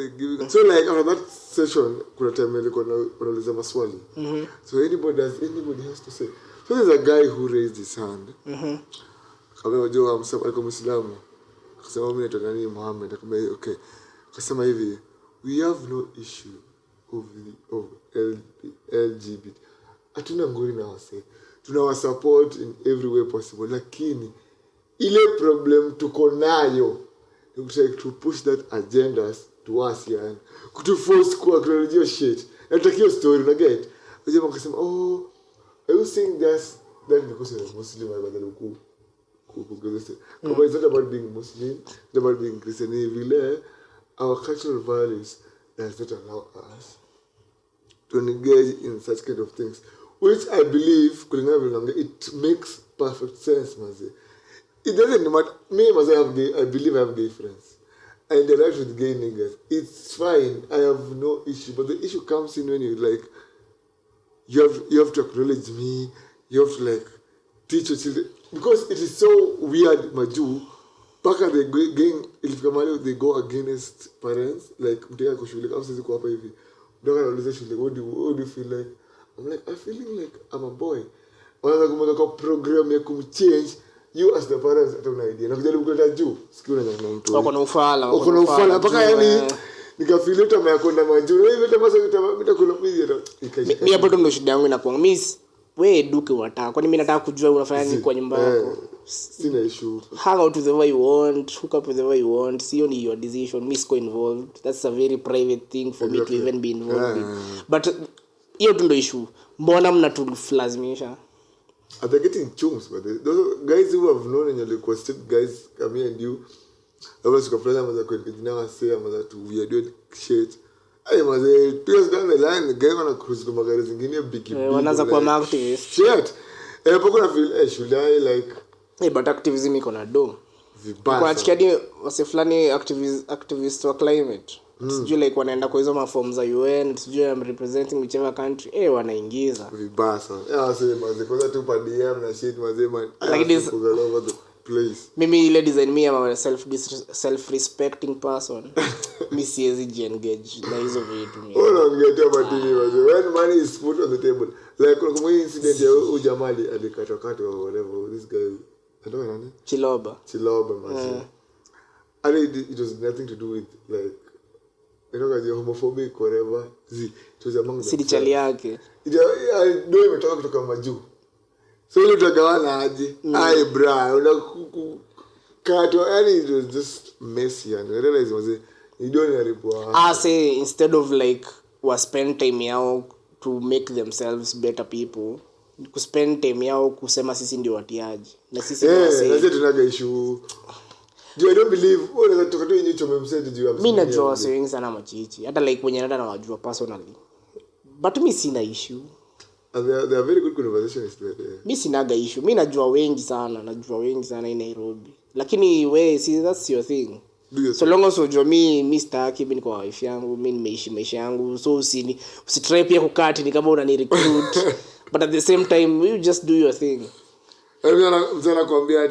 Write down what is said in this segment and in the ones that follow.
they giving. So like after that session, kuna time nilikuwa nauliza maswali. So anybody has to say. So there's a guy who raised his hand. Kama unajua alikuwa Muislamu. Akasema mimi naitwa nani Muhammad. Akamwambia okay. Akasema hivi, we have no issue of LGBT. Hatuna ngori na wase. Tunawasupport in every way possible. Lakini ile problem tuko nayo. We try to push that agendas to us yani. Kutu force kwa acknowledge shit. Nataka story na get. Wajema akasema oh, are you saying that because you're a Muslim I badala ku Kama it's not about being Muslim, it's about being Christian. Vile our cultural values does not allow us to engage in such kind of things, which I believe it makes perfect sense, maze. It doesn't matter. Me, maze, I believe I have gay friends. I interact with gay niggas. It's fine. I have no issue. But the issue comes in when you like, you have to acknowledge me. You have to like teach your children. Because it is so weird, Maju. Back at the gang, if they go against parents, like, what do you feel like? I'm like, I'm feeling like I'm a boy. When I go program, you come change. You as the parents, I don't know idea. Nakujaribu kuleta juu. Sikiwa na mtu. Wako na ufala. Mpaka yani nikafeel hata meakonda Maju. Wewe hata masa nitakula pia. Mimi hapo ndo shida yangu inakuwa. Miss wewe duke wataka. Kwani mimi nataka kujua unafanya nini kwa nyumba yako. Sina issue. Hang out with the way you want, hook up with the way you want. See only your decision. Miss go involved. That's a very private thing for me to even be involved in. But hiyo ndo issue. Mbona mnatulazimisha? Are they getting chunks, but those guys who have known and you're requested guys come here and you always complain about the now say about to we are doing shit. Hey, maze, 2 years down the line, the guy wanna cruise to magari zingine big. Wanaanza kuwa activist. Shit. Poko na feel should I like but activism iko na do. Vibaya. Kwa chikadi wase fulani activist wa climate. Sijui like wanaenda kwa hizo maforms za UN, sijui I'm representing whichever country. Wanaingiza. Vibaya sana. Wase maze, kwanza tu pa DM na shit maze man. Like this all over the place. Mimi ile design me am a self-respecting person. Mimi siwezi engage na hizo vitu mimi. Unaongea about TV maze. When money is put on the table. Like kuna incident ya ujamali alikatwa or whatever. This guy I don't know. Chiloba maze. And it was nothing to do with like homophobic or whatever. It was among the sidi chali yake. Ndio imetoka kutoka Maju. So ile tutagawana aje? Ai bra, katwa yani it was just messy and I realized was you don't report. Say instead of like spend time yao to make themselves better people, ku spend time yao kusema sisi ndio watiaji. Na sisi ndio tunaga issue. I don't believe unaweza toka tu yenyewe tumemsend juu hapo. Mimi najua wase wengi sana machichi. Hata like wenye hata nawajua personally. But mimi sina issue. And they are very good conversations there. Mimi sinaga issue. Mimi najua wengi sana in Nairobi. Lakini we see that's your thing. So long as unajua mimi sitaki mimi kwa wife yangu, mimi nimeishi maisha yangu. So usitry pia kukati ni kama unani recruit. But at the same time you just do your thing. Mzana kuambia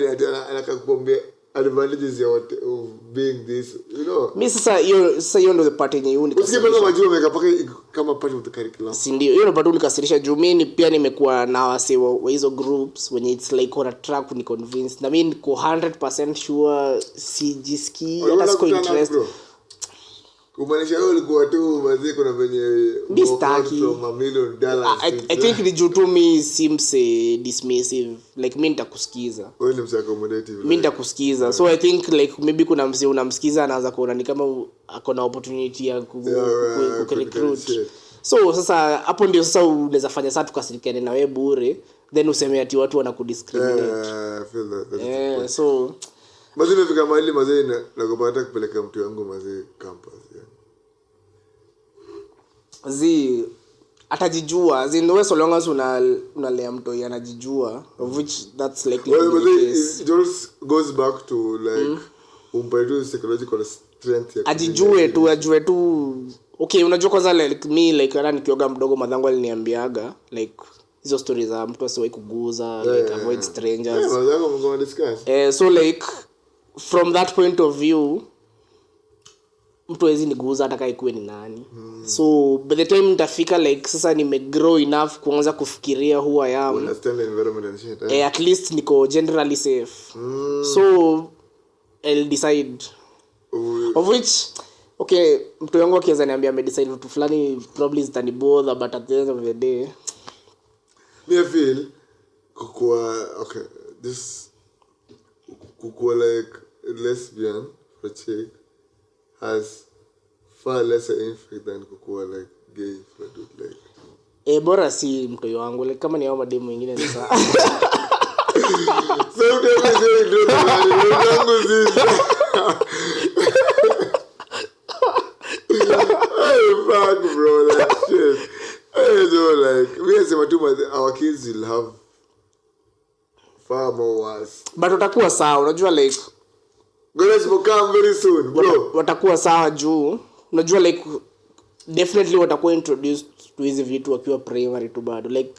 anakakuambia advantages of being this, you know. Mimi sasa hiyo ndio the part yenye unique. Usikipenda Maju umekapaka kama part of the curriculum. Si ndio hiyo ndio unikasirisha juu mimi pia nimekuwa na wase wa hizo groups when it's like on a track to convince. Na mimi niko 100% sure sijiski hata siko interest. Kumaanisha wewe ulikuwa tu mazi kuna venye from $1 million. I think the juu to me seems dismissive. Like mimi nitakusikiza. Wewe ni msaccommodative. Mimi nitakusikiza. So I think like maybe kuna mse unamsikiza anaanza kuona ni kama ako na opportunity ya ku recruit. So sasa hapo ndio sasa unaweza fanya sasa tukasirikiane na wewe bure then useme ati watu wanakudiscriminate. I feel that. So mazi nimefika mahali mazi na kupata kupeleka mtu wangu mazi campus. Atajijua wewe so long as unalea mtu anajijua of which that's likely to be the case. It just goes back to like umpaitu psychological strength ya ajue tu okay unajua kwanza like me like hata nikioga mdogo madhangu aliniambiaga like hizo stories za mtu asiwahi kuguza like avoid strangers madhangu mko discuss so like from that point of view mtu hawezi niguza hata kama ikuwe ni nani. So by the time nitafika like sasa nimegrow enough kuanza kufikiria who I am, understand the environment and shit, at least niko generally safe. So I'll decide. Of which okay, mtu wangu akianza niambia amedecide vitu fulani probably zitanibother, but at the end of the day I feel kukua okay, this kukua like lesbian for a chick has far lesser impact than kukua like gay for a dude like. Bora si mtu wangu like kama ni hao mademu wengine ni sawa. So fuck bro, like shit. I don't like we as our kids will have far more worse. But watakuwa sawa, unajua like Guys will come very soon, bro. Watakuwa sawa juu unajua like definitely watakuwa introduced to hizi vitu wakiwa primary tu bado like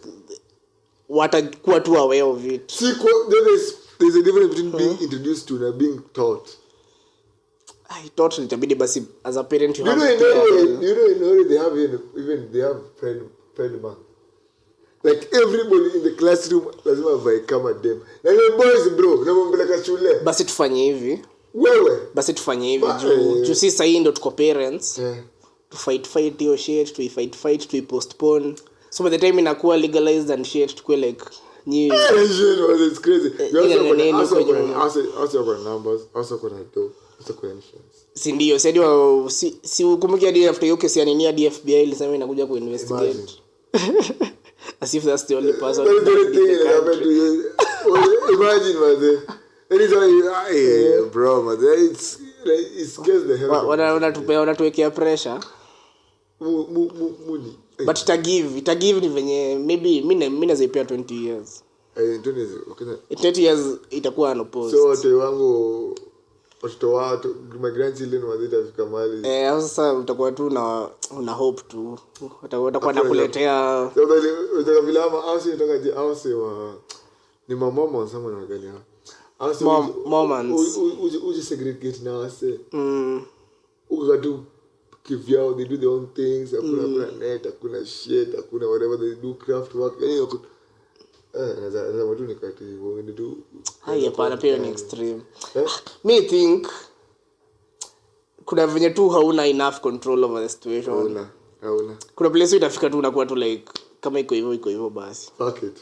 watakuwa tu aware of it. See, there's a difference between being introduced to and being taught. I thought itabidi basi as a parent you in Norway they have even they have friend month. Like everybody in the classroom lazima vae kama dem. Na ni boys bro, na mbeleka shule. Basi tufanye hivi. Wewe. Basi tufanye hivi juu sisi sasa ndio tuko parents. To fight hiyo shit, to fight to postpone. So by the time inakuwa legalized and shit tukue like ni shit was crazy. You also got numbers, also got dope. Si ndio si ukumbuki hadi after hiyo kesi ya nini hadi FBI ilisema inakuja kuinvestigate. As if that's the only person that happened to you. Imagine man. It is like bro man, it's scares the hell out of me. Wanatuwekea pressure. Muni. But itagive ni venye maybe mimi nazipea 20 years. 20 years okay. 20 years itakuwa unopposed. So watu wangu watu my grandchildren watafika mahali. Sasa utakuwa tu una hope tu. Utakuwa nakuletea. Utaka vilama au utaka wa ni mama sana wanaangalia. Moments. Uji segregate na wase. Ukatu kivyao, they do their own things. Hakuna net, hakuna shit, hakuna whatever they do craft work. Naza watu nikati wengine tu. Haya pana pia ni extreme. Me think kuna venye tu hauna enough control over the situation. Hauna. Kuna place utafika tu unakuwa tu like kama iko hivyo basi. Fuck it.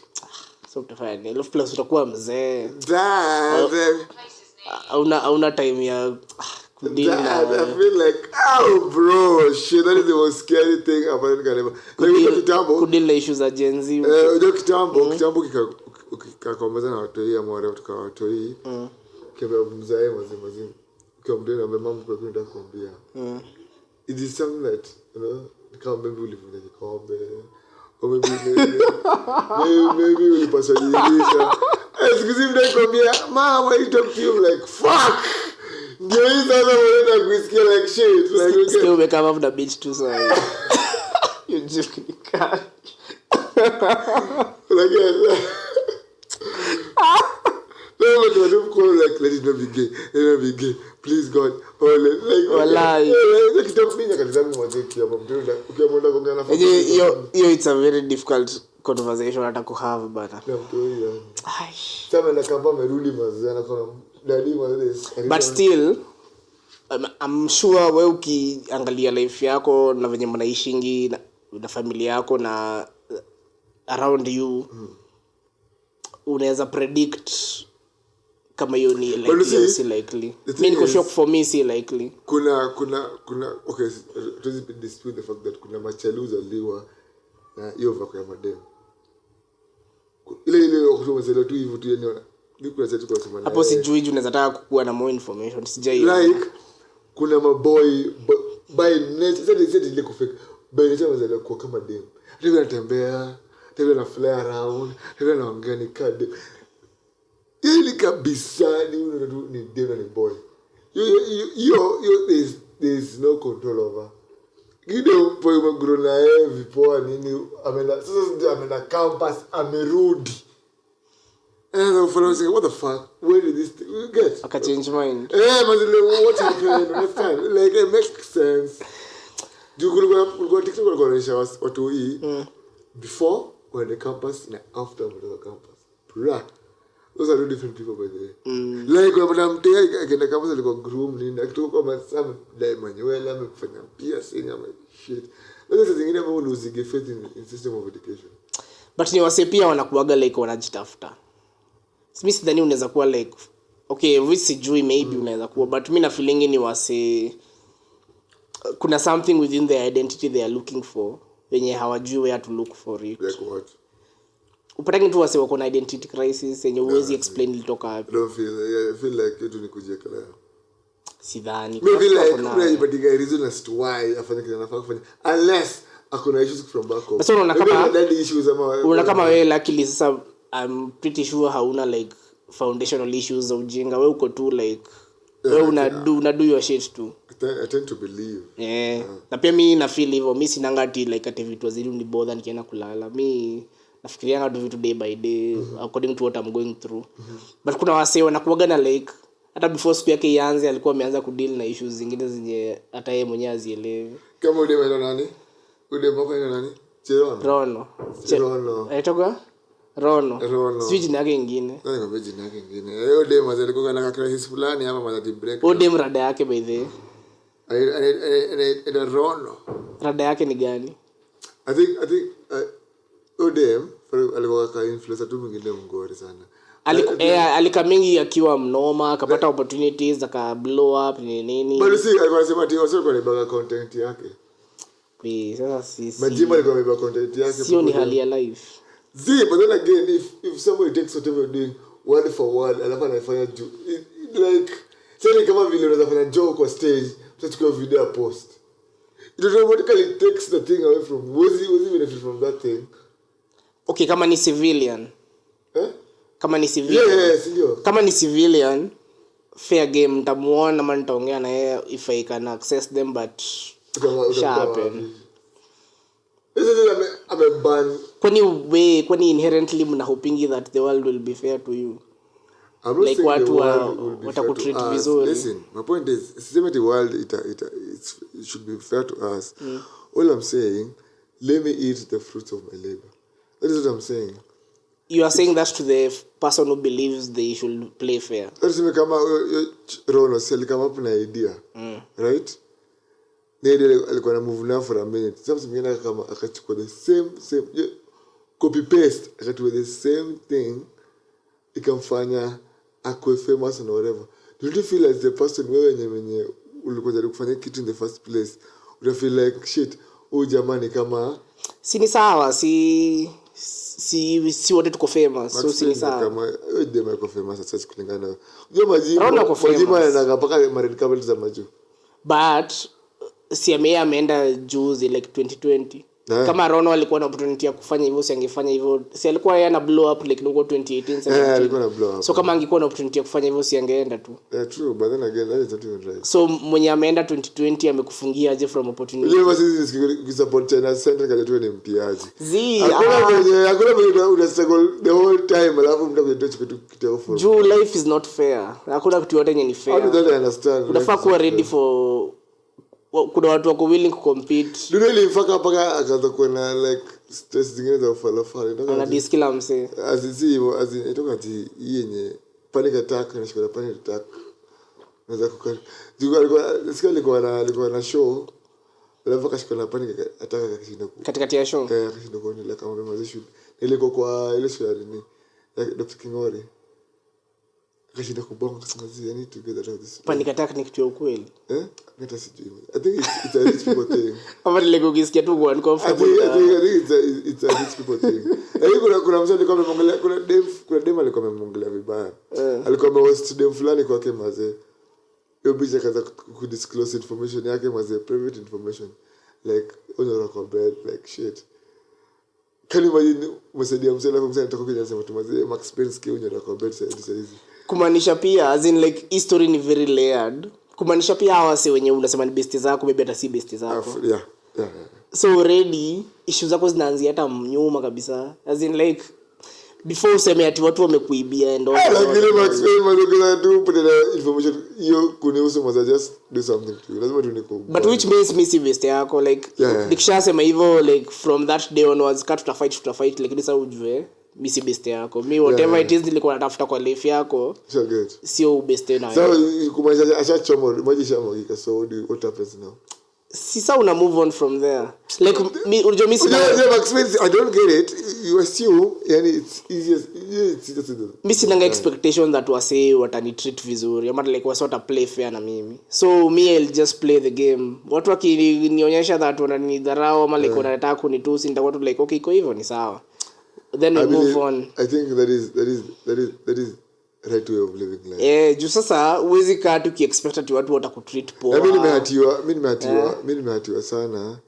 So utafanya ni love plus utakuwa mzee. Hauna time ya I feel like bro shit, that is the most scary thing about it. Like kitambo kudil na issues za Gen Z. Kitambo kikakomeza na watu hii ama watu kwa watu hii. Kebea mzae mazimu. Kwa mdeni na mama kwa kwenda kuambia. It is something that kama maybe ulivuna kikombe. Or maybe ulipaswa jilisha. Excuse me kuambia mama you talk to you like fuck. Ndio hii sasa unaenda kusikia like shit like still wake up off the beach too so you just can't like let it not be gay please God like wallahi kitambinya kanizangu mwanziki hapo mtunda ukiamwenda kuongea na hiyo it's a very difficult conversation hata ku have but sasa na kamba merudi mazana kwa daddy mwanzo but still I'm sure wewe ukiangalia life yako na venye mnaishingi na familia yako na around you unaweza predict kama hiyo ni likely si likely. Mimi niko shock for me si likely. Kuna okay to dispute the fact that kuna machaluza liwa na hiyo vako ya madem. Ile wakati tu hivyo tu yani niko nasema kwa sababu hapo sijui unaweza taka kuwa na more information sijai like kuna maboy by nature sasa ile kufika by nature wanaweza kuwa kama dem. Ndio anatembea, ndio na fly around, ndio anaongea ni kadi. Ili kabisa ni dem ni boy. There's no control over. Gido boy mgro na vipoa nini amena sasa ndio amena campus amerudi. And I'm saying, what the fuck? Where did this you get aka change mind. Mazile what happened, understand? Like it makes sense. Do kulikuwa TikTok kulikuwa inaonyesha watu hii before when the campus and after the campus. Bra. Those are two different people by the way. Like when I'm there again the campus alikuwa groom nini akitoka kama some like Manuel amefanya piercing ama shit. Those zingine ambao losing faith in system of education. But ni wase pia wanakuaga like wanajitafuta. Mimi sidhani unaweza kuwa like okay, we sijui maybe unaweza kuwa but mimi na feeling ni wase kuna something within their identity they are looking for wenye hawajui where to look for it. Like what? Upataki tu wase wako na identity crisis yenye huwezi explain ilitoka wapi. I feel like kitu ni kujiekela. Sidhani. Maybe like kuna ibadiga reason as to why afanye kile anafaa kufanya unless akona issues from back home. So unaona issues ama kama wewe luckily sasa I'm pretty sure hauna like foundational issues za ujinga. Wewe uko tu like wewe una do your shit too. I tend to believe. Na pia mimi na feel hivyo. Mimi sinanga ati like ati vitu wazidi ni bother nikienda kulala. Mimi nafikirianga tu vitu day by day according to what I'm going through. But kuna wasee wanakuaga na like hata before siku yake ianze alikuwa ameanza kudeal na issues zingine zenye hata yeye mwenyewe azielewe. Kama ule nani? Ule mbona ina nani? Rono. Aitoka? Rono. Sijui jina yake nyingine. Nani jina yake nyingine? Yeye dem alikuwa na crisis fulani ama madati break. Dem rada yake by the Ina Rono. Rada yake ni gani? I think Odem alikuwa ka influencer tu mwingine mgori sana. Alika mingi akiwa mnoma akapata opportunities aka blow up nini. But see alikuwa anasema ati wasio kwa ibaka content yake. Sasa sisi Majima alikuwa amebeba content yake. Sio ni hali ya life. But then again if somebody takes whatever you're doing word for word alafu anafanya like say kama vile unaweza fanya joke kwa stage utachukua video post. It automatically takes the thing away from was he benefit from that thing. Okay, kama ni civilian. Kama ni civilian. Yes, ndio. Kama ni civilian fair game nitamuona ama nitaongea na yeye if I can access them but happen. This is a ban. Kwani inherently mna hoping that the world will be fair to you. I'm not like saying watu watakutreat vizuri. Listen, my point is the world it should be fair to us. All I'm saying, let me eat the fruits of my labor. That is what I'm saying. You are saying that to the person who believes they should play fair. Let's say kama Rono sell come up na idea. Right? Ndio alikuwa na move now for a minute. Something mwingine kama akachukua the same copy paste akachukua the same thing ikamfanya akwe famous and whatever. Don't you feel as the person wewe wenye ulikuwa jaribu kufanya kitu in the first place you feel like shit jamani kama si ni sawa si wote tuko famous so si ni sawa kama dem yuko famous sasa kulingana ndio majima na mpaka married couple za maju but si ameenda juzi like 2020 kama Rono alikuwa na opportunity ya kufanya hivyo si angefanya hivyo si alikuwa yana blow up like huko 2018 alikuwa na blow up so kama angekuwa na opportunity ya kufanya hivyo si angeenda tu true but then again that is not even right so mwenye ameenda 2020 amekufungia aje from opportunity ile basi support China center kaletu ni mpiaji hakuna mwenye una struggle the whole time alafu mtakuja kitu kitao juu life is not fair hakuna kitu yote yenye ni fair how do they understand unafaa kuwa ready for kuna watu wako willing to compete ndio ile mfaka paka akaanza kuona like stress zingine za falafala ndio na diskila mse azizi hivyo itoka ati yenye panic attack na shida panic attack naweza kukari alikuwa na show alafu akashika na panic attack akashinda katikati ya show akashinda kuona kama mama shoot ilikuwa kwa ile show ya nini Dr. Kingori akashinda kubonga kusema I need to get out of this panic attack ni kitu ya ukweli hata sijui I think it's a rich people thing ama ile ukisikia tu kwa uncomfortable I think it's a rich people thing kuna mzee alikuwa amemwangalia kuna dem alikuwa amemwangalia vibaya alikuwa amehost dem fulani kwake mazee hiyo bicha kaza kudisclose information yake mazee private information like on your bed like shit can you imagine msaidia mzee alafu mzee anataka kuja sema tu mazee Max Pence kio on your bed sasa hizi kumaanisha pia as in like history ni very layered kumaanisha pia hawase wenye unasema ni best zako maybe hata si best zako yeah. So already issues zako zinaanzia hata nyuma kabisa as in like before useme ati watu wamekuibia ndo lakini Max Payne mazokeza tu put the information hiyo kunihusu maza just do something to you lazima tu niko but which means me si best yako like nikishasema hivyo like from that day onwards cut tutafight like this ujue mi si best yako mi whatever it is nilikuwa natafuta kwa life yako sio best na so kumaanisha ashachomo maji shamogika so what happens now sisa una move on from there like me unajua mimi Max Payne I don't get it you assume yani it's easiest mimi sina expectation that wase watani treat vizuri ama like wase wata play fair na mimi so me I'll just play the game watu wakinionyesha that wananidharau ama like wanataka kunitusi nitakuwa tu like okay iko hivyo ni sawa then we move on. I think that is right way of living life. Juu sasa huwezi kaa tu kiexpect ati watu watakutreat poa. Mimi nimehatiwa sana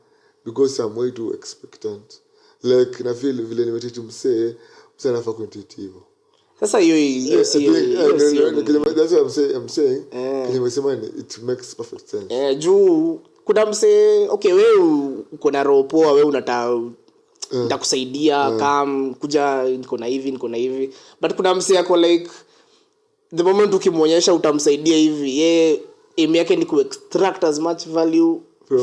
because I'm way too expectant. Like na feel vile nimetreat msee anafaa kunitreat hivyo. Sasa hiyo si that's what I'm saying. Nimesema it makes perfect sense. Juu kuna msee okay wewe uko na roho poa wewe unataka nitakusaidia kama kuja niko na hivi but kuna msee yako like the moment ukimuonyesha utamsaidia hivi yeye aim yake ni ku-extract as much value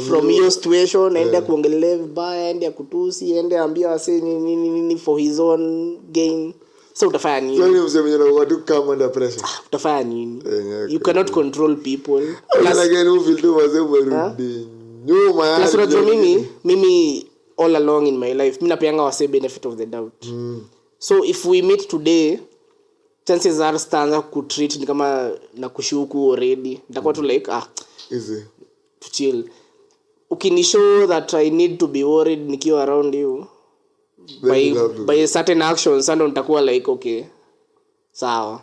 from your situation ende kuongelea vibaya ende kutusi ende ambia wase nini for his own gain so utafanya nini so mseme na watu kama under pressure utafanya nini you cannot control people plus again who feel too wase mrudi nyuma yani mimi all along in my life mimi napeanga wase benefit of the doubt so if we meet today chances are stanza ku treat ni kama na kushuku already nitakuwa tu like easy to chill ukinishow that I need to be worried nikiwa around you by certain actions ndo nitakuwa like okay sawa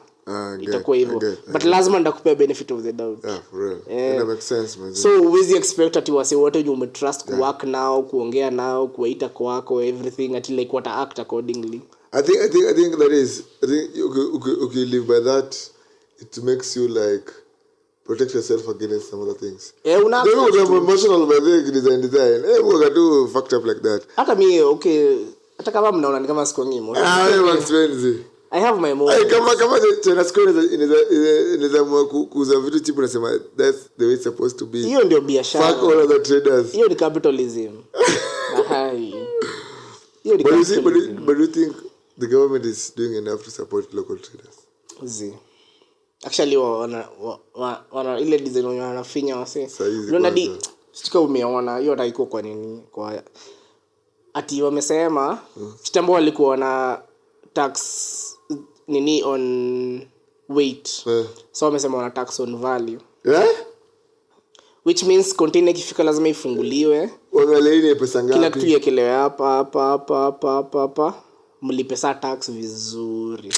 itakuwa hivyo but lazima ndakupea benefit of the doubt for real that makes sense man so we expect ati wase wote you may trust ku work now kuongea nao kuita kwako everything ati like what act accordingly I think that is okay live by that it makes you like protect yourself against some other things una emotional by the design wewe do fucked up like that hata mimi okay hata kama mnaona ni kama siko ngimo I have my moments. Kama China Square inaweza kuuza vitu cheap unasema that's the way it's supposed to be. Hiyo ndio biashara. Fuck all other traders. Hiyo ni capitalism. Hiyo ni capitalism. But do you think the government is doing enough to support local traders? Actually wana ile design wanafinya wase. Unaona di stika umeona hiyo hata iko kwa nini kwa ati wamesema kitambo walikuwa na tax nini on weight so wamesema wana tax on value which means container ikifika lazima ifunguliwe wanaleine pesa ngapi kila kitu yekelewe hapa mlipe saa tax vizuri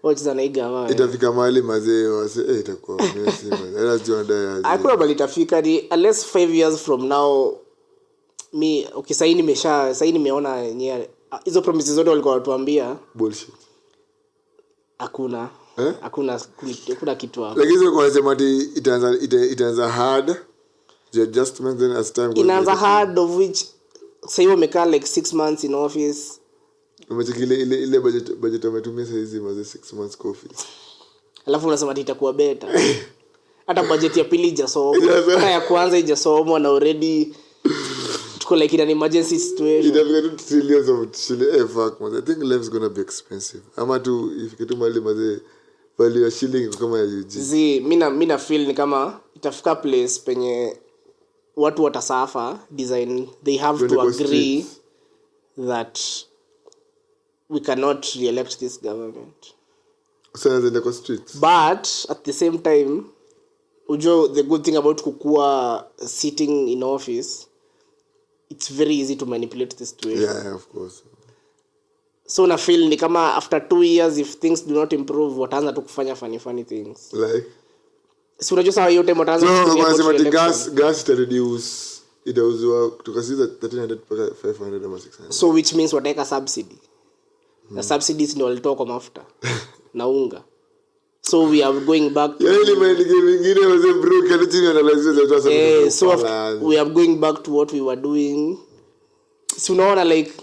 wote zanaiga wao itafika mahali mazee wase itakuwa messy man lazima dai hakuna bali itafika ni unless 5 years from now mi okay sasa nimeona yenyewe hizo promises zote walikuwa watuambia bullshit hakuna kitu hapo like hizo kwa sema ati itaanza hard the adjustments then as time goes inaanza hard of which sasa hiyo umekaa like 6 months in office umechekile ile budget umetumia sasa hizi maze 6 months coffee alafu unasema ati itakuwa better hata budget ya pili hajasoma hata ya kwanza hajasoma na already like in an emergency situation. It has got trillions of shillings. Fuck, man. I think life is gonna be expensive. Ama tu if kitu mali maze value ya shilling kama ya UG. Mina feel ni kama itafika place penye watu watasafa design they have to agree that we cannot re-elect this government. So they go streets. But at the same time, ujo the good thing about kukua sitting in office, it's very easy to manipulate the situation. Yeah, of course. So na feel ni kama after 2 years if things do not improve wataanza tu kufanya funny things. Like so unajua sawa yote wataanza kutumia gas to reduce itauzwa kutoka 1300 mpaka 500 ama 600. So which means wataweka subsidy. The subsidies ndio walitoa kwa mafuta na unga. So we are going back to so we are going back to what we were doing. So unaona like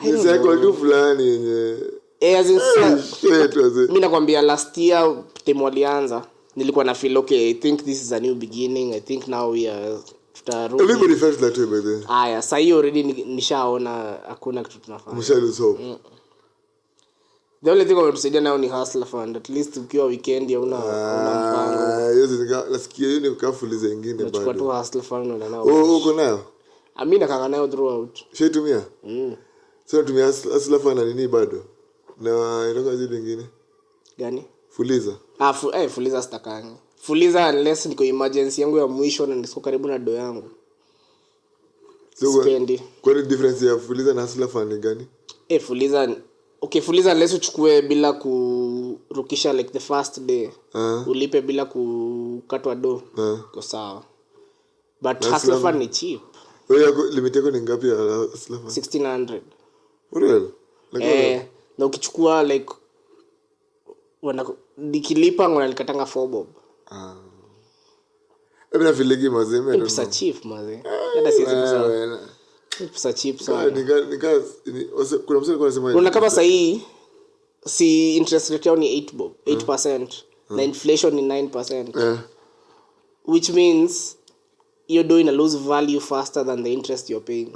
Ni cycle tu fulani yenye as in shit was it. mimi nakwambia last year time walianza nilikuwa na feel okay, I think this is a new beginning, I think now we are tutarudi. Everybody felt that way by then. Aya, sasa hiyo already nishaona hakuna kitu tunafanya. Mshale hope. The only thing wametusaidia nayo ni hustler fund, at least ukiwa weekend ya una mpango. Yes, nasikia hiyo ni kafuliza nyingine bado. Unachukua tu hustler fund na nao. Uko nayo? Amina kanga nayo throughout. Shaitumia? Sasa tumia hustler fund na nini bado? Na inatoka zile nyingine. Gani? Fuliza. Fuliza sitakangi. Fuliza unless niko emergency yangu ya mwisho na nisiko karibu na do yangu. Spendi. Kwa nini difference ya fuliza na hustler fund ni gani? Fuliza fuliza unless uchukue bila kurukisha like the first day. Ulipe bila kukatwa do. Kwa sawa. But hustler fund ni cheap. Wewe limit yako ni ngapi ya hustler fund? 1600. Real? Na ukichukua like nikilipa wananikatanga 4 bob. Mimi nafiligi mazeme ndio. Pesa cheap maze. Hata siwezi kusema. Pesa cheap sana. Kuna msemo anasema kuna kama sasa hii si interest rate yao ni 8 bob, 8%. Na inflation ni 9%. Which means you're doing a lose value faster than the interest you're paying.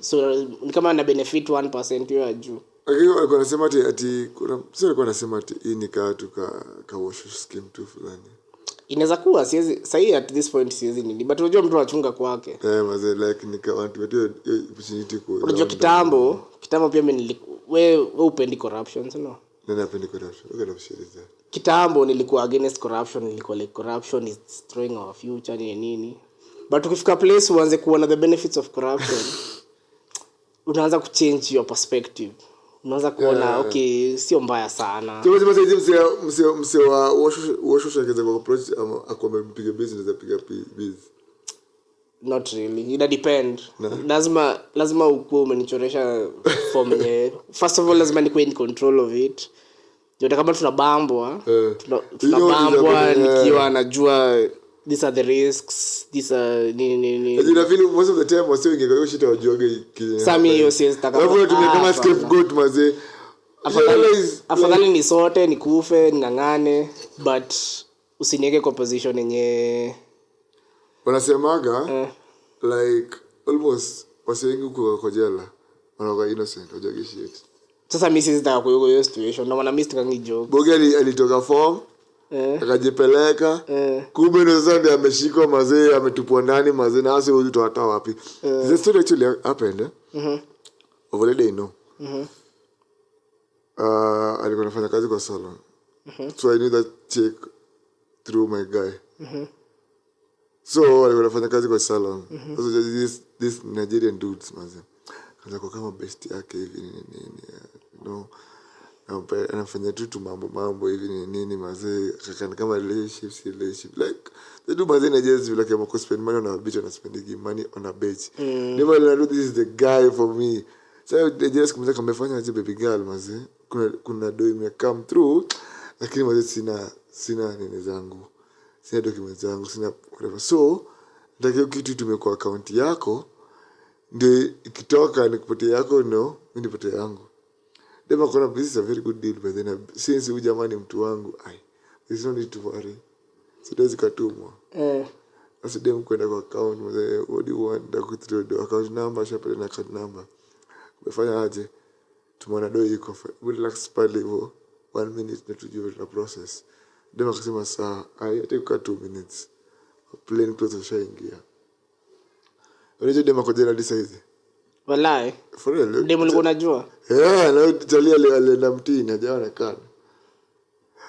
So ni kama na benefit 1% hiyo ya juu. Alikuwa anasema ati kuna sio alikuwa anasema ati hii ni katu ka wash scheme tu fulani. Inaweza kuwa siwezi sasa at this point siwezi nini, but unajua mtu anachunga kwake. Maze like ni kama watu opportunity kwa. Unajua kitambo pia mimi wewe upendi corruption, no? Nani apendi corruption? Wewe unashiriza. Kitambo nilikuwa against corruption, nilikuwa like corruption is destroying our future nini. But ukifika place uanze kuona the benefits of corruption. Unaanza kuchange your perspective. Unaanza kuona okay sio mbaya sana. Tumesema sasa mse wa washo shakeza kwa approach akwa mpiga business apiga biz. Not really. It depend. Lazima ukuwe umenichoresha form yenyewe. First of all lazima nikuwe in control of it. Ndio kama tunabambwa nikiwa najua these are the risks, these are nini. I feel most of the time wasio ingeka hiyo shit wajoge Sami hiyo siwezi taka. Hapo tumia kama scapegoat maze. Afadhali ni sote nikufe ningangane but usiniweke kwa position yenye wanasemaga like almost wasio ingi kwa jela wanakuwa innocent wajoge shit. Sasa mimi sitaka kwa hiyo situation na maana mimi sitakangi joke. Boge alitoka form akajipeleka kumbe ndo sasa ameshikwa mazee ametupwa ndani mazee na hasa huyu toa wapi. The story actually happened over the day no. Alikuwa anafanya kazi kwa salon. So I knew that chick through my guy. So alikuwa anafanya kazi kwa salon. So this Nigerian dudes mazee kwa kama best yake hivi nini no. Anafanya tu mambo hivi nini mazee kama relationship like they do mazee na just like I'm spend money on a beach and spending money on a beach. Never know this is the guy for me. So they just kumza kama fanya aje baby girl mazee kuna do ime come through lakini mazee sina nini zangu. Sina documents zangu, sina whatever. So ndio kitu tumekuwa account yako ndio ikitoka nikupatie yako no mimi nipatie yangu. Dema kona this is a very good deal but then since huyu jamani mtu wangu there's no need to worry. So does ikatumwa. Sasa dem kwenda kwa account mzee what do you want da kuthrow the account number shapele na account number. Umefanya aje? Tumeona do iko relax pale hivyo 1 minute na tujue the process. Dem akasema saa take 2 minutes. Plain clothes ushaingia. Unajua dem akojera decide. Wallahi. For real. Ndio mlikuwa unajua? Na Italia alienda mtini hajaonekana.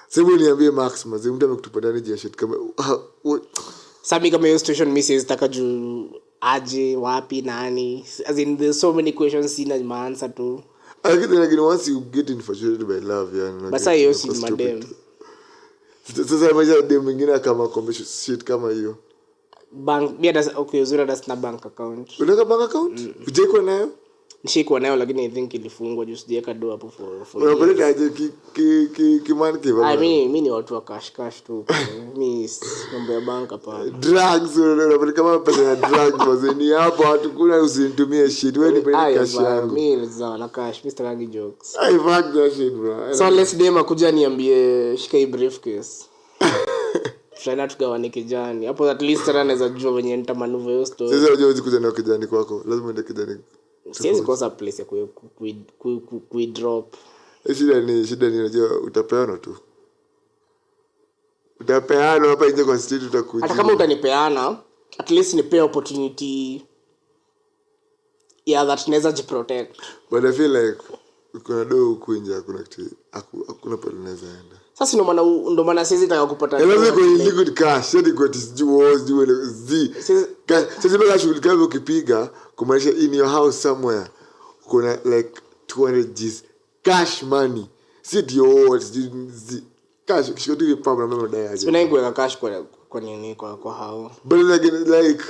Sasa niambie Max mzee mtu amekutupa ndani ya shit kama Sami kama hiyo situation mimi sitaka juu aje wapi nani as in there's so many questions sina answer to. I get like once you get infatuated by love yani. Basa hiyo si madem. Sasa imagine dem mwingine kama kombe shit kama hiyo. Bank bia das okay uzuri das na bank account. Unaweka bank account? Ujeko nayo? nishikuwa nayo lakini I think ilifungwa juu sijaweka do hapo for unapeleka aje kimani kiva mimi ni watu wa cash tu mimi mambo ya banka pa drugs unapeleka kama pesa ya drugs wazeni hapo watu kuna usinitumie shit wewe nipeleke cash yangu mimi za na cash Mr. Rangi jokes I fuck that shit bro so let's dem akuja niambie shika hii briefcase tutaenda tugawane kijani hapo at least anaweza jua venye nitamanuva hiyo story sasa unajua ukikuja na kijani kwako lazima uende kijani siwezi kosa place ya ku drop shida ni unajua utapeana tu utapeana hapa nje kwa street utakuja hata kama utanipeana at least nipe opportunity that naweza jiprotect but I feel like kuna do kuinja hakuna pale naweza enda sasa ndo maana siwezi taka kupata lazima kwa liquid cash hadi kwa sasa bila shughuli kama ukipiga kumaanisha in your house somewhere kuna like 200 G's cash money si dio cash kishoti pamba na madai aje sina kuweka cash kwa nini kwa hao but like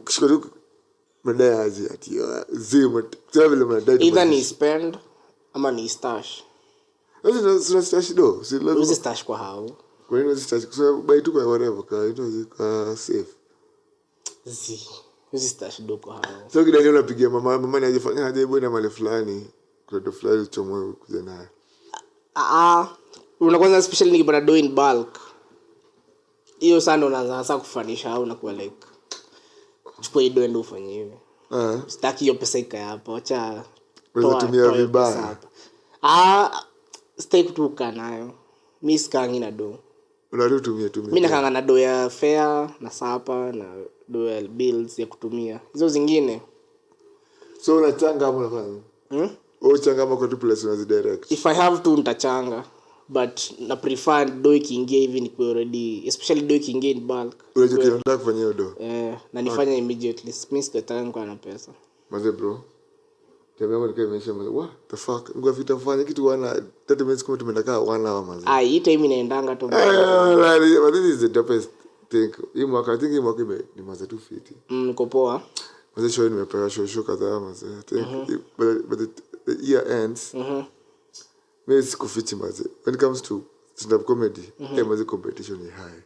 kishoti madai aje ati zima travel madai either ni spend ama ni stash sasa stash do si lazima uzi stash kwa hao kwa nini stash kwa buy tu kwa whatever ka safe uzi stash do kwa hao so kidani unapigia mama ni ajifanya aje bwana mali fulani kwa fulani chomoe kuja naye unaanza especially nikipata do in bulk hiyo sana unaanza sasa kufanisha au unakuwa like chukua hiyo ndio ufanye hivi sitaki hiyo pesa ikae hapo acha unatumia vibaya stay kutuka nayo mimi sikangi na do unatumia mimi nakanga na do ya fare na sapa na do ya bills ya kutumia hizo zingine so unachanga hapo unafanya changa hapo kwa place unazi direct if I have to nitachanga but na prefer do ikiingia hivi ni kwa already especially do ikiingia in bulk unajua unataka kufanya hiyo do na nifanya immediately mimi sitataka kwa na pesa maze bro Tembea nikamesha what the fuck ngo vita fanya kitu wana 30 minutes kama tumeenda 1 hour maze hii time inaendanga tu but this is the best thing hii mwaka I think hii mwaka ni maze tu fiti niko poa maze show nimepewa show kadhaa maze I think but the year ends mimi sikufiti maze when it comes to stand up comedy maze competition ni high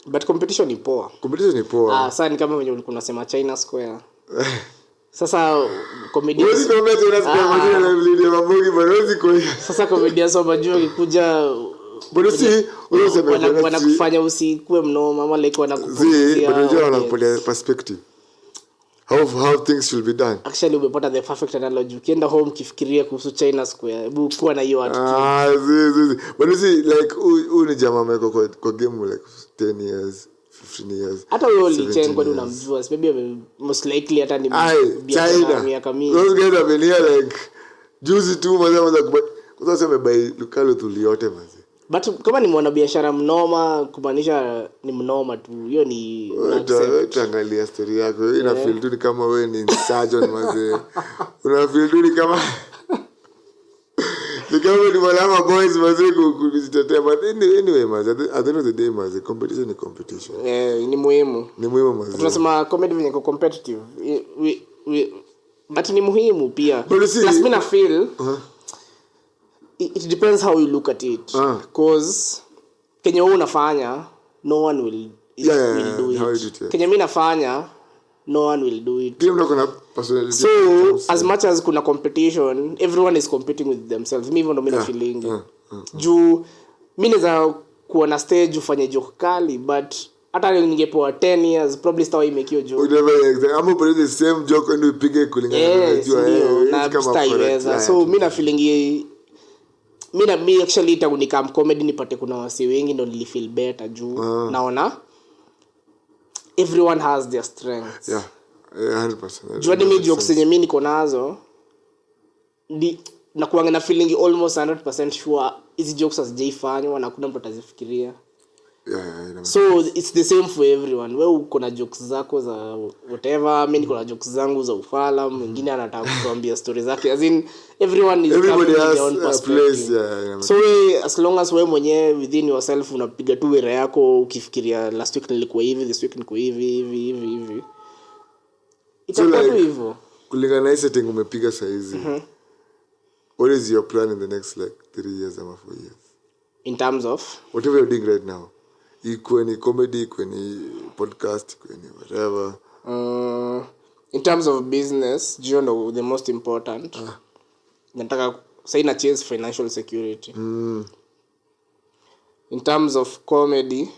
but competition ni poa sasa ni kama venye ulikuwa unasema China Square sasa comedians sasa comedians wabajua kikuja wanakufanya usikue mnoma ama like wanakupunguzia wanakupatia perspective how things should be done actually umepata the perfect analogy ukienda home kifikiria kuhusu China Square hebu kuwa na hiyo attitude but see like ni jamaa ameko kwa game like 10 years 15 years hata wewe ulichenga kwani unamjua maybe most likely hata ni miaka mingi those guys have been here like juzi tu maza kwa sababu by Lukalo tuliote maze but kama ni mwanabiashara mnoma kumaanisha ni mnoma tu hiyo ni tuangalia story yako ina feel tu kama wewe ni surgeon maze una feel tu kama kama ni wala boys maze kujitetea but anyway maze at the end of the day maze competition ni competition ni muhimu maze tunasema comedy venye competitive but ni muhimu pia plus mimi na feel it depends how you look at it because kenye wewe unafanya no one will do it kenye mimi nafanya no one will do it kila mtu kuna personality so as much as kuna competition everyone is competing with themselves mimi ndo mimi na feeling juu mimi naweza kuwa na stage ufanye joke kali but hata ningepoa 10 years probably sitawahi make hiyo joke I'm put the same joke and upige kulingana na kama so mimi na feeling mimi actually itakunikam comedy nipate kuna wasi wengi ndo nilifeel better juu naona everyone has their strengths 100% juu ni jokes zenye mimi niko nazo na kuanga na feeling almost 100% sure hizi jokes hazijaifanywa na kuna mtu atazifikiria so it's the same for everyone wewe uko na jokes zako za whatever mimi niko na jokes zangu za ufala mwingine anataka kutuambia story zake as in everybody has a place so as long as wewe mwenyewe within yourself unapiga tu wera yako ukifikiria last week nilikuwa hivi this week niko hivi itakuwa tu hivyo. Kulingana na setting umepiga saizi. What is your plan in the next like 3 years or 4 years? In terms of whatever you're doing right now. Iko ni comedy, iko ni podcast, iko ni whatever. In terms of business, you know, the most important. Nataka say na chase financial security. In terms of comedy,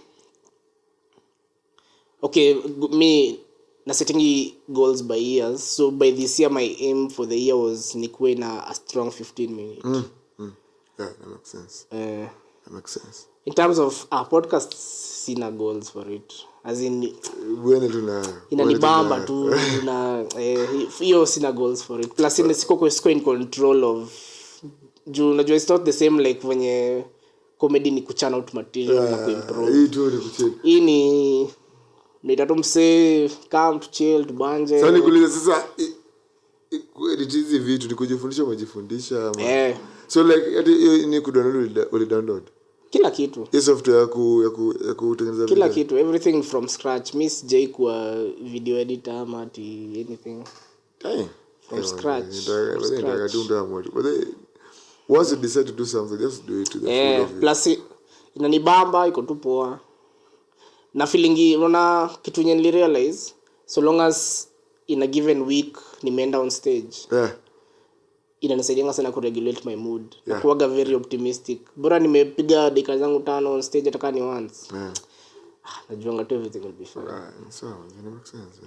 okay, me na setting goals by years. So by this year, my aim for the year was nikuwe na a strong 15 minutes. Yeah, that makes sense. That makes sense. In terms of podcast, sina goals for it. As in, inanibamba tu na hiyo sina goals for it. Plus siko in control of juu najua it's not the same like wenye comedy ni kuchana out material na kuimprove. Hii tu ni kuchill. Hii ni nitatumse come to chill to banje. Sasa nikuuliza sasa edit hizi vitu ni kujifundisha umejifundisha ama. So like ni kudownload kila kitu. Hii software ya kutengeneza kila kitu, everything from scratch. Miss J kwa video editor ama anything. From scratch. But once you decide to do something, just do it to the full of it. Plus inanibamba iko tu poa. Na feeling unaona kitu yenye nilirealize, so long as in a given week nimeenda on stage. Inanisaidia sana ku regulate my mood. Na kuwaga very optimistic. Bora nimepiga dakika zangu 5 on stage hata kani once. Najua tu everything will be fine. So, it makes sense.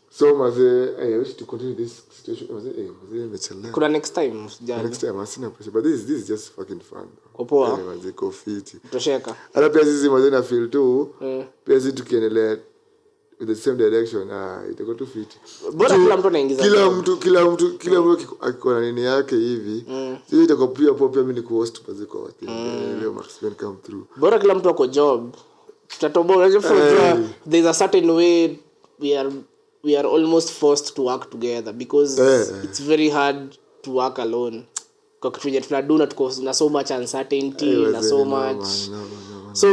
So I wish to continue this situation. Kuna next time usijali. Next time I see pressure, but this is just fucking fun. Kwa poa. Iko fit. Tosheka. Hata pia sisi mazena feel too. Pia sisi tukiendelea with the same direction, itakuwa tu fit. Bora kila mtu anaingiza. Kila mtu akona nini yake hivi. Sisi itakuwa pia mimi ni host bazi kwa watu. Leo Max Ben come through. Bora kila mtu ako job. Tutatoboa unajua there's a certain way we are almost forced to work together because it's very hard to work alone. Kwa kitu yenye tunaduna tuko na so much uncertainty na so much. So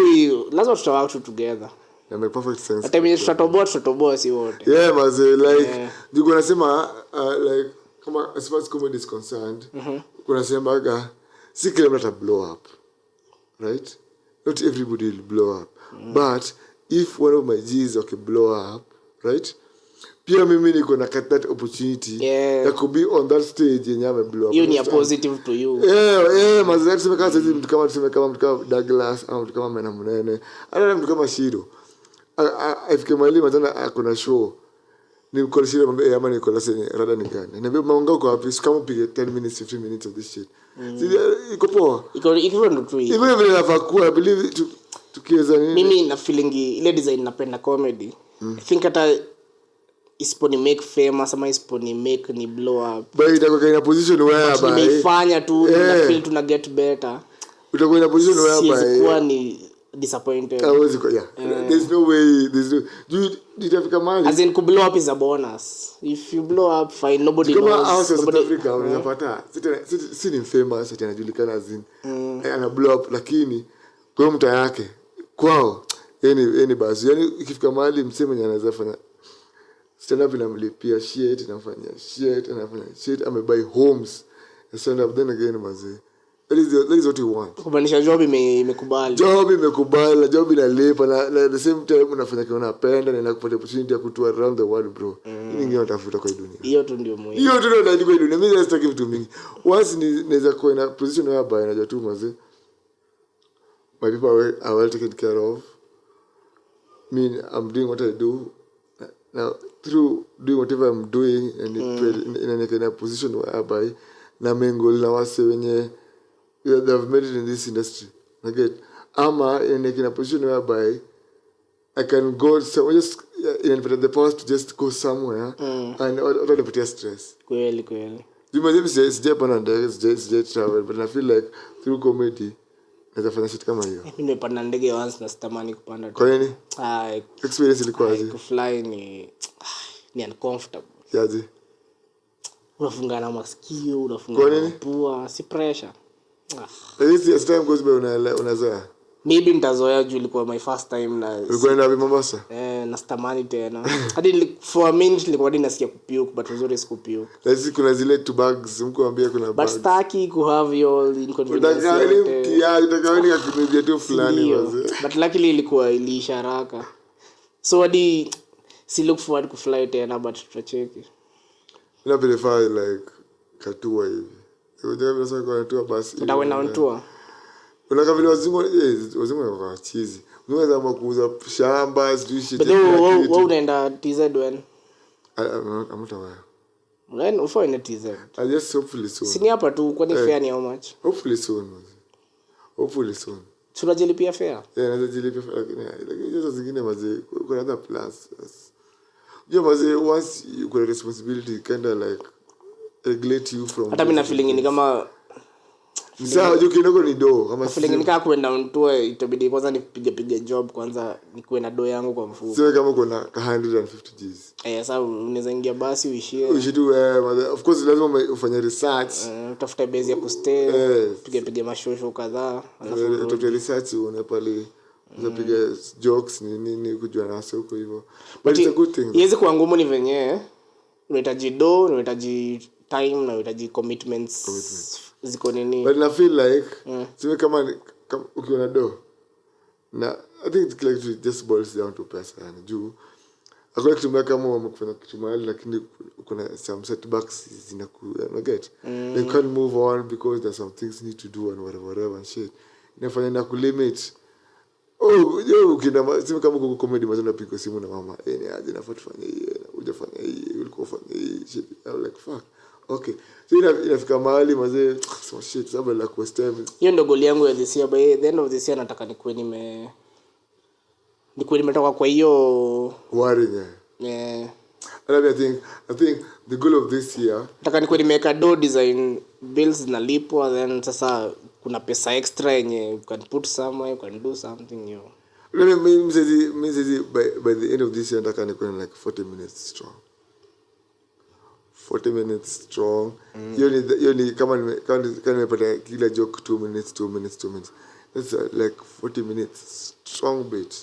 lazima tutawork together. That make perfect sense. Hata mimi tutatoboa si wote. Yeah, but like you gonna sema like kama as far as comedy is concerned, kuna sema si kila mtu blow up. Right? Not everybody will blow up. But if one of my G's blow up, right? Pia mimi niko na that opportunity that could be on that stage yenye ame blow up. You ni a positive to you. Mazuri tuseme kama mtu kama Douglas au mtu kama Mena Munene. Hata mtu kama Shiro. Ifike mahali matana akona show. Ni kwa Shiro mambe ama niko lase rada ni gani. Niambia maongao kwa wapi? Kama upige 10 minutes 15 minutes of this shit. Iko poa. Iko ndo tu hivi. Hivyo vile nafakua I believe tukiweza nini. Mimi na feeling ile design napenda comedy. I think hata isiponi make famous ama isiponi make ni blow up. But itakuwa in a position where nimeifanya tu na feel tuna get better. Utakuwa in a position where sikuwa ni disappointed. There's no way itafika mahali. As in blow up is a bonus. If you blow up fine, nobody knows. Kama house South Africa unapata si ni famous ati anajulikana as in ana blow up lakini kwa mtu yake kwao yani basi yani ikifika mahali mseme anaweza fanya stand up inamlipia shit anafanya shit amebuy homes stand up then again mazee that is what you want. Kubanisha job imekubali job inalipa na the same time unafanya kitu unapenda na inakupata opportunity ya kutour around the world bro. Nini ngine unatafuta kwa dunia hiyo tu ndio muhimu. Hiyo tu ndio ndani kwa dunia. Mimi sitaki vitu mingi. Once naweza kuwa in a position where najua tu mazee my people are well taken care of. Me, I'm doing what I do. Now, through doing whatever I'm doing and in a position whereby na mengo na wase wenye they've made it in this industry. Again, ama in a position whereby I can go somewhere just in the past to just go somewhere and not put stress. Kweli. You might say Japan and just travel, but I feel like through comedy naweza fanya shit kama hiyo. Mimi nimepanda ndege once na sitamani kupanda. Kwa nini? Experience ilikuwa aje? Kufly ni uncomfortable. Yaje? Unafunga na masikio, unafunga na pua, si pressure. As time goes by unazoea. maybe nitazoea juu ilikuwa my first time na ulikuwa unaenda Mombasa na stamani tena hadi for a minute nilikuwa hadi nasikia kupuke but uzuri sikupuke lazima kuna zile two bags mkuambia kuna bags but staki ku have your inconvenience utakawani kakunibia tu fulani waze but luckily ilikuwa iliisha haraka so hadi si look forward ku fly tena but tutacheki ina prefer like katua hivi unajua bila sasa kwa tour basi utakwenda on tour unaka vile wazungu kwa chizi unaweza kuuza shamba sijui wewe unaenda TZ when amtawa when ufanye TZ I just hopefully soon sini hapa tu kwani fare ni how much hopefully soon tunajilipia fare najilipia lakini hizo zingine maze kuna other plus you maze once you got a responsibility kind of like regulate you from hata mimi na feeling ni kama sawa juu kidogo ni do kama feeling nikaa kwenda mtoa itabidi kwanza nipige job kwanza nikuwe na do yangu kwa mfuko sio kama kuna 150 Gs sasa unaweza ingia basi uishie tu of course lazima ufanye research utafuta base ya kustay pige mashosho kadhaa alafu utafuta research uone pale unapiga jokes nini kujua nasa huko hivyo but it's a good thing iweze kuwa ngumu ni venyewe unahitaji do unahitaji time na unahitaji commitments ziko nini but I feel like sio kama ukiona do na I think it's like it just boils down to pesa yani juu hakuna kitu mbaya kama umefanya kitu mahali lakini kuna some setbacks get they can't move on because there's some things need to do and whatever and shit inafanya na kulimit ukina sema kama kwa comedy mazao napiga simu na mama ni aje nafaa tufanye hii hujafanya hii ulikuwa ufanye hii shit I'm like fuck okay so inafika mahali mazee so shit sababu la quest time hiyo ndo goal yangu ya this year by the end of this year nataka nikuwe nimetoka kwa hiyo worrying and I think the goal of this year nataka nikuwe nimeweka do design bills zinalipwa then sasa kuna pesa extra yenye you can put somewhere you can do something you by the end of this year nataka nikuwe like 40 minutes strong hiyo ni kama nimepata kila joke 2 minutes that's like 40 minutes strong bit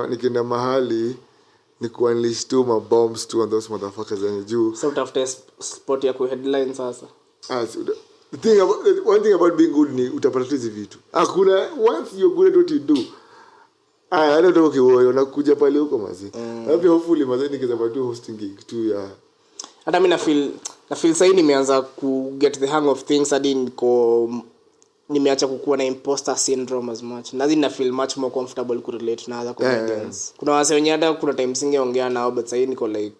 nikienda mahali ni kuunleash tu ma bombs to on those motherfuckers and juu so utafute spot ya ku headline sasa one thing about being good ni utapata hizi vitu hakuna once you're good at what you do hata ndio kiwewe unakuja pale huko mazi hapo hopefully mazi nikizapa tu hosting gig tu ya hata mimi na feel sasa nimeanza ku get the hang of things hadi nimeacha kukuwa na imposter syndrome as much na feel much more comfortable ku relate na other comedians kuna wase wenyewe hata kuna time singeongea nao but sasa niko like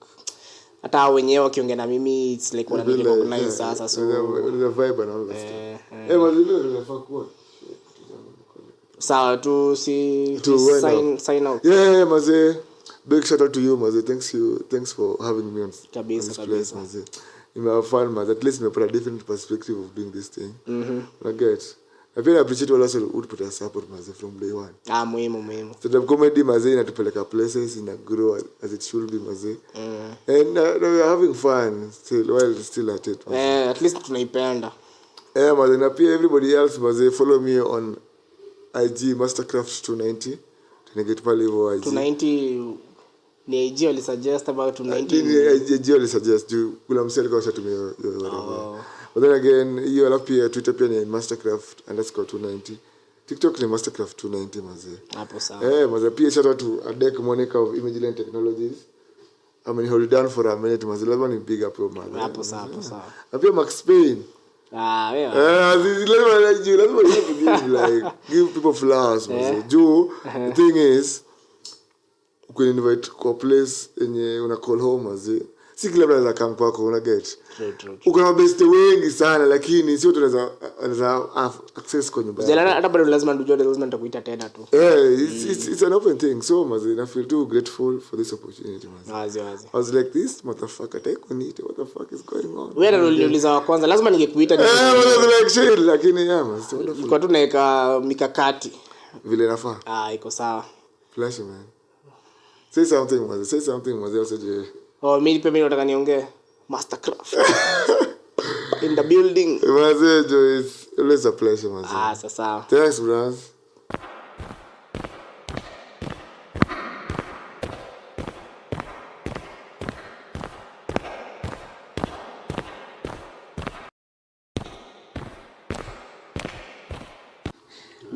hata wenyewe wakiongea na mimi it's like wana recognize sasa so the vibe and all that stuff mazilo tunafaa kuwa sawa tu sign out maze big shout out to you maze thanks for having me on kabisa maze imefun maze at least nimepata different perspective of doing this thing I get I really appreciate all also would put us support maze from day one muhimu so comedy maze inatupeleka places ina grow as it should be maze and we are having fun still at it maze at least tunaipenda maze na pia everybody else maze follow me on IG Mastercraft 290 tunaget pale hivyo IG 290 ni IG wali suggest about 290 IG wali suggest juu kuna mseli kwa shatumia but then again hiyo alafu pia Twitter pia ni Mastercraft_290 TikTok ni Mastercraft290 maze hapo sawa maze pia shout out to Adek Monica of Imageline Technologies I mean hold down for a minute maze lazima ni big up maze hapo sawa na pia Max Payne lazima give people flowers maze juu the thing is ukini invite kwa place yenye una call home maze si kila mtu anaweza come kwako una get true uko na best wengi sana lakini sio tunaweza access kwa nyumba yako hata bado lazima nitakuita tena tu it's an open thing so maze I feel too grateful for this opportunity maze wazi I was like this motherfucker take on it what the fuck is going on wewe niliuliza wa kwanza lazima ningekuita like shit lakini maze kwa tu naeka mikakati vile nafaa iko sawa flash man say something maze usaje mimi pia nataka niongee Mastercraft in the building maze it's always a pleasure maze sasa thanks bros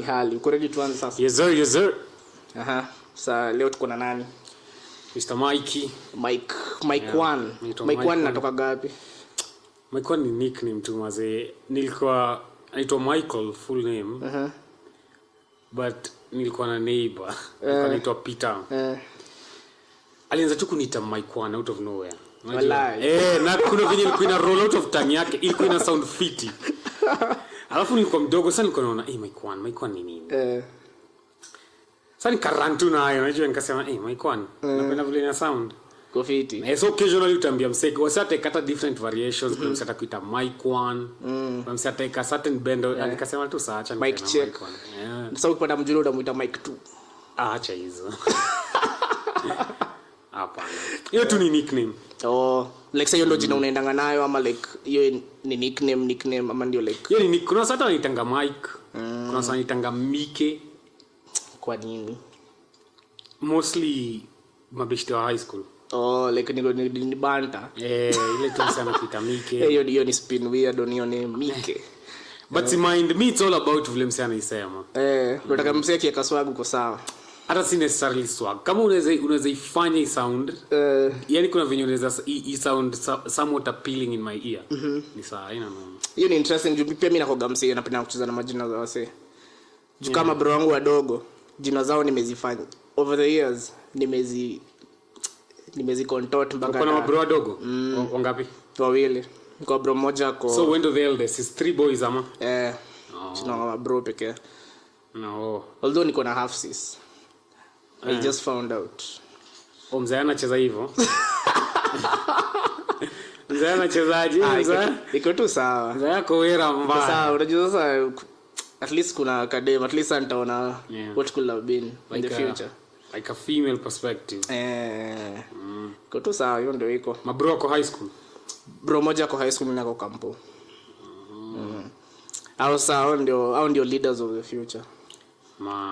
Ni hali. Uko ready tuanze sasa? Yes sir, yes sir. Sasa leo tuko na nani? Mr. Mikey. Mike 1. Mike 1 natoka gapi? Mike 1 ni nickname tu mazee. Nilikuwa naitwa Michael full name. But nilikuwa na neighbor. Nilikuwa naitwa Peter. Alianza tu kuniita Mike 1 out of nowhere. Na kuna venye ilikuwa ina roll out of tongue yake, ilikuwa ina sound fiti. Alafu nilikuwa mdogo sana, nilikuwa naona Mike 1 ni nini? Sasa nikarantu nayo, unajua nikasema Mike 1 napenda vile ina sound. Go fiti. So occasionally utambia mseke, wasata kata different variations, kwa msata kuita Mike 1. Kwa msata ka certain band, nikasema tu saa acha Mike check. Sasa ukipata mjuro utamuita Mike 2. Acha hizo. Hapana. Hiyo tu ni nickname. Like say ndo jina unaendanga nayo ama like hiyo ni nickname ama ndio like. Hiyo ni kuna sasa wanaitanga Mike. Kuna sasa wanaitanga Mike. Kwa nini? Mostly mabeshte wa high school. Like ni banta. Ile tu sana kuita Mike. Hiyo ni spin weird on your name Mike. But mind me, it's all about vile msana isema. Unataka msee kiaka swag uko sawa. Hata si necessarily swag. Kama unaweza ifanya i sound, yani kuna venye unaweza i sound somewhat appealing in my ear. Ni sawa, haina noma. Hiyo ni interesting juu pia mimi nakoga msee napenda kucheza na majina za wasee. Juu kama bro wangu wadogo, jina zao nimezifanya over the years, nimezi contort mpaka. Kuna bro wadogo? Wangapi? 2. Kwa bro mmoja ko. So when do the eldest is 3 boys ama? Sina bro pekee. No. Although niko na half sis. I just found out. Mzee anacheza hivyo. Mzee anachezaje? Iko tu sawa. Mzee yako wera mbaya. Sawa, unajua sasa at least kuna academy, at least nitaona what could have been in the future. Like a female perspective. Iko tu sawa, hiyo ndio iko. Mabro wako high school. Bro moja kwa high school na kwa kampo. Hao ndio leaders of the future.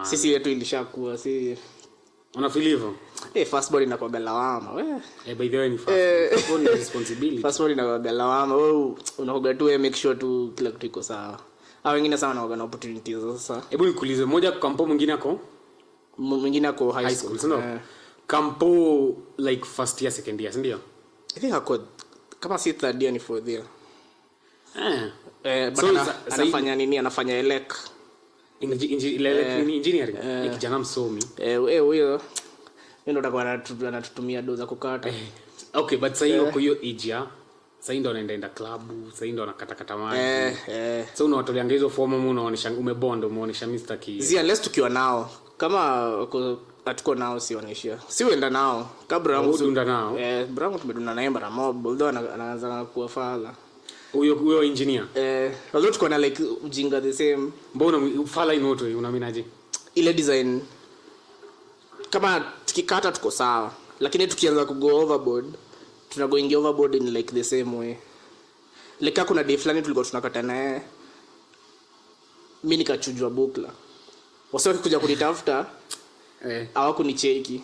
Sisi yetu ilishakuwa si una feel hivyo? First born inakuwa galawama by the way ni first born responsibility. First born inakuwa galawama unakuwa tu make sure tu kila kitu iko sawa. Hao wengine sana wana opportunities sasa. Hebu nikuulize, moja kampo mwingine ako high school. Kampo like first year second year ndio? I think ako kama si third year ni fourth year. So anafanya nini? Anafanya elec engineering. Kijana msomi. Huyo ndio anatutumia doza kukata. Okay, but sasa hiyo kwa hiyo age ya sasa ndio anaenda club, sasa ndio anakata maji. So unawatolea hizo form unaonesha umebond, umeonesha Mr. Ki. Unless tukiwa nao. Kama hatuko nao sioneshia. Si uenda nao. Kabla yangu tudunda nao. Brangu tumedunda naye mara mob, although anaanza kuwa fala. Huyo engineer. Although tuko na like ujinga the same. Mbona fala inoto unaminaje? Ile design kama tukikata tuko sawa, lakini tukianza ku go overboard tunagoingia overboard in like the same way. Like kuna day fulani tulikuwa tunakata naye, mimi nikachujwa bukla. Wasio kuja kunitafuta hawakunicheki.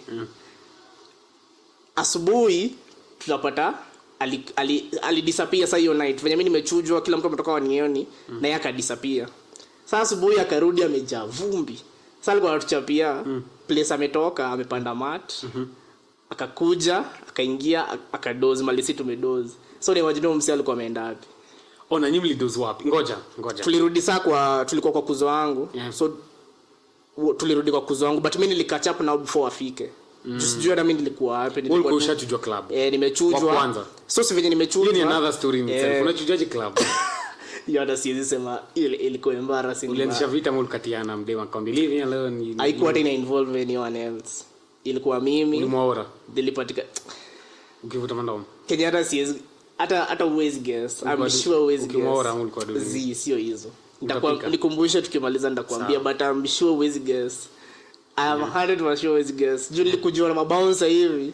Asubuhi tunapata ali disappear saa hiyo night. Venye mimi nimechujwa kila mtu ametoka wanioni na yeye akadisappear. Sasa asubuhi akarudi amejaa vumbi. Sasa alikuwa anatuchapia place ametoka, amepanda mat. Akakuja, akaingia, akadoze mali sisi tumedoze. So ni wajinao msee alikuwa ameenda wapi? Na nyinyi mlidoze wapi? Ngoja. Tulirudi saa tulikuwa kwa kuzo wangu. So tulirudi kwa kuzo wangu, but mimi nilikatch up na before afike. Sijui hata mimi nilikuwa wapi. Nilikuwa ushachujwa club. Nimechujwa. So si venye nimechujwa. Hiyo ni another story in itself. Unachujaje club? Yada siwezi sema ile ilikuwa embarrassing. Ulianzisha vita mlikatiana mdema account living leo ni haikuwa tena involve anyone else. Ilikuwa mimi. Ulimwaora. Nilipatika ukivuta mandomo. Kenyatta siwezi hata uwezi guess. I'm sure uwezi guess. Ukimwaora ulikuwa dozi. Sio hizo. Nikumbusha tukimaliza nitakwambia, but I'm sure uwezi guess. I am 100% sure uwezi guess. Juu nilikujua na mabouncer hivi.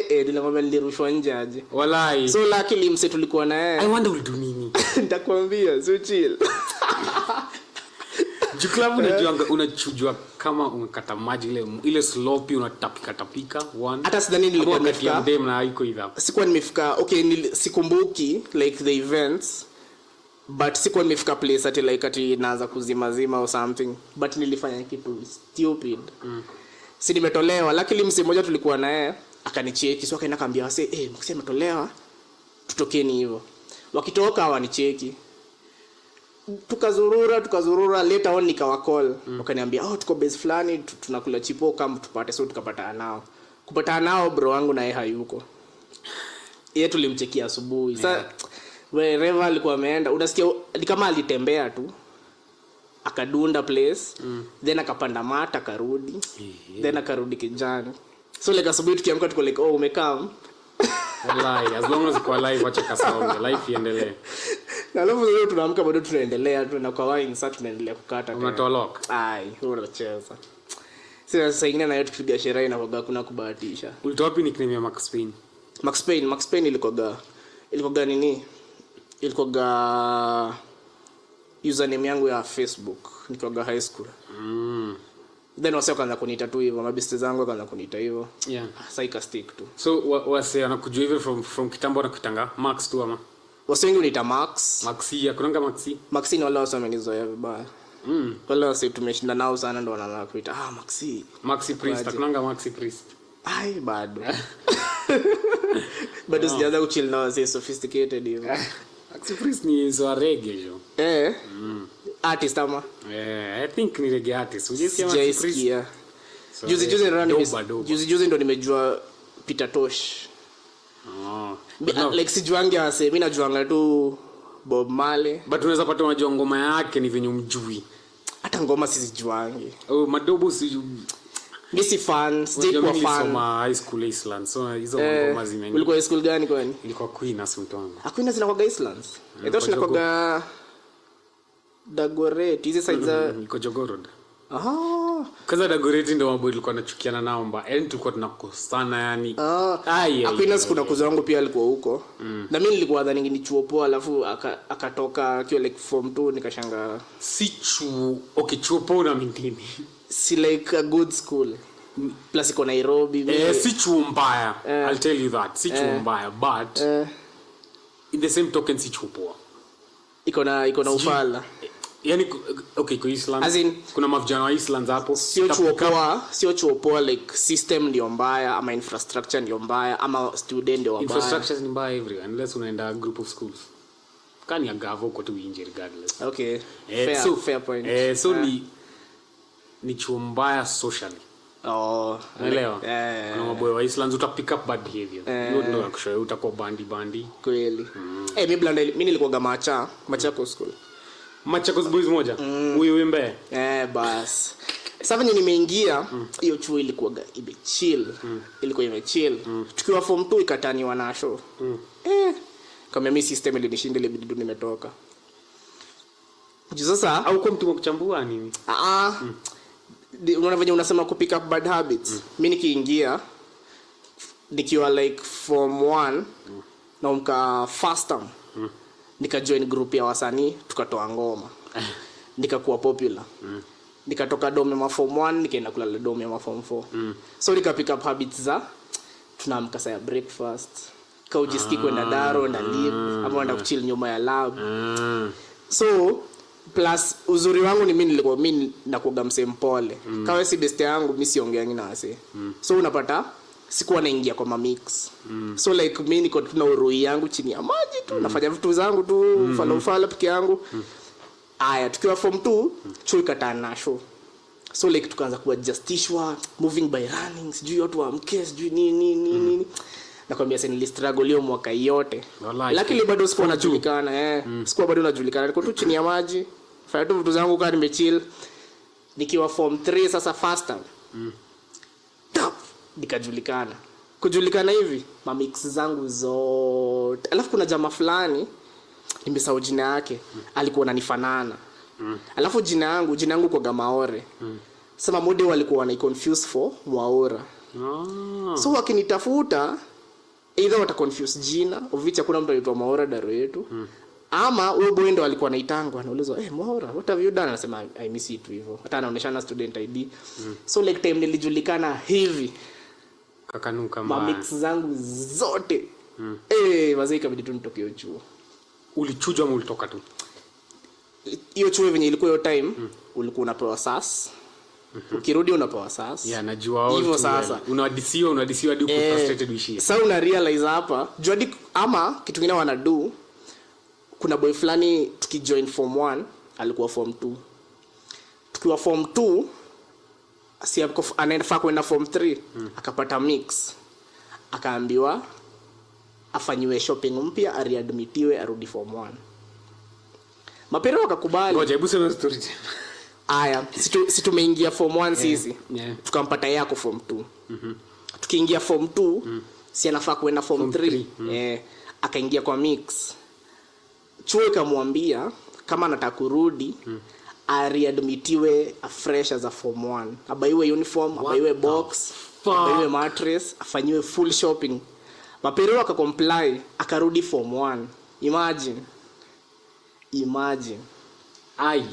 Nilikwambia nilirushwa nje aje. Walai. So luckily mse tulikuwa na yeye. I wonder ulidu nini? Nitakwambia, so chill. Juklabu unachujua kama unakata maji ile sloppy unatapika one. Hata sidhani nilikuwa nimefika. Dem na haiko idha. Sikuwa nimefika. Okay, sikumbuki like the events. but sikuwa nimefika place ati like ati naanza kuzima or something, but nilifanya kitu stupid. Si nimetolewa, lakini msee mmoja tulikuwa naye akanicheki, so akaenda kaambia wase mkisema nimetolewa tutokeni hivyo. Wakitoka hawanicheki, tukazurura later on nikawa call. Wakaniambia tuko base fulani tunakula chipo kama tupate, so tukapatana nao bro wangu naye hayuko. Yeye tulimchekia asubuhi. Sasa wherever alikuwa ameenda unasikia kama alitembea tu akadunda place, then akapanda mata akarudi, then akarudi kijani. So like asubuhi tukiamka tuko like umekam. Wallahi, as long as uko live wacha kasonge, life iendelee. Na alafu leo tunaamka bado tunaendelea tu na kwa wine sasa tunaendelea kukata. Unatoloka. Unacheza. Sasa ingine na yote tupiga sherehe na waga kuna kubahatisha. Ulitoa wapi nickname ya Max Payne? Max Payne ilikoga nini? Ilikoga username yangu ya Facebook nikiwa high school. Then wase wakaanza kuniita tu hivyo, mabeste zangu wakaanza kuniita hivyo. Yeah. Sasa ika-stick tu. So wase wanakujua hivyo from kitambo na kutanga Max tu ama? Wase wengi uniita Max. Maxi, kunanga Maxi. Maxi ni wale wase wamenizoea vibaya. Wale wase tumeshinda nao sana ndo wanaanza kuita Maxi. Maxi Priest, kunanga Maxi Priest. Bado. Bado sijaanza kuchill na wase sophisticated hivyo. Maxi Priest ni zo reggae jo. Artist ama? I think ni reggae artist. Ujisikia Maxi Priest? Juzi ndo nimejua Peter Tosh. Like sijuangi wase, mimi najuanga tu Bob Marley. But unaweza pata unajua ngoma yake ni venye umjui. Hata ngoma sizijuangi. Madobo siju. Mimi si fan, sijui kwa fan. Nilisoma high school Iceland. So hizo ngoma zimeni. Ulikuwa high school gani kwani? Ilikuwa Queen Asumtonga. Queen zinakuwa Iceland. Ito tunakuwa Dagoret, hizi sides za iko Jogorod. Kaza Dagoret ndio mambo ilikuwa nachukiana nao yani tulikuwa tunakosana yani. Queen kuna kuzo wangu pia alikuwa huko. Na mimi nilikuwa dhani ni chuo poa, alafu akatoka akiwa like form 2 nikashanga si chuo. Okay, chuo poa na mintini. Si like a good school. Plus iko Nairobi. Si chuo mbaya. I'll tell you that. Si chuo mbaya, but in the same token si chuo poa. Iko na ufala. Yani okay, kwa Iceland kuna mavijana wa Iceland hapo. Sio chuo poa like system ndio mbaya ama infrastructure ndio mbaya ama student ndio mbaya. Infrastructure ni mbaya everywhere unless unaenda group of schools. Kani agavo kwa tu inje regardless. Okay. Fair point. So ni chuo mbaya socially. Unaelewa? Kuna maboy wa Iceland uta pick up bad behavior. Hiyo ndio actually utakuwa bandi. Kweli. Mimi nilikuwa Machakos school. Machakos boys moja. Huyu wimbe. Bas. Sasa venye nimeingia hiyo chuo ilikuwa chill. Ilikuwa imechill. Tukiwa form 2 ikataniwa na show. Kama mimi system ilinishinda ile bidii nimetoka. Sasa au kwa mtu wa kuchambua nini? Unaona venye unasema ku pick up bad habits. Mimi nikiingia nikiwa like form 1 na umka first term. Nika join group ya wasanii tukatoa ngoma. Nikakuwa popular. Nikatoka dome ya form 1 nikaenda kulala dome ya form 4. So nika pick up habits za tunaamka saa ya breakfast. Kaujisiki kwenda daro na lib ama enda kuchill nyuma ya lab. So plus uzuri wangu ni mimi nakuaga msee mpole. Kama si best yangu mimi siongeangi na wase. So unapata sikuwa naingia kwa mamix. So like mimi niko tuna urui yangu chini ya maji tu nafanya vitu zangu tu follow peke yangu. Tukiwa form 2 chuo ikatana show. So like tukaanza kuadjustishwa moving by running, sijui watu waamke, sijui nini. Nakwambia sasa nilistruggle hiyo mwaka yote. Lakini bado sikuwa najulikana sikuwa bado najulikana. Niko tu chini ya maji. Fanya tu vitu zangu kama nimechill. Nikiwa form 3 sasa first time. Nikajulikana. Kujulikana hivi mamix zangu zote. Alafu kuna jamaa fulani nimesahau jina yake. Alikuwa ananifanana. Alafu jina yangu kwa Gamaore. Sema mode walikuwa wana confuse for Mwaura. So wakinitafuta either wata confuse jina, uvicha kuna mtu anaitwa Mwaura daro yetu. Ama huyo boy ndo alikuwa anaitangwa anaulizwa Mwaura what have you done, anasema I miss it hivyo. Hata anaonyeshana student ID. So like time nilijulikana hivi kakanuka mbaya. Mamix zangu zote. Wazee ikabidi tu nitoke chuo. Ulichujwa ama ulitoka tu? hiyo chuo venye ilikuwa hiyo time ulikuwa unapewa sas. Ukirudi unapewa sas. Yeah, najua hivyo sasa. Unadisiwa hadi uko frustrated wishia. Sasa una realize hapa, jodi ama kitu kingine wanadu. Kuna boy fulani tukijoin form 1 alikuwa form 2. Tukiwa form 2 si anaenda kwenda form 3 akapata mix. Akaambiwa afanyiwe shopping mpya, ariadmitiwe, arudi form 1. Mapero wakakubali. Ngoja hebu sema story. Aya, si tumeingia form 1 sisi. Tukampata yako form 2. Tukiingia form 2 si anafaa kwenda form 3. Akaingia kwa mix. Chuo ikamwambia kama anataka kurudi ariadmitiwe afresh as a form 1. Abaiwe uniform, abaiwe box, abaiwe mattress, afanyiwe full shopping. Mapero akacomply, akarudi form 1. Imagine. Ai.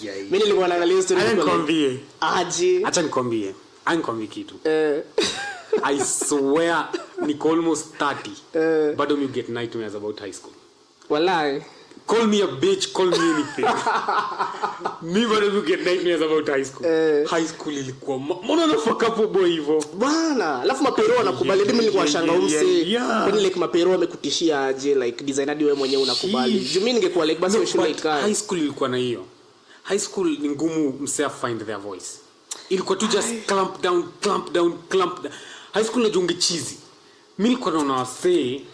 Mimi nilikuwa naangalia story nikwambie. Aje. Acha nikwambie. Nikwambie kitu. I swear niko almost 30. But you get nightmares about high school. Wallahi. Call me a bitch, call me anything. Me but you get nightmares about high school. High school ilikuwa mbona nafaka hapo boy hivyo. Bana, alafu mapero anakubali. Mimi nilikuwa shanga umse. Kwani like mapero amekutishia aje like design hadi wewe mwenyewe unakubali. Mimi ningekuwa like basi shule ikae. High school ilikuwa na hiyo. High school ni ngumu mse find their voice. Ilikuwa tu just clamp down. High school najunge cheesy. Mimi nilikuwa naona wasee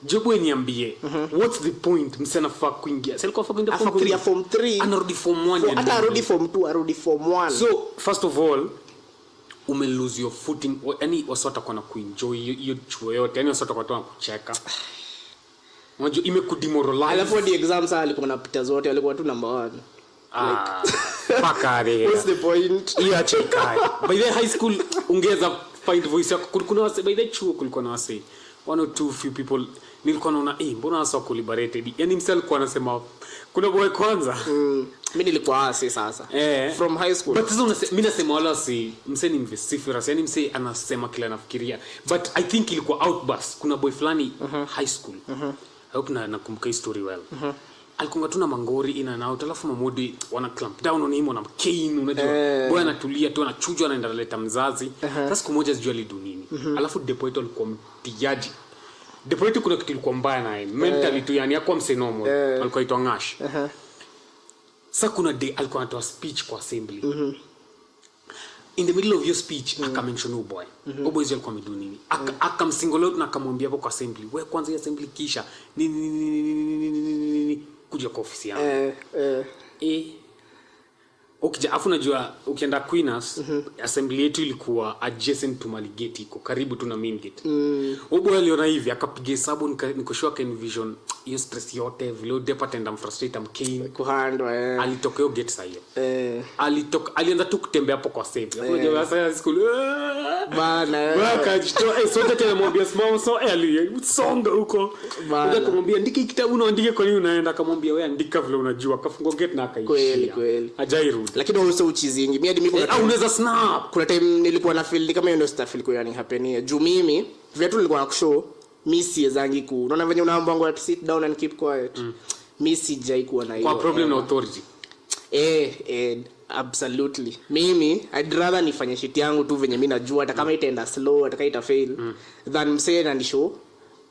Jobu niambie what's the point msana fa kuingia sasa alikuwa kuingia form 3 anarudi form 1 hata arudi form 2 arudi form 1 so first of all lose your footing yani wasota kwa na kuenjoy hiyo chuo yote yani wasota kwa tu kucheka unajua imekudemoralize alafu the exams alikuwa anapita zote alikuwa tu number 1 pakare what's the point hiyo cheka by the high school ungeza find voice yako kuna wase by the chuo kulikuwa na wase one or two few people nilikuwa naona mbona hasa wako liberated yani msel alikuwa anasema kuna boy kwanza mimi nilikuwa asi sasa from high school but sasa mimi nasema wala si mseni investiferous yani mseni anasema kila anafikiria but I think ilikuwa outburst kuna boy fulani high school I hope nakumbuka story well alikuwa tu na mangori ina na out alafu mamodi wana clamp down on him na cane unajua boy anatulia tu anachujwa anaenda leta mzazi sasa siku moja sijui alidunini alafu depoito alikuwa mtiaji depoito kuna kitu ilikuwa mbaya naye mentally tu yani hakuwa msenomo alikuwa aitwa Ngash sasa kuna day alikuwa anatoa speech kwa assembly in the middle of your speech akamention boy boy alikuwa amedunini akamsingle out na akamwambia hapo kwa assembly wewe kwanza assembly kisha nini kuja kwa ofisi yangu ukija afu najua ukienda Queen's assembly yetu ilikuwa adjacent to Maligate iko karibu tu na main gate boy aliona hivi akapiga hesabu nikoshwa can vision hiyo stress yote vile department am frustrate am cane kuhandwa alitoka hiyo gate sasa hiyo alianza tu kutembea hapo kwa safe unajua sasa school bana wakajitoa sote tena mwambia small so early songa huko ndio kumwambia andike kitabu na andike kwa nini unaenda akamwambia wewe andika vile unajua akafunga gate na akaishia kweli ajairu lakini also uchizingi mimi hadi mimi kuna unaweza snap kuna time nilikuwa na feel kama hiyo stuff ilikuwa yani happening juu mimi viatu nilikuwa na kushow mimi siwezangi ku unaona venye unaomba wangu to sit down and keep quiet mimi sijai kuwa na hiyo kwa problem na authority absolutely mimi I'd rather nifanye shit yangu tu venye mimi najua hata kama itaenda slow hata kama ita fail than msee na show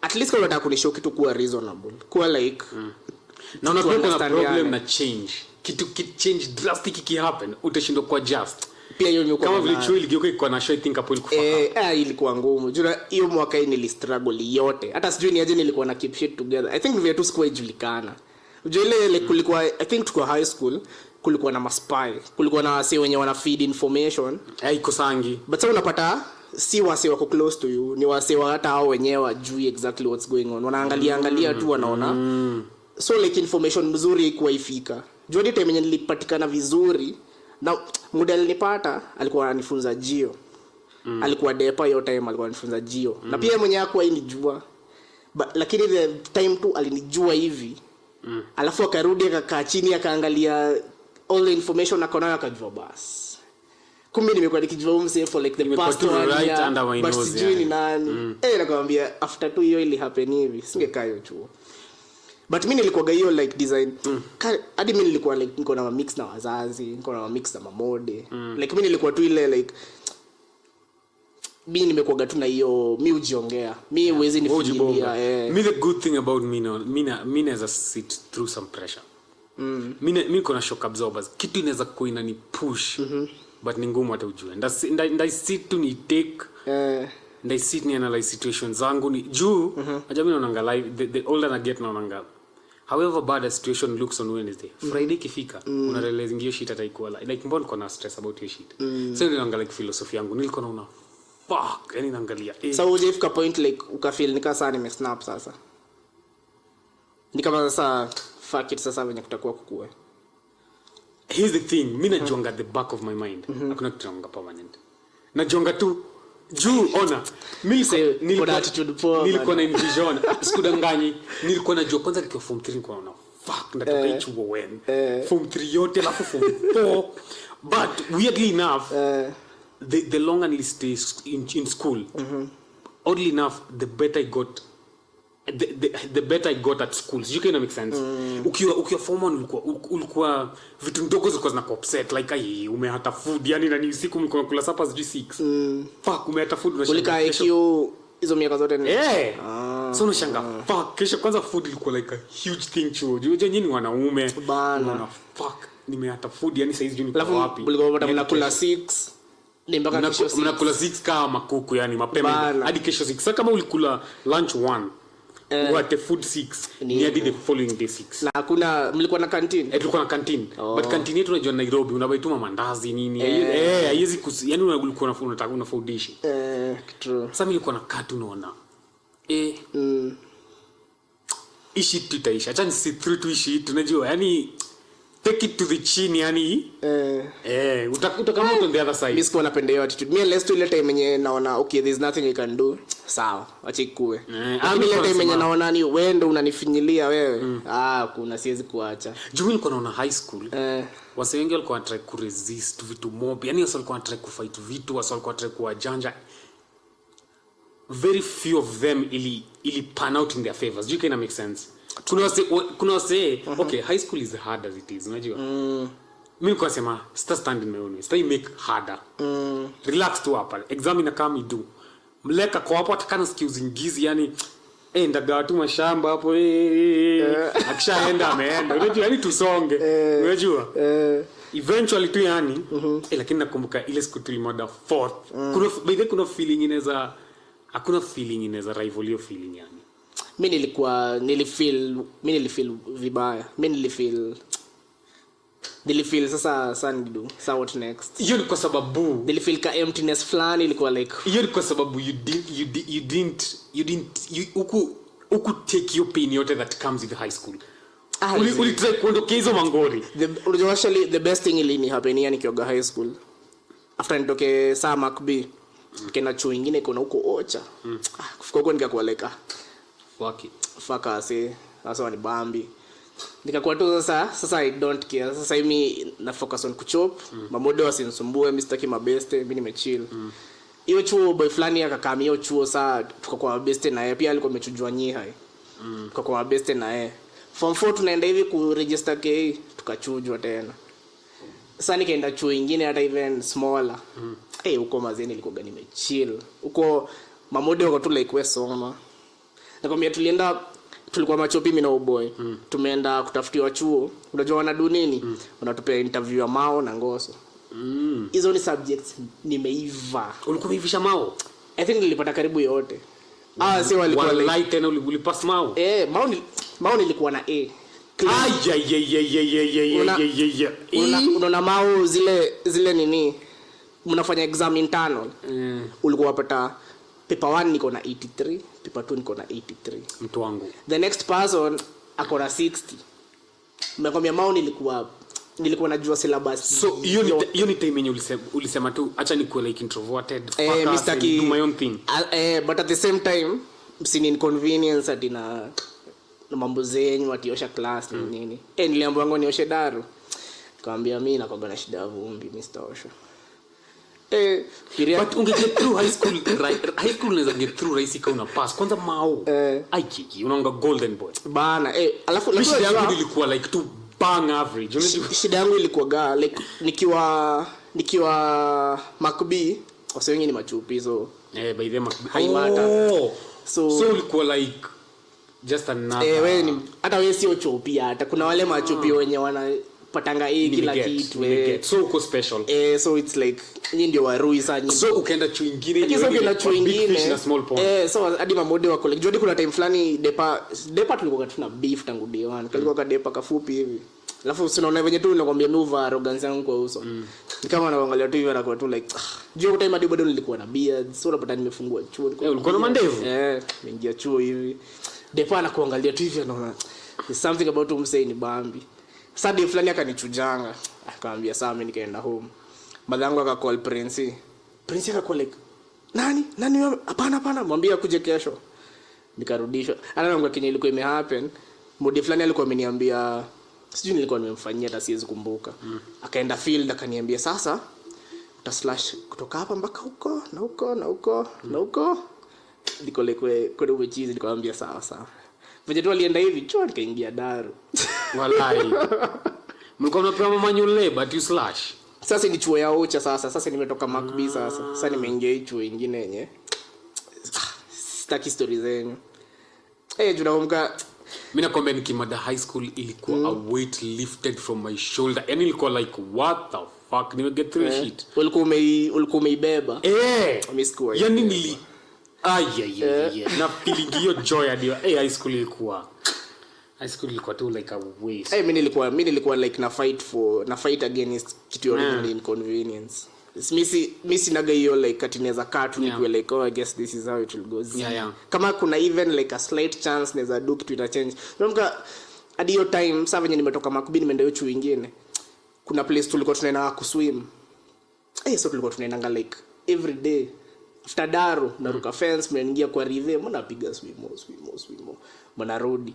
at least kama unataka kunishow kitu kuwa reasonable kuwa like na unapata na problem na change kitu change drastic ki happen utashindwa kwa just pia hiyo ni kama vile chuo iligeuka kwa na show I think hapo ilikuwa ilikuwa ngumu jua hiyo mwaka hii nilistruggle yote hata sijui ni aje nilikuwa na keep shit together I think vile tu sikuwa ijulikana unajua ile kulikuwa I think tuko high school kulikuwa na maspy kulikuwa na wase wenye wana feed information iko sangi but sasa unapata si wase wako close to you ni wase hata hao wenyewe wajui exactly what's going on wanaangalia tu wanaona so like information mzuri ikuwa ifika juu time yenye nilipatikana vizuri na muda nilipata alikuwa ananifunza geo alikuwa depa hiyo time alikuwa ananifunza geo na pia mwenyewe hakuwa inijua lakini the time tu alinijua hivi alafu akarudi akakaa chini akaangalia all the information akaona akajua bas kumbe nimekuwa nikijua umse for like the past one year but sijui ni nani nakwambia after 2 hiyo ili happen hivi singekaa hiyo chuo but mimi nilikuwa hiyo like design hadi mimi nilikuwa like niko na mix na wazazi, niko na mix na mamode like mimi nilikuwa tu ile like mimi nimekuwa tu na hiyo mimi ujiongea mimi huwezi nifikiria me the good thing about me no mimi naweza sit through some pressure mimi niko na shock absorbers kitu inaweza kuina ni push but ni ngumu hata ujue ndai sit to ni take ndai sit ni analyze situations zangu ni juu ajabu naona live the older I get naona however bad a situation looks on Wednesday Friday kifika una realize hiyo shit ataikuwa like mbona niko na stress about hiyo shit so niliangalia like philosophy yangu nilikuwa naona fuck yani naangalia so ujefika point like ukafeel nika sana nimesnap sasa ni kama sasa fuck it sasa venye kutakuwa kukua. Here's the thing mimi najonga at the back of my mind hakuna kitu najonga permanent najonga tu juu ona nilikuwa na envision sikudanganyi nilikuwa najua kwanza nikiwa form 3 nilikuwa naona fuck ndatoka hicho when form 3 yote alafu form 4 but weirdly enough the longer I stay in school oddly enough the better I got the better I got at schools you can make sense ukiwa form 1 ulikuwa vitu ndogo zilikuwa zina upset like ai umehata food yani na ni usiku mlikuwa kula supper G6 fuck umehata food unashanga hiyo hizo miaka zote ni so unashanga fuck kesho kwanza food ilikuwa like a huge thing chuo juu nyinyi wanaume bana fuck nimehata food yani saizi juu niko wapi mlikuwa mnakula 6 ni mpaka kesho mnakula 6 kama kuku yani mapema hadi kesho 6 sasa kama ulikula lunch 1 what the food 6 ni hadi the following day 6 na hakuna mlikuwa na canteen tulikuwa na canteen but canteen yetu unajua Nairobi unabaituma mandazi nini haiwezi yani ulikuwa unataka una foundation true sasa mimi nilikuwa na cut unaona ishi tutaisha acha si through to ishi tunajua yani take it to the chin yani utakuta kama on the other side mimi sikuwa napenda hiyo attitude mimi less to ile time yenye naona okay there's nothing I can do sawa acha ikue mimi ile time yenye naona ni wewe ndo unanifinyilia wewe kuna siwezi kuacha juu nilikuwa naona high school wase wengi walikuwa try ku resist vitu mob yani wase walikuwa try ku fight vitu wase walikuwa try kuwajanja very few of them ili pan out in their favors you can make sense kuna wase okay high school is hard as it is unajua mimi kwa sema stand in my own way stay make harder relax tu hapa examine kama idu mleka kwa hapo atakana skills ngizi yani ndaga tu mashamba hapo akishaenda ameenda unajua yani tusonge unajua eventually tu yani lakini nakumbuka ile siku tulimada fourth kuna feeling inaweza hakuna feeling inaweza rival hiyo feeling yani mimi nilifeel vibaya mimi nilifeel sasa nidu so what next hiyo ni kwa sababu nilifeel ka emptiness flani ilikuwa like hiyo ni kwa sababu you didn't uku take your pain yote that comes with high school uli try kuondoka hizo mangori actually the best thing ili ni happen yani kioga high school after nitoke saa Macb kena chuo ingine kuna huko Ocha kufika huko nikakuwa like sasa ni bambi nikakuwa tu sasa I don't care sasa mimi na focus on kuchop mamodo wasinisumbue mimi sitaki mabeste mimi nimechill hiyo chuo boy fulani akakamia hiyo chuo saa tukakuwa mabeste na yeye pia alikuwa amechujwa Nyihai tukakuwa mabeste na yeye form 4 tunaenda hivi ku register KE tukachujwa tena sasa nikaenda chuo ingine hata even smaller huko mazeni nilikuwa nimechill huko mamodo wako tu like we soma nakwambia tulikuwa machopi mimi na boy tumeenda kutafutiwa chuo unajua wanadu nini wanatupea interview ya Mao na Ngoso hizo ni subjects nimeiva ulikuwa umeivisha Mao I think nilipata karibu yote si walikuwa light tena ulipass Mao Mao nilikuwa na A unaona Mao zile nini mnafanya exam internal ulikuwa unapata paper 1 niko na 83 paper 2 niko na 83 mtu wangu the next person ako na 60 mmekwambia Mao nilikuwa najua syllabus so hiyo ni time yenye ulisema tu acha nikuwe like introverted do my own thing but at the same time sini inconvenience atina na mambo zenyu atiosha class nini niliambiwa ngo nioshe daru nikamwambia mimi nakoga na shida ya vumbi Mr. Osho But ungeget through high school unaweza get through rahisi kama una pass kwanza mao aikiki unaonga golden boy bana alafu shida yangu ilikuwa like to bang average shida yangu ilikuwa like nikiwa Macbi wase wengi ni machupi so by the Macbi haimata so ulikuwa like just another wewe ni hata wewe sio chupi hata kuna wale machupi wenye wanapatanga kila kitu so uko special so it's like nyinyi ndio warui sana nyinyi so ukaenda chuo ingine ni ukaenda chuo ingine na small pond so hadi mamode wako like jodi kuna time fulani depa tulikuwa tuna beef tangu day one kalikuwa ka depa kafupi hivi alafu unaona venye tu nakwambia move arrogance yangu kwa uso ni kama naangalia tu hivi anakuwa tu like juu time hadi bado nilikuwa na beard so unapata nimefungua chuo ulikuwa na mandevu nimeingia chuo hivi depa anakuangalia tu hivi anaona there's something about him saying bambi sasa day fulani akanichujanga akamwambia saa mimi nikaenda home madangu akacall Prince akakua like nani hapana mwambie akuje kesho nikarudishwa ana ngo kenye ilikuwa imehappen mode fulani alikuwa ameniambia sijui nilikuwa nimemfanyia hata siwezi kumbuka akaenda field akaniambia sasa utaslash kutoka hapa mpaka huko na huko niko like kwa umechizi nikamwambia sawa vile tu alienda hivi chuo nikaingia daru wallahi mlikuwa mnapewa manual labor but you slash sasa ni chuo ya Ocha sasa nimetoka Macbi sasa nimeingia chuo nyingine yenye sitaki stories zenu tunaomka mimi nakwambia nikimada high school ilikuwa a weight lifted from my shoulder yani ilikuwa like what the fuck get through shit ulikuwa umeibeba mimi sikuwa yani nili na feeling hiyo joy hadi high school ilikuwa tu like a waste mimi nilikuwa like na fight against kitu yote inconvenience mimi sinaga hiyo like atineza katu nikiwa like I guess this is how it will go kama kuna even like a slight chance naweza do kitu ita change unamka hadi hiyo time sasa venye nimetoka Macbi nimeenda hiyo chuo nyingine kuna place tulikuwa tunaenda kuswim so tulikuwa tunaenda like every day after daru naruka fence mnaingia kwa river mbona piga swimo mbona rodi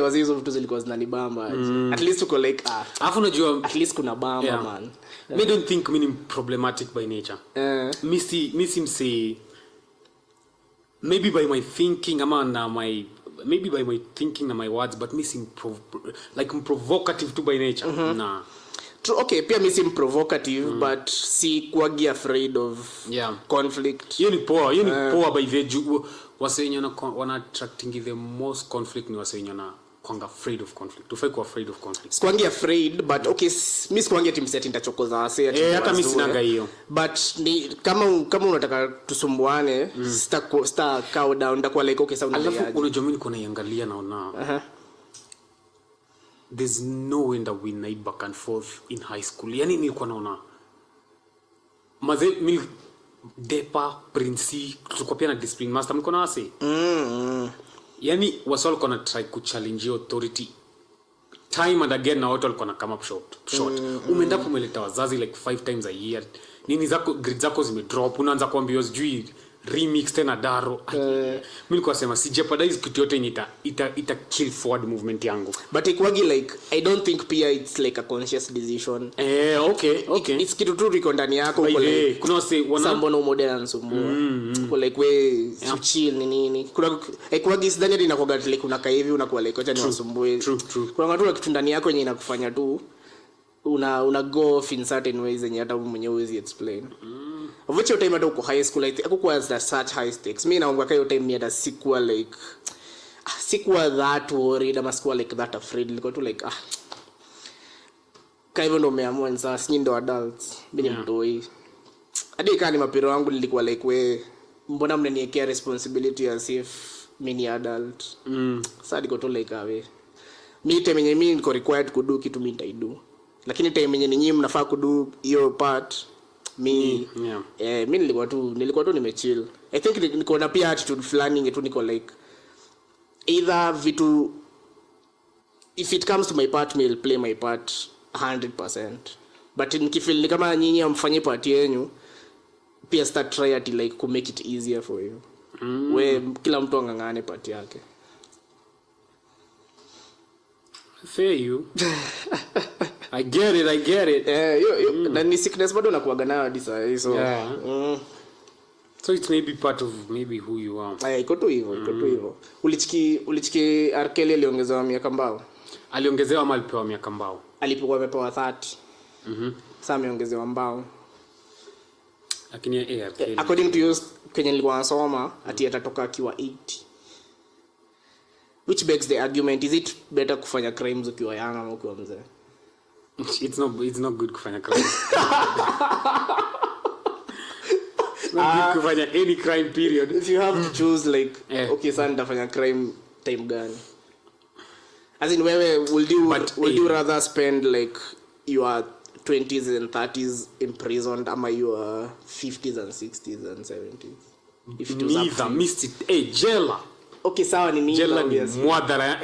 wazizo vitu zilikuwa zinanibamba at least uko like afu unajua at least kuna bamba man me don't think me problematic by nature missing say maybe by my thinking maybe by my thinking na my words but missing like provocative too by nature nah true okay pia missing provocative but si kuagi afraid of conflict hiyo ni poa by the wasenyana wana attracting the most conflict ni wasenyana kwanga afraid of conflict ufai kuwa afraid of conflict sikuangi afraid but okay mimi sikuangi team set nitachokoza wase hata mimi sinaga hiyo but ni kama unataka tusumbuane sita cow down ndakuwa like okay sawa alafu unajua mimi niko naiangalia naona there's no way that we night back and forth in high school yani nilikuwa naona mimi depa Prince tulikuwa pia na discipline master mko na wase yani wasol kona try ku challenge authority time and again na watu walikuwa na come up short umeenda kumeleta wazazi like 5 times a year nini zako grades zako zimedrop unaanza kuambiwa sijui remix tena daro mimi nilikuwa sema si jeopardize kitu yote ita kill forward movement yangu but ikwagi like I don't think pia it's like a conscious decision okay it's kitu tu riko ndani yako kwa like kuna wase wana modern sumbua kwa like we chill nini kuna ikwagi sidhani hadi inakuwa like unakaa hivi unakuwa like acha niwasumbue kuna watu wa kitu ndani yako yenye inakufanya tu una go off in certain ways yenye hata mwenyewe huwezi explain of which time at uko high school like akuwa such high stakes mimi naongea kayo time ni hata sikuwa like sikuwa that worried ama sikuwa like that afraid nilikuwa tu like kaivo ndo umeamua sasa nyinyi ndo adults mimi ni mtoi hadi kani mapiro wangu nilikuwa like we mbona mnaniwekea responsibility as if mimi ni adult sasa niko tu like awe mimi time yenye mimi niko required kudo kitu mimi nitaido lakini time yenye nyinyi mnafaa kudo hiyo part mimi nilikuwa tu nimechill I think niko na pia attitude fulani ngetu niko like either vitu if it comes to my part me will play my part 100% but nikifeel ni kama nyinyi amfanye part yenu pia start try at like to make it easier for you we kila mtu angangane part yake fair you I get it. Na ni sickness bado nakuaga nayo hadi saa hii so. Yeah. So it's maybe part of maybe who you are. Iko tu hivyo. Ulichiki R. Kelly aliongezewa miaka mbao. Aliongezewa ama alipewa miaka mbao? Alipokuwa amepewa 30. Sasa ameongezewa mbao. Lakini R. Kelly according to you kwenye nilikuwa nasoma ati atatoka akiwa 80. Which begs the argument, is it better kufanya crimes ukiwa young ama ukiwa mzee? It's not good kufanya crimes. Not good kufanya any crime period. If you have to choose like okay sana nitafanya crime time gani? As in wewe will you rather spend like your 20s and 30s imprisoned ama your 50s and 60s and 70s? If it was neither missed it. Jela. Okay, sawa ni jela ni mwadhara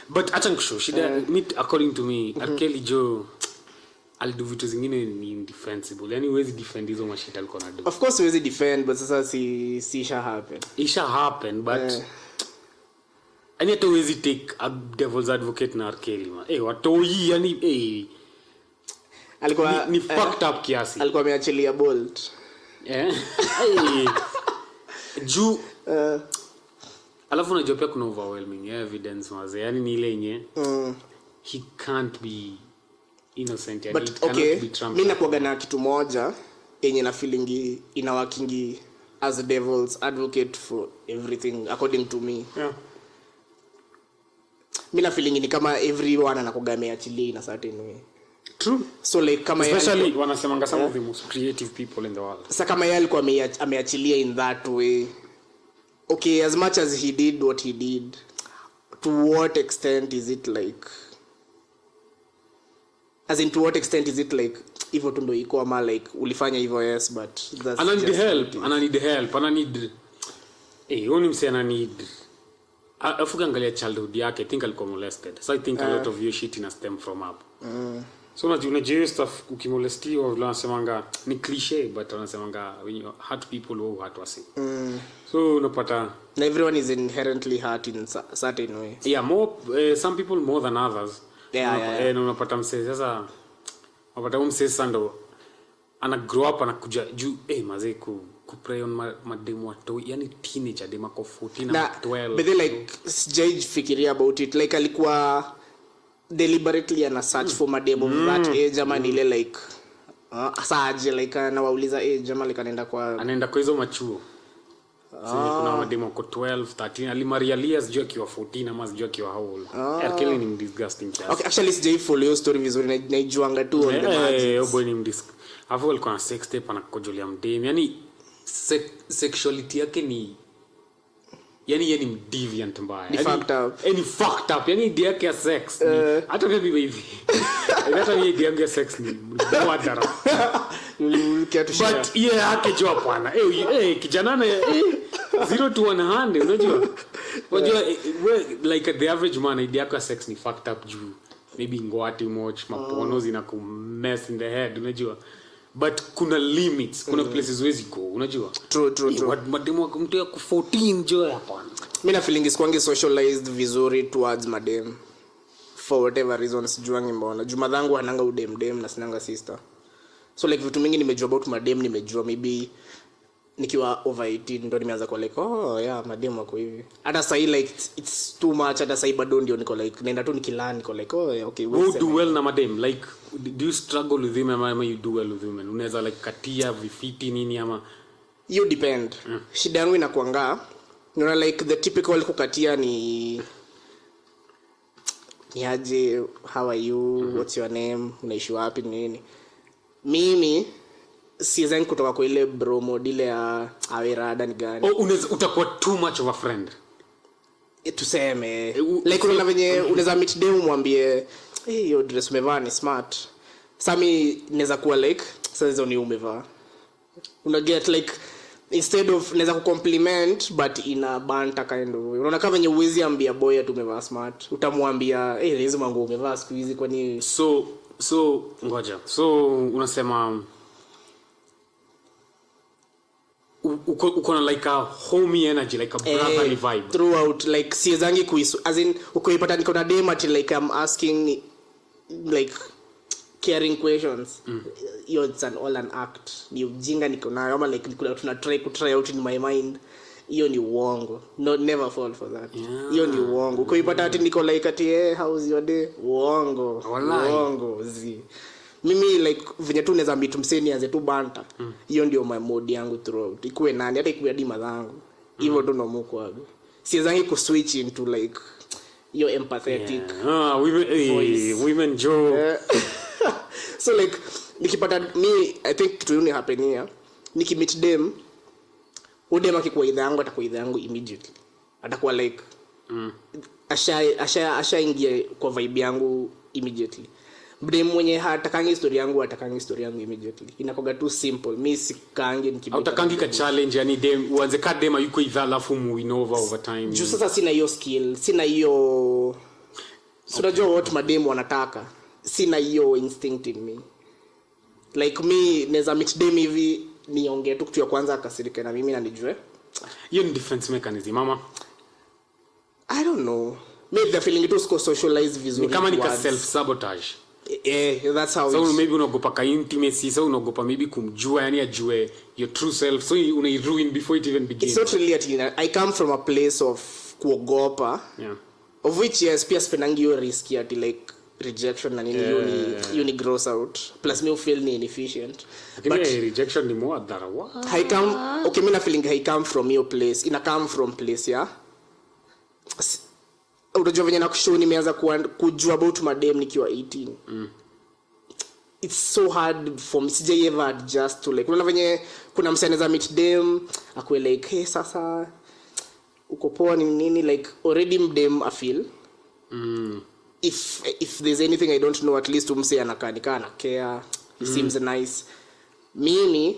but acha nikushow shida according to me R. Kelly Joe alidu vitu zingine ni indefensible. Yani huwezi defend hizo mashita alikuwa na do. Of course huwezi defend but sasa si isha happen but ani hata huwezi take a devil's advocate na R. Kelly watoi yani alikuwa ni fucked up kiasi. Alikuwa ameachilia Bolt. Juu alafu unajua pia kuna overwhelming evidence maze. Yani ni ile yenye he can't be innocent yani. But okay, mimi nakuaga na kitu moja yenye na feeling ina working as a devil's advocate for everything according to me. Mimi na feeling ni kama everyone anakuaga ameachilia in a certain way. True. So like kama especially wanasemanga some of the most creative people in the world. Sasa kama yeye alikuwa ameachilia in that way. Okay, as much as he did what he did, to what extent is it like hivyo tu ndio iko ama like ulifanya hivyo yes but that's ana need help oni msana need afuka angalia childhood yake. I think alikuwa molested, so I think a lot of your shit ina stem from up. So unajua stuff ukimolestiwa wanasemanga ni cliche but wanasemanga when you hurt people who hurt wasi. So unapata everyone is inherently hurt in certain way. More some people more than others. Unapata msee sasa unapata msee ndo ana grow up anakuja juu mazee ku prey on mademu wato yani teenager dema kwa 14 na 12. But they like judge fikiria about it like alikuwa deliberately ana search for mademu of that age ama ile like asaje like anawauliza age ama like anaenda kwa hizo machuo. Kuna mademo kwa 12 13 alimarialia sijui akiwa 14 ama sijui akiwa how old. R. Kelly ni disgusting class. Okay, actually sijai follow your story vizuri naijuanga tu on the margins. Boy ni afu alikuwa na sex tape anakojolea mdem yani sexuality yake ni yani yeye ni deviant mbaya. Ni fucked up. Yani idea yake ya sex hata mimi hivi. Hata mimi idea yangu ya sex ni mwadara. But yake jua bwana. Kijana na 0 to 100 unajua. Unajua like the average man idea yake ya sex ni fucked up juu. Maybe ngoati much mapono zinaku mess in the head unajua. But kuna limits, kuna places huwezi go unajua. True. Mademu mtu ya 14 joy hapana. Mimi na feeling is kwangi socialized vizuri towards madem for whatever reasons juangi mbona. Jumadhangu ananga udem na sinanga sister. So like vitu mingi nimejua about madem nimejua maybe nikiwa over 18 ndo nimeanza kwa like madem wako hivi. Hata sasa like it's too much hata sasa bado ndio niko like naenda tu nikilani niko like okay we do well na madem like do you struggle with them ama you do well with women? Unaweza like katia vifiti nini ama you depend. Shida yangu inakuanga unaona like the typical kukatia ni aje how are you what's your name unaishi wapi nini. Mimi siwezi kutoka kwa ile bro mode ile ya awirada ni gani. Utakuwa too much of a friend. Tuseme like unaona venye unaweza meet dem mwambie hiyo dress umevaa ni smart. Sami naweza kuwa like sasa hizo ni umevaa. Una get like instead of naweza kucompliment but in a banter kind of way. Unaona kama venye uwezi ambia boy atu umevaa smart. Utamwambia hizo mango umevaa siku hizi kwani so ngoja. So unasema uko na like a homey energy like a brotherly vibe throughout like siezangi kuisu as in ukoipata niko na dem at like I'm asking like caring questions. It's all an act. Ni ujinga niko nayo ama like tuna try out in my mind. Hiyo ni uongo. Never fall for that. Hiyo ni uongo. Ukoipata ati niko like ati how's your day? Uongo zi. Mimi like venye tu naweza meet mseni anze tu banta. Hiyo ndio my mode yangu throughout. Ikuwe nani hata ikuwe hadi madhangu. Hivyo ndo namuko wangu. Siwezangi ku switch into like your empathetic. Women Joe. So like nikipata me I think kitu yuni happen here. Nikimit them udema kikuwa idha yangu atakuwa idha yangu immediately. Atakuwa like asha ingia kwa vibe yangu immediately. Mde mwenye hatakangi story yangu immediately. Inakoga too simple. Mimi sikaangi nikibita. Utakangi ka challenge yani dem uanze ka dem yuko idha alafu mu over time. Juu sasa sina hiyo skill, sina hiyo unajua what madem wanataka. Sina hiyo instinct in me. Like me neza mix dem hivi niongee tu kitu ya kwanza akasirike na mimi na nijue. Hiyo ni defense mechanism mama. I don't know. Maybe the feeling to socialize vizuri. Ni kama ni self sabotage. That's how so maybe unagopa ka intimacy, so unagopa maybe kumjua yani ajue your true self, so una ruin before it even begins. It's not really I come from a place of kuogopa. Yeah. Of which yes pia spenangi hiyo risk ya like rejection na nini you ni gross out plus me feel ni inefficient. But rejection ni more than what I come okay me na feeling I come from your place, ina come from place ya unajua venye na kushow nimeanza kujua about madem nikiwa 18. It's so hard for me sijai ever adjust to like unaona venye kuna msanii za meet dem akwe like hey sasa uko poa nini like already mdem I feel if there's anything I don't know at least umse anakaa na care it seems nice. Mimi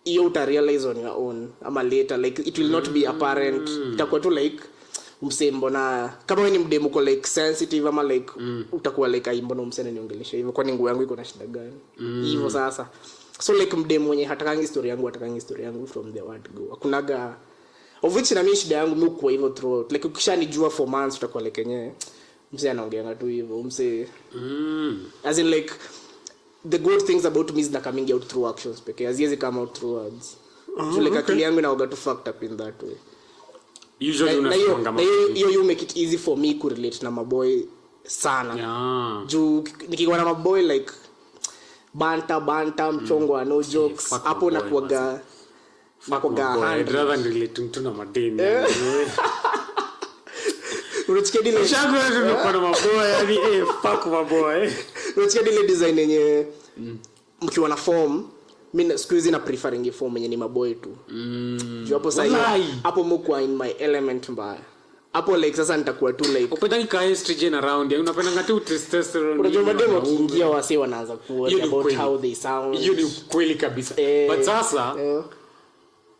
hiyo uta realize on your own ama later like it will not be apparent. Itakuwa tu like umse mbona kama wewe ni mdemu uko like sensitive ama like utakuwa like mbona umse ananiongelesha hivyo kwani nguo yangu iko na shida gani hivyo sasa. So like mdemu mwenye hatakangi story yangu from the word go. Hakunaga of which na mimi shida yangu mimi kwa hivyo throughout like ukishanijua for months utakuwa like yenyewe mse anaongea tu hivyo umse as in like the good things about me is na coming out through actions pekee haziwezi come out through words. So like akili yangu inaoga to fucked up in that way. Usually unasonga you make it easy for me to relate na maboy sana. Yeah. Juu nikiwa na maboy like banta mchongo no jokes hapo na kuaga I'd rather relate to na madeni. Unachika dile shangwe tunakuwa na maboy yani fuck maboy. Unachika dile design yenye mkiwa na form mimi siku hizi na preferring form yenye ni maboy tu. Juu hapo sasa hapo mko in my element mbaya. Hapo like sasa nitakuwa tu like upendani ka estrogen around ya unapenda ngati testosterone. Unajua mademo kiingia wase wanaanza kuona about how they sound. Hiyo ni kweli kabisa. But sasa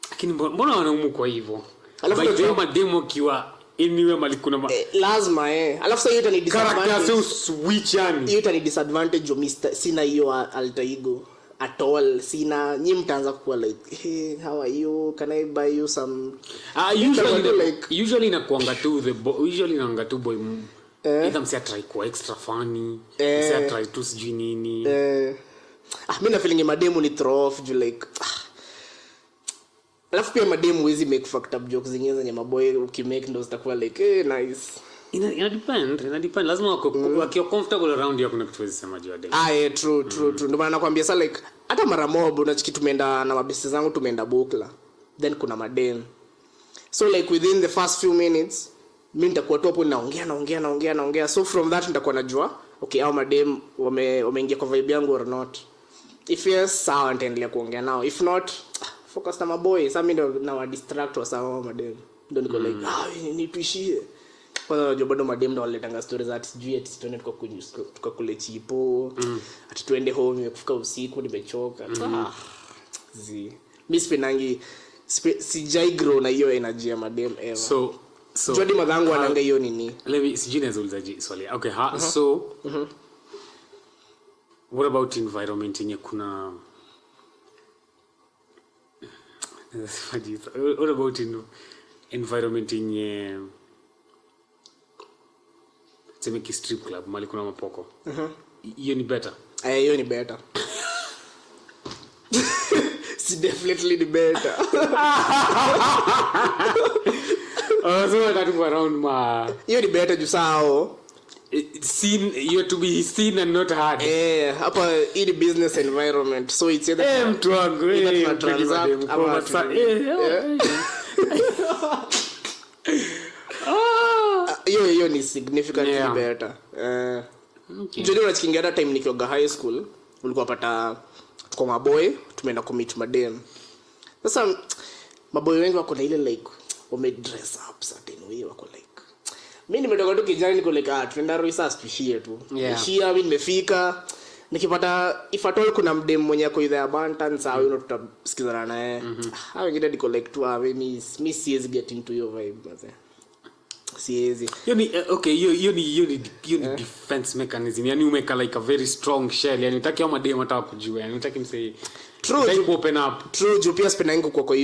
lakini mbona wanaumu kwa hivyo? Alafu ndio mademo kiwa anywhere mali kuna lazima alafu sasa hiyo itani disadvantage. Character switch yani. Hiyo itani disadvantage of Mr. Sina hiyo alter ego at all. Sina nyinyi mtaanza kuwa like hey how are you, can I buy you some usually inakuanga tu inaanga tu boy either msia try kwa extra funny msia try tu sijui nini mimi na feeling mademu ni throw off you like alafu pia mademu wezi make fucked up jokes zingine zenye maboy ukimake ndo zitakuwa like hey nice. Ina depend lazima wakiwa comfortable around you kuna kitu wezi sema juu ya dem. True ndio maana nakwambia sasa like hata mara mob unachiki tumeenda na mabesti zangu tumeenda Bukla then kuna madem so like within the first few minutes mimi nitakuwa tu hapo naongea so from that nitakuwa najua okay au madem wameingia kwa vibe yangu or not. If yes sawa nitaendelea kuongea nao, if not focus na maboy. Sasa mimi ndo na wa distract wa sawa madem ndo niko like nituishie kwa sababu bado madem ndo waletanga stories ati sijui ati tuende tukakule chipo ati tuende home nimefika usiku nimechoka mimi sipenangi sijai grow na hiyo energy ya madem ever. So jadi madhangu ananga hiyo nini sijui nazoulizaji swali okay so what about environment yenye kuna what about environment yenye tuseme strip club mali kuna mapoko hiyo ni better? Hiyo ni better. Si definitely the better. So that go around ma. Hiyo ni better juu sao. Seen, you have to be seen and not heard. Hapa in the business environment. So it's either Mtu wangu transact ama hiyo ni significantly better. Okay. Jodi unachikingia hata time nikiwa high school, ulikuwa pata tuko maboy, tumeenda commit madem. Sasa maboy wengi wako na ile like wame dress up certain way, wako like mimi nimetoka tu kijana niko like tunaenda Ruisa tuishie tu. Ishia mimi nimefika nikipata if at all kuna mdem mwenye ako ile abundance sawa yule tutasikizana naye. Hao wengine niko like tu mimi siwezi get into your vibe mzee. Siwezi. Yani okay, you need defense mechanism. Yani umeka like a very strong shell. Yani unataka kama madem hata kujua. Yani unataka msee true to open up. True, juu pia spending kwa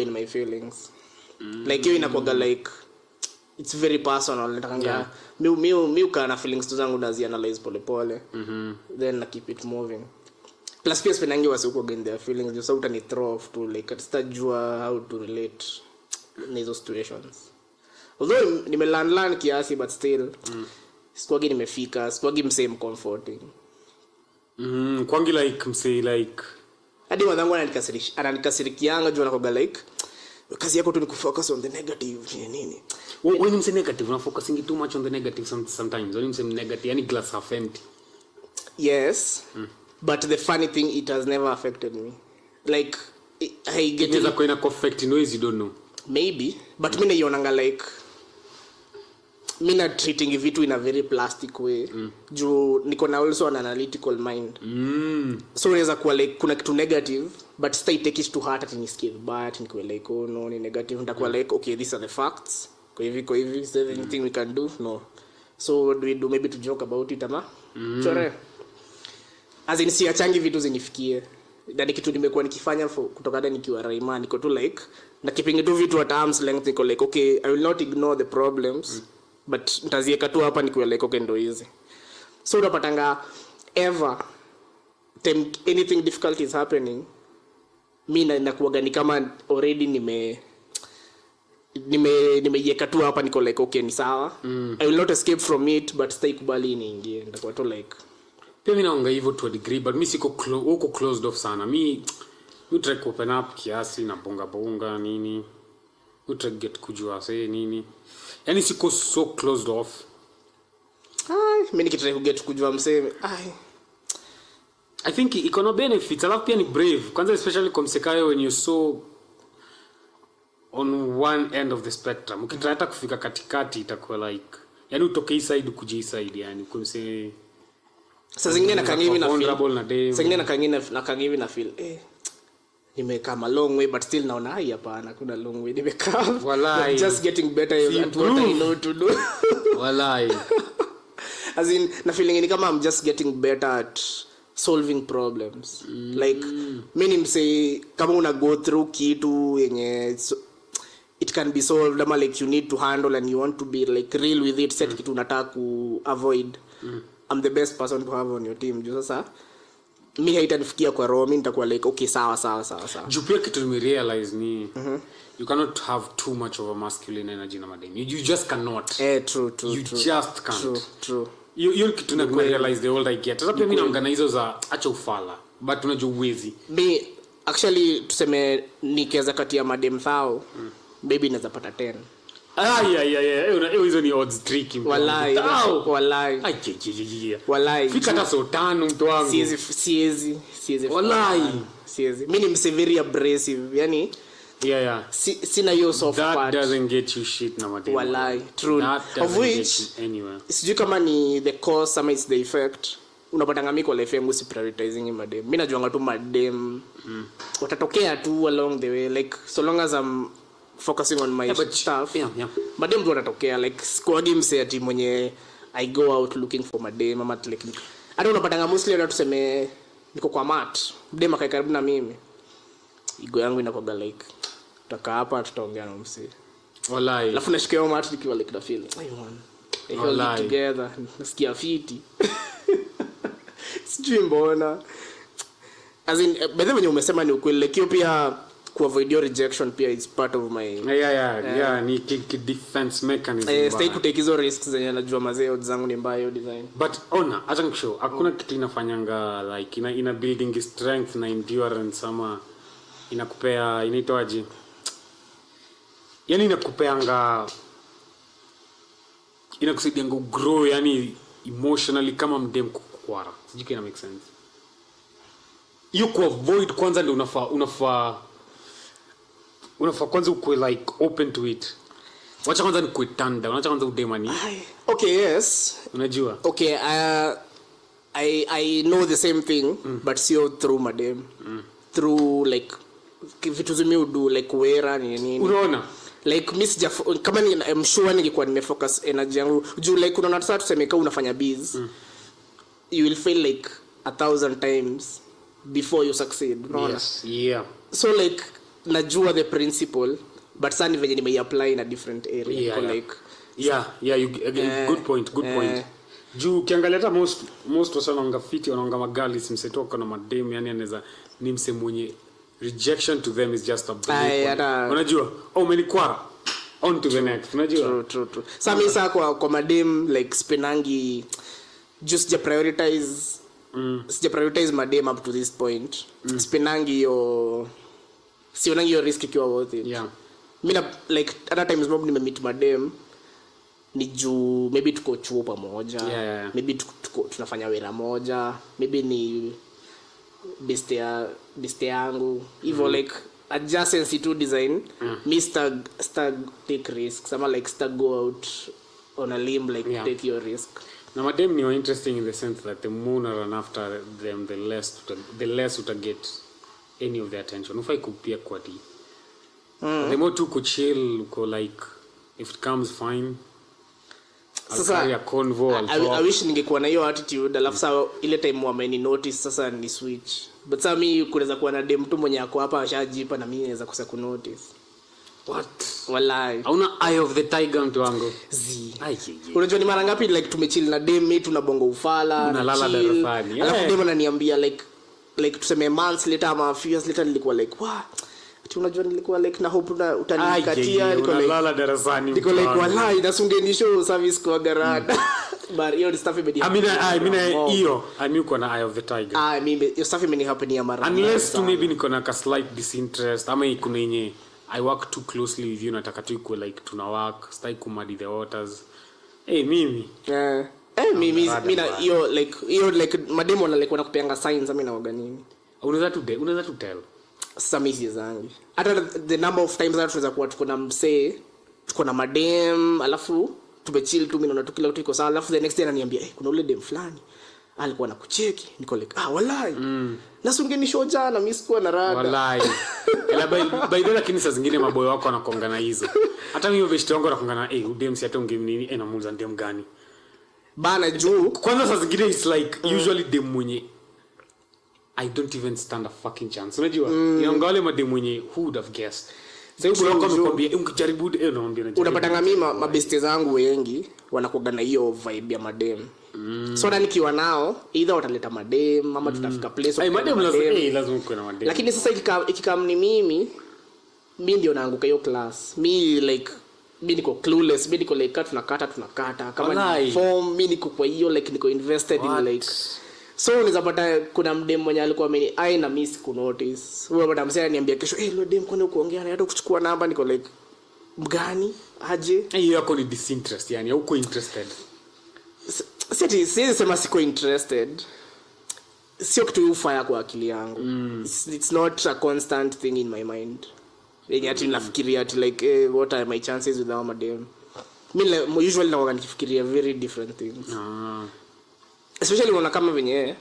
in my feelings. Like hiyo inakuwa like it's very personal. Nataka mimi kana feelings tu zangu nazi analyze pole pole. Then na keep it moving. Plus pia spending wasi uko again their feelings. Just out and throw off to like atajua how to relate in those situations. Although nimelearn kiasi but still sikuagi nimefika, sikuagi msame comforting. Kwangi like msee like hadi wanangu ananikasirikianga juu anakoga like kazi yako tu ni kufocus on the negative nini. When you say negative, una focusing too much on the negative sometimes. When you say negative, yani glass half empty. Yes. But the funny thing, it has never affected me. Like I get it. It's going to affect in ways you don't know. Maybe, but mimi naionanga like mina treating vitu in a very plastic way. Juu niko na also an analytical mind. So unaweza kuwa like kuna kitu negative but stay take it to heart at nisikie but niko like oh no ni negative, nitakuwa like okay these are the facts. Kwa hivi is there anything we can do? No. So what do we do? Maybe to joke about it ama chore as in siachangi vitu zinifikie. Ndani kitu nimekuwa nikifanya kutoka hata nikiwa Raima niko tu like na keeping tu vitu at arm's length, niko like okay I will not ignore the problems but nitazieka tu hapa nikiwa like okay ndo hizi. So unapatanga ever anything difficult is happening, mimi nakuaga ni kama already nimeiweka tu hapa niko like okay ni sawa. I will not escape from it but stay kubali niingie, nitakuwa tu like pia mimi naonga hivyo to a degree but mimi siko uko closed off sana. Mimi try to open up kiasi na bonga nini. Mimi try get kujua say nini. Yani siko so closed off. Mimi nikitry to get kujua mseme I think iko na benefits. Alafu pia ni brave. Kwanza especially kwa msekayo when you so on one end of the spectrum. Ukitry hata kufika katikati itakuwa like yani utoke hii side kuji side yani kumse. Sasa zingine na kangivi na feel nimekaa a long way but still naona hapana kuna long way nimekaa. Wallahi just getting better at what I know to do. Wallahi as in na feeling ni kama I'm just getting better at solving problems. Like mimi msay kama una go through kitu yenye it can be solved ama like you need to handle and you want to be like real with it, set kitu unataka ku avoid. I'm the best person to have on your team. Juu sasa mimi haitanifikia kwa roho, mimi nitakuwa like okay sawa. Juu pia kitu nime realize ni you cannot have too much of a masculine energy na madem. You just cannot. True. You just can't. True. You kitu na realize the older I get. Sasa pia mimi naongana hizo za acha ufala. But unajua uwezi. Me actually tuseme nikiweza kati ya madem thao baby naweza pata 10. Hizo ni odds tricky. Wallahi. Wallahi. Fika hata so 5 mtu wangu. Siwezi. Wallahi. Siwezi. Mimi ni severe abrasive. Yani sina hiyo soft part. That doesn't get you shit na madem. Wallahi. True. Of which anywhere. Sijui kama ni the cause ama it's the effect. Unapata mimi kwa life yangu si prioritizing madem. Mimi najuanga tu madem watatokea tu along the way, like so long as I'm focusing on my stuff. Madem tu watatokea, like squad mse ati mwenye I go out looking for madem ama like hata unapata mostly na tuseme niko kwa mat madem akae karibu na mimi, ego yangu inakuwa like tutaka hapa tutaongea na mse. Wallahi. Alafu nashikia mat nikiwa like na feel They held it together. Nasikia fiti. Sijui mbona. As in, by the way when umesema ni ukweli, like hiyo pia kuavoid your rejection pia is part of my ni defense mechanism. Stay ku take hizo risks zenye najua mazee odds zangu ni mbaya design. But ona acha nikushow hakuna kitu inafanyanga like ina building strength na endurance ama inakupea inaitwaje, yani inakupeanga inakusaidia grow yani emotionally kama mdem kukwara. Sijui kina make sense. You could avoid kwanza ndio unafaa kwanza ukwe like open to it. Wacha kwanza ni kuitanda, wacha kwanza udemani. Okay, yes. Unajua? Okay, I know the same thing but sio through madem. Through like vitu zimi udu like wera nini. Unaona? Like miss kama ni I'm sure ningekuwa nimefocus energy yangu juu like unaona sasa tuseme kama unafanya biz. You will fail like 1,000 times before you succeed. Unaona? Yes, yeah. So like najua the principle but sasa ni venye nimeiapply in a different area. Yeah, like you good point. Juu ukiangalia hata most wasanaonga fiti wanaonga magali simsetoka na madem, yani anaweza ni mse mwenye rejection to them is just a blip. Unajua? Umenikwara. On to the next. Unajua? True. Sasa mimi sasa kwa madem like spenangi just ja prioritize madem up to this point. Spenangi yo sionangi yo risk ikiwa worth it. Yeah. Mimi like at times mob nimemeet madem ni juu maybe tuko chuo pamoja. Maybe tuko tunafanya wera moja, maybe ni beste yangu hivyo like adjacency to design. Mr. take risks ama like go out on a limb like take your risk. Na madem ni interesting in the sense that the more you run after them the less you get any of their attention. Ufai kupia kwa di. The more tu ko chill ko like if it comes fine. Sasa I wish ningekuwa na hiyo attitude alafu sasa ile time wameni notice sasa ni switch. But sasa mimi kunaweza kuwa na dem tu mwenye ako hapa ashajipa na mimi naweza kosa ku notice. What? Wallahi. Hauna eye of the tiger mtu wangu. Unajua ni mara ngapi like tumechill na dem mimi tunabonga ufala na lala darasani. Alafu dem ananiambia like tuseme months later ama few years later nilikuwa like unajua nilikuwa like na hope utanikatia nilikuwa like lala darasani nilikuwa like wallahi nasungeni show service kwa garada but hiyo stuff imedi hiyo uko na eye of the tiger. Mimi hiyo stuff imeni happen ya mara unless to maybe niko na slight disinterest ama kuna yenye I work too closely with you, nataka tu iko like tuna work stay kumadi the waters. Mimi mimi hiyo like mademo na like wanakupeanga signs mimi naoga nini unaweza tu tell sasa mimi zangu hata the number of times that tunaweza kuwa tuko na msee tuko na madem alafu tumechill tu mimi naona tu kila kitu iko sawa alafu the next day ananiambia kuna ule dem fulani alikuwa anakucheki niko like wallahi nasungeni show jana mimi sikuwa na rada wallahi ila by the lakini saa zingine maboy wako wanakongana hizo hata mimi best wangu anakongana udem si hata ungem nini namuuliza dem gani bana juu kwanza saa zingine it's like usually dem mwenye I don't even stand a fucking chance. Unajua? Yangale madem mwenye who would have guessed. Sasa huko wako amekwambia ungejaribu naambia najaribu. Unapata mimi mabeste zangu wengi wanakuwa na hiyo vibe ya madem. So na nikiwa nao either wataleta madem ama tutafika place. Madem lazima kuwe na madem. Lakini sasa ikikam ni mimi ndio naanguka hiyo class. Mimi niko clueless, mimi niko like tunakata kama ni form mimi niko kwa hiyo like niko invested in like so unaweza kuna mdem mwenye alikuwa na miss ku notice. Wewe bado msema niambia kesho lo dem kwani kuongea na hata kuchukua namba niko like mgani aje hiyo yako ni disinterest yani uko interested. Siwezi sema siko interested. Sio kitu ufaya kwa akili yangu. It's not a constant thing in my mind. Yenye ati nafikiria ati like what are my chances with our madem. Mimi usually naoga nikifikiria very different things. Especially when kama venye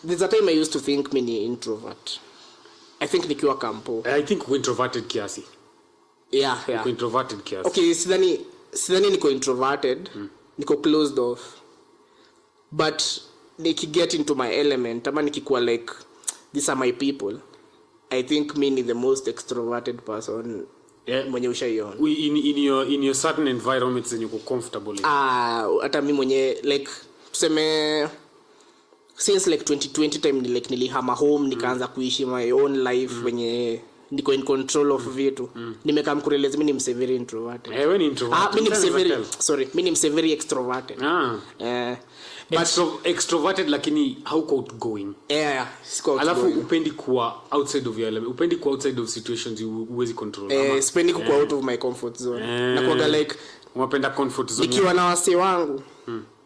there's a time I used to think mini introvert. I think nikiwa kampo. I think introverted kiasi. Yeah. Introverted kiasi. Okay, sidhani niko introverted. Niko closed off. But get into my element ama nikikuwa like these are my people. I think me ni the most extroverted person mwenye ushaiona in your certain environments zenye uko comfortable in. Hata mimi mwenye like tuseme since like 2020 time nilihama home nikaanza kuishi my own life wenye niko in control of vitu nimekaa mkurealize mimi ni very introverted. Wewe ni introvert. Mimi ni very extroverted. But extroverted lakini hauko outgoing. Siko outgoing. Alafu upendi kuwa outside of your element. Upendi kuwa outside of situations huwezi control. Sipendi kuwa out of my comfort zone. Na kuaga like unapenda comfort zone. Nikiwa na wase wangu,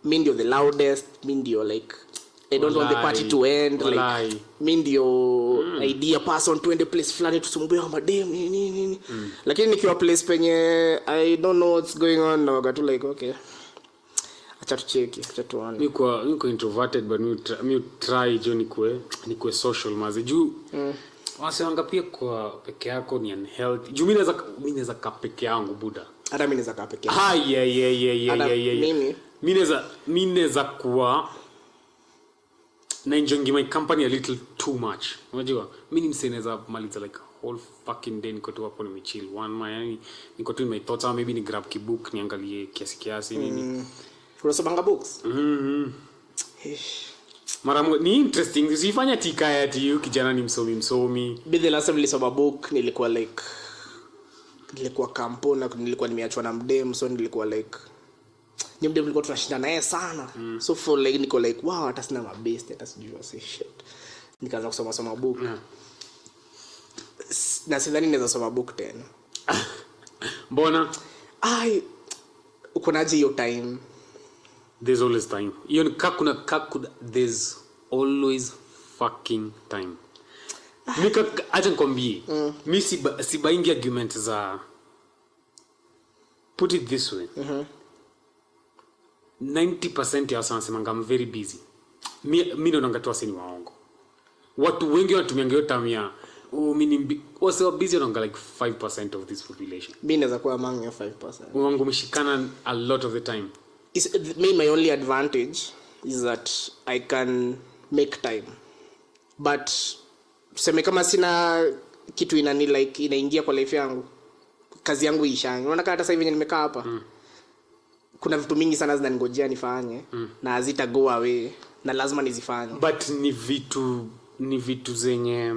mimi ndio the loudest, mimi ndio like I don't want the party to end. Like mimi ndio idea person to end place fulani tusumbue madem nini. Lakini nikiwa place penye I don't know what's going on na got to like okay. Acha tucheki, acha tuone. Niko introverted but me try jo nikwe social maze juu. Wasiwanga pia kwa peke yako ni unhealthy. Juu mimi naweza kaa peke yangu buda. Hata mimi naweza kaa peke yangu. Yeah. Mimi naweza kuwa na enjoying my company a little too much. Unajua? Mimi nimseneza maliza like whole fucking day niko tu hapo nimechill one my yani niko tu in my thoughts or maybe ni grab kibook niangalie kiasi nini. Unasoma books? Mara ni interesting. Usifanya tikaya ati kijana ni msomi. Be the last time nilisoma book nilikuwa kampo na nilikuwa nimeachwa na mdem so nilikuwa like ni mdem nilikuwa tunashinda naye sana. So for like niko like wow hata sina mabest hata sijui say shit. Nikaanza kusoma book. Na sidhani naweza soma book tena. Mbona? Uko naje hiyo time? There's always time. Hiyo kakuna there's always fucking time. Mika acha nikwambie. Mimi sibaingi argument za put it this way. 90% ya watu wanasema I'm very busy. Mimi ndo nangatoa sini waongo. Watu wengi wanatumia hiyo time ya mimi wase busy wanaanga like 5% of this population. Mimi naweza kuwa among your 5%. Wangu mshikana a lot of the time. My only advantage is that I can make time. But tuseme kama sina kitu inani like inaingia kwa life yangu. Kazi yangu ishangi. Unaona hata sasa hivi nimekaa hapa. Kuna vitu mingi sana zinaningojea nifanye na hazita go away na lazima nizifanye. But ni vitu zenye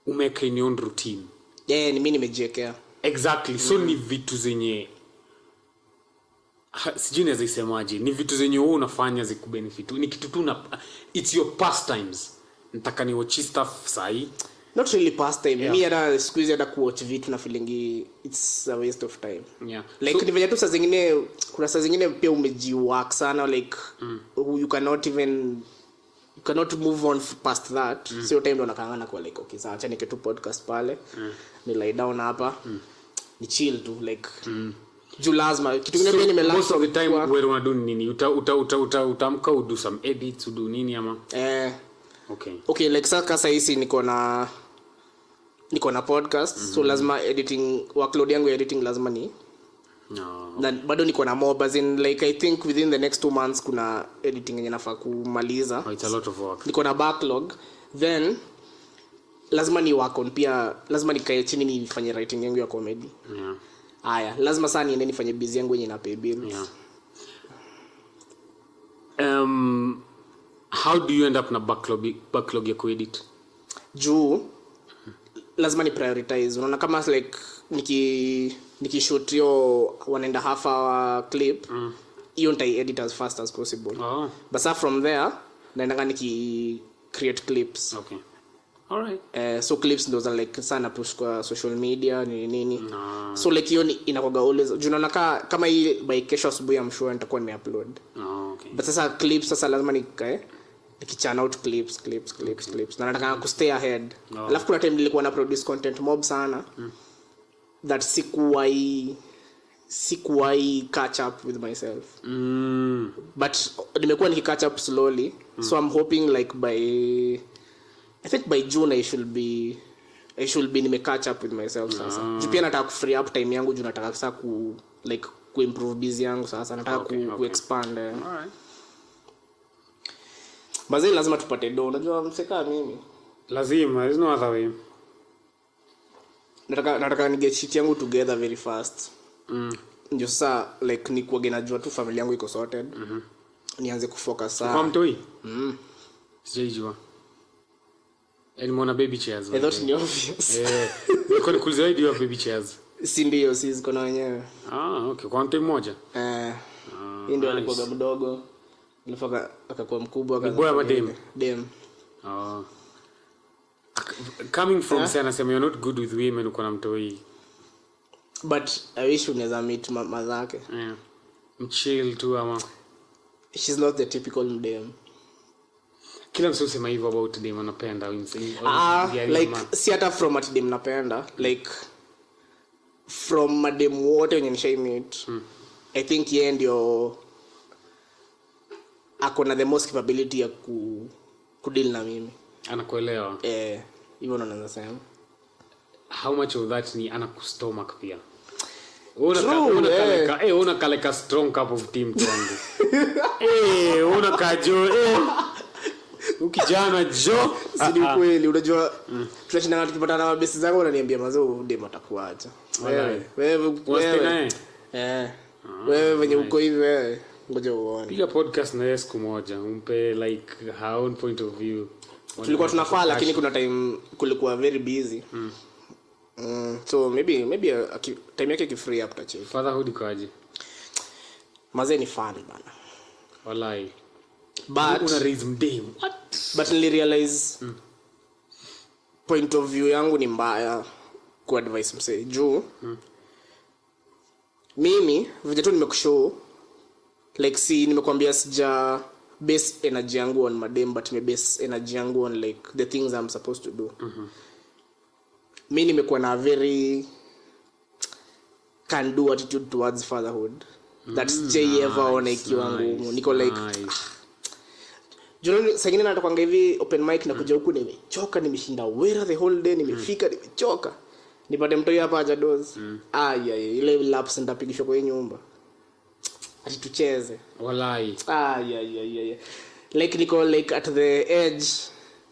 umeka in your own routine. Ni mimi nimejiwekea. Exactly. So ni vitu zenye sijui naweza isemaje, ni vitu zenye wewe unafanya zikubenefit. Ni kitu tu it's your pastimes. Nataka ni watch stuff sahi. Not really pastime. Mimi hata squeeze hata kuwatch vitu na feeling it's a waste of time. Yeah. Like ni venye tu saa zingine kuna saa zingine pia umejiwork sana like you cannot move on past that. So time ndo nakangana kwa like okay sasa acha niketu podcast pale. Ni lie down hapa. Ni chill tu like juu lazima kitu kingine pia nimelala most of the time wewe unadu nini utamka udo some edits udo nini ama okay like sasa hizi niko na podcast so lazima editing workload yangu ya editing lazima ni na bado niko na mob as in like I think within the next 2 months kuna editing yenye nafaa kumaliza. It's a lot of work. Niko na backlog then lazima ni work on pia lazima nikae chini nifanye writing yangu ya comedy. Lazima sana niende nifanye busy yangu yenye na pay bills. How do you end up na backlog ya kuedit? Juu lazima ni prioritize. Unaona kama like nikishoot yo 1.5 hour clip hiyo nitai edit as fast as possible. But from there naenda niki create clips. Okay. All right. So clips ndo za like sana push kwa social media nini. So like hiyo inakuwa always unaona kama hii by kesho asubuhi I'm sure nitakuwa nimeupload. Okay. But sasa clips sasa lazima nikichana out clips na nataka ku stay ahead. Alafu kuna time nilikuwa na produce content mob sana that sikuwai catch up with myself. But nimekuwa catch up slowly. So I'm hoping like I think by June I should be nime catch up with myself sasa. Pia nataka ku free up time yangu juu nataka sasa ku improve busy yangu sasa nataka ku expand. Alright. Bazeli lazima tupate do. Unajua mseka mimi. Lazima, there's no other way. nataka nige shit yangu together very fast. Ndio sasa like nikuage najua tu family yangu iko sorted. Nianze kufocus sana. Kwa mtoi? Sijajua. Mwana baby chairs. I thought ni obvious. Niko nikuuliza why do you have baby chairs? Si ndio sisi kuna wenyewe. Okay, kwa mtoi mmoja. Ndio alikuwa mdogo. Nilifaka akakuwa mkubwa akaanza. Boy ama dem? Dem. Coming from sana sema you're not good with women uko na mtoi. But I wish unaweza meet mama zake. Mchill tu ama. She's not the typical dem. Kila mtu usema hivyo about dem anapenda like si hata from at dem napenda like from madem wote wenye nishai meet. I think yeye ndio akona the most capability ya kudeal na mimi. Anakuelewa. Hivyo ndo naweza sema. How much of that ni anakustomach pia? Una kaleka strong cup of team twangu. Una kajo ukijana jo sidi kweli unajua tunashinda tukipatana na best zangu wananiambia mazao dem atakuacha. Wewe venye uko hivi wewe ngoja uone. Piga podcast na siku moja umpe like her own point of view. Tulikuwa tunafaa lakini kuna time kulikuwa very busy. So maybe time yake free up touch. Fatherhood ikaje? Mazee ni fun bana. Wallahi. But una raise dem. What? But nili realize point of view yangu ni mbaya ku advice msee juu. Mimi vile tu nimekushow like si nimekwambia sija base energy yangu on madem but me base energy yangu on like the things I'm supposed to do. Mimi nimekuwa na very can do attitude towards fatherhood. That's J ever on ikiwa ngumu. Niko like Juni sagini na atakwanga hivi open mic na kuja huku nimechoka nimeshinda wera the whole day nimefika nimechoka. Nipate mtoi hapa haja dozi. Ile laps ndapigishwa kwa nyumba. Ati tucheze. Wallahi. Like niko like at the edge.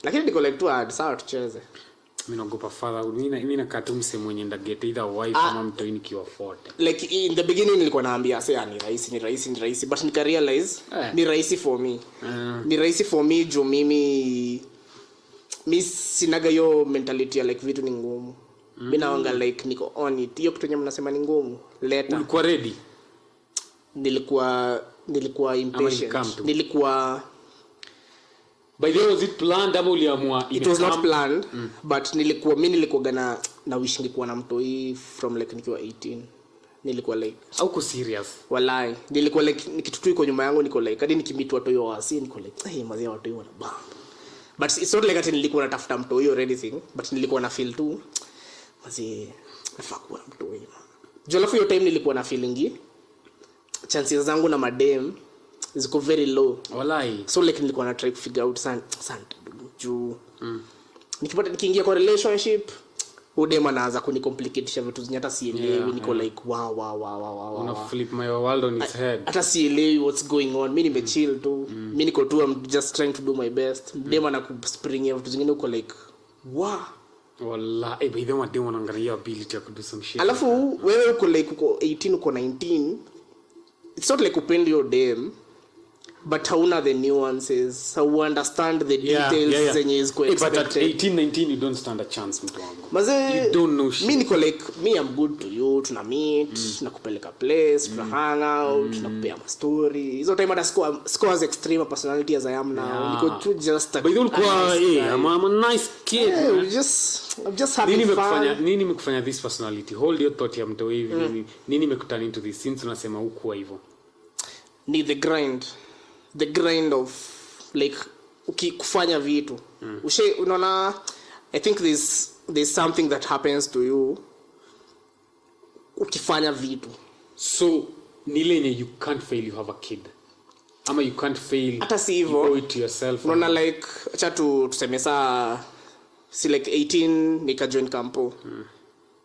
Lakini niko like too hard sawa tucheze. Mimi naogopa fatherhood. Mimi nakaa mse mwenye ndageta either wife ama mtoi nikiwa 40. Like in the beginning nilikuwa naambia sasa ni rahisi but nika realize ni rahisi for me. Ni rahisi for me juu mimi sinaga yo mentality ya like vitu ni ngumu. Mimi naanga like niko on it. Hiyo kitu yenyewe mnasema ni ngumu. Later. Ulikuwa ready? Nilikuwa impatient. Nilikuwa by the way was it planned ama uliamua? It was not planned but nilikuwa na wish ningekuwa na mtoi from like nikiwa 18. Nilikuwa like au serious? Wallahi nilikuwa like nikitutu iko nyuma yangu niko like hadi nikimit watu wao wasi niko like mazee watu wao wanabamba. But it's not like ati nilikuwa natafuta mtoi or anything but nilikuwa na feel tu mazee nafaa kuwa mtoi. Jo alafu hiyo time nilikuwa na feeling chances zangu na madem ziko very low. Wallahi. So like nilikuwa na try to figure out sana juu nikiingia kwa relationship udema anaanza kunicomplicate vitu zenye hata sielewi. Niko like wow. Una flip my world on its head. Hata sielewi what's going on. Mimi nimechill tu. Mimi niko tu I'm just trying to do my best. Dema na kuspring vitu zingine uko like wow. Wallahi by the way demo wanaangalia ability ya do some shit. Alafu wewe uko like uko 18 uko 19. It's not like upendi your dem but hauna the nuances. So you understand the details zenye is quite expected. But at 18 19 you don't stand a chance mtu wangu. Maze you don't know shit. Mimi niko like me I'm good to you, tuna meet, nakupeleka place, tuna hang out, tunakupea story. Hizo time hata scores extreme personality as I am now. Niko too just a. But you I'm a nice kid. I'm just having fun. Nini nimekufanya this personality? Hold your thought ya mtu hivi. Nini nimekutana into this since unasema huko hivyo? Ni the grind of like ukifanya vitu unaona. I think there's something that happens to you ukifanya vitu. So nile yenye you can't fail, you have a kid ama you can't fail hata si hivyo, you owe it to yourself. Unaona like acha tuseme saa si like 18 nika join campo.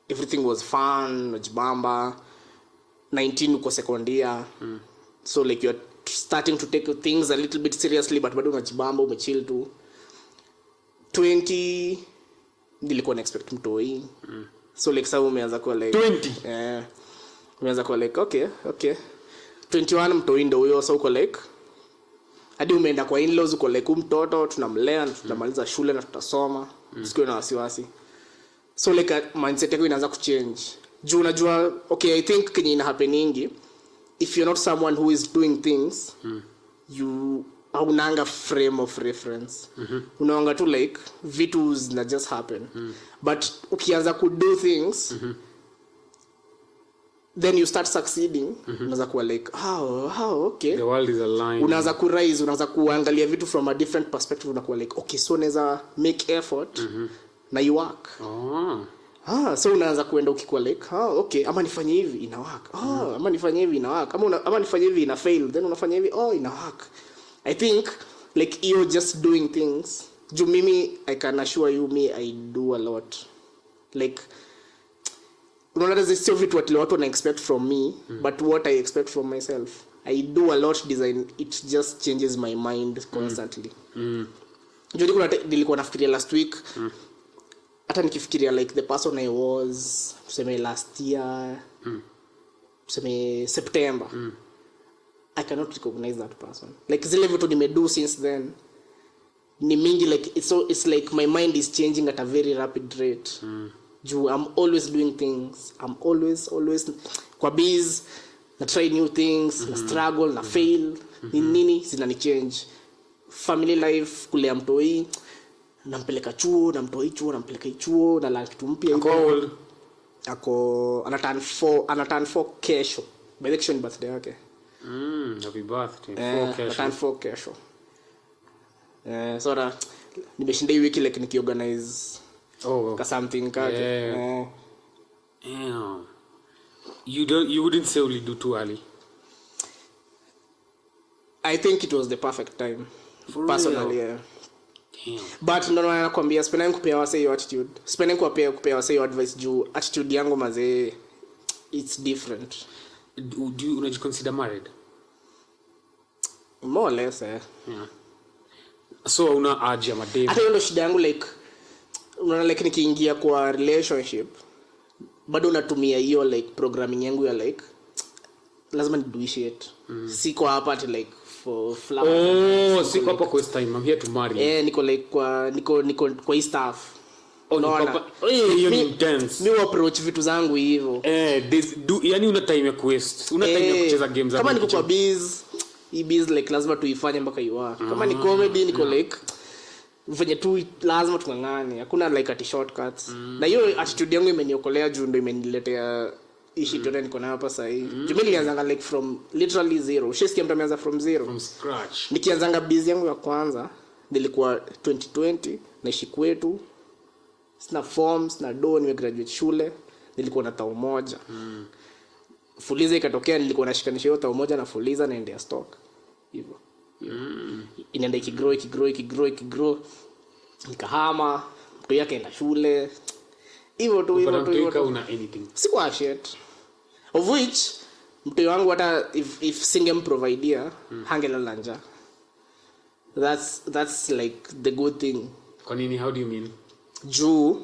Everything was fun, najibamba. 19 uko second year. So like you're starting to take things a little bit seriously but bado unajibamba umechill tu. 20 nilikuwa na expect mtoi. So like sasa umeanza kuwa like 20. Umeanza kuwa like okay 21 mtoi ndio huyo. So uko like hadi umeenda kwa in-laws uko like mtoto tunamlea na tutamaliza shule na tutasoma. Usikiwe na wasiwasi. So like mindset yako inaanza kuchange. Juu unajua okay, I think kenye ina happening if you're not someone who is doing things you haunanga frame of reference. Unaanga tu like vitu zina just happen. But ukianza ku do things then you start succeeding. Unaanza kuwa like how okay, the world is aligned. Unaanza ku rise, unaanza kuangalia vitu from a different perspective. Unakuwa like okay, so naweza make effort na you work. So unaanza kuenda ukikuwa like okay, ama nifanye hivi ina work. Ama nifanye hivi ina work. Ama nifanye hivi ina fail, then unafanya hivi ina work. I think like you're just doing things. Juu mimi I can assure you I do a lot. Like unaona there's still vitu watu wana expect from me, but what I expect from myself. I do a lot design, it just changes my mind constantly. Juu nilikuwa nafikiria last week. Hata nikifikiria like the person I was tuseme last year, tuseme September, I cannot recognize that person. Like zile vitu nimedo since then ni mingi, like it's like my mind is changing at a very rapid rate. Juu I'm always doing things, I'm always kwa biz na try new things, na struggle na fail, nini zinani change. Family life kulea mtoi, nampeleka chuo, nampeleka chuo na la kitu mpya hivi. Ako ana turn 4 kesho. By the way, birthday yake. Happy birthday. 4 kesho. Turn 4 kesho. So nimeshinda hii wiki like nikiorganize something kake. Yeah. You wouldn't say only do too early. I think it was the perfect time. For personally, real? yeah. Damn. But ndo nakwambia spending kupea wase hiyo attitude. Spending kupea wase hiyo advice juu attitude yangu mazee it's different. Do you unajiconsider married? More or less, Yeah. So una urge ya madem. Hata ndo shida yangu like unaona like nikiingia kwa relationship bado natumia hiyo like programming yangu ya like lazima ni shit. Siko hapa ati like for flower. Siko hapa kwa time. I'm here to marry. Niko like niko kwa hii staff. Hiyo ni intense. Mimi approach vitu zangu hivyo. Yani una time ya quest. Una time ya kucheza games. Kama niko kwa biz, hii biz like lazima tuifanye mpaka iwa. Kama ni comedy niko like venye tu lazima tungangane. Hakuna like ati shortcuts. Na hiyo attitude yangu imeniokolea juu ndio imeniletea ishi tena niko nayo hapa sasa hivi. Mimi nilianza like from literally zero. Ushisikia mtu ameanza from zero. From scratch. Nikianza biz yangu ya kwanza nilikuwa 2020 naishi kwetu. Sina forms na nimegraduate shule, nilikuwa na tao moja. Fuliza ikatokea, nilikuwa nashikanisha hiyo tao moja na Fuliza na endea stock. Hivyo. Inaenda ikigrow. Nikahama, mtu yake enda shule. Hivyo tu. Una anything. Sikuwa shit. Of which mtu wangu hata if singemprovidea hangelala njaa. That's like the good thing. Kwa nini? How do you mean? Juu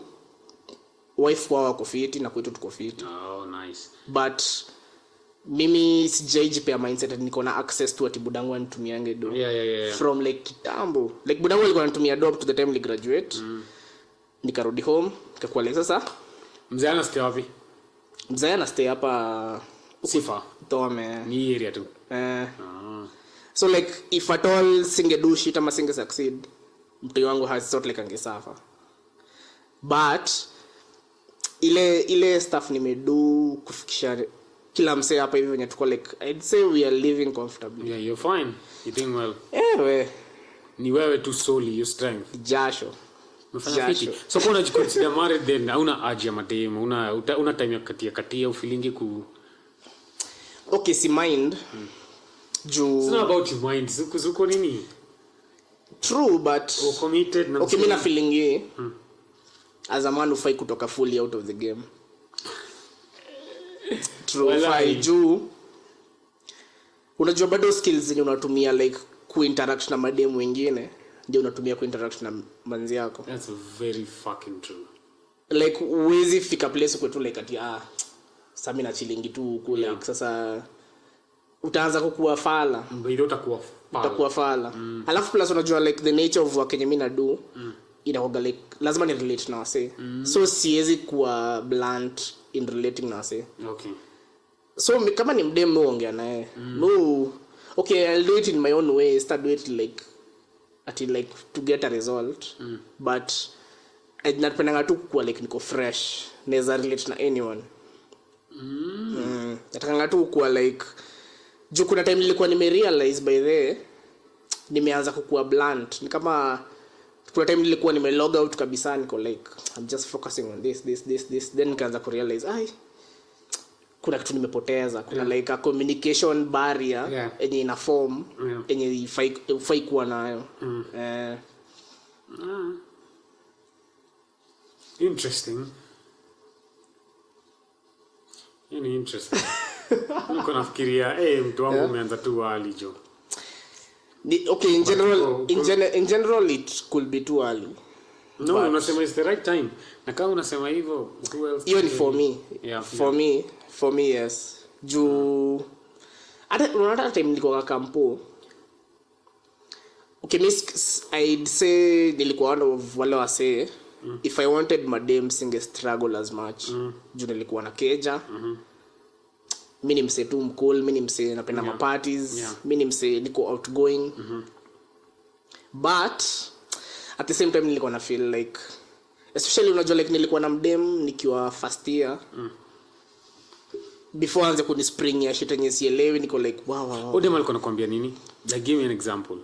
wife wao wako fiti na kwetu tuko fiti. Oh, nice. But mimi sijaijipea mindset niko na access to ati budangu anitumiange do. Yeah. From like kitambo. Like budangu alikuwa anatumia do up to the time we graduate. Nikarudi home, nikakuwa like sasa. Mzee ana stay wapi? Mzee ana stay hapa Sifa. Tome. Ni area tu. So like if at all singedo shit ama singe succeed, mtu wangu has sort like angesafa. But ile stuff nimedo kufikisha kila msee hapa hivi wenye tuko like I'd say we are living comfortably. Yeah, you're fine. You're doing well. Ni wewe tu solely your strength. Jasho. So kwa unajiconsider married then hauna urge ya madem, una time ya katia ufilingi ku. Okay, si mind. Juu it's not about your mind. Zuko nini? True, but committed na okay, mimi na feeling hii. As a man ufai kutoka fully out of the game. True, ufai juu. Unajua bado skills zenye unatumia like kuinteract na mademu wengine ndio unatumia kuinteract na manzi yako. That's very fucking true. like uwezi fika place kwetu like ati sasa mimi na chilingi tu huko like sasa utaanza kukua fala. Ndio utakuwa fala. Alafu plus unajua like the nature of work yenye mimi na do inaoga like lazima ni relate na wase. So siwezi kuwa blunt in relating na wase. Okay. So kama ni mdem no ongea naye. No. Okay, I'll do it in my own way. Start do it like to get a result. But napendanga tu kuwa like niko fresh. Naweza relate na anyone. Natakanga tu kuwa like juu kuna time nilikuwa nimerealize by the nimeanza kukua blunt. Ni kama kuna time nilikuwa log out kabisa niko like I'm just focusing on this then nikaanza kurealize kuna kitu nimepoteza. Kuna like a communication barrier yenye ina form yenye ifai kuwa nayo. Interesting. Ni interesting. Niko nafikiria mtu wangu umeanza tu early jo. Okay, in general it could be too early. No, unasema it's the right time. Na kama unasema hivyo, who else? Even for me. Yeah, for me yes. Juu hata time nilikuwa kampo. Okay, I'd say nilikuwa one of wale wase if I wanted madam singe struggle as much. Juu nilikuwa na keja. Mimi ni mse tu mcool, mimi ni mse napenda parties, mimi ni mse niko outgoing. But at the same time nilikuwa na feel like especially unajua like nilikuwa na mdem nikiwa first year. Before anze kuni spring ya shit yenye sielewi niko like wow. Odem alikuwa anakuambia nini? Like give me an example.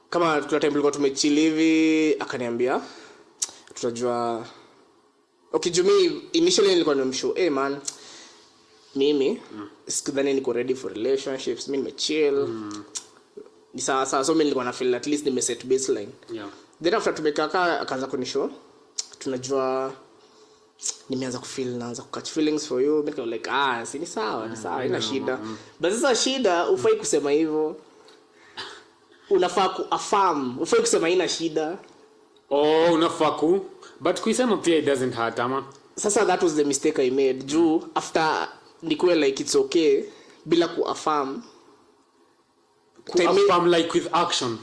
Kama kuna time tulikuwa tumechill hivi akaniambia tutajua okay Jumi initially nilikuwa nimemshow man mimi sikudhani niko ready for relationships, mimi nimechill. Ni sawa so mimi nilikuwa na feel at least nime set baseline. Then after tumekaa akaanza kunishow tunajua nimeanza kufeel naanza kukatch feelings for you. Mimi like si ni sawa ina shida. But sasa shida ufai kusema hivyo. Unafaa kuaffirm, ufai kusema ina shida. Unafaa ku but kuisema pia it doesn't hurt ama. Sasa that was the mistake I made. Juu after nikuwe like it's okay bila kuaffirm. Kuaffirm like with action.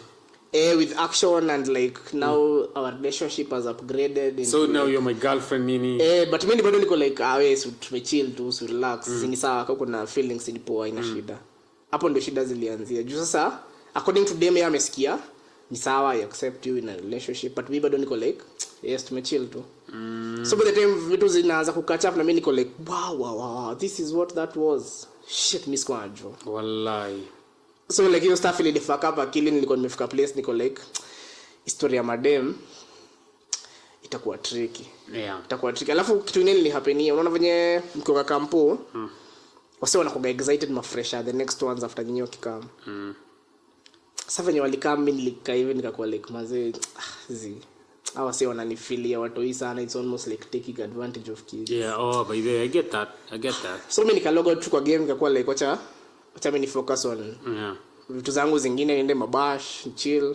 With action and like now our relationship has upgraded. So now you're my girlfriend nini. But mimi bado niko like so tumechill tu so relax. Ni sawa kama kuna feelings ni poa ina shida. Hapo ndio shida zilianzia. Juu sasa according to them amesikia ni sawa I accept you in a relationship but mimi bado niko like yes tumechill tu. So by the time vitu zinaanza kukatch up na mimi niko like wow this is what that was. Shit miss kwa jo. Wallahi. So like hiyo stuff ili fuck up akili nilikuwa nimefika place niko like historia madem itakuwa tricky. Itakuwa tricky. Alafu kitu nini ni hapenia unaona venye mkiwa kampo wase wanakuwa excited ma fresher the next ones after nyinyo kikam. Sasa venye walikam mimi nilikaa hivi nikakuwa like mazee hawa sio wananifilia watoi sana it's almost like taking advantage of kids. By the way I get that. So mimi nikalogo tu kwa game nikakuwa like wacha mimi focus on vitu zangu zingine niende mabash chill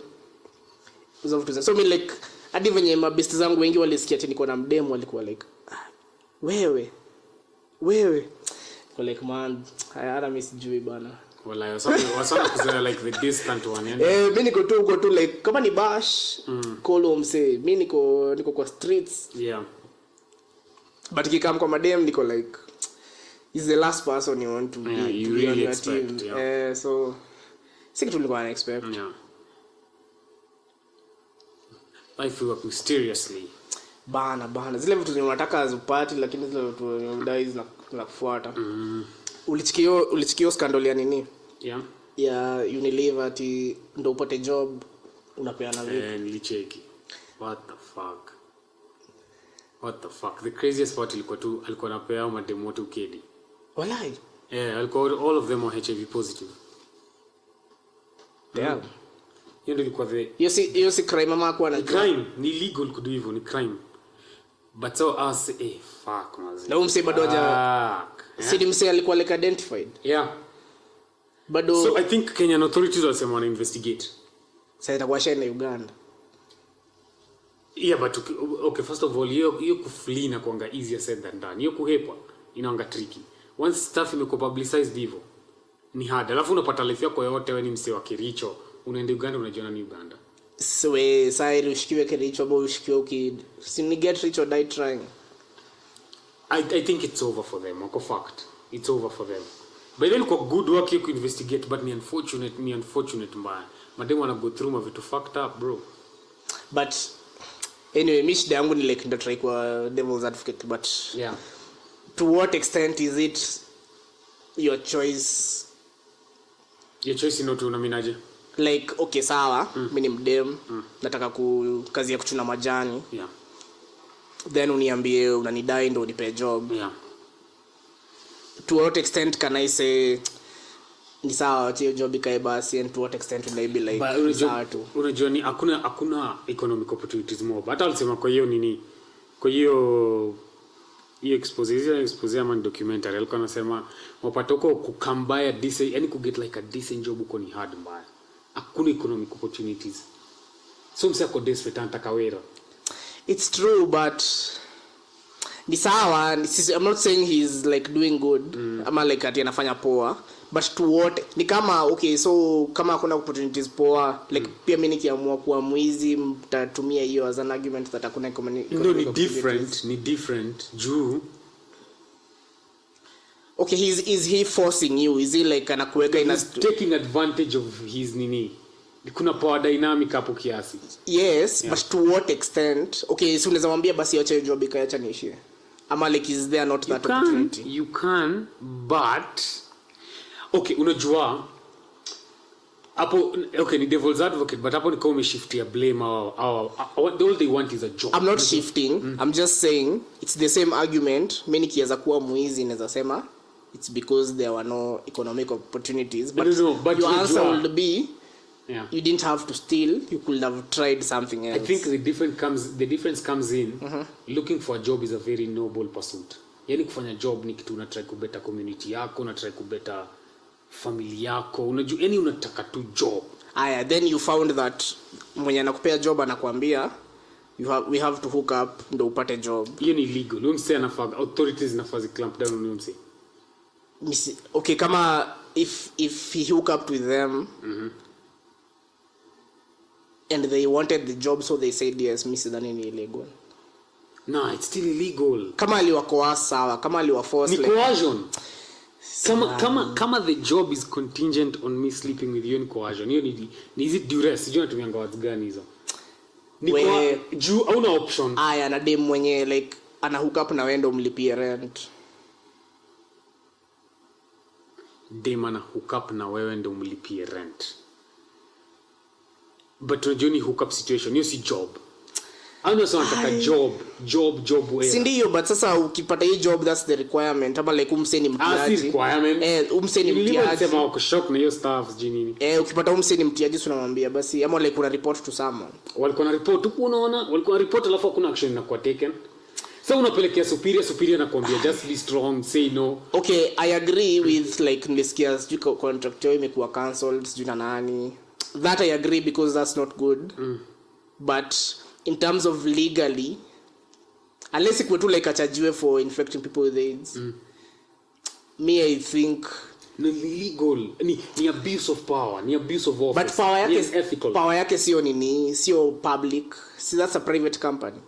hizo vitu. So mimi like hadi venye mabest zangu wengi walisikia ati niko na mdem walikuwa like wewe kwa like man hata mimi sijui bana. Wallahi wasana kuzana like the distant one mimi niko tu like kama ni bash call home say mimi niko kwa streets but kikam kwa madem niko like is the last person you want to be you really expect team. So sick to go and expect life work mysteriously bana zile vitu unataka azupati lakini zile vitu unadai na kufuata. Ulichikio scandal ya nini ya Unilever ati ndo upate job unapeana vipi? Nilicheki what the fuck the craziest part alikuwa anapea mademo watu kedi. Wallahi all of them are HIV positive. Damn. Hiyo ndio ilikuwa hiyo si crime mama kwa na crime ni illegal kudo hivyo ni crime but so us fuck mazi na umse bado si mse alikuwa like identified bado. So I think Kenyan authorities wasema wana investigate. Sasa itakuwa shida na Uganda Yeah, but okay, first of all, hiyo kuflee na kuanga easier said than done. Hiyo kuhepa inaanga tricky. Once stuff imekuwa publicized hivyo ni hard. Alafu unapata life yako yote wewe ni msee wa Kericho, unaenda Uganda unajiona ni Uganda. So sai ushikiwe Kericho au ushikiwe ukid. Si ni get rich or die trying. I think it's over for them. Wako fact. It's over for them. But then kwa good work you could investigate, but ni unfortunate mbaya. Madem wanna go through vitu fucked up, bro. But anyway, mi shida yangu ni like ndo try kwa devil's advocate, but yeah, to what extent is it your choice? Your choice ino tu unaminaje? Like okay sawa, mimi ni mdem, nataka kazi ya kuchuna majani. Yeah. Then uniambie unanidai ndo unipe job. Yeah. To what extent can I say ni sawa hiyo job ikae basi, and to what extent will I be like sawa tu? Unajua ni hakuna economic opportunities more. Hata alisema kwa hiyo nini? Kwa hiyo expose ama documentary alikuwa anasema wapata huko kukambaya decent, yani ku get like a decent job huko ni hard mbaya. Hakuna economic opportunities. So msako desperate anataka wera. It's true, but ni sawa, I'm not saying he's like doing good ama like ati anafanya poa, but to what ni kama okay, so kama kuna opportunities poa like pia mimi nikiamua kuwa mwizi mtatumia hiyo as an argument that hakuna ni different juu. Okay, is he forcing you? Is he like anakuweka taking advantage of his nini? Kuna power dynamic hapo kiasi. Yes, yeah. But to what extent? Okay, so unaweza mwambia basi acha job ikaacha niishie. Ama like is there not that opportunity? You can, but okay, unajua hapo okay ni devil's advocate, but hapo ni kama umeshiftia blame all they want is a job. I'm not shifting. I'm just saying it's the same argument. Mimi kiweza kuwa muizi naweza sema it's because there were no economic opportunities, but your answer would be yeah, you didn't have to steal, you could have tried something else. I think the difference comes in looking for a job is a very noble pursuit. Yani kufanya job ni kitu unatry kubeta community yako, unatry kubeta family yako, unajua yani unataka tu job. Aya, then you found that mwenye anakupea job anakuambia we have to hook up ndo upate job. Hiyo ni illegal. Wewe msee anafaa authorities nafazi clamp down on msee. Okay, kama if he hook up with them and they wanted the job so they said yes, mimi sidhani ni illegal. No, it's still illegal. Kama aliwakoa sawa, kama aliwaforce ni coercion. Kama the job is contingent on me sleeping with you in coercion. Hiyo ni is it duress? Sijui natumianga words gani hizo. Ni kwa juu au na option. Aya, na dem mwenye like ana hook up na wewe ndo mlipie rent. Dem ana hook up na wewe ndo mlipie rent. But unajua ni hook up situation, hiyo si job. I know someone nataka job wewe. Si ndio, but sasa ukipata hii job that's the requirement. Ama like umseni mtiaji. Si requirement. Umseni mtiaji. Sema wako shock na hiyo staff jinini. Ukipata umseni mtiaji tunamwambia basi ama like una report to someone. Walikuwa na report huko unaona, walikuwa na report alafu hakuna action inakuwa taken. So unapelekea superior na kuambia just be strong, say no. Okay, I agree with like nilisikia sijui contract yao imekuwa cancelled sijui na nani. That I agree because that's not good. But in terms of legally, unless it were to like achajiwe for infecting people with AIDS, me I think no illegal ni abuse of power, ni abuse of office. But power yake is ethical. Power yake sio public. See, that's a private company.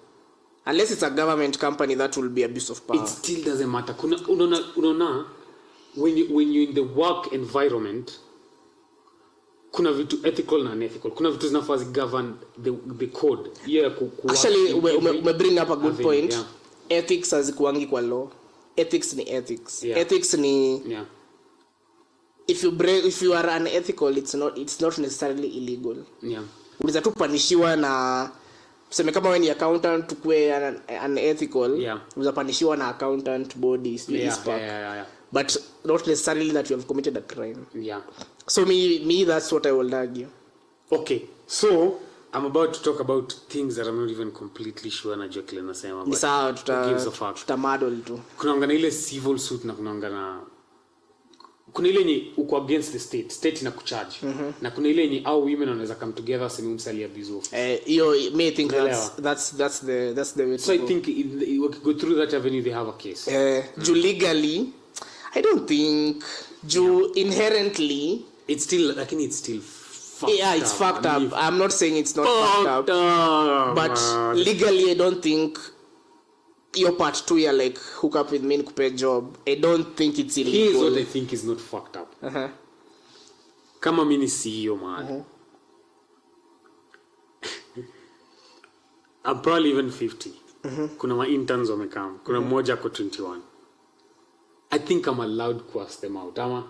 Unless it's a government company, that will be abuse of power. It still doesn't matter. Unaona when you in the work environment kuna vitu ethical na unethical. Kuna vitu zinafaa govern the code. Yeah, actually we bring up a good point. Yeah. Ethics hazikuangi kwa law. Ethics ni ethics. Yeah. Ethics ni if you are unethical, it's not necessarily illegal. Yeah. Unaweza tu panishiwa na tuseme kama wewe ni accountant tukue unethical, unaweza panishiwa na accountant bodies yeah. But not necessarily that you have committed a crime. Yeah. So me that's what I will argue. Okay. So I'm about to talk about things that I'm not even completely sure na Jokle nasema. Ni sawa tutamodel tu. Kunaanga na ile civil suit na kunaanga na kuna ile yenye uko against the state ina kucharge na kuna ile yenye au women wanaweza come together sema umsali abuse of you may think that's the way so I think we go through that avenue they have a case legally I don't think inherently it's still fucked yeah, it's up. fucked up. I'm not saying it's not fucked up. But legally, I don't think your part 2 you're like hook up with me and kupe job. I don't think it's illegal. Here's what I think is not fucked up. Kama mimi ni CEO man. I'm probably even 50. Kuna ma interns wamekam. Kuna mmoja ako 21. I think I'm allowed to ask them out. Ama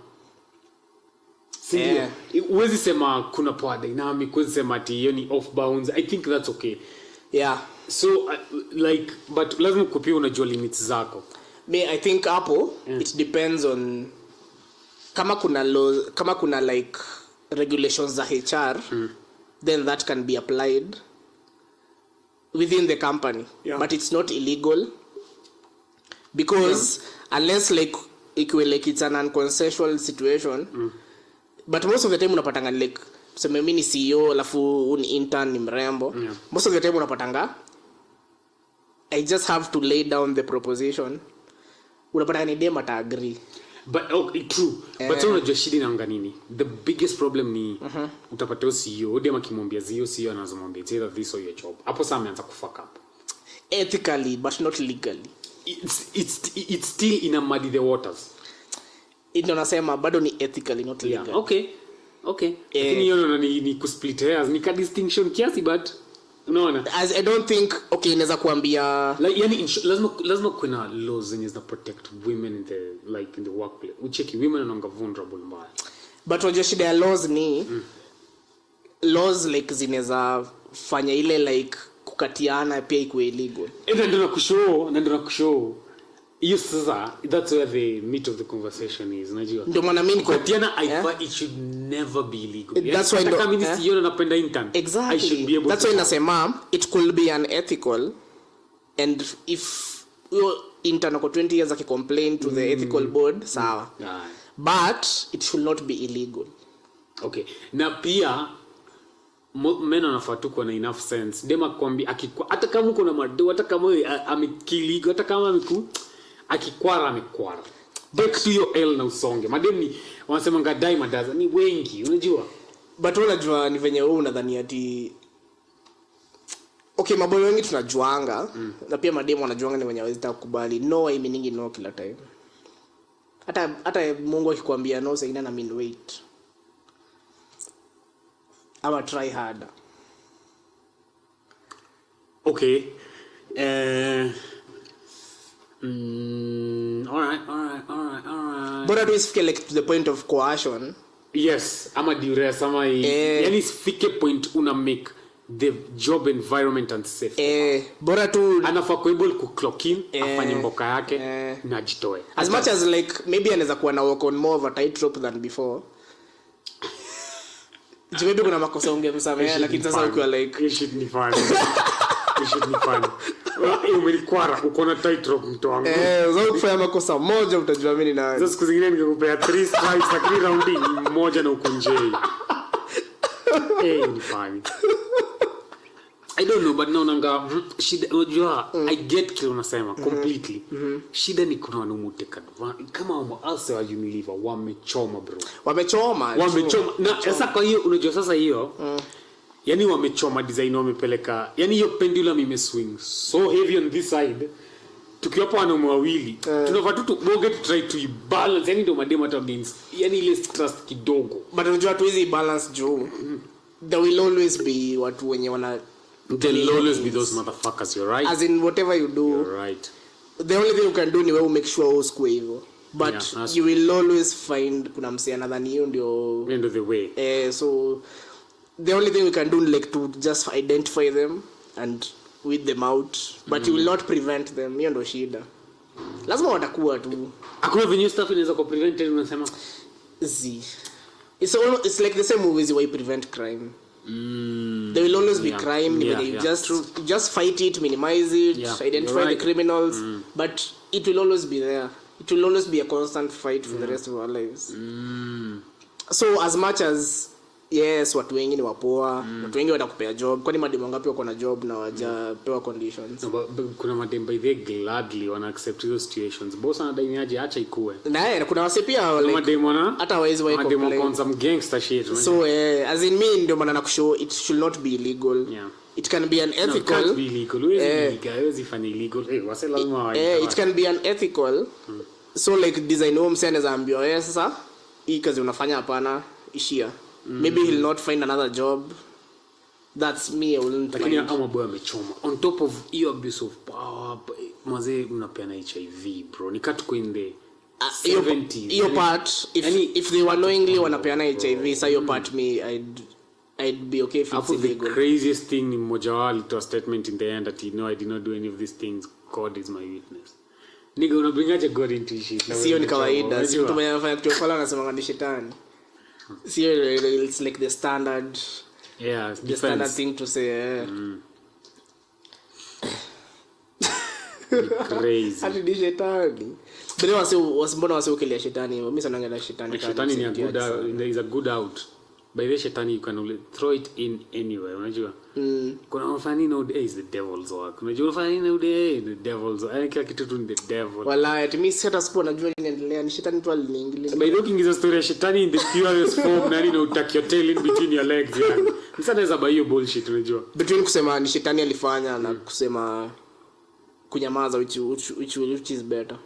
uwezi sema kuna power dynamic, uwezi sema ati hiyo ni off bounds. I think that's okay. Yeah. So like but lazima kupia unajua limits zako. I think hapo it depends on kama kuna laws, kama kuna like regulations za HR then that can be applied within the company. Yeah. But it's not illegal because unless like it's an unconsensual situation but most of the time unapatanga like tuseme mimi ni CEO alafu ni intern ni mrembo most of the time unapatanga I just have to lay down the proposition unapatanga ni dem ata agree but okay, true but so unajua shida inaanga nini the biggest problem ni utapata CEO dem akimwambia CEO anazomwambia it's either this or your job hapo sasa ameanza kufuck up ethically but not legally it's still in a muddy the waters ndio nasema bado ni ethically not legal. Yeah, okay. Lakini hiyo ni kusplit hairs, ni ka distinction kiasi but unaona. As I don't think inaweza kuambia like yani lazima kuna laws zenye zina protect women in the workplace. Ucheki women wanaanga vulnerable mbaya. But unajua shida ya laws ni laws like zinaweza fanya ile like kukatiana pia ikuwe illegal. Ndio nakushow you sasa that's where the meat of the conversation is unajua ndio maana mimi kukatiana it should never be illegal. That's why kama mimi siyo napenda intern exactly. I should be able that's why nasema it could be unethical and if your intern for 20 years akicomplain to the ethical board sawa but it should not be illegal. Okay na pia men wanafaa tu kuwa na enough sense dema kwambia hata kama uko na mado hata kama amekiligo hata kama akikwara amekwara back to your L na usonge madeni wanasema ngadai madaza ni wengi unajua but unajua ni venye wewe unadhani ati okay maboyo wengi tunajuanga na pia mademo wanajuanga ni wenye hawezi kukubali no I meaning no kila time hata Mungu akikwambia no sasa ina mean wait ama try harder. Okay all right. But at feel like to the point of coercion. Yes, ama duress, ama yani fike point una make the job environment unsafe. Bora tu anafaa kuable ku clock in afanye mboka yake na jitoe. As much as like maybe anaweza kuwa na walk on more of a tightrope than before. Jiwetu kuna makosa ungemsamea lakini sasa ukiwa like you should be fine. Umenikwara uko na tightrope mtu wangu. Unaweza kufanya makosa moja utajua mimi ni nani. Sasa siku zingine ningekupea 3 strikes lakini raundi moja na uko nje. Ni fine. I don't know but naonanga shida unajua I get kile unasema completely. Shida ni kuna wanumuteka kama wamase wa Unilever wamechoma bro. Wamechoma. Na sasa kwa hiyo unajua sasa hiyo yani wamechoma design wamepeleka yani hiyo pendulum imeswing so heavy on this side tukiwapo wanaume wawili tunafaa tu boge to try to balance yani ndio madema hata against yani ile trust kidogo but unajua tu hizi balance juu there will always be watu wenye wana there will always be those motherfuckers you're right as in whatever you do you're right the only thing you can do ni wewe make sure usikue hivyo but you will always find kuna msee anadhani hiyo ndio end of the way so the only thing we can do like to just identify them and weed them out but you will not prevent them hiyo ndio shida lazima watakuwa tu hakuna venye stuff inaweza ku prevent unasema it's like the same movies why prevent crime there will always be crime you just fight it minimize it identify the criminals but it will always be there it will always be a constant fight for the rest of our lives. So as much as yes, watu wengi ni wapoa, watu wengi watakupea job. Kwani mademu ngapi wako na job na wajapewa conditions? No, but kuna mademu by they gladly wana accept those situations. Boss anadai aje acha ikue. Na kuna wase pia like mademu wana hata hawezi wai complain. Mademu on some gangster shit. So as in me ndio maana nakushow it should not be illegal. Yeah. It can be an ethical. No, it can't be illegal. Haiwezi fanya illegal. Wase lazima it can be an ethical. So like design home sana zaambiwa sasa hii kazi unafanya hapana ishia. Maybe he'll not find another job. That's me. I wouldn't. Lakini kama boy amechoma on top of your abuse of power, mzee mnapeana HIV bro. Nikatuko in the 70s. Your part if they were knowingly wanapeana HIV, so your part me I'd be okay if it's illegal. The craziest thing ni mmoja wao alitoa statement in the end that I did not do any of these things. God is my witness. Nigga unabringaje God into shit? Sio ni kawaida. Sio mtu mwenye anafanya kitu fulani anasema ni shetani. It's like the standard. Yeah, the standard thing to say. Crazy. Hadi ni shetani. Bado mbona wase ukilia shetani? Mimi sana ngala shetani. Shetani ni a good out. There is a good out. By the shetani you can only throw it in anywhere, unajua? Kuna mfano nowadays is the devil's work. Unajua mfano nowadays the devil's work. Kila kitu tu ni the devil. Wala at me hata sipo najua inaendelea ni shetani tu aliniingilia. By looking is a story shetani in the purest form nani na utak your tail in between your legs yani. Msana is about hiyo bullshit unajua. Between kusema ni shetani alifanya na kusema kunyamaza which is better.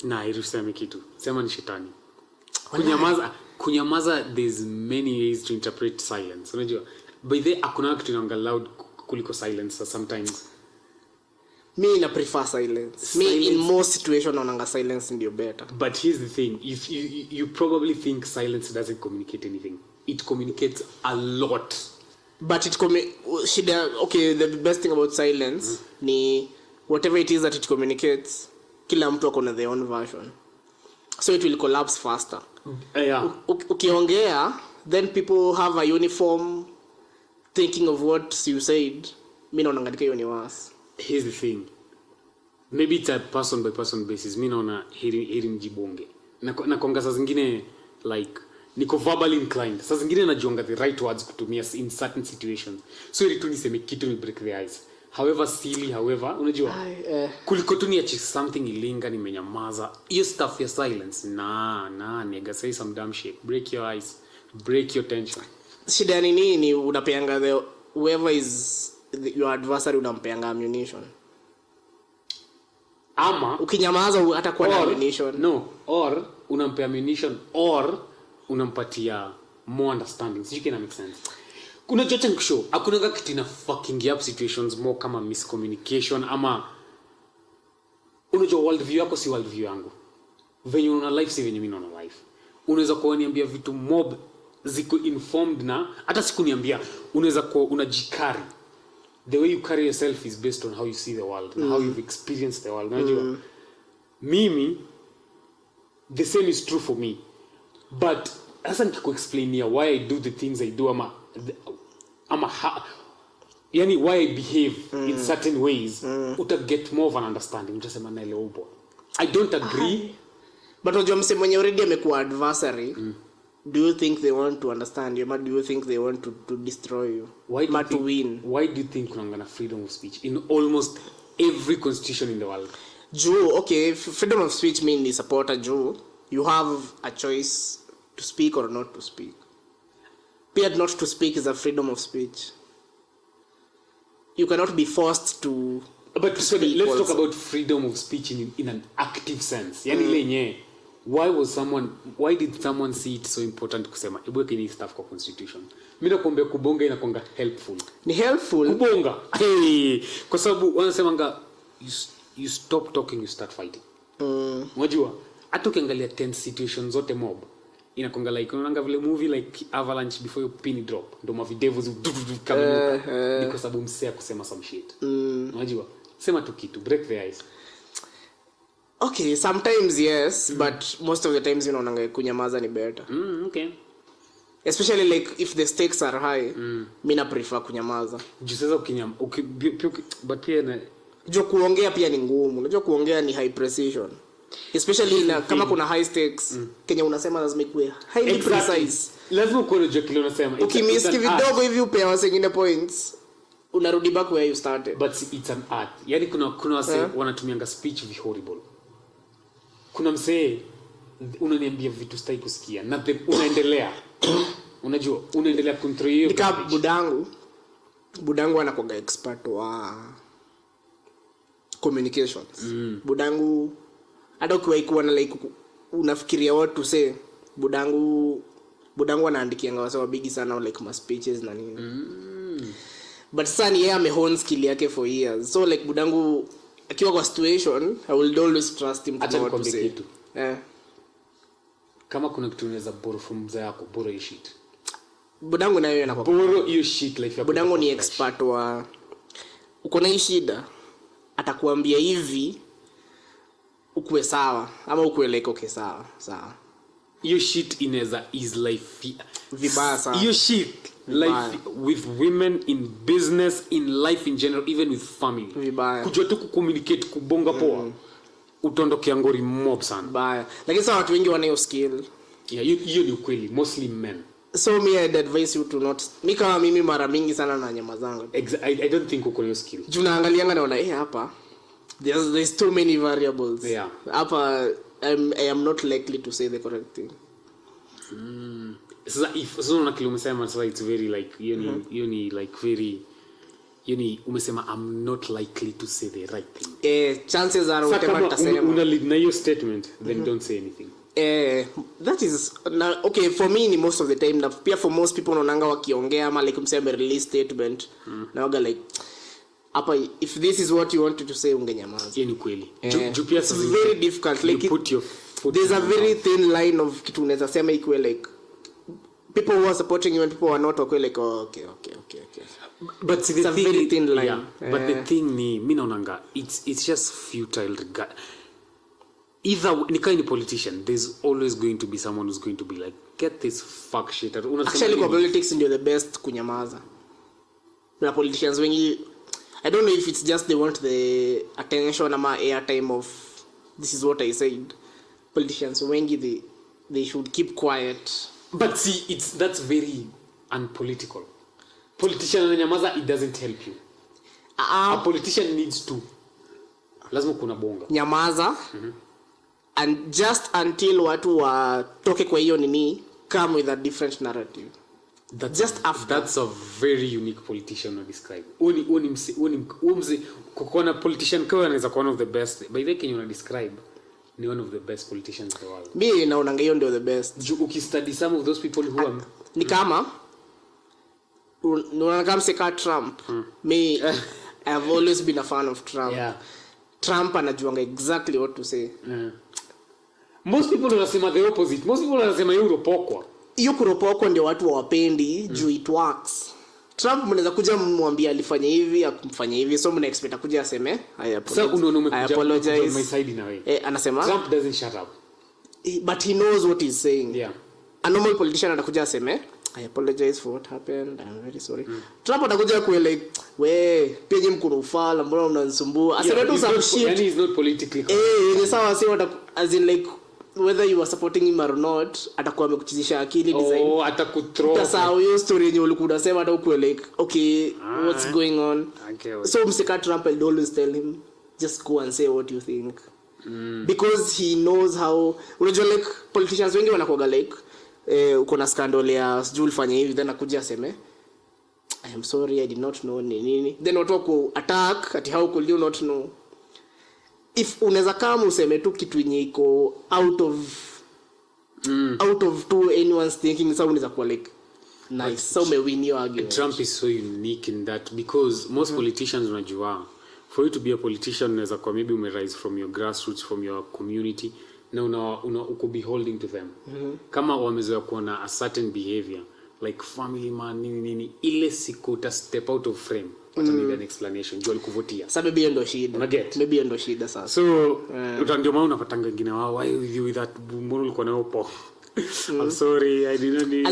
Na iruseme kitu. Sema ni shetani. Kunyamaza there's many ways to interpret silence. Unajua? By the hakuna kitu inaonga loud kuliko silence sometimes. Me na prefer silence. Me in most situations naonanga silence ndio better. But here's the thing, if you probably think silence doesn't communicate anything. It communicates a lot. But the best thing about silence ni whatever it is that it communicates, kila mtu akona their own version. So it will collapse faster. Yeah. Ukiongea, then people have a uniform thinking of what you said. Mimi naona ngatika hiyo ni worse. Here's the thing. Maybe it's a person by person basis. Mimi naona heri mjibonge. Na konga saa zingine like niko verbally inclined. Saa zingine najonga the right words kutumia in certain situations. So ili tu niseme kitu ni break the ice. However silly, unajua kuliko tu niache something ilinga nimenyamaza. Hiyo stuff ya silence. Nigga say some dumb shit. Break your ice. Break your tension. Shida ni nini unapeanga whoever is your adversary unampeanga ammunition. Ama ukinyamaza hata kwa ammunition. No, or unampea ammunition or unampatia more understanding. So you can make sense. Kuna jote nikushow. Hakuna kitu ina fucking up situations more kama miscommunication ama unajua world view yako si world view yangu. Venye una life si venye mimi naona life. Unaweza kuoniambia vitu mob ziko informed na hata sikuniambia unaweza kuwa unajikari. The way you carry yourself is based on how you see the world and how you've experienced the world. Unajua mimi the same is true for me. But hasa nikikuexplainia why I do the things I do yani why I behave in certain ways uta get more of an understanding. Utasema naelewa upo. I don't agree. But unajua mse mwenye already amekuwa adversary. Do you think they want to understand you? Or do you think they want to destroy you? To win? Why do you think kuna freedom of speech in almost every constitution in the world? Freedom of speech means ni supporter Joe. You have a choice to speak or not to speak. Period, not to speak is a freedom of speech. You cannot be forced to. But let's talk about freedom of speech in an active sense. Yani why did someone see it so important kusema ibweke ni stuff kwa constitution? Mimi nakwambia kubonga inakonga helpful. Ni helpful kubonga. Kwa sababu wanasemanga you stop talking, you start fighting. Unajua hata ukiangalia 10 situations zote mob inakonga like unaanga vile movie like Avalanche before you pin drop ndo mavidevu kama ni kwa sababu msea kusema some shit. Unajua sema tu kitu break the ice. Sometimes yes, but most of the times unaona kunyamaza ni better. Okay. Especially like if the stakes are high, mimi na prefer kunyamaza. Sasa but pia unajua kuongea pia ni ngumu. Unajua kuongea ni high precision. especially kama kuna high stakes Kenya unasema lazima ikuwe highly precise. Lazima uko unajua kile unasema. Ukimiss kidogo hivi upewa wengine points unarudi back where you started. But it's an art. Yani kuna wase wanatumianga speech vi horrible. Kuna msee unaniambia vitu sitaki kusikia na unaendelea. Unajua unaendelea control hiyo. Nika budangu anakuwa expert wa communications. Budangu hata ukiwa na like unafikiria what to say, budangu anaandikianga wase wabigi sana like ma speeches na nini. But sasa yeye amehone skill yake for years. So like budangu akiwa kwa situation I will always trust him to know what to say. Kama kuna kitu unaweza borrow from mzee yako, borrow hiyo shit. Budangu nayo anakuwa borrow hiyo shit life yako. Budangu ni expert wa uko na hii shida atakuambia hivi ukue sawa ama ukue like okay sawa. Hiyo shit inaweza is life vibaya sana. Hiyo shit life with women in business, in life in general, even with family. Vibaya. Kujua tu kucommunicate kubonga poa. Utondokea ngori mob sana. Baya. Lakini sasa watu wengi wana hiyo skill. Yeah, hiyo ni ukweli, mostly men. So me I'd advise you to not. Kama mimi mara mingi sana na nyamazanga. I don't think uko na hiyo skill. Tunaangalianga naona hapa there's too many variables. Yeah. Hapa I am not likely to say the correct thing. Sasa if una kile umesema sasa it's very like you ni like very umesema I'm not likely to say the right thing. Chances are whatever utasema una lead na your statement then don't say anything. That is okay for me ni most of the time na pia for most people unaonanga wakiongea ama like mseme release statement na waga like hapa if this is what you wanted to say ungenyamaza. Hiyo ni kweli. It's very difficult like there's a very thin line of kitu unaweza sema ikiwe like people who are supporting you and people who are not like okay. But it's a very thin line. Yeah. But the thing ni mimi naonanga it's just futile regard. Either nikai ni politician, there's always going to be someone who's going to be like get this fuck shit. Actually kwa politics ndio the best kunyamaza. Na politicians wengi I don't know if it's just they want the attention ama airtime of this is what I said. Politicians wengi they should keep quiet. But see that's very unpolitical. Politician ananyamaza it doesn't help you. A politician needs to lazima kuna bonga. Nyamaza. And just until watu watoke kwa hiyo nini come with a different narrative. That's a very unique politician to describe. Uni kukona politician kwa anaweza kuwa one of the best. By the way can you describe ni one of the best politicians in the world. Mimi naona hiyo ndio the best. Ukistudy some of those people who are ni kama unaona kama seka Trump. Me I have always been a fan of Trump. Yeah. Trump anajuanga exactly what to say. Most people wanasema the opposite. Most people wanasema yeye uropokwa. Hiyo kuropokwa ndio watu hawapendi juu it works. Trump mnaweza kuja mwambie alifanya hivi akumfanya hivi so mna expect kuja aseme I apologize. My side na wewe. Anasema Trump doesn't shut up. But he knows what he's saying. Yeah. A normal politician atakuja aseme I apologize for what happened. I'm very sorry. Trump atakuja ku like we pia mko ufala mbona mnanisumbua. Aseme tu some shit. And he's not politically correct. Ni sawa say as in like whether you are supporting him or not atakuwa amekuchizisha akili design atakuthrow sasa hiyo story yenye ulikuwa unasema hata uko like okay what's going on. So msika Trump will always tell him just go and say what you think because he knows how unajua like politicians wengi wanakuwa like uko na scandal ya Jules fanya hivi then akuja aseme I am sorry I did not know nini then watu wako attack at how could you not know. If unaweza kama useme tu kitu yenye iko out of to anyone's thinking so unaweza kuwa like nice so me win your argument. Trump is so unique in that because most politicians unajua for you to be a politician unaweza kwa maybe rise from your grassroots from your community na una uko beholding to them. Kama wamezoea kuona a certain behavior like family man nini ile siku ta step out of frame need an explanation juu alikuvutia sasa maybe ndo shida maybe ndo shida sasa so utandio maana unapatanga wengine wao why with that mbona ulikuwa nayo po I'm sorry I didn't need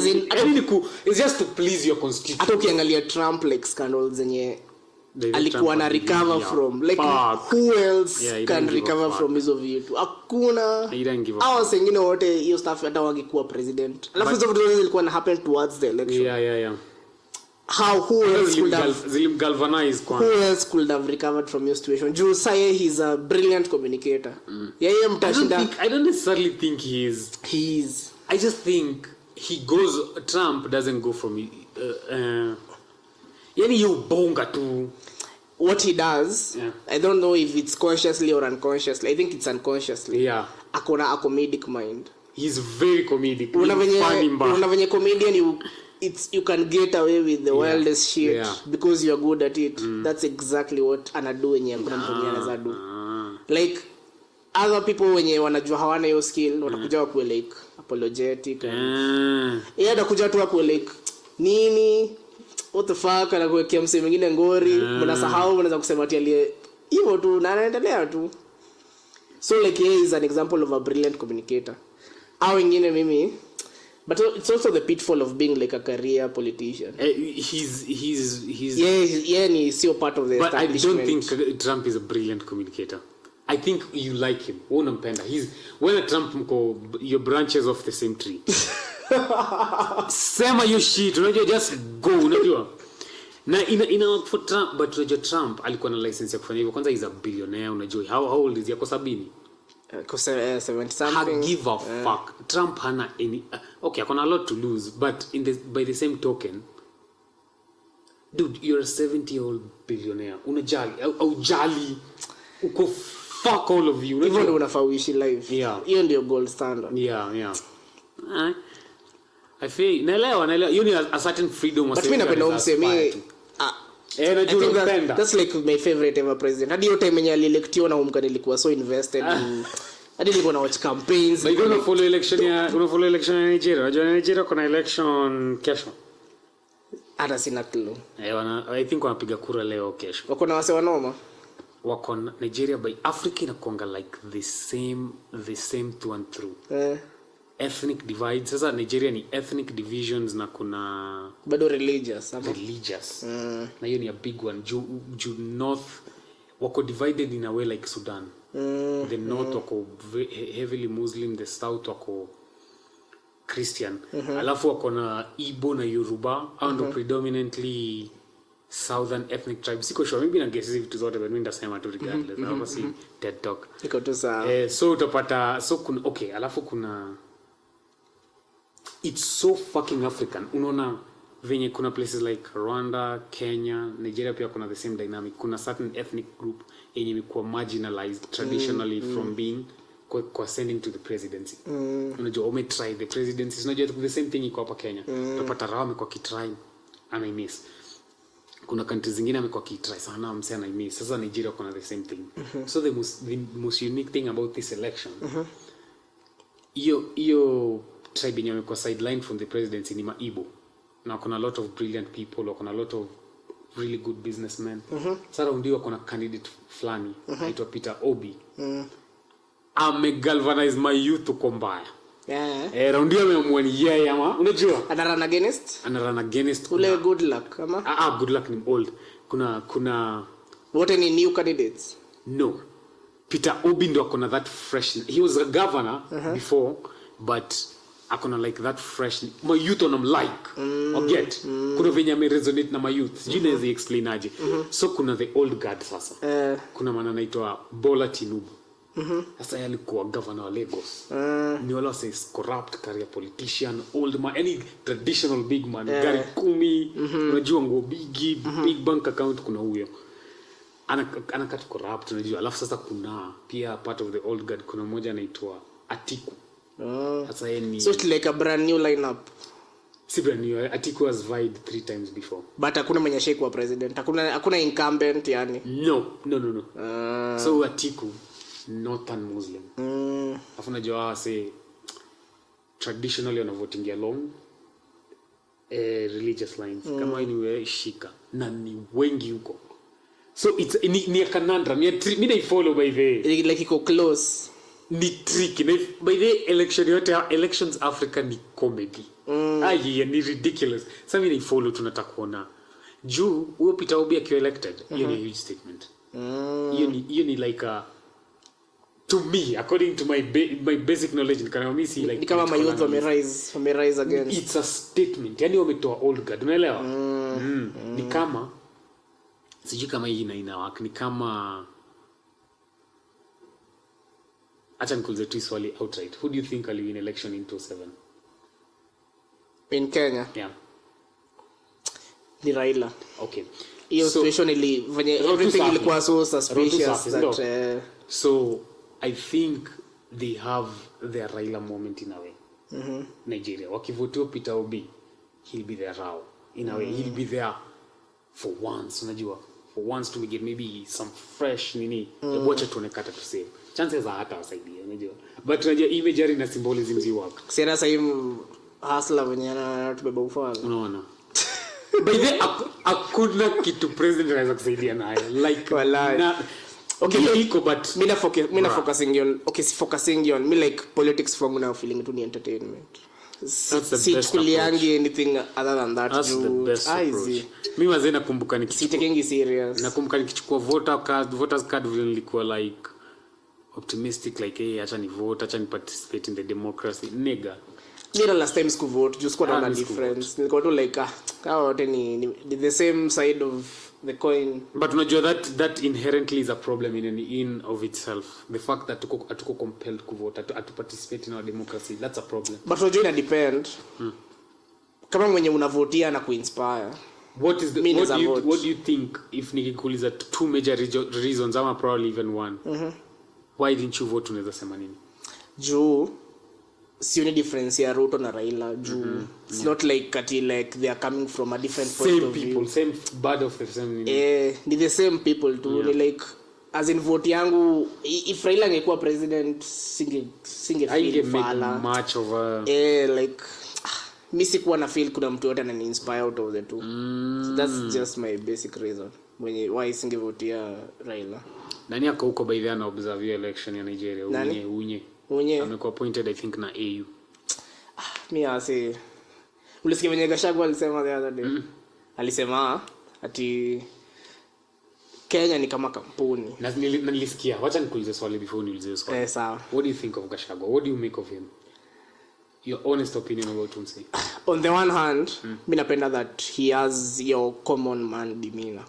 it's just to please your constituents. Hata ukiangalia Trump like scandals zenye alikuwa na recover from like who else can recover from hizo vitu? Hakuna. Hao wengine wote hiyo stuff hata wangekuwa president. Alafu hizo vitu zilikuwa na happen towards the election. Who else could have recovered from your situation? Joe Saye, he's a brilliant communicator. Yeye mtashinda. I don't necessarily think he is. I just think Trump doesn't go from yani you bonga tu. What he does, I don't know if it's consciously or unconsciously. I think it's unconsciously. Akona a comedic mind. He's very comedic. Una venye comedian you can get away with the wildest shit because you are good at it. That's exactly what anadu wenye hakuna mtu mwingine anaweza do. Like other people wenye wanajua hawana hiyo skill watakuja wakuwe like apologetic. Yeye atakuja tu wakuwe like nini what the fuck, anakuwekea msemo mwingine ngori, mnasahau mnaweza kusema ati aliye hivyo tu na anaendelea tu. So like he is an example of a brilliant communicator. Au wengine mimi, but it's also the pitfall of being like a career politician. He's ni sio part of the but establishment. I don't think Trump is a brilliant communicator. I think you like him. Unampenda. When Trump mko your branches of the same tree. Sema you shit, unajua just go, unajua. Na ina for Trump, but unajua Trump alikuwa na license ya kufanya hivyo. Kwanza he's a billionaire, unajua. How old is he? Ako 70. 70 something. I give a fuck. Trump hana any okay, akona a lot to lose, but by the same token, dude, you're a 70-year-old billionaire. Unajali au jali uko fuck all of you. Even unafaa uishi life. Hiyo ndio gold standard. I feel naelewa you need a certain freedom. But mimi napenda umseme that's like my favorite ever president. Hadi yote mwenye alielectiwa na umka nilikuwa so invested in hadi nilikuwa na watch campaigns. But you follow election ya Nigeria. Unajua Nigeria kuna election kesho. Hata sina clue. I think wanapiga kura leo kesho. Wako na wase wanoma. Wako Nigeria by Africa inakuanga like the same through and through. Ethnic divides. Sasa Nigeria ni ethnic divisions na kuna bado religious. Na hiyo ni a big one. Ju north wako divided in a way like Sudan. The north wako heavily Muslim, the south wako Christian. Alafu wako na Igbo na Yoruba and predominantly southern ethnic tribes. Siko sure, maybe na guess hizi vitu zote but mimi ndasema tu regardless. Hapo si TED Talk. Iko tu sawa. So utapata kuna okay, alafu kuna it's so fucking African. Unaona venye kuna places like Rwanda, Kenya, Nigeria pia kuna the same dynamic. Kuna certain ethnic group yenye imekuwa marginalized traditionally from being ascending to the presidency. Unajua umetry the presidency. Unajua the same thing iko hapa Kenya. Utapata Rawa amekuwa kitry anaimis. Kuna countries zingine amekuwa kitry sana mse anaimis. Sasa Nigeria kuna the same thing. So the most unique thing about this election. Iyo tribe yenye wamekuwa sidelined from the presidency ni Maibo. Na kuna a lot of brilliant people, kuna a lot of really good businessmen. Sasa ndio kuna candidate fulani anaitwa Peter Obi. Amegalvanize my youth kumbaya. Ndio ameamua ni yeye ama unajua? Anarun against. Ule good luck ama? Good luck ni old. Kuna what any new candidates? No. Peter Obi ndio akona that fresh. He was a governor before, but akona like that fresh. My youth on him like. Get. Kuna venye ame resonate na my youth. Sijui naweza explain aje. So kuna the old guard sasa. Kuna maana anaitwa Bola Tinubu. Sasa yeye alikuwa governor wa Lagos. Ni wala says corrupt career politician, old man, any traditional big man, gari 10, unajua nguo big bank account kuna huyo. Anakat corrupt unajua. Alafu sasa kuna pia part of the old guard kuna mmoja anaitwa Atiku. Sasa yeye ni so it's like a brand new lineup. Si brand new. Atiku has vied 3 times before. But hakuna mwenye shake wa president. Hakuna incumbent yani. No. So Atiku northern Muslim. Afu najua say traditionally on voting along religious lines. Kama anyway shika na ni wengi huko. So it's ni a conundrum. Mimi na follow by the like iko close. Ni tricky. By the elections Africa ni comedy. Ni ridiculous. Sasa mimi na follow tunataka kuona juu huyo Peter Obi akiwa elected hiyo ni huge statement. Hiyo ni like a, to me according to my basic knowledge mimi si like ni kama mayouth wamerise again. It's a statement, yani wametoa old guard, unaelewa? Ni kama sijui kama hii inawaka, ni kama acha nikuulize tu swali outright, who do you think will win election in 2027 in Kenya? Yeah, ni Raila. okay, hiyo situation everything ilikuwa so suspicious that so I think they have their Raila moment in a way. Nigeria wakivote Peter Obi, he'll be there now in a way. He'll be there for once, unajua, for once to get maybe some fresh nini. Wacha tuonekata to say chances are hata wasaidia, unajua, but unajua imagery na symbolism zi work. Sasa sasa hasla wenye anatubeba ufala, unaona. By the hakuna kitu president anaweza kusaidia nayo like na okay iko, but mina focusing on focusing on me like politics for now, feeling to entertainment. See anything other than that. That's the best approach. Mimi wazee nakumbuka taking serious. Nakumbuka nikichukua voters card vile nilikuwa like optimistic like hey acha ni vote, acha ni participate in the democracy nigga. Nila last time school vote just got a difference. Nilikuwa tu like how wote ni the same side of the coin. But unajua that inherently is a problem in of itself. The fact that atuko compelled to vote, to participate in our democracy, that's a problem. But unajua ina depend. Kama mwenye unavotia na kuinspire. What do you think if nikikuuliza two major reasons, ama probably even one? Why didn't you vote, unaweza sema nini? Juu sioni difference ya Ruto na Raila juu it's not like like they are coming from a different point of view. Same bad of the same ni the same people too. Ni like as in vote yangu if Raila angekuwa president singe feel fala much of a like mimi sikuwa na feel kuna mtu yote anani inspire out of the two. So that's just my basic reason why singe vote Raila. Nani ako huko by the way observe election ya Nigeria? Unye amekuwa appointed I think na AU. Mimi asi ulisikia venye Gachagua alisema the other day. Alisema ati Kenya ni kama kampuni. Na nilisikia. Wacha nikuulize swali before niulize swali. Sawa. What do you think of Gachagua? What do you make of him? Your honest opinion about him, say. On the one hand, mimi napenda that he has your common man demeanor.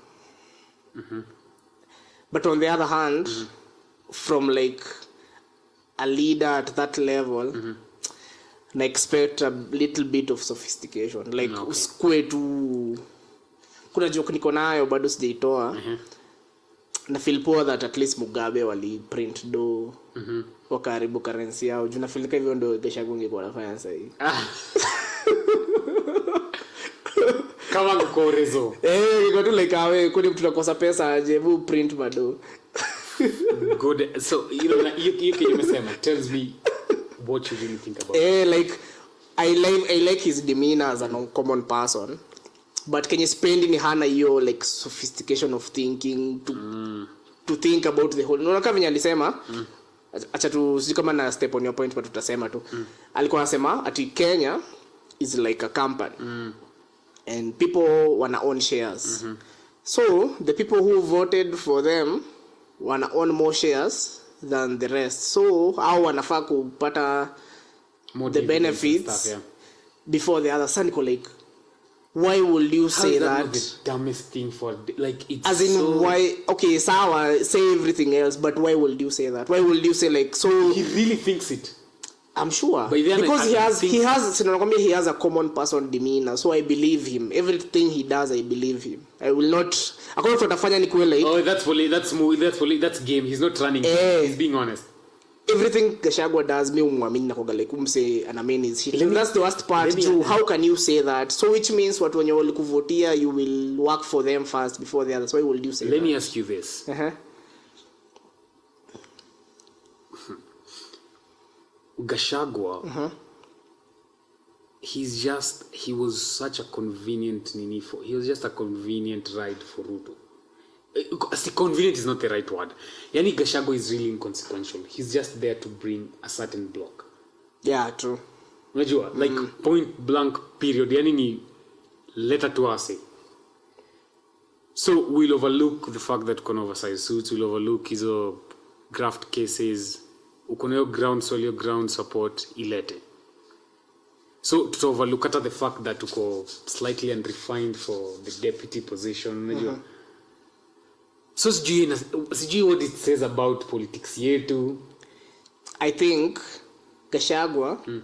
But on the other hand, from like a leader at that level, I expect a little bit of sophistication. Like usikue tu kuna joke niko nayo bado sijaitoa. Na feel poor that at least Mugabe wali print do wakaribu currency yao. Juu na feel kama hivyo ndio Gachagua angekuwa anafanya sasa hivi. Kama ngorezo. Iko tu like awe kuni tunakosa pesa aje hebu print bado. Good. So you can tells me what you really think about like I like his demeanor as a common person, but can you spend in hana hiyo like sophistication of thinking to think about the whole. Unaona kama venye alisema acha tu sisi kama na step on your point but tutasema tu alikuwa anasema ati Kenya is like a company and people wanna own shares. So the people who voted for them wanna own more shares than the rest. So hao wanafaa kupata the benefits before the other. Saniko like why will you say that? The dumbest thing for like it's as in so why okay sawa say everything else but why will you say that? Why will you say like so he really thinks it? I'm sure then because he has a common person demeanor, so I believe him. Everything he does I believe him. I will not akona tutafanya nikuwe like that's game. He's not running. He's being honest. Everything Gachagua does me umwamini na koga like umse ana mean is shit. And that's the worst part too. How can you say that? So which means watu wenye walikuvotia you will work for them first before the others. Why will you say Let me ask you this. Gachagua, he was such a convenient he was just a convenient ride for Ruto. Convenient is not the right word. Yani Gachagua is really inconsequential. He's just there to bring a certain block. Yeah, true. Unajua, like point blank period. Yani ni letter to us. So we'll overlook the fact that kuna oversized suits, we'll overlook hizo graft cases, ukonayo ground solid ground support ilete. So to overlook at the fact that uko slightly unrefined for the deputy position, unajua. So sijui what it says about politics yetu. I think Gachagua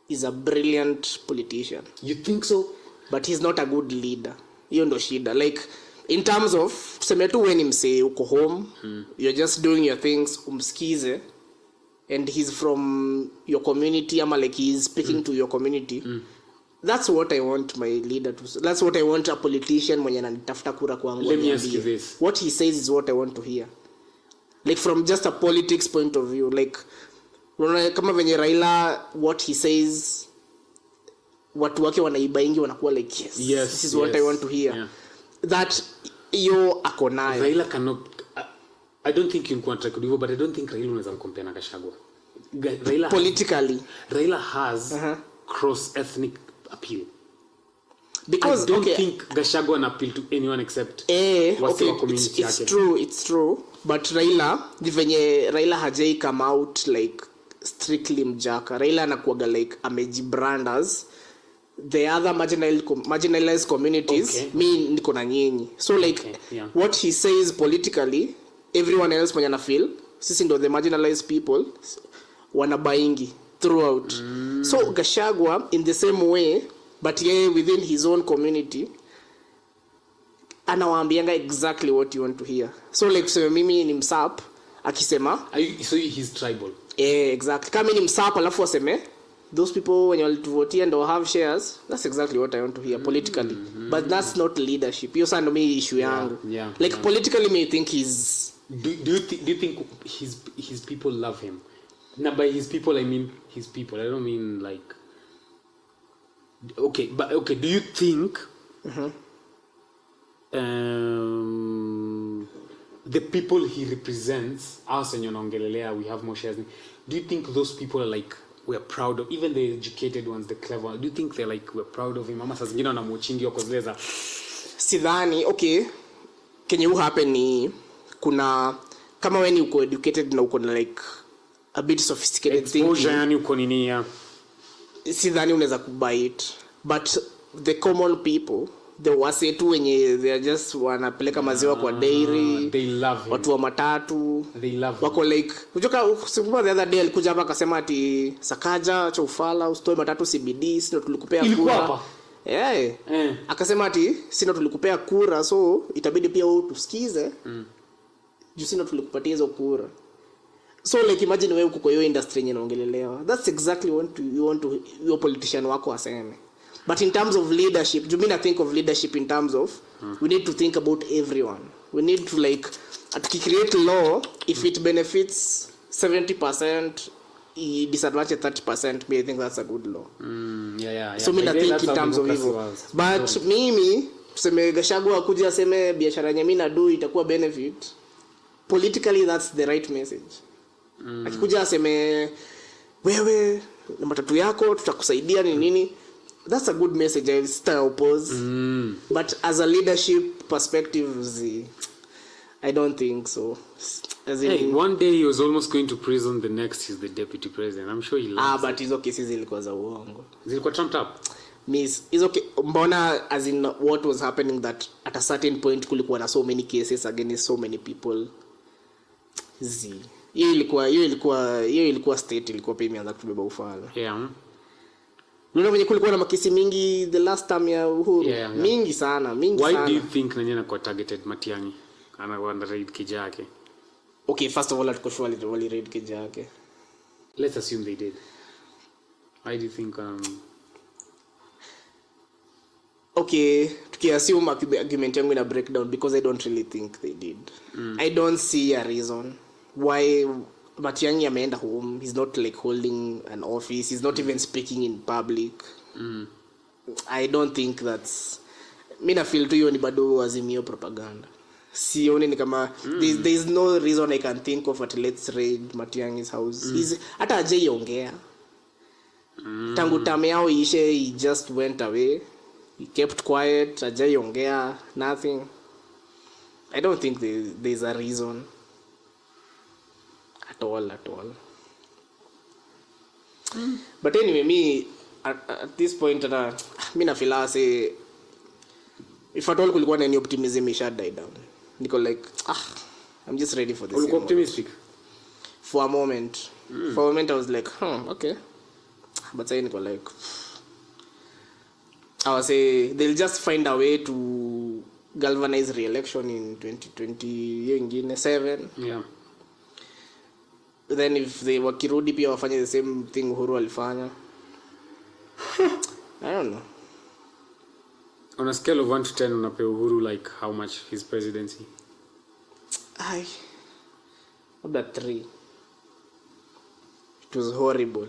is a brilliant politician. You think so? But he's not a good leader. Hiyo ndo shida. Like in terms of tuseme tu wewe ni msee uko home, you're just doing your things, umsikize, and he's from your community ama like he's speaking to your community. That's what I want my leader to. That's what I want a politician mwenye ananitafuta kura kwangu. Let me ask you this. What he says is what I want to hear. Like from just a politics point of view, like kama venye Raila, what he says, watu wake wanaibaingi wanakuwa like yes, this is what I want to hear. Yeah. That yo akonayo. Raila cannot. I don't think you can contract hivyo, but I don't think Raila unaweza compare na Gachagua. Raila politically, Raila has cross ethnic appeal. Because I don't think Gachagua an appeal to anyone except okay, community. It's true, but Raila venye Raila hajai come out like strictly mjaka. Raila anakuaga like amejibrand as the other marginalized communities. Okay. Mi niko na nyinyi. So like what he says politically, everyone else mwenye na feel sisi ndo the marginalized people wanabaingi throughout. So Gachagua in the same way, but within his own community anawaambianga exactly what you want to hear. So like tuseme mimi ni msap akisema so he's tribal. Exactly. Kama ni msap alafu aseme those people when you vote and have shares, that's exactly what I want to hear politically. But that's not leadership. Hiyo sana mi issue yangu. Like politically me think he's do you think his people love him? Now by his people I mean his people. I don't mean like okay, do you think the people he represents, us and yonongelelea, we have more shares. Do you think those people are like we're proud of, even the educated ones, the clever ones, do you think they're like we're proud of him? Mama saa zingine wanamwachingi wako zile za sidhani. Okay, kenye happen ni kuna kama wewe ni uko educated na uko na like a bit sophisticated thinking, yani uko nini ya sidhani unaweza kubite. But the common people, the wase tu wenye they are just wanapeleka maziwa kwa dairy, they love him. Watu wa matatu they love wako like ujoka sikumbuka the other day alikuja hapa akasema ati Sakaja cha ufala usitoe matatu CBD, sio tulikupea kura. Akasema ati sio tulikupea kura, so itabidi pia wewe tusikize. Juu sio tulikupatia hizo kura. So like imagine wewe uko kwa hiyo industry yenye naongelelewa. That's exactly what you want to your politician wako aseme. But in terms of leadership, do you mean I think of leadership in terms of we need to think about everyone. We need to like create law if it benefits 70%, disadvantage 30%, me I think that's a good law. So me I think in terms of evil. But mimi tuseme Gachagua kuja aseme biashara yenye mimi na do itakuwa benefit. Politically that's the right message. Akikuja aseme wewe na matatu yako tutakusaidia ni nini, that's a good message. I still oppose. But as a leadership perspective, I don't think so. As in, one day he was almost going to prison, the next he's the deputy president. I'm sure he loves but hizo cases zilikuwa za uongo. Zilikuwa trumped up. Miss is okay. Mbona as in what was happening that at a certain point kulikuwa na so many cases against so many people. Hiyo ilikuwa state ilikuwa pia imeanza kutubeba ufala. Nuna venye kulikuwa na makesi mingi the last time ya Uhuru. Mingi sana. Why do you think nani anakuwa targeted Matiang'i? Anakuwa raid kija yake. Okay, first of all atukoshwali wali raid kija yake. Let's assume they did. Why do you think okay, tukiassume argument yangu ina breakdown because I don't really think they did. I don't see a reason why Matiang'i ameenda home. He's not like holding an office. He's not even speaking in public. I don't think that's... Mimi na feel tu hiyo ni bado Azimio propaganda. Sioni ni kama there is no reason I can think of at let's raid Matiang'i's house. He's hata hajaiongea. Tangu tamu yao ishe, he just went away. He kept quiet, hajaiongea, nothing. I don't think there's a reason at all. But anyway, me at this point mi na feel say if at all kulikuwa na any optimism it should die down. Niko like I'm just ready for this. Are you optimistic? For a moment. For a moment I was like, okay. But then Niko like I was say they'll just find a way to galvanize re-election in 2027. Yeah. Then if they wakirudi pia wafanye the same thing Uhuru alifanya. I don't know. On a scale of 1 to 10 unape Uhuru like how much his presidency? About 3. It was horrible.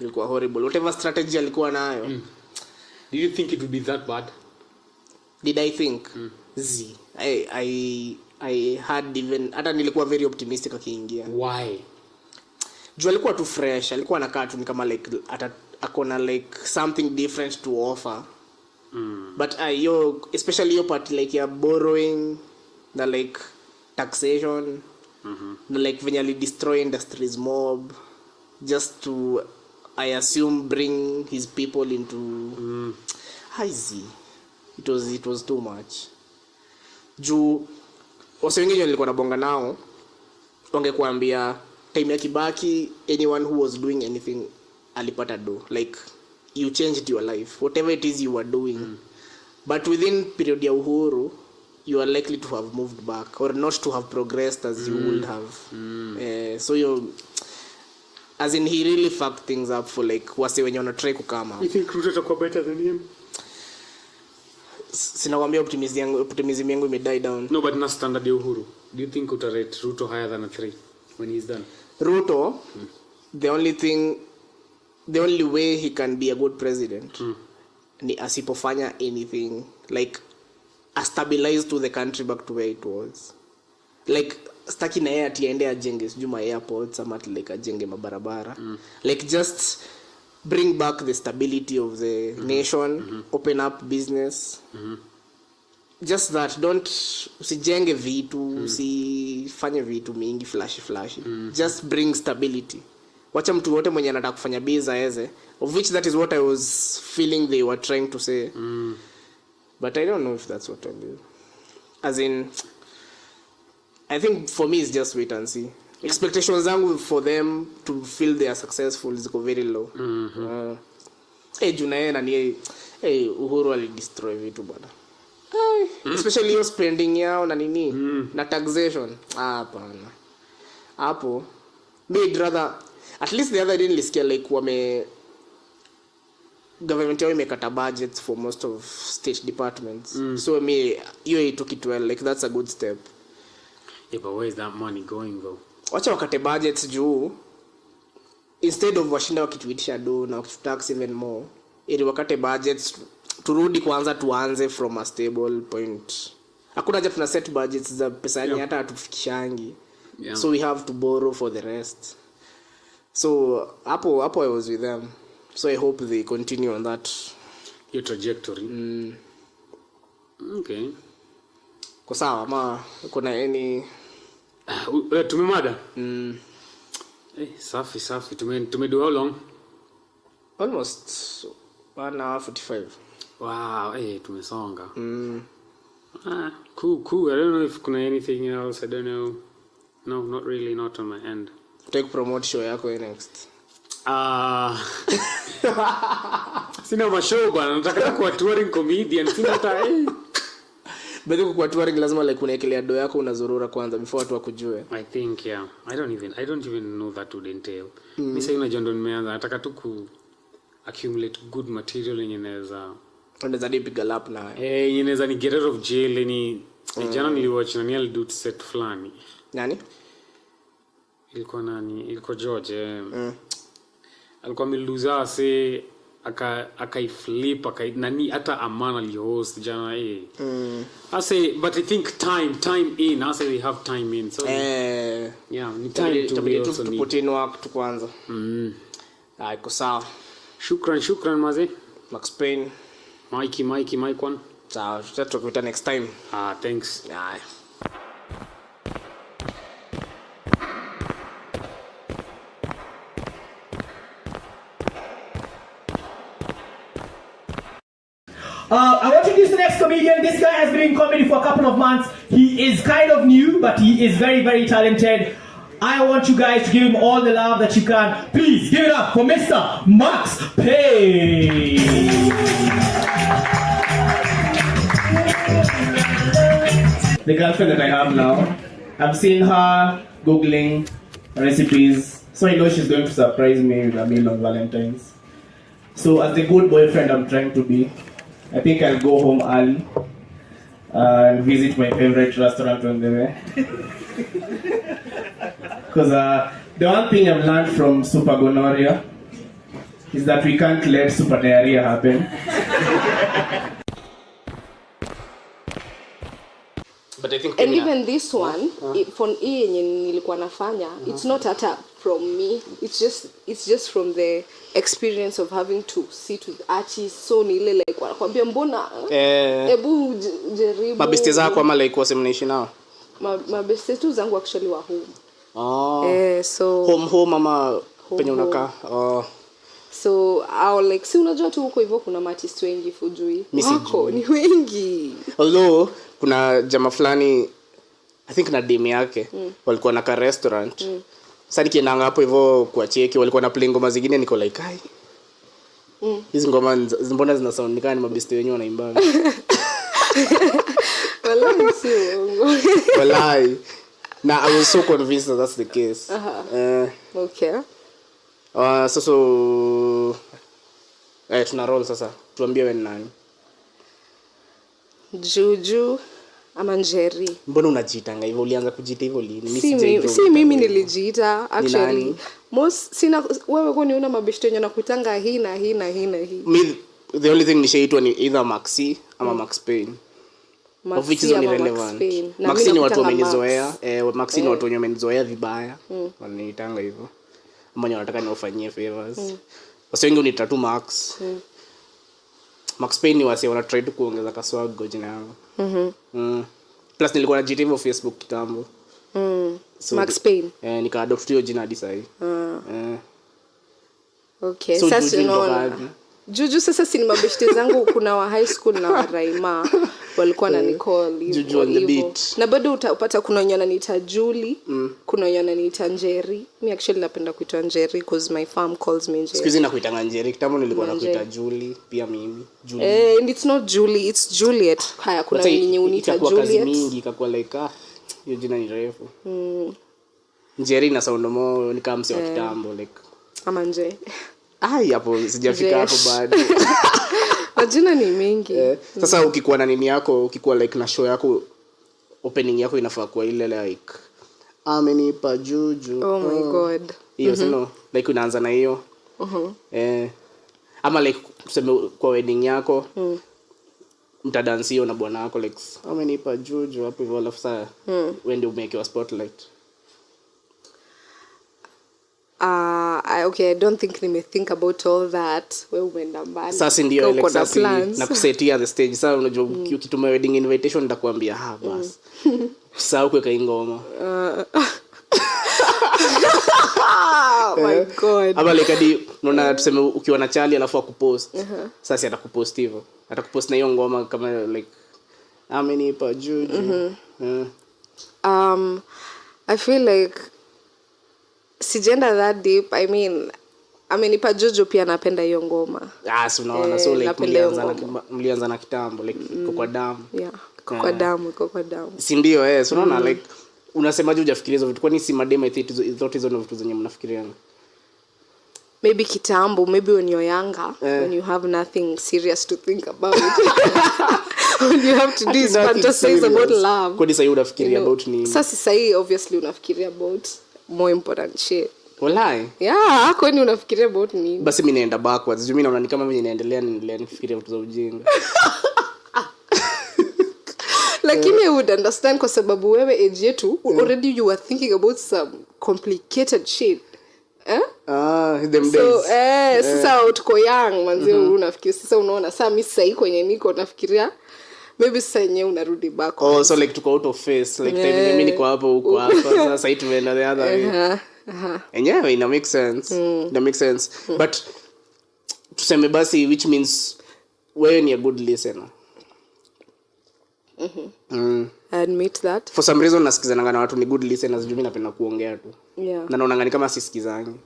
Ilikuwa horrible. Whatever strategy alikuwa nayo. Did you think it would be that bad? Did I think? I had even hata nilikuwa very optimistic akiingia. Why? Juu alikuwa too fresh, alikuwa anakaa tu kama like akona like something different to offer. But especially your part like you're borrowing the like taxation, the like venye ali destroy industries mob just to I assume bring his people into it was too much. Juu wase wengine nilikuwa nabonga nao wangekuambia time ya Kibaki anyone who was doing anything alipata do, like you changed your life whatever it is you were doing. But within period ya Uhuru you are likely to have moved back or not to have progressed as you would have. So you as in he really fucked things up for like wase wenye wana try kukama. You think Ruto atakuwa better than him? Sinakwambia optimism yangu ime-die down. No, but na standard ya Uhuru. Do you think utarate Ruto higher than a 3 when he's done? Ruto, the only way he can be a good president ni asipofanya anything like a stabilize to the country back to where it was. Like staki na yeye atiende ajenge sijuma airports ama like ajenge mabarabara. Like just bring back the stability of the nation, open up business. Just that, don't usijenge vitu, usifanye vitu mingi flashy. Just bring stability. Wacha mtu wote mwenye anataka kufanya biza of which that is what I was feeling they were trying to say. But I don't know if that's what I do. As in, I think for me it's just wait and see. Expectations zangu for them to feel they are successful ziko very low. Juna na ni Uhuru alidestroy vitu bwana. Especially your spending yao na nini na taxation. Hapana. Hapo mid rather at least the other day nilisikia like government yao imekata budgets for most of state departments. So me you took it well, like that's a good step. Yeah, but where is that money going though? Wacha wakate budgets juu instead of washinda wakituitisha do na wakitax even more, ili wakate budgets turudi kwanza tuanze from a stable point. Hakuna haja tuna set budgets za pesa yani hata hatufikishangi. So we have to borrow for the rest. So hapo I was with them. So I hope they continue on that Your trajectory. Okay. Kwa sawa ma kuna any tumemada? Safi. Tumedo how long? Almost 1 hour 45. Wow, tumesonga. Cool. I don't know if kuna anything else. I don't know. No, not really, not on my end. Take promote show yako next. Sina mashow bana, nataka kuwa touring comedian. Sina hata Bado kwa touring lazima like unaekelea do yako unazurura kwanza before watu wakujue. I think yeah. I don't even know that would entail. Mimi sasa unajua ndo nimeanza nataka tu ku accumulate good material yenye unaweza piga lap na yenye inaweza ni get out of jail ni jana niliwatch na nial do set fulani. Nani? Ilikuwa nani? Ilikuwa George. Alikuwa miluza se akaiflip nani hata Amana li-host jana I say but I think time in I say we have time in so yeah ni time to put in work tu kwanza. Iko sawa. Shukran maze. Max Payne. Mike one. Sawa, tutakuita next time. Thanks. Yeah. I want to introduce the next comedian. This guy has been in comedy for a couple of months. He is kind of new, but he is very, very talented. I want you guys to give him all the love that you can. Please give it up for Mr. Max Payne. The girlfriend that I have now, I've seen her Googling recipes, so I know she's going to surprise me with a meal on Valentine's. So as the good boyfriend I'm trying to be, I think I'll go home early and visit my favorite restaurant on the way. Because the one thing I've learned from super gonorrhea is that we can't let super diarrhea happen. But I think and even this one for yenye nilikuwa nafanya it's not hata from me, it's just from the experience of having to sit with artists. So ni ile like wanakuambia mbona hebu jaribu mabeste zako ama like wase mnaishi nao mabeste tu zangu actually wa home so home ama penye unakaa so au like si unajua tu huko hivyo kuna artists wengi fujui wako ni wengi, although kuna jamaa fulani I think na demu yake walikuwa na ka restaurant sasa nikienda hapo hivyo kwa cheki walikuwa na play ngoma zingine niko like ai hizi ngoma mbona zina sound nikani mabeste wenyewe wanaimba wallahi si uongo wallahi na I was so convinced that that's the case. Okay. So tuna roll sasa tuambie wewe nani Juju ama Njeri. Mbona unajiitanga hivyo? Ulianza kujiita hivyo lini? Si mimi nilijiita actually. Most sina wewe kwa niona mabeshte yenye nakutanga hii na hii na hii na hii. Me the only thing nishaitwa ni either Maxi ama Max Payne. Of which is irrelevant. Maxi ni watu wamenizoea. Maxi ni watu wamenizoea vibaya. Wananiitanga hivyo. Mbona wanataka niwafanyie favors. Wasi wengi unita tu Max. Max Payne ni wasi wana try to kuongeza kaswago jina yangu. Plus nilikuwa najiita hivyo Facebook kitambo. So, Max Payne. Nika-adopt hiyo jina hadi sasa. Okay. So sasa unaona. Juju sasa si ni mabeshte zangu kuna wa high school na wa Raima walikuwa na Nicole Juju on the beat. Na bado utapata kuna wenye wananiita Julie, kuna wenye wananiita Njeri. Me actually napenda kuitwa Njeri because my farm calls me Njeri. Sikuizi nakuita Njeri, kitambo nilikuwa nakuita Julie, pia mimi. Julie. And it's not Julie, it's Juliet. Haya kuna wenye uniita Juliet. Kazi mingi ikakuwa like hiyo jina ni refu. Njeri na sound mo ni kama msio kitambo like ama Nje. Hapo sijafika hapo bado. Majina ni mengi. Sasa ukikuwa na nini yako, ukikuwa like na show yako opening yako inafaa kuwa ile like amenipa Juju. Oh my god. Hiyo sino like unaanza na hiyo. Ama like tuseme kwa wedding yako. Mtadansi hiyo na bwana wako like amenipa Juju hapo hivyo alafu sasa wewe ndio umewekewa spotlight. Okay, I don't think think about all that. Wewe umeenda mbali. Sasa ndio ile sasa na kusetia the stage. Sasa unajua ukituma wedding invitation nitakwambia bas. Sasa kuweka ngoma. Oh my god. Aba like hadi unaona tuseme ukiwa na Charlie alafu akupost. Sasa atakupost hivyo. Atakupost na hiyo ngoma kama like amenipa Juju. I feel like sijenda that deep. I mean amenipa Juju pia napenda hiyo ngoma. So unaona so like mlianza na kitambo like kwa damu. Yeah, kwa damu. Si ndio so unaona like unasemaje hujafikiria hizo vitu kwani si madema zote hizo vitu zenye mnafikiriana? Maybe kitambo, maybe when you're younger, when you have nothing serious to think about. When you have to do is fantasize about love. Kwa nini sasa unafikiria about nini? Sasa sasa obviously unafikiria about more important shit. Walai. Yeah, kwani unafikiria about nini? Basi mimi naenda backwards. Mimi naona ni kama mimi naendelea nifikiria vitu za ujinga. Lakini I would understand kwa sababu wewe age yetu already you were thinking about some complicated shit. Them days. Sasa tuko young manzi unafikiria sasa unaona sasa mimi sasa kwenye niko nafikiria maybe sasa yenyewe unarudi back. Oh, so like tuko out of phase, like time mimi niko hapo huko hapa sasa hii tumeenda the other way. Enyewe ina make sense. Ina make sense. But tuseme basi, which means wewe ni a good listener. I admit that. For some reason nasikizana na watu ni good listeners, juu mimi napenda kuongea tu. Yeah. Na naona kama sisikizangi.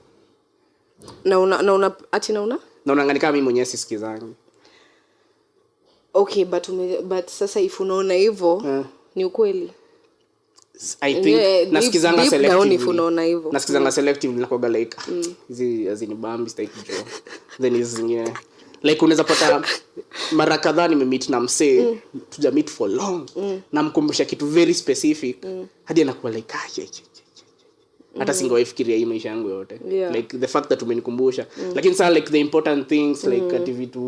Naona kama mimi mwenyewe sisikizangi. Okay, but sasa if unaona hivyo ni ukweli. I think nasikizanga selectively. If unaona hivyo. Nasikizanga selectively nakoga like hizi azini bambi style jo. Then is zingine like unaweza pata mara kadhaa nimemeet na msee tuja meet for long na mkumbusha kitu very specific hadi anakuwa like hata singoifikiria hii maisha yangu yote. Like the fact that umenikumbusha lakini sasa like the important things like activity,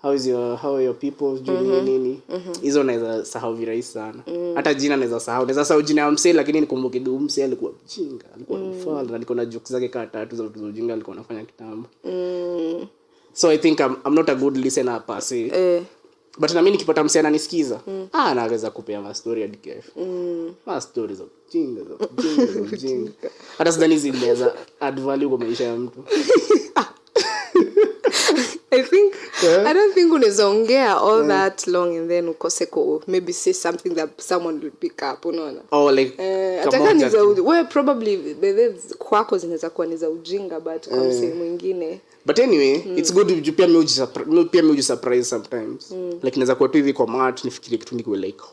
how are your people doing nini hizo naweza sahau virahisi sana. Hata jina naweza sahau jina ya msee lakini nikumbuke msee alikuwa mjinga, alikuwa mfala na alikuwa na jokes zake kama 3 za ujinga alikuwa anafanya kitambo. So I think I'm not a good listener per se. But na mimi nikipata msee ananisikiza naweza kupea ma story hadi kesho. Ma stories of jinga. Hata sidhani zinaweza add value kwa maisha ya mtu. I don't think unaweza ongea all that long and then ukose maybe say something that someone will pick up, unaona? Oh like ataka wewe probably kwako zinaweza kuwa ni za ujinga but kwa msee mwingine. But anyway, it's good to pia me surprise sometimes. Like naweza kuwa tu hivi kwa mat nifikirie kitu niko like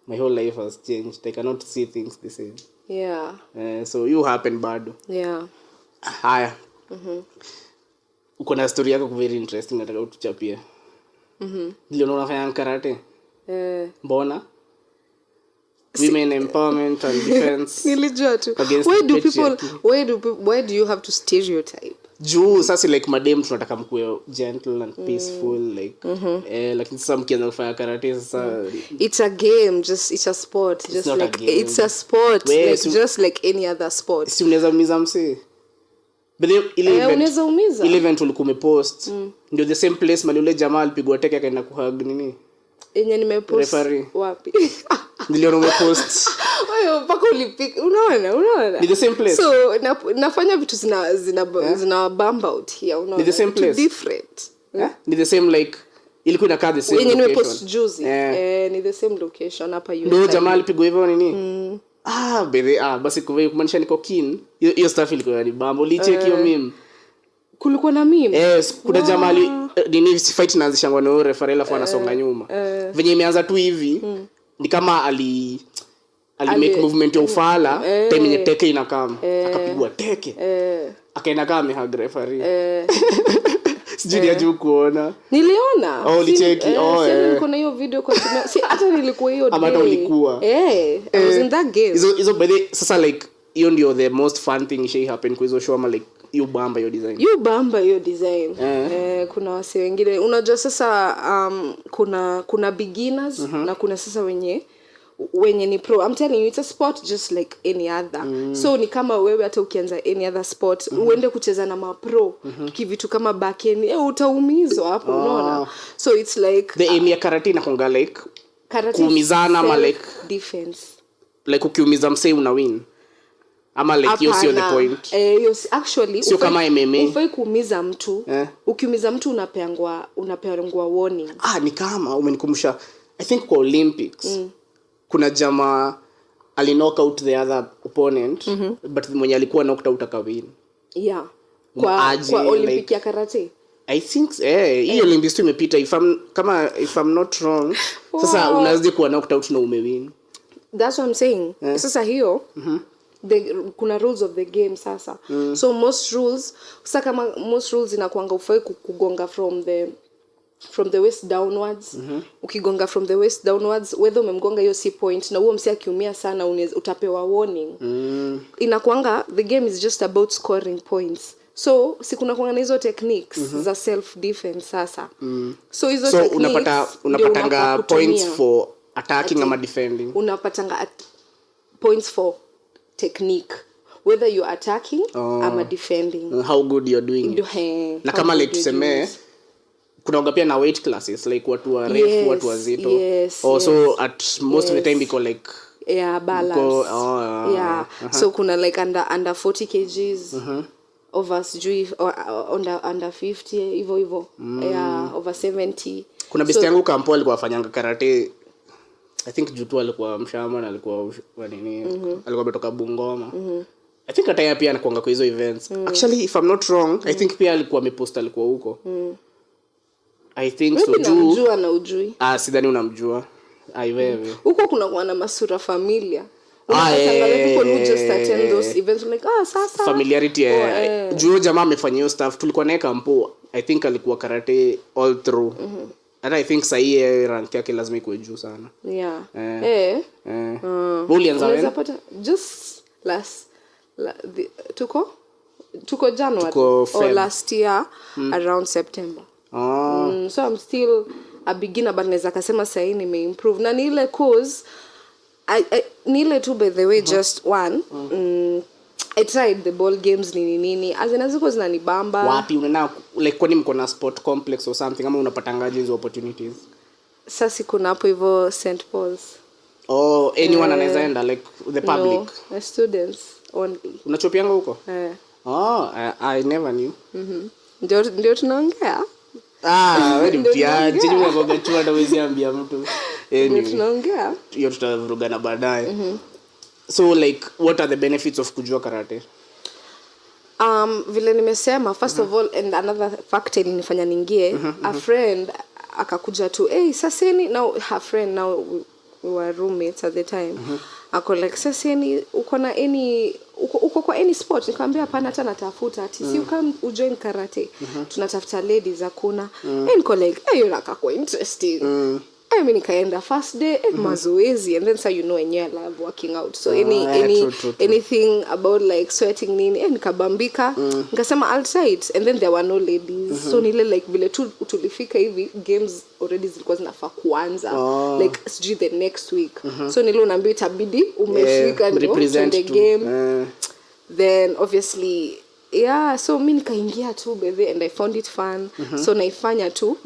my whole life has changed. I cannot see things the same. Yeah. So you happen bado. Yeah. Haya. Uko na story yako very interesting nataka utuchapie. Ndio unafanya karate? Mbona? Women empowerment and defense. Nilijua tu. Why do you have to stereotype? Juu sasa like madem tunataka mkuwe gentle and peaceful like lakini sasa mkianza kufanya karate sasa it's a game, it's a sport, just like it's a sport just like any other sport. Si unaweza umiza msee. But unaweza umiza. Ile event ulikuwa umepost ndio the same place mali ule jamaa alipigwa teke akaenda kuhug nini? Yenye nimepost wapi? Ndio umepost. Wewe mpaka ulipika unaona? Ni the same place. So nafanya vitu zina bump out here, unaona? Ni the same place. Different. Ni the same like ilikuwa inakaa the same location. Yenye nimepost juzi. Ni the same location hapa US. Ndio jamaa alipigwa hivyo nini? Basi kumaanisha niko keen. Hiyo stuff ilikuwa ni bambo licheck hiyo meme. Kulikuwa na meme. Kuna jamaa nini fight inaanzisha ngano referee afu anasonga nyuma. Venye imeanza tu hivi ni kama ali make movement ya ufala time yenye teke inakam akapigwa teke akaenda kama hug referee. Sijui ajui kuona. Niliona. Ulicheki. Nilikuwa na hiyo video kwa si hata nilikuwa hiyo day. Ama ulikuwa. I was in that game. Hizo by the sasa like hiyo ndio the most fun thing she happen kwa hizo show ama like you bamba your design. Kuna wase wengine unajua sasa kuna beginners na kuna sasa wenye ni pro. I'm telling you it's a sport just like any other. So ni kama wewe hata ukianza any other sport uende kucheza na mapro kivitu kama backend utaumizwa hapo, unaona? So it's like the aim ya karate na konga like kuumizana ama like defense. Like ukiumiza msee una win. Ama like hiyo sio the point. Actually sio kama MMA. Ufai kuumiza mtu. Ukiumiza mtu unapeangwa warning. Ni kama umenikumbusha I think kwa Olympics. Kuna jamaa ali knock out the other opponent but mwenye alikuwa knocked out akawin. Yeah. Kwa Olympic ya karate. I think hiyo Olympics tu imepita if I'm not wrong. Sasa unaweza kuwa knocked out na umewin. That's what I'm saying. Sasa hiyo kuna rules of the game sasa. So most rules inakuanga ufai kugonga from the waist downwards. Ukigonga from the waist downwards whether umemgonga hiyo si point na huo msi akiumia sana utapewa warning. Inakuanga the game is just about scoring points. So kuna kuanga hizo techniques za self defense sasa. So hizo techniques unapatanga points for attacking ama defending. Unapatanga points for technique whether you attacking ama defending. How good you're doing it. Na kama like tuseme kuna pia na weight classes like watu wa refu, Yes, watu wazito. yes, So at most of the time iko like balance. So kuna like under 40 kgs, over sijui under 50 hivyo over 70. Kuna besti yangu kampo alikuwa afanyanga karate, I think jutu alikuwa mshama na alikuwa nini, alikuwa ametoka Bungoma. I think hata pia anakuanga kwa hizo events. Actually if I'm not wrong, I think pia alikuwa amepost alikuwa huko. I think so juu. Unamjua na ujui? Sidhani unamjua. Wewe. Huko kuna kwa na masura familia. People who just attend those events like sasa familiarity juu jamaa amefanya hiyo stuff. Tulikuwa naye kampo, I think alikuwa karate all through. And I think sahi rank yake lazima ikuwe juu sana. Ulianza wewe? Just tuko January or last year around September. So I'm still a beginner, but naweza kusema sahi nimeimprove na ni ile cause ni ile tu by the way just one I tried the ball games nini aziko zinanibamba. Wapi unaenda like kwani mko na sport complex or something ama unapatangaje hizo opportunities? Sasa kuna hapo hivyo St Paul's. Anyone anaweza enda like the public? No, students only. Unachopianga huko? I never knew. Ndio tunaongea. Wewe ni mtiaji, ni mwaga chua na wezi ambia mtu. Ndio tunaongea. Hiyo tutavurugana baadaye. So like what are the benefits of kujua karate? Vile nimesema first of all, and another factor ilinifanya ningie, a friend akakuja tu saseni, now her friend, now we were roommates at the time. Ako like saseni uko na uko kwa any sport? Nikamwambia hapana, hata natafuta ati si ukam ujoin karate. Tunatafuta ladies hakuna. Niko like inakakwa interesting. Mimi nikaenda first day mazoezi, and then so enyewe I love working out, so true. Anything about like sweating nini nikabambika. Nikasema I'll try it, and then there were no ladies. So nile like vile tulifika hivi games already zilikuwa zinafaa kuanza like sijui the next week. So nile unaambiwa itabidi umefika ndio the game. Then obviously so mimi nikaingia tu baby and I found it fun. So naifanya tu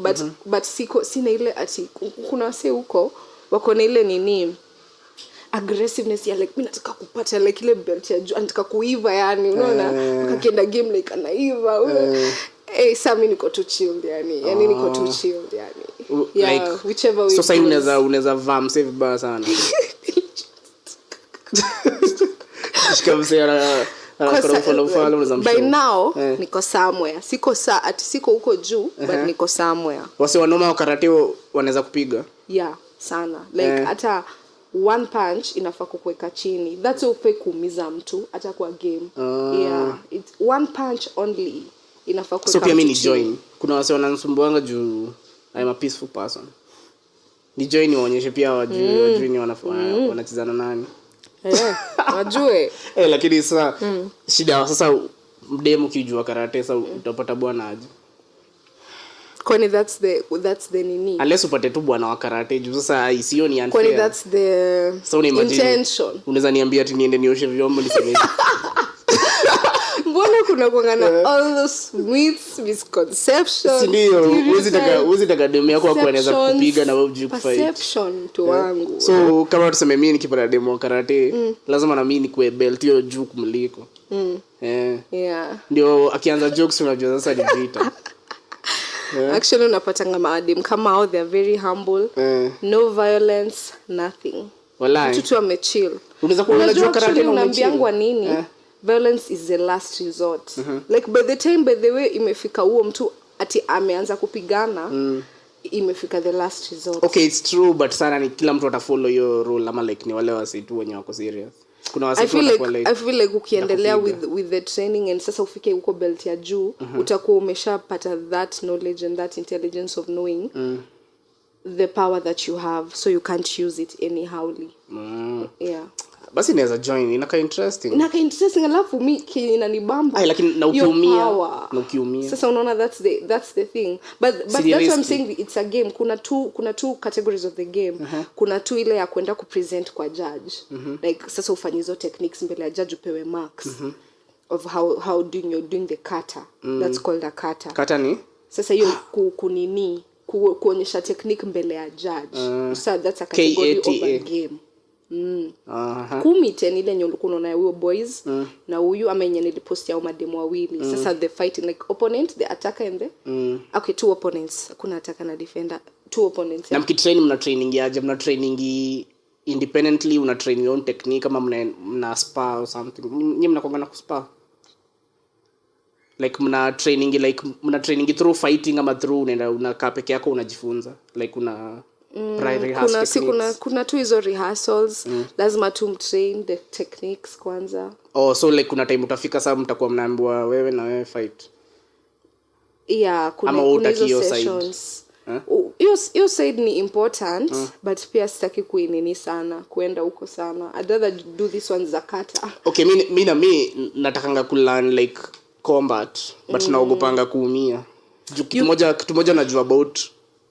but sina ile ati kuna wase huko wako na ile nini aggressiveness ya like mimi nataka kupata like ile belt ya juu, nataka kuiva yani unaona ukakienda game like anaiva. Sasa mimi niko tu chill yani niko tu chill yani like whichever way. So sasa unaweza vam save bar sana. Shikamsea by now niko somewhere, siko huko juu but niko somewhere. Wase wanoma wa karate wanaweza kupiga sana like hata one punch inafaa kukuweka chini, that's okay kuumiza mtu hata kwa game. It's one punch only inafaa kuweka. So pia mimi ni join, kuna wase wananisumbuanga juu I'm a peaceful person, ni join niwaonyeshe pia wajui ni wanachezana nani. Wajue lakini sasa shida sasa mdemo kijua karate sasa utapata bwana aje? Kwani that's the nini? Unless upate tu bwana wa karate juu sasa isiyo ni unfair. Kwani that's the intention. Unaweza niambia ati niende nioshe vyombo niseme mbona kuna kuangana all those myths, misconceptions? Ndio uwezi taka demo yako anaweza kupiga na wewe hujui kufight. Perception tu wangu. So kama tuseme mimi nikipata demo karate lazima na mimi nikuwe belt hiyo juu kumliko. Ndio akianza jokes unajua sasa ni vita. Actually unapatanga maadem kama hao, they are very humble. No violence, nothing. Wallahi mtu tu amechill. Unaweza kuwa unajua karate na unaambiangwa nini? Violence is the last resort. Like by the way imefika huo mtu ati ameanza kupigana, imefika the last resort. Okay, it's true, but sana ni kila mtu atafollow your rule ama like ni wale wasi tu wenye wako serious. Kuna wasi tu I feel like ukiendelea with the training and sasa ufike huko belt ya juu, utakuwa umeshapata that knowledge and that intelligence of knowing the power that you have, so you can't use it anyhowly. Basi inaweza join, inaka interesting alafu mimi inanibamba. Lakini na ukiumia sasa unaona that's the thing, but that's what I'm saying, it's a game. Kuna two categories of the game. Kuna tu ile ya kwenda kupresent kwa judge, like sasa ufanye hizo techniques mbele ya judge upewe marks of how you're doing the kata. That's called a kata. Kata ni Sasa hiyo kunini kuonyesha technique mbele ya judge. So that's a category of a game. 10 ile yenye ulikuwa unaona huyo boys na huyu ama yenye nilipost ya mademo wawili. Sasa the fighting like opponent, the attacker and the okay, 2 opponents. Kuna attacker na defender, 2 opponents. Na mkitrain mna training aje? Mna training independently, una train your own technique kama mna spar or something? Nyinyi mnakuanga na kuspar? Like mna training through fighting ama through unakaa peke yako unajifunza? Like una kuna tu hizo rehearsals, lazima tu train the techniques kwanza. So like kuna time utafika sasa mtakuwa mnaambiwa wewe na wewe fight? Yeah, kuna hizo sessions. Your side ni important, but pia sitaki kuinini sana, kuenda huko sana. I'd rather do this one zakata. Okay, mimi natakanga ku learn like combat, but naogopanga kuumia. Kitu moja najua about,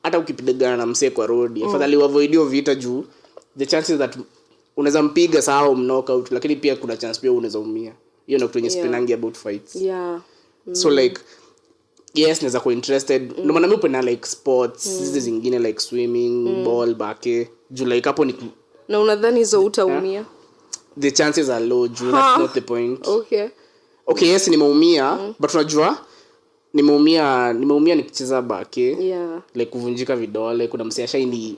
hata ukipigana na msee kwa road, afadhali uavoid hiyo vita juu the chances that unaweza mpiga sawa knock out, lakini pia kuna chance pia unaweza umia. Hiyo ndio kitu yenye spinangi about fights. Yeah. So like yes, naweza kuwa interested. Ndio maana mimi upenda like sports, hizi zingine like swimming, ball, bake. Juu like hapo ni na unadhani hizo utaumia? The chances are low, juu that's not the point. Okay, yes nimeumia, but unajua nimeumia nikicheza bake. Yeah. Like kuvunjika vidole, kuna msee ashaini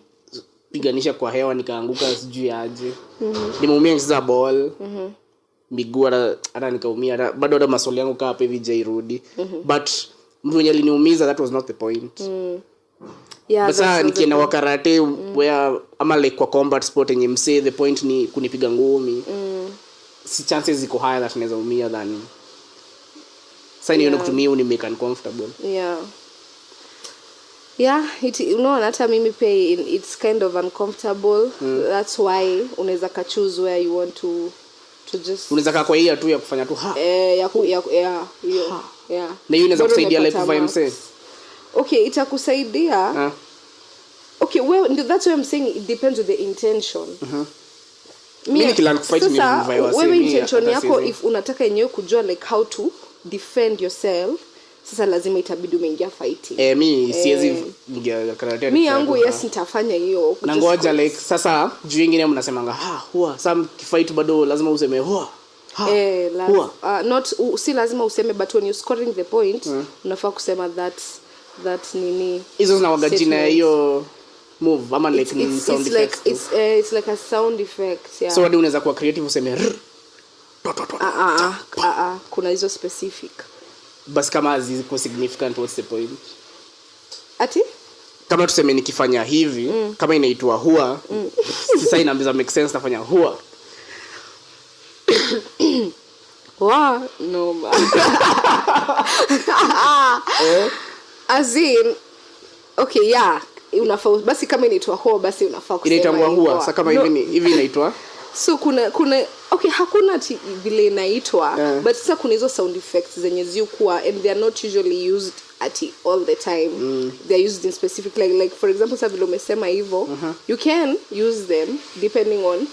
piganisha kwa hewa nikaanguka sijui aje. Nimeumia nikicheza ball. Miguu hata nikaumia, bado hata maswali yangu kaa hapa hivi jairudi. But mtu mwenye aliniumiza, that was not the point. Yeah, basa nikienda wa karate where ama like kwa combat sport yenye msee the point ni kunipiga ngumi. Si chances ziko higher that naweza umia than sasa nione kutumia uni make uncomfortable. Yeah, unaona hata mimi pia it's kind of uncomfortable. That's why unaweza ka choose where you want to just unaweza kaa kwa hiyo tu ya kufanya tu yeah. Na hiyo inaweza kusaidia like kwa msee. Okay, itakusaidia. Okay, well that's why I'm saying it depends on the intention. Mimi nikilearn kufight ni mvai wa wewe intention yako if unataka yenyewe kujua like how to defend yourself, sasa lazima itabidi umeingia fighting. Mimi siwezi ingia karate. Mimi yangu yes nitafanya hiyo. Na ngoja like sasa juu wengine mnasemanga huwa some fight bado lazima useme huwa. Si lazima useme, but when you scoring the point unafaa kusema that nini hizo zinawaga jina ya hiyo move ama like ni sound effect. It's like a sound effect, yeah. So hadi unaweza kuwa creative useme kuna hizo specific. Bas kama ziko significant, what's the point? Ati kama tuseme nikifanya hivi kama inaitwa huwa sasa inaambia make sense nafanya huwa no as in okay, yeah, unafaa basi kama inaitwa huwa basi unafaa kusema inaitwa huwa. Sasa kama hivi inaitwa so kuna okay, hakuna vile inaitwa, but sasa kuna hizo sound effects zenye zikuwa and they are not usually used all the time. They are used in specific like for example sasa vile umesema hivyo, you can use them depending on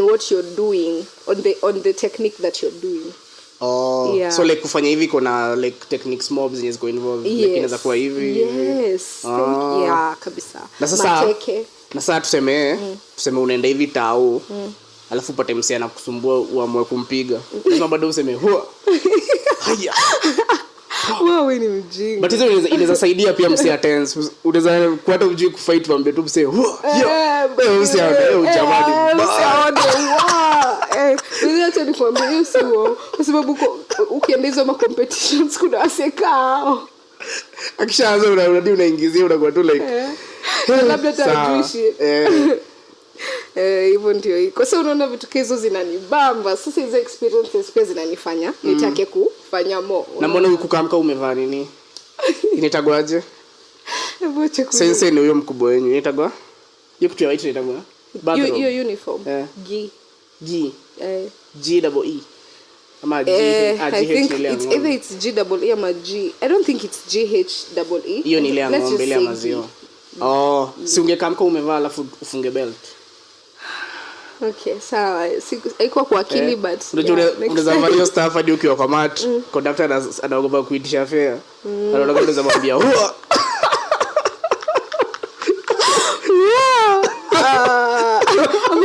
what you're doing, on the technique that you're doing. Yeah. So like kufanya hivi kuna like techniques mobs zenye ziko involved, like inaweza kuwa hivi. Yeah, kabisa. Na sasa tuseme unaenda hivi tao alafu upate msee anakusumbua uamue kumpiga, lazima bado useme huwa haya. Wewe ni mjinga. But hizo inaweza saidia pia msee tense. Unaweza kuata ujui kufight mwambie tu msee huwa wewe msee ujamani ndio hata nikwambia hiyo sio kwa sababu ukienda hizo ma competitions kuna wasekao akishaanza unarudi unaingizia unakuwa tu like labda tajuishi hivyo ndio hii. Kwa sababu unaona vitu hizo zinanibamba. Sasa hizo experiences pia zinanifanya nitake kufanya more. Na mbona ukukamka umevaa nini? Inatagwaje? Hebu check. Sense ni huyo mkubwa wenu. Inatagwa? Hiyo kitu ya white inatagwa? Your uniform. G. G-E-E. Ama G. I think it's either it's G-E-E ama G. I don't think it's G-H-E-E. Hiyo ni ile ya ng'ombe ile ya maziwa. Si ungekamka umevaa alafu ufunge belt. Okay, sawa. Haikuwa kwa akili but unaweza valia staff hadi ukiwa kwa mat. Conductor anaogopa kuitisha fare. Anaona kama unaweza mwambia huwa.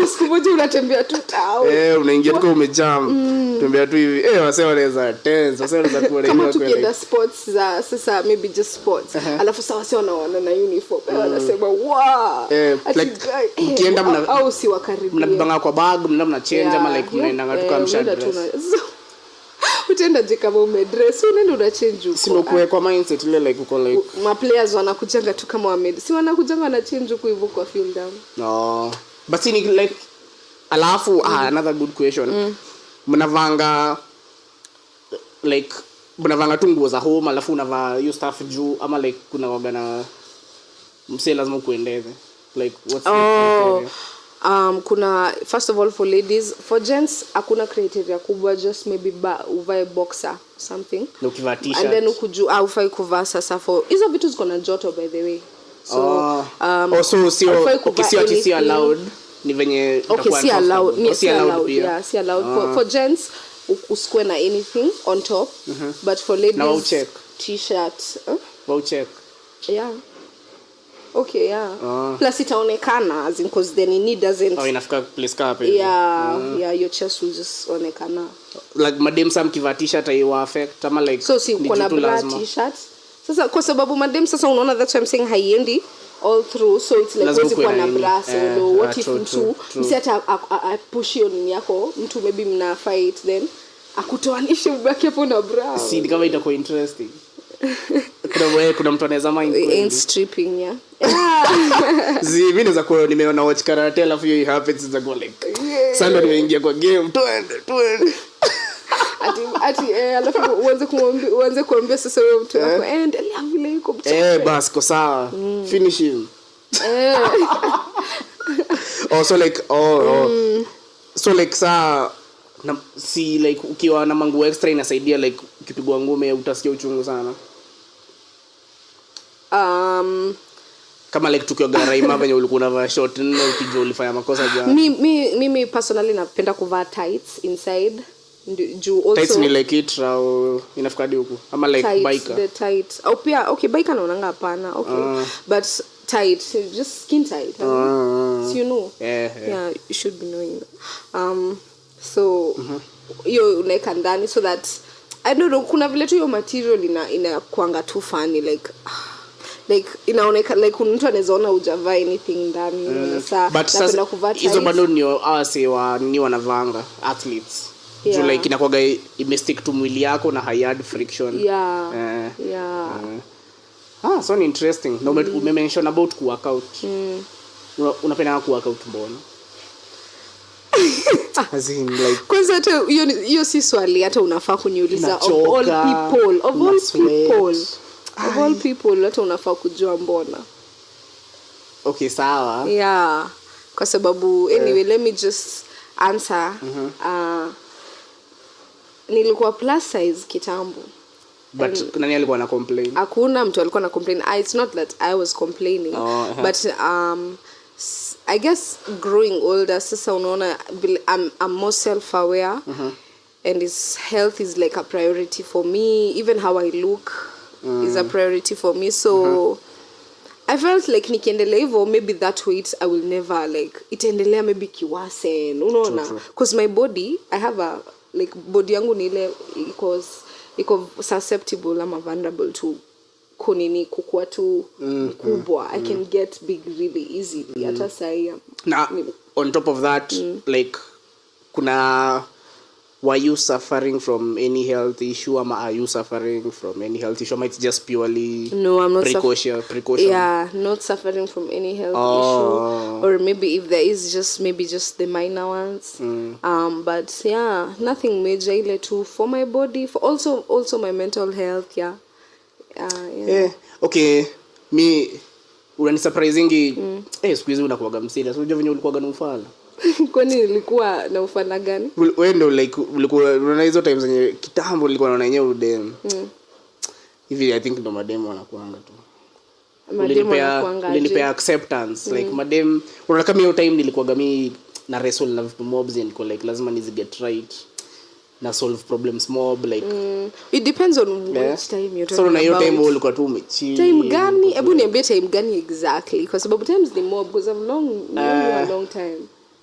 siku moja unatembea tu town. Unaingia tu umejam. Tembea tu hivi. Wasema wanaweza tense, wasema wanaweza kuwa kama tukienda sports za sasa maybe just sports. Alafu sawa sio wanaona na uniform. Wanasema wow. Like ukienda au si wakaribia. Mnabanga kwa bag, mnachange ama like mnaenda ngatuka mshadress. Utaenda je kama umedress unaenda unachange huko. Sio kwa mindset ile like uko like ma players wanakujanga tu kama si wanakujanga na change huko hivyo kwa field down. No. But see like alafu another good question. Mnavanga like tu nguo za home alafu unavaa hiyo stuff juu ama like kuna wagana mse lazima kuendeze like what's the kuna first of all for ladies, for gents hakuna criteria kubwa, just maybe uvae boxer something no kivaa t-shirt and then ufai kuvaa sasa for hizo vitu ziko na joto by the way, so also sio allowed ni venye si allowed yeah, si allowed for gents usikue na anything on top, but for ladies now check t-shirt check yeah. Okay, yeah. Plus itaonekana as in because then it doesn't inafika place cap. Yeah, your chest will just onekana. Like madem some kiva t-shirt aiwa affect ama like so si kuna bra t-shirt. Sasa kwa sababu madem sasa unaona that's why I'm saying haiendi all through, so it's like wezi kwa na bra so what if mtu msiata push hiyo nini yako mtu maybe mna fight then akutoanishe mbaki hapo na bra. Si kama itakuwa interesting. Kuna mtu anaweza mind ain't stripping yeah. Mimi naweza kuwa nimeona watch karate alafu hiyo happens za go like sasa nimeingia kwa game twende ati alafu uanze kuambia sasa wewe mtu wako endelea vile yuko mchana bas kwa sawa finish him also like so like saa si like ukiwa na manguo extra inasaidia like ukipigwa ngome utasikia uchungu sana. Kama like tukiwa Garaima venye ulikuwa unavaa short nne ukijua ulifanya makosa jana. Mimi personally napenda kuvaa tights inside. Also tights ni like it au inafika hadi huko ama like tights, biker. The tights. Au pia okay biker naonanga hapana okay. But tight, just skin tight. So you know. Yeah, you should be knowing. So hiyo unaweka ndani so that I don't know kuna vile tu hiyo material ina kuanga too funny like inaoneka like mtu anaweza ona hujavaa anything ndani sasa napenda kuvaa tight. Hizo bado ni wanavanga athletes. So like inakuwa imestick to mwili yako na hard friction. So interesting. No mention about workout. Unapenda workout mbona? As in like kwanza hata hiyo si swali hata unafaa kuniuliza of all people hata unafaa kujua mbona. Okay sawa. Yeah, kwa sababu anyway let me just answer. Nilikuwa plus size kitambo. But nani alikuwa na complain? Hakuna mtu alikuwa na complain. It's not that I was complaining. But I guess growing older sasa unaona I'm more self-aware. And his health is like a priority for me. Even how I look is a priority for me. So I felt like nikiendelea hivyo maybe that weight I will never like itaendelea maybe kiwasen unaona because my body I have a like body yangu ni ile iko susceptible ama vulnerable to kunini kukua tu kubwa. I can get big really easily hata sai. Now on top of that like were you suffering from any health issue or are you suffering from any health issue? It's just purely no, I'm not precaution. Yeah, not suffering from any health issue, or maybe if there is just the minor ones. But yeah, nothing major. Ile too for my body, for also my mental health. Yeah. Okay. Me unani surprisingi siku hizi unakuaga msida. So unajua venye ulikuwa na ufala. Kwani nilikuwa na ufana gani? Wewe ndio like ulikuwa unaona hizo times zenye kitambo nilikuwa naona yenyewe udem. Hivi I think ndo madem wanakuanga tu. Madem wanakuanga. Ulinipea acceptance like madem unaona kama hiyo time nilikuwa mimi na wrestle na vitu mobs and niko like lazima nizi get right na solve problems mob like It depends on which time you're talking so na hiyo about. time ulikuwa tu umechill Time gani? Hebu niambie time gani exactly, kwa sababu times ni mob because I've known you a long time.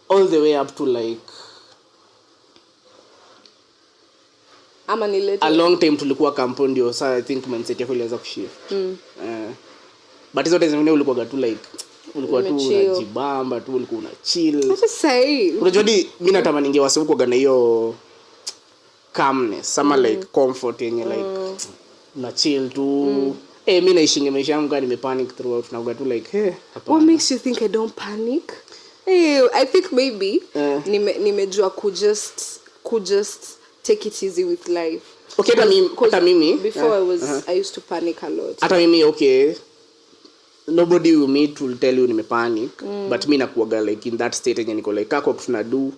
all the way up to like Ama ni late. a long time tulikuwa kampo ndio sasa I think mindset yako ilianza kushift. But hizo days zingine ulikuwa tu like ulikuwa tu unajibamba tu ulikuwa una chill. Hata sahi. Unajua mimi natamani ningewasi huko na hiyo calmness sama like comfort yenye like na chill tu. Mimi naishi maisha yangu kama nimepanic throughout na tu like What makes you think I don't panic? I think maybe nimejua ku just take it easy with life. Okay, hata mimi before I used to panic a lot. Hata mimi okay. Nobody you meet will tell you nimepanic, but mimi nakuaga like in that state yenye niko like kako tunadu.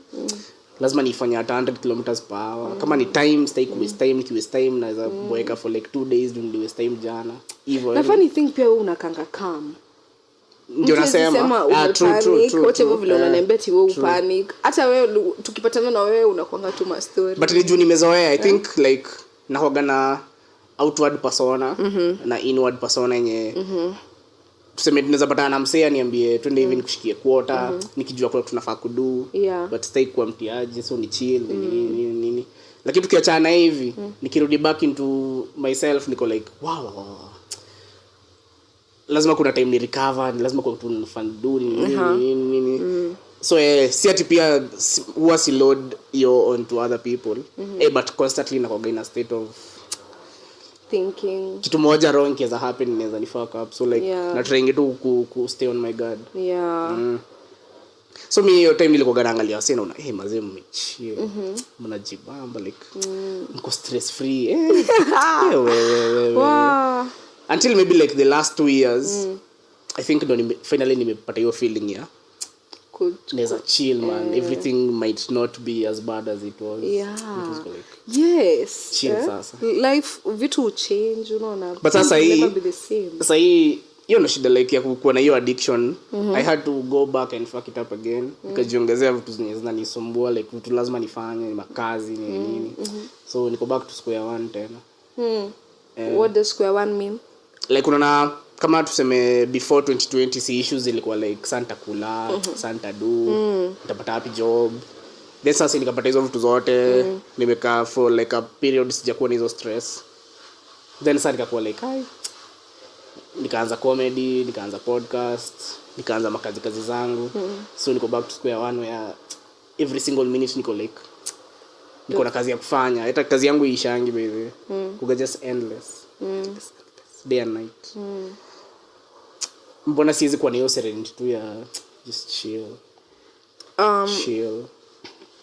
Lazima nifanye at 100 km/h. Kama ni time stay waste time, waste time naweza boeka for like 2 days ndio waste time jana. Hivyo. Na funny thing pia wewe unakanga calm. Ndio nasema true. Whatever vile unaniambia ti wewe upanic. Hata wewe tukipatana na wewe unakuanga tu ma story. But ni juu nimezoea I think like nahoga na outward persona na inward persona yenye tuseme tunaweza patana na msea niambie twende hivi nikushikie quota nikijua kwa tunafaa kudu but stay kwa mtiaji so ni chill nini lakini tukiachana hivi nikirudi back into myself niko like wow. Lazima kuna time ni recover, lazima kwa kitu nafan do nini. So si ati pia huwa si load yo onto other people. But constantly nakoga in a state of thinking. Kitu moja wrong kiweza happen inaweza ni fuck up. So like na trying to ku stay on my guard. So mi hiyo time nilikuwa naangalia sana una mazee mmechill. Mnajibamba like mko stress free. Wow. Until maybe like the last 2 years I think finally nimepata hiyo feeling good. Neza chill man. Everything might not be as bad as it was. It was like, yes. Chill sasa. Life vitu change unaona. But sasa hii never be the same. Sasa hii hiyo ndo shida like ya kuwa na hiyo addiction. I had to go back and fuck it up again. Nikajiongezea vitu zinanisumbua like vitu lazima nifanye makazi nini. So niko back to square one tena. What does square one mean? Like unaona kama tuseme before 2020 si issues zilikuwa like santa kula, santa do, nitapata happy job. Then sasa nikapata hizo vitu zote, nimekaa for like a period sijakuwa na hizo stress. Then sasa nikakuwa like nikaanza comedy, nikaanza podcast, nikaanza makazi zangu. So niko back to square one where every single minute niko like niko na kazi ya kufanya. Hata kazi yangu iishangi baby. Kuga just endless. Day and night. Mbona siwezi kuwa na hiyo serenity tu ya just chill. Chill.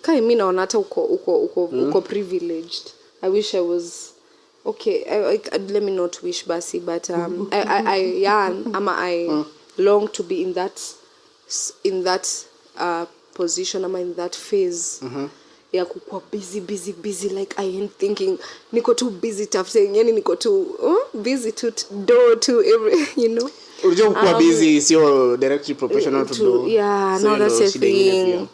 Kai mimi naona hata uko privileged. I wish I was okay. Let me not wish basi but I long to be in that position ama in that phase. Ya kukua busy like I ain't thinking niko too busy tafting yani niko too busy to do to every you know unajua kuwa busy sio directly proportional to do no that's a thing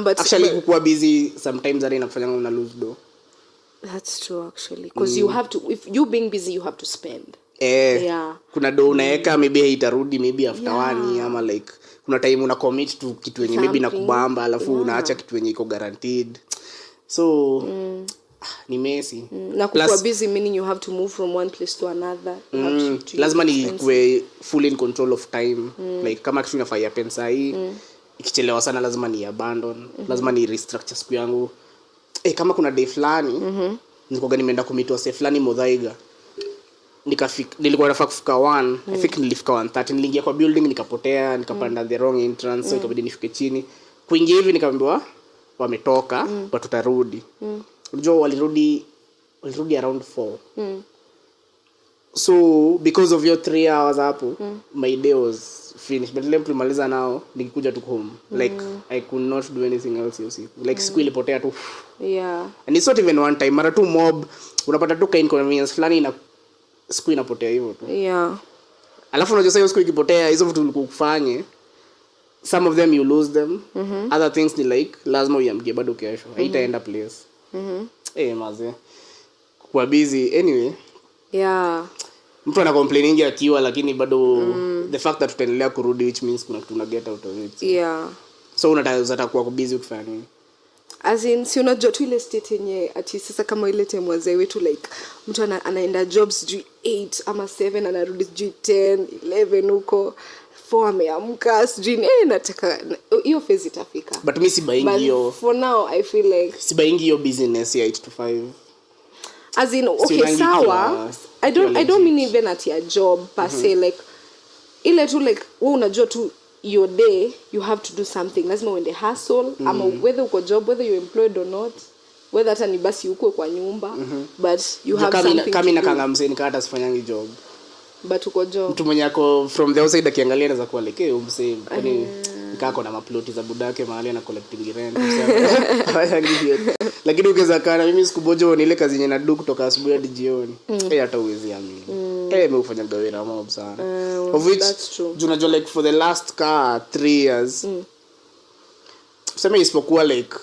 but actually kuwa busy sometimes hata inakufanya una lose do. That's true actually because you have to, if you being busy you have to spend kuna do unaeka maybe itarudi maybe after 1 year ama like kuna time una commit to kitu yenye maybe nakubamba alafu unaacha kitu yenye iko guaranteed so ni messy na kuwa busy meaning you have to move from one place to another lazima ni kuwe full in control of time like kama kitu inafanya pesa hii ikichelewa sana lazima ni abandon lazima ni restructure siku yangu kama kuna day fulani nilikuwa nimeenda commit say fulani Muthaiga nilikuwa nafaa kufika 1 I think nilifika 1:30 niliingia kwa building nikapotea nikapanda the wrong entrance so ikabidi nishuke chini kuingia hivi nikaambiwa wametoka but tutarudi unajua walirudi around 4 so because of your 3 hours hapo my day was finished but leo tulimaliza nao nikikuja tu home like I could not do anything else like siku ilipotea tu and it's not even one time mara tu mob unapata tu inconvenience fulani na siku inapotea hivyo tu alafu unajua sasa siku ikipotea hizo vitu ulikuwa ufanye some of them you lose them. Other things ni like lazima uiamkie bado kesho. Haitaenda place. Maze kwa busy anyway. Yeah. Mtu ana complaining akiwa lakini bado the fact that tutaendelea kurudi, which means kuna kitu na get out of it. Yeah. So unataka kuwa busy ukifanya nini? As in si unajua tu ile state yenye ati sasa kama ile time wazee wetu like mtu anaenda jobs juu 8 ama 7 anarudi juu 10 11 huko 4 ameamka sijui nataka hiyo phase itafika. But mimi sibaingi hiyo. For now I feel like sibaingi hiyo business ya 8 to 5. As in okay sawa, I don't mean even at your job per se, like ile tu like wewe unajua tu your day you have to do something, lazima uende hustle ama whether uko job, whether you're employed or not, whether hata ni basi uko kwa nyumba, but you have something kama nakanga mseni hata sifanyangi job, but uko job. Mtu mwenye ako from the outside akiangalia anaweza kuwa like mseni kwani nikako na maploti za budake mahali na collecting rent lakini ukiweza kana mimi siku moja ni ile kazi yenye nadu kutoka asubuhi hadi jioni hata uwezi amini nimefanya gawira mob sana of which unajua like for the last 3 years sema isipokuwa like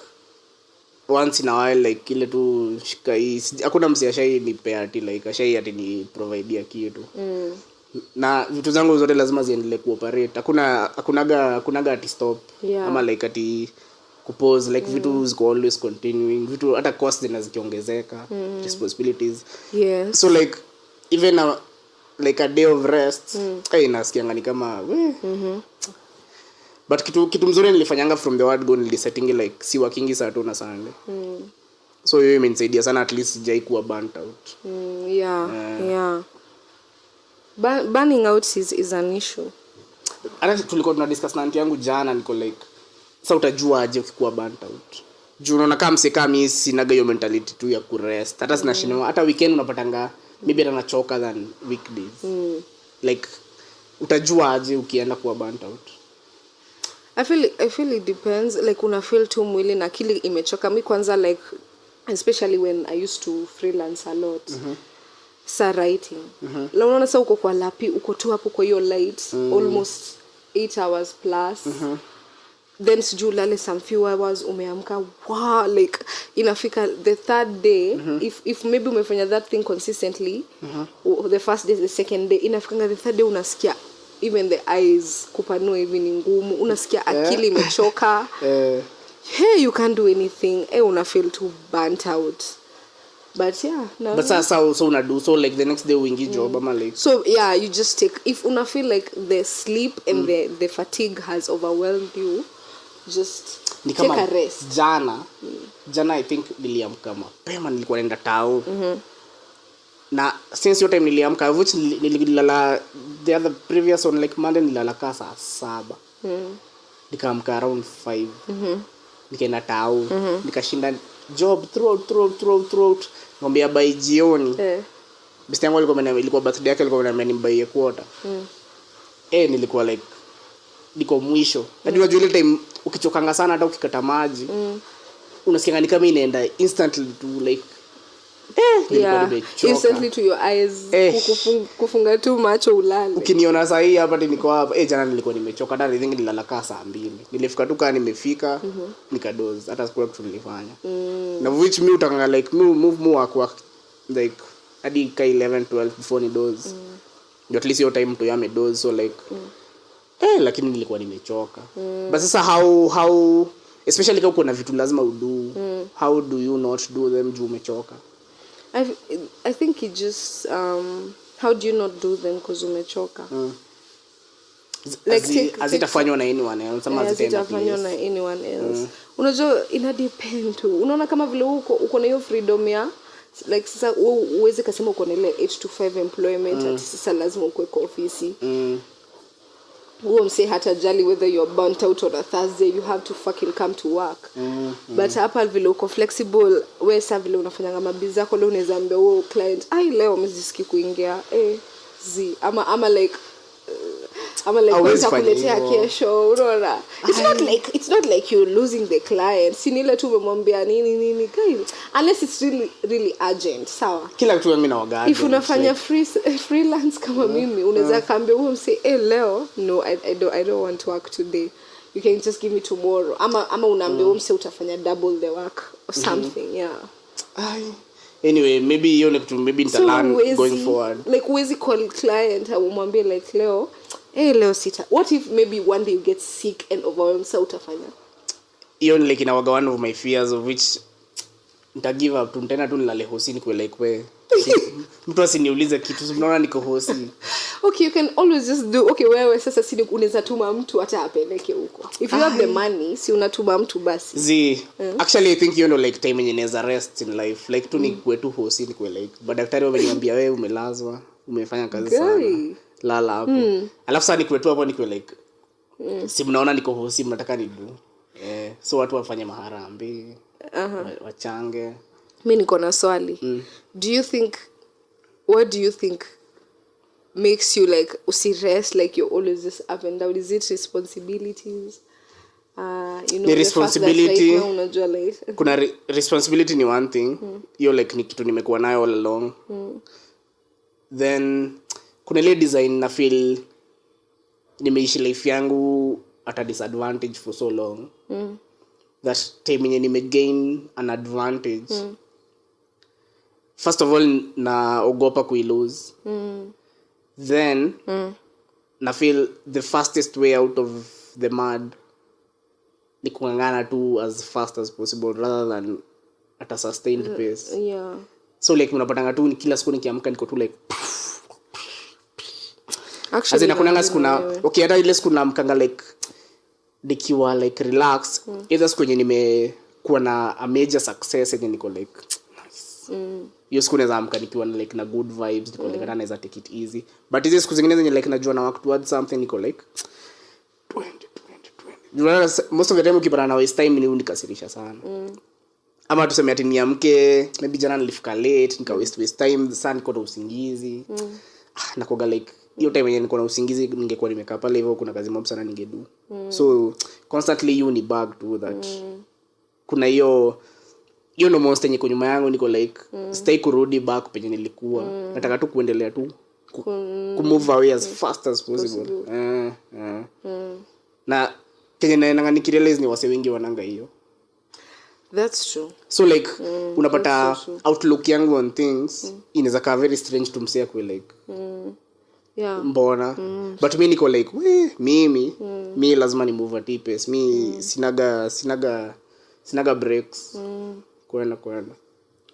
once in a while like ile tu shika hii hakuna msi ashai ni pay ati like ashai ati ni provide kitu na vitu zangu zote lazima ziendelee kuoperate. Hakunaga ati stop ama like ati kupause like vitu ziko always continuing, vitu hata cost zinazikiongezeka, responsibilities. Yes. So like even like a day of rest nasikianga ni kama but kitu mzuri nilifanyanga from the word go nilisetting like si working Saturday na Sunday. So hiyo imenisaidia sana, at least sijai kuwa burnt out. Yeah. Burning out is an issue. Hata tulikuwa tunadiscuss na auntie yangu jana, niko like sasa utajua aje ukikuwa burnt out. Juu unaona kama mseka mimi sinaga hiyo mentality tu ya kurest. Hata sina shida, hata weekend unapatanga maybe hata nachoka than weekdays. Like utajua aje ukienda kuwa burnt out? I feel it depends, like una feel tu mwili na akili imechoka. Mimi kwanza like especially when I used to freelance a lot. Sa writing. La unaona sasa uko kwa lapi, uko tu hapo kwa hiyo light almost 8 hours plus. Then sijui lale some few hours umeamka like inafika the third day if maybe umefanya that thing consistently the first day, the second day, inafika the third day unasikia even the eyes kupanua hivi ni ngumu, unasikia akili imechoka. Hey, you can't do anything. Una feel too burnt out. But yeah, no. But so una do so like the next day wingi job ama like so yeah, you just take, if una feel like the sleep and the fatigue has overwhelmed you, just take a rest. Jana I think niliamka mapema, nilikuwa naenda town. Na since your time niliamka, which nililala the other previous on like Monday nilala saa 7. Nikaamka around 5. Nikaenda town. Nikashinda job throughout. Ngombe by jioni. Besti yangu ilikuwa birthday yake, alikuwa ananiambia quarter. Nilikuwa like niko mwisho. Hadi unajua ile time ukichokanga sana hata ukikata maji. Unasikia kama inaenda instantly to like instantly to your eyes, kufunga tu macho ulale. Ukiniona saa hii hapa niko hapa jana nilikuwa nimechoka, hata I think nilala saa 2. Nilifika tu kama nimefika nikadoze, hata sikula kitu nilifanya. Na which me utanga like move work like hadi ka 11 12 before ni doze. At least your time to yame doze, so like lakini nilikuwa nimechoka. But sasa how especially kama kuna vitu lazima udo, how do you not do them juu umechoka? I think it just how do you not do them because umechoka? Like azitafanywa na anyone else ama azitafanywa na anyone else. Unajua ina depend tu. Unaona kama vile uko na hiyo freedom ya like sasa uweze kusema uko na ile 8 to 5 employment ati sasa lazima uko kwa ofisi. We'll say hata jali whether you're burnt out on a Thursday, you have to fucking come to work. But hapa vile uko flexible, wewe sasa vile unafanya mabizi zako leo unaweza ambia wewe client leo msisiki kuingia ama like nitakuletea kesho, unaona. It's not like you're losing the client. Si ni ile tu umemwambia nini guys, unless it's really urgent, sawa. Kila kitu mimi na wagaga. If unafanya freelance kama mimi, unaweza kaambia wewe leo no, I don't want to work today. you can just give me tomorrow ama unaambia mse utafanya double the work or something. Yeah. Anyway, maybe hiyo ni kitu maybe nitalearn going forward. Like uwezi call client au umwambie like leo sita. What if maybe one day you get sick and overwhelmed, so utafanya? Hiyo ni like inawaga one of my fears, of which nita give up tu, nitaenda tu nilale hosini kwa like we mtu asiniulize kitu, unaona niko hosi. Okay, you can always just do okay, wewe sasa si unaweza tuma mtu hata apeleke huko. If you have the money, si unatuma mtu basi. Actually I think you know like time yenye naweza rest in life. Like tu ni kwetu hosini kwa like. But daktari wameniambia wewe umelazwa, umefanya kazi sana. Lala hapo. Alafu sasa ni kwetu hapo niko like si mnaona niko hosi, mnataka ni do. So watu wafanye maharambi. Wachange. Mimi niko na swali. What do you think makes you like rest, like you're always just up and down? Is it responsibilities? You know, the responsibility right now, unajua like kuna responsibility ni one thing. Hiyo like ni kitu nimekuwa nayo all along. Then kuna ile design na feel nimeishi life yangu at a disadvantage for so long. That time yenye nimegain an advantage. First of all naogopa kuilose. Then na feel the fastest way out of the mud ni kungangana tu as fast as possible rather than at a sustained pace. Yeah. So like unapatanga tu kila siku nikiamka niko tu like actually nakunanga siku na okay, hata ile siku naamkanga like nikiwa like relax. Either siku yenye nimekuwa na a major success yenye niko like hiyo siku naweza amka nikiwa like na good vibes, niko like naweza take it easy. But hizo siku zingine zenye like najua na work towards something niko like 20 most of the time ukipata na waste time ni unikasirisha sana. Ama tuseme ati niamke maybe jana nilifika late nika waste time sana, niko na usingizi. Nakoga like hiyo time yenye niko na usingizi ningekuwa nimekaa pale hivyo kuna kazi mob sana ningedu. So constantly you ni bug to that. Kuna hiyo no most yenye kwa nyuma yangu niko like stay kurudi back penye nilikuwa. Nataka tu kuendelea tu move away as fast as possible. Na kenye naanga nikirealize ni wase wengi wananga hiyo. That's true. So like unapata outlook yangu on things inaweza ka very strange to msea kwa like yeah, mbona but mimi niko like mimi lazima ni move at pace. Mimi sinaga breaks. Kwenda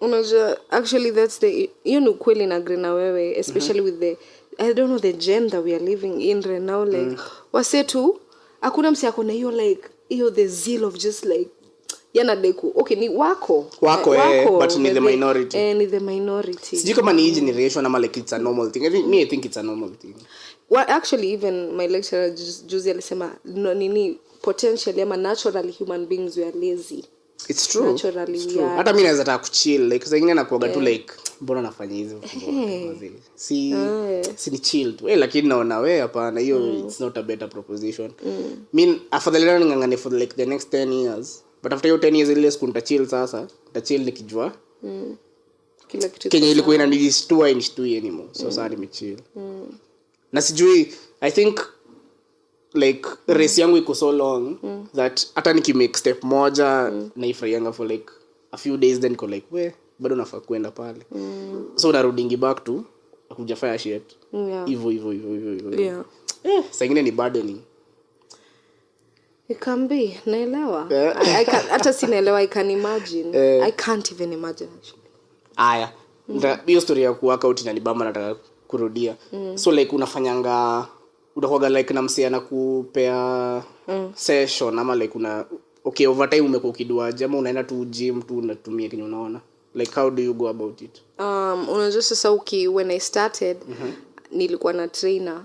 unajua actually that's the kweli na agree na wewe, especially with the I don't know the gender we are living in right now, like wasetu hakuna msi akona hiyo like hiyo the zeal of just like yana deku okay ni wako but ni the minority. Ni the minority. Sijui kama ni hii generation ama like it's a normal thing. I think it's a normal thing. Well, actually even my lecturer Juzi alisema nini potentially ama naturally human beings we are lazy. It's true. Naturally it's true. Hata mimi naweza taka kuchill like zingine nakuaga tu like mbona nafanya hizo si ni chill tu lakini naona wewe hapana hiyo it's not a better proposition. Mean afadhali ningangane for like the next 10 years, but after your 10 years ile siku nitachill sasa nitachill nikijua kila kitu Kenya ilikuwa inanistua anymore. So sasa nimechill. Na sijui I think like race yangu iko so long that hata nikimake step moja naifanyanga for like a few days then go like we bado nafaa kwenda pale. So narudingi back to kujafanya shit hivyo. Yeah. Sasa ingine ni burdening. It can be. Naelewa. I can't hata sinaelewa. I can imagine. I can't even imagine actually. Aya. Hiyo story ya workout inanibamba nataka kurudia. So like unafanyanga utakuwa like na msia na kupea session ama like okay over time umekuwa ukiduaje ama unaenda tu gym tu unatumia kinyo unaona like how do you go about it? Unajua sasa when I started nilikuwa na trainer.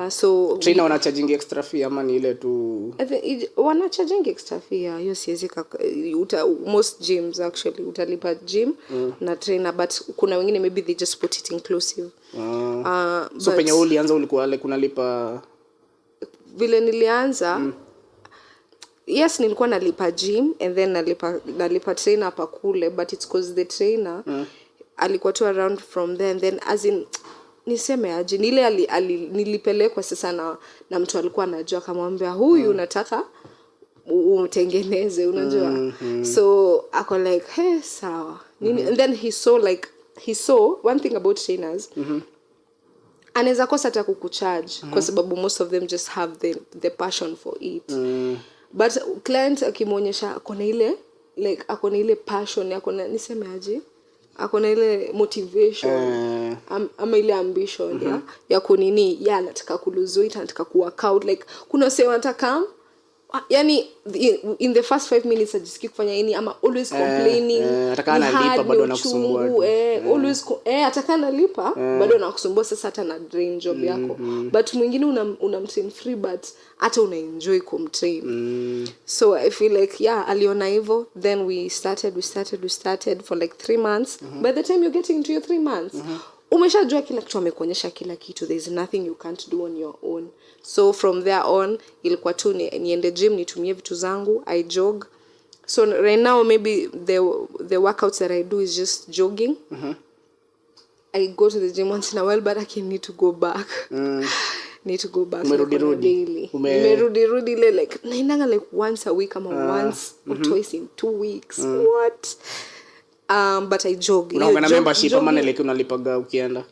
So trainer wana charging extra fee ama ni ile tu wana charging extra fee hiyo siwezi most gyms actually utalipa gym na trainer, but kuna wengine maybe they just put it inclusive. So penye ulianza ulikuwa like unalipa vile nilianza yes nilikuwa nalipa gym and then nalipa trainer hapa kule, but it's cause the trainer alikuwa tu around from there and then as in niseme aje nile nilipelekwa sasa na mtu alikuwa anajua akamwambia huyu nataka utengeneze unajua. So ako like hey sawa nini. And then he saw one thing about trainers. Anaweza kosa hata kukucharge kwa sababu most of them just have the passion for it. But client akimonyesha akona ile like akona ile passion akona niseme aje akona ile motivation ama ile ambition ya kunini anataka kulose weight, anataka kuwork out, like kuna sema anataka yani in the first 5 minutes ajisiki kufanya nini ama always complaining ataka analipa bado anakusumbua always ataka analipa bado anakusumbua sasa hata na drain job yako. But mwingine unamtrain free but hata una enjoy kumtrain. So I feel like aliona hivyo, then we started for like 3 months. By the time you're getting into your 3 months umeshajua kila kitu, amekuonyesha kila kitu, there is nothing you can't do on your own. So from there on ilikuwa tu niende gym nitumie vitu zangu, I jog. So right now maybe the workouts that I do is just jogging. I go to the gym once in a while but I need to go back. Need to go back daily. Umerudi like naendanga like once a week ama once or twice in 2 weeks. What? But I jog. Unaongana membership ama like unalipaga ukienda?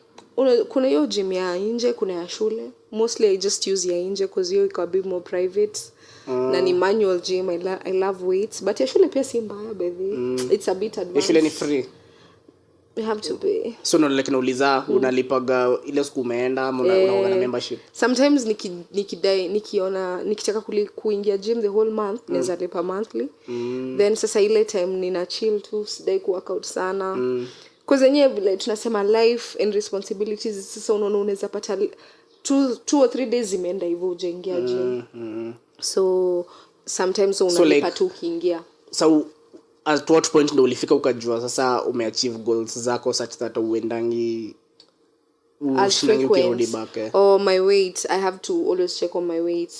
Kuna hiyo gym ya nje, kuna ya shule. Mostly I just use ya nje because hiyo iko a bit more private. Na ni manual gym. I love weights. But ya shule pia si mbaya baby. It's a bit advanced. Ya shule ni free. You have to pay. So no like nauliza unalipaga ile siku umeenda ama unaongana membership? Sometimes nikitaka kuingia gym the whole month naweza lipa monthly. Then sasa ile time nina chill tu, sidai ku workout sana. Cause yenyewe vile tunasema life and responsibilities, sasa unaona unaweza pata 2 or 3 days zimeenda hivyo ujaingia gym. So sometimes unalipa tu ukiingia. So at what point ndo ulifika ukajua sasa umeachieve goals zako such that uendangi ukirudi back? My weight, I have to always check on my weight.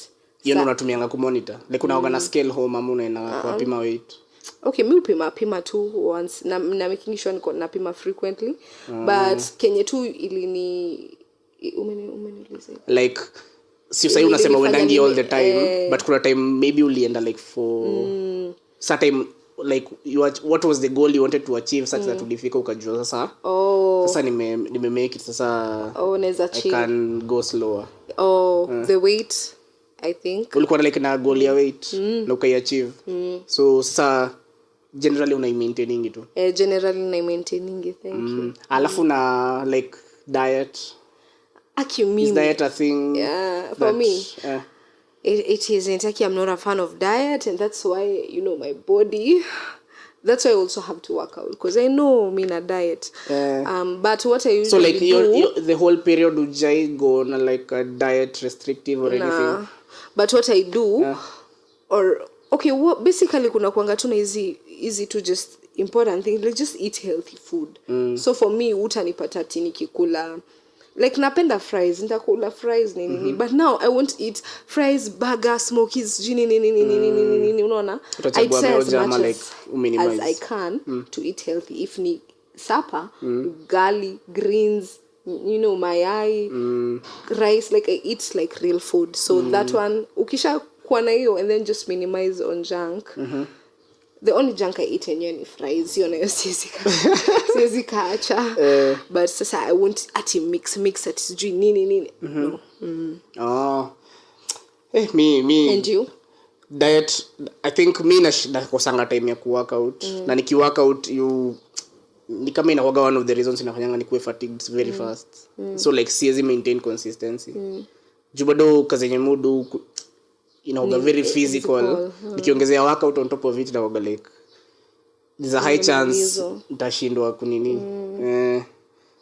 Yeye unatumianga ku monitor like unaoga scale home ama unaenda kupima weight? Okay, mimi pima tu once na making sure niko napima frequently. But kenye tu ilini umeniuliza like si sasa unasema uendangi all the time but kuna time maybe ulienda like for certain like what was the goal you wanted to achieve such that ulifika ukajua sasa sasa nime make it sasa naweza chill, I can go slower. The weight I think ulikuwa like na goal ya weight na ukaiachieve. So sasa generally una maintaining tu? Generally na maintaining, thank you. Alafu na like diet, is diet a thing? For me it isn't. I'm not a fan of diet, and that's why my body, that's why I also have to work out because I know me na diet. But what I usually so like do, the whole period ujai go on like a diet restrictive or anything? But what I do or okay, what basically kuna kuanga tu na easy to just important thing, like just eat healthy food. So for me utanipata tini kikula like napenda fries, nitakula fries nini, but now I won't eat fries, burger, smokies, nini unaona. I try as much as I can to eat healthy. If ni supper, ugali, greens, mayai, rice, like I eat like real food. So that one ukisha kuwa na hiyo, and then just minimize on junk. The only junk I eat ni fries, siwezi kaacha. But sasa I won't ati mix ati sijui nini. No. Me and you? Diet, I think me na kosanga time ya ku work out. Na niki work out ni kama inakuwa one of the reasons inafanyanga nikuwe fatigued very fast. So like siwezi maintain consistency. Jubado kazenye mudu inaoga very physical. Nikiongezea workout on top of it inaoga like there's a high chance nitashindwa kunini.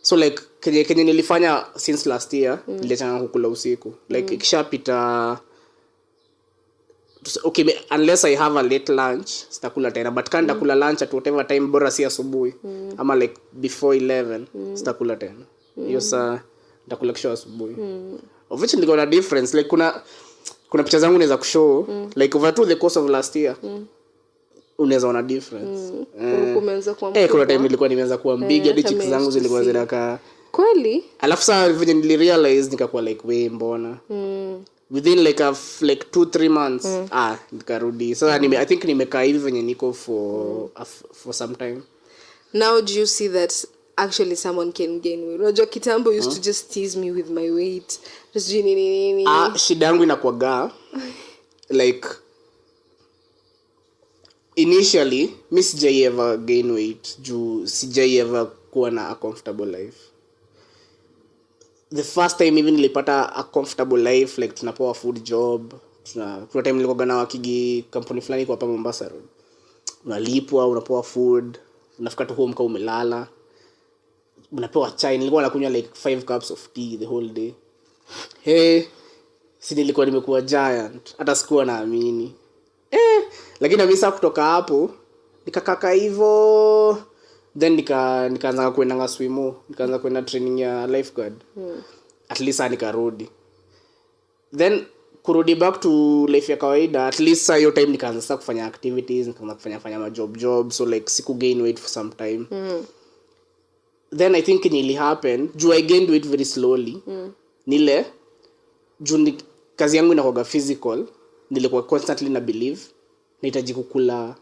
So like kenye nilifanya since last year niliachana kukula usiku. Like ikishapita okay, unless I have a late lunch sitakula tena, but kanda kula lunch at whatever time bora si asubuhi ama like before 11 sitakula tena. Hiyo saa nitakula kesho asubuhi. Of which niko na difference, like kuna picha zangu naweza kushow like over the course of last year unaweza ona difference. Kumeanza kuwa kuna time nilikuwa nimeanza kuwa big, hadi chicks zangu zilikuwa zinaka Kweli? Alafu saa venye nilirealize nikakuwa like we mbona. Within like 2-3 months nikarudi. So I think nimekaa hivi venye niko for some time. Now do you see that actually someone can gain weight? Unajua kitambo used to just tease me with my weight. Just nini. Shida yangu inakuwaga like initially mi sijai ever gain weight juu sijai ever kuwa na a comfortable life. The first time even nilipata a comfortable life like tunapewa food job, kuna time nilikuwa na wakigi kampuni fulani kwa hapa Mombasa Road. Unalipwa, unapewa food, unafika tu home kama umelala. Unapewa chai, nilikuwa nakunywa like 5 cups of tea the whole day. Si nilikuwa nimekuwa giant, hata sikuwa naamini. Lakini mimi sasa kutoka hapo nikakaka hivyo, then nikaanza kwenda swimo, nikaanza kwenda training ya lifeguard. At least nikarudi. Then kurudi back to life ya kawaida, at least hiyo time nikaanza sasa kufanya activities, nikaanza kufanya ma job, so like siku gain weight for some time. Then I think it happen, juu I gained weight very slowly. Nile juu kazi yangu inakuwa physical, nilikuwa constantly na believe nahitaji kukula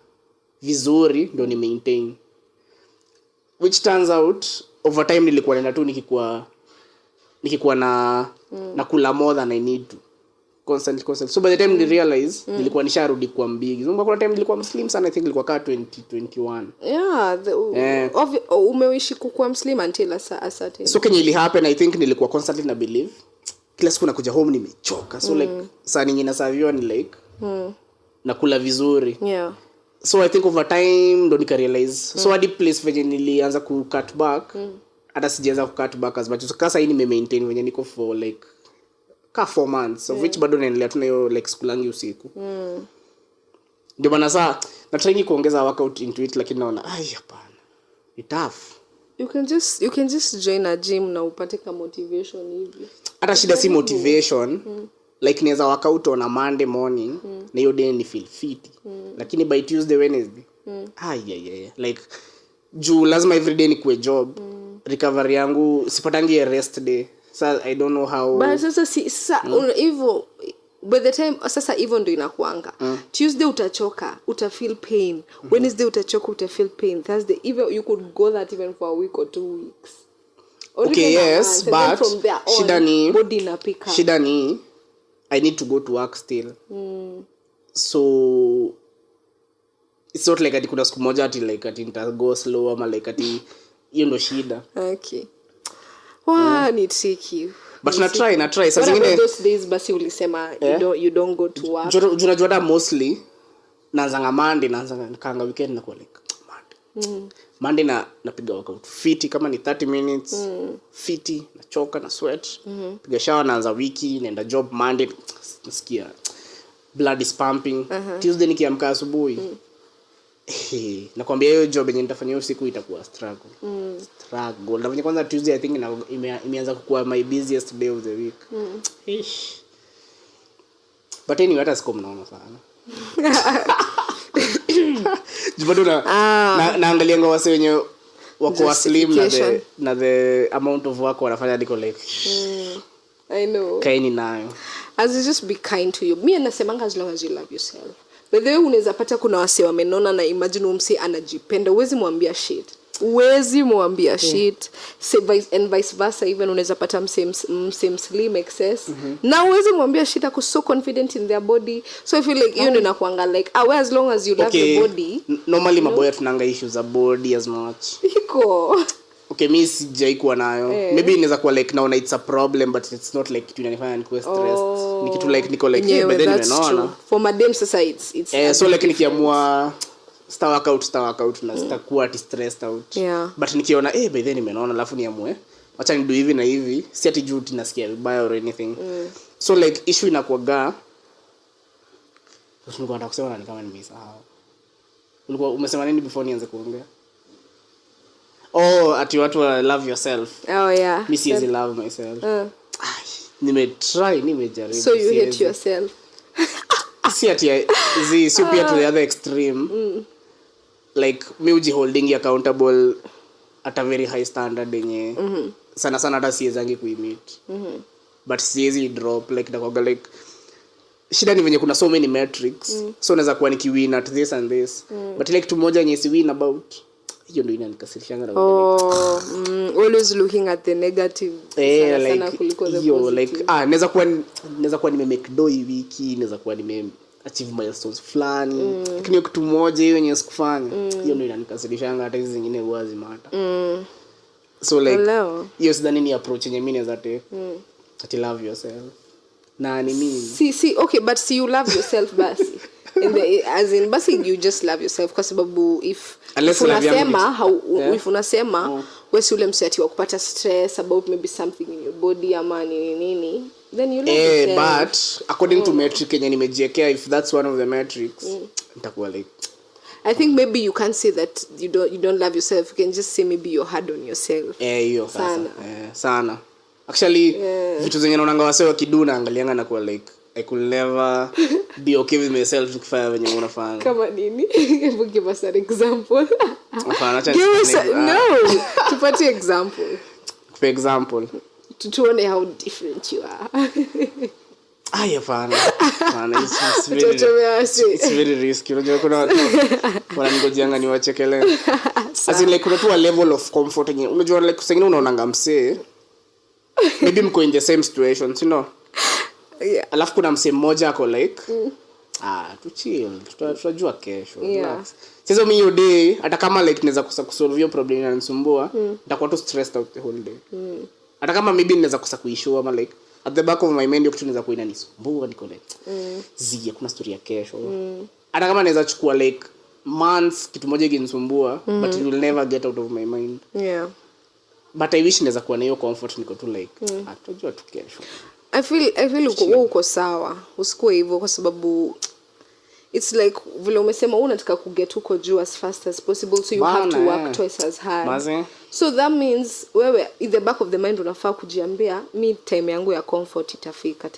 vizuri ndio ni maintain, which turns out over time nilikuwa naenda tu nikikuwa na nakula more than I need to constantly. So by the time I realize nilikuwa nisharudi kwa big. So kwa time nilikuwa slim sana, I think nilikuwa ka 2021. Umeishi kukuwa slim until a certain. So kenye ili happen, I think nilikuwa constantly na believe kila siku nakuja home nimechoka. So like saa nyingine nasaviwa ni like nakula vizuri. So I think over time ndo nika realize. So hadi place venye nilianza ku cut back, hata sijaanza ku cut back as much. So kasa hii nime maintain venye niko for like 4 months, of which bado naendelea tu na hiyo like sikulangi usiku. Ndio maana saa na trying kuongeza workout into it, lakini naona hapana, ni tough. You can just join a gym na upate ka motivation hivi. Hata shida si motivation. Like niweza workout on a Monday morning na hiyo day ni feel fit. Lakini by Tuesday, Wednesday like juu lazima every day ni kuwe job. Recovery yangu sipatangi rest day. So I don't know how. But sasa hivyo by the time sasa hivyo ndio inakuanga. Tuesday utachoka, utafeel pain. Wednesday utachoka, utafeel pain. Thursday even you could go that even for a week or 2 weeks. Or okay, yes, but from there on, body na pick up. Shida ni I need to go to work still. So it's not like ati kuna siku moja ati like ati nita go slow ama like ati hiyo ndo shida. Okay. Ni tricky. But na try. Sasa zingine those days basi ulisema you don't go to work. Unajua mostly naanza Monday, nikaanga weekend na kwa like Monday napiga workout fiti kama ni 30 minutes. Fiti, nachoka na sweat. Piga shower, naanza wiki, naenda job Monday, nasikia blood is pumping. Tuesday nikiamka asubuhi. Nakwambia hiyo job yenye nitafanya usiku itakuwa struggle. Na venye kwanza Tuesday I think imeanza kuwa my busiest day of the week. But anyway, hata siko mnaona sana. Jibado naangalia ngao wase wenye wako slim na the amount of work wanafanya niko like I know. Kaini nayo. As you just be kind to you. Mimi nasemanga as long as you love yourself. By the way, unaweza pata kuna wase wamenona na imagine umse anajipenda. Uwezi mwambia shit. And vice versa, even unaweza pata msame slim excess. Na uwezi mwambia shit ako so confident in their body. So I feel like you know kuanga like as long as you love your body. Normally maboya tunanga issues za body as much. Iko. Okay, mimi sijai kuwa nayo. Maybe inaweza kuwa like now it's a problem, but it's not like kitu inanifanya nikuwe stressed. Ni kitu like niko like but then nimeona. For madam sasa it's so like nikiamua star workout na sitakuwa stressed out. But nikiona by then nimeona alafu niamue acha nido hivi na hivi, si ati juu tinasikia vibaya or anything. So like issue inakuaga nilikuwa nataka kusema ni kama nimesahau. Ulikuwa umesema nini before nianze kuongea? Ati watu love yourself. Mimi siwezi love myself. Nimejaribu. So you hate yourself. Si ati si pia to the other extreme. Like me holding you accountable at a very high standard yenye sana hata siwezangi kuimit. But siwezi drop like nakoga like shida ni venye kuna so many metrics. So naweza kuwa nikiwin at this and this. But like kitu moja yenye si win about hiyo ndio inanikasirishanga na always looking at the negative sana kuliko the positive. Like naweza kuwa nime make do hii wiki, naweza kuwa nime achieve milestones fulani. Lakini kitu moja hiyo yenye sikufanya hiyo ndio inanikasirishanga, hata hizo zingine huwa zimata. So like hiyo sidhani ni approach yenye mimi naweza take. That love yourself. Na ni mimi. See okay, but see you love yourself basi. As in basi you just love yourself kwa sababu if unasema wewe si ule mseti wa kupata stress about maybe something in your body ama nini then you love yourself. But according to metric yenye nimejiwekea, if that's one of the metrics nitakuwa like I think maybe you can't say that you don't love yourself. You can just say maybe you're hard on yourself. Hiyo sana. Actually vitu zenye naonanga wasee wakiduna angalianga na kuwa like I could never be okay with myself tukifanya venye unafanya. Kama nini? Give us an example. Tupatie example. For example, tuone how different you are. Hapana. It's very risky. Unajua kuna watu wanangojeanga ni wachekele. As in like kuna tu a level of comfort yenye unajua like sengine unaonanga msee maybe mko in the same situation, you know. Yeah. Alafu kuna msee mmoja ako like tu chill, tutajua kesho. Sasa mimi hiyo day hata kama like naweza kusolve hiyo problem inanisumbua, nitakuwa tu stressed out the whole day. Hata kama maybe naweza kuishow ama like at the back of my mind hiyo kitu naweza kuwa inanisumbua, niko like kuna story ya kesho. Hata kama naweza chukua like months kitu moja kinisumbua, but it will never get out of my mind. But I wish naweza kuwa na hiyo comfort, niko tu like tutajua tu kesho. I feel uko sawa. Usikue hivyo kwa sababu it's like vile umesema unataka kuget huko juu as fast as possible, so you have to work twice as hard. So that means wewe in the back of the mind unafaa kujiambia mi time yangu ya comfort itafika,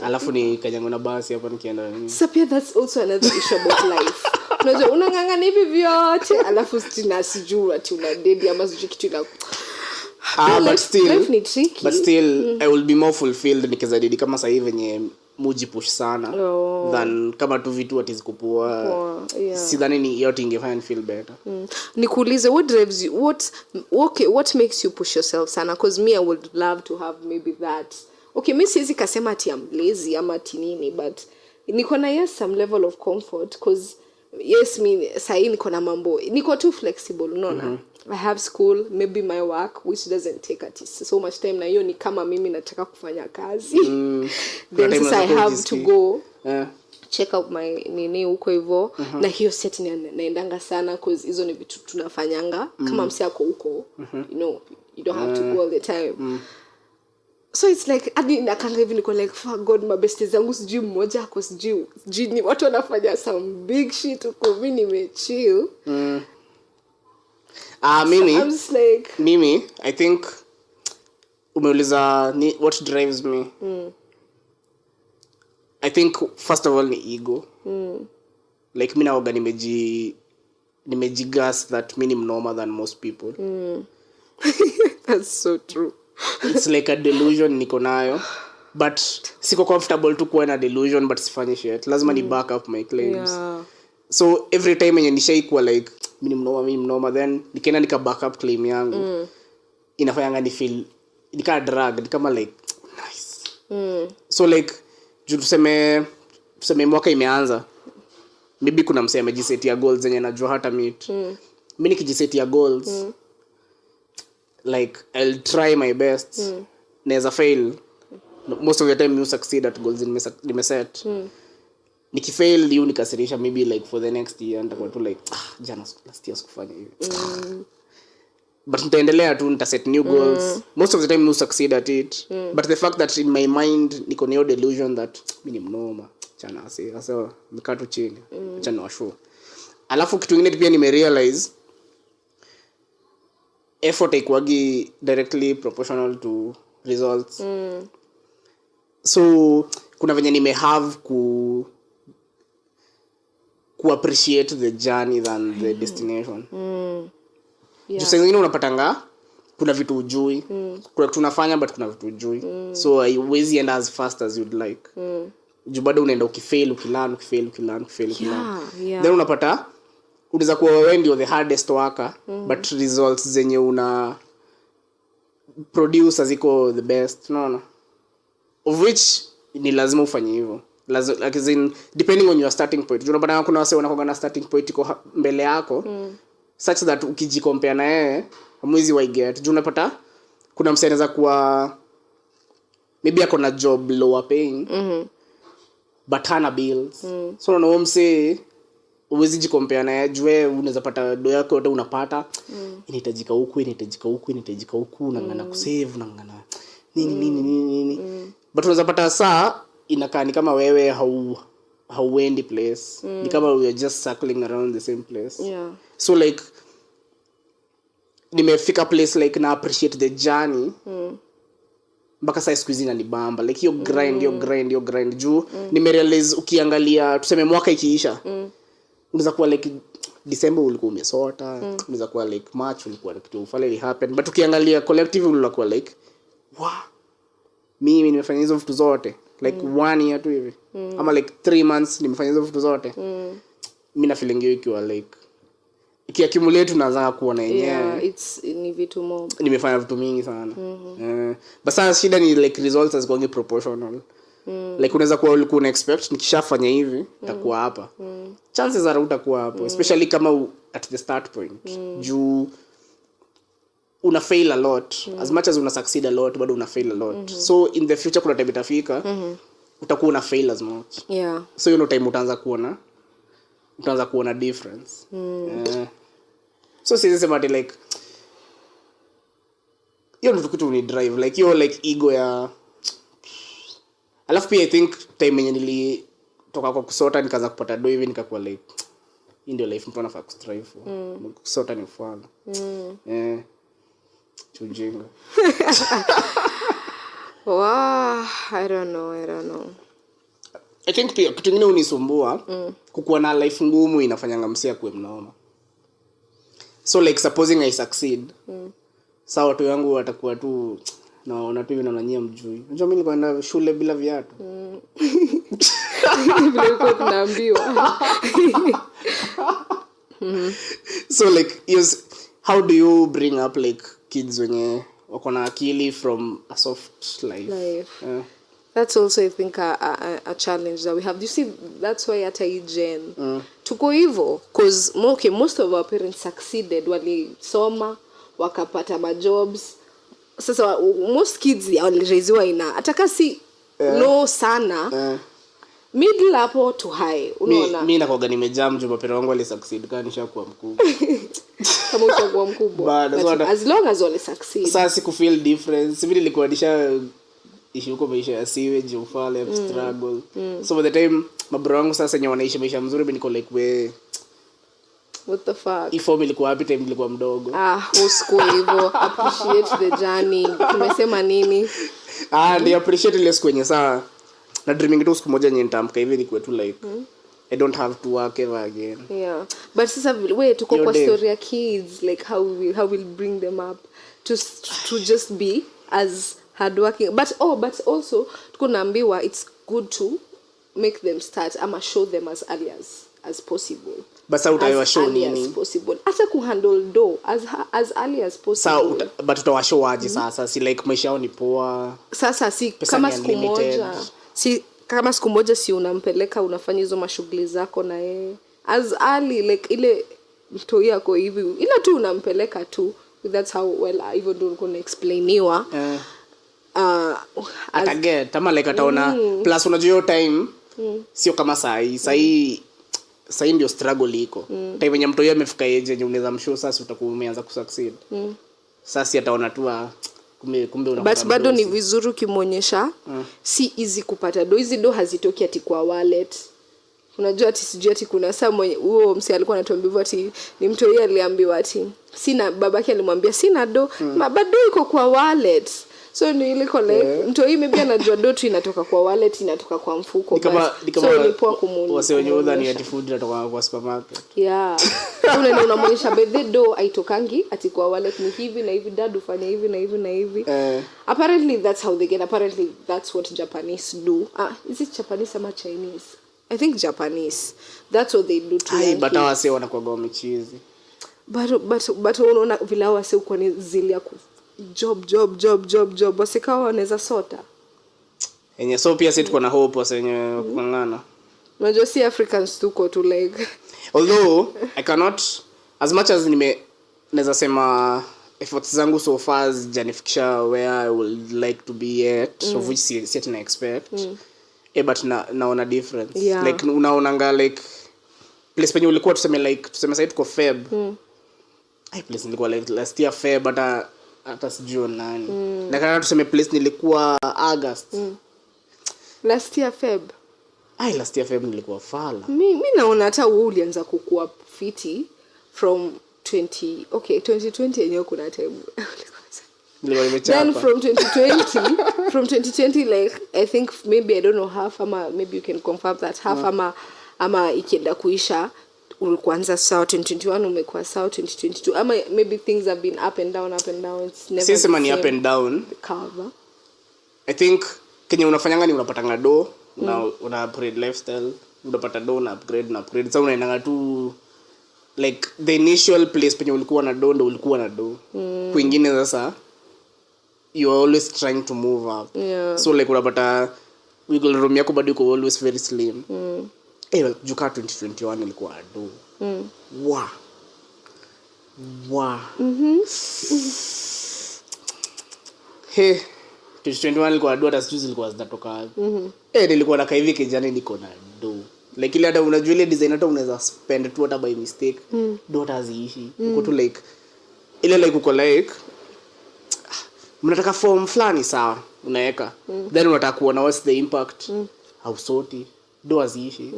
alafu ni kanyango na basi hapa nikienda nini. So that's also another issue about life. Unajua unangangana hivi vyote alafu stina sijui ati una dedi ama sijui kitu ina but still I will be more fulfilled nikizadidi kama sasa hivi venye muji push sana than kama tu vitu atizikupua. Sidhani ni yote ingefanya feel better. Nikuulize, what drives you, what makes you push yourself sana? Because me I would love to have maybe that. Okay, mimi siwezi kasema ati I'm lazy ama ati nini, but niko na some level of comfort because me sahi niko na mambo, niko too flexible, unaona. I have school, maybe my work, which doesn't take so much time, na hiyo ni kama mimi nataka kufanya kazi. Then since I have to go check out my nini huko hivyo, na hiyo set naendanga sana because hizo ni vitu tunafanyanga kama msi yako huko, you know, you don't have to go all the time. So it's like hadi nakanga hivi niko like fuck god, my besties zangu sijui mmoja ako sijui ni watu wanafanya some big shit huko, mimi nimechill. Mimi I think umeuliza what drives me. I think first of all ni ego. Like mimi naoga nimejigas that mimi ni mnoma than most people. That's so true. It's like a delusion niko nayo, but siko comfortable tu kuwa na delusion but sifanye shit. Lazima ni back up my claims. So every time yenye nishaikuwa like mimi ni mnoma then nikaenda nika back up claim yangu. Inafanyanga ni feel nika drag, ni kama like nice. So like tuseme mwaka imeanza, maybe kuna msee amejisetia goals zenye najua hata meet. Mimi nikijisetia goals like I'll try my best. Naweza fail. Most of the time you succeed at goals nimeset. Nikifail you nikasirisha maybe like for the next year nitakuwa tu like jana last year sikufanya hivi. But nitaendelea tu nitaset new goals. Most of the time you succeed at it. But the fact that in my mind niko na delusion that mimi ni mnoma chana sasa nikatu chini chana washo. Alafu kitu kingine pia nimerealize effort haikuagi directly proportional to results. So kuna venye nime have ku appreciate the journey than the destination. Just saying unapatanga kuna vitu ujui. Kuna tunafanya but kuna vitu ujui. So haiwezi enda as fast as you'd like. Juu bado unaenda ukifail ukilearn. Yeah. Then unapata unaweza kuwa wewe ndio the hardest worker but results zenye una produce ziko the best, no. Of which ni lazima ufanye hivyo. Like depending on your starting point. Unapata kuna wase wanakuwa na starting point iko mbele yako such that ukijicompare na yeye hamwezi wa get. Unapata kuna msee anaweza kuwa maybe ako na job lower paying but hana bills. So unaona msee uwezi jicompare na yeye, jue unaweza pata do yako yote unapata inahitajika huku unangana kusave unangana nini. But unaweza pata saa inakaa ni kama wewe hauendi place. Ni kama we are just circling around the same place. Yeah. So like nimefika place like na appreciate the journey. Mpaka saa siku hizi inanibamba like hiyo grind juu nimerealize ukiangalia tuseme mwaka ikiisha unaweza kuwa like December ulikuwa umesota, unaweza kuwa like March ulikuwa kitu ufale happen, but ukiangalia collectively unakuwa like wow, mimi nimefanya hizo vitu zote like 1 year tu hivi ama like 3 months nimefanya hizo vitu zote. Mimi na feeling hiyo ikiwa like ikiaccumulate unaanza kuona yenyewe. Yeah, ni vitu mob. Nimefanya vitu mingi sana. Basa shida ni like results as going proportional. Like unaweza kuwa ulikuwa una expect nikishafanya hivi nitakuwa hapa. Chances are utakuwa hapo, especially kama at the start point. Juu una fail a lot. As much as una succeed a lot, bado una fail a lot. So in the future kuna time itafika utakuwa una fail as much. Yeah. So you know time utaanza kuona difference. So siwezi sema like hiyo ndio kitu ni drive like hiyo like ego ya. Alafu pia I think time yenye nilitoka kwa kusota nikaanza kupata do hivi nikakuwa like hii ndio life mtu anafaa kustrive for. Kusota ni fun. Chujinga. Wow, I don't know. I think pia kitu kingine unisumbua kukuwa na life ngumu inafanyanga msia kuwe mnoma. So like supposing I succeed. Sawa watu wangu watakuwa tu naona tu na nyia mjui. Unajua mimi nilikuwa na shule bila viatu. Vile uko tunaambiwa. So like how do you bring up like kids wenye wako na akili from a soft life? That's also I think a challenge that we have. You see, that's why at gen tuko hivyo cause most of our parents succeeded, walisoma wakapata majobs. Sasa most kids walireziwa ina ataka si low sana middle hapo to high, unaona. Mimi nakoga nimejam juu mapera wangu wali succeed kana nishakuwa mkubwa. Kama ushakuwa mkubwa as long as wali succeed. Sasa siku feel difference. Mimi nilikuwa ishi huko maisha ya sewage ufale struggle. So by the time mabro wangu sasa wenye wanaishi maisha mzuri mimi niko like we what the fuck. Ifo nilikuwa happy time nilikuwa mdogo. School hivyo appreciate the journey. Tumesema nini? They appreciate ile siku yenye saa na dreaming tu siku moja nitamka hivi nikuwe tu like I don't have to work ever again. Yeah. But sasa we tuko kwa story ya kids like how we'll bring them up to just be as hardworking but also tuko naambiwa it's good to make them start ama show them as early as possible. But how utawa show nini? As possible. Hata kuhandle do as early as possible. But utawashow aje sasa? Si like maisha yao ni poa. Sasa si kama siku moja si unampeleka unafanya hizo mashughuli zako na yeye. As early like ile mtoi yako hivi. Ila tu unampeleka tu. That's how even do kuna explainiwa. Ataget kama like ataona plus unajua time sio kama sahi ndio struggle iko. Time yenye mtu yeye amefika age yenye unaweza mshow sasa utakuwa umeanza kusucceed. Sasa ataona tu kumbe una but bado ni vizuri kimuonyesha si easy kupata do. Hizi do hazitoki ati kwa wallet. Unajua ati sijui ati kuna saa huo msi alikuwa anatuambia ati ni mtu yeye aliambiwa ati babake alimwambia sina do bado iko kwa wallet. So ni ile collect mtu hii maybe anajua dotu inatoka kwa wallet, inatoka kwa mfuko. Kama so ni poa kumuona wasioonyesha ni ati food inatoka kwa supermarket. Unamwonyesha by the door aitokangi ati kwa wallet ni hivi na hivi, dad ufanye hivi na hivi na hivi. Apparently that's how they get. Apparently that's what Japanese do. Is it Japanese or Chinese? I think Japanese. That's what they do to them. But wase wanakuwa gomichizi. But unaona vile wase uko ni zilia ku job wasikawa wanaweza sota. Yenye so pia sisi tuko na hope wasenye kungangana. Unajua si Africans tuko to like. Although I cannot as much as naweza sema efforts zangu so far janifikisha where I would like to be at, of which certain I expect. But naona difference. Like unaonanga like place penye ulikuwa tuseme sasa tuko Feb. Place nilikuwa like last year Feb hata sijui nani. Na kana tuseme place nilikuwa August. Last year Feb. Last year Feb nilikuwa fala. Mimi naona hata wewe ulianza kukua fiti from 2020 yenyewe kuna time. Then from 2020 like I think maybe I don't know half ama maybe you can confirm that half ama ikienda kuisha ulikuanza sawa 2021 umekuwa sawa 2022 ama maybe things have been up and down it's never since money up and down cover. I think Kenya unafanyanga ni unapatanga do una upgrade lifestyle, unapata do na upgrade sasa unaendanga tu like the initial place penye ulikuwa na do ndo ulikuwa na do kwingine sasa you are always trying to move up. So like unapata wiggle room yako bado iko always very slim. Juka 2021 ilikuwa do. Wow. 2021 ilikuwa do, hata sijui zilikuwa zinatoka wapi. Nilikuwa na hivi kijana niko na do. Like ile hata unajua ile design hata unaweza spend tu hata by mistake. Do hata ziishi. Uko tu like ile like uko like mnataka form fulani sawa unaweka. Then unataka kuona what's the impact. How soti. Do aziishi.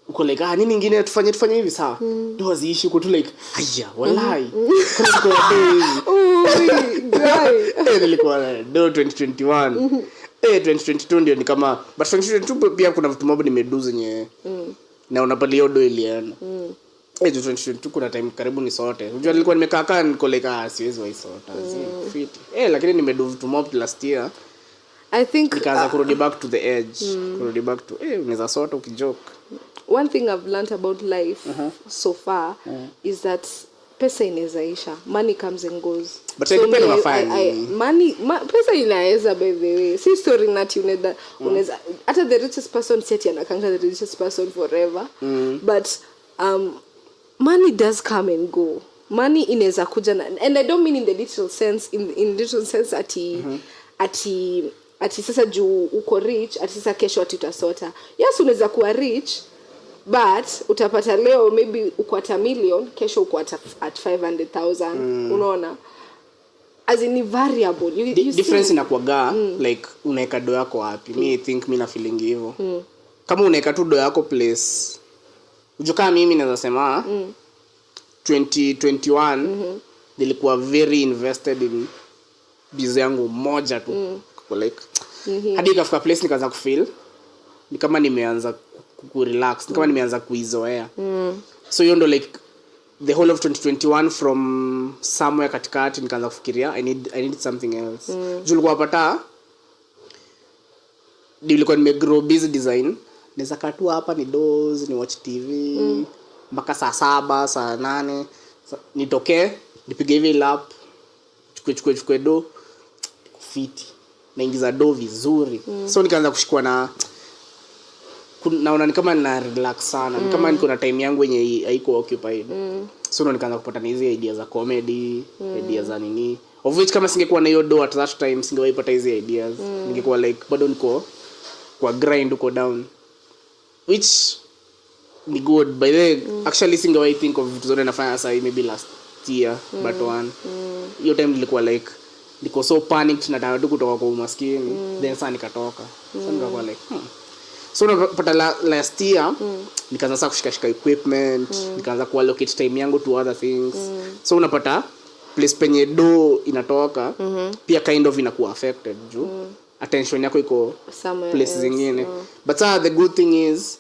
Uko like nini nyingine tufanye hivi sawa. Do aziishi uko tu like haya wallahi. Kuna kwa nilikuwa do 2021. 2022 ndio ni kama but 2022 pia kuna vitu mob nimedu zenye na unapali do iliana. 2022 kuna time karibu ni sote. Unajua nilikuwa nimekaa niko like siwezi waisota. Fit. Lakini nimedu vitu mob last year. I think nikaanza kurudi back to the edge. Kurudi back to unaweza sort ukijoke. One thing I've learned about life so far is that pesa inaisha. Money comes and goes. But so depend on pesa inaweza by the way. Si story nati unaweza hata the richest person set anakanga the richest person forever. But money does come and go. Money inaweza kuja and I don't mean in the literal sense in literal sense ati sasa juu uko rich ati sasa kesho ati utasota. Yes, unaweza kuwa rich but utapata leo maybe uko at $1 million, kesho uko at 500,000. Unaona as in variable you difference inakuaga like unaeka do yako wapi. Me I think mimi na feeling hivyo. Kama unaeka tu do yako place ujoka mimi naweza sema 2021 nilikuwa very invested in biz yangu moja tu like hadi kafika place nikaanza kufeel ni kama nimeanza kurelax, ni kama nimeanza kuizoea. So hiyo ndo like the whole of 2021 from somewhere katikati nikaanza kufikiria I need something else. Julikuwa pata nilikuwa nimegrow busy design, naweza katu hapa ni doze ni watch TV mpaka saa 7 saa 8 nitokee nipige hivi lap chukue do kufiti naingiza do vizuri. So nikaanza kushikwa naona ni kama na relax sana. Ni kama niko na time yangu yenye haiko occupied. So ndo nikaanza kupata hizi ideas za comedy, ideas za nini. Of which kama singekuwa na hiyo do at that time singewaipata hizi ideas. Ningekuwa like bado niko kwa grind uko down. Which ni good. By the way, actually singewai think of vitu zote nafanya sasa maybe last year but one. Hiyo time nilikuwa like niko so panicked nataka tu kutoka kwa umaskini. Then sasa nikatoka. Sasa nikakuwa like so napata last year nikaanza sasa kushika equipment, nikaanza kuallocate time yangu to other things. So unapata place penye do inatoka pia kind of inakuwa affected juu attention yako iko places zingine. But the good thing is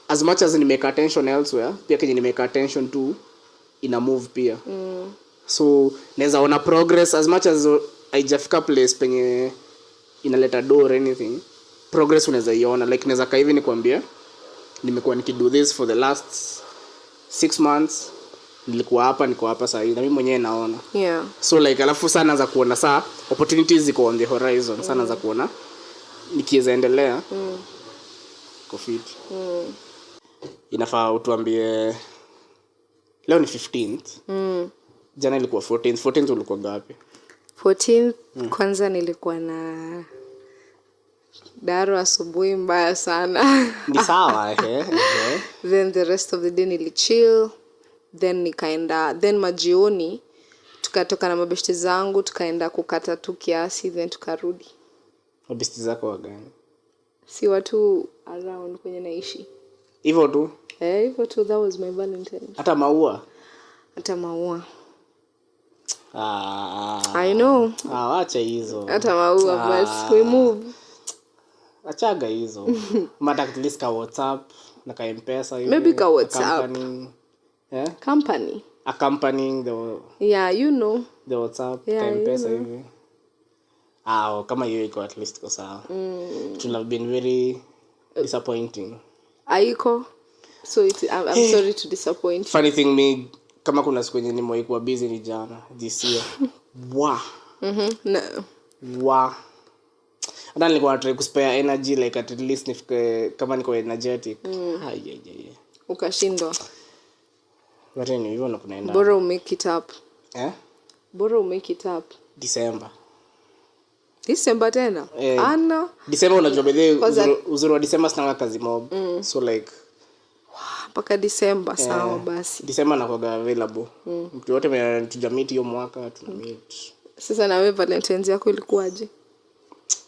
as much as ni make attention elsewhere pia kenye ni make attention to ina move pia. So naweza ona progress as much as haijafika place penye inaleta do or anything. Progress unaweza iona, like naweza kaa hivi nikwambia nimekuwa nikido this for the last 6 months, nilikuwa hapa niko hapa sasa hivi na mimi mwenyewe naona. So like alafu sana naanza kuona saa opportunities ziko on the horizon. Sana naanza kuona nikiweza endelea kwa fit. Inafaa utuambie leo ni 15th. Jana ilikuwa 14th ulikuwa ngapi? 14th kwanza nilikuwa na daro asubuhi mbaya sana. Ni sawa Then the rest of the day nilichill. Then nikaenda, then majioni tukatoka na mabeshte zangu tukaenda kukata tu kiasi, then tukarudi. Mabeshte zako wagani? Si watu around kwenye naishi. Hivyo tu? Hivyo tu, that was my Valentine. Hata maua? Hata maua. I know. Acha hizo. Hata maua, but we move. Achaga hizo. Mata at least ka WhatsApp na ka M-Pesa hivi. Maybe ka WhatsApp. Company. Accompanying the you know. The WhatsApp ka M-Pesa hivi. Kama hiyo iko at least kwa sawa. It would have been very disappointing. Aiko. So I'm sorry to disappoint you. Funny thing me kama kuna siku yenye nimekuwa busy ni jana this year. No. Hata nilikuwa try kuspare energy like at least nifike kama niko energetic. Ukashindwa. Watu ni hivyo na kunaenda. Bora make it up. Bora make it up. December tena? Ana. December unajua bedhe uzuri wa December sina kazi mob. So like mpaka December sawa basi. December nakuwa available. Mtu wote tujamit hiyo mwaka tunamit. Sasa na wewe Valentine's yako ilikuwaje?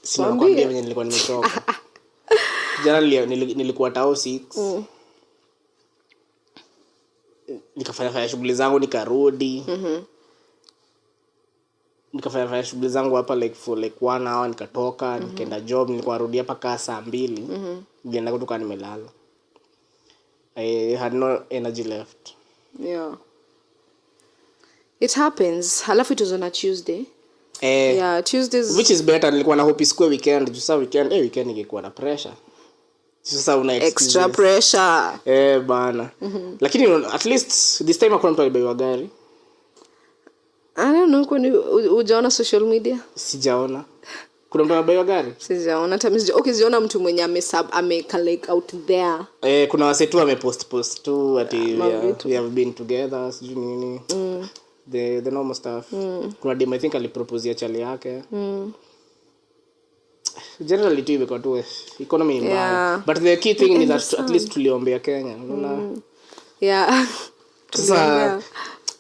Sina kwambia venye nilikuwa nimechoka. Jana nilikuwa tao 6. Nikafanya shughuli zangu nikarudi. Nikafanya shughuli zangu hapa like for like 1 hour nikatoka, nikaenda job, nilikuwa rudi hapa kaa saa 2. Nilienda kutoka nimelala. I had no energy left. It happens. Halafu it was on a Tuesday. Tuesdays. Which is better. Nilikuwa na hope siku weekend. Just weekend ingekuwa na pressure. Sasa una extra pressure. Bana. Lakini at least this time hakuna mtu alibaiwa gari. I don't know, kwani ujaona social media? Sijaona. Kuna mtu anabaiwa gari? Sijaona. Sijaona mtu mwenye ameka like out there. Kuna wase tu amepost tu ati we have been together sijui nini. The normal stuff. Kuna dem I think aliproposea chali yake. Generally tu imekuwa tu economy mbaya. But the key thing is that at least tuliombea Kenya. Unaona? Sasa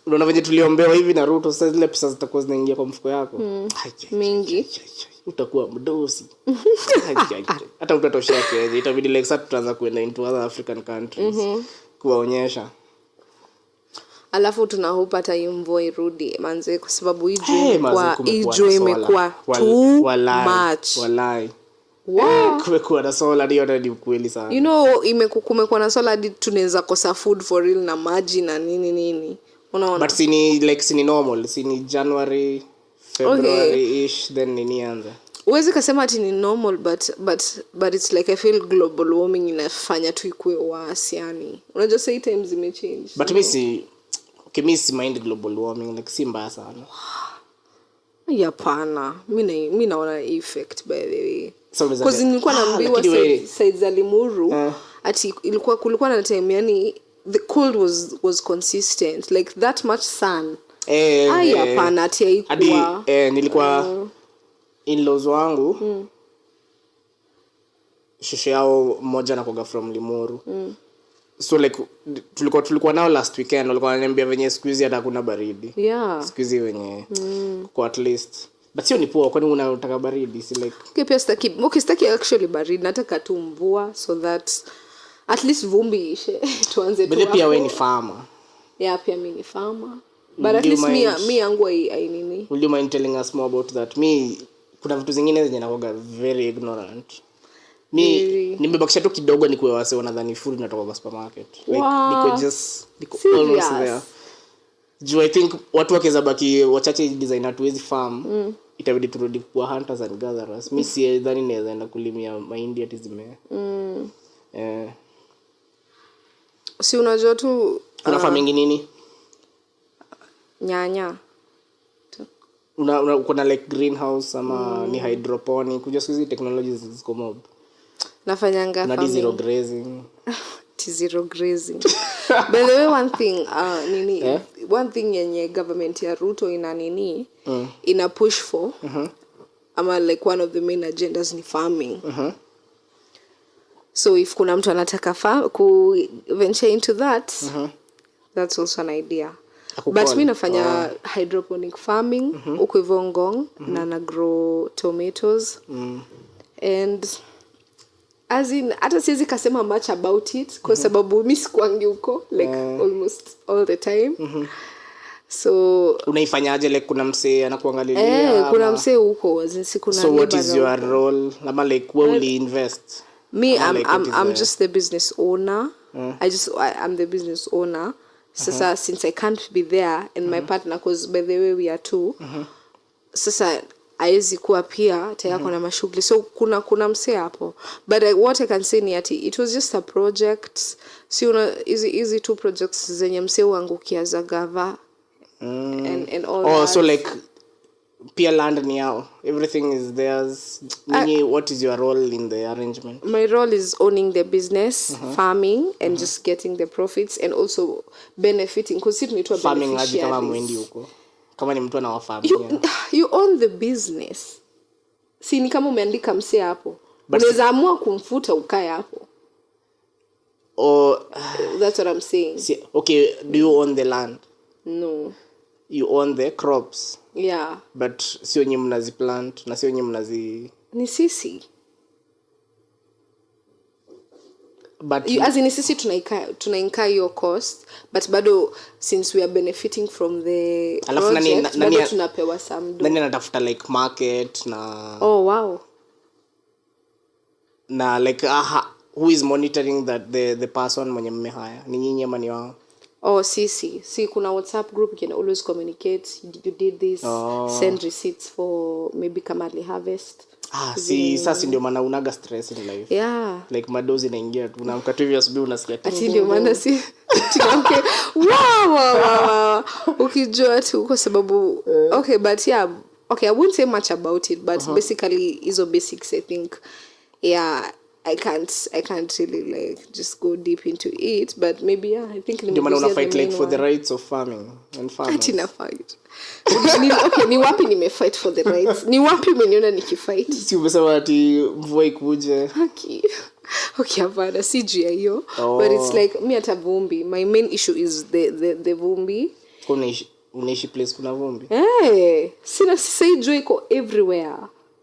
unaona venye tuliombea hivi na Ruto, sasa zile pesa zitakuwa zinaingia kwa mfuko yako. Mingi. Utakuwa mdosi. Hata utatoshea Kenya. Itabidi like sasa tutaanza kuenda into other African countries. Kuwaonyesha. Alafu tunahope hata mvua irudi manze kwa sababu hii imekuwa too much. Walai. Kumekuwa na solar ndio ni kweli sana. You know kumekuwa na solar hadi tunaweza kosa food for real na maji na nini. Unaona? But sini normal, sini January, February-ish then nini anza. Uwezi kasema ati ni normal but it's like I feel global warming inafanya tu ikuwe worse yani. Unajua say times zimechange. But mimi si mind global warming like si mbaya sana. Hapana. Mimi naona effect by the way. Because nilikuwa naambiwa sides za Limuru ati kulikuwa na time yani the cold was consistent like that much sun. Hapana ati haikuwa. Nilikuwa in-laws wangu. Shosho yao mmoja anakoga from Limuru. So like tulikuwa nao last weekend walikuwa wananiambia venye siku hizi hata hakuna baridi. Siku hizi venye kwa at least. But sio ni poa kwani unataka baridi si like. Pia sitaki actually baridi, nataka tu mvua so that at least vumbi ishe tuanze tu. But pia wewe ni farmer. Pia mimi ni farmer. but at least me yangu I nini. Will you mind telling us more about that? Me kuna vitu zingine zenye nakoga very ignorant. Nimebakisha tu kidogo nikuwe wase wanadhani food inatoka kwa supermarket. Like niko almost there. I think watu wakiweza baki wachache designer tuwezi farm. Itabidi turudi kwa hunters and gatherers. Mimi si dhani naweza enda kulimia mahindi ati zime. Si unajua tu kuna farming nini? Nyanya. Kuna like greenhouse ama ni hydroponic. Kujua hizi technologies ziko mob. Nafanyanga farming. Zero grazing. Zero grazing. By the way, one thing one thing yenye government ya Ruto ina push for ama like one of the main agendas ni farming. So if kuna mtu anataka ku venture into that, that's also an idea. But mimi nafanya hydroponic farming huko Ngong na grow tomatoes. And as in hata siwezi kasema much about it kwa sababu mimi sikuangi huko like almost all the time. So unaifanyaje like kuna msee anakuangalia kuna msee huko kuna so what is your role ama like where will you invest? Me I'm just the business owner. I'm the business owner. Sasa since I can't be there and my partner, cause by the way we are two, sasa haizi kuwa pia tayari kuna mashughuli, so kuna msee hapo. But what I can say ni ati it was just a project. Si easy two projects zenye msee wangukia za gava and all that. So like pia land ni yao, everything is theirs. What is your role in the arrangement? My role is owning the business, farming and just getting the profits and also benefiting, because it need to farming aje kama mwendi huko kama ni mtu anawafahamu. You own the business. Si ni kama umeandika msee hapo, unaweza amua kumfuta ukae hapo. That's what I'm saying. Okay, do you own the land? No. You own the crops? Yeah. But sio nyinyi mnaziplant na sio nyinyi mnazi ni sisi. But as in sisi tunainka your cost, but bado since we are benefiting from the project bado tunapewa some do. Nani anatafuta like market na oh wow na like who is monitoring that the person mwenye mmehaya ni nyinyi ama ni wao? See, kuna WhatsApp group you can always communicate. You did this, send receipts for maybe Kamali harvest. Sasa ndio maana unaga stress in life. Yeah. Like madozi inaingia tu unaamka tu hivi asubuhi unasikia tu. Ati ndio maana okay. Wow. Ukijua tu kwa sababu okay, but yeah, okay, I won't say much about it, but basically hizo basics I think. Yeah. I can't really like just go deep into it, but maybe yeah, I think ndio maana una fight like for the rights of farming and farmers. Atina fight. Okay, ni wapi nimefight for the rights? Ni wapi umeniona nikifight? Si umesema ati mvua ikuje. Okay, hapana si juu ya hiyo. But it's like me at vumbi. My main issue is the vumbi. Unaishi place kuna vumbi? Sina say juu iko everywhere.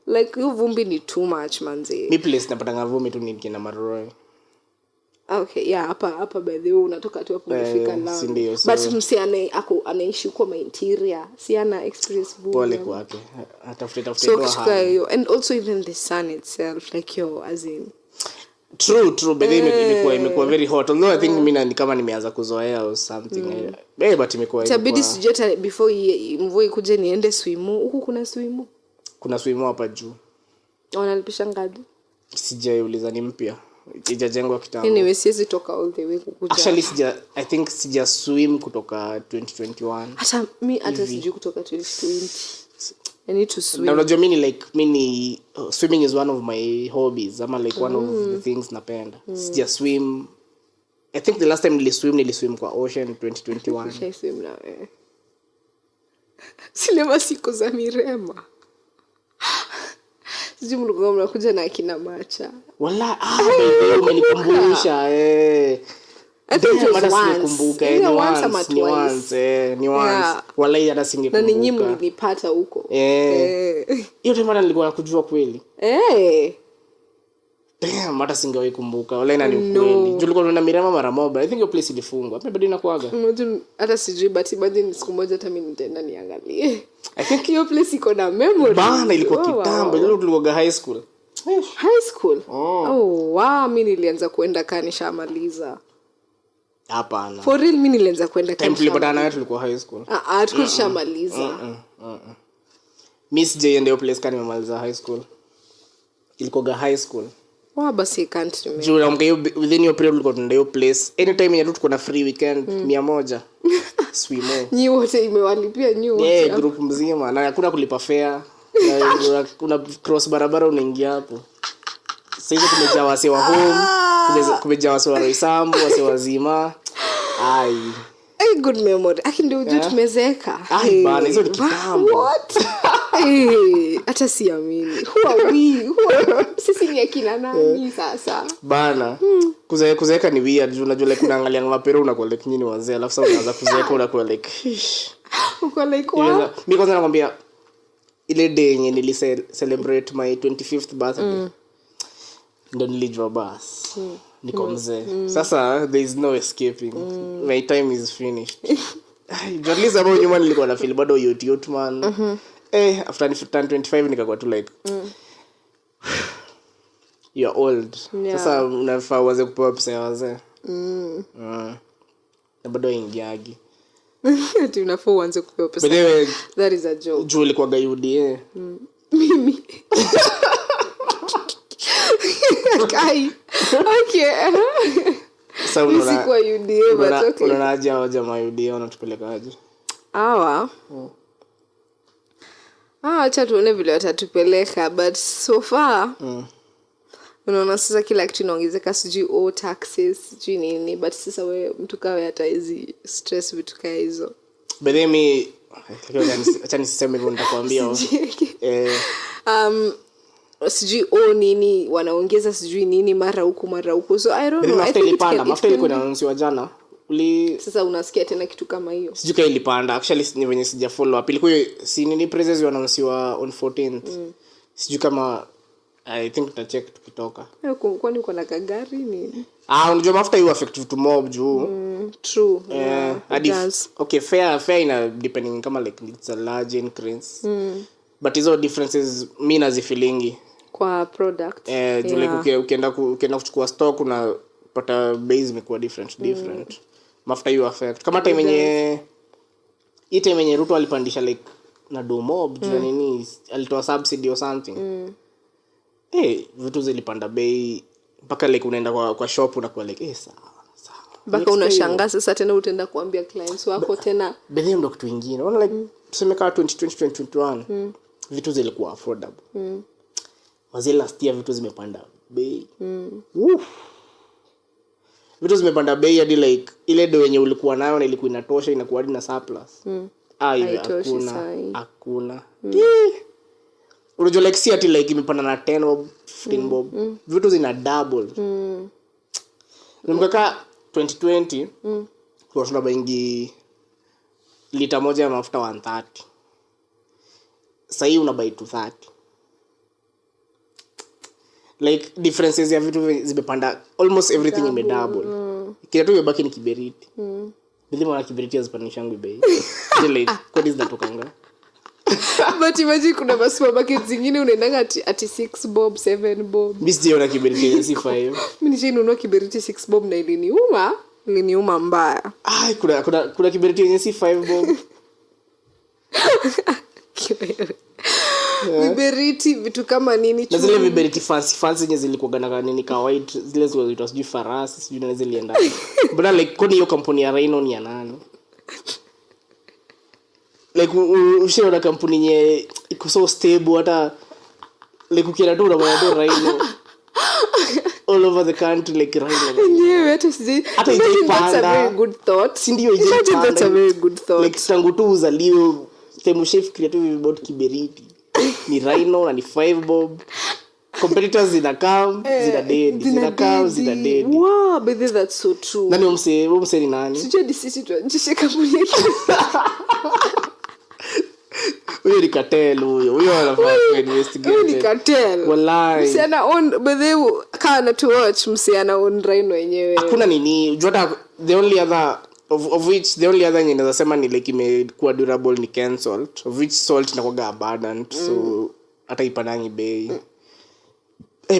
Like you vumbi ni too much manze. Mi place napatanga vumbi tu nikina Maroroi. Okay, yeah, hapa by the way unatoka tu hapo umefika land. But msi anaishi kwa my interior. Si ana experience vumbi. Pole kwake. Atafuta so hiyo and also even the sun itself like as in True but imekuwa very hot. Although I think mimi ni kama nimeanza kuzoea or something. But imekuwa itabidi sijeta before mvua ikuje niende swimu. Huku kuna swimu. Kuna swimu hapa juu. Wanalipisha ngapi? Sijauliza ni mpya. Ijajengwa kitambo. Anyway, siwezi toka all the way kukuja. Actually I think sija swim kutoka 2021. Hata sijui kutoka 2020. I need to swim. Na unajua mimi swimming is one of my hobbies. Ama like one of the things napenda. Sija swim. I think the last time niliswim kwa ocean 2021. Sija swim na Sinema siku za Mirema. Sijui mlikuwa mnakuja na akina Macha. Wala umenikumbusha I think it was once. Wala hata singekumbuka. Na ninyi mlipata huko. Hiyo time nilikuwa nakujua kweli. damn hata singewahi kumbuka wala ina ni ukweli tulikuwa tunaenda Mirema mara moja. I think your place ilifungwa hapa bado inakuaga hata sijui but imagine siku moja hata mimi nitaenda niangalie. I think your place iko na memory bana ilikuwa kitambo ile tulikuwa high school. Wow, mimi nilianza kuenda kanishamaliza. Hapana. For real mimi nilianza kuenda time tulipatana naye tulikuwa high school. Tulishamaliza. Miss J ndio place kani nimemaliza high school. Ilikuwa high school. Wow, basi can't remember. Juu namkayo within your period ulikuwa tunaenda place. Anytime yenye tuko na free weekend 100. Swimo. Nyi wote imewalipia nyi wote. Yeah, group mzima na hakuna kulipa fare. Kuna cross barabara unaingia hapo. Sasa hizo kumejaa wase wa home, kumejaa wase wa Roysambu, wase wazima. Ai. Good memory. Akindi ujue tumezeeka. Bana hizo ni kitambo. What? Hata siamini. Who are we? Sisi ni akina nani sasa? Bana. Kuzeeka ni weird. Unajua like unaangalia mapero unakuwa like nyinyi wazee alafu sasa unaanza kuzeeka unakuwa like uko like what? Mimi kwanza nakwambia ile day yenye nili celebrate my 25th birthday. Ndo nilijua bas. Niko mzee. Sasa there is no escaping. My time is finished. Journalist ambao nyuma nilikuwa na feel bado youth man. After 25 nikakuwa tu like you are old. Sasa unafaa uanze kupewa pesa ya wazee. Na bado ingiagi. Ati unafaa uanze kupewa pesa. That is a joke. Juu ilikuwa UDA. Mimi. Kai. Okay. Sasa unaona kwa UDA but okay. Unaonaje hao jamaa UDA wanatupelekaje? Acha tuone vile watatupeleka but so far unaona sasa kila kitu inaongezeka sijui taxes sijui nini but sasa wewe mtu kawe hata hizi stress vitu kama hizo. But mimi acha niseme hivyo nitakwambia. Sijui nini wanaongeza sijui nini mara huku so I don't know. Mafuta ilikuwa inaanziwa jana. Sasa unasikia tena kitu kama hiyo. Sijui kama ilipanda actually ni venye sija follow up. Ilikuwa si nini prices wanaanziwa on 14th. Sijui kama I think tutacheck tukitoka. Kwani uko na kagari ni? Unajua mafuta hiyo affect to mob juu. True. Okay, fair ina depending kama like it's a large increase. But hizo differences mimi nazifilingi kwa product. Juu like ukienda kuchukua stock unapata base imekuwa different. Mafuta hiyo affect. Kama time yenye Ruto alipandisha like na do mob juu nini alitoa subsidy or something. Vitu zilipanda bei mpaka like unaenda kwa shop unakuwa like sawa. Baka unashangaa sasa tena utaenda kuambia clients wako tena. Bedhi ndo kitu kingine. Unaona like tuseme kama 2021 vitu zilikuwa affordable. Wazee last year vitu zimepanda bei. Vitu zimepanda bei hadi like ile do yenye ulikuwa nayo na ilikuwa inatosha inakuwa hadi na surplus. Hakuna. Unajua like si ati like imepanda na 10 bob 15 bob. Vitu zina double. Nimekaka 2020 kwa sababu ingi lita moja ya mafuta 130. Sasa hii unabai 230. Like differences ya vitu zimepanda almost everything imedouble. Kile tu imebaki ni kiberiti. Ndio maana kiberiti hazipanishangu bei. Like kwa nini zinatokanga? But imagine kuna supermarket zingine unaendanga ati 6 bob 7 bob. Mimi sijaona kiberiti C5. Mimi nishainunua kiberiti 6 bob na iliniuma mbaya. Kuna kiberiti yenye C5 bob. Viberiti vitu kama nini tu. Na zile viberiti fancy zenye zilikuwa na nini kawaida zile zilikuwa sijui farasi sijui na zilienda. But like kwani hiyo kampuni ya Rhino ni ya nani? Like ushaona kampuni nye iko so stable hata like ukienda tu unaona tu Rhino all over the country like Rhino. Yeah, hata sijui. That's a very good thought. Sindio That's a very good thought. Like tangu tu uzaliwe temu chef creative about kiberiti. Ni Rhino na ni 5 bob. Competitors zina dead. Wow, but that's so true. Nani umse ni nani? Sijui DC tu anjishe kampuni yake. Huyo ni cartel huyo anafaa investigate. Huyo ni cartel. Wallahi. Msiana on bedhe kana to watch msiana on Rhino wenyewe. Hakuna nini, jota the only other of which the only other ninaweza sema ni like imekuwa durable ni Ken salt, of which salt inakuwa abundant so hata ipandangi bei.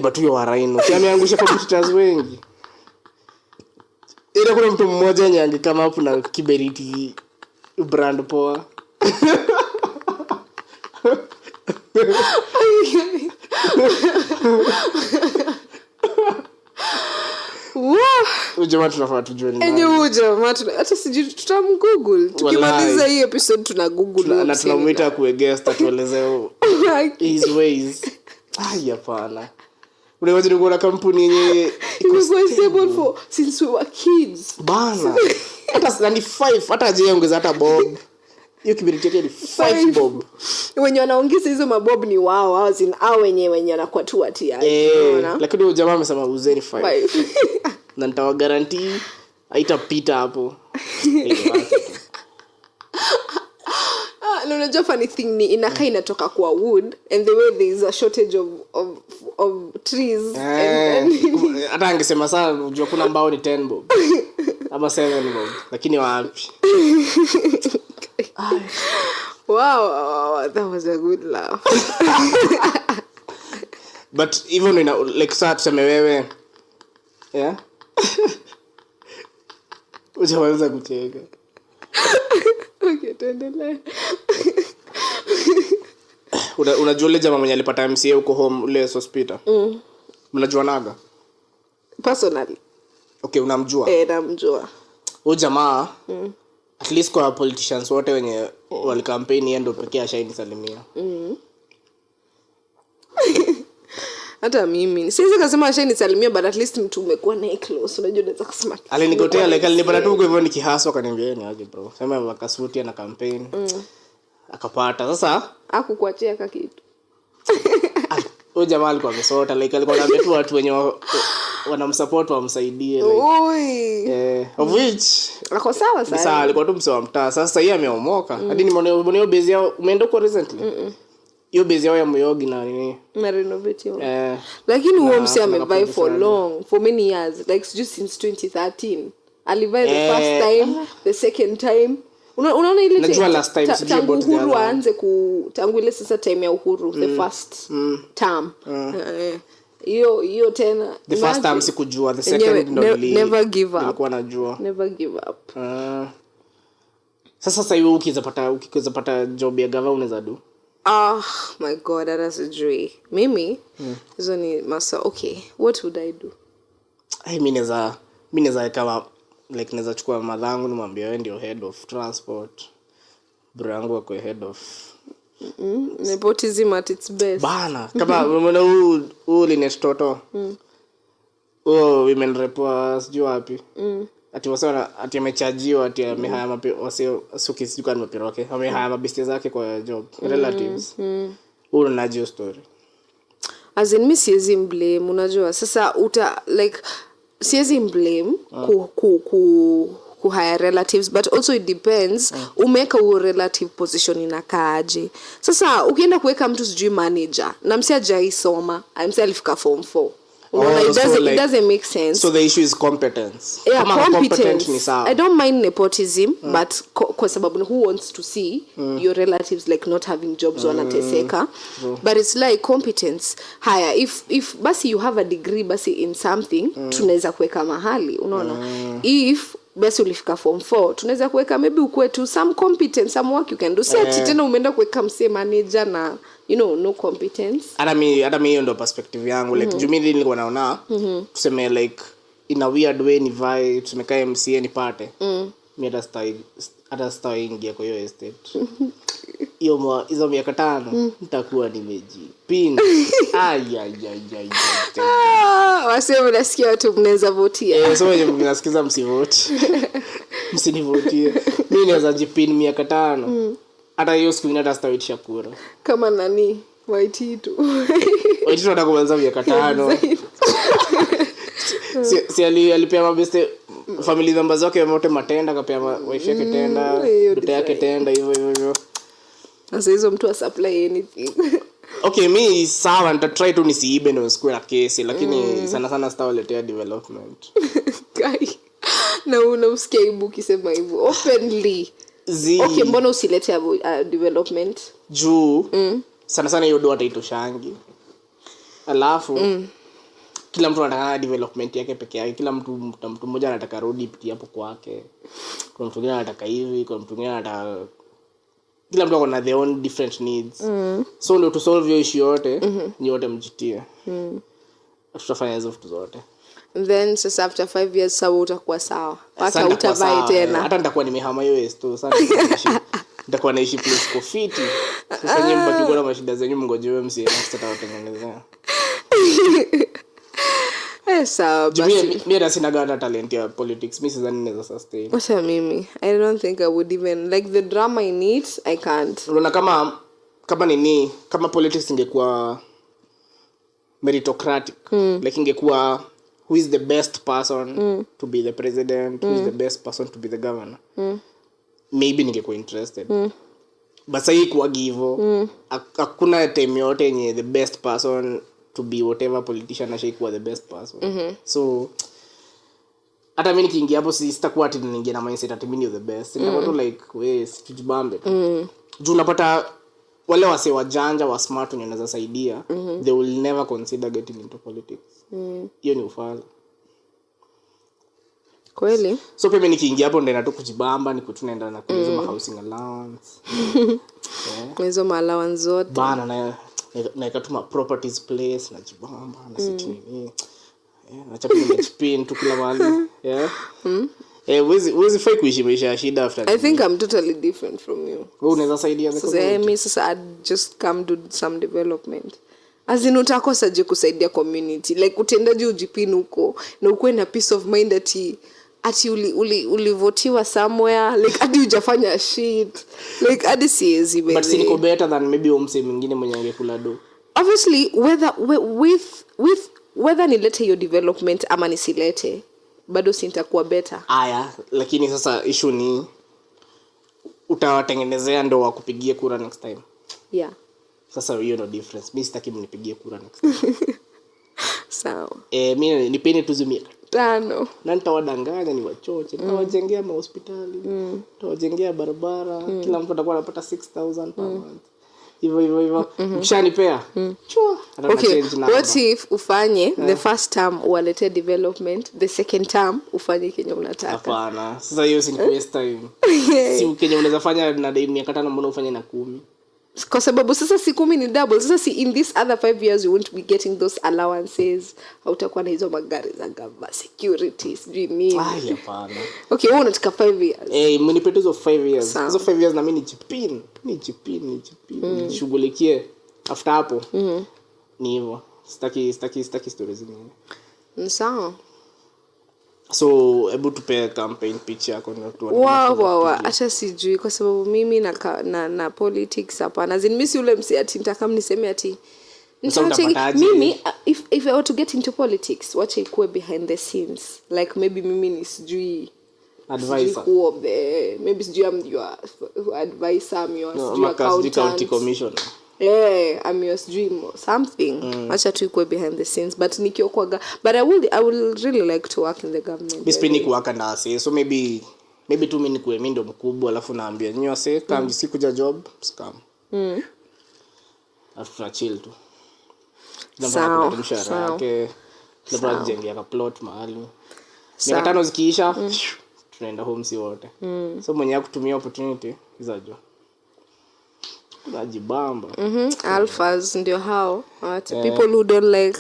But huyo wa Rhino si ameangusha competitors wengi. Ila kuna mtu mmoja nyange kama hapo na kiberiti brand poa. Ujema tunafaa tujue ni nani. Ujema hata sijui tutamgoogle. Tukimaliza hii episode tuna google na tunamuita kuwe guest atueleze his ways. Hapana. Unaweza kuona kampuni yenye imekuwa stable for since we were kids. Bana. Hata ni 5 hata je ongeza hata bob. Hiyo kibiriti yake ni 5 bob. Wenye wanaongeza hizo mabob ni wao as in hao wenye wanakuwa tu ati unaona. Lakini huyo jamaa amesema uzeni 5. Na nitawa guarantee haitapita hapo. No, unajua funny thing ni inakaa inatoka kwa wood and the way there is a shortage of trees and hata angesema sana unajua kuna mbao ni 10 bob ama 7 bob lakini wapi. Wow, that was a good laugh. But even in like saa tuseme wewe ujaweza kucheka. Okay, tuendelee. Unajua ile jamaa mwenye alipata MCA huko home ule hospital? Mnajua naga? Personally. Okay, unamjua? Namjua. Huyo jamaa at least kwa politicians wote wenye walikampeni yeye ndo pekee ashaini salimia. Hata mimi siwezi kusema ashaini salimia but at least mtu umekuwa naye close unajua unaweza kusema. Alinikotea like alinipata tu hivyo nikihaswa akaniambia ni aje bro. Sema wakasuti na campaign. Akapata. Sasa hakukuachia kitu. Huyo jamaa alikuwa amesota like alikuwa anaambia tu watu wenye wanamsupport wamsaidie like. Of which ako sawa sana. Sasa alikuwa tu msewa mtaa. Sasa yeye ameomoka. Hadi nimeona hiyo base yao umeenda huko recently. Hiyo base yao ya Muyogi na nini? Na renovate hiyo. Lakini huo mse amebuy for many years like since 2013. Alibuy the first time, the second time. Unaona ile najua last time tangu Uhuru aanze tangu ile sasa time ya Uhuru the first term. Hiyo tena the first time sikujua the second ndo never give up. Nilikuwa najua Never give up. Sasa hiyo ukiweza pata job ya gava unaweza do? My god, that's a dream. Mimi hizo ni masa. Okay, what would I do? Mimi naweza kama like naweza chukua madhangu nimwambie wewe ndio head of transport. Bro yangu wako head of nepotism at its best. Bana, kama umeona huu Linet Toto. Women rep sijui wapi. Ati wasema ati amechajiwa ati amehaya wasio sukisiduka ni mapiroke. Amehaya mabesti zake kwa job relatives. Unaje story? As in mimi siwezi blame, unajua. Sasa like siwezi blame ku hire relatives but also it depends umeka huo relative position inakaaje. Sasa ukienda kuweka mtu sijui manager na msi hajaisoma, msi alifika form 4. It doesn't make sense. So the issue is competence. Yeah, competence. I don't mind nepotism but kwa sababu who wants to see your relatives like not having jobs wanateseka. But it's like competence. Haya, if basi you have a degree basi in something tunaweza kuweka mahali, unaona. If basi ulifika form 4 tunaweza kuweka maybe ukue tu some competence, some work you can do. Si tena umeenda kuweka mse manager na no competence. Hata mimi hiyo ndo perspective yangu like jumili nilikuwa naona tuseme like in a weird way ni vibe tumekaa MCA ni pate. Mimi hata style ingia kwa hiyo estate. Hizo miaka 5 nitakuwa nimejipinda. Wasema unasikia watu mnaweza votia. So wenye mnasikiza msivote. Msinivotie. Mimi naweza jipin miaka 5. Hata hiyo siku hata sitaitisha kura. Kama nani? Waititu. Waititu atakuanza miaka 5. Si alipea mabeste family members zake wote matenda, akapea wife yake tenda, mtoto yake tenda hivyo. Sasa hizo mtu wa supply anything. Okay, mi sawa nitatry tu nisiibe ndio sikuwe na kesi, lakini sana sana sitawaletea development. Kai. Na unausikia ibu ukisema hivyo openly. Okay, mbona usilete development? Juu sana sana hiyo ndo ataitoshangi. Alafu kila mtu anataka development yake peke yake. Kila mtu mmoja anataka road ipitie hapo kwake. Kuna mtu mwingine anataka hivi, kuna mtu mwingine anataka, kila mtu ana their own different needs. So ndio to solve hiyo issue yote, ni yote mjitie. Tutafanya hizo vitu zote. Then sasa after 5 years sawa utakuwa sawa. Hata utavai tena. Hata nitakuwa nimehama hiyo esto sana. Nitakuwa naishi place kofiti. Sasa nyinyi mbaki kwa mashida zenyu mngojewe msiache tutawatengenezea. Sawa basi. Mimi sina gana talent ya politics. Mimi sidhani naweza sustain. Wacha mimi. I don't think I would even like the drama in it. I can't. Unaona kama politics ingekuwa meritocratic, like ingekuwa who is the best person to be the president, who is the best person to be the governor, maybe ningekuwa interested. But sasa hii kwa givo hakuna time yote yenye the best person to be whatever politician ashaikuwa the best person. So hata mimi nikiingia hapo sitakuwa ati ningia na mindset ati mimi ni the best. Nitakuwa tu like we tujibambe. Juu unapata wale wase wajanja wa smart wenye wanaweza saidia, they will never consider getting into politics. Hiyo ni ufala. Kweli? So pia mimi nikiingia hapo ndio tu kujibamba, niko tunaenda na kulizo housing allowance. Hizo allowance zote. Bana na ikatuma properties place na jibamba na city nini. Na chapa ni spin tu kila mahali. Wezi fake kuishi maisha ya shida after. I think I'm totally different from you. Wewe unaweza saidia mimi sasa I'd just come to some development. As in utakosa je kusaidia community. Like utendaje ujipini huko na ukwe na peace of mind ati ulivotiwa somewhere, like hadi hujafanya shit. Like hadi siezi baby. But siko better than maybe umse mwingine mwenye angekula do. Obviously whether nilete your development ama nisilete, bado sintakuwa better. Aya, lakini sasa issue ni utawatengenezea ndo wakupigie kura next time. Yeah. Sasa hiyo no difference. Mimi sitaki mnipigie kura next time. Sawa. Mimi nipeni tu zimia 5. Na nitawadanganya ni wachoche. Nitawajengea mahospitali. Nitawajengea barabara. Kila mtu atakuwa anapata 6,000 per month. Hivyo. Ukishanipea. Chua. Okay, what if ufanye the first term uwalete development, the second term ufanye kenye unataka? Hapana. Sasa hiyo si waste time. Si kenye unaweza fanya na miaka 5 mbona ufanye na 10? Kwa sababu sasa si 10 ni double. Sasa si in this other 5 years you won't be getting those allowances. Hautakuwa na hizo magari za government securities, nini? Hapana. Okay, wewe unataka 5 years. Mnipe hizo 5 years. Hizo 5 years na mimi ni chipin. Nishughulikie after hapo. Ni hivyo. Sitaki stories zingine. Sawa. So hebu tupe campaign pitch yako ndio tuone. Wow, acha sijui kwa sababu mimi na politics hapa. Na mimi si ule msi ati nitaka mniseme ati mimi if I were to get into politics, wacha ikuwe behind the scenes. Like maybe mimi ni sijui advisor. Maybe sijui I'm your advisor, I'm your accountant commissioner. I'm your dream or something. Acha tu ikuwe behind the scenes, but nikiokuaga, but I will really like to work in the government. Bispendi kuwaka na ase. So maybe tu mimi nikuwe mimi ndo mkubwa alafu naambia nyinyi ase kama msikuja job scam. After chill tu. Sawa. Mshahara yake labda jengea ka plot mahali. Miaka 5 zikiisha tunaenda home si wote. So mwenye kutumia opportunity hizo najibamba. Alphas ndio hao. People who don't like,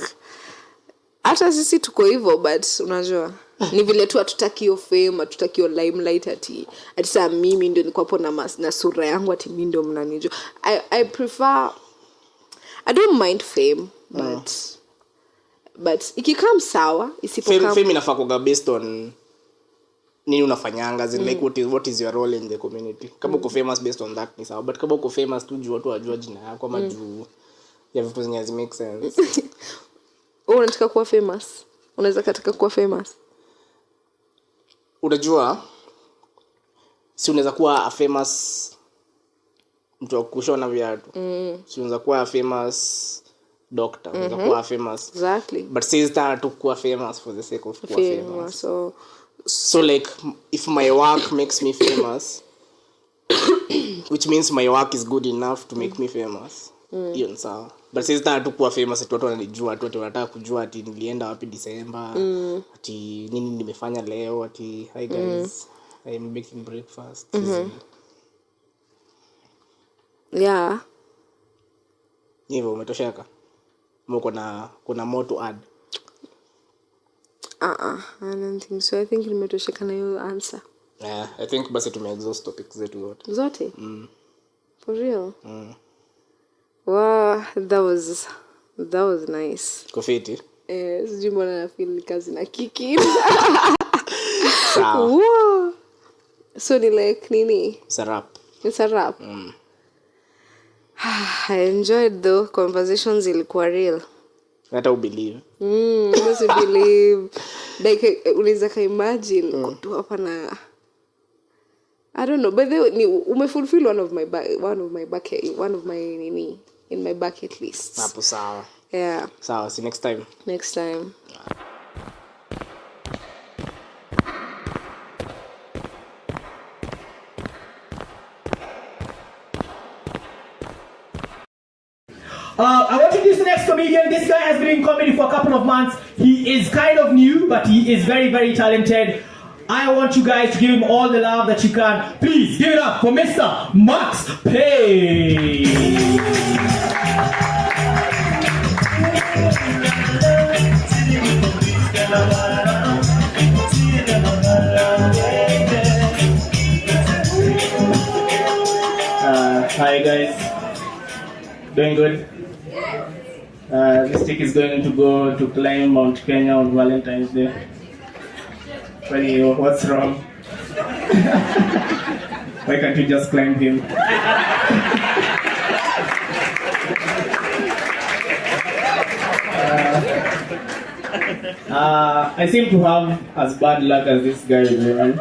hata sisi tuko hivyo, but unajua ni vile tu hatutaki hiyo fame, hatutaki hiyo limelight ati saa mimi ndio niko hapo na sura yangu ati mimi ndio mnanijua. I don't mind fame, but ikikam sawa, isipokam fame inafaa kuwa based on nini unafanyanga, like what is your role in the community. Kama uko famous based on that ni sawa, but kama uko famous tu juu watu wajua jina yako ama juu ya vitu zenye make sense. Unataka kuwa famous? Unaweza kataka kuwa famous? Unajua si unaweza kuwa a famous mtu wa kushona viatu. So unaweza kuwa famous doctor, unaweza kuwa famous. Exactly. But says that to kuwa famous for the sake of kuwa famous. So like if my work makes me famous, which means my work is good enough to make me famous. Hiyo ni sawa. But says that to kuwa famous watu wananijua, watu wanataka kujua ati nilienda wapi December, ati nini nimefanya leo, ati hi guys, I'm making breakfast. Yeah. Hivyo umetosheka? Kuna more to add? I don't think so. I think nimetosheka na hiyo answer. Yeah, I think basi tume-exhaust topics zetu zote. For real? Wow, that was nice. Kofiti? Sijui mbona na feel kazi na kiki. Sawa. Wow. So ni like nini? Sarap. It's a wrap. I enjoyed though. Conversations ilikuwa real. Hata ubelieve. Must believe. Like unaweza ka imagine kutu hapa na I don't know, but they umefulfill one of my in my bucket list. Hapo sawa. Yeah. Sawa, see next time. Next time. I want to introduce the next comedian. This guy has been in comedy for a couple of months. He is kind of new, but he is very, very talented. I want you guys to give him all the love that you can. Please give it up for Mr. Max Payne. Hi guys. Doing good? This chick is going to go to climb Mount Kenya on Valentine's Day. Funny, what's wrong? Why can't you just climb him? I seem to have as bad luck as this guy is having.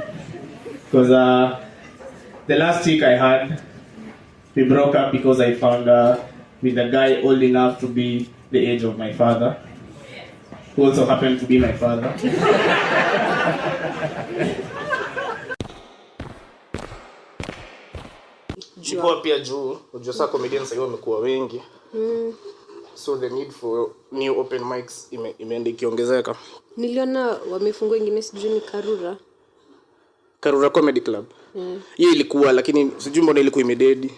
Because the last chick I had, we broke up because I found with a guy old enough to be the age of my father, who also happened to be my father. Jiko pia juu, unajua sasa comedians sasa wamekuwa wengi. So the need for new open mics imeenda ikiongezeka. Niliona wamefungua ingine sijui ni Karura Comedy Club. Hiyo ilikuwa lakini sijui mbona ilikuwa imededi.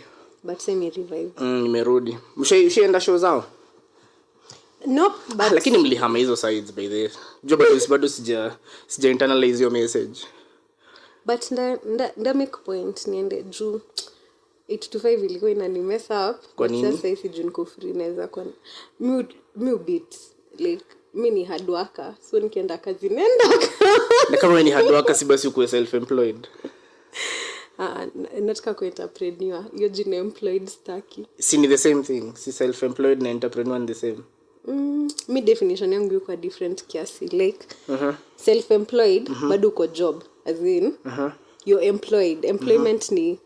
But same revive. Imerudi. Mshaenda show zao? Nope, but lakini mlihama hizo sides by the way. Bado sija internalize your message. But nda make point niende juu 825 ilikuwa inani mess up. Kwa nini? Sasa hivi juu niko free naweza kwa me beat like mimi ni hard worker, so nikienda kazi nenda. Na kama wewe ni hard worker si basi uko self employed. Nataka ku entrepreneur. Hiyo jina employed staki. Si ni the same thing. Si self employed na entrepreneur ni the same. Mi definition yangu yuko different kiasi like self employed bado uko job as in you're employed. Employment ni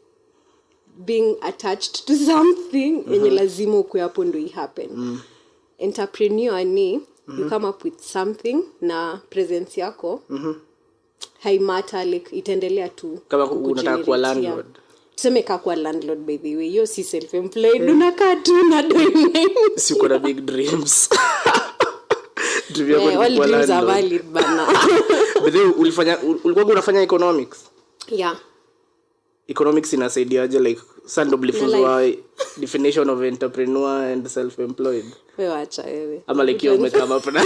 being attached to something yenye lazima ukwe hapo ndo i happen. Entrepreneur ni you come up with something na presence yako haimata like itaendelea tu kama unataka kuwa landlord. Tuseme kwa landlord by the way, yo si self employed unakaa tu na doing si uko na big dreams. All dreams are valid bana. But then ulikuwa unafanya economics? Yeah. Economics inasaidiaje like stand ulifunzwa definition of entrepreneur and self employed? Wewe acha wewe. Ama like you umekama hapo na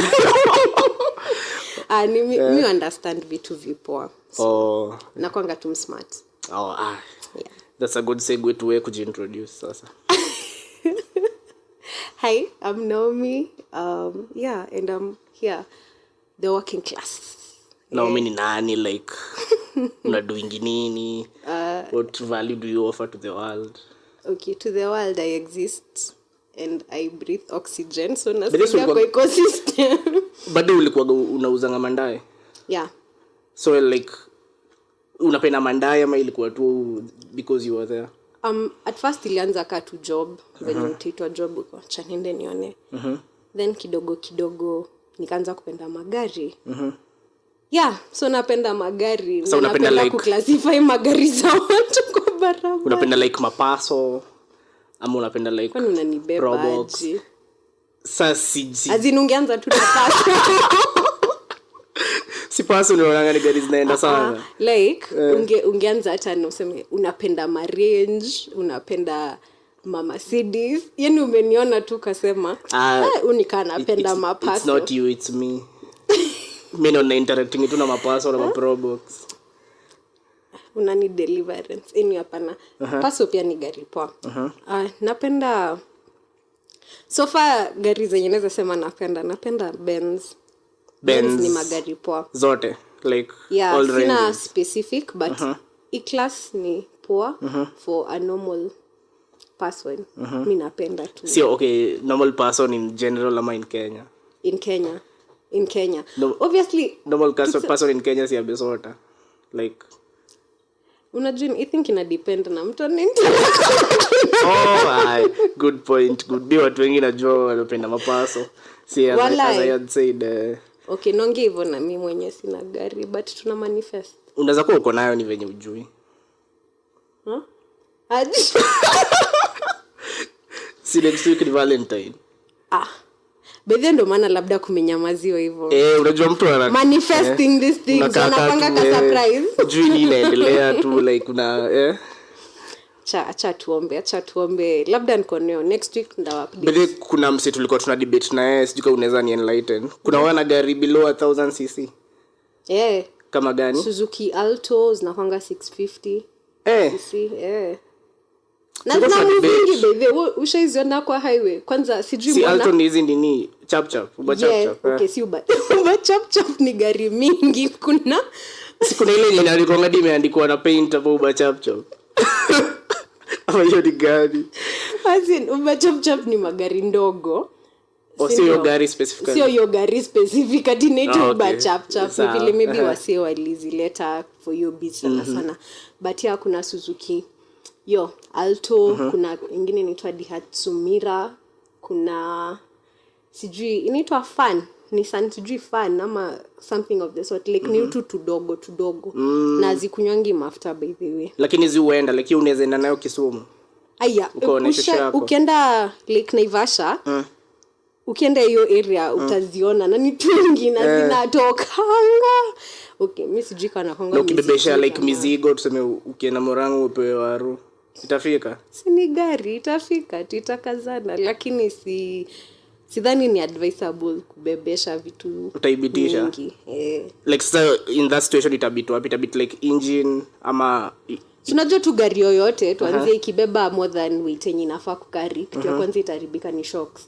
me understand vitu vipoa. So, na kwanga tu smart. Yeah. That's a good segue to where kujiintroduce sasa. Hi, I'm Naomi. And I'm here, the working class. Naomi ni nani like unadoing nini? What value do you offer to the world? Okay, to the world I exist and I breathe oxygen, so nasaidia kwa ecosystem. Bado ulikuwa unauzanga mandae? Yeah. So like unapenda mandae ama ilikuwa tu because you were there? At first ilianza ka tu job venye utaitwa job uko acha niende nione. Then kidogo nikaanza kupenda magari. Yeah, so napenda magari. So napenda like kuclassify magari za watu kwa barabara. Unapenda like mapaso ama unapenda like kwani unanibeba aje? Sasa Azinungeanza tu na paso. Si paso unaona gari zinaenda sana. Like ungeanza hata na useme unapenda range, unapenda Mercedes. Yaani umeniona tu kasema unika napenda mapaso. It's not you, it's me. Mimi na interacting tu na mapaso na maprobox. Unani deliverance. Hapana. Paso pia ni gari poa. Napenda so far gari zenye naweza sema napenda Benz. Benz ni magari poa. Zote like all ranges. Sina specific but E-Class ni poa for a normal person. Mimi napenda tu. Sio okay, normal person in general ama in Kenya? In Kenya. No, obviously normal person in Kenya si abesota. Like unajua I think ina depend na mtu nini. Good point. Good. Bi watu wengi najua wanapenda mapaso. See as I had said okay, nonge hivyo na mimi mwenyewe sina gari but tuna manifest. Unaweza kuwa uko nayo ni venye ujui. Si next week ni Valentine. Bedhe ndo maana labda kumenyamaziwa hivyo. Unajua mtu ana manifesting these things wanapanga ka surprise. Ujui nini inaendelea tu like una Acha tuombe. Labda niko neo next week ndawapigia. Bedhe kuna mse tulikuwa tuna debate na yeye sijui unaweza ni enlighten. Kuna wana gari below 1000 cc. Kama gani? Suzuki Alto zinakwanga 650. cc. Na mvingi baby, ushaiziona kwa highway. Kwanza sijui mbona. Si Alto ni hizi nini? Chap. Uba chap. Okay, si Uba chap ni gari mingi kuna. Si kuna ile yenye inaandikwa ngadi imeandikwa na paint hapo Uba chap. Ama hiyo ni gari. Uba chap ni magari ndogo. Sio hiyo gari specific. Sio hiyo gari specific ati inaitwa Uba chap. Vile maybe wase walizileta for your business sana. But ya kuna Suzuki Alto, kuna ingine inaitwa Daihatsu Mira, kuna sijui inaitwa Fan, Nissan sijui Fan ama something of the sort, like ni tu tudogo. Na zikunywangi mafuta by the way. Lakini ziuenda like unaweza enda nayo Kisumu. Ukienda Lake Naivasha, ukienda hiyo area utaziona na ni twingi na zinatokanga. Okay, mimi sijui kana konga. Na ukibebesha like mizigo tuseme ukienda Morangu upewe waru. Itafika? Si ni gari itafika, itakazana lakini sidhani ni advisable kubebesha vitu utaibitisha mingi. Like so in that situation itabit like engine ama tunajua tu gari yoyote tuanze ikibeba more than weight yenye inafaa kukari kitu ya kwanza itaribika ni shocks.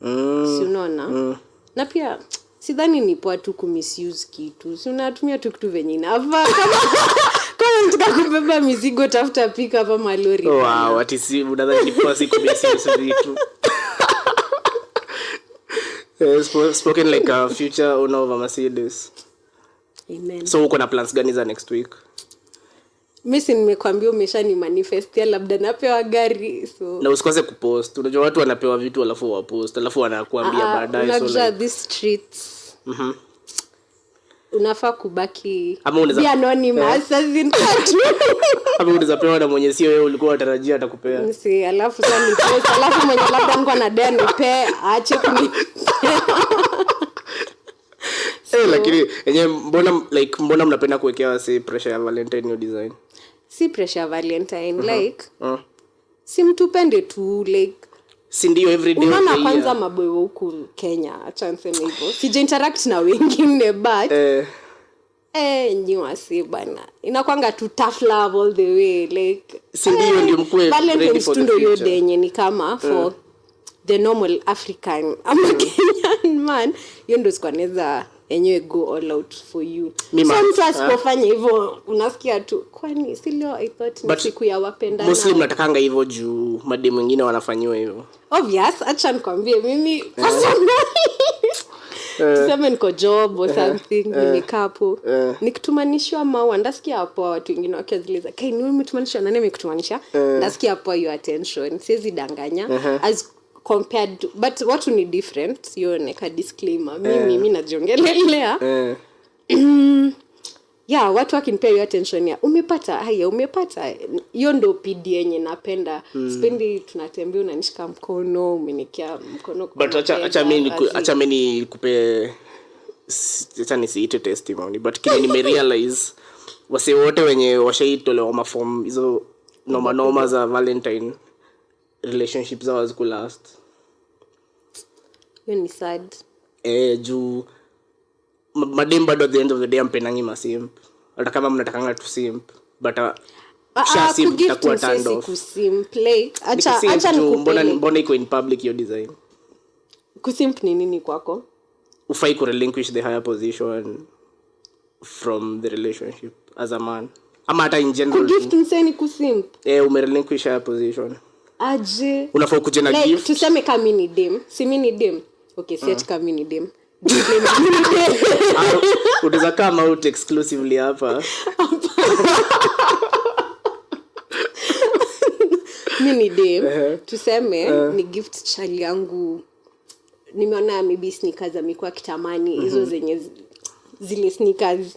Si unaona? Na pia sidhani ni poa tu kumisuse kitu. Si unatumia tu kitu venye inafaa. Kama unataka kubeba mizigo tafuta pick up ama lori. Wow, ati si unadhani ni poa si kumisuse vitu. Spoken like a future owner of a Mercedes. Amen. So uko na plans gani za next week? Mimi nimekwambia umeshani manifestia labda napewa gari so. Na usikose kupost. Unajua watu wanapewa vitu alafu wapost, alafu wanakuambia baadaye so like these streets. Unafaa kubaki be anonymous as in that. Ama unaweza pewa na mwenye sio wewe ulikuwa unatarajia atakupea. Si alafu sasa ni pesa alafu mwenye labda niko na deni nipe aache kuni. Lakini yenyewe mbona mnapenda kuwekea wase pressure ya Valentine design? Si pressure ya Valentine like si mtupende tu like si ndio everyday. Unaona kwanza maboyo huku Kenya acha niseme hivyo. Sija interact na wengine but nyiwasi bana. Inakwanga tu tough love all the way like si ndio mkwe ready for the future. Yenye ni kama for the normal African ama Kenyan man hiyo ndio sikwaneza yenyewe go all out for you. Mtu asipofanya hivyo unasikia tu kwani si leo I thought ni siku ya wapendana. Muslim natakanga hivyo juu mademu wengine wanafanywa hivyo. Obvious, acha nikwambie mimi tuseme niko job or something nimekaa hapo nikitumanishwa maua ndasikia hapo watu wengine wakiaziliza kai ni umetumanisha na nini kutumanisha ndasikia hapo your attention siwezi danganya as compared to, but watu ni different hiyo neka disclaimer mimi najiongelelea yeah, watu wakinipea hiyo attention ya umepata hiyo ndo PD yenye napenda sipendi tunatembea unanishika mkono umenikia mkono but acha mimi nikupe acha nisiite testimony but kile nimerealize wase wote wenye washaitolewa maform hizo noma za Valentine relationships zao zikulast hiyo ni sad juu madem bado at the end of the day ampendangi masimp hata kama mnatakanga tu simp but simp itakuwa turned off kusimplay acha mbona iko in public your design kusimp ni nini kwako ufai ku relinquish the higher position from the relationship as a man ama hata in general gift mseni kusimp umerelinquish higher position aje unafaa kuja na gift tuseme kama mini dem si mini dem okay set kama mini dem utaweza kama out exclusively hapa mini dem tuseme ni gift chali yangu nimeona maybe sneakers amekuwa kitamani hizo zenye zile sneakers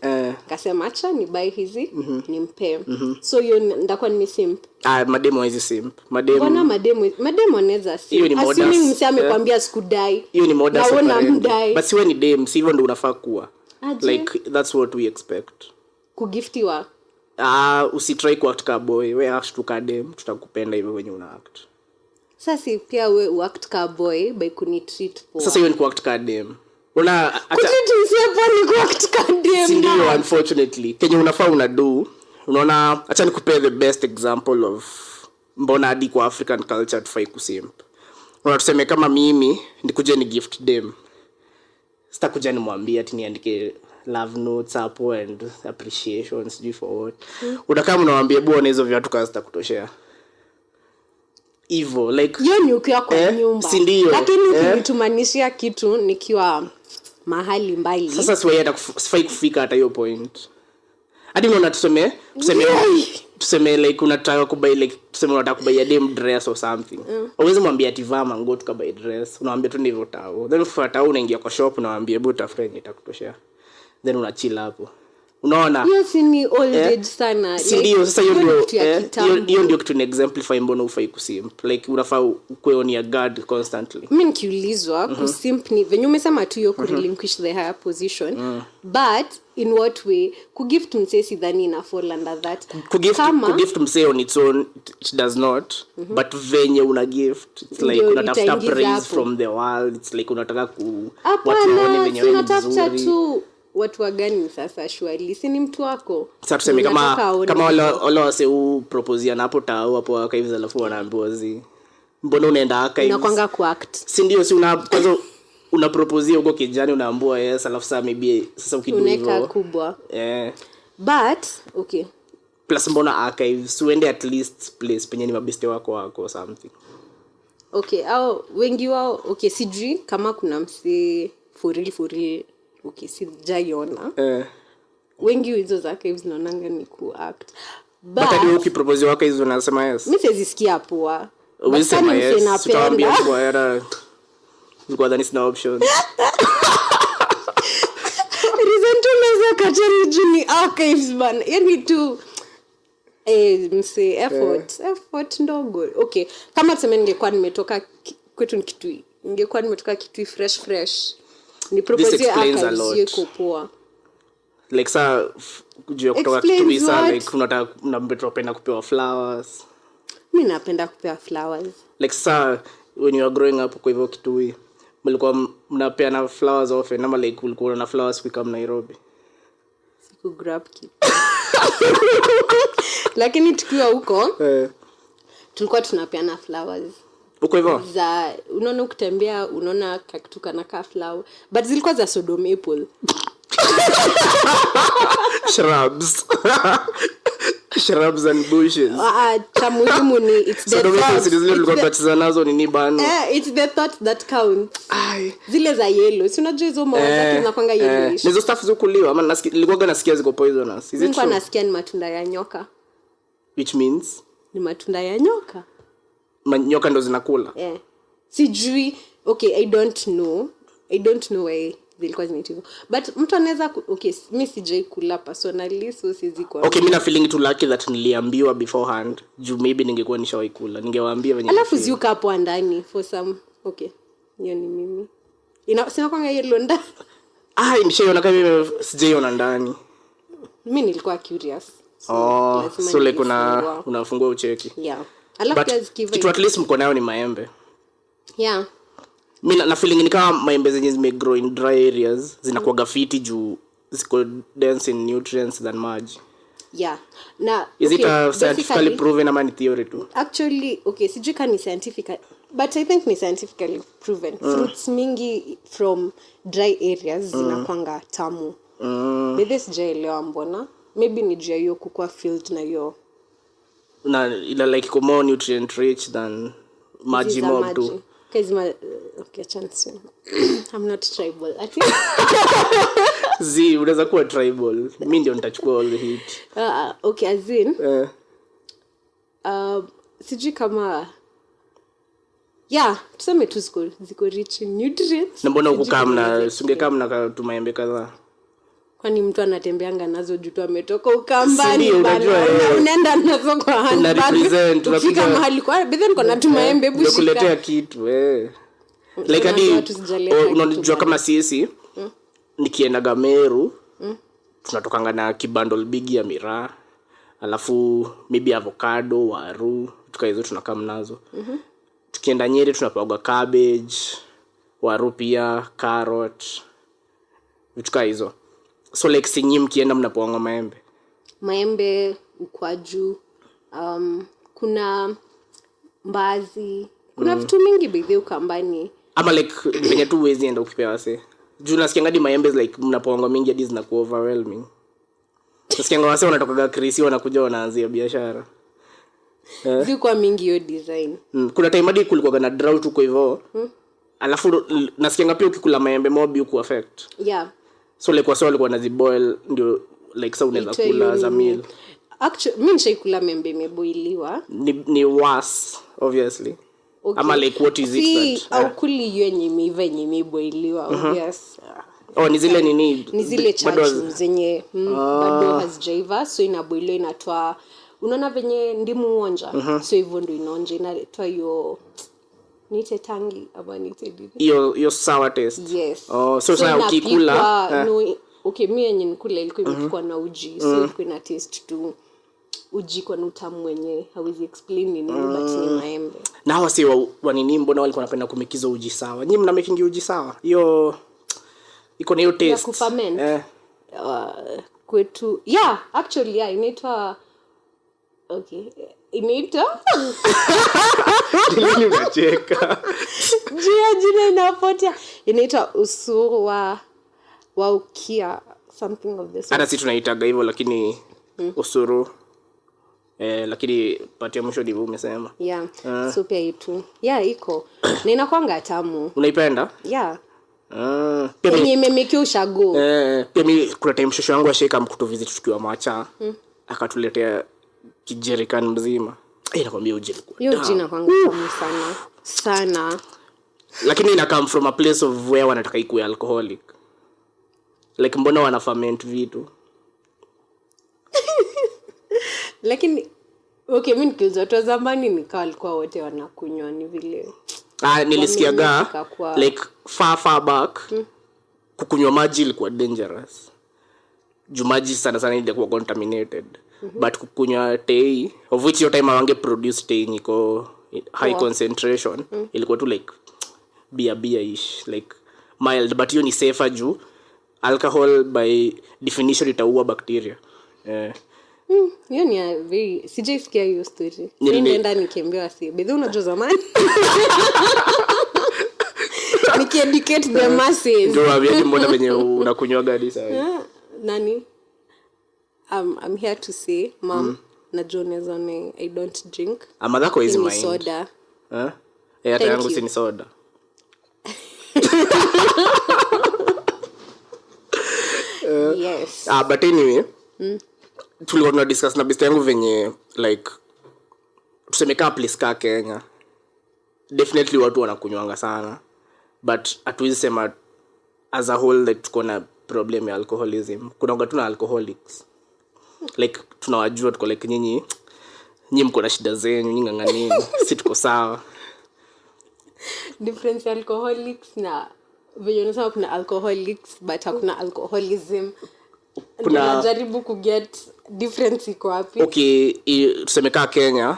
kasema acha ni buy hizi nimpe so hiyo ndakuwa nimesimp mademo hizi simp mademo anaweza simp asimi mse amekwambia sikudai hiyo ni moda naona mdai but siwe ni dem si hivyo ndo unafaa kuwa like that's what we expect kugiftiwa usitry kuact ka boy we act to ka dem tutakupenda hivyo wenye una act sasa pia we uact ka boy by kunitreat poa sasa hiyo ni kuact ka dem una ndio unfortunately kenye unafaa unado unaona acha nikupe the best example of mbona hadi kwa African culture tufai kusimp unatuseme kama mimi ndikuje ni gift dem sitakuja nimwambie ati niandike love notes hapo and appreciations due for what unakaa mnawaambia bwana hizo viatu kazi zitakutoshea hivyo like hiyo ni ukiwa kwa nyumba lakini ukitumanishia kitu nikiwa mahali mbali sasa sifai kufika hata hiyo point hadi unaona tuseme like unataka kubai like tuseme unataka kubai dem dress or something uweze mwambie ati vaa mango tukabai dress unaambia tu ndivyo tao then ufuata unaingia kwa shop unaambia hebu tafuta yenye itakutoshea then unachill hapo unaona hiyo si ni old age sana ndio sasa hiyo ndio kitu ni exemplify mbona ufai kusimp like unafaa kuwe on your guard constantly mimi nikiulizwa kusimp ni venye umesema tu hiyo kurelinquish the higher position but in what way kugift msee sidhani ina fall under that kugift msee on its own it does not but venye una gift it's like unatafuta praise from the world it's like unataka watu waone venye wewe ni mzuri watu wagani sasa shwali si ni mtu wako sasa tuseme kama wale wase propose na hapo tao hapo akaiviza alafu wanaambiwa mbona unaenda aka hivi unakwanga kuact si ndio si kwanza una propose huko kijani unaambiwa yes alafu sasa maybe sasa ukidu hivyo uneka kubwa but okay plus mbona archives uende at least place penye ni mabeste wako something okay au wengi wao okay sijui kama kuna msi for real okay sijaiona wengi hizo zake hizo zinaonanga ni kuact but hadi ukipropose wako hizo unasema yes mimi sisikia poa unasema yes tutaambia kwa era niko dhani sina options reason to naweza kachani juni archives ban yani tu mse effort ndogo okay kama tuseme ningekuwa nimetoka kwetu ni Kitui ningekuwa nimetoka Kitui fresh ni propose archives yako poa like saa kujua kutoka Kitui saa like unataka unapenda kupewa flowers mimi napenda kupewa flowers like saa when you are growing up kwa hivyo Kitui mlikuwa mnapeana flowers often ama like ulikuwa na flowers kwa Nairobi siku grab kitu lakini tukiwa huko tulikuwa tunapeana flowers uko hivyo za unaona ukitembea unaona kitu kana ka flower but zilikuwa za Sodom apple shrubs shrubs and bushes. Cha muhimu ni it's the it's the thought that counts. Zile za yellow. Si unajua hizo maua zake zinakwanga yellowish. Nizo stuff zikuliwa ama nilikuwa nasikia ziko poisonous. Is it nilikuwa nasikia ni matunda ya nyoka. Which means ni matunda ya nyoka. Nyoka ndo zinakula. Sijui. Okay, I don't know why zilikuwa zinaitwa. But mtu anaweza mimi sijai kula personally so sizi kwa. Okay, mimi na feeling too lucky that niliambiwa beforehand. Juu maybe ningekuwa nishawahi kula. Ningewaambia wenyewe. Alafu ziuka hapo ndani for some. Okay. Hiyo ni mimi. Sina kwanga yellow ndani. Nishaona kama mimi sijaiona ndani. Mimi nilikuwa curious. So like unafungua ucheki. Yeah. Alafu kitu at least mko nayo ni maembe. Yeah. Mimi na feeling ni kama maembe zenye zimegrow in dry areas zinakuwa fiti juu ziko dense in nutrients than maji. Yeah. Na is it scientifically proven ama ni theory tu? Actually, sijui kama ni scientific, but I think ni scientifically proven. Fruits mingi from dry areas zinakuanga tamu. But sijaelewa mbona. Maybe ni juu hiyo kukua filled na hiyo. Na ila like more nutrient rich than maji mob tu. Okay, chance. I'm not tribal. I think unaweza kuwa tribal. Mimi ndio nitachukua all the heat. Okay, as in sijui kama tuseme tu ziko rich in nutrients. Na mbona ungekamna tumaembe kadhaa? Kwani mtu anatembeanga nazo juu tu ametoka ukambani bana. Unaenda nazo kwa handbag. Ukifika mahali kwa bidhen kuna tumaembe bushika. Kuletea kitu like hadi unajua kama sisi nikienda Gameru tunatokanga na kibundle big ya miraa. Alafu maybe avocado, waru, tukaizo tunakaa nazo. Tukienda Nyeri tunapaga cabbage, waru pia, carrot. Vitu hizo. So like sinyi mkienda mnapoanga maembe, ukwaju, kuna mbazi, kuna vitu mingi bidhi ukambani. Ama like venye tu wezi enda ukipewa se. Juu nasikia ngadi maembe like mnapoanga mingi hadi zinakuwa overwhelming. Nasikia wase wanatoka Krisi wanakuja wanaanzia biashara. Ziko mingi hiyo design. Kuna time hadi kulikuwa na drought huko hivyo. Alafu nasikia pia ukikula maembe mob you affect. Yeah. So like wase walikuwa naziboil ndio like sa unaweza kula za meal. Actually mimi nishaikula maembe imeboiliwa. Ni worse obviously. Okay. Ama like what is it that? Au kuli hiyo yenye imeboiliwa obvious. Ni zile nini? Ni zile chachu zenye bado hazijaiva so inaboiliwa inatoa unaona venye ndimu uonja. So hivyo ndio inaonja inatoa hiyo nite tangi ama nite divi. Hiyo sour taste. Yes. So sasa ukikula okay mimi yenye nikula ilikuwa imepikwa na uji so ilikuwa ina taste tu uji kwa utamu wenye hawezi explain nini but ni maembe. Na hawa si wa nini mbona walikuwa wanapenda kumekiza uji sawa. Nyinyi mna making uji sawa. Hiyo iko na hiyo taste. Ya kuferment. Kwetu actually inaitwa inaitwa nini unacheka? Jina inapotea. Inaitwa usuru wa ukia something of this. Hata si tunaitaga hivyo lakini usuru lakini pati ya mwisho ndivyo umesema. So pia itu. Iko. Na inakuanga tamu. Unaipenda? Pia mimi nimemeki ushago. Pia mimi kuna time shosho yangu ashika mkuto visit tukiwa Macha. Akatuletea kijerican mzima. Nakwambia uji ilikuwa. Hiyo jina kwangu tamu sana. Lakini ina come from a place of where wanataka ikuwe alcoholic. Like mbona wana ferment vitu? Lakini mimi nikiuza tu zamani nikawa alikuwa wote wanakunywa ni vile. Nilisikiaga like far back kukunywa maji ilikuwa dangerous. Juu maji sana ilikuwa contaminated. But kukunywa tea of which your time awange produce tea niko high concentration ilikuwa tu like beer-ish like mild but hiyo ni safer juu alcohol by definition itaua bacteria. Hiyo ni very sijaisikia hiyo story. Nenda nikiambiwa bedhi unajua zamani. Educate the masses. Ndio wapi mbona venye unakunywa gadi sasa? Nani? I'm here to say mom najua unaweza one I don't drink. Amadhako is mine. Soda. Hata yangu si ni soda. Yes. But anyway, tulikuwa tuna discuss na best yangu venye like tuseme kaa place ka Kenya. Definitely watu wanakunywanga sana. But hatuwezi sema as a whole like tuko na problem ya alcoholism. Kuna watu na alcoholics. Like tunawajua tuko like nyinyi mko na shida zenu, nyinyi ngangani, si tuko sawa. Difference ya alcoholics na vile unasema kuna alcoholics but hakuna alcoholism. Kuna jaribu ku get difference iko wapi? Okay, tuseme kaa Kenya,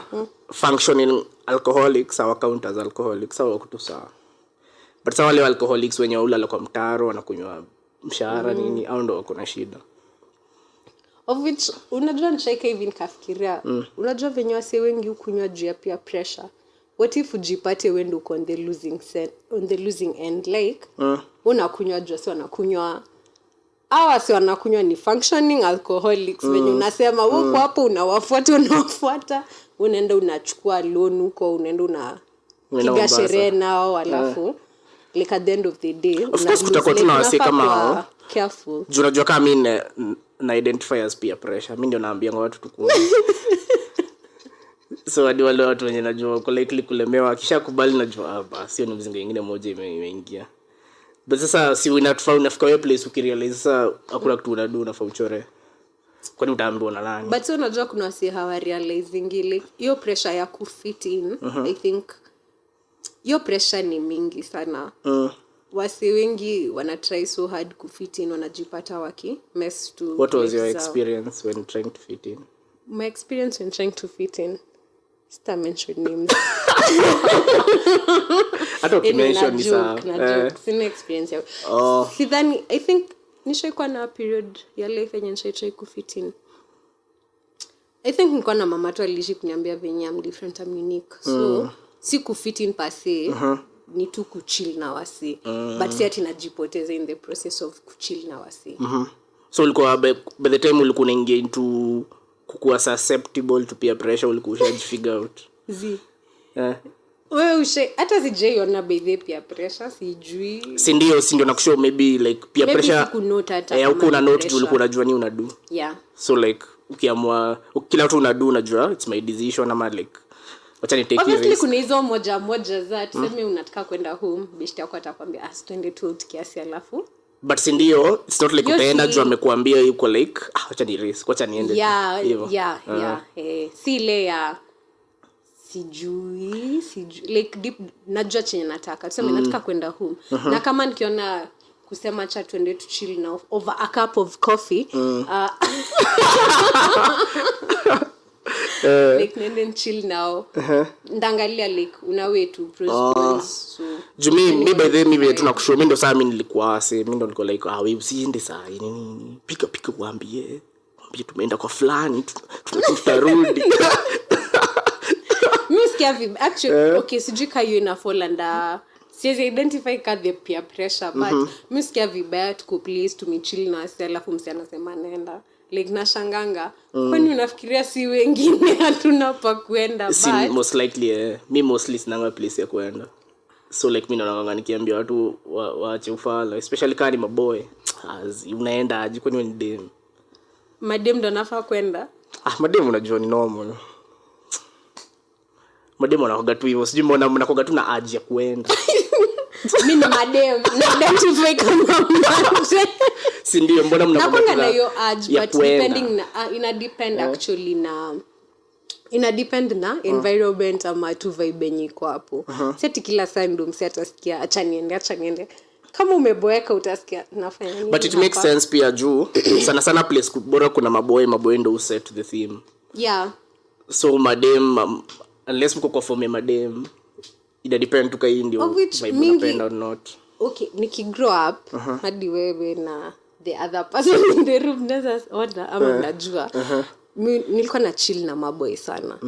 functioning alcoholics au count as alcoholics au kutu sawa. But sawa wale alcoholics wenye ulala kwa mtaro wanakunywa mshahara nini au ndo wako na shida. Of which unajua nishaka hivi nikafikiria, unajua venye wase wengi ukunywa juu ya peer pressure. What if ujipate wendo uko on the losing end like unakunywa juu si wanakunywa hawa si wanakunywa ni functioning alcoholics venye unasema huko hapo unawafuata unaenda unachukua loan huko unaenda unapiga sherehe nao alafu like at the end of the day of course kutakuwa tuna wase kama hao careful. Unajua kama mimi na identify as peer pressure mimi ndio naambia watu tukue. So hadi wale watu wenye najua kwa likely kulemewa kisha kubali najua basi sio ni mzinga nyingine moja imeingia. But sasa si unafika wewe place ukirealize sasa hakuna kitu unadu unafaa uchore. Kwani utaambiwa na nani? But so unajua kuna wasi hawa realizing ile hiyo pressure ya kufit in. I think hiyo pressure ni mingi sana. Wasi wengi wana try so hard kufit in wanajipata waki mess to. What was your experience when trying to fit in? My experience when trying to fit in. Star mention names. Hata ukimention ni sawa. Sina experience. Sidhani I think nishaikuwa na period ya life yenye nishaitry kufit in. I think nilikuwa na mama tu alishi kuniambia venye I'm different, I'm unique. So si kufit in per se, ni tu kuchill na wasi. But si ati najipoteza in the process of kuchill na wasi. So ulikuwa by the time ulikuwa unaingia into kukuwa susceptible to peer pressure ulikuwa figure out. Wewe hata sijaiona by the peer pressure sijui. Si ndio nakushow maybe like peer pressure. Huko una note ulikuwa unajua nini unadu. Yeah. So like ukiamua kila kitu unadu unajua it's my decision ama like wacha ni take it. Obviously kuna hizo moja za tuseme unataka kwenda home best yako atakwambia twende tu kiasi alafu. But si ndio it's not like utaenda juu amekuambia yuko like wacha ni risk wacha niende. Yeah. Si ile ya sijui like deep najua chenye nataka tuseme nataka kwenda home na kama nikiona kusema cha twende to chill now over a cup of coffee like nende chill now ndangalia like unawe tu pros so Jumi by the way tunakushow mimi ndo saa mimi nilikuwa mimi ndo nilikuwa like wewe usiende saa nini pika kuambie tumeenda kwa fulani tutarudi. Actually, okay, sijika you ina fall under siwezi identify ka the peer pressure but msikia vibaya tuko please tumechill na wasi alafu msi anasema naenda like nashanganga kwani unafikiria si wengine hatuna pa kwenda but most likely me mostly sinanga place ya kwenda so like mimi naona nikiambia watu waache ufala especially kama ni maboy unaenda aje kwani ni dem madem ndo nafaa kwenda madem unajua ni normal madem wanakoga tu hivyo sijui mbona mnakoga tu na aje kuenda. Mimi ni madem na identify kama mmoja si ndio mbona mnakoga na hiyo urge but depending na ina depend actually na ina depend na environment ama tu vibe yenye iko hapo. Sasa kila saa ndo msi atasikia acha niende kama umeboeka utasikia nafanya nini. But it makes sense pia juu sana place bora kuna maboy ndo set the theme. Yeah. So madem unless mko kwa form madem ina depend tu kai ndio vibe unapenda or not. Okay, nikigrow up hadi wewe na the other person in the room does order ama unajua nilikuwa na chill na maboy sana.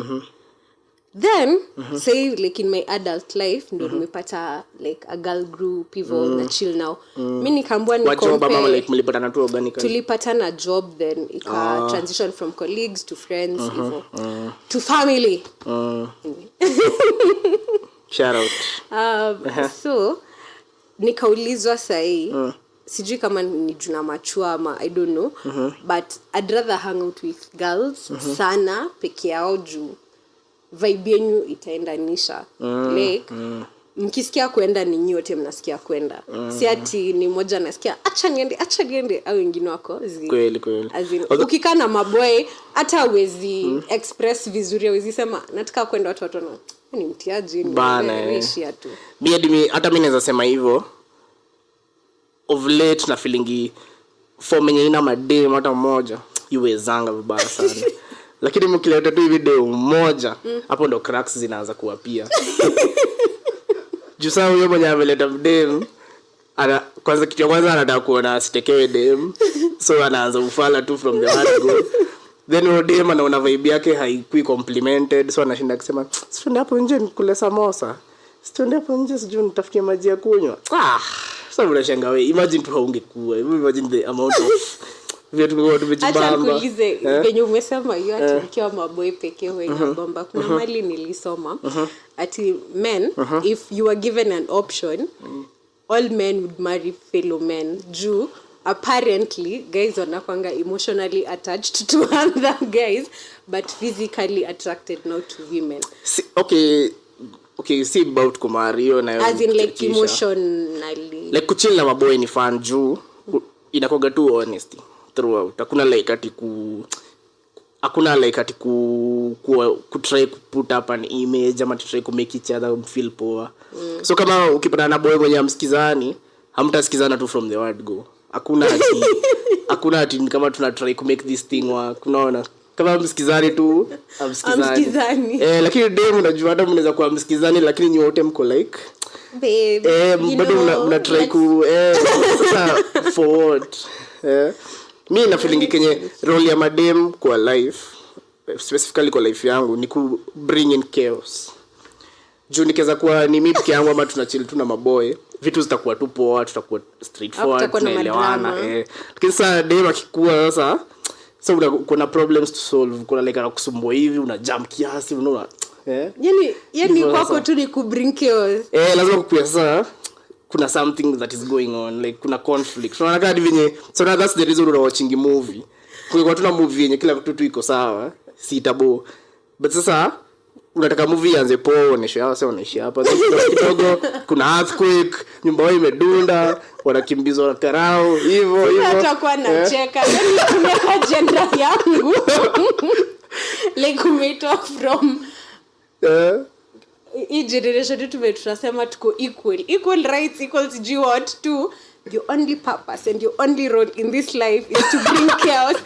Then say like in my adult life ndo nimepata like a girl group hivyo na chill now. Mimi nikaambua ni compare like mlipatana tu organically. Tulipatana job then ika transition from colleagues to friends hivyo to family. Shout out. So nikaulizwa sahi sijui kama ni juna machua ama I don't know but I'd rather hang out with girls sana peke yao juu vibe yenu itaendanisha like mkisikia kwenda ni nyote mnasikia kwenda si ati ni moja nasikia acha niende au wengine wako kweli ukikaa na maboy hata hawezi express vizuri hawezi sema nataka kwenda watu na ni mtiaji ni wewe tu hata mimi naweza sema hivyo of late na feelingi form yenye ina madem hata mmoja iwezanga vibaya sana lakini mkileta tu video moja hapo ndo cracks zinaanza kuapia jusa huyo mwenye ameleta dem kwanza kitu kwanza anataka kuona sitekewe dem so anaanza ufala tu from the word go then huyo dem anaona vibe yake haikui complimented so anashinda kusema siende hapo nje nikule samosa siende hapo nje sijui nitafutie maji ya kunywa sasa unashangaa wewe imagine tu haungekuwa imagine the amount of vitu kwa tumejibamba acha kuulize venye umesema hiyo ati mkiwa maboy pekee wewe bomba kuna mali nilisoma ati men if you are given an option all men would marry fellow men juu apparently guys wanakwanga emotionally attached to other guys but physically attracted now to women. Okay, see about kumario na as in like emotionally like kuchill na maboy ni fan juu inakoga tu honesty throughout hakuna like ati ku try to put up an image ama to try to make each other feel poor so kama ukipata na boy mwenye amsikizani hamtasikizana tu from the word go hakuna ati kama tuna try to make this thing work unaona kama msikizani tu amsikizani lakini dem unajua hata mnaweza kuwa msikizani lakini nyote mko like babe bado mna try ku forward mimi na feeling kenye role ya madem kwa life specifically kwa life yangu ni ku bring in chaos juu nikeza kuwa ni mimi peke yangu ama tunachill tu na maboy vitu zitakuwa tu poa tutakuwa straightforward tunaelewana lakini sasa dem akikuwa sasa so kuna problems to solve kuna like anakusumbua hivi una jump kiasi unaona yani kwako tu ni ku bring chaos lazima kukuwa sasa kuna something that is going on like kuna conflict unaona kadi venye so that's the reason we're watching a movie kwa tuna movie yenye kila kitu iko sawa si tabo but sasa unataka movie ianze poa onesho yao sasa onesha hapa kidogo kuna earthquake nyumba yao imedunda wanakimbizwa na karao hivyo atakuwa na cheka kuna agenda yangu like umetoka from hii generation yetu tunasema tuko equal rights equal to what to your only purpose and your only role in this life is to bring chaos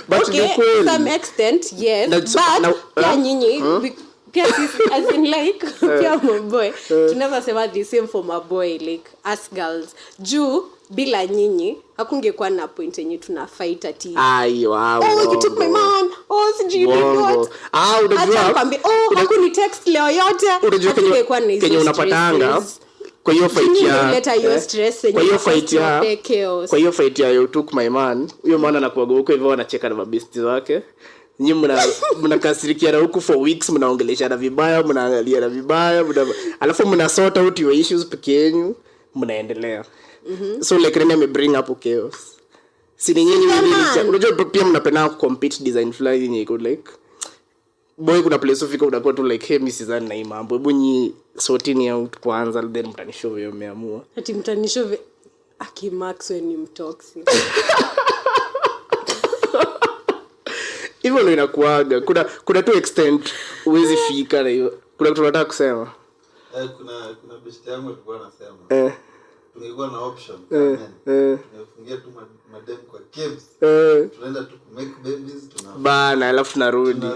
but okay to some extent yes but pia nyinyi pia as in like pia boy tunaweza sema the same for my boy like us girls juu bila nyinyi hakungekuwa na point yenye tuna fight ati you took my man sijui what unajua kwambia hakuni text leo yote hakungekuwa na hizo kenye unapatanga kwa hiyo fight ya leta hiyo stress yenye kwa hiyo fight ya you took my man huyo maana anakuwa huko hivyo anacheka na mabesti wake nyinyi mnakasirikiana huku for weeks mnaongeleshana vibaya mnaangaliana vibaya alafu mnasort out your issues peke yenu mnaendelea so like nani ame bring up chaos si nyinyi unajua pia mnapenda compete design fly yenye iko like boy kuna place ufika unakuwa tu like hey Mrs. na hii mambo hebu nyi sorting out kwanza then mtanishow wewe umeamua ati mtanishow aki Max when ni mtoxic hivyo ndio inakuaga kuna tu extent uwezi fika na hiyo kuna kitu nataka kusema kuna best yangu alikuwa anasema tungekuwa na option tunafungia tu madem kwa caves tunaenda tu make babies bana alafu tunarudi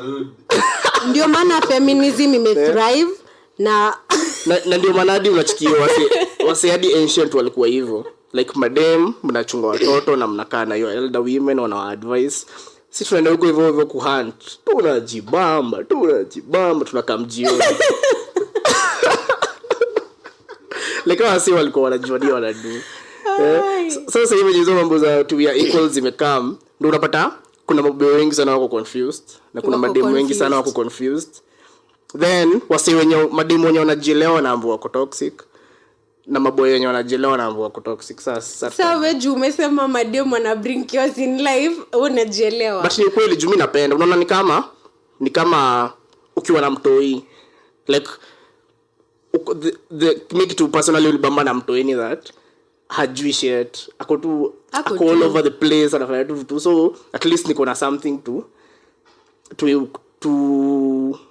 ndio maana feminism imethrive na ndio maana hadi unachikia wase hadi ancient walikuwa hivyo like madem mnachunga watoto na mnakaa na hiyo elder women wana advice si tunaenda huko hivyo kuhunt, tunajibamba tunakamjioni. Like wasi walikuwa wanajua ndio wanadu. Sasa hivi hizo mambo za to be equal zimekam, ndio unapata kuna maboy wengi sana wako confused na kuna mademu wengi sana wako confused. Then wasi wenye mademu wenye wanajielewa na ambao wako toxic na maboy wenye wanajielewa na ambao wako toxic. Sasa wewe juu umesema mademu wana bring chaos in life, unajielewa. But ni kweli juu mimi napenda. Unaona ni kama ukiwa na mtoi like the make to personally ulibamba na mtoi ni that hajui shit ako all over the place anafanya tu so at least niko na something to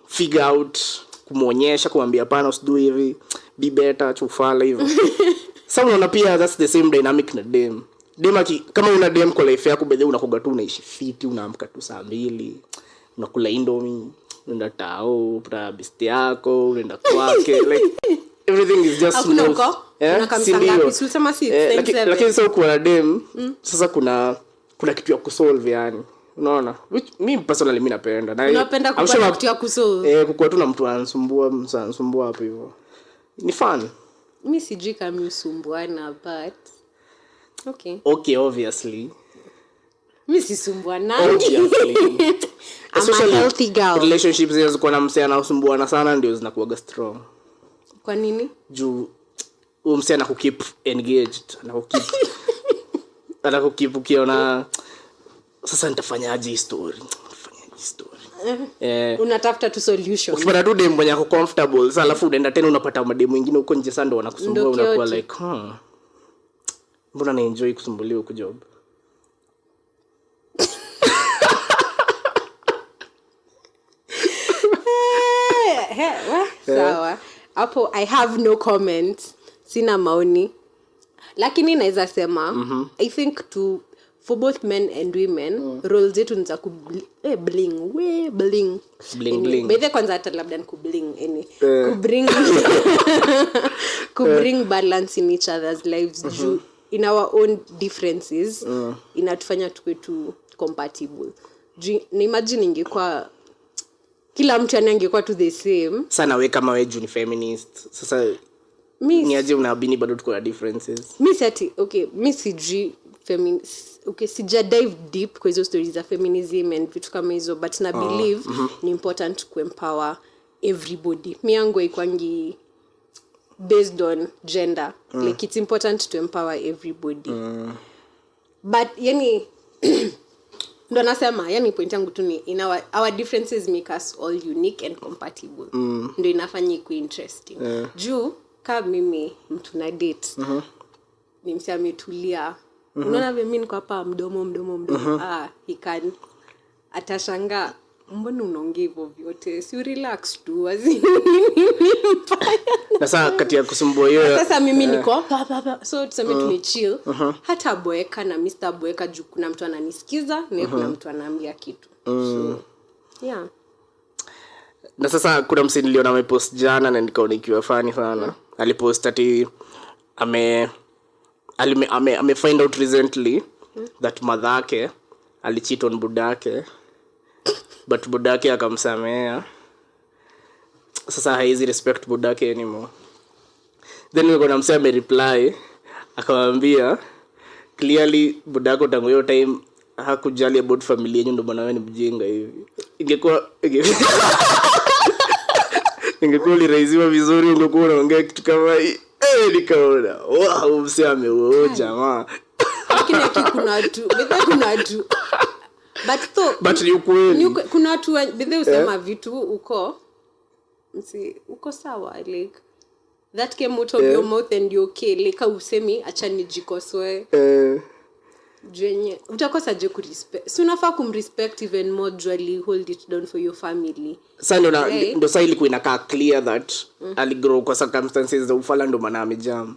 figure out, kumuonyesha, kumwambia pana usidui hivi, be better, chufala hivyo. Sasa unaona pia that's the same dynamic na dem kama una dem kwa life yako bedhe unakoga tu unaishi fiti, unaamka tu saa 2 unakula indomie, unaenda tao pra besti yako, unaenda kwake like everything is just smooth. Unakamsanga pisu sema si lakini sasa uko na dem sasa kuna kitu ya kusolve yani. Unaona? Which mimi personally mimi napenda. Na unapenda kupata kitu ya kusolve. Kukuwa tu na mtu anasumbua hapo hivyo. Ni fun. Mimi sijui kama usumbuana but okay obviously. Mimi sisumbuana. Obviously. I'm a healthy girl. Relationships zinazokuwa na msichana usumbuana sana ndio zinakuwa strong. Kwa nini? Juu msichana kukeep engaged na kukeep ukiona sasa nitafanyaje hii story. Unatafuta tu solution. Ukipata tu dem mwenye ako comfortable sasa alafu unaenda tena unapata madem wengine huko nje sasa ndo wanakusumbua, unakuwa like mbona na enjoy kusumbuliwa huko job. Sawa. Hapo I have no comment. Sina maoni. Lakini naweza sema I think for both men and women roles zetu ni za bling. Bebe kwanza hata labda ni kubling kubring balance in each other's lives in our own differences inatufanya tuwe tu compatible. Ni imagine ingekuwa kila mtu angekuwa tu the same. Sana wewe kama wewe ni feminist. Sasa ni aje unaabini bado tuko na differences. Mimi sijui sija dive deep kwa hizo stories za feminism and vitu kama hizo but na believe ni important to empower everybody. Miango ikwangi based on gender. Like it's important to empower everybody. But yani ndo nasema yani point yangu tu ni our differences make us all unique and compatible. Ndo inafanya ikuwe interesting. Juu kama mimi mtu na date ni msema ametulia. Unaona mimi niko hapa mdomo he can atashanga mbona unaongea hivyo vyote, si relax tu sasa kati ya kusumbua hiyo sasa mimi niko so tuseme tumechill hata boeka na Mr. Boeka juu kuna mtu ananisikiza na kuna mtu anaambia kitu so yeah. Na sasa kuna msanii niliona amepost jana na nikaona ikiwa funny sana. Alipost ati ame find out recently that madhake alicheat on budake but budake akamsamea. Sasa haizi respect budake anymore. Then we gonna msema reply akamwambia clearly budako tangu hiyo time hakujali about familia yenu, ndo bwana wewe ni mjinga hivi. Ingekuwa liraiziwa vizuri ungekuwa unaongea kitu kama hii. Nikaona wow msema jamaa. Lakini kuna watu but ni ukweli. Kuna watu bedhe usema vitu uko sawa like that came out of your mouth and you okay like usemi acha nijikosoe. Jenye utakosa je kurespect. Si unafaa kumrespect even more, dually hold it down for your family. Sasa ndo sasa ilikuwa inakaa clear that aligrow kwa circumstances za ufala ndo maana amejam.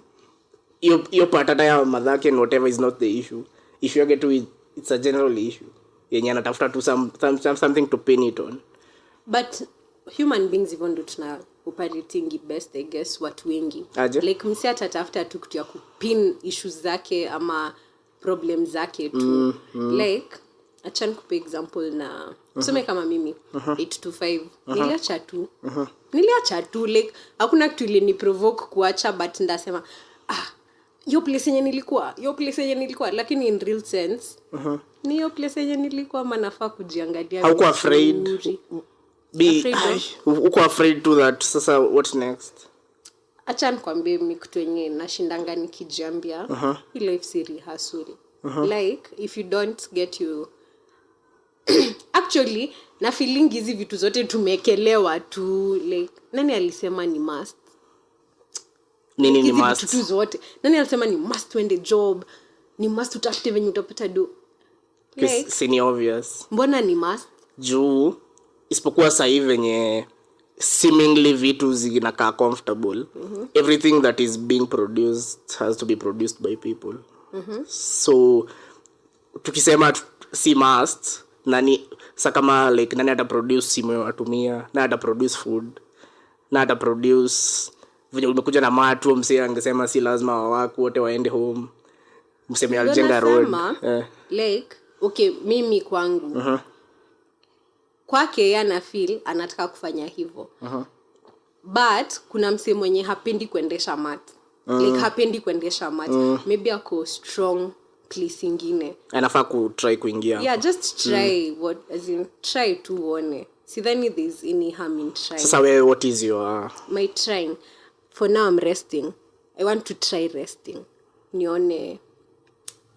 Hiyo patata ya madhake and whatever is not the issue. Issue yake tu it's a general issue. Yenye anatafuta tu something to pin it on. But human beings even do tuna operating best I guess watu wengi. Like msi atatafuta tu kitu ya kupin issues zake ama problems zake tu. Like acha nikupe example na tuseme kama mimi 8 to 5 niliacha tu like hakuna kitu ile ni provoke kuacha, but ndasema hiyo place yenye nilikuwa lakini in real sense ni hiyo place yenye nilikuwa manafaa kujiangalia. Hauko afraid uko afraid to that. Sasa what next? Acha nikwambie mimi kitu yenye nashindanga nikijiambia hii life si rehearsal. Like if you don't get you actually na feeling hizi vitu zote tumekelewa tu, like nani alisema ni must? Nini ni must? Vitu zote nani alisema ni must wende job, ni must utafute venye utapata do? Like si ni obvious. Mbona ni must? Juu isipokuwa sasa hivi venye seemingly vitu zinakaa comfortable, everything that is being produced has to be produced by people. So tukisema si must, nani sasa kama like nani ata produce simu ya watumia, na ata produce food, na ata produce venye umekuja na matu msee angesema si lazima wawako wote waende home, mseme aljenga road. Like okay, mimi kwangu kwake yeye ana feel anataka kufanya hivyo. But kuna msee mwenye hapendi kuendesha mat. Like hapendi kuendesha mat. Maybe ako strong place ingine. Anafaa ku try kuingia. Yeah, just try what as in try to uone. Sidhani there's any harm in trying. Sasa wewe what is your my trying? For now I'm resting. I want to try resting. Nione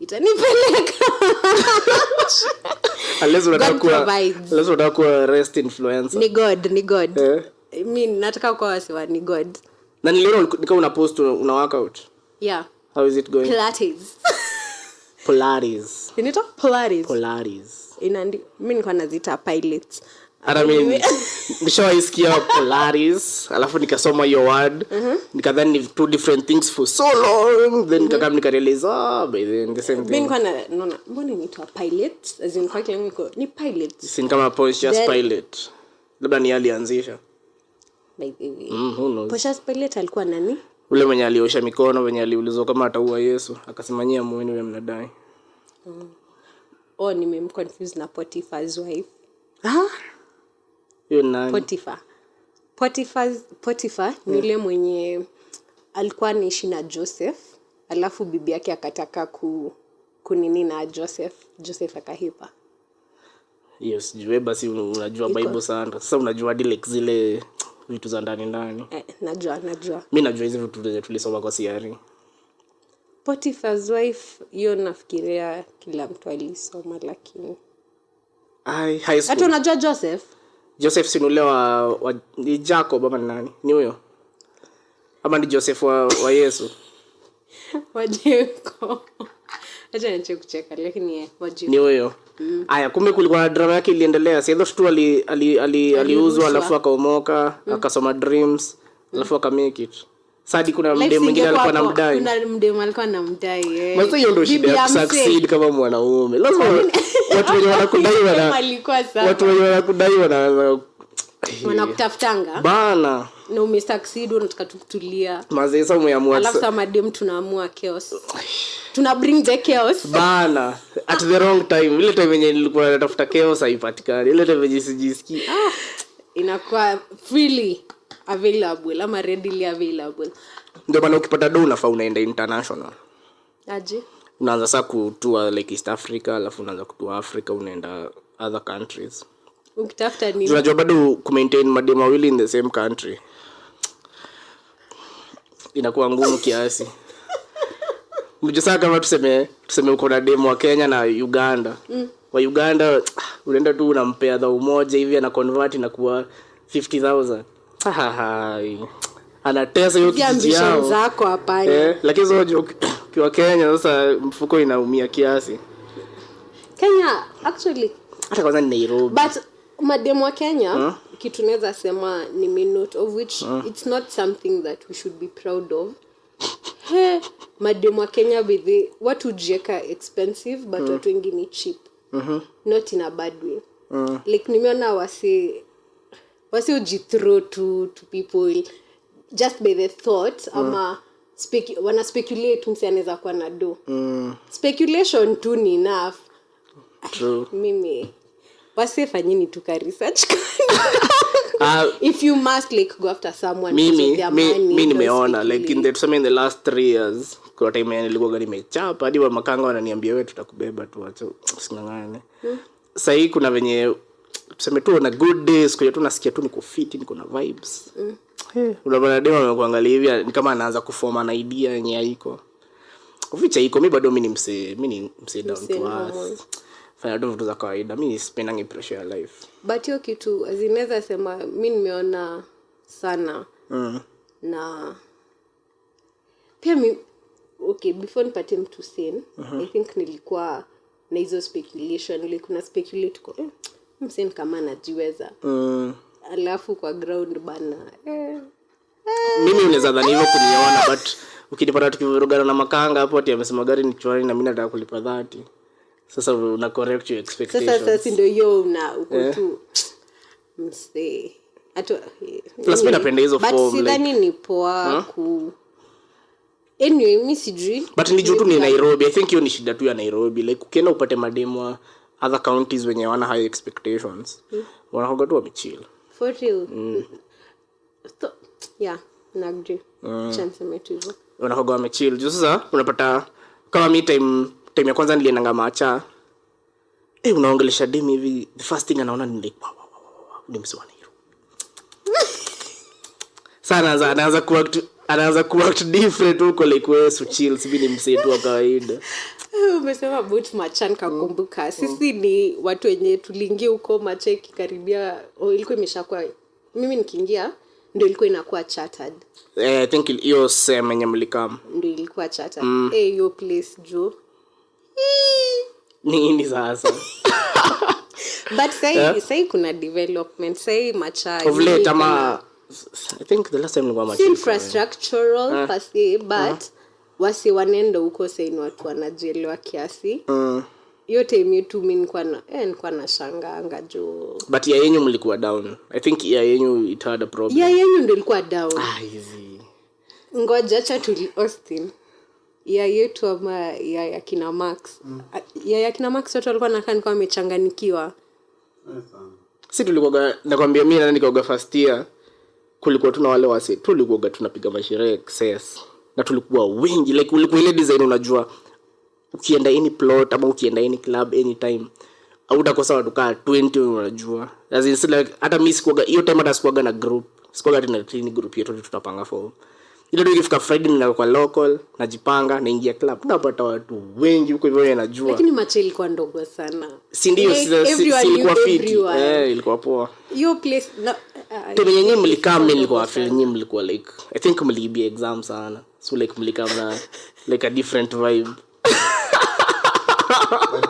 itanipeleka. Unless unataka kuwa rest influencer. Ni God. Mimi nataka kuwa wasiwa ni God. Na niliona nika una post una workout. Yeah. How is it going? Pilates. Inaitwa Pilates. Mimi niko nazita pilots. I mean, nishawaisikia Pilates, alafu nikasoma your word, nikadhani ni two different things for so long, then nikakam nikarealize by then the same thing. Mimi niko mbona inaitwa pilots? As in kwa kile niko ni pilots. Si kama Pontius Pilate. Labda ni alianzisha. By the way. Who knows? Pontius Pilate alikuwa nani? Ule mwenye aliosha mikono, mwenye aliulizwa kama ataua Yesu, akasimanyia muone wewe mnadai. Nimemconfuse na Potiphar's wife. Hiyo nani? Potiphar ni yule mwenye alikuwa anaishi na Joseph, alafu bibi yake akataka kunini na Joseph akahipa. Yes, jue basi unajua Bible sana. Sasa unajua like zile vitu za ndani. Najua. Mimi najua hizo vitu zote tulisoma kwa CRE. Potiphar's wife, hiyo nafikiria kila mtu alisoma lakini. High school. Hata unajua Joseph sinulewa ni Jacob ama nani? Ni huyo? Ama ni Joseph wa Yesu? Wajeko. Acha niache kucheka lakini wajeko. Ni huyo. Aya, kumbe kulikuwa drama yake iliendelea. Si tu aliuzwa alafu akaomoka, akasoma dreams, alafu akamake it. Sadi kuna mdemu mwingine alikuwa anamdai. Kuna mdemu alikuwa anamdai. Mwanzo hiyo ndio shida ya succeed kama mwanaume. Lazima watu wenye wanakudai wanakutafutanga. Bana. Na umesucceed unataka tukutulia. Mazee sasa umeamua. Alafu kama dem tunaamua chaos. Tuna bring the chaos. Bana. At the wrong time. Ile time yenye nilikuwa natafuta chaos haipatikani. Ile time yenye sijisikii. Inakuwa freely available ama readily available. Ndio maana ukipata do unafaa unaenda international. Aje? Unaanza sasa kutour like East Africa, alafu unaanza kutour Africa, unaenda other countries. Ukitafuta nini? Unajua bado kumaintain madem wawili in the same country inakuwa ngumu kiasi. Mjua sasa kama tuseme uko na demo wa Kenya na Uganda. Wa Uganda unaenda tu unampea dhao moja hivi ana convert na kuwa 50,000. Anatesa hiyo kijiji yao zako hapana. Lakini sio kwa Kenya sasa mfuko inaumia kiasi. Kenya actually hata kwanza ni Nairobi. But mademo wa Kenya kitu naweza sema ni minute of which it's not something that we should be proud of. Mademo wa Kenya with the watu ujieka expensive but watu wengi ni cheap. Not in a bad way. Like nimeona wasi ujithrow to people just by the thought ama wana speculate msi anaweza kuwa na do. Speculation tu ni enough. True. Mimi wasifanyeni tuka research. If you must like go after someone mimi because of their money, mimi nimeona don't like speak in the last 3 years kwa time yani nilikuwa nimechapa hadi wa makanga wananiambia wewe tutakubeba tu acha usingangane. Sasa kuna venye tuseme tu na good days kwa tu nasikia tu niko fit niko na vibes. Unabana demo amekuangalia hivi ni kama anaanza kuforma na idea yenye haiko. Uficha iko mimi bado mimi ni mse down to earth. Fanya vitu za kawaida. Mimi sipendangi pressure ya life. But hiyo kitu azinaweza sema mimi nimeona sana. Na pia okay, before nipate mtu sane, I think nilikuwa na hizo speculation, ile kuna speculate kwa mseni kama anajiweza. Alafu kwa ground bana. Mimi unaweza dhani hivyo kuniona but ukinipata tukivurugana na makanga hapo ati amesema gari ni chwani na mimi nataka kulipa 30. Sasa una correct your expectations. Sasa ndio hiyo na uko tu mstay. Plus mimi napenda hizo form like. But sidhani ni poa ku anyway mimi sijui. But nijua tu ni Nairobi. I think hiyo ni shida tu ya Nairobi. Like ukienda upate mademo other counties wenye wana high expectations. Wanahoga tu wamechill. For real. So, yeah, nagri. Chance metu hivyo. Wanahoga wamechill. Juu sasa unapata kama mi time ya kwanza niliendanga Macha. Unaongelesha demi hivi the first thing anaona ni like wow. Ni msiwa Nairobi. Sana anaanza kuact different huko like wewe so chill sibi ni msetu wa kawaida. Umesema about Machan kakumbuka. Sisi ni watu wenye tuliingia huko Macha ikikaribia ilikuwa imeshakuwa mimi nikiingia ndio ilikuwa inakuwa chartered. I think hiyo sema yenye mlikam. Ndio ilikuwa chartered. Hiyo place jo. Nini sasa? But say kuna development say Macha. Of late I think the last time nilikuwa Macha. Infrastructural per se but wasi wanenda huko say ni watu wanajielewa kiasi. Hiyo time yetu mimi nilikuwa na shangaanga jo. But ya yenyu mlikuwa down. I think ya yenyu it had a problem. Ya yenyu ndio ilikuwa down. Easy. Ngoja acha tuli Austin. Ya yetu ama ya kina Max. Ya kina Max watu walikuwa nakaa kwa wamechanganikiwa. Si tulikuwa nakwambia mimi na nikaoga first year kulikuwa tuna wale wase tulikuwa tunapiga masherehe excess. Na tulikuwa wengi like ulikuwa ile design unajua ukienda any plot ama ukienda any club anytime au utakosa watu kaa 20 unajua as in like hata mimi sikuaga hiyo time hata sikuaga na group sikuaga tena clean group yetu tutapanga for ile ndio ikifika Friday nina kwa local najipanga naingia club napata watu wengi huko hivyo najua lakini Macha ilikuwa ndogo sana si ndio ilikuwa fit ilikuwa poa hiyo place tena yenyewe mlikam nilikuwa feel nyinyi mlikuwa like I think mliibia exam sana so like mlikam na like a different vibe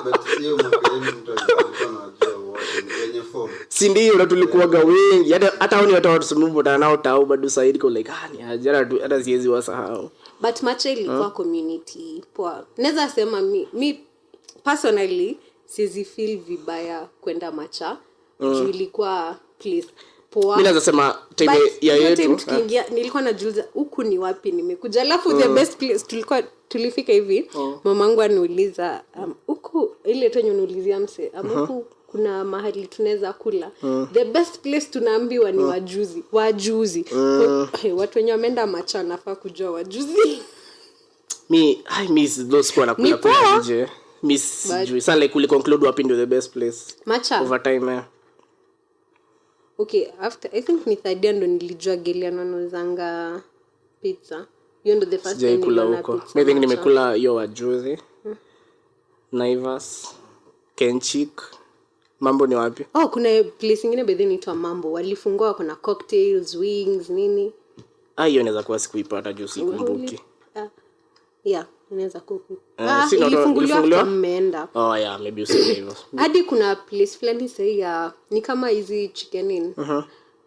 but hiyo mapeni mtu alikuwa anajua wenye form si ndio na tulikuwaga wengi hata hao ni watu sunubu nao tao bado saidi kwa like ni ajara tu hata siwezi wasahau but Macha ilikuwa community poa naweza sema mi personally sizi feel vibaya kwenda Macha ilikuwa place poa mimi naweza sema time ya yetu nilikuwa najiuliza huku ni wapi nimekuja alafu the best place tulifika hivi mamangu aniuliza huku ile tu niulizia mse huku kuna mahali tunaweza kula the best place tunaambiwa ni wajuzi watu wenye wameenda Macha nafaa kujua wajuzi I miss those kwa nakula kwa nje miss sijui sana like conclude wapi ndio the best place Macha over time okay after I think ni third ndo nilijua Geliano anozanga pizza hiyo ndo the first time niliona pizza I think nimekula hiyo wajuzi Naivas Kenchik Mambo ni wapi kuna place nyingine bedhi inaitwa Mambo walifungua kuna cocktails wings nini hiyo inaweza kuwa sikuipata juu sikumbuki yeah inaweza kuku ilifunguliwa mmeenda yeah maybe useme hivyo hadi kuna place fulani sasa ni kama hizi chicken in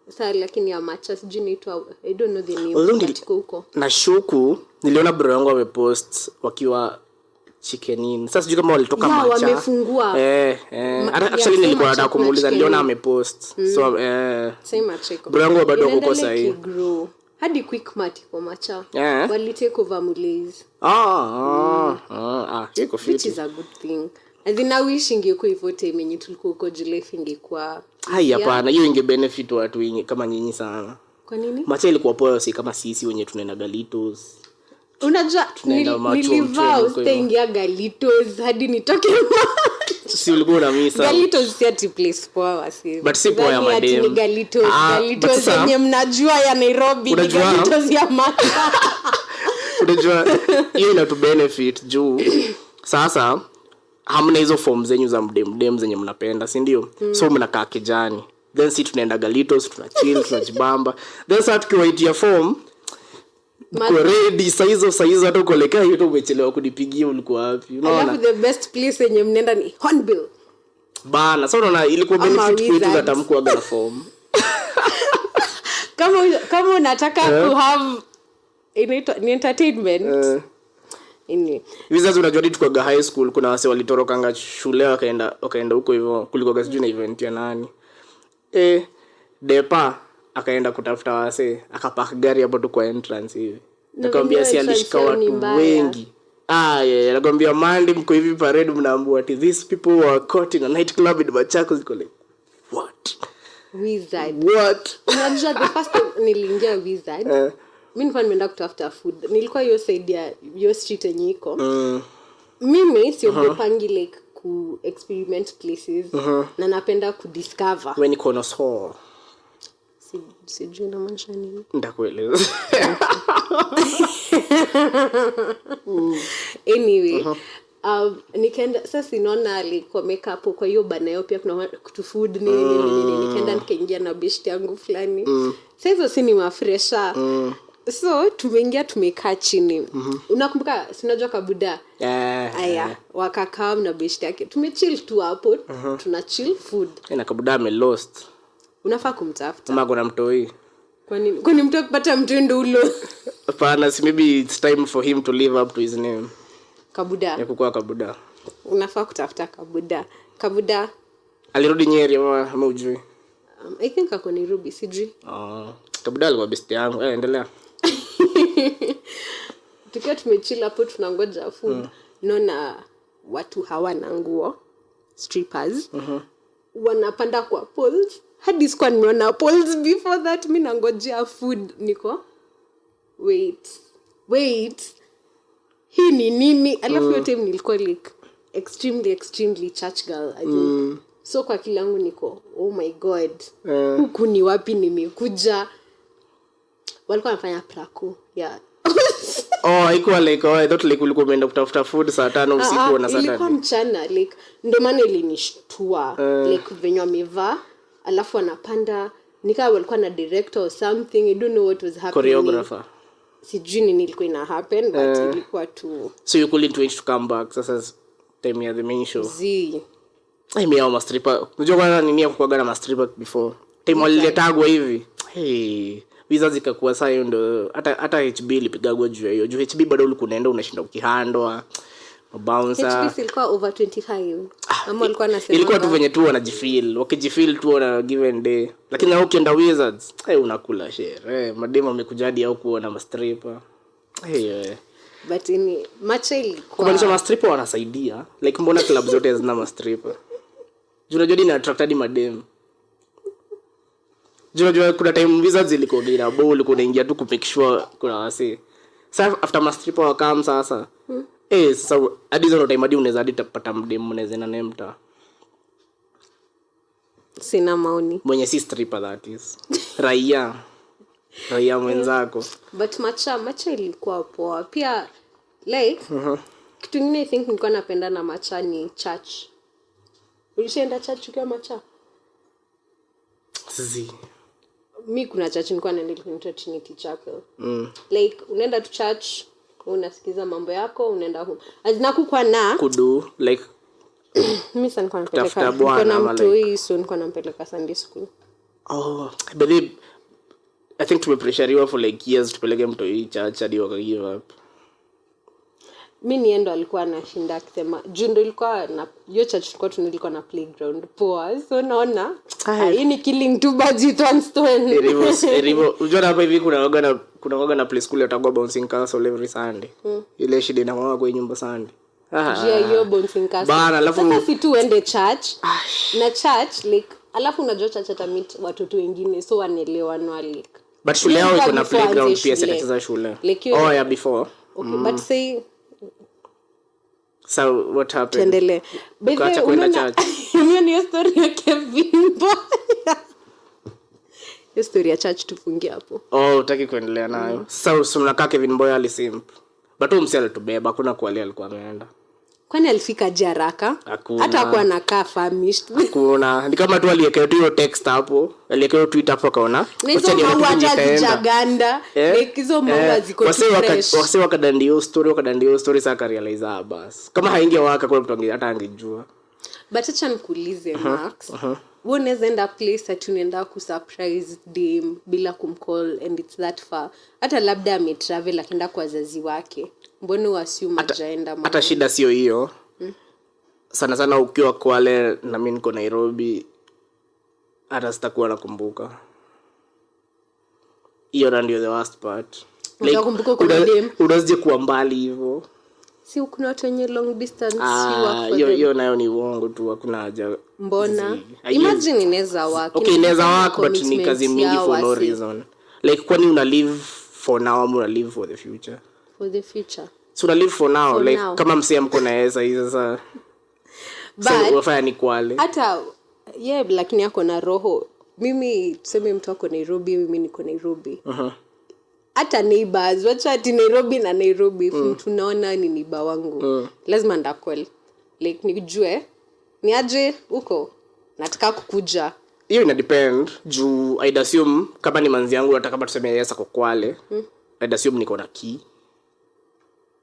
sasa lakini ya Macha sijui inaitwa I don't know the name katika huko na shuku niliona bro yangu amepost wakiwa chicken in sasa sijui kama walitoka Macha wamefungua actually nilikuwa nataka kumuuliza niliona amepost so sema cheko bro yangu bado huko sasa hivi hadi Quickmart kwa Macha wali take over Mulezi iko fit which is a good thing Azina wish ingekuwa hivyo time yenye tulikuwa huko Julife ingekuwa. Hai hapana, hiyo inge benefit watu wengi kama nyinyi sana. Kwa nini? Macha ilikuwa poa si kama sisi wenye tunaenda Galitos. Unajua nilivaa utaingia Galitos hadi nitoke. Si ulikuwa na misa. Galitos si ati place poa wasi. But si poa ya madem. Ni Galitos, Galitos yenye mnajua ya Nairobi, ni Galitos ya Mata. Unajua hiyo ina tu benefit juu sasa hamna hizo form zenyu za mdem zenye mnapenda, si ndio? So mnakaa kijani. Then si tunaenda Galitos, tunachill, tunajibamba. Then sasa tukiwaitia form kwa ready saizo hata ukoleka hiyo umechelewa kunipigia ulikuwa wapi? Unaona? Alafu the best place yenye mnenda ni Hornbill. Bana, sasa unaona ilikuwa benefit kwetu katamkuwa gala form. Kama unataka to have ni entertainment. Hivi unajua tuko high school kuna wase walitorokanga shule wakaenda huko hivyo kuliko gazi na event ya nani. Depa akaenda kutafuta wase akapark gari hapo tu kwa entrance hivi. Nakwambia si alishika watu wengi. Yeah, nakwambia Monday mko hivi parade mnaambua ati these people were caught in a night club in Machakos ziko like what? Wizard. What? Unajua the first time niliingia Wizard. Mimi nilikuwa nimeenda kutafuta food. Nilikuwa hiyo side ya hiyo street yenye iko. Mimi siogopangi like ku experiment places na napenda ku discover. When you connoisseur. Sijui na maana nini. Ndakueleza. Anyway, nikaenda sasa sinaona alikuwa makeup kwa hiyo bana yao pia kuna kutu food nini nikaenda nikaingia na best yangu fulani. Sasa hizo si ni mafresha. So tumeingia tumekaa chini. Unakumbuka sinajua Kabuda? Aya, wakakaa na best yake. Tumechill tu hapo, tuna chill food. Na Kabuda ame lost. Unafaa kumtafuta. Kama kuna mtoi. Kwani mtu akipata mtu ndo ulo. Hapana, maybe it's time for him to live up to his name. Kabuda. Ya kukua Kabuda. Unafaa kutafuta Kabuda. Kabuda alirudi Nyeri ama ujui? I think ako Nairobi, sijui. Kabuda alikuwa best yangu. Endelea. Tukiwa tumechill hapo tunangoja food. Naona watu hawana nguo, strippers. Wanapanda kwa poles. Hadi sikuwa nimeona poles before that. Mimi nangojea food niko. Wait. Hii ni nini? Alafu hiyo time nilikuwa like extremely church girl I think. So kwa kila yangu niko oh my god. Huku ni wapi nimekuja? Walikuwa wanafanya prako. Yeah. Haikuwa like I thought like ulikuwa umeenda kutafuta food saa 5 usiku na Saturday. Ilikuwa mchana like ndio maana ilinishtua like venye wamevaa alafu anapanda nika walikuwa na director or something. I don't know what was happening. Choreographer. Sijui nini ilikuwa ina happen but ilikuwa tu. So you couldn't wait to come back. Sasa time ya the main show. Mimi au stripper. Unajua kwa nini ya kuaga na stripper before? Time waliletagwa hivi. Vizazi kakuwa saa hiyo ndo hata HB ilipigagwa juu hiyo. Juu HB bado ulikuwa unaenda unashinda ukihandwa. Bouncer. HB ilikuwa over 25. Ama alikuwa anasema ilikuwa tu venye tu wanajifeel. Wakijifeel tu na given day. Lakini na ukienda Wizards, unakula share. Mademo amekuja hadi au kuona mastripper. But in Macha ilikuwa kumaanisha mastripper wanasaidia. Like mbona club zote hazina mastripper? Unajua ni attracted madem. Unajua kuna time Wizards ilikuwa gira ball kuna ingia tu kumake sure kuna wasi. Sasa after mastripper wakam sasa. Sasa hadi hizo time hadi unaweza hadi tapata mdem unaweza na nemta. Sina maoni. Mwenye si stripper that is. Raia mwenzako. But Macha ilikuwa poa. Pia like kitu kingine I think nilikuwa napenda na Macha ni church. Ulishaenda church ukiwa Macha? Mimi kuna church nilikuwa naenda inaitwa Trinity Chapel. Like unaenda tu church, unasikiza mambo yako, unaenda home. Azinakuwa na kudu like mimi sana kwa napeleka kuna mtu hii so kwa nampeleka Sunday school. But I think tumepressuriwa for like years tupeleke mtu hii church hadi waka give up. Mimi niendo alikuwa anashinda akisema Jundo ilikuwa na hiyo church tulikuwa tunilikuwa na playground poa. So naona hii ni killing two birds with one stone. Erivo unajua hapa hivi kuna waga na play school yatagwa bouncing castle every Sunday. Ile shida na mama kwa nyumba Sunday. Jia hiyo bouncing castle. Bana, alafu sasa si tu uende church. Na church like alafu unajua church atamit watoto wengine so wanaelewana like. But shule yao iko na playground pia sasa shule. Like oh yeah before. Okay, but say so what happened? Tuendelee. Ukaacha kwenda church. Hiyo ni story ya Kevin Boy. Hiyo story ya church tufungie hapo. Oh, utaki kuendelea nayo. Sasa unakaa Kevin Boy alisimp. But umsela tubeba hakuna kuali alikuwa ameenda. Kwani alifika haraka? Hata hakuwa anakaa famished. Kuna ni kama tu aliweka hiyo text hapo, aliweka tweet hapo kaona. Acha ni jaganda. Hizo maua ziko fresh. Wase wakadandio story sasa realize bas. Kama haingewaka kwa mtu hata angejua. But acha nikuulize Max. Wewe unaweza enda place ati unaenda ku surprise dem bila kumcall and it's that far. Hata labda ametravel akaenda kwa wazazi wake. Mbona uassume ajaenda hata shida sio hiyo. Sana ukiwa Kwale na mimi niko Nairobi hata sitakuwa nakumbuka. Hiyo ndio the worst part. Unakumbuka kwa dem. Unazije kuwa mbali hivyo. Si kuna watu wenye long distance hiyo nayo ni uongo tu hakuna haja. Mbona? Imagine inaweza work. Okay, inaweza work but ni kazi mingi for no reason. Like kwani una live for now ama una live for the future? For the future. So una live for now like kama msee mko na yesa hizo sasa. But wafanya ni Kwale. Hata lakini yako na roho. Mimi tuseme mtu wako Nairobi, mimi niko Nairobi. Hata neighbors, wacha ati Nairobi na Nairobi, tunaona ni neighbor wangu. Lazima ndakol. Like nijue ni aje huko. Nataka kukuja. Hiyo ina depend juu I'd assume kama ni manzi yangu nataka kama tuseme yesa kwa Kwale. I'd assume niko na key.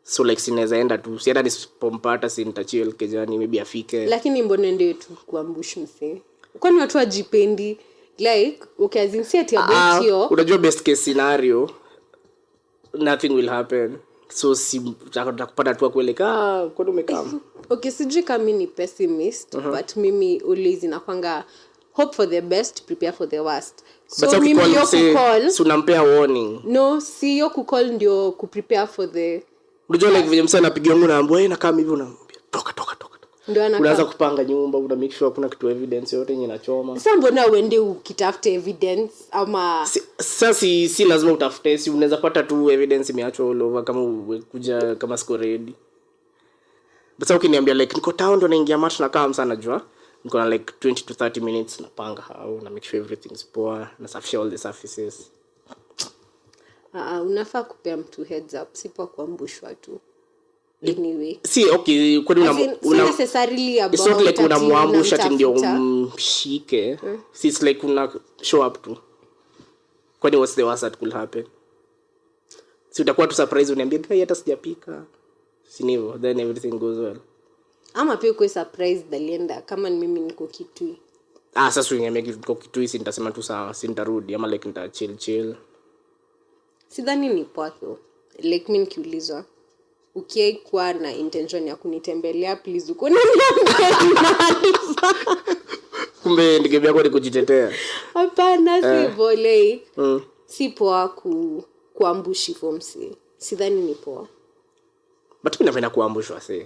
So like sinaweza enda tu. Si hata nisipompata si nitachill kejani maybe afike. Lakini mbona ndio tu kuambush mse. Kwani watu wajipendi like ukiazinsia ati about hiyo. Unajua best case scenario nothing will happen. So si utakupata tu kueleka kwani umekaa. Okay, sijui kama mimi ni pessimist but mimi always inakwanga hope for the best, prepare for the worst. So mimi yo kucall. So unampea warning. No, si yo kucall ndio kuprepare for the. Unajua like vile msana anapigia wangu naambia na kama hivi unaambia toka. Ndio anakaa. Unaanza kupanga nyumba, una make sure hakuna kitu evidence yote yenye inachoma. Sasa mbona uende ukitafute evidence ama sasa si lazima utafute, si unaweza pata tu evidence imeachwa all over kama kuja kama siko ready. But sasa ukiniambia like niko town ndo naingia match na kama sana najua niko na like 20 to 30 minutes napanga how na make sure everything's poa na safisha all the surfaces. Unafaa kupea mtu heads up sipo kuambushwa tu. Anyway. Si okay kwani una necessarily about it's not like unamwambusha ati ndio mshike. Si it's like una show up tu. Kwani what's the worst that could happen? Si utakuwa tu surprise uniambia hata sijapika. Si ndivyo then everything goes well. Ama pia uko surprise dalienda kama mimi niko Kitui. Sasa uniambia niko Kitui si nitasema tu sawa si nitarudi ama like nita chill. Sidhani ni poa though. Like mimi nikiulizwa ukiwa na intention ya kunitembelea please uko kumbe ningebia kwa kujitetea. Hapana si volei. Si poa kuambushi fomsi. Sidhani ni poa. But mimi napenda kuambushwa say.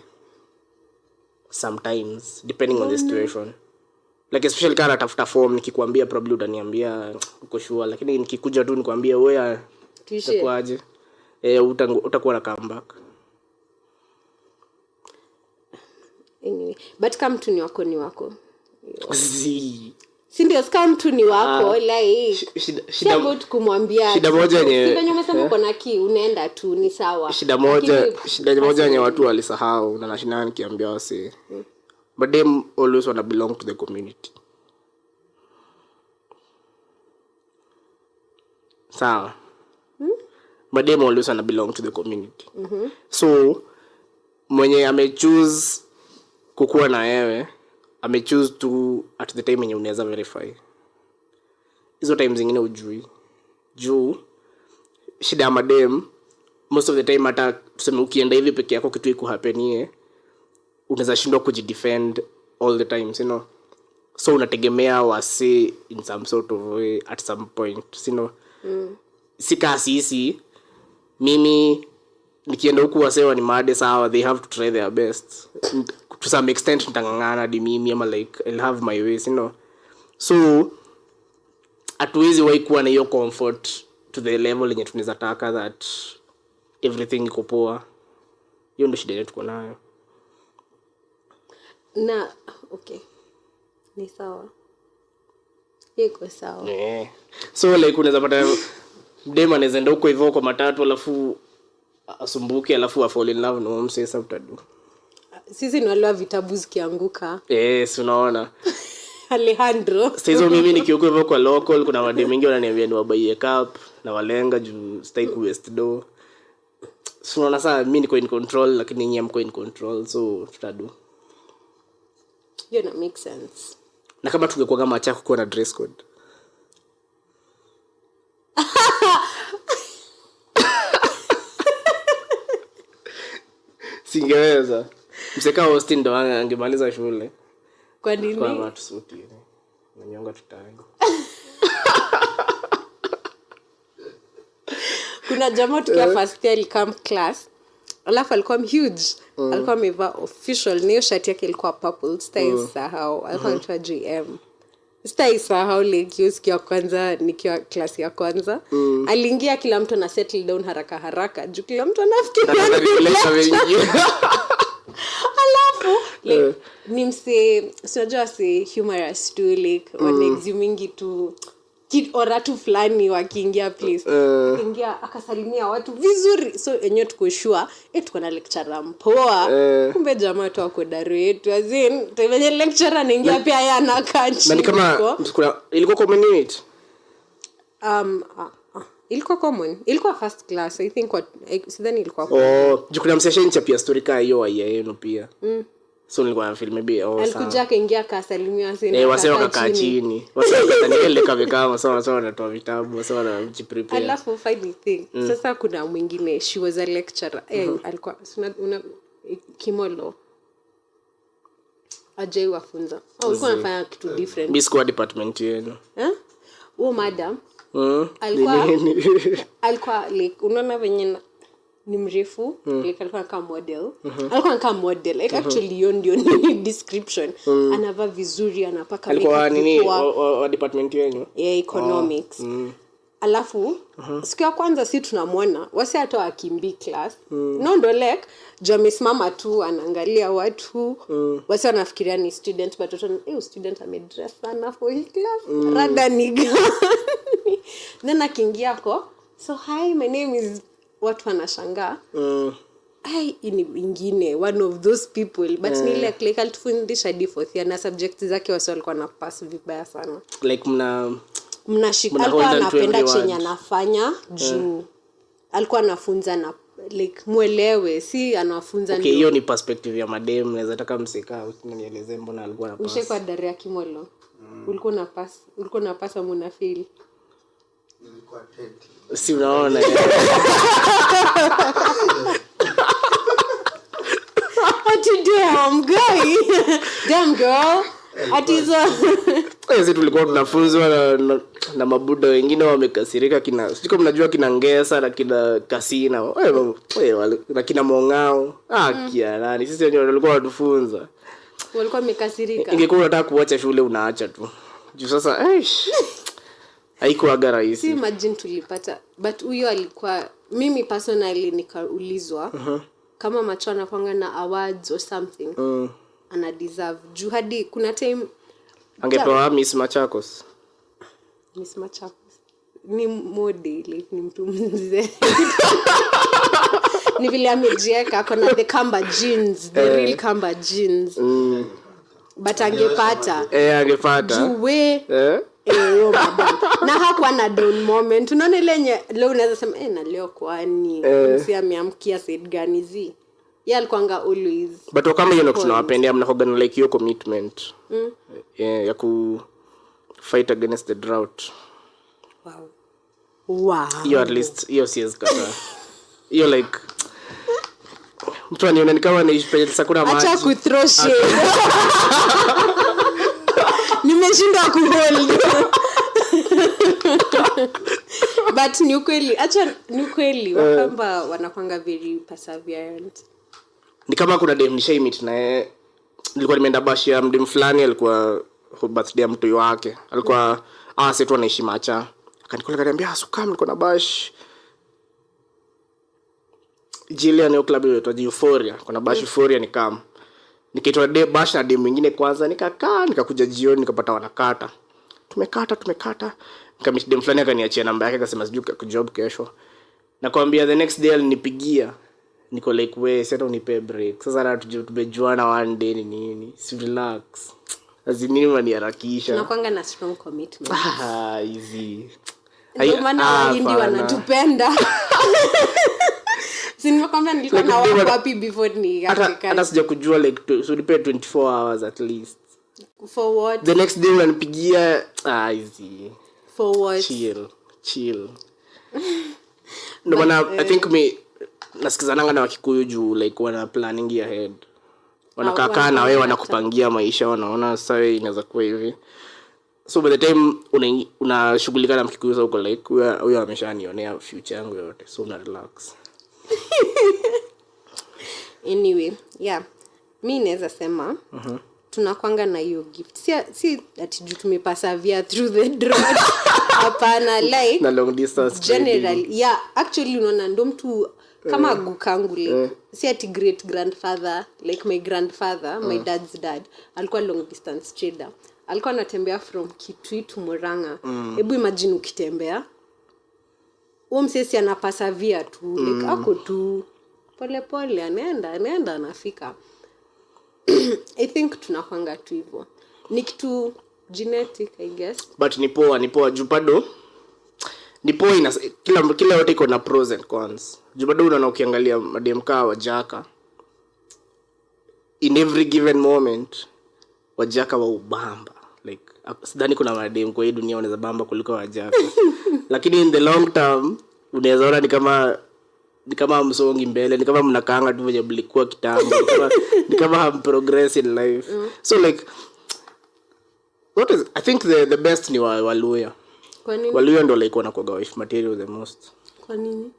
Sometimes depending on the situation. Like especially kana tafuta form nikikwambia probably utaniambia uko sure lakini nikikuja tu nikwambia wewe utakuaje? Utakuwa na comeback. Anyway, but kama mtu ni wako. Si ndio kama mtu ni wako like shida moja kumwambia. Shida moja yenye sivyo umesema uko na ki unaenda tu ni sawa. Shida moja yenye watu walisahau na nashinda nikiambia wase. But them always wanna belong to the community. Sawa. But them always wanna belong to the community. So mwenye amechoose kukuwa na wewe amechoose to at the time yenye unaweza verify. Hizo times zingine ujui. Juu shida ya madem most of the time hata tuseme ukienda hivi peke yako kitu iko happening unaweza shindwa kujidefend all the time, you know. So unategemea wase in some sort of way at some point, you know. Sika sisi mimi nikienda huku wasewa ni made sawa, they have to try their best to some extent. Nitangangana di mimi ama like I'll have my ways, you know. So hatuwezi wahi kuwa na hiyo comfort to the level yenye tunaweza taka that everything iko poa. Hiyo ndio shida yetu tuko nayo. Na okay, ni sawa, iko sawa. Yeah. So like unaweza pata dema anaweza enda huko hivyo kwa matatu alafu asumbuke alafu fall in love na mse sabtadu. Sisi ni wale wa vitabu zikianguka. Yes, unaona. Alejandro. Sasa mimi nikiuko hivyo kwa local kuna wade mingi wananiambia ni wabaie cup na walenga juu stay ku west do. So unaona sasa mimi niko in control lakini nyinyi mko in control, so tutadu. You know, make sense. Na kama tungekuwa kama acha kuwa na dress code. Singeweza. Mseka Austin ndo angemaliza shule. Kwa nini? Kwa watu suti. Na nyonga tutai. Kuna jamaa tukia first year come class. Alafu alikuwa huge. Alikuwa amevaa official nail shirt yake ilikuwa purple. Stai sahau. Alikuwa anaitwa JM. Stai sahau like siku ya kwanza nikiwa class ya kwanza. Aliingia kila mtu na settle down haraka haraka. Juu kila mtu anafikiria. Alafu like ni mse unajua si humorous to like wanaexhumingi tu kid oratu fulani wakiingia place akiingia akasalimia watu vizuri, so enyewe tuko sure tuko na lecturer mpoa. Kumbe jamaa tu wako daro yetu azin tumenye lecturer anaingia pia yeye anakaa chini. Na kama ilikuwa common unit ilikuwa common, ilikuwa first class I think sidhani ilikuwa jukuna msession cha pia story ka hiyo yenu pia. So nilikuwa na film maybe alikuja akaingia akasalimia sasa wase wakakaa chini wase wakataniele kama sawa wanatoa vitabu sawa na prepare. Alafu funny thing sasa kuna mwingine she was a lecturer alikuwa una Kimolo ajai wafunza alikuwa anafanya kitu different bisco department yenu huo madam alikuwa like unaona venye ni mrefu like alikuwa kama model like actually hiyo ndio ni description. Anavaa vizuri, anapaka alikuwa nini wa department yenu economics. Alafu siku ya kwanza si tunamwona wasi hata wakimbi class ndo like amesimama tu anaangalia watu wasi wanafikiria ni student but watu student amedress sana for his class rada niga. Then akiingia ko so hi my name is watu wanashangaa ini ingine one of those people but ni like alitufundisha D4 na subject zake wasi walikuwa na pass vibaya sana like mnashika alikuwa anapenda chenye anafanya juu alikuwa anafunza na like muelewe si anafunza ndio. Okay, hiyo ni perspective ya madem, naweza taka mseka usinieleze mbona alikuwa na pass. Ushekwa dare ya Kimolo ulikuwa na pass au una feel nilikuwa 10 si unaona damn girl atizo sisi tulikuwa tunafunzwa na mabuda wengine wamekasirika siko mnajua kina Ngesa na kina Kasina wewe na kina Mongao kia nani sisi wenyewe walikuwa watufunza walikuwa wamekasirika. Ingekuwa unataka kuacha shule unaacha tu juu sasa haikuwa rahisi. Si imagine tulipata but huyo alikuwa mimi personally nikaulizwa kama macho anakuanga na awards or something ana deserve juu hadi kuna time angepewa Miss Machakos ni model like ni mtu mzee ni vile amejieka kuna the Kamba jeans the real Kamba jeans but angepata juwe madam na hakuwa na down moment unaona lenye leo unaweza sema na leo kwani msi ameamkia said gani zi yeye alikuanga always but kama hiyo tunawapendea mnahoga na like your commitment ya ku fight against the drought. Wow you at least hiyo siwezi kata hiyo like mtu aniona ni kama ni sakura maji acha ku throw shade nimeshinda ku hold But ni ukweli Wakamba wanakwanga very perseverant. Ni kama kuna dem nishaimit na nilikuwa nimeenda bash ya mdem fulani, alikuwa birthday ya mtu wake, alikuwa setu anaishi Macha. Akanikola akaniambia sukam niko na bash Jillian club inaitwa Euphoria, kuna bash Euphoria ni kama nikaitwa bash na dem mwingine kwanza, nikakuja jioni nikapata wanakata. Tumekata nikamit dem fulani akaniachia namba yake akasema sijui kujob kesho. Nakwambia the next day alinipigia, niko like we sasa unipe break. Sasa na tumejuana one day nini, si relax. Azimini ni harakisha. Tunakwanga na strong commitment. Easy. Ndio maana Wahindi wanatupenda. Sinimekwambia nilikuwa na wapi before ni Africa. Hata sija kujua like so nipe 24 hours at least. For what? The next day unanipigia easy. For what? Chill. No maana I think nasikizananga na Wakikuyu juu like wana planning ahead. Wanakaa na wewe wanakupangia maisha, wanaona sasa wewe inaweza kuwa hivi. So by the time unashughulika na Mkikuyu huko like huyo ameshanionea future yangu yote, so una relax. Anyway, yeah. Mimi naweza sema tunakwanga na hiyo gift. Si ati juu tumepersevere through the drought. Hapana, like na long distance generally. Yeah, actually unaona ndo mtu kama gukangu like si ati great grandfather, like my grandfather, my dad's dad, alikuwa long distance trader. Alikuwa anatembea from Kitui to Murang'a. Hebu imagine ukitembea. Msesi anapersevere tu, like ako tu pole anaenda anafika. I think tunakwanga tu hivyo. Ni kitu genetic, I guess. But ni poa jupado. Ni poa kila yote iko na pros and cons. Jupado unaona ukiangalia madem kaa Wajaka. In every given moment Wajaka wa ubamba. Like sidhani kuna madem kwa hii dunia wanaweza bamba kuliko Wajaka. Lakini in the long term unaweza ona ni kama msongi mbele, ni kama mnakaanga tu venye mlikuwa kitambo, ni kama progress in life. So like I think the best ni Waluya. Kwa nini? Waluya ndo like wanakuwa wife material the most. Kwa nini?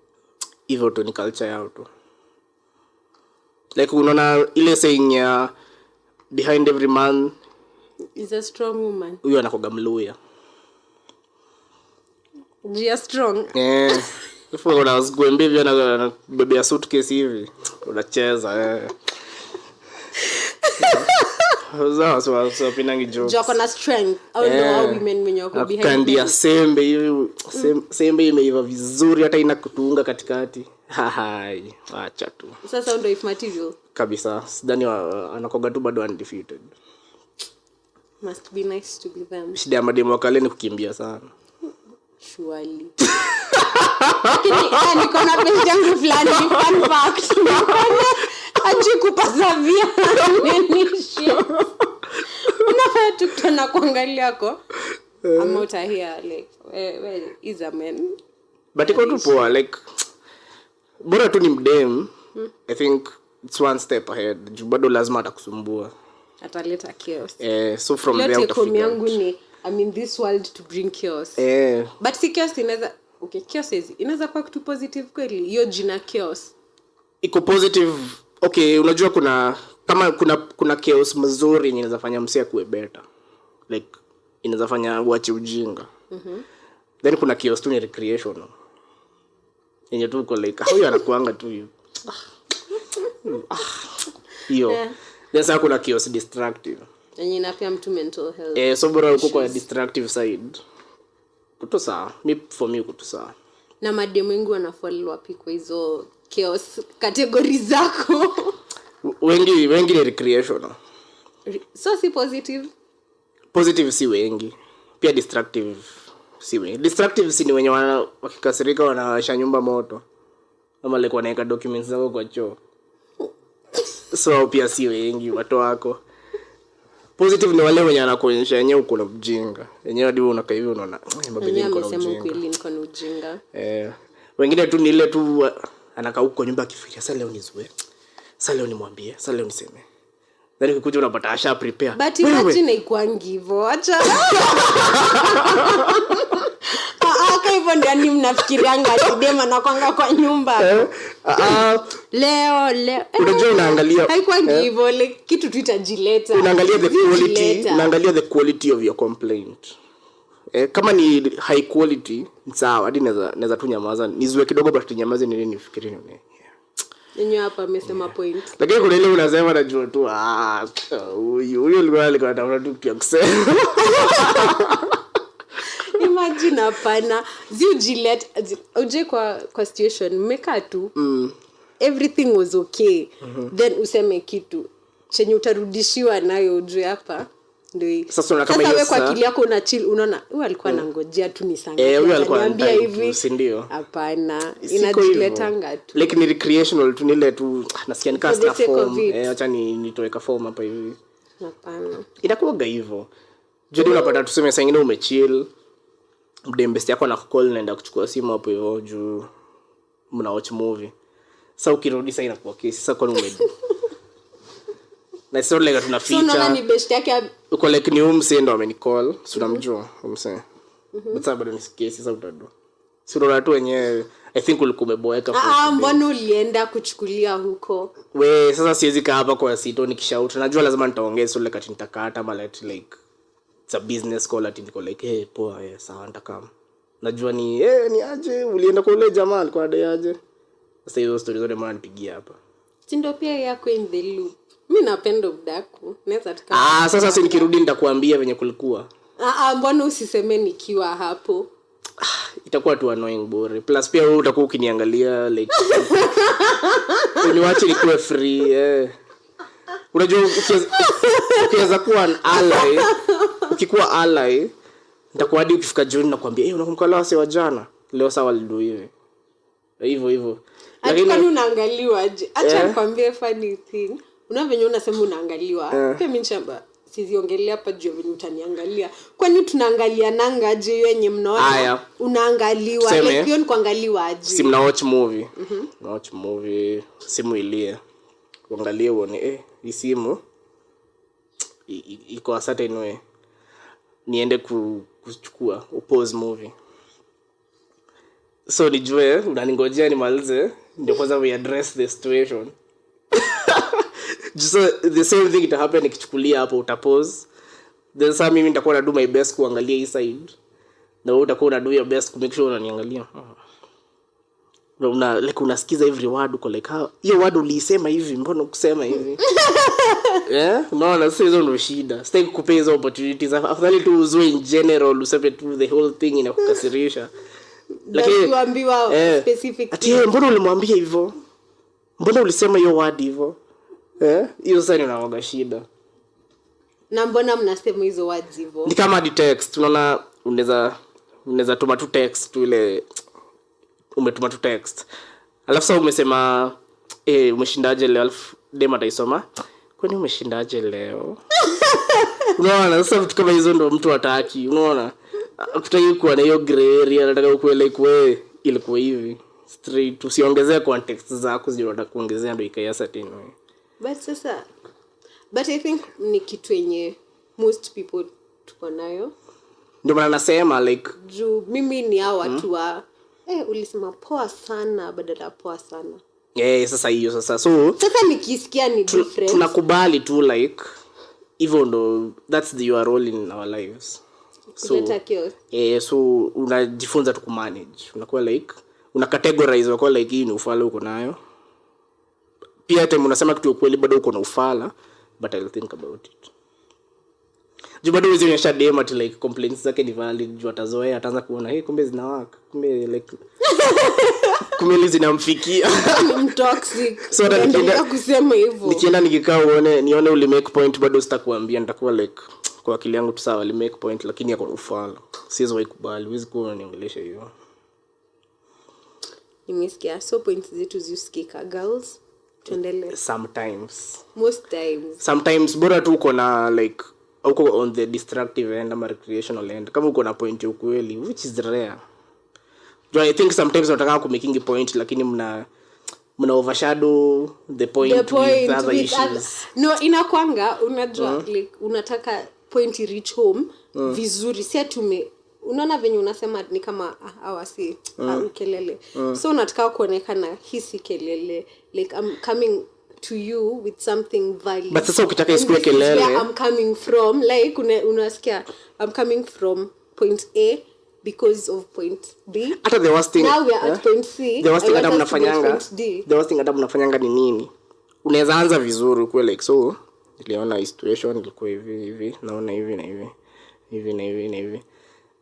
Hivyo tu ni culture yao tu. Like unaona ile saying ya behind every man is a strong woman. Huyo anakuwa Mluya. Jia strong. If wewe unaziguembea hivi na bebe ya suitcase hivi unacheza so pinangi jokes. Joko na strength. Au ndo women wenye wako behind. Kandia sembe hivi sembe imeiva vizuri hata ina kutunga katikati. Acha tu. Sasa ndo if material. Kabisa. Sidhani anakoga tu bado undefeated. Must be nice to be them. Shida ya mademu wa kale ni kukimbia sana. Surely. Lakini niko na pesa yangu fulani fun fact. Aje kupasavia ninishi. Unafaa tu kutana kuangalia ko. I'm out here like well is a man. But iko tu poa like bora tu ni mdem. I think it's one step ahead. Bado lazima atakusumbua. Ataleta chaos. So from there utafika yangu ni I'm in this world to bring chaos. But si chaos inaweza chaos inaweza kuwa kitu positive kweli. Hiyo jina chaos iko positive. Okay, unajua kuna chaos mzuri inaweza fanya msee kuwe better. Like inaweza fanya uache ujinga. Then kuna chaos tu ni recreational. Yenye tu uko like huyu anakuanga tu hiyo. Hiyo. Sasa kuna chaos destructive. Yenye inapea mtu mental health. So bora uko kwa destructive side. Kuto sawa. For me kuto sawa. Na mademu wengi wanafollow wapi kwa hizo chaos category zako? Wengi ni recreational. So si positive? Positive si wengi. Pia destructive si wengi. Destructive si ni wenye wakikasirika wanawasha nyumba moto. Ama like wanaweka documents zao kwa choo. So pia si wengi watu wako. Positive ni wale wenye anakuonyesha yenyewe uko na ujinga. Yenyewe hadi unakaa hivi unaona mabili niko na ujinga. Amesema kweli niko na ujinga. Wengine tu ni ile tu anakaa huko nyumba akifikiria sasa leo nizue. Sasa leo nimwambie, sasa leo niseme. Then ukikuja unapata asha prepare. But imagine ikwangi hivyo. Acha. hivyo ndio mnafikirianga kidema na kwanga kwa nyumba. Leo unajua unaangalia haikuwa hivyo like kitu tu itajileta. Unaangalia the quality of your complaint. Kama ni high quality sawa, hadi naweza tu nyamaza nizue kidogo, but nyamaze nini nifikirie nini. Yenyewe hapa amesema point. Lakini kuna ile unasema najua tu huyo alikuwa anataka tu kusema. Imagine hapana. Uje kwa situation mmeka tu. Everything was okay. Then useme kitu chenye utarudishiwa nayo ujue hapa. Ndio. Sasa kama wewe kwa akili yako una chill, unaona huyu alikuwa anangojea tu nisange. Huyu alikuwa ananiambia hivi. Si ndio? Hapana. Inajiletanga tu. Like ni recreational tu, nile tu nasikia ni cast form. Acha nitoweka form hapa hivi. Hapana. Itakuwa hivyo. Jodi unapata tuseme saa nyingine umechill. Mdembesti yako na call naenda kuchukua simu hapo hivyo juu mna watch movie. Sasa ukirudi sasa inakuwa kesi. Sasa kwa nini na sio like tunaficha. So naona ni best yake uko like ni umse ndo amenicall. Si unamjua umse. But bado ni kesi sasa utadua. Si ndo watu wenyewe I think ulikuwa umeboeka kwa. Mbona ulienda kuchukulia huko? Sasa siwezi kaa hapa kwa sito nikishout. Najua lazima nitaongea so like nitakata ama like it's a business call at niko like hey poa sawa nitakam. Najua ni ni aje ulienda kwa yule jamaa alikuwa adai aje. Sasa hizo stories zote maana nipigia hapa. Tindo pia yako in the loop. Mimi napenda udaku. Naweza tuka. Sasa si nikirudi nitakuambia venye kulikuwa. Mbona usiseme nikiwa hapo? Itakuwa tu annoying bore. Plus pia wewe utakuwa ukiniangalia like uniwache nikuwe free. Unajua ukiweza kuwa an ally, ukikuwa ally, nitakuwa hadi ukifika jioni nakwambia, unakumbuka leo wase wa jana? Leo sawa lido hivi. Hivyo. Lakini kwani unaangaliwa aje? Acha nikwambie funny thing. Unavenye unasema unaangaliwa. Pia mimi nchamba siziongelea hapa juu venye utaniangalia. Kwani tunaangalia nanga aje yenye mnaona? Unaangaliwa. Like hiyo ni kuangaliwa aje? Si mna watch movie. Na watch movie simu ilie. Kuangalia uone hii simu iko a certain way. Niende kuchukua pause movie. So nijue unaningojea nimalize ndio kwanza we address the situation. So the same thing ita happen nikichukulia hapo utapause. Then sasa mimi nitakuwa na do my best kuangalia hii side. Na wewe utakuwa na do your best to make sure unaniangalia. Like unasikiza every word uko like hiyo word ulisema hivi mbona ukusema hivi? Unaona sasa hizo ndio shida. Sitaki kukupa hizo opportunities. Afadhali tu uzue in general useme tu the whole thing inakukasirisha. Lakini kuambiwa specific. Ati mbona ulimwambia hivyo? Mbona ulisema hiyo word hivyo? Hiyo sasa inaoga shida. Na mbona mnasema hizo words hivyo? Ni kama di text. Unaona unaweza tuma tu text tu ile umetuma tu text. Alafu sasa umesema umeshindaje leo? Dema ataisoma. Kwani umeshindaje leo? Unaona sasa vitu kama hizo ndo mtu hataki. Unaona? Kutaki kuwa na hiyo gray area, anataka ukuele kwa ilikuwa hivi. Straight usiongezee context zako zile unataka kuongezea ndio ikayasa tena. But I think ni kitu yenye most people tuko nayo. Ndio maana nasema like mimi ni hao watu wa ulisema poa sana badala poa sana. Sasa hiyo sasa sasa nikisikia ni different. Tunakubali tu like even though that's your role in our lives. So unajifunza tu kumanage. Unakuwa like una categorize wako like hii ni ufala uko nayo. Pia hata unasema kitu ukweli bado uko na ufala, but I'll think about it. Bado hizo ni shadema to like complaints zake ni valid, juu atazoea ataanza kuona kumbe zinawaka. Kumbe like kumbe zinamfikia. Ni toxic. So nataka kusema hivyo. Nikienda nikikaa nione uli make point bado sitakuambia, nitakuwa like kwa akili yangu tu sawa uli make point lakini yako ufala. Siwezi waikubali, huwezi kuwa unaniongelesha hivyo. Nimesikia so points zetu zisikika girls. Tuendelee. Most times. Sometimes bora tu uko na like uko on the destructive end ama recreational end. Kama uko na point ya ukweli, which is rare. I think sometimes unataka ku making a point lakini mna overshadow the point with other issues. No, inakwanga unajua like unataka point reach home vizuri. Si unaona venye unasema ni kama awasi kelele. So unataka kuonekana hisi kelele, like I'm coming to you with something valid. But sasa ukitaka isikue kelele, where I'm coming from, like unasikia I'm coming from point A because of point B. Hata the worst thing, now we are at point C. The worst thing hata mnafanyanga ni nini? Unaweza anza vizuri kwa like, so niliona hii situation ilikuwa hivi naona hivi na hivi hivi na hivi na hivi,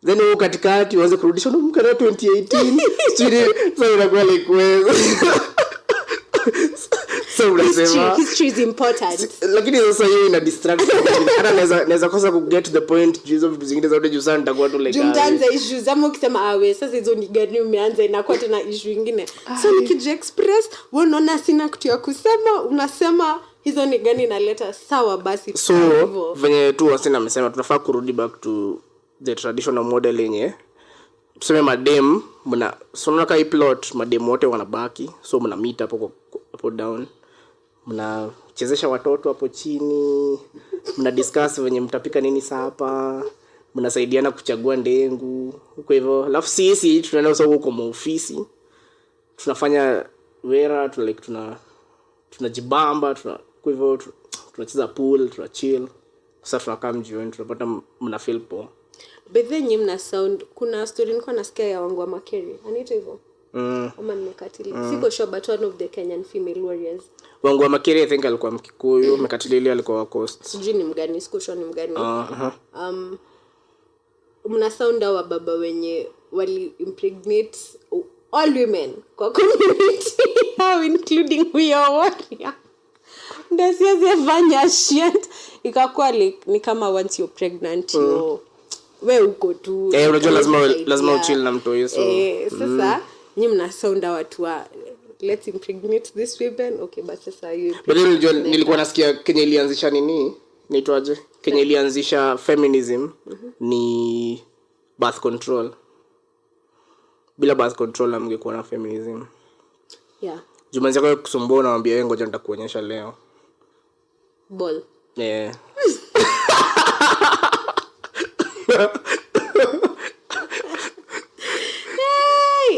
then wewe katikati uanze kurudisha ndo mkana 2018 so inakuwa like wewe so unasema history is important, lakini sasa hiyo ina distract. Hata naweza kosa ku get to the point hizo vitu zingine zote juu sana nitakuwa tu like mtaanza issues ama ukisema awe sasa hizo ni gani umeanza inakuwa tena issue nyingine. So nikija express wewe unaona sina kitu ya kusema, unasema hizo ni gani naleta sawa basi. So venye tu wasina amesema tunafaa kurudi back to the traditional model yenye tuseme madem mna sonona kai plot madem wote wanabaki, so mna meet hapo down, mna chezesha watoto hapo chini, mna discuss venye mtapika nini sapa, mnasaidiana kuchagua ndengu. Kwa hivyo alafu sisi tunaenda sasa huko kwa ofisi tunafanya wera tunajibamba kwa hivyo tunacheza pool, tunachill, sasa tunakaa mjioni, tunapata mna feel poa. Bedhe nyinyi mna sound, kuna story nilikuwa nasikia ya Wangwa Makeri anaitwa hivyo ama nimekatilia siko sure, but one of the Kenyan female warriors. Wangwa Makeri I think alikuwa Mkikuyu, Mekatilia alikuwa wa Coast, sijui ni mgani, siko sure ni mgani. Mna sound wa baba wenye wali impregnate all women kwa community how including we are warrior. Ndio siwezi fanya shit ikakuwa like ni kama once you're pregnant wewe uko tu unajua lazima uchill na mtu hiyo. So sasa nyinyi mna sound watu wa let's impregnate this women, okay, but sasa you but nilikuwa nasikia Kenya ilianzisha nini naitwaje, Kenya ilianzisha feminism ni birth control. Bila birth control amngekuwa na feminism. Jumanzi yako kusumbua na mwambia yeye ngoja nitakuonyesha leo ball.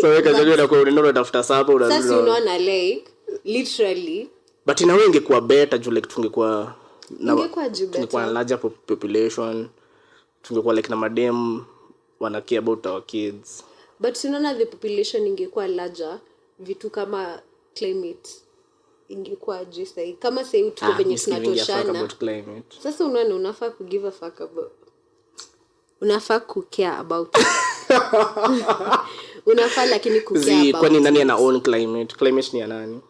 So weka jogeo na kwa unaona tafuta sapa unarudi. Sasa unaona like literally but ina wewe ingekuwa better juu like tungekuwa na larger population, tungekuwa like na madem wana care about our kids. But unaona the population ingekuwa larger, vitu kama climate ingekuwa just like kama sasa tuko venye tunatoshana. Sasa unaona unafaa ku give a fuck about, unafaa ku care about unafaa lakini ku care about. Kwani nani ana own climate? Climate ni ya nani?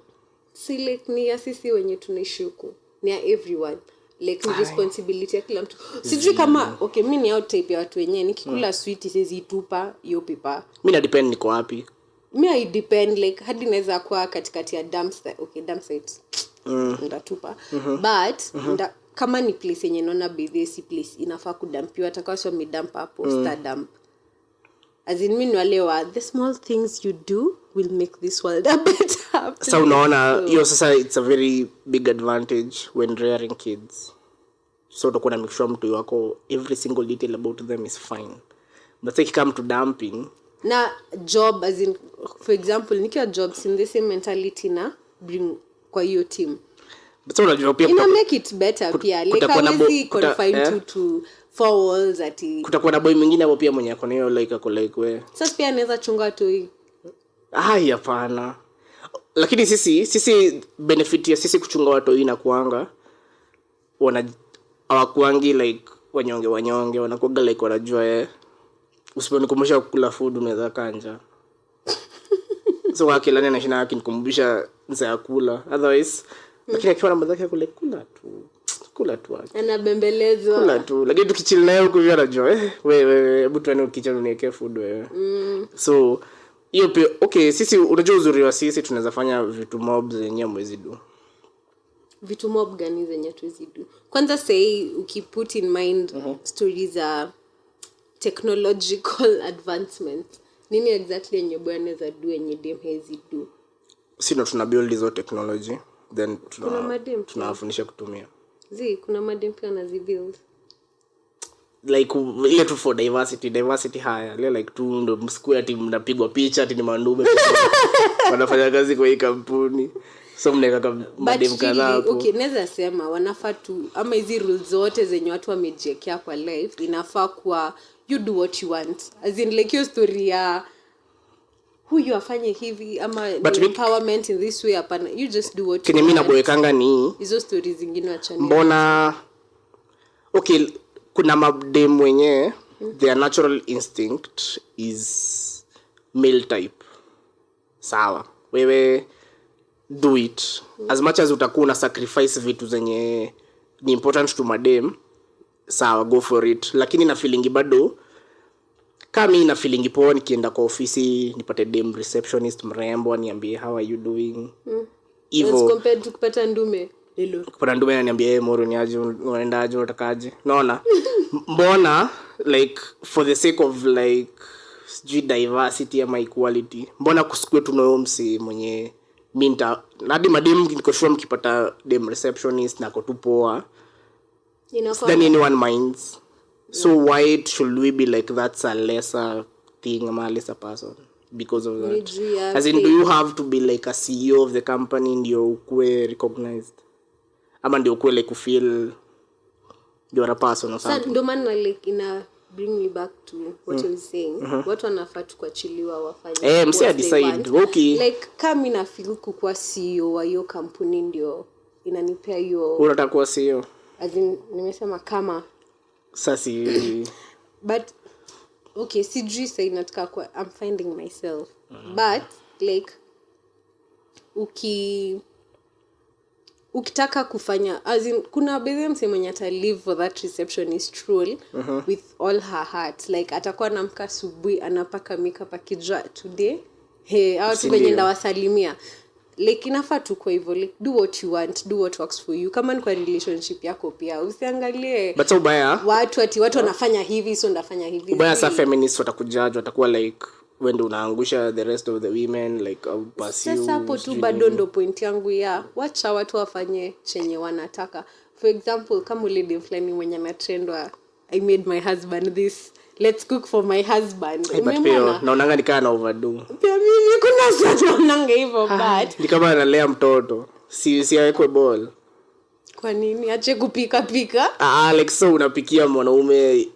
Si like ni ya sisi wenye tunaishi huko, ni ya everyone, like responsibility ya kila mtu. Sijui kama okay mimi ni out type ya watu wenyewe nikikula sweet siwezi tupa hiyo pipa. Mimi na depend niko wapi. Mimi I depend like hadi naweza kuwa katikati ya dumpster, okay dump site ndatupa but kama ni place yenye naona bidhesi place inafaa kudampiwa atakao midump hapo star dump. As in mimi wale wa the small things you do will make this world a better place. So unaona hiyo sasa it's a very big advantage when rearing kids. So utakuwa na make sure mtu wako every single detail about them is fine. But if it come to dumping na job, as in for example nikiwa jobs in the same mentality na bring kwa hiyo team, but unajua pia ina make it better pia like hawezi confine to four walls ati kutakuwa na boy mwingine hapo pia mwenye ako nayo like ako like we sasa pia anaweza chunga toi. Hapana, lakini sisi benefit ya sisi kuchunga watu ina kuanga hawakuangi like wanyonge wanakuaga like wanajua usiponikumbusha kula food unaweza kanja. So wakilani na shina yake nikumbusha nza kula otherwise lakini akiwa na madhaka kule kula tu anabembelezwa kula tu, lakini tukichill naye huko vile anajua wewe hebu tuone ukichana uniweke food wewe. So hiyo pia okay, sisi unajua uzuri wa sisi tunaweza fanya vitu mob zenye mwezi do. Vitu mob gani zenye tuwezi do? Kwanza say ukiput in mind stories za technological advancement, nini exactly yenye boy anaweza do yenye dem hezi do? Sisi tuna build hizo technology then tunawafundisha kutumia. Kuna madem pia anazi build. like ile tu for diversity haya ile like tu ndo msikuwe ati mnapigwa picha ati ni mandume wanafanya kazi kwa hii kampuni so mnaweka madem kadhaa hapo. Okay, naweza sema wanafaa tu ama hizi rules zote zenye watu wamejiwekea kwa life inafaa kwa you do what you want, as in like your story ya huyu afanye hivi ama empowerment in this way, hapana, you just do what you want. Mimi naboekanga ni hizo stories zingine achana. Mbona okay, kuna madem wenyewe their natural instinct is male type. Sawa, wewe do it as much as utakuwa na sacrifice vitu zenye ni important to madem. Sawa, go for it. Lakini na feeling bado kama mimi na feeling poa nikienda kwa ofisi nipate dem receptionist mrembo aniambie how are you doing As compared to kupata ndume. Hello. Kupata ndume ananiambia moro ni aje, unaendaje, unatakaje. Naona mbona like for the sake of like diversity ama equality, mbona kusikue tunayo msi mwenye minta hadi madem niko sure mkipata dem receptionist na kotu poa then anyone minds. So why should we be like that's a lesser thing, a lesser person because of that? As in, do you have to be like a CEO of the company ndio ukue recognized ama ndio ukue like feel you're a person or something? Ndio maana like ina bring me back to what I was saying. Watu wanafaa kuachiliwa wafanye msia decide. Okay, like kama ina feel kuwa CEO wa hiyo kampuni ndio inanipea hiyo unataka kuwa CEO. As in nimesema kama sasi but okay, sijui sasa inataka kwa I'm finding myself but like ukitaka kufanya as in kuna baadhi mse mwenye ata live for that receptionist role with all her heart, like atakuwa anamka asubuhi anapaka makeup akijua today au tu venye ndawasalimia, like inafaa tu kwa hivyo, like do what you want, do what works for you. Kama ni kwa relationship yako pia usiangalie but so ubaya watu wanafanya hivi so ndafanya hivi. Ubaya sa feminists watakujaji, watakuwa like when unaangusha the rest of the women like pursue. Sasa hapo tu bado ndo point yangu ya wacha watu wafanye chenye wanataka. For example, kama ule fulani mwenye anatrendwa I made my husband this, let's cook for my husband. But pia naonanga nikaa na overdo. Pia mimi kuna sana naonanga hivyo but ni kama analea mtoto si awekwe ball. Kwa nini ache kupika like so unapikia mwanaume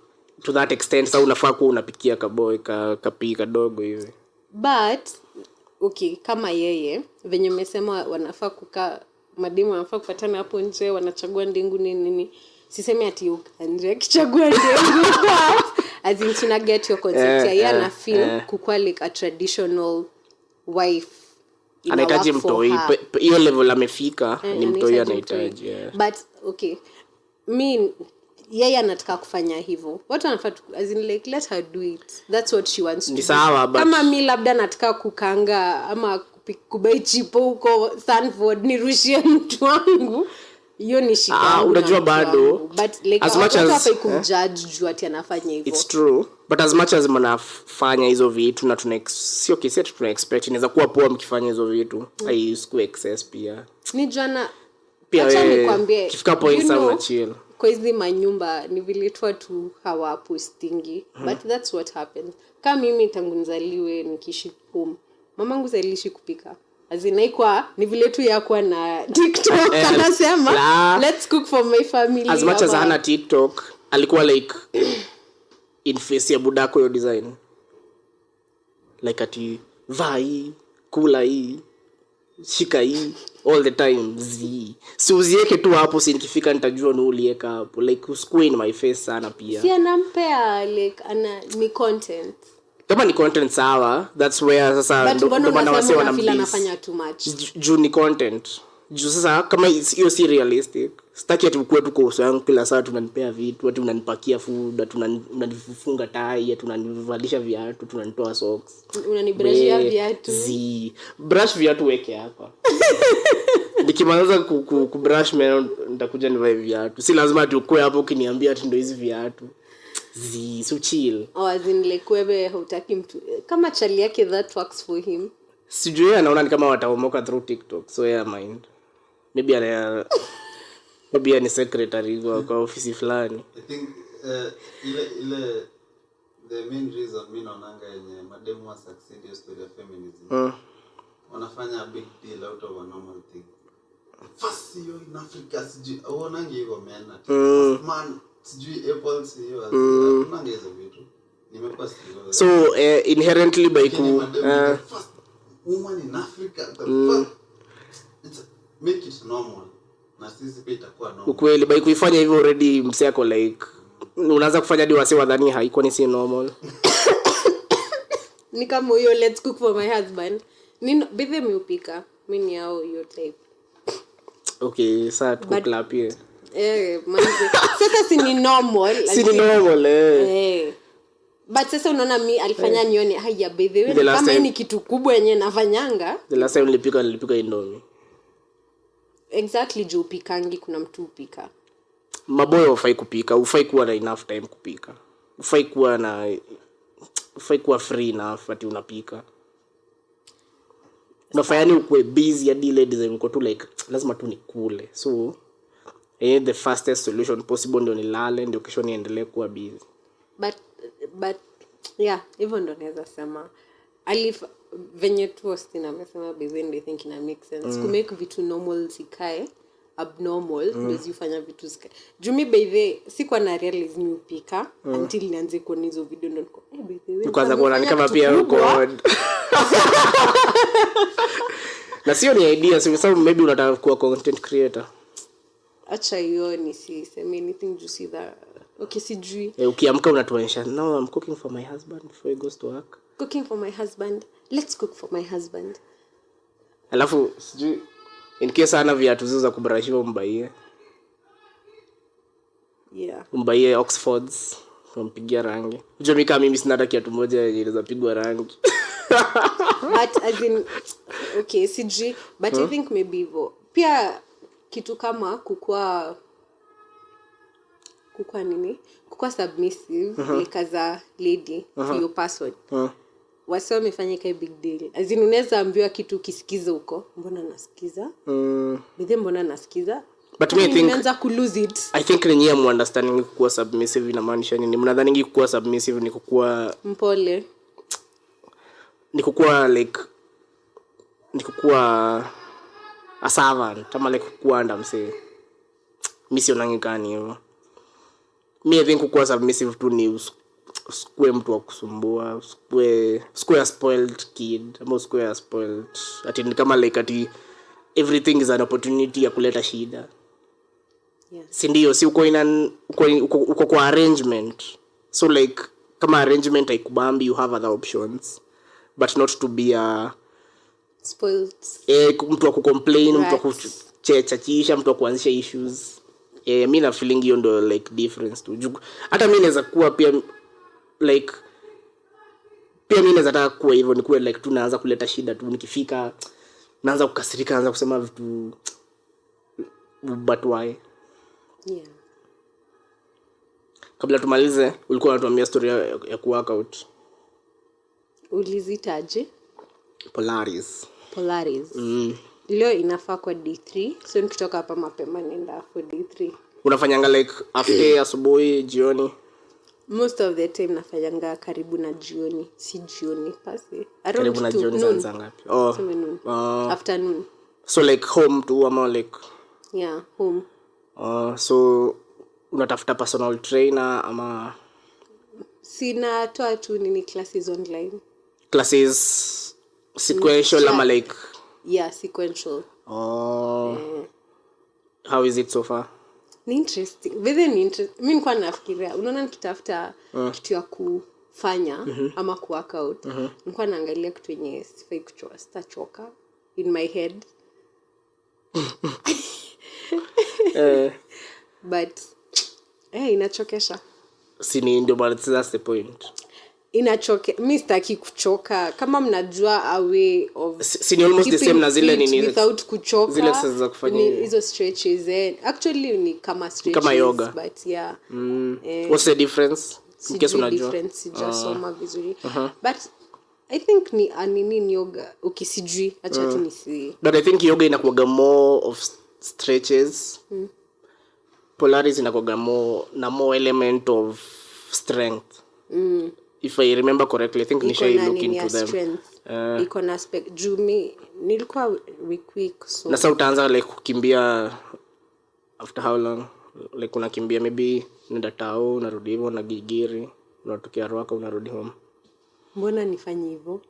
to that extent, so unafaa kuwa unapikia kaboy kapika dogo hivi. But okay, kama yeye venye umesema wanafaa kukaa mademu wanafaa kupatana hapo nje wanachagua ndengu nini, sisemi ati ukanje kichagua ndengu but as in tuna get your concept ya yana feel kukua like a traditional wife. Anahitaji mtoi hiyo level amefika, ni mtoi anahitaji. But okay, yeye anataka kufanya hivyo, watu wanafaa as in like let her do it, that's what she wants to do. Sawa, but kama mimi labda nataka kukanga ama kubai chipo huko Sanford nirushie mtu wangu, hiyo ni shida. Unajua bado but like as much as hapa kumjudge juu ati anafanya hivyo, it's true, but as much as mnafanya hizo vitu na sio kesi ati tuna expect inaweza kuwa poa mkifanya hizo vitu haisku excess pia ni jana pia acha nikwambie kifika point sana chill kwa hizi manyumba ni vile tu hawapostingi but that's what happens. Kama mimi tangu nizaliwe nikiishi home, mamangu zalishi kupika azinaikwa ni vile tu yakuwa na TikTok anasema let's cook for my family. As much as hana TikTok alikuwa like in face ya budako yo design like ati vai kula hii shika hii all the time si uzieke tu hapo, si nikifika nitajua ni ulieka hapo, like usikue in my face sana pia. Si anampea like ni content, kama ni content sawa, that's where sasa ndo maana wase wanafanya too much juu ni content. Juu sasa kama hiyo si realistic, sitaki ati ukue tu kwa uso yangu kila saa tunanipea vitu, ati unanipakia food, ati unanifunga tai, ati unanivalisha viatu, tunanitoa socks, unanibrushia viatu. Brush viatu weke hapa. Nikimaliza kubrush meno nitakuja nivae viatu. Si lazima ati ukue hapo ukiniambia ati ndo hizi viatu. So chill. As in like wewe hutaki mtu kama chali yake that works for him. Sijui anaona ni kama wataomoka through TikTok, so yeah mind. Maybe ni secretary kwa ofisi fulani. I think ile the main reason mimi naonanga yenye mademu wa succeed in story of feminism. Wanafanya a big deal out of a normal thing. First you in Africa sijui uonangi hivyo man. First man sijui apples hiyo uonangi hizo vitu. Nimekuwa sio. So inherently by first woman in Africa the first it's make it normal. Na sisi pia itakuwa normal. Ukweli by kuifanya hivyo already mseko like unaanza kufanya hadi wase wadhani haiko ni si normal. Ni kama hiyo let's cook for my husband. Nino bithe miupika. Mimi yao hiyo type. Okay, sasa tuko clap here. Manze. Sasa si ni normal. Si ni normal But sasa unaona mimi alifanya nione haya bithe wewe kama ni kitu kubwa yenye nafanyanga. The last time nilipika Indomie. Exactly juu upikangi kuna mtu upika. Maboyo hufai kupika, hufai kuwa na enough time kupika. Hufai kuwa free enough ati unapika. Unafanya ni ukwe busy hadi ile design uko tu like lazima tu nikule. So the fastest solution possible ndio nilale ndio kesho niendelee kuwa busy. But yeah, hivyo ndo naweza sema venye tu Austin amesema bezeni I think ina make sense. Kumake vitu normal sikae abnormal ndio zifanya vitu zikae. Jumi by the sikuwa na realize ni upika until nianze kuona hizo video ndo niko by the way kwanza kuona ni kama pia uko na sio ni idea so sababu maybe unataka kuwa content creator. Acha hiyo ni si sema anything you see that okay sijui ukiamka unatuonyesha no I'm cooking for my husband before he goes to work. Cooking for my husband. Let's cook for my husband. Alafu sijui in case ana viatu zile za kubrashiwa mbaie. Yeah. Mbaie Oxfords kumpigia rangi. Unajua kama mimi sina hata kiatu moja yenye inaweza pigwa rangi. But as in okay sijui but I think maybe hivyo. Pia kitu kama kukua nini? Kukua submissive like as a lady to your person. Wase wamefanya kai big deal. As in unaweza ambiwa kitu ukisikiza huko, mbona nasikiza? Bidhe mbona nasikiza? But me I think unaanza ku lose it. I think ni nyinyi understanding kuwa submissive inamaanisha nini? Mnadhani kuwa submissive ni kukuwa mpole. Ni kukuwa like ni kukuwa a servant, kama like kukuwa ndamse. Mimi sionangi kani hivyo. Me I think kukuwa submissive tu ni usikue mtu wa kusumbua, usikue a spoiled kid, ama usikue a spoiled. Ati ni kama like ati everything is an opportunity ya kuleta shida. Yes. Si ndio, si uko kwa arrangement. So like kama arrangement haikubambi you have other options but not to be a spoiled. Mtu wa kucomplain, mtu wa kuchechisha, mtu wa kuanzisha issues. Mimi na feeling hiyo ndo like difference tu. Hata mimi naweza kuwa pia like pia mimi naweza taka kuwa hivyo, nikuwe like tu naanza kuleta shida tu, nikifika naanza kukasirika, naanza kusema vitu but why? Yeah. Kabla tumalize ulikuwa unatuambia story ya ku-workout. Ulizitaje? Polaris. Leo inafaa kwa D3. So nikitoka hapa mapema nenda for D3. Unafanyanga like after asubuhi, jioni? Most of the time nafanyanga karibu na jioni, si jioni pasi. Karibu na jioni sana ngapi? Afternoon. So like home tu ama like yeah, home. So unatafuta personal trainer ama sina toa tu nini classes online? Classes sequential ama like yeah, sequential. How is it so far? Ni interesting. Very interesting. Mimi nilikuwa nafikiria unaona nikitafuta kitu ya kufanya ama ku workout. Nilikuwa naangalia kitu yenye sifai kuchoka, sitachoka in my head. But inachokesha. Sini ndio but that's the point. Inachoke. Mimi sitaki kuchoka. Kama mnajua a way of sini almost the same na zile nini without kuchoka. Zile exercises za kufanya hizo stretches actually ni kama stretches kama yoga. But yeah. What's the difference? Because unajua sijasoma vizuri. But I think ni yoga ukisijui acha tu nisi. But I think yoga inakuwa more of stretches. Polaris inakuwa more element of strength. If I remember correctly, I think Nisha look into them. Iko na aspect jumi nilikuwa week so. Na sasa utaanza like kukimbia after how long? Like unakimbia maybe nenda tao unarudi hivyo na gigiri unatokea Ruaka unarudi home. Mbona nifanye hivyo?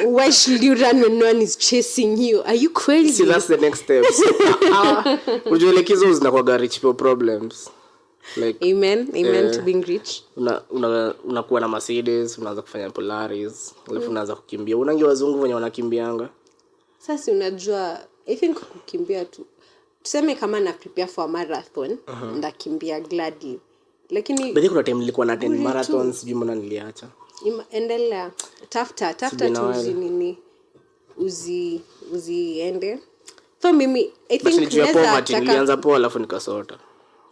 Why should you run when no one is chasing you? Are you crazy? See, that's the next steps. Unajua like hizo zinakuwa rich people problems. Like amen to being rich. Unakuwa na Mercedes, unaanza kufanya Polaris, alafu unaanza kukimbia. Unangi wazungu wenye wanakimbianga. Sasa unajua I think kukimbia tu. Tuseme kama na prepare for a marathon, ndakimbia gladly. Lakini bado kuna time nilikuwa na 10 marathons, sijui mbona niliacha. Endelea tafuta tu uziende. So mimi I think nilianza poa alafu nikasota.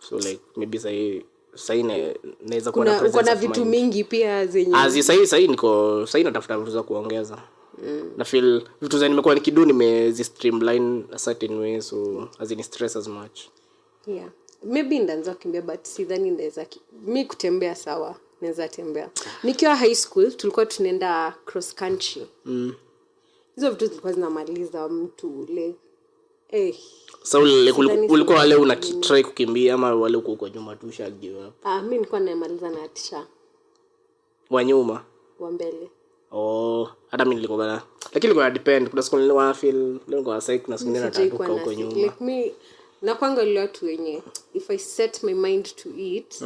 So like maybe sahi naweza kuwa na presence. Kuna vitu mingi pia zenye. Sahi natafuta vitu za kuongeza. Na feel vitu zenye nimekuwa nikidu nimezi streamline a certain way so as in stress as much. Yeah. Maybe ndaanza kukimbia but sidhani ndaweza. Mimi kutembea sawa. Naweza tembea. Nikiwa high school tulikuwa tunaenda cross country. Hizo vitu zilikuwa zinamaliza mtu like so ulikuwa wale unatry kukimbia ama wale uko kwa nyuma tu give up? Mimi nilikuwa namaliza na tisha. Wa nyuma? Wa mbele. Hata mimi nilikuwa gana. Lakini ilikuwa depend. Kuna siku nilikuwa feel kuna siku kuna siku nataka huko nyuma. Like me na kwanga ile watu wenye if I set my mind to it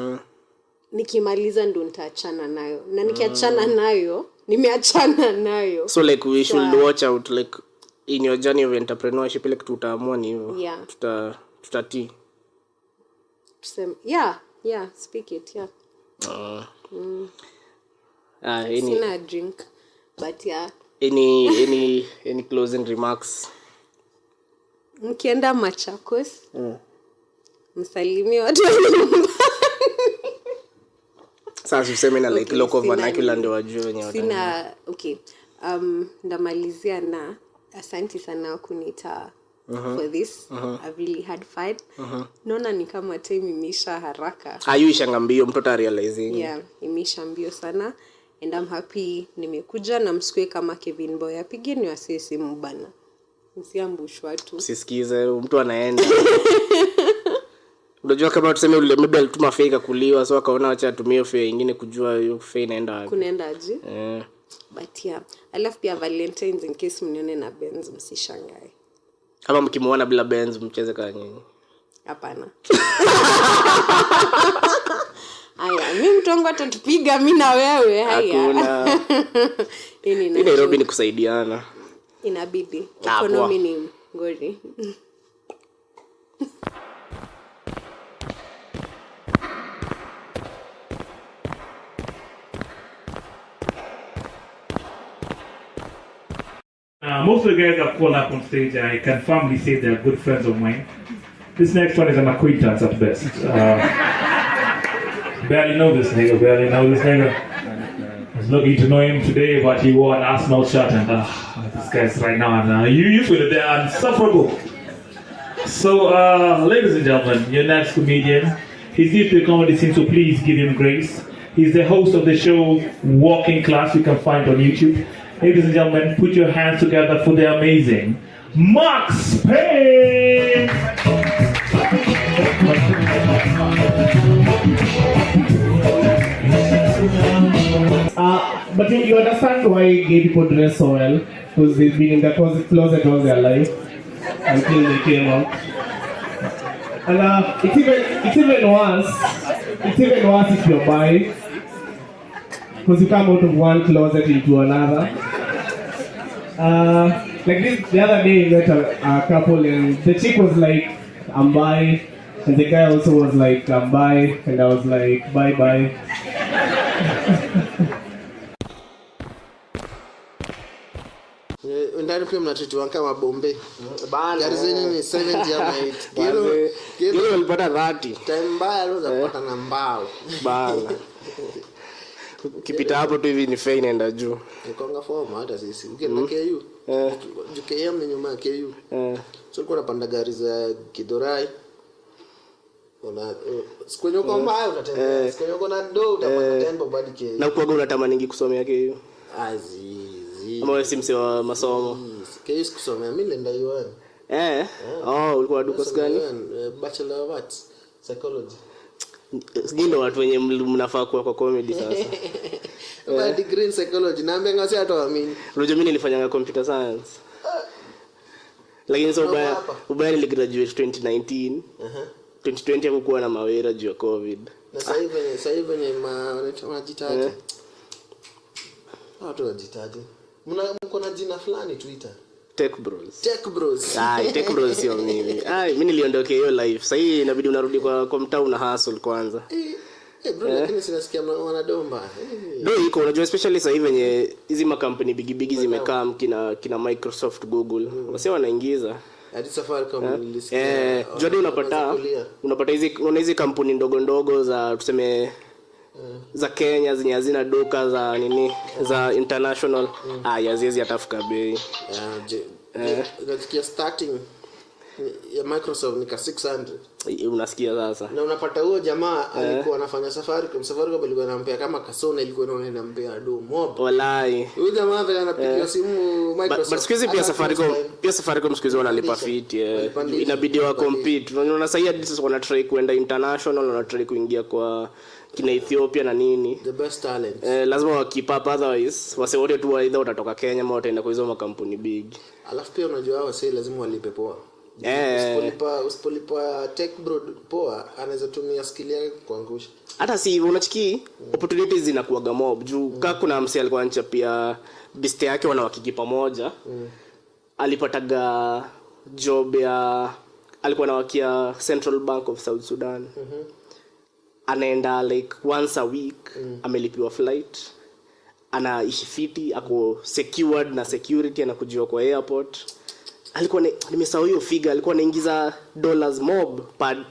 nikimaliza ndo nitaachana nayo. Na nikiachana nayo, nimeachana nayo. So like we should watch out like in your journey of entrepreneurship like tutaamua ni hivyo. Yeah. Tutati. Yeah, speak it, yeah. Sina drink but yeah. Any closing remarks? Mkienda Machakos. Msalimie watu wa nyumbani. Sasa useme na like local vernacular ndio wajue wenyewe. Sina okay. Ndamalizia na asante sana kuniita for this. I've really had fun. Naona ni kama time imeisha haraka. Ayuisha mbio mtoto realizing. Yeah, imeisha mbio sana and I'm happy nimekuja na msikue kama Kevin Boy. Apigeni wase simu bana. Msiambushwa tu. Usisikize mtu anaenda. Unajua kama tuseme ule maybe alituma fake kuliwa so akaona acha atumie fake nyingine kujua hiyo fake inaenda wapi. Kunaenda aje? But yeah, I love pia Valentines in case mnione na Benz msishangae. Kama mkimuona bila Benz mcheze kama nyinyi. Hapana. Haya, mimi mtongo atatupiga mimi na wewe. Haya. Hakuna. Ini Nairobi ni kusaidiana. Inabidi. Economy ni ngori. Most of the guys that call up on stage, I can firmly say they're good friends of mine. This next one is an acquaintance at best. Barely know this nigga. I was lucky to know him today, but he wore an Arsenal shirt and this guy's right now. And you feel it, they're insufferable. So, ladies and gentlemen, your next comedian. He's new to the comedy scene, so please give him grace. He's the host of the show Walking Class, you can find on YouTube. Ladies and gentlemen, put your hands together for the amazing Max Payne! But you understand why gay people dress so well? Because they've been in the closet all their life until they came out. And it's even worse if you're bi. Because you come out of one closet into another. Like the other day, I met a couple and the chick was like, I'm bi. And the guy also was like, I'm bi. And I was like, bye. Ndani pia mnatitiwa kama bombe. Gari zenyu ni 70 ama 8. Kilo walipata 30. Time mbaya leo zapata na mbao. Bana. Ukipita hapo tu hivi ni fine inaenda juu. Nikonga forma hata sisi. Ukienda KU. JKM ni nyuma ya KU. So kuna panda gari za Kidorai. Siku nyoko mbaya utatembea. Siku nyoko na do utapata 10 bob hadi K. Na kwa unatamaningi kusomea hiyo? Azizi. Ama wewe si mse wa masomo? K kusomea mimi nenda UN. Ulikuwa duka gani? Bachelor of Arts Psychology. Ndio watu wenye mnafaa kuwa kwa comedy sasa. Degree in psychology naambia ngasi hataamini. Unajua mimi nilifanya computer science. Lakini so ubaya niligraduate 2019. 2020 hakukuwa na mawera juu ya COVID. Na sasa hivi ni wanajitaje. Watu wanajitaje. Mko na jina fulani Twitter. Tech Bros. Tech Bros sio mimi. Mimi niliondokea hiyo life. Sasa hii inabidi unarudi kwa mtaa una hustle kwanza. Bro, lakini sinasikia wanadomba. Ndio iko unajua especially sasa hivi wenye hizi makampuni big zimekaa kina Microsoft, Google. Wasema wanaingiza hadi Safaricom nilisikia. Jodi unapata hizi kampuni ndogo za tuseme za Kenya zenye hazina duka za za international. Yazizi atafika bei. Nasikia starting ya Microsoft ni 600. Unasikia sasa. Na unapata huo jamaa alikuwa anafanya Safaricom alikuwa anampea kama Kasona ilikuwa inampea do mob. Wallahi. Huyo jamaa vile anapigia simu Microsoft. But siku hizi pia Safaricom siku hizi wanalipa fit. Inabidi wa compete. Unaona sasa hadi wana try kuenda international, wana try kuingia kwa kina Ethiopia na nini. The best talent. Lazima wa keep up otherwise wase wote tu either utatoka Kenya ama utaenda kwa hizo makampuni big. Alafu pia unajua hao sasa lazima walipe poa. Usipolipa tech bro poa anaweza tumia skill yake kuangusha. Hata si unachiki opportunities zinakuaga mob juu kama kuna msee alikuwa ancha pia best yake wanawakiki pamoja. Alipataga job ya alikuwa anawakia Central Bank of South Sudan. Anaenda like once a week, amelipiwa flight. Anaishi fiti, ako secured na security, anakujua kwa airport. Alikuwa nimesahau hiyo figure, alikuwa anaingiza dollars mob per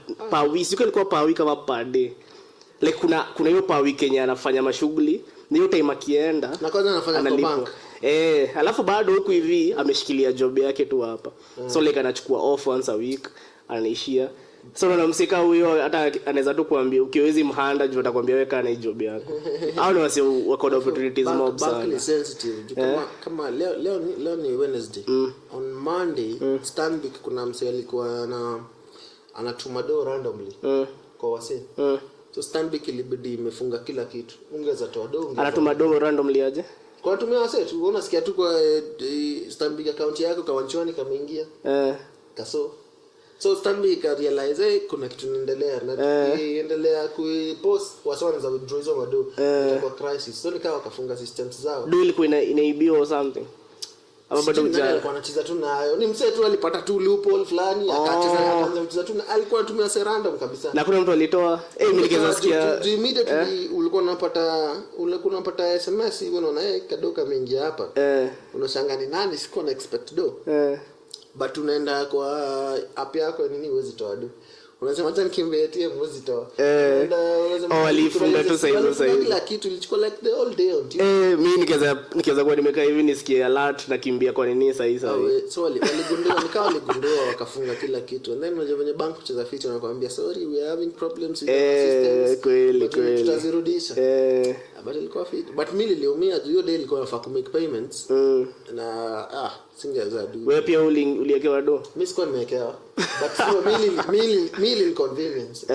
week. Sio ilikuwa per week kama per day. Like kuna hiyo per week yenye anafanya mashughuli, na hiyo time akienda na kwanza anafanya kwa bank. Alafu bado huko hivi ameshikilia job yake tu hapa. So like anachukua off once a week, anaishia. So unamsika huyo hata anaweza tu kuambia ukiwezi mhanda juu atakwambia weka na job yako. Hao ni wasi wako na opportunities mob sana. Bank is sensitive. Kama leo ni Wednesday. On Monday Stanbic kuna msee alikuwa anatuma do randomly kwa wase. So Stanbic ilibidi imefunga kila kitu. Ungeza toa do. Anatuma do randomly aje? Kwa tumia wase tu unasikia tu kwa Stanbic account yako kwa wanchoni kameingia. Kaso so Stanbic realize kuna kitu inaendelea na iendelea kuipost waswana za withdraw hizo mado kwa crisis. So nikawa wakafunga systems zao. Do ilikuwa inaibiwa or something. Ama bado alikuwa anacheza tu nayo. Ni msee tu alipata tu loophole fulani akacheza tu alikuwa anatumia random kabisa. Na kuna mtu alitoa mimi nikaweza sikia immediately ulikuwa unapata SMS unaona kadoka mengi hapa. Unashangaa ni nani sikuwa na expect do. But unaenda kwa app yako nini uwezi toa do. Unasema hata nikimbie ATM uwezi toa. Walifunga tu sasa hivi. Kila kitu ilichukua like the whole day on TV. Mimi nikaweza kwa nimekaa hivi nisikie alert na kimbia kwa nini sasa hivi. So waligundua wakafunga kila kitu. And then unajua venye bank kucheza feature wanakuambia sorry we are having problems with the systems. Kweli. Tutazirudisha. But ilikuwa fit. But mimi niliumia hiyo day ilikuwa nafaa ku make payments. Na singeweza do. Wewe pia uliwekewa do? Mimi sikuwa nimewekewa. But so mimi inconvenience.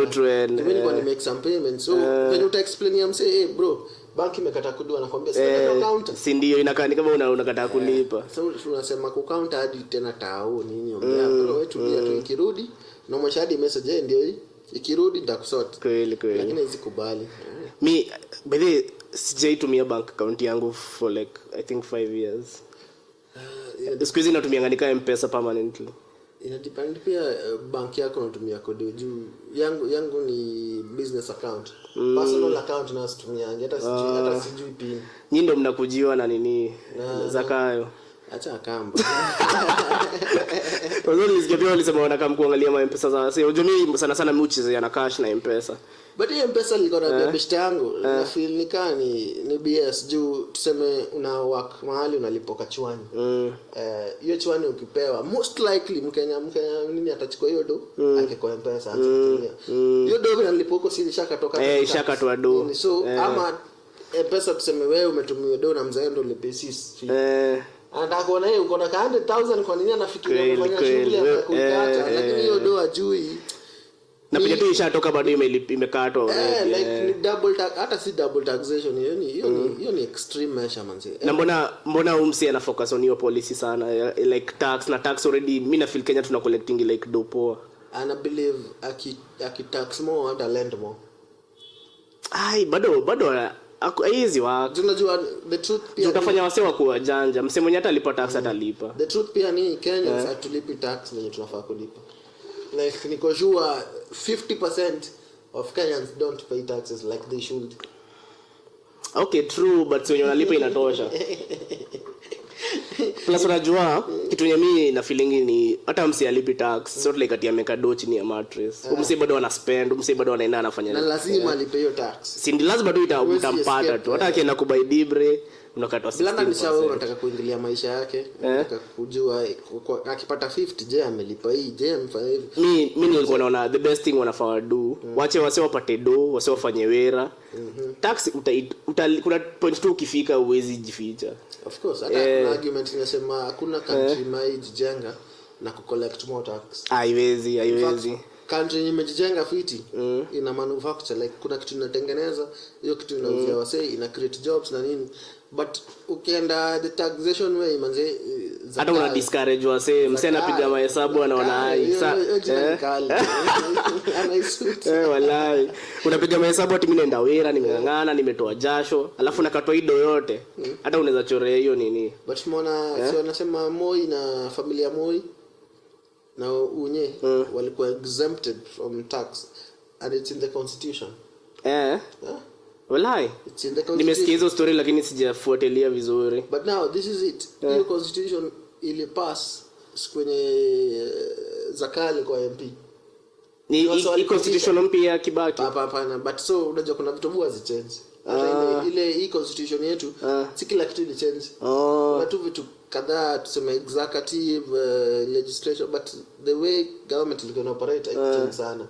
True. Mimi nilikuwa ni make some payments. So when you explain him say bro banki imekata kudua anakuambia sasa account. Si ndio inakaa ni kama unakataa kulipa. So tunasema ku count hadi tena tao nini ongea bro wewe tulia tu ikirudi na umeshadi message ndio hii ikirudi nitakusort. Kweli. Lakini hizi Mi by sijaitumia bank account yangu for like I think 5 years. Siku hizi natumia nganika M-Pesa permanently. Ina depend pia bank yako unatumia kodi juu yangu ni business account. Personal account natumia hata sijui pin. Nyinyi ndio mnakujiwa na nini zakayo. acha kamba. Wazuri nisikia walisema wanakam kuangalia M-Pesa za sasa. Unajua mimi sana mimi na cash na M-Pesa. But hiyo M-Pesa nilikuwa na best yangu. Na feel ni BS juu tuseme una work mahali unalipoka chwani. Hiyo chwani ukipewa most likely Mkenya nini atachukua hiyo do akikoa M-Pesa atatumia. Hiyo do nalipoko si shaka ishakatoa do. So ama M-Pesa tuseme wewe umetumia do na mzaendo lipesis. Anataka kuona yeye uko na 100,000 kwa nini anafikiria kufanya shughuli ya kuikata, lakini hiyo do ajui. Na pia tu ishatoka bado imekatwa like ni double tax, hata si double taxation, hiyo ni extreme measure manzi. Na mbona umsi ana focus on hiyo policy sana like tax already mimi na feel Kenya tuna collecting like do poa. Ana believe aki tax more and lend more. Ai bado hizi tunajua the truth pia utafanya wase wa kuwa janja msemo mwenye hata alipa tax atalipa. The truth pia ni Kenya hatulipi tax yenye tunafaa kulipa. Like niko sure 50% of Kenyans don't pay taxes like they should. Okay, true, but when unalipa inatosha. Plus unajua kitu yenye mimi na feeling ni hata msi alipi tax sort like atia meka do chini ya mattress. Msi bado wana spend, msi bado wanaenda anafanya nini. Na lazima alipe hiyo tax. Si lazima tu utampata tu. Hata akienda kubai dibre unakatwa 60%. Blanda ni sawa unataka kuingilia maisha yake, unataka kujua akipata 50 je amelipa hii, je amefanya hivi. Mimi nilikuwa naona the best thing wanafaa do. Wache wase wapate do, wase wafanye wera. Tax kuna point tu ukifika uwezi jificha. Of course, hata kuna argument inasema hakuna country imejijenga na kucollect more tax. Haiwezi. Country imejijenga fiti ina manufacture like kuna kitu inatengeneza, hiyo kitu inauzia wase, ina create jobs na nini. But ukienda the taxation way manze hata una discourage wase msee anapiga mahesabu anaona hai wallahi unapiga mahesabu ati mimi naenda wera nimengangana nimetoa jasho alafu nakatoa ido yote hata unaweza chorea hiyo nini. But mbona sio nasema Moi na familia Moi na unye walikuwa exempted from tax and it's in the constitution. Wallahi nimesikia hizo story lakini sijafuatilia vizuri. But now this is it. Hiyo constitution ili pass kwenye zakali kwa MP. Ni constitution mpya Kibaki. Hapana, but so unajua kuna vitu huwa zichange. Ile hii constitution yetu si kila kitu ni change. Kuna tu vitu kadhaa tuseme executive legislation but the way government is going to operate change sana.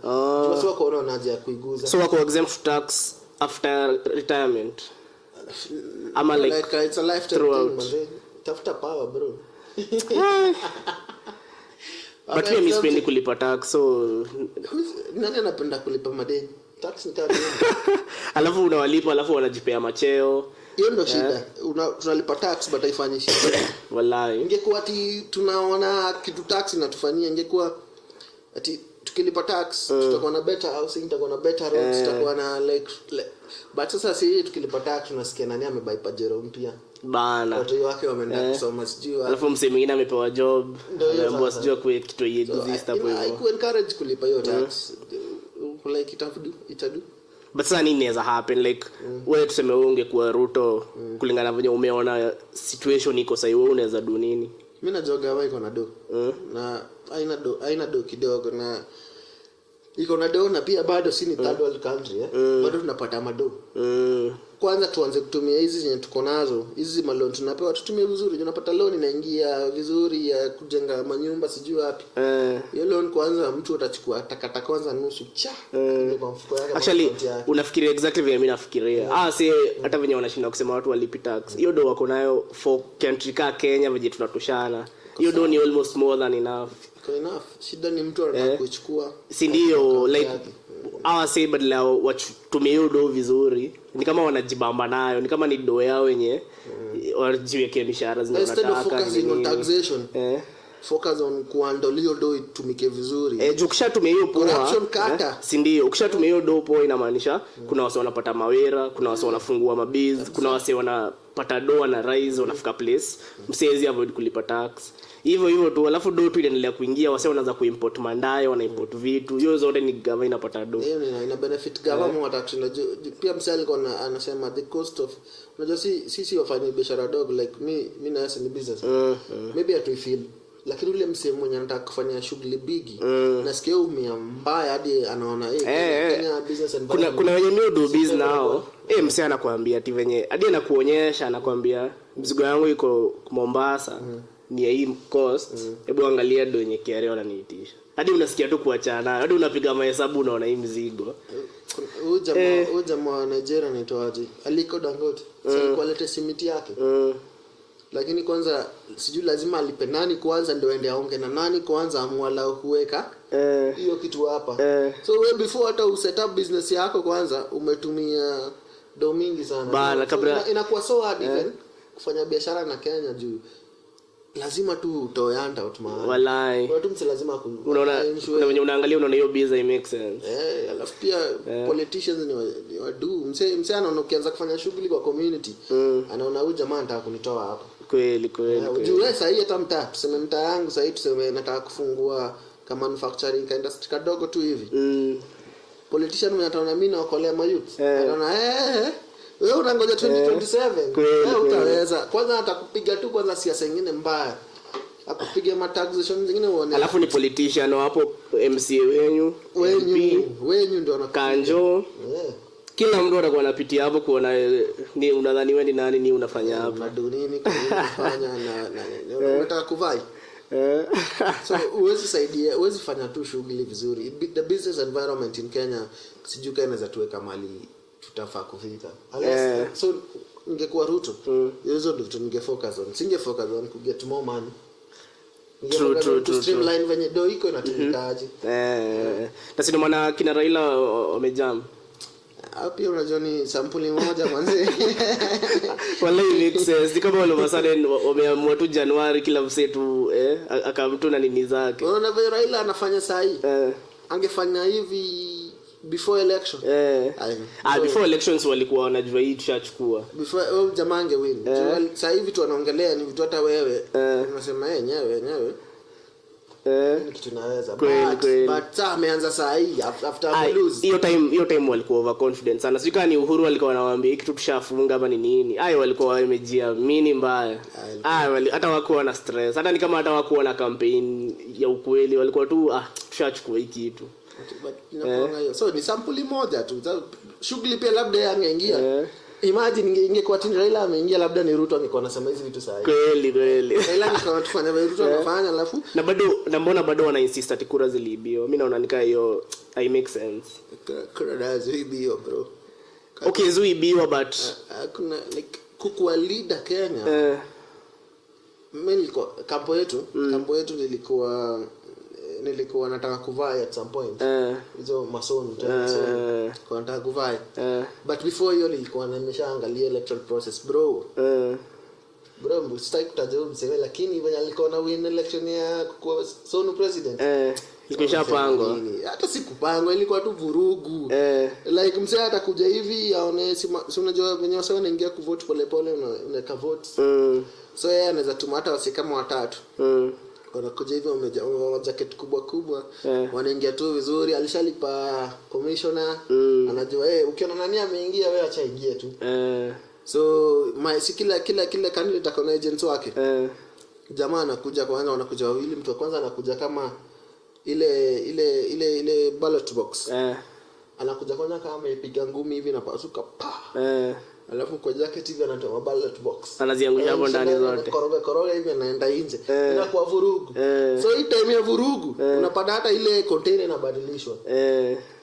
Tunasema kuona haja ya kuiguza. So wako exempt tax after retirement. Ama like it's a lifetime thing man. Tafuta power bro. But mimi sipendi kulipa tax so nani anapenda kulipa madeni? Tax ni kama alafu unawalipa alafu wanajipea macheo. Hiyo ndio shida. Tunalipa tax but haifanyi shida. Wallahi. Ingekuwa ati tunaona kitu tax inatufanyia, ingekuwa ati tukilipa tax tutakuwa na better housing, tutakuwa na better roads, tutakuwa na like but sasa si tukilipa tax tunasikia nani amebuy pajero mpya bana watu wake wameenda kusoma sijui alafu msee mwingine amepewa job ameambiwa sijui kwa kitu exist hapo hivyo. I could encourage kulipa hiyo tax like itadu. But sasa nini inaweza happen like wewe tuseme wewe ungekuwa Ruto kulingana na venye umeona situation iko sasa wewe unaweza do nini? Mimi najoga wewe iko na do na aina do kidogo na iko na do na pia bado si ni third world country bado tunapata mado. Kwanza tuanze kutumia hizi zenye tuko nazo, hizi malon tunapewa tutumie vizuri, unapata loan inaingia vizuri ya kujenga manyumba sijui wapi. Hiyo loan kwanza mtu atachukua takata kwanza nusu kwa mfuko yake. Actually unafikiria exactly vile mimi nafikiria. Si hata venye wanashinda kusema watu walipi tax. Hiyo do wako nayo for country ka Kenya venye tunatoshana. Hiyo do ni almost more than enough. Shida ni mtu anataka kuchukua. Si ndio like say badala watumie hiyo do vizuri. Ni kama wanajibamba nayo, ni kama ni do yao wenye wanajiwekea mishahara zinataka. Instead of focusing on taxation. focus on kuhandle hiyo do itumike vizuri. Juu ukishatumia hiyo poa, corruption kata. Si ndio? Ukishatumia hiyo do poa inamaanisha kuna wase wanapata mawera, kuna wase wanafungua mabiz, kuna wase wanapata doa na rise wanafika place. Msezi avoid kulipa tax. Hivyo tu, alafu do tu inaendelea kuingia, wase wanaanza kuimport mandayo, wanaimport vitu. Hiyo zote ni government inapata do. Ina benefit government watatu. Pia msali alikuwa anasema the cost of, unajua sisi wafanya biashara dogo like me na ni business. Maybe I feel lakini ule msemo mwenye anataka kufanya shughuli bigi nasikia umia mbaya hadi anaona Kenya business environment. Kuna wenye new do business nao msee anakuambia ati venye hadi anakuonyesha, anakuambia mzigo yangu iko Mombasa ni ya hii cost, hebu angalia do yenye KRA wananiitisha. Hadi unasikia tu kuachana, hadi unapiga mahesabu unaona hii mzigo. Huyu jamaa wa Nigeria anaitwa aje? Aliko Dangote. Sasa quality simiti yake. Lakini kwanza sijui lazima alipe nani kwanza ndio aende aonge na nani kwanza amwala kuweka hiyo kitu hapa. So we before hata uset up business yako kwanza umetumia do mingi sana. Bana kabla inakuwa so hard even kufanya biashara na Kenya juu lazima tu utoyanda utmaana. Walai. Watu mse lazima unaona kuna wenye unaangalia unaona hiyo business make sense. Alafu pia politicians ni wadu mse anaona ukianza kufanya shughuli kwa community anaona huyu jamaa anataka kunitoa hapa. Kweli. Unajua sasa hii hata mtaa tuseme mtaa yangu sasa tuseme nataka kufungua kama manufacturing industry kadogo tu hivi. Politician mnataona mimi naokolea mayouth. Anaona wewe unangoja 2027. Wewe utaweza. Kwanza atakupiga tu kwanza siasa nyingine mbaya. Akupiga mataxation zingine uone. Alafu ni politician hapo MCA wenyu ndio Kanjo. Kila mtu anakuwa anapitia hapo kuona ni unadhani wewe ni nani ni unafanya hapo. Unaduni nini unafanya na unataka kuvai. So uwezi fanya tu shughuli vizuri. The business environment in Kenya sijuka inaweza tuweka mali tutafaa kufika. So ningekuwa Ruto hizo ndio ningefocus on. Singefocus on to get more money. True. Streamline venye do iko inatumikaje. Na sio maana kina Raila wamejam. Hapo unajua ni sampuli moja manze. Wallahi make sense. Kama wale wasanii wameamua tu Januari kila msetu akamtu na nini zake. Unaona vile Raila anafanya saa hii. Angefanya hivi before election. Before elections walikuwa wanajua hii tushachukua. Before jamaa angewin. Sasa hivi tu wanaongelea ni vitu hata wewe unasema yenyewe. Kitu naweza. But ameanza saa hii after lose. Hiyo time walikuwa overconfident sana. Sika ni Uhuru walikuwa wanawaambia kitu tushafunga ama ni nini. Walikuwa wamejiamini mbaya. Hata wakuwa na stress. Hata ni kama hata wakuwa na campaign ya ukweli walikuwa tu tushachukua hiki kitu. So ni sampuli moja tu. Shughuli pia labda angeingia. Imagine ingekuwa Tini Raila ameingia labda ni Ruto angekuwa anasema hizi vitu saa hii. Kweli. Raila alikuwa tufanya vile Ruto anafanya alafu na mbona bado wana insist ati kura ziliibiwa. Mimi naona nikaa hiyo I make sense. Kura ziliibiwa bro. Okay, zuibiwa but kuna like kukuwa leader Kenya. Mimi nilikuwa kampo yetu nilikuwa nataka kuvaa at some point. Hizo masomo kwa nataka kuvaa. But before hiyo nilikuwa nimeshaangalia electoral process bro. Bro, sitaki kutaja msewe lakini venye alikuwa na win election ya kwa Sonu president. Ilikuwa hata sikupangwa ilikuwa tu vurugu. Like msee atakuja hivi aone si unajua venye wasa wanaingia kuvote pole unaweka vote. So yeye anaweza tuma hata wasi kama watatu. Wanakuja hivi wamejaa jacket kubwa wanaingia tu vizuri, alishalipa commissioner anajua ukiona nani ameingia wewe acha ingie tu. So kila candidate akona agent wake. Jamaa anakuja kwanza, wanakuja wawili, mtu wa kwanza anakuja kama ile ballot box. Anakuja kwanza kama amepiga ngumi hivi na pasuka pa. Alafu kwa jacket hivi anatoa ballot box. Anaziangusha hapo ndani zote. Koroga hivi anaenda nje. Inakuwa vurugu. So hii time ya vurugu unapata hata ile container inabadilishwa.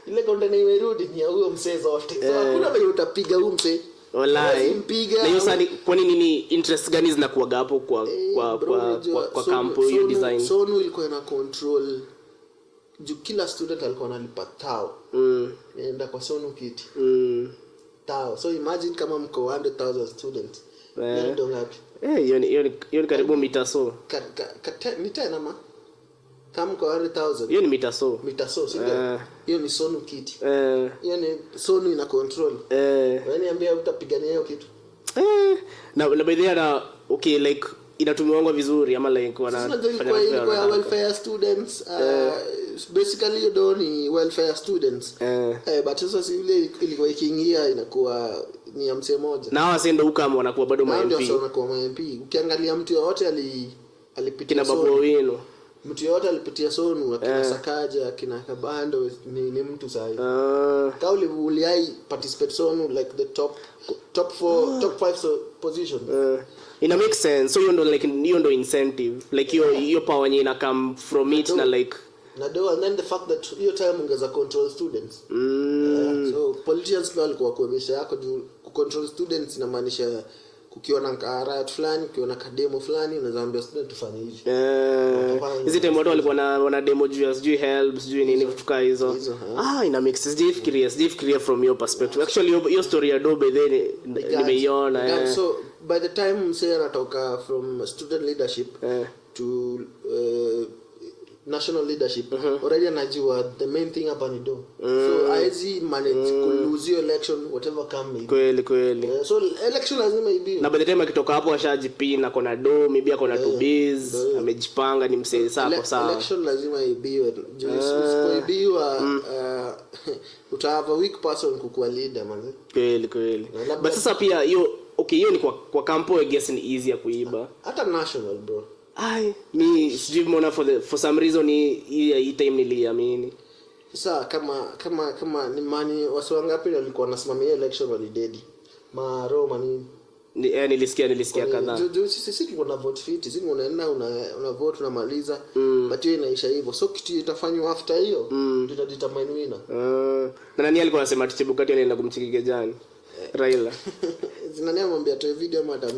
Ile container imerudi ni ya huyo mzee zote. So hakuna vile utapiga huyo mzee. Wallahi. Na hiyo sasa kwa nini interest gani zinakuaga hapo kwa kampo hiyo design? Sonu ilikuwa ina control kila student alikuwa analipa tao. Nenda kwa Sonu kiti. Tao. So imagine kama mko 100,000 students. Hiyo ndo ngapi? Hiyo ni karibu mita so. Ni tena ma kama kwa 100,000. Hiyo ni mita so. Mita so, si ndio? Hiyo ni Sonu kit. Hiyo ni Sonu ina control. Wewe niambia utapigania hiyo kitu. Na by the way okay like inatumiwa vizuri ama like wanafanya kwa welfare students basically you don't ni welfare students but sasa ile ilikuwa ikiingia inakuwa ni mse moja na hawa sendo ukam wanakuwa bado ma MP ndio wanakuwa ma MP ukiangalia mtu yote alipitia Babu Owino mtu yote alipitia Sonu akina Sakaja akina Kabando ni mtu sahihi kauli uliai participate Sonu like the top 5 position ina make sense so you ndo incentive like your power ina come from it na like and then the fact that your time ungeza control students so politicians walikuwa kuemesha yako control students inamaanisha kukiona riot fulani ukiona kademo fulani unaweza ambia student tufanye hivi hizi time watu walikuwa wana demo juu sijui help sijui nini kutuka hizo ina make sense different from your perspective actually your story ya dobe then nimeiona so by the time msee anatoka from student leadership to national leadership already anajua the main thing hapa ni do so aizi manage lose your election whatever come kweli so election lazima ibiwe na by the time akitoka hapo ashajipina kona do maybe akona to biz amejipanga ni msee sako sawa election lazima ibiwe usipoibiwa uta have a weak person kukuwa leader man kweli but sasa pia hiyo ni kwa campo I guess ni easier kuiba hata national bro mi sijui mbona for some reason hii time niliamini sasa kama ni mani wasi wangapi walikuwa wanasimamia election walidedi Roma nini nilisikia kadhaa sisi tulikuwa na vote fit sisi unaenda una vote unamaliza but hiyo inaisha hivyo so kitu itafanywa after hiyo tutadetermine winner na nani alikuwa anasema Chebukati anaenda kumchikike jani Raila zinania mwambia toe video madam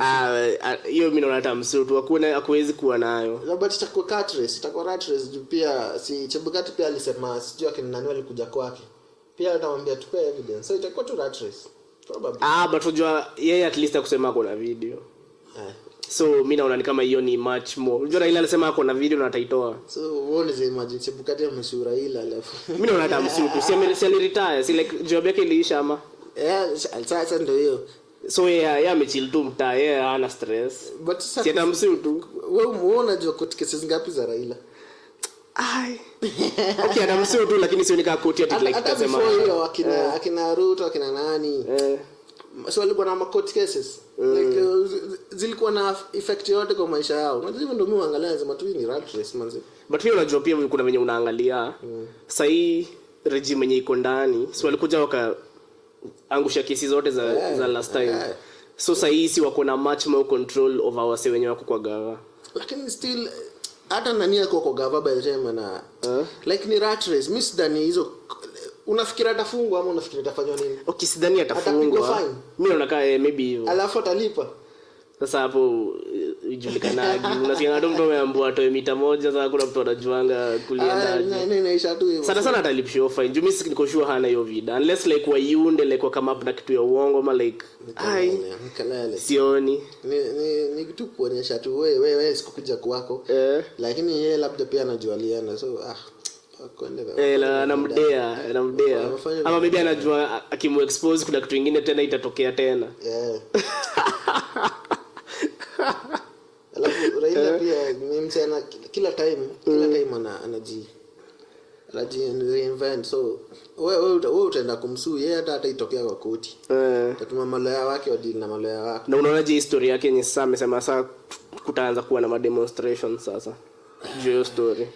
hiyo mimi naona hata msutu hakuwezi kuwa nayo but itakuwa rat race pia si Chebukati pia alisema sijui akina nani walikuja kwake pia atamwambia tupe evidence so itakuwa tu rat race probably but unajua yeye at least akusema kuna video so mimi naona ni kama hiyo ni much more unajua Raila alisema ako na video na ataitoa so uone ze imagine Chebukati amesura Raila alafu mimi naona hata msutu si retire si like job yake iliisha ama sasa ndio hiyo so yeye amechill tu mtaa yeye hana stress but sasa si atamsutu wewe umeona jo court cases ngapi za Raila okay atamsutu lakini sio nika court ati like kasema hiyo akina Ruto akina nani so walikuwa na court cases like zilikuwa na effect yote kwa maisha yao unajua hivyo ndio mimi angalia nasema tu ni rat race manzi but pia unajua pia kuna wenye unaangalia sasa hii regime yenye iko ndani so walikuja angusha kesi zote za last time so sasa hii wako na much more control over wase wenyewe wako kwa gava lakini still hata nani yako kwa gava by the time na like ni rat race mimi sidhani hizo unafikira atafungwa ama unafikira atafanywa nini okay sidhani atafungwa mimi naona kama maybe hivyo alafu atalipa sasa hapo ijulikanaje unasikia hata mtu ameambiwa atoe mita moja sasa kuna mtu anajuanga kuliendaje inaisha tu hivyo sana atalipishwa fine juu mimi niko sure hana hiyo vida unless like waiunde like wakama up na kitu ya uongo ama like sioni ni kitu kuonyesha tu wewe sikukuja kwako lakini yeye labda pia anajua liana so anamdea ama maybe anajua akimuexpose kuna kitu kingine tena itatokea tena alafu Raila pia ni msana kila time anaji reinvent so wewe utaenda kumsuu yeye hata itokea kwa koti tatuma maloya wake wadili na maloya wake na unaonaje historia yake yenye sasa amesema sasa kutaanza kuwa na demonstrations sasa hiyo story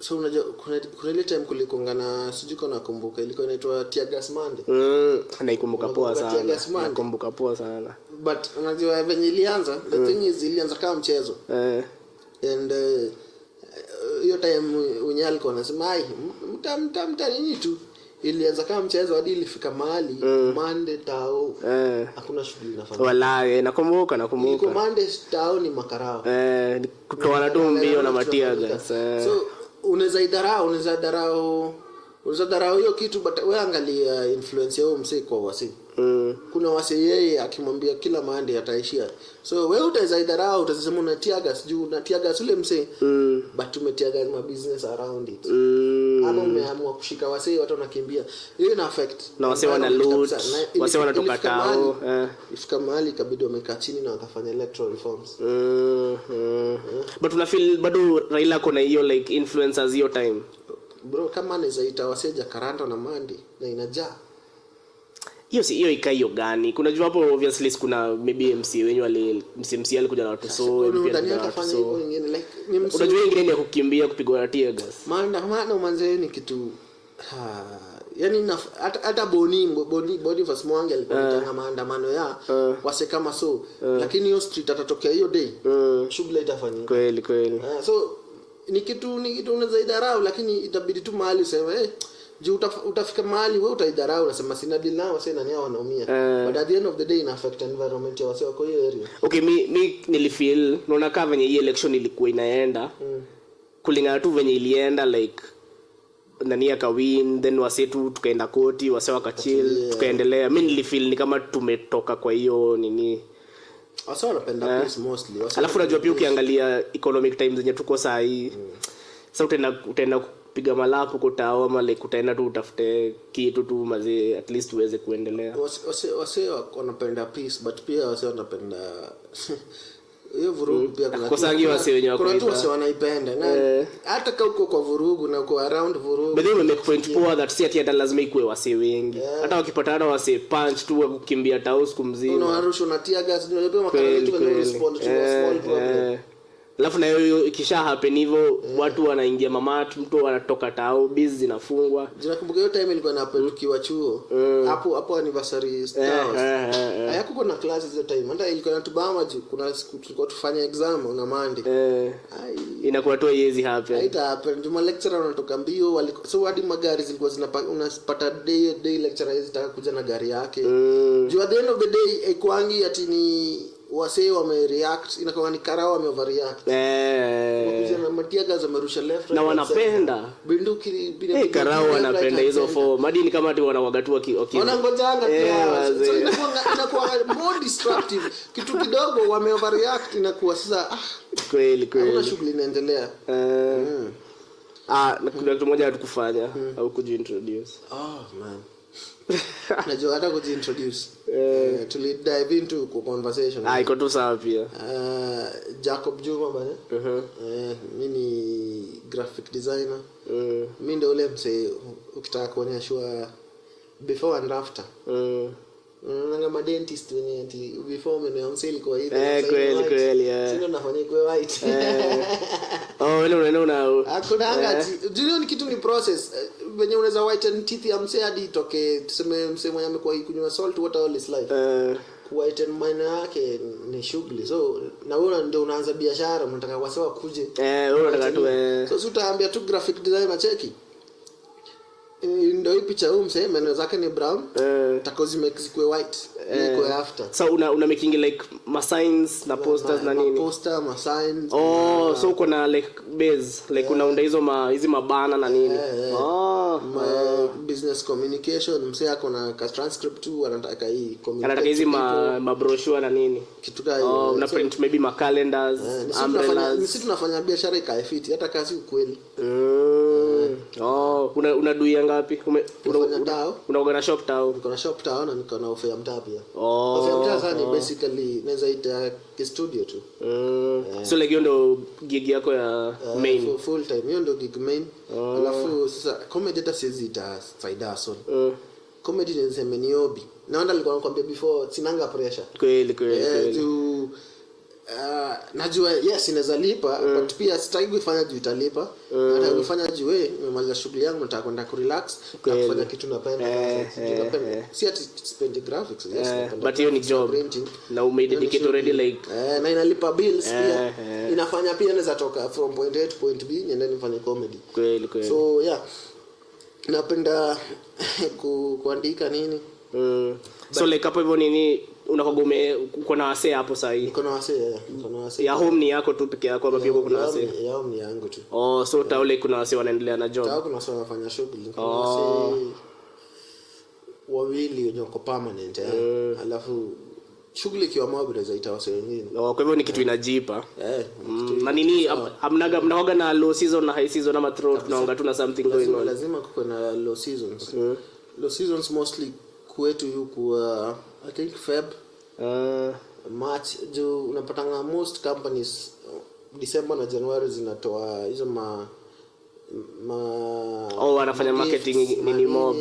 so unajua kuna ile time kulikongana sijiko nakumbuka ilikuwa inaitwa Tear Gas Monday naikumbuka poa sana but unajua venye ilianza the thing is ilianza kama mchezo and hiyo time unyali alikuwa anasema mta nini tu ilianza kama mchezo hadi ilifika mahali Monday tao hakuna shughuli nafanya wallahi nakumbuka iko Monday tao ni makarao kutoana tu mbio na Tear Gas so unaweza Usadharau hiyo kitu, but wewe angalia influence yao msee kwa wasi. Kuna wasi yeye akimwambia kila Monday ataishia. So wewe utaidharau, utasema unatiaga sijui unatiaga ule msee. But umetiaga ma business around it. Ama umeamua kushika wasi watu wanakimbia. Hiyo ina affect. Na wasi wana loot, wasi wanatoka tao. Ifika mahali kabidi wamekaa chini na wakafanya electoral reforms. But una feel bado Raila kuna hiyo like influencers hiyo time. Bro, kama anaita waseja Karanda na Mandi na inajaa. Hiyo ikayo gani? Kuna jua hapo obviously kuna maybe MC wenyewe wale MC alikuja na watu so ndani akafanya hivyo wengine like ni MC. Unajua wengine ni kukimbia kupigwa na tear gas. Maana manze ni kitu yani hata boni first mwangi alikuwa anataka maandamano ya wase kama so lakini hiyo street atatokea hiyo day shughuli itafanyika kweli so ni kitu unaweza idharau lakini itabidi tu mahali useme juu utafika mahali wewe utaidharau unasema sina deal nao wase nani wanaumia but at the end of the day ina affect environment ya wase wako hiyo area. Okay, mi nilifeel naona kama venye hii election ilikuwa inaenda kulingana tu venye ilienda like nani akawin then wase tu tukaenda koti wase wakachill tukaendelea. Mi nilifeel ni kama tumetoka kwa hiyo nini wase wanapenda peace mostly. Alafu unajua pia ukiangalia economic times zenye tuko saa hii sasa utaenda kupiga malapu kutao ama like utaenda tu utafute kitu tu maze at least uweze kuendelea. Wase wanapenda peace but pia wase wanapenda hiyo vurugu pia kuna kosangi wase wenye wako kuna wase wanaipenda na hata kama uko kwa vurugu na uko around vurugu but then make point poa that si ati lazima ikuwe wase wengi hata wakipatana wase punch tu kukimbia taus kumzima unawarusha na tear gas ndio pia makali tu kwenye respond to small problem. Alafu na hiyo ikisha happen hivyo watu wanaingia mamatu mtu anatoka tao busy zinafungwa. Nakumbuka hiyo time ilikuwa inapelukiwa chuo hapo anniversary stars hayakuwa na classes hiyo time hata ilikuwa natubama juu kuna siku tulikuwa tufanya exam na Monday inakuwa tu hizi happen haita happen juma lecturer wanatoka mbio so hadi magari zilikuwa unapata day lecturer hizi taka kuja na gari yake juu at the end of the day ekwangi ati ni wase wamereact inakuwa ni karao wameoverreact wakujana matia gaza wamerusha left na wanapenda bunduki bila karao wanapenda hizo form madini kama ati wanawaga tu wanangojanga so inakuwa more destructive kitu kidogo wameoverreact inakuwa sasa kweli kuna shughuli inaendelea na kuna kitu moja tukufanya au kujiintroduce man najua hata kujiintroduce tuli dive into conversation iko tu sawa pia Jacob Juma bana mimi ni graphic designer mimi ndio ule mse ukitaka kuonyeshwa before and after kama dentist wenye ati before meno ya mseli kwa hivi kweli sio nafanya kwa white hakuna anga ndio ni kitu ni process wenye unaweza whiten teeth ya msee hadi itoke tuseme msee mwenye amekuwa kunywa salt water all his life whiten meno yake ni shughuli so na wewe ndio unaanza biashara unataka wasewa kuje wewe unataka tu so utaambia tu graphic designer cheki ndio hii picha huu msee meno zake ni brown takozi make zikwe white iko after so una making like ma signs na posters na nini poster ma signs so kuna like base like unaunda hizi mabana na nini business communication msee ako na transcript tu anataka hii anataka hizi ma brochure na nini kitu kama una print maybe ma calendars umbrellas sisi tunafanya biashara ikaifiti hata kazi ukweli unaduia ngapi unaogana shop tao niko na shop tao na niko na offer ya mtaa pia offer ya mtaa sana basically naweza ita studio tu so like hiyo ndo gig yako ya main full time hiyo ndo gig main alafu sasa comedy hata siwezi ita side hustle comedy ni niseme ni hobby naona nilikuwa nakwambia before sinanga pressure kweli najua yes inaweza lipa but pia sitaki kufanya juu italipa nataka kufanya juu nimemaliza shughuli yangu nataka kwenda kurelax na kufanya kitu napenda si ati spend graphics yes but hiyo ni job na umededicate already like na inalipa bills pia inafanya pia naweza toka from point A to point B and then nifanye comedy kweli so yeah napenda kuandika nini so like hapo hivyo nini unakoga uko na wasee hapo sasa hivi? Niko na wasee. Ya home ni yako tu peke yako ama pia kuna wasee? Ya home ni yangu tu. So taule kuna wasee wanaendelea na job. Kuna wasee wanafanya shughuli. Kuna wasee wawili wenye wako permanent alafu shughuli ikiwa mob zaita wasee wengine. Kwa hivyo ni kitu inajipa. Na nini mnaoga na low season na high season ama throughout tunaoga tu na something going on? Lazima kuko na low seasons. Low seasons mostly kwetu huku I think Feb, March. Jo unapatanga most companies December na January zinatoa hizo wanafanya marketing nini mob.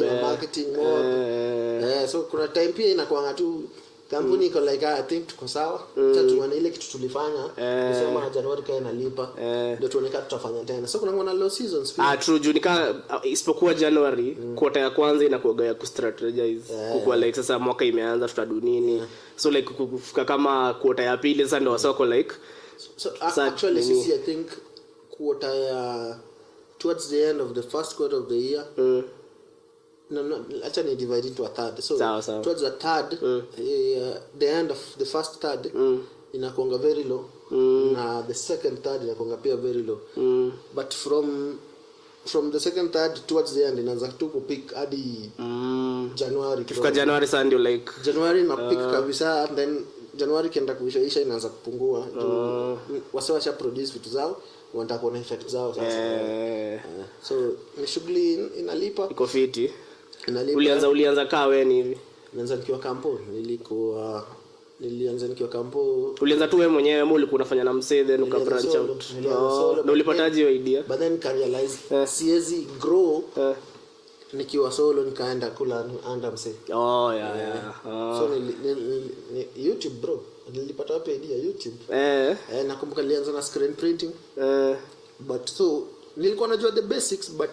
So kuna time pia inakuanga tu kampuni iko like I think tuko sawa. Tuone ile kitu tulifanya December na January kae nalipa ndio tuoneka tutafanya tena. So kuna low seasons pia. True junika isipokuwa January quarter ya kwanza inakuwa ya kustrategize kukua like sasa mwaka imeanza tutadu nini. So like kufika kama quarter ya pili sasa ndio wasoko like so actually I think quarter ya towards the end of the first quarter of the year no actually divide into a third. So towards the third the end of the first third inakuanga very low na the second third inakuanga pia very low but from the second third towards the end inaanza tu kupick hadi January. Kifika January sasa ndio like January na pick kabisa and then January kienda kuisha inaanza kupungua. Wasawasha produce vitu zao wanataka kuona effect zao sasa. So ni shughuli inalipa. Iko fiti. Ulianza kaa wewe hivi? Nilianza nikiwa kampo. Nilianza nikiwa kampo. Ulianza tu wewe mwenyewe ama ulikuwa unafanya na msee then uka branch out? Na ulipataje hiyo idea? But then I realize siwezi grow nikiwa solo nikaenda kula under msee. So YouTube bro. Nilipata wapi idea YouTube? Nakumbuka nilianza na screen printing. But so nilikuwa najua the basics but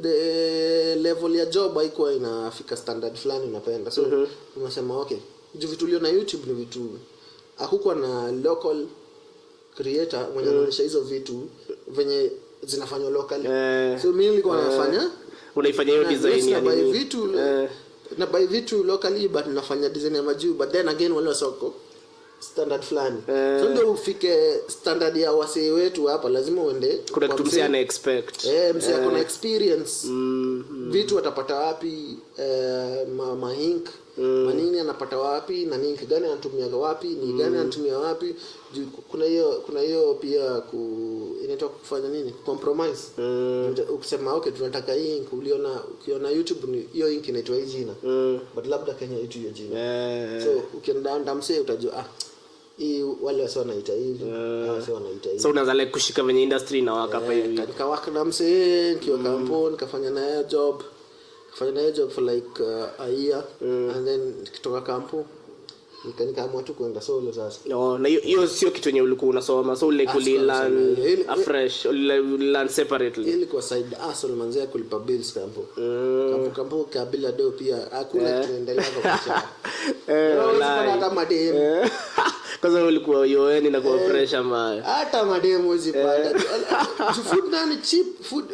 the level ya job haikuwa inafika standard fulani unapenda. So unasema okay, vitu ulio na YouTube ni vitu hakukuwa na local creator mwenye anaonyesha hizo vitu venye zinafanywa locally. So mimi nilikuwa nafanya unaifanya hiyo design ya vitu na by vitu locally but nafanya design ya majuu but then again wale soko standard fulani. So ndio ufike standard ya wasee wetu hapa lazima uende kuna kitu msi ana expect. Msi ako na experience. Vitu atapata wapi ink manini anapata wapi na ink gani anatumia wapi ni gani anatumia wapi. Kuna hiyo pia inaitwa kufanya nini compromise. Ukisema okay tunataka ink ukiona YouTube hiyo ink inaitwa hii jina but labda Kenya itu hiyo jina. So ukienda ndamse utajua wale wasio wanaita hivi wasio wanaita hivi. So unaanza like kushika venye industry na waka hapa hivi. Nikawaka na msee nikiwa kampuni nikafanya naye job for like a year and then nikitoka kampuni nikaamua tu kwenda solo sasa. Na hiyo sio kitu yenye ulikuwa unasoma so like learn afresh learn separately. Ilikuwa side hustle manzia kulipa bills kampo kabila do pia hakuna kitu endelea kwa kucha. Hata madem kaza ulikuwa UN na kwa pressure mbaya. Hata madem uzipata. Food nani cheap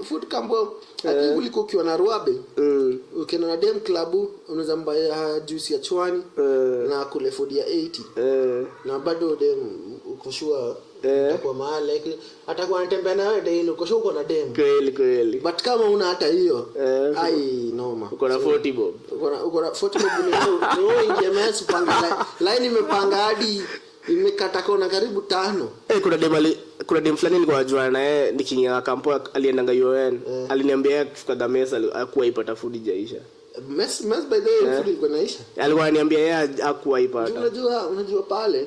food kampo lakini ulikuwa ukiwa na ruabe ukiona na dem club unaweza mbaya juice ya chwani na kule food ya 80 na bado dem uko sure kwa mahali atakuwa anatembea na wewe daily uko sure uko na dem kweli but kama una hata hiyo ai noma uko na 40 bob uko na 40 bob ni wewe ingia mess panga line imepanga hadi imekata kona karibu 5. Kuna dem fulani nilikuwa najua na yeye nikiingia kampo aliendanga UN aliniambia kufika mesa alikuwa ipata food jaisha. Mess by the way food ilikuwa naisha. Alikuwa ananiambia yeye hakuwa ipata. Unajua pale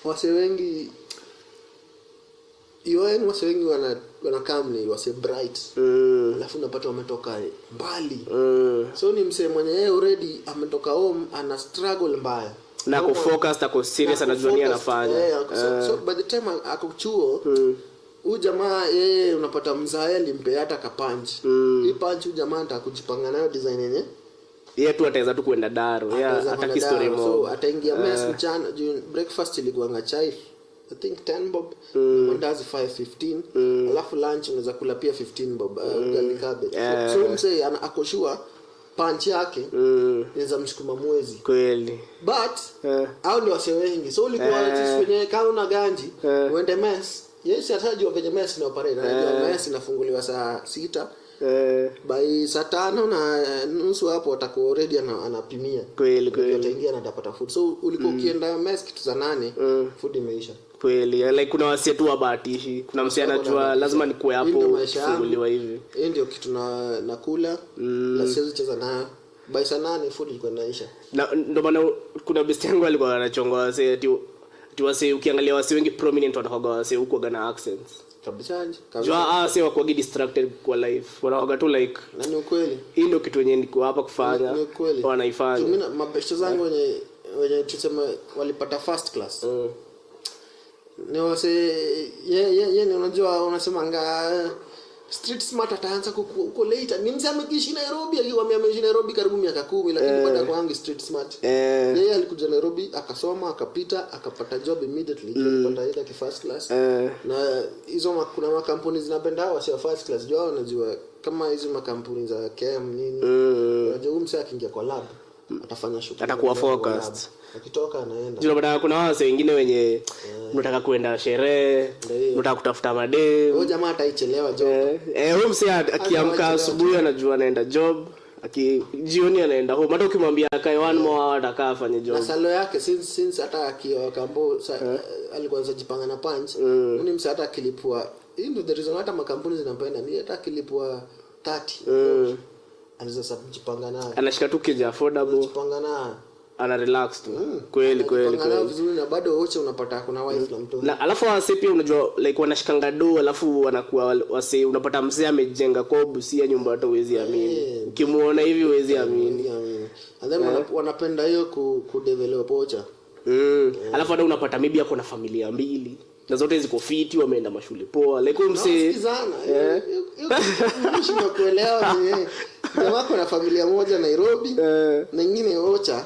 wase wengi UN wase wengi wanakaa ni wase bright. Alafu unapata wametoka mbali. So ni msee mwenye yeye already ametoka home ana struggle mbaya. Na kufocus ako serious anajua nini anafanya. So by the time ako chuo huyu jamaa yeye unapata mzae alimpe hata kapunch. Hii punch huyu jamaa atakujipanga nayo design yenye yeye tu ataweza tu kwenda daro. Hata story mo. So ataingia mess mchana breakfast ilikuwa chai I think 10 bob mandazi 5.15 alafu lunch unaweza kula pia 15 bob ugali cabbage. So msee ako sure punch yake inaweza mshukuma mwezi kweli but au ni wase wengi so ulikuwa kwenye kauna ganji uende mess yes atajua venye mess na operate na mess inafunguliwa saa 6 by saa 5 na nusu hapo atakuwa already anapimia kweli ataingia na atapata food so ulikuwa ukienda mess kitu za 8 food imeisha kweli like kuna wase tu wabahatishi kuna msee anajua lazima nikuwe hapo funguliwa hivi hii ndio kitu nakula la siwezi cheza nayo by saa 8 food ilikuwa inaisha na ndio maana kuna best yangu alikuwa anachonga wase ati wase ukiangalia wase wengi prominent wanakoga wase huko gana accents kabisa jua sio kwa distracted kwa life wanaoga tu like na ni ukweli hii ndio kitu yenyewe niko hapa kufanya wanaifanya mimi mabeshte zangu wenye tuseme walipata first class ni wase ye unajua unasemanga street smart ataanza huko later mimi msema kishi Nairobi aliwamia Nairobi karibu miaka 10 lakini baada ya kuangi street smart yeye alikuja Nairobi akasoma akapita akapata job immediately alipata ile first class na hizo kuna makampuni zinapenda wasi wa first class jua unajua kama hizo makampuni za KM nini unajua msema akiingia kwa lab atafanya shughuli atakuwa focused akitoka anaenda jua baada kuna wase wengine wenye unataka kwenda sherehe unataka kutafuta madem huyo jamaa ataichelewa job huyo msee akiamka asubuhi anajua anaenda job jioni anaenda home hata ukimwambia akae 1 more hour atakaa afanye job na salo yake since hata akiwa kambo alikuwa anajipanga na punch ni msee hata akilipwa ndio the reason hata makampuni zinapenda ni hata akilipwa 30 anaweza kujipanga naye anashika tu kija affordable kujipanga naye ana relax tu kweli vizuri na bado wote unapata kuna wife na mtoto na alafu wase pia unajua like wanashikanga do alafu wanakuwa wase unapata mzee amejenga kwa busia nyumba hata uwezi amini ukimuona hivi uwezi amini and then wanapenda hiyo ku develop ocha alafu hata unapata maybe yako na familia mbili na zote ziko fiti wameenda mashule poa like msee mshimo kuelewa ni jamaa kuna familia moja Nairobi na nyingine Ocha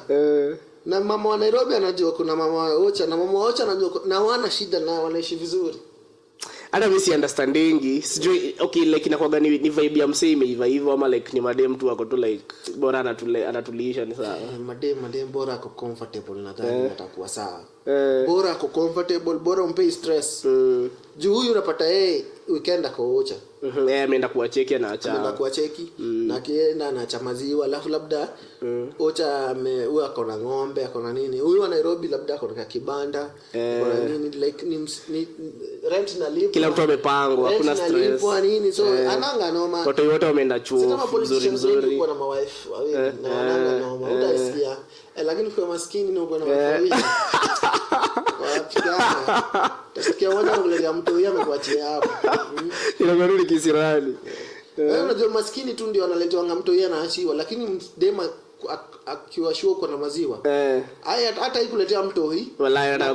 na mama wa Nairobi anajua kuna mama wa Ocha na mama wa Ocha anajua na wana shida na wanaishi vizuri hata mimi si understanding sijui okay like inakuwa ni vibe ya msee imeiva hivyo ama like ni madem tu wako tu like bora anatulisha ni sawa madem bora ako comfortable na dhani atakuwa sawa bora ako comfortable bora umpe stress juu huyu unapata weekend ako Ocha ameenda kuwacheki na kienda anaacha maziwa alafu labda Ocha huyu ako na ng'ombe ako na nini huyu wa Nairobi labda ako na kibanda ako na nini like ni rent na lipo kila mtu amepangwa hakuna stress kwa nini so ananga noma watu wote wameenda chuo mzuri kwa na mawife na ananga noma utasikia lakini kwa maskini ni uko na wife tasikia wana ulelia mtu huyu amekuachia hapo inagarudi kisirani unajua maskini tu ndio analetewa mtu huyu anaachiwa lakini dema akiwa show kwa na maziwa hata ikuletea mtu huyu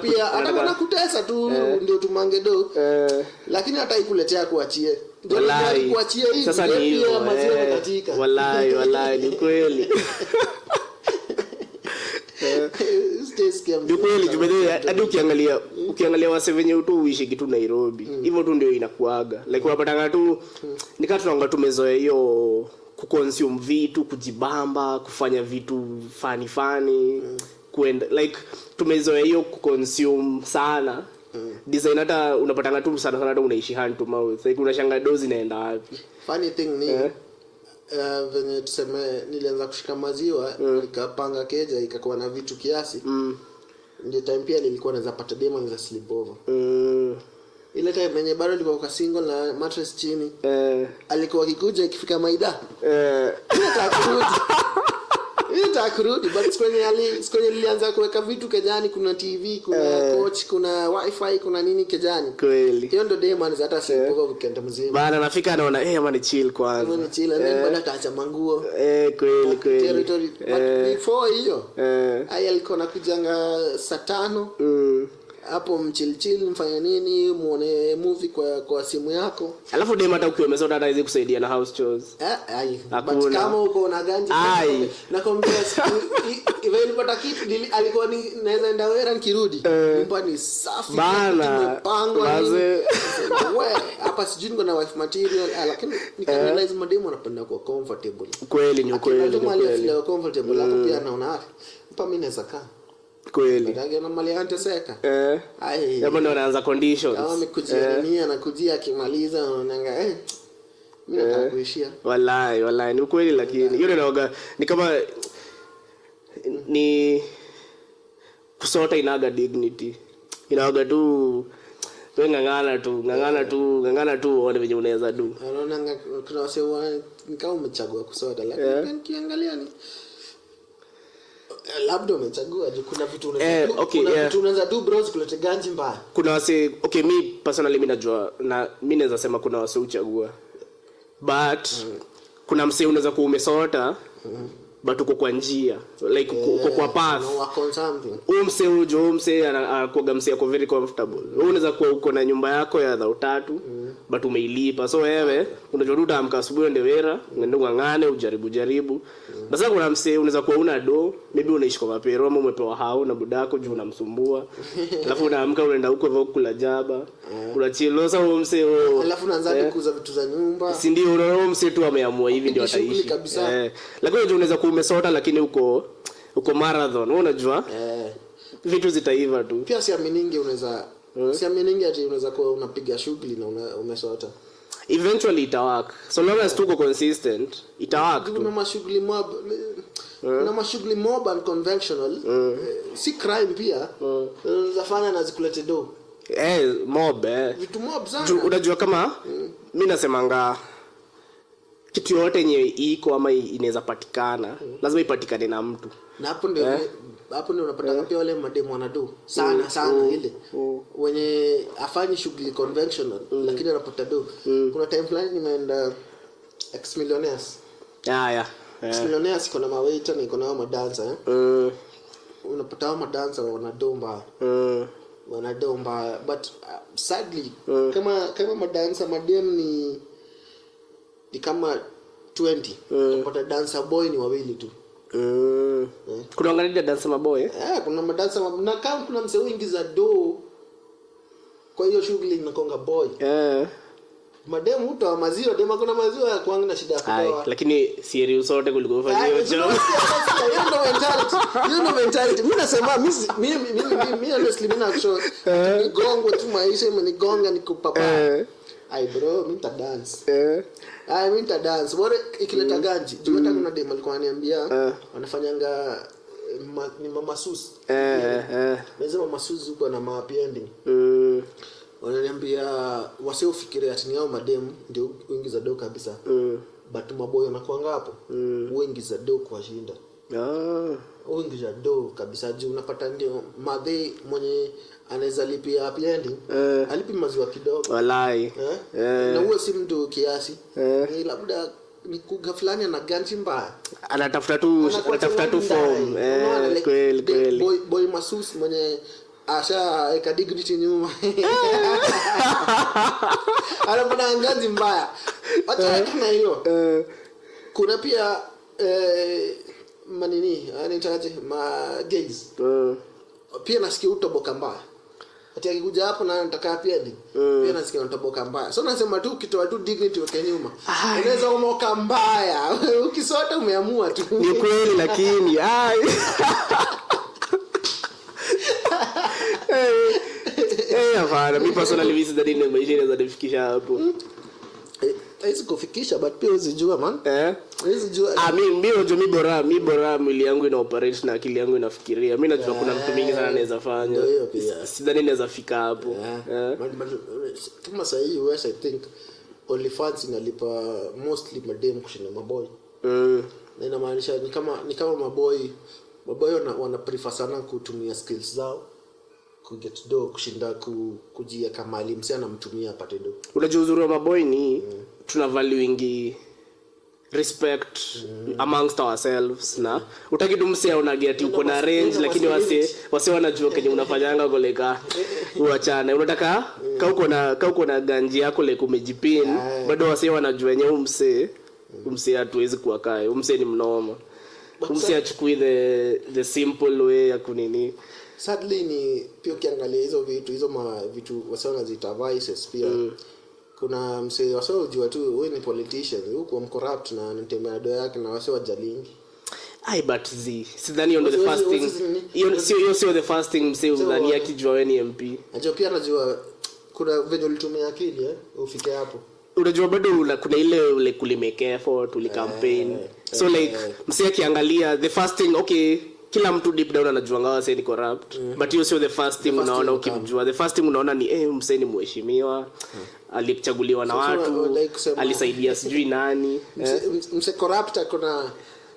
pia hata kutesa tu ndio tumange do lakini hata ikuletea kuachie ndio kuachie hivi sasa ni hiyo maziwa katika wallahi ni kweli ndio kweli jumbe hadi ukiangalia wase wenye tu uishi kitu Nairobi hivyo tu ndio inakuaga like unapatanga tu nikaa tunaanga tumezoea hiyo kuconsume vitu kujibamba kufanya vitu funny kwenda like tumezoea hiyo kuconsume sana design hata unapatanga tu sana hata unaishi hand to mouth like unashanga dozi inaenda wapi funny thing ni venye tuseme nilianza kushika maziwa nikapanga keja ikakuwa na vitu kiasi ndio time pia nilikuwa naweza pata demo za sleepover ile time yenye bado nilikuwa kwa single na mattress chini alikuwa akikuja ikifika maida itakurudi but sikonye nilianza kuweka vitu kejani kuna TV kuna coach kuna wifi kuna nini kejani kweli hiyo ndo day man hata sleepover weekend mzima bana nafika anaona ama ni chill kwanza ni chill and then bana kaacha manguo kweli but before hiyo alikuwa nakujanga saa 5 hapo mchill mfanye nini, muone movie kwa simu yako. Alafu dem hata ukiwa umesota hata hizi kusaidia na house chores. But kama uko na ganji nakwambia iwe nilipata kitu alikuwa naweza enda wera nikirudi. Nyumba ni safi imepangwa nini. Hapa sijui niko na wife material lakini nikarealize mademu wanapenda kuwa comfortable. Kweli ni kweli. Ndio comfortable hapo pia naona hapa mimi naweza kaa. Kweli. Ndio na mali anteseka. Hapo ndo anaanza conditions. Kama amekujia nini anakujia akimaliza unaanga mimi nataka kuishia. Wallahi ni kweli lakini hiyo ndio ni kama ni kusota inaga dignity. Inaga tu ngangana tu uone venye unaweza do. Unaona kuna wasewa nikao umechagua kusota lakini nikiangalia ni labda umechagua kuna vitu unaweza do bros kulete ganji mbaya. Kuna wase me personally mimi najua na mimi naweza sema kuna wase uchagua. But kuna mse unaweza kuwa umesota but uko kwa njia like uko kwa path umse anakuwa mse yako very comfortable. Unaweza kuwa uko na nyumba yako ya 3 but umeilipa, so wewe unajua utaamka asubuhi ndio wera unaenda ngangane ujaribu. Sasa kuna mse unaweza kuwa una do maybe unaishi kwa mapero ama umepewa hao na budako juu unamsumbua alafu unaamka unaenda huko hivyo kula jaba unachilo. Sasa umse alafu unaanza kuuza vitu za nyumba, si ndio? Unaona mse tu ameamua hivi ndio ataishi lakini unaweza kuwa umesota lakini uko marathon unajua vitu zitaiva tu. Pia siaminingi ati unaweza kuwa unapiga shughuli na umesota. Eventually itawaka so long as tuko consistent itawaka. Kuna mashughuli mob and conventional si crime pia unafanya na zikulete do mob vitu mob sana. Unajua kama mimi nasemanga kitu yote yenye iko ama inaweza patikana lazima ipatikane na mtu, na hapo ndio unapata pia wale mademo wanado sana ile wenye afanye shughuli conventional lakini anapata do. Kuna time fulani nimeenda Ex Millionaires. Ex Millionaires iko na mawaiter na iko na madancer unapata hao madancer wanadomba but sadly kama madancer madem ni kama 20 unapata dancer boy ni wawili tu. Kuna angalia dancer maboy kuna madancer na kama kuna msee wingi za do kwa hiyo shughuli inakonga boy mademu utoa maziwa dema kuna maziwa ya kuanga na shida kutoa lakini serious sote kuliko kufanya hiyo job. You know mentality mimi nasema mimi honestly mimi na show ni gongo tu maisha mimi gonga nikupapa bro mimi ta dance mimi ta dance bora ikileta ganji juu hata kuna demo alikuwa ananiambia wanafanyanga ni mama sus lazima mama sus uko na happy ending wananiambia wasiofikiria ati ni hao madem ndio wengi za do kabisa but maboyo wanakuanga hapo wengi za do kwa shinda wengi za do kabisa juu unapata ndio madhe mwenye anaweza lipia happy ending alipi maziwa kidogo walai na huo si mtu kiasi labda ni kuga fulani na ganji mbaya anatafuta tu form kweli boy masus mwenye asha dignity nyuma anapata ngazi mbaya acha kama hiyo kuna pia manini anitaje gays pia nasikia utoboka mbaya ati akikuja hapo na nataka pia pia nasikia utoboka mbaya so nasema tu ukitoa tu dignity weke nyuma unaweza umoka mbaya ukisota umeamua tu ni kweli lakini hapana mimi personally visit that in maisha inaweza nifikisha hapo hizo kufikisha but pia usijua man hizo jua mimi bora mwili yangu ina operate na akili yangu inafikiria. Mimi najua kuna mtu mingi sana anaweza fanya sidhani naweza fika hapo kama sasa hii I think OnlyFans inalipa mostly madem kushinda maboy na inamaanisha ni kama maboy wana prefer sana kutumia skills zao kuget do kushinda kujia kama alimsi anamtumia apate do. Unajua uzuri wa maboy ni tuna valuing respect amongst ourselves na utaki tumse unageti uko na range lakini wase wanajua kenye unafanyanga koleka uachane unataka uko na ganji yako like umejipin bado wase wanajua yenyewe umse hatuwezi kuwa kai umse ni mnoma umse achukui the simple way ya kunini. Sadly ni pia ukiangalia hizo vitu wase wanaziita vices pia kuna msee wase unajua tu wewe ni politician huko corrupt na anatembea doa yake na wase wajalingi but sidhani ndo the first thing hiyo sio the first thing msee udhani akijua wewe ni MP najua pia najua kuna venye ulitumia akili ufike hapo unajua bado kuna ile kulimake effort campaign so like msee akiangalia the first thing okay kila mtu deep down anajua ngawa sasa ni corrupt but hiyo sio the first thing unaona ukimjua the first thing unaona ni msee ni mheshimiwa alichaguliwa na watu alisaidia sijui nani msee corrupt kuna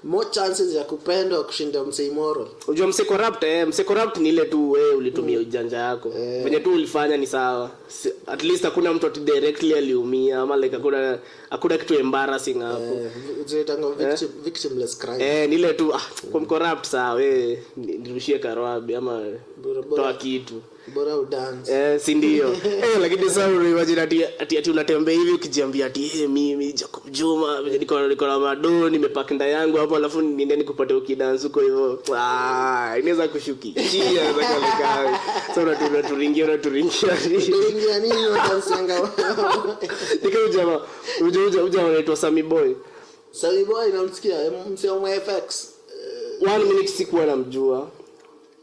more chances ya kupendwa kushinda msee moral. Unajua msee corrupt ni ile tu wewe ulitumia ujanja yako venye tu ulifanya ni sawa at least hakuna mtu directly aliumia ama like hakuna kitu embarrassing hapo zinaitanga victimless crime ni ile tu kwa corrupt sawa wewe nirushie karabi ama toa kitu bora udance si ndio lakini sasa unajua ati unatembea hivi ukijiambia ati mimi Jacob Juma niko na madoni nimepaka yangu hapo alafu niende nikupate ukidance huko hivyo inaweza kushukishia za kale sasa unaturingia nini unansanga niko jamaa uja unaitwa Sammy Boy namsikia msee wa FX 1 minute sikuwa namjua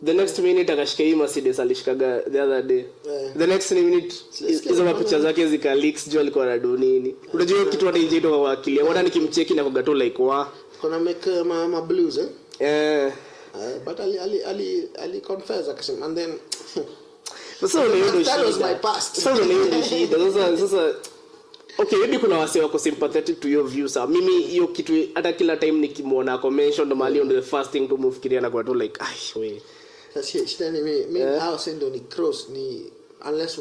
the next minute akashika hii Mercedes alishikaga the other day the next minute hizo mapicha zake zika leaks juu alikuwa na nini unajua kitu hata nje kwa akili hata nikimcheki na kugato like kuna make ma blues but ali confess akasema and then that was my past sasa okay maybe kuna wase wako sympathetic to your views mimi hiyo kitu hata kila time nikimuona comment ndo mali on the first thing to move kiria na kwa to like we sasa shida ni mimi how sendo ni cross ni unless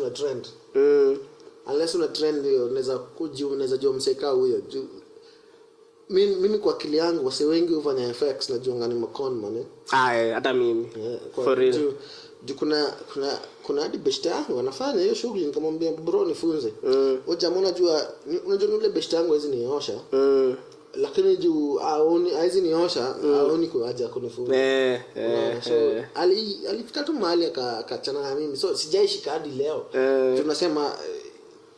una trend ndio unaweza jua mseka huyo mimi kwa akili yangu wase wengi hufanya FX na jongani makon man hata mimi for real kuna hadi best yangu wanafanya hiyo shughuli nikamwambia bro nifunze jamaa unajua yule best yangu hizi niosha lakini juu hizi niosha aoni kwa haja kunifunza so alifika tu mahali akachana na mimi so sijaishi hadi leo tunasema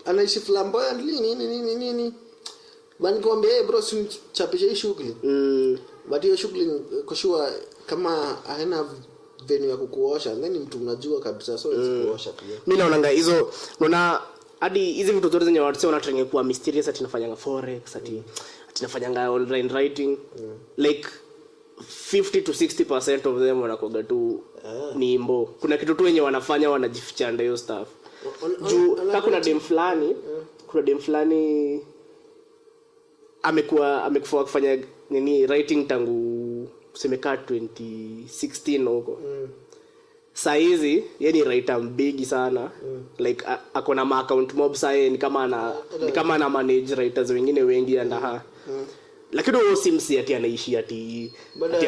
anaishi flamboyant nini bani kwambia bro chapisha hii shughuli but hiyo shughuli kushua kama haina venue ya kukuosha then mtu unajua kabisa so kuosha pia mimi naonanga hizo unaona hadi hizi vitu zote zenye watu wanataka kuwa mysterious ati nafanyanga forex ati nafanyanga online writing like 50 to 60% of them wanakoga tu ni imbo kuna kitu tu wenye wanafanya wanajificha ndio hiyo stuff juu kuna dem fulani amekuwa kufanya nini writing tangu kusemeka 2016 huko saa hizi yeye ni writer big sana like akona ma account mob saa ni kama ana manage writers wengine wengi lakini wao simsi ati anaishi ati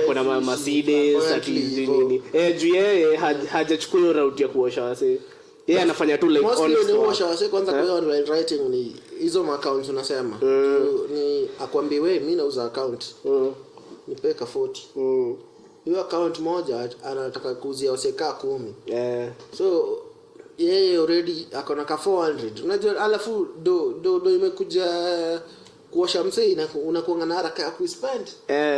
kuna Mercedes ati nini juu yeye hajachukua route ya kuosha wase yeye anafanya tu like on kuosha wase kwanza kwa online writing ni hizo accounts unasema ni akwambie wewe mimi nauza account nipeka 40 hiyo account moja anataka kuuzia waseka 10 so yeye already akona ka 400 unajua alafu do imekuja kuosha msei na unakuanga na haraka ya kuspend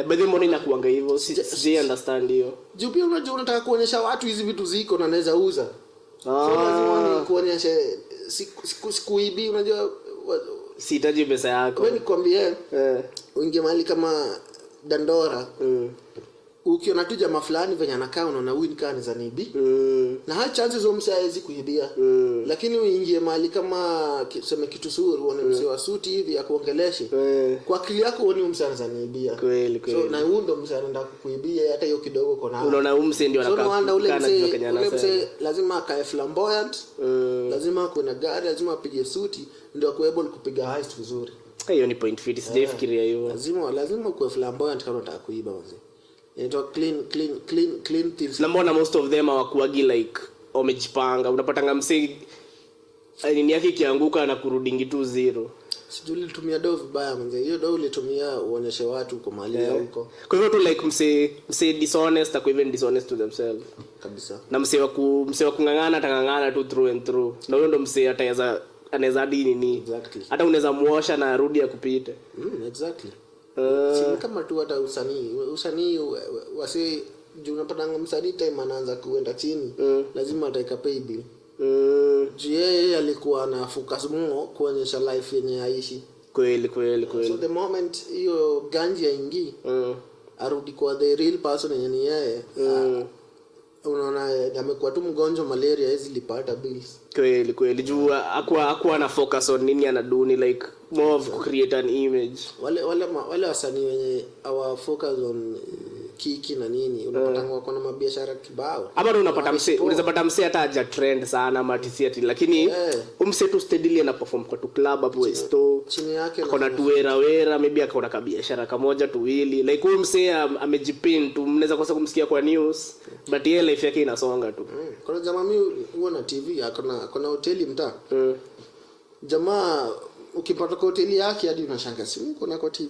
by the morning nakuanga hivyo si understand hiyo juu pia unajua unataka kuonyesha watu hizi vitu ziko na naweza uza so lazima kuonyesha sikuibi unajua sihitaji pesa yako wewe nikwambie uingie mahali kama Dandora ukiona tu jamaa fulani venye anakaa unaona huyu nikani za nibi na high chances umsaizi kuibia lakini uingie mahali kama tuseme kitu suru uone mzee wa suti hivi akuongeleshe kwa akili yako uone umsana za nibia kweli so na huyo ndo msana anaenda kuibia hata hiyo kidogo kona unaona umse ndio anakaa ule mzee lazima akae flamboyant lazima kuna gari lazima apige suti ndio akuable kupiga heist vizuri hiyo ni point fit, sijafikiria hivyo. Lazima kuwe flamboyant kama unataka kuiba mzee. Inaitwa clean thieves. Na mbona most of them hawakuagi like wamejipanga, unapatanga msee nini yake kianguka na kurudingi tu zero. Sijui ulitumia doo vibaya mzee. Hiyo doo ulitumia uonyeshe watu uko mahali huko. Kwa hivyo tu like msee dishonest, ako even dishonest to themselves kabisa. Na msee wa kungangana atangangana tu through and through. Na huyo ndo msee anaweza hadi nini. Exactly. Hata unaweza muosha na arudi akupite. Exactly. Si kama tu hata usanii wasi juu unapata msanii time anaanza kuenda chini, lazima ataika pay bill. Juu yeye alikuwa na focus mno kuonyesha life yenye aishi. Kweli. So the moment hiyo ganji yaingi, arudi kwa the real person yenye ni yeye. Unaona amekuwa tu mgonjwa malaria hizi lipata bills. Kweli juu hakuwa na focus on nini anaduni, like more of create an image. Wale wasanii wenye our focus on kiki na nini, unapata wako na mabiashara kibao. Ama unaweza pata msee hata haja trend sana ama tisiati, lakini umse tu steadily na perform kwa tu club hapo Esto. Chini yake kuna tuwera maybe akaona kabiashara kamoja tuwili, like umse amejipin tu, mnaweza kosa kumsikia kwa news but yeye life yake inasonga tu. Kuna jamaa mimi huona TV kuna hoteli mtaa. Jamaa ukipata kwa hoteli yake hadi unashangaa si kuna kwa TV.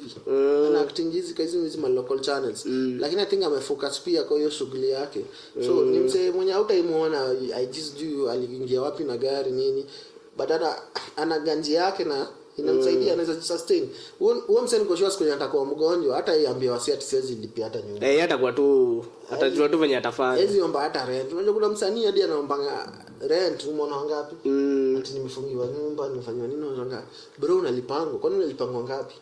Ana acting hizi ma local channels. Lakini I think amefocus pia kwa hiyo shughuli yake. So ni msee mwenye hautaimuona I just do aliingia wapi na gari nini. Badala ana ganji yake na inamsaidia anaweza sustain. Huo msee niko sure siku atakuwa mgonjwa hata iambie wasi ati siwezi lipia hata nyumba. Hata kwa tu atajua tu venye atafanya. Hizi omba hata rent. Unajua kuna msanii hadi anaomba rent umeona ngapi? Ati nimefungiwa nyumba, nimefanywa nini unataka? Bro unalipango. Kwani unalipango ngapi?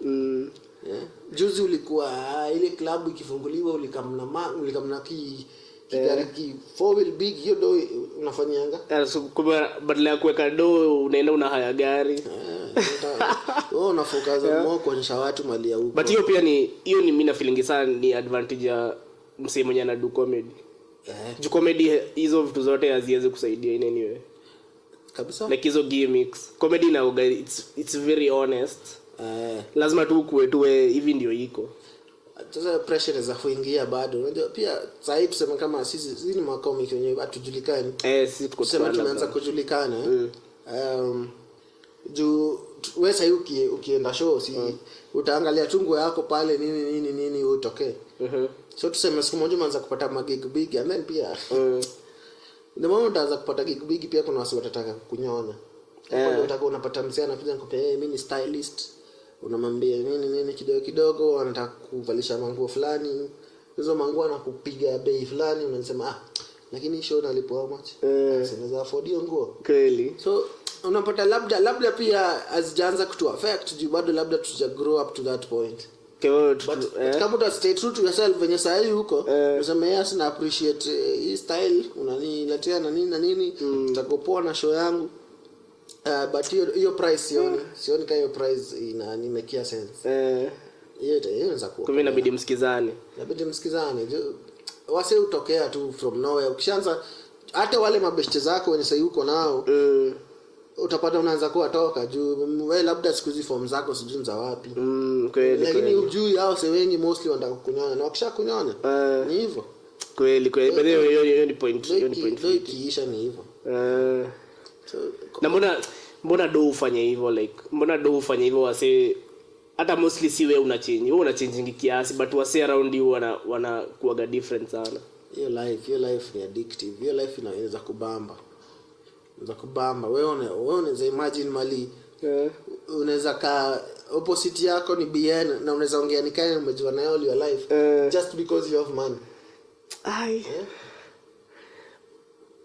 Juzi ulikuwa ile club ikifunguliwa ulikamna kigariki 4 wheel big hiyo do unafanyanga? Badala ya kuweka do unaenda una haya gari. Una focus more kuonyesha watu mali ya huko. But hiyo pia ni mimi na feeling sana ni advantage ya msee mwenye anadu comedy. Juu comedy hizo vitu zote haziwezi kusaidia in any way. Kabisa. Like hizo gimmicks. Comedy na it's very honest. Lazima tu kuwe tu hivi ndio iko. Sasa pressure za kuingia bado. Unajua pia sasa tuseme kama sisi ni makomiki wenyewe hatujulikani. Sisi tumeanza kujulikana. Juu wewe sasa ukienda show utaangalia tungu yako pale nini utokee. So tuseme siku moja umeanza kupata magig big and then pia the moment utaanza kupata gig big pia kuna watu watataka kukunyona. Kwa utakuwa unapata mzee anakuja kukupa mimi ni stylist, unamwambia nini kidogo anataka kuvalisha manguo fulani, hizo manguo anakupiga bei fulani, unasema lakini show nalipo how much? Sinaweza afford hiyo nguo. Kweli. So unapata labda pia azijaanza kutu affect juu bado labda tuja grow up to that point. Kama uta stay true to yourself venye saa hii huko unasema yes na appreciate hii style unaniletea na nini tutakopoa na show yangu. But hiyo price sioni kama hiyo price inanimekia sense. Hiyo inaweza kuwa. Kwa hivyo inabidi msikizane. Wase utokea tu from nowhere. Ukishaanza hata wale mabeshte zako wenye sasa huko nao utapata unaanza kuwa toka juu wewe labda siku hizi form zako sijui za wapi. Kweli. Lakini ujui hao se wengi mostly wanataka kukunyona na wakishakunyona ni hivyo. Kweli. But hiyo ni point. Ndio kiisha ni hivyo. So, na mbona do ufanye hivyo like mbona do ufanye hivyo wase hata mostly si wewe una change kiasi but wase around you wana kuaga different sana. Hiyo life ni addictive. Hiyo life inaweza kubamba. Wewe unaweza imagine mali. Unaweza ka opposite yako ni BN na unaweza ongea ni kama umejua na all your life just because you have money.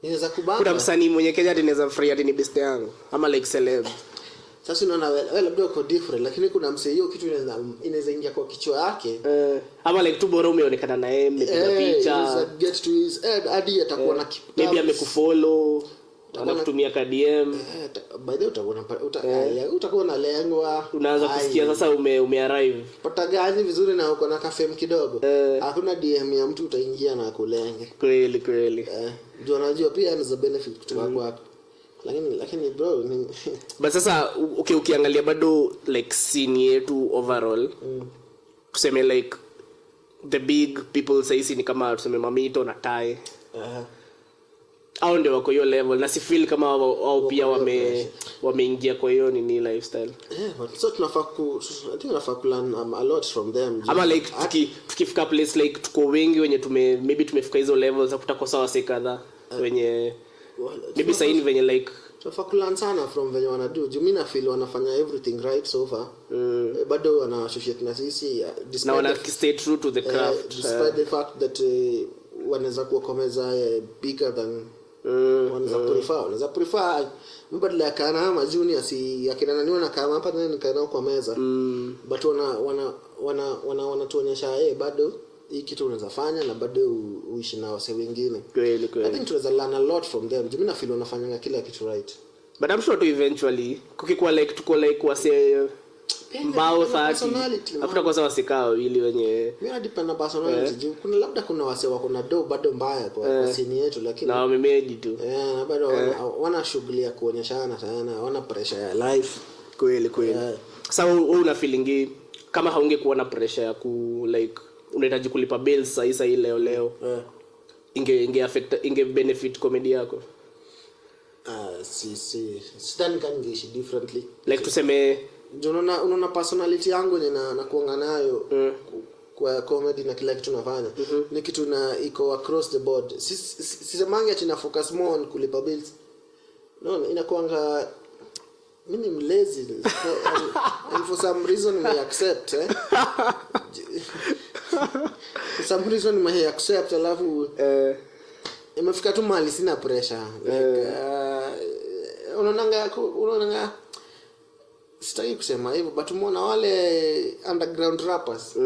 Inaweza kubamba. Kuna msanii mwenye Kenya anaweza free hadi ni best yangu ama like celeb. Sasa unaona wewe labda uko different lakini kuna msee hiyo kitu inaweza ingia kwa kichwa yake. Ama like tu bora umeonekana na yeye mmepiga picha. Get to his head hadi atakuwa na maybe amekufollow. Anakutumia ka DM. By the way utakuwa na lengwa. Unaanza kusikia sasa umearrive. Pata gani vizuri na uko na kafem kidogo. Hakuna DM ya mtu utaingia na kulenge. Kweli. Ndio unajua pia ni za benefit kutoka kwako. lakini bro but sasa ukiangalia bado like scene yetu overall tuseme like the big people saisi ni kama tuseme Mamito na Tai au ndio wako hiyo level na si feel kama au pia wameingia kwa hiyo nini lifestyle but so tunafaa learn a lot from them ama like tukifika place like tuko wengi wenye maybe tumefika hizo levels za kutakosa wase kadhaa wenye maybe saini venye like tunafaa learn sana from venye wanadu Jumina feel wanafanya everything right so far bado wana associate na sisi na wana stay true to the craft despite the fact that wanaweza kukomeza bigger than wanaweza prefer mbadala kana ma junior si akina nani wana kama hapa nani kana kwa meza but wanatuonyesha bado hii kitu unaweza fanya na bado uishi na wase wengine kweli I think tunaweza learn a lot from them mimi na feel wanafanya kila kitu right but I'm sure to eventually kukikuwa like tuko like wase mbao 30 afuta kwa sawa sikao ili wenye mimi depend na personality kuna labda kuna wase wako na do bado mbaya kwa scene yetu lakini na wamemedi tu na bado wana shughuli ya kuonyeshana sana wana pressure ya life kweli sasa wewe una feeling kama haungekuwa na pressure ya ku like unahitaji kulipa bills sasa leo inge benefit comedy yako sidhani kama ingeishi differently like tuseme unaona personality yangu na kuanga nayo kwa comedy na kila kitu nafanya ni kitu na iko across the board sisemangi ati na focus more on kulipa bills no inakuanga mimi ni lazy and for some reason I accept for some reason I accept alafu imefika tu mahali sina pressure like unaona sitaki kusema hivyo but umeona wale underground rappers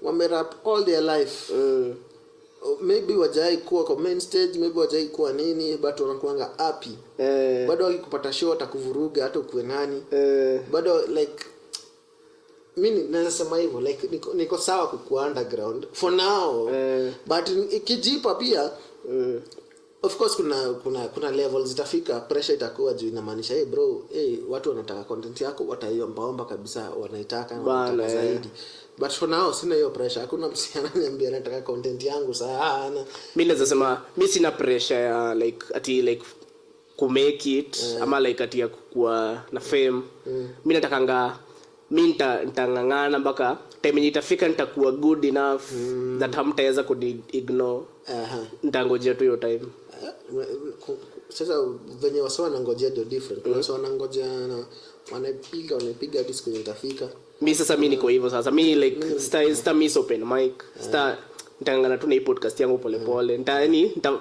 wamerap all their life maybe wajai kuwa kwa main stage maybe wajai kuwa nini but wanakuanga happy bado wakikupata show atakuvuruga hata ukuwe nani bado like mimi nasema hivyo like niko sawa kukuwa underground for now but ikijipa pia of course kuna levels zitafika pressure itakuwa juu inamaanisha bro watu wanataka content yako wataiombaomba kabisa wanaitaka na wanataka zaidi but for now sina hiyo pressure hakuna msichana ananiambia anataka content yangu sana mimi naweza sema mimi sina pressure ya like ati like ku make it ama like ati ya kuwa na fame mimi natakanga mimi nitangangana mpaka time itafika nitakuwa good enough that hamtaweza ku ignore nitangojea tu hiyo time sasa venye wasio wanangojea ndio different wasio wanangojea na wanapiga hadi siku itafika mimi sasa mimi niko hivyo sasa mimi like star miss open mic star nitangana tu na podcast yangu pole nita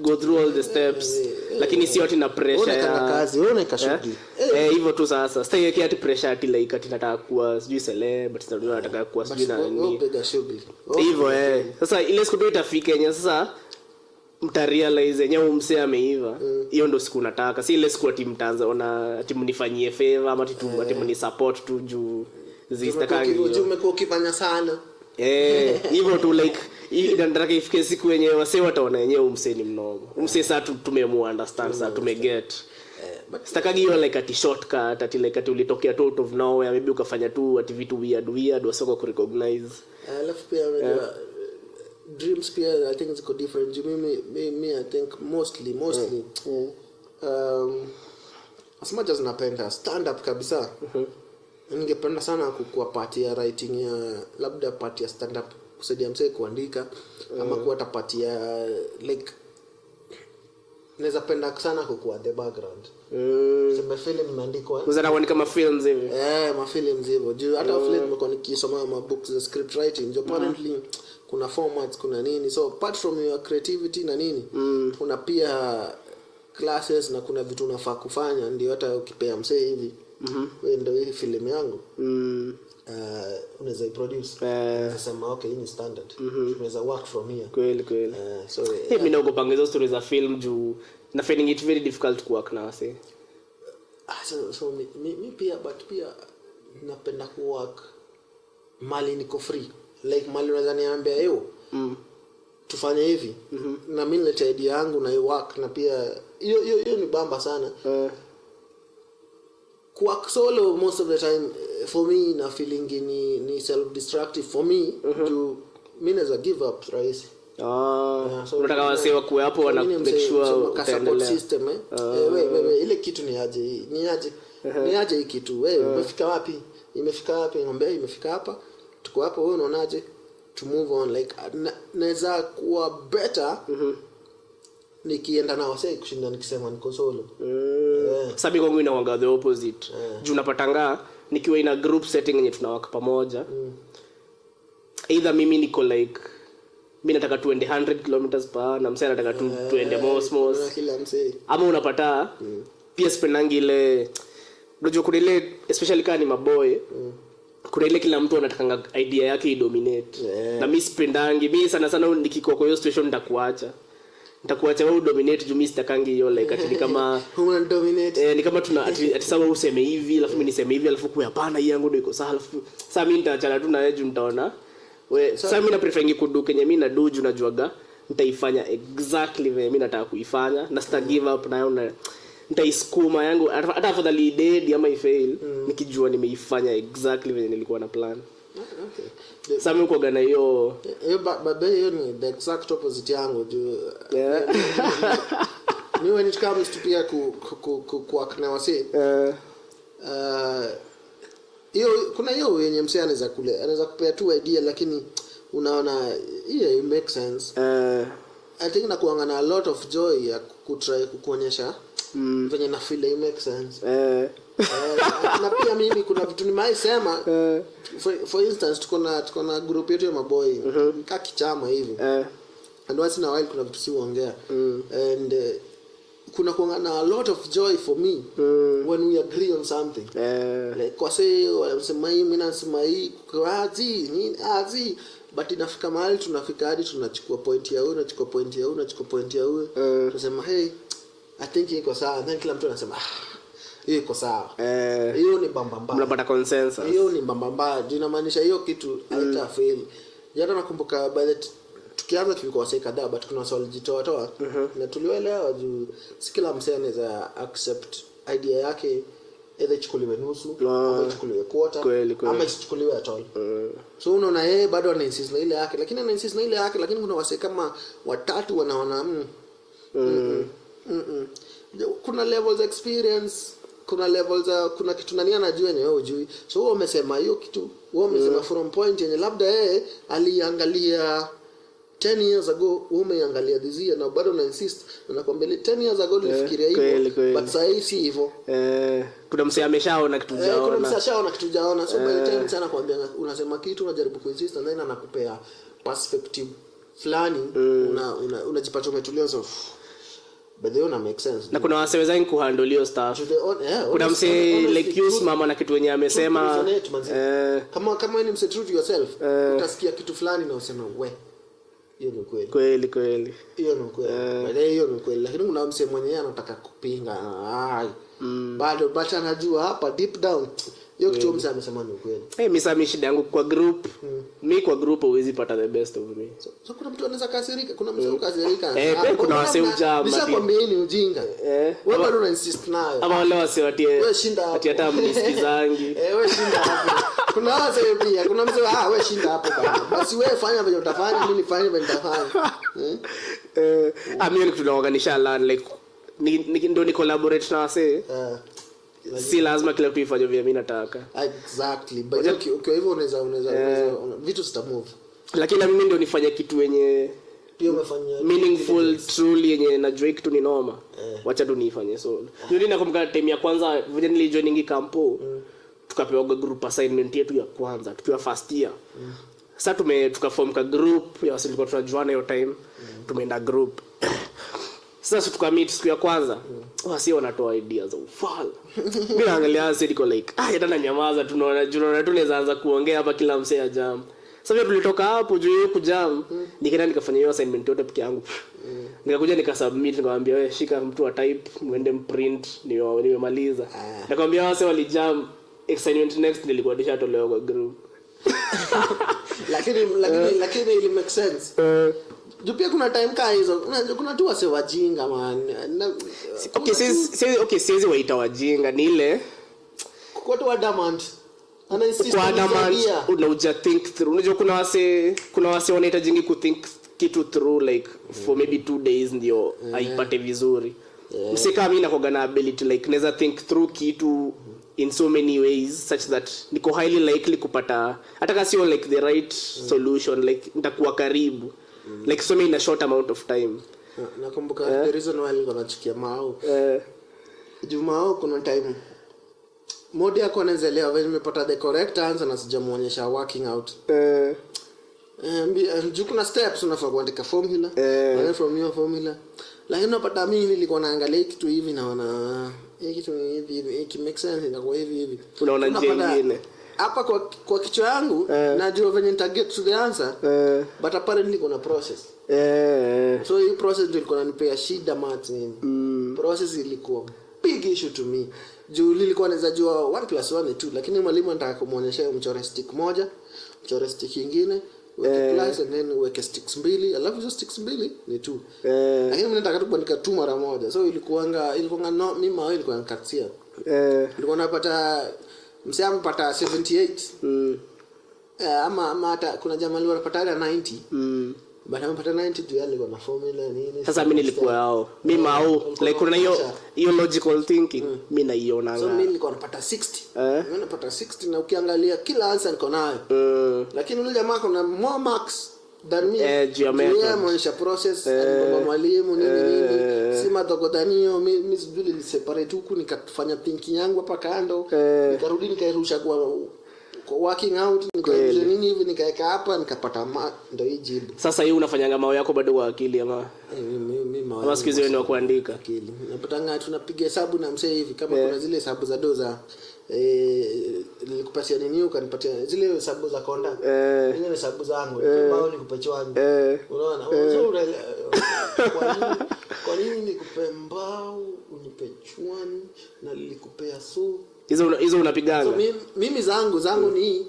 go through all the steps lakini sio ati na pressure ya kazi wewe shughuli hivyo tu sasa sitaki ati pressure ati like ati nataka kuwa sijui celeb but sasa nataka kuwa sijui na nini hivyo sasa ile siku itafika yenyewe sasa mtarealize yenyewe msee ameiva hiyo ndio siku nataka si ile siku ati mtaanza ona ati mnifanyie favor ama ati mni support tu juu zisitakangi umekuwa ukifanya sana hivyo tu like nataka ifike siku yenyewe wase wataona yenyewe msee ni mnogo msee sasa tumemuunderstand sasa tumeget sitakagi hiyo like ati shortcut ati like ati ulitokea tu out of nowhere maybe ukafanya tu ati vitu weird wasoko ku recognize alafu pia dreams pia I think ziko different me I think mostly as much as napenda stand up kabisa ningependa sana kuwa part ya writing ya labda part ya stand up kusaidia msee kuandika ama kuwa part ya like naweza penda sana kuwa the background sema film imeandikwa unaweza ni kama films hivi ma films hivyo juu hata film nimekuwa nikisoma ma books za script writing apparently kuna formats kuna nini so apart from your creativity na nini kuna pia classes na kuna vitu unafaa kufanya ndio hata ukipea msee hivi wewe ndio hii film yangu unaweza produce unasema okay hii ni standard unaweza work from here kweli so mimi naogopa hizo stories za film juu na finding it very difficult to work na wase so mi pia but pia napenda ku work mali niko free like mali unaweza niambia tufanye hivi na mimi nileta idea yangu na work na pia hiyo ni bamba sana. Kwa solo most of the time for me na feeling ni self destructive for me to mimi naweza give up rahisi. So unataka wasewa kuwa hapo wana make sure utaendelea system wewe ile kitu ni aje hii kitu wewe umefika wapi ngombe imefika hapa tuko hapo wewe unaonaje to move on like naweza kuwa better nikienda na wasee kushinda nikisema niko solo. Sabi kwangu inaanga the opposite. Juu napatanga nikiwa in a group setting yenye tunawaka pamoja. Either mimi niko like mimi nataka tuende 100 km/h na msee anataka tuende mos kila msee. Ama unapata pia spendangi ile unajua kuna ile especially kama ni maboy kuna ile kila mtu anataka idea yake idominate. Na mimi spendangi mimi sana nikiko kwa hiyo situation nitakuacha wewe dominate juu mimi sitakangi hiyo like ati kama human dominate ni kama tuna ati sawa useme hivi alafu mimi niseme hivi alafu kwa hapana hii yangu ndio iko sawa alafu sasa mimi nitaachana tu na wewe juu nitaona wewe sasa mimi na prefer kudu kenye mimi na doju najuaga nitaifanya exactly vile mimi nataka kuifanya na sita give up na nitaisukuma yangu hata afadhali dead ama ifail nikijua nimeifanya exactly vile nilikuwa na plan. Sasa mimi kuoga na hiyo baba hiyo ni the exact opposite yangu juu ni when it comes to pia ku na wase hiyo kuna hiyo yenye msee anaweza kupea tu idea lakini unaona hiyo it makes sense. I think na kuangana a lot of joy ya kutry kukuonyesha venye na feel it makes sense. Na pia mimi kuna vitu nimeisema for instance tuko na group yetu ya maboy kama kichama hivi and once in a while kuna vitu si uongea and kuna kuangana a lot of joy for me when we agree on something like kwa say wanasema hii mimi nasema hii azi but inafika mahali tunafika hadi tunachukua point ya huyu tunachukua point ya huyu tunasema hey I think iko sawa then kila mtu anasema hiyo iko sawa hiyo ni bamba mnapata consensus hiyo ni bamba inamaanisha hiyo kitu haita fail. Jana nakumbuka by the tukianza tulikuwa wasee kadhaa but kuna swali jitoa na tulielewa juu si kila msee anaweza accept idea yake either ichukuliwe nusu ama ichukuliwe quarter ama ichukuliwe at all. So unaona yeye bado ana insist na ile yake lakini kuna wasee kama watatu wanaona kuna levels experience kuna levels kuna kitu nani anajua yenyewe wewe hujui. So wewe umesema hiyo kitu wewe umesema from point yenye labda yeye aliangalia 10 years ago wewe umeangalia this year na bado una insist na nakwambia 10 years ago nilifikiria hivyo but sasa si hivyo. Kuna msee ameshaona kitu jaona so by the time sana kwambia unasema kitu unajaribu kuinsist and then anakupea perspective fulani unajipata umetulia so but they don't make sense. Na kuna waseweza kuhandle hiyo stuff. Kuna mse like you mama na kitu wenye amesema kama ni mse true to yourself utasikia kitu fulani na useme we hiyo ni kweli hiyo ni kweli hiyo ni kweli lakini kuna mse mwenyewe anataka kupinga bado but anajua hapa deep down hiyo kitu mse amesema ni kweli. Mimi sasa shida yangu kwa group mimi kwa group huwezi pata the best of me. So kuna mtu anaweza kasirika kuna mtu kasirika kuna wase ujama nishakwambia ni ujinga wewe bado una insist nayo ama wale wase watie wewe shinda hapo hata mnisikizangi wewe shinda hapo kuna wase pia kuna mtu wewe shinda hapo bana basi wewe fanya vile utafanya mimi nifanye vile nitafanya amini tunaorganisha land like ndio ni collaborate na wase si lazima kila kitu ifanywe vile mimi nataka exactly but ukiwa hivyo unaweza vitu zita move lakini na mimi ndio nifanye kitu wenye pia umefanya meaningful truly yenye najua kitu ni noma wacha tu nifanye solo ndio nakumbuka time ya kwanza vile nilijoiningi kampo tukapewa group assignment yetu ya kwanza tukiwa first year sasa tukaform ka group ya wasi tulikuwa tunajuana hiyo time tumeenda group sasa tukameet siku ya kwanza wasi wanatoa ideas za ufala mimi naangalia sasa niko like hata nyamaza tunaona tunaweza anza kuongea hapa kila msee ya jam. Sasa tulitoka hapo juu hiyo kujam nikaenda nikafanya hiyo assignment yote peke yangu nikakuja nikasubmit nikamwambia wewe shika mtu wa type muende mprint nimemaliza nikamwambia wase walijam assignment next nilikuwa nishatolewa kwa group lakini ili make sense Juu pia kuna time kaa hizo. Kuna tu wase wajinga man. Okay, siwezi waita wajinga ni ile kwa tu adamant. Ana insist kwa adamant unauja think through. Unajua kuna wase wanahitaji ku-think kitu through like for maybe 2 days ndio aipate vizuri. Msika mimi nakoga na ability like naweza think through kitu in so many ways such that niko highly likely kupata hata kama sio like the right solution like nitakuwa karibu like so in a short amount of time. Nakumbuka the reason why nilikuwa nachukia Mao. Mao kuna time modi yako anaelewa wewe nimepata the correct answer na sijamuonyesha working out. Kuna steps unafaa kuandika formula and from your formula. Lakini unapata mimi nilikuwa naangalia kitu hivi naona kitu hivi it makes sense na kwa hivi. Unaona njia nyingine. Hapa kwa kichwa yangu najua venye nita get to the answer but apparently kuna process. So hii process ndio ilikuwa inanipea shida maths nini. Process ilikuwa big issue to me. Juu nilikuwa naweza jua 1 + 1 ni 2 lakini mwalimu anataka kumuonyesha mchore stick moja, mchore stick nyingine, weke plus and then weke sticks 2, alafu hizo sticks 2 ni 2. Lakini mimi nataka tu kuandika 2 mara moja. So ilikuwa no mimi Mao ilikuwa nikatia. Nilikuwa napata msema mpata 78. Ama hata kuna jamaa alikuwa anapata 90. But amepata 90 tu yale kwa formula nini. Sasa mimi nilikuwa hao. Mimi Mao like kuna hiyo logical thinking mimi naiona. So mimi nilikuwa napata 60. Mimi napata 60 na ukiangalia kila answer niko nayo. Lakini yule jamaa kuna more marks than me. Yeye mwisho process alikuwa mwalimu nini. Si madogodanio mimi sijui ni separate huku nikafanya thinking yangu hapa kando. Nikarudi nikairusha kwa working out nikaje nini hivi nikaeka hapa nikapata ndio hii jibu. Sasa hiyo unafanyanga Mao yako bado kwa akili ama mimi Mao ama siku hizo ni wa kuandika akili. Napatanga tunapiga hesabu na msee hivi kama kuna zile hesabu za doza nilikupatia nini ukanipatia zile hesabu za konda zile hesabu zangu Mao nikupatia wangu unaona kwa nini nikupe mbao unipe chwani na nilikupea so hizo unapiganga. So mimi zangu ni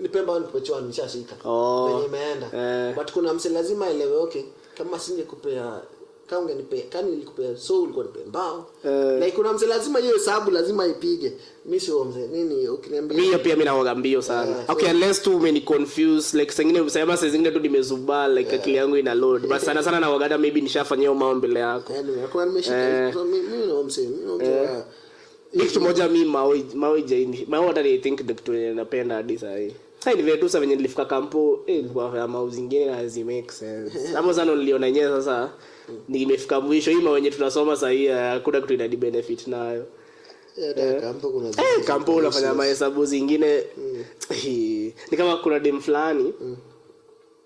nipemba nipochwa nishashika. Venye imeenda. But kuna mse lazima aelewe okay kama singekupea kama ungenipea kani nilikupea so ulikuwa nipe mbao. Like kuna mse lazima hiyo hesabu lazima ipige. Mimi sio mse nini ukiniambia. Mimi pia mimi naoga mbio sana. Okay unless tu many confused like sengine usema sengine tu nimezuba like akili yangu ina load. But sana naoga maybe nishafanya hiyo mambo mbele yako. Kwa nimeshika so mimi no mse kitu moja mimi Mao jaini Mao hata I think kitu napenda hadi sasa hii. Sasa ni vitu sasa venye nilifika kampo kwa Mao zingine hazi make sense. Hapo sana niliona yenyewe sasa nimefika mwisho hii wenye tunasoma sasa hii hakuna kitu ina benefit nayo. Kampo kuna kampo unafanya mahesabu zingine ni kama kuna dem fulani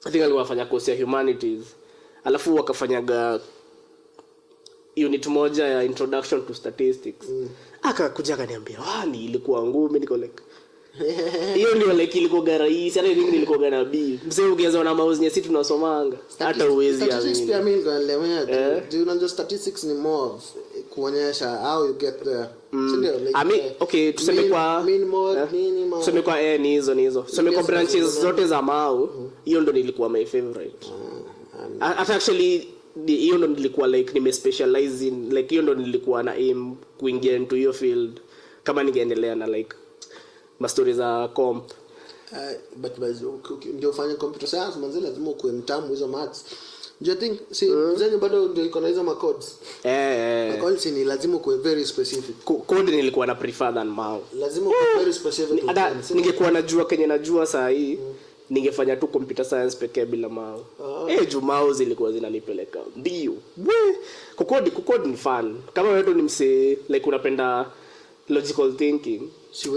I think alikuwa anafanya course ya humanities alafu wakafanyaga unit moja ya introduction to statistics. Akakuja akaniambia ni ilikuwa ngumu niko like hiyo ndio like ilikuwa rahisi hata nyingine ilikuwa gana B mzee ukianza na mauzi nyesi tunasomanga hata uwezi statistics pia mimi ngalemea do you know statistics ni more kuonyesha how you get there ndio like okay tuseme kwa tuseme kwa ni hizo tuseme kwa branches zote za Mao hiyo ndio nilikuwa my favorite actually hiyo ndo nilikuwa like nimespecialize in like hiyo ndo nilikuwa na aim kuingia into hiyo field kama ningeendelea na like ma stories za comp but ndio ufanye computer science manzi lazima uwe mtamu hizo maths do you think zenye bado ndio iko na hizo ma codes codes ni lazima uwe very specific code nilikuwa na prefer than Mao lazima uwe very specific hata ningekuwa najua kenye najua saa hii ningefanya tu computer science pekee bila Mao. Mao zilikuwa zinanipeleka mbio. Kukodi ni fun. Kama wewe ni mse like unapenda logical thinking,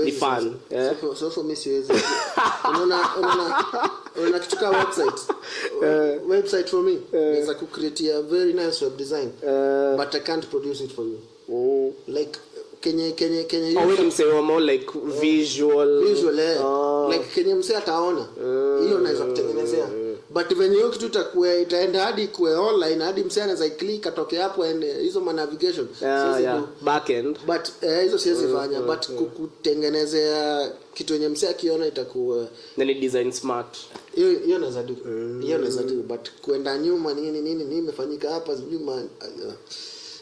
ni fun. So for me siwezi. Unaona kichuka website for me. Naweza create a very nice web design but I can't produce it for you. Like Kenya wewe msema more like visual like Kenya mse ataona hiyo naweza kutengenezea but when hiyo kitu itaenda hadi kuwe online hadi msee anaweza click atoke hapo ende hizo navigation back end but hizo siwezi fanya but kutengenezea kitu yenye msee akiona itakuwa ni design smart hiyo naweza do hiyo naweza do but kwenda nyuma nini imefanyika hapa sijui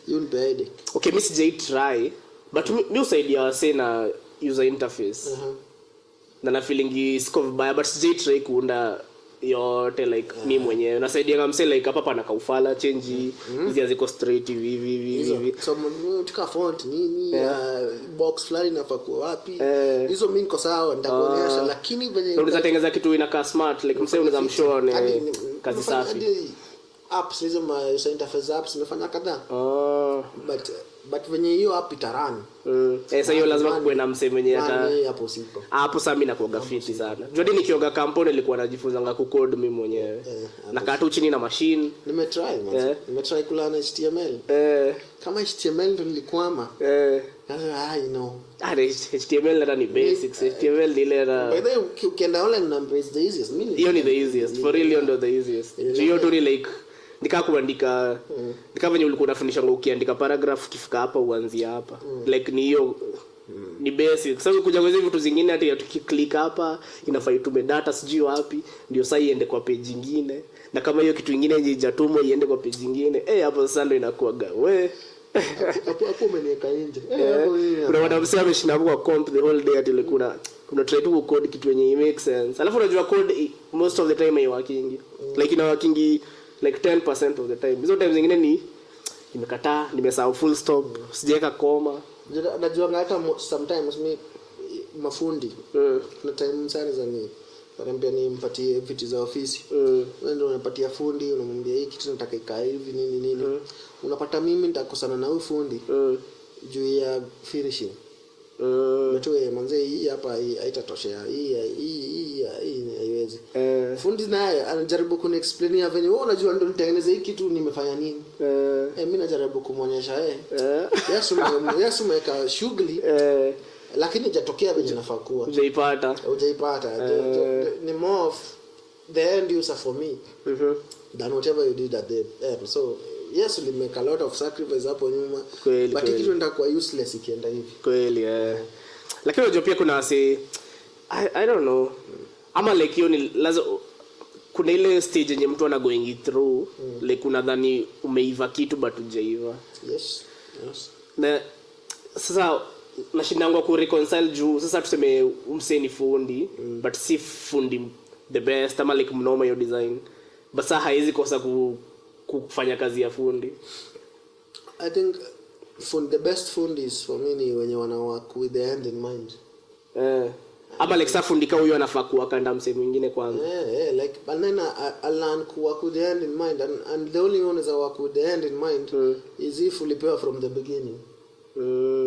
you will be headache. Okay, mimi sijai try but mimi usaidia wase na user interface na na feeling siko vibaya but sijai try kuunda yote like mimi mwenyewe nasaidia kama mse like hapa pana kaufala change hizi ziko straight hivi so tuka font nini box fulani nafaa kuwa wapi hizo mimi niko sawa nitakuonyesha lakini venye unaweza tengeneza kitu inakaa smart like mse unaweza mshone kazi safi apps hizo ma user interface apps nimefanya kadhaa but venye hiyo app itarani sasa hiyo lazima kuwe na mse mwenye hata hapo sipo hapo sasa mimi nakuoga fiti sana jodi nikioga kampuni nilikuwa najifunza kucode mimi mwenyewe na katu chini na machine nimetry kula na HTML kama HTML ndo nilikwama you know HTML hata ni basics HTML ni ile by the way ukienda online na embrace the easiest mimi hiyo ni the easiest for really under the easiest hiyo tu like nika kuandika nika venye ulikuwa unafundisha ukiandika paragraph kifika hapa uanzie hapa like ni hiyo ni basic sasa kuja kwa hizo vitu zingine hata tukiclick hapa inafaa itume data sijui wapi ndio sasa iende kwa page nyingine na kama hiyo kitu kingine haijatumwa iende kwa page nyingine hapo sasa ndio inakuwa we hapo umeniweka nje unapata msee ameshinda kwa comp the whole day until kuna try to code kitu yenye make sense alafu unajua code most of the time I working like ina working like 10% of the time hizo time zingine ni nimekataa nimesahau full stop sijaweka koma najua hata sometimes mimi mafundi na time sana zani anambia nimpatie vitu za ofisi wewe ndio unapatia fundi unamwambia hiki kitu nataka ikae hivi nini unapata mimi nitakosana na huyu fundi juu ya finishing mtoe manze hii hapa haitatoshea hii haiwezi fundi naye anajaribu kuniexplainia venye wewe unajua ndio nitengeneze hiki kitu nimefanya nini mimi najaribu kumuonyesha Yesu umeweka shughuli lakini hajatokea venye nafaa kuwa hujaipata ni more of the end user for me than whatever you did at the end so yes we make a lot of sacrifice hapo nyuma but kitu nitakuwa useless ikienda hivi kweli lakini unajua pia kuna wase I don't know ama like hiyo ni lazima kuna ile stage yenye mtu ana going through like unadhani umeiva kitu but hujaiva yes na sasa nashindangwa ku reconcile juu sasa tuseme umseni fundi but si fundi the best ama like mnoma hiyo design basa haizi kosa kufanya kazi ya fundi. I think the best fundis for me ni wenye wana work with the end in mind. Ama like safundika huyo anafaa kuwakanda mse mwingine kwanza. Like but then I learn to work with the end in mind and the only one is I work with the end in mind is if ulipewa from the beginning.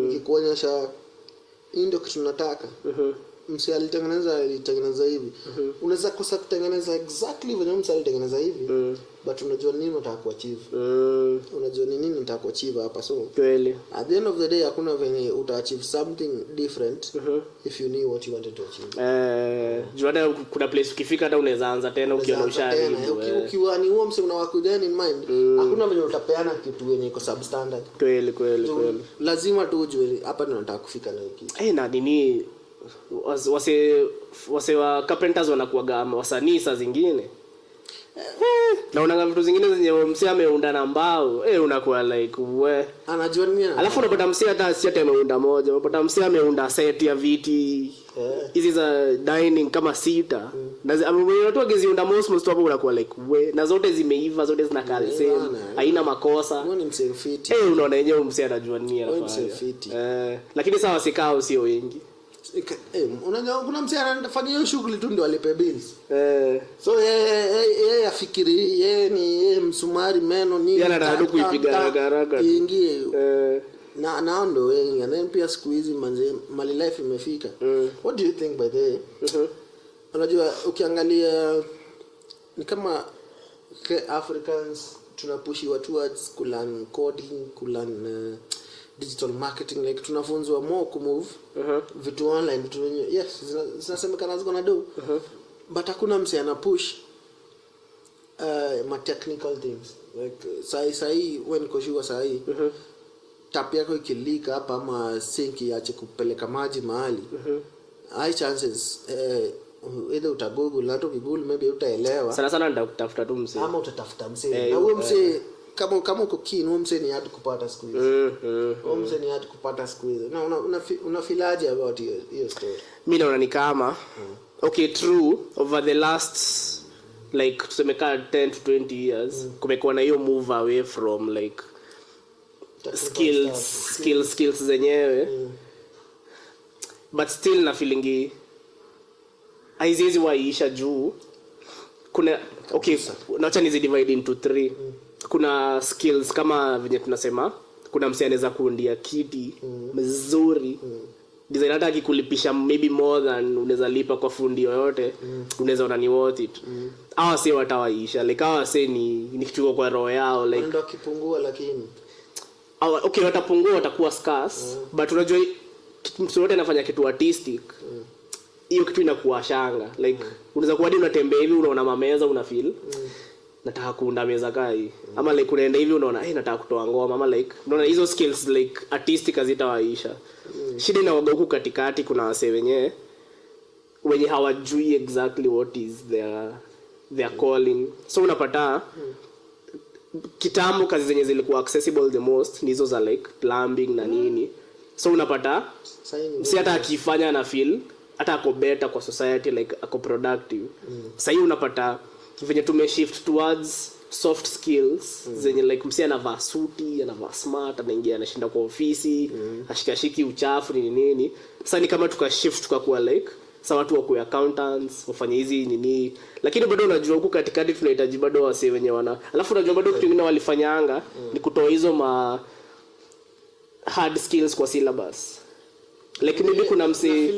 Nikikuonyesha ndio kitu tunataka. Mse alitengeneza hivi. Unaweza kosa kutengeneza exactly venye mse alitengeneza hivi. But unajua nini unataka kuachieve. Unajua nini unataka kuachieve hapa so. Kweli. At the end of the day hakuna venye utaachieve something different if you knew what you wanted to achieve. Jua kuna place ukifika hata unaweza anza tena ukiona ushari. Ukiwa ni huo mse unawako then in mind. Hakuna venye utapeana kitu yenye iko substandard. Kweli. Lazima tu ujue hapa ndio nataka kufika na hiki. Na nini wase wa carpenters wanakuaga wasanii saa zingine. Na unaanga vitu zingine zenye msee ameunda na mbao unakuwa like we anajua nini alafu unapata msee hata si hata ameunda moja unapata msee ameunda set ya viti hizi za dining kama sita na ametoa geziunda most hapo unakuwa like we na zote zimeiva zote zina kalse haina makosa wewe ni msee fiti unaona yenyewe msee anajua nini anafanya lakini sawa sikao sio wengi unajua kuna msee anafanya hiyo shughuli tu ndio alipe bills so yeye afikiri yeye ni msumari meno nini yana kuipiga haraka ingie na ndo wengi and then pia siku hizi mali life imefika what do you think by the unajua ukiangalia ni kama Africans tunapushiwa towards kulearn coding kulearn digital marketing like tunafunzwa more kumove vitu online vitu yes zinasemekana ziko na do but hakuna mse ana push ma technical things like sai when koshua sai tap yako ikilika hapa ama sink iache kupeleka maji mahali high chances either utagoogle na to google maybe utaelewa sana nitakutafuta tu msee ama utatafuta msee na huyo msee kama uko keen huyo msee ni hard kupata siku hizi huyo msee ni hard kupata siku hizi na una feelaje about hiyo story? Mimi naona ni kama okay, true, over the last like tusemeka 10 to 20 years kumekuwa na hiyo move away from like skills zenyewe but still na feeling haizizi waisha juu kuna okay, naacha nizi divide into 3 kuna skills kama venye tunasema kuna msee anaweza kuundia kiti mzuri design hata akikulipisha maybe more than unaweza lipa kwa fundi yoyote unaweza ona ni worth it hawa si watawaisha like hawa si ni kitu kwa roho yao like ndio kipungua lakini okay watapungua watakuwa scarce but unajua mtu yote anafanya kitu artistic hiyo kitu inakuwa shanga like unaweza kuwa hadi unatembea hivi unaona mameza una feel nataka kuunda meza kai ama like unaenda hivi unaona nataka kutoa ngoma ama like unaona hizo skills like artistic hazitawaisha shida inaoga huku katikati kuna wasee wenye hawajui exactly what is their calling so unapata kitambo kazi zenye zilikuwa accessible the most ni hizo za like plumbing na nini so unapata si hata akifanya na feel hata ako better kwa society like ako productive sasa hiyo unapata venye tumeshift towards soft skills zenye like msi anavaa suti anavaa smart anaingia anashinda kwa ofisi ashikashiki uchafu nini sasa ni kama tukashift tukakuwa like sasa watu wa kuwa accountants wafanye hizi nini lakini bado unajua huko katikati tunahitaji bado wase wenye wana alafu unajua bado kitu kingine walifanyanga ni kutoa hizo ma hard skills kwa syllabus like maybe kuna mse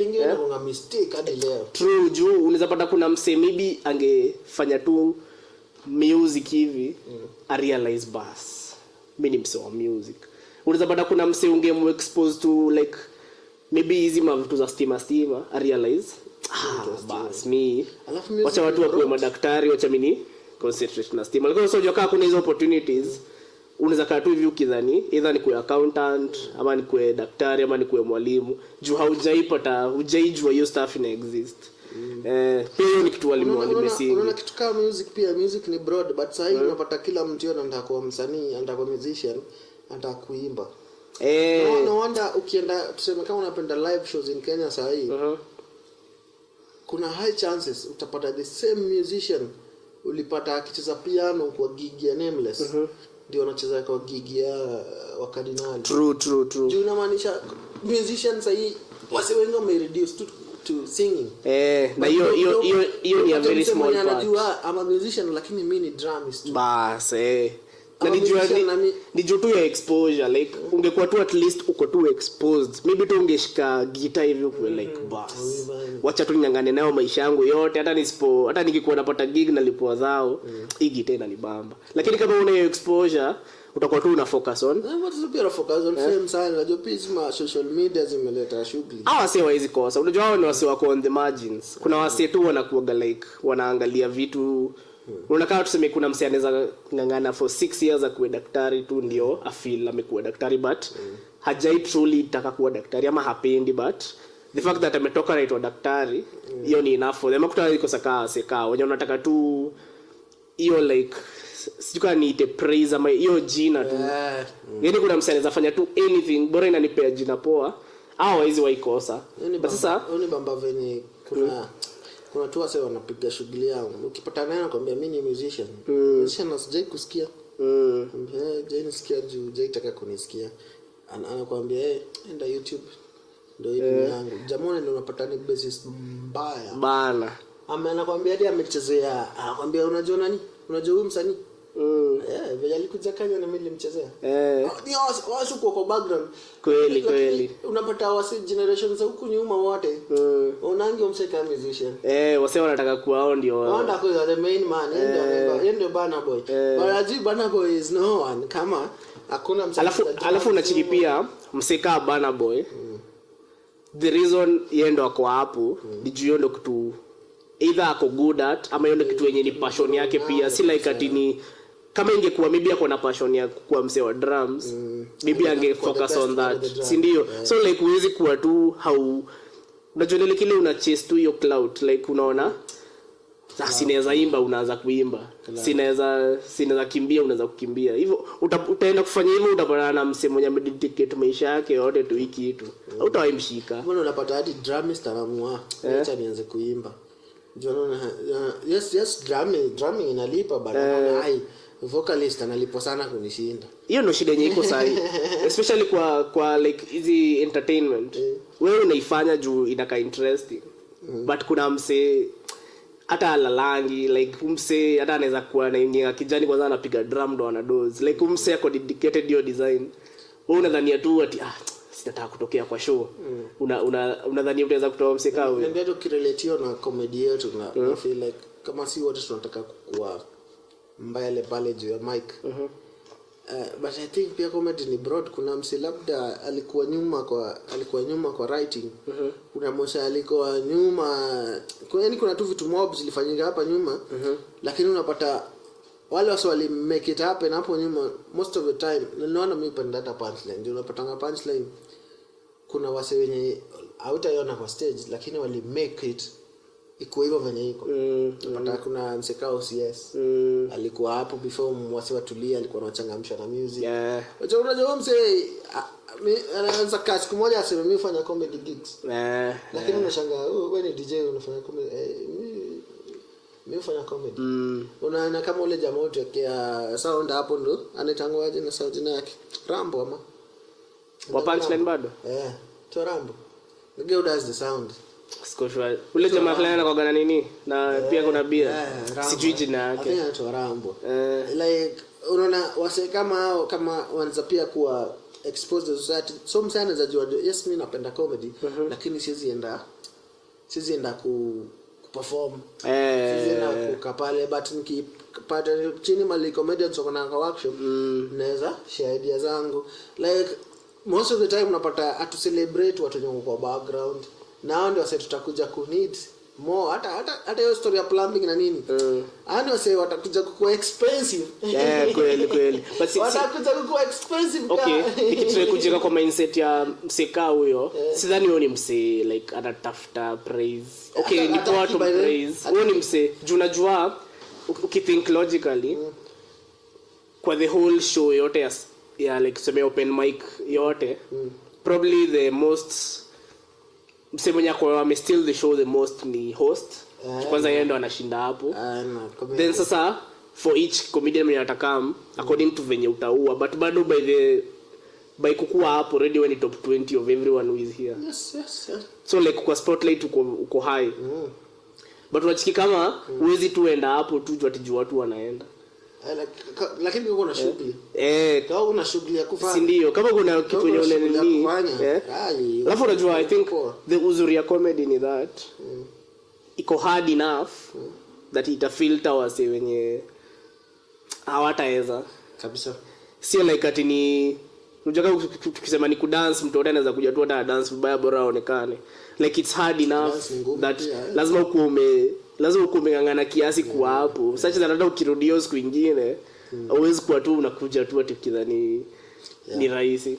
una mistake hadi leo true juu unaweza pata kuna mse maybe angefanya tu music hivi a realize bas mimi ni mse wa music unaweza pata kuna mse expose to like maybe hizi mavitu za stima a realize bas mi wacha watu wakuwe madaktari wacha mimi concentrate na stima lakini unajua kama kuna hizo opportunities unaweza kaa tu hivi ukidhani either ni kuwa accountant ama ni kuwa daktari ama ni kuwa mwalimu juu hujaijua hiyo stuff ina exist pia ni kitu walimesingi unaona kitu kama music pia music ni broad but sasa hivi unapata kila mtu anataka kuwa msanii anataka kuwa musician anataka kuimba no wonder ukienda tuseme kama unapenda live shows in Kenya sasa hivi kuna high chances utapata the same musician ulipata akicheza piano kwa gig ya Nameless ndio anacheza kwa gig ya wakadinali true juu inamaanisha musicians hii wase wengi wamereduce to singing na hiyo ni a very small part anajua ama musician lakini mimi ni drumist bas na nijua tu ya exposure like ungekuwa tu at least uko tu exposed maybe tu ungeshika guitar hivi uko like bas wacha tu nyangane nayo maisha yangu yote hata nikikuwa napata gig na lipoa zao hii guitar inanibamba lakini kama una exposure utakuwa tu una focus on fame sana unajua pia social media zimeleta shughuli wase waizi kosa unajua hao ni wase wako on the margins kuna wase tu wanakuaga like wanaangalia vitu unakaa tuseme kuna msee anaweza ngangana for 6 years akuwe daktari tu ndio afeel amekuwa daktari but hajai truly taka kuwa daktari ama hapendi but the fact that ametoka naitwa daktari hiyo ni enough for them kutaka iko seka wenye unataka tu hiyo like sijui niite praise ama hiyo jina tu yani kuna msee anaweza fanya tu anything bora inanipea jina poa hizi waikosa but sasa ni bamba venye kuna tu wase wanapiga shughuli yao ukipata naye anakuambia mimi ni musician musician asijai kusikia je nisikia juu je itaka kunisikia anakuambia enda YouTube ndio ile yangu jamani ndio unapata ni basis mbaya bana anakuambia hadi amechezea anakuambia unajua nani unajua huyu msanii vile alikuja Kenya na mimi nilimchezea ni wasi kwa background kweli unapata wasi generations za huku nyuma wote unaangi umseka musician wase wanataka kuao ndio wanda kwa the main man ndio Burna Boy but Burna Boy is no one kama hakuna mseka alafu unachiki pia mseka Burna Boy the reason yeye ndo ako hapo ni juu ndo kitu either ako good at ama yule kitu yenye ni passion yake pia, si like atini kama ingekuwa maybe ako na passion ya kuwa msee wa drums maybe ange focus on that, si ndio? So like huwezi kuwa tu how unajua ile kile una chase tu hiyo cloud, like unaona sinaweza imba unaanza kuimba, sinaweza kimbia unaanza kukimbia, hivyo utaenda kufanya hivyo, utapata na msemo mwenye amededicate maisha yake yote tu hiki kitu, hautaimshika. Mbona unapata hadi drumist anaamua acha nianze kuimba, unaona? Yes drumming inalipa bana, hai vocalist analipa sana kunishinda. Hiyo ndio shida yenye iko sahi especially kwa like hizi entertainment. Wewe unaifanya juu inaka interesting, but kuna mse hata alalangi like umse hata anaweza kuwa na kijani kwanza anapiga drum ndo ana doze, like umse ako dedicated your design. Wewe unadhania tu ati sitataka kutokea kwa show. Unadhania utaweza kutoa mse kao wewe. Ndio kirelate na comedy yetu na feel like kama si wote tunataka kukua mbele pale juu ya mic. But I think pia comedy ni broad. Kuna mse labda alikuwa nyuma kwa writing. Kuna mmoja alikuwa nyuma kuna tu vitu mob zilifanyika hapa nyuma. Lakini unapata wale wali make it happen hapo nyuma most of the time. Naona mimi penda data punchline. Ndio unapata punchline. Kuna wase wenye hautaiona kwa stage lakini wali make it iko hivyo venye iko. Unapata kuna msekao CS. Alikuwa hapo before mwasi watulia, alikuwa anachangamsha na music. Unajua mse anaanza kazi kumoja aseme mimi fanya comedy gigs. Lakini unashangaa wewe ni DJ unafanya comedy. Mimi fanya comedy. Unaona kama ule jamaa utokea sound hapo ndo anaitangwaje na sauti yake. Rambo ama. Kwa punchline bado? To Rambo. The girl does the sound. Sikoshwa. Ule jamaa fulani kwa gana nini? Na pia kuna bia. Sijui jina yake. Anaitwa Rambo. Like unaona wase kama wanza pia kuwa exposed to society. So msana zajua yes mimi napenda comedy lakini siwezi enda perform. Siwezi enda kukapale but nikipata chini mali comedians wako na workshop naweza share ideas zangu. Like most of the time unapata atu celebrate watu wenye kwa background. Nao ndio sasa tutakuja ku need more hata hiyo story ya plumbing na nini. Ndio sasa watakuja kuwa expensive. Kweli. But watakuja kuwa expensive. Okay, nikitaka kujika kwa mindset ya mseka huyo. Sidhani wewe ni mse like anatafuta praise. Okay, ni poa to praise. Wewe ni mse, unajua ukithink logically kwa the whole show yote ya like sema open mic yote probably the most msemo kwa ame still the show the most ni host. Kwanza yeye ndo anashinda hapo. Then sasa for each comedian mwenye atakam according to venye utaua, but bado by kukua hapo already when top 20 of everyone who is here. Yes. So like kwa spotlight uko high. But unachiki kama uwezi tu enda hapo tu atijua watu wanaenda. Lakini kuna shughuli. Kama kuna shughuli ya kufanya. Si ndio? Kama kuna kitu yenye unanini. Alafu unajua I think the uzuri ya comedy ni that iko hard enough that ita filter wase wenye hawataweza kabisa. Sio like ati ni unajua tukisema ni kudance mtu anaweza kuja tu hata dance vibaya bora aonekane. Like it's hard enough that lazima ukungangana kiasi kwa hapo. Such that hata ukirudia siku nyingine hauwezi kuwa tu unakuja tu ati kidhani ni rahisi.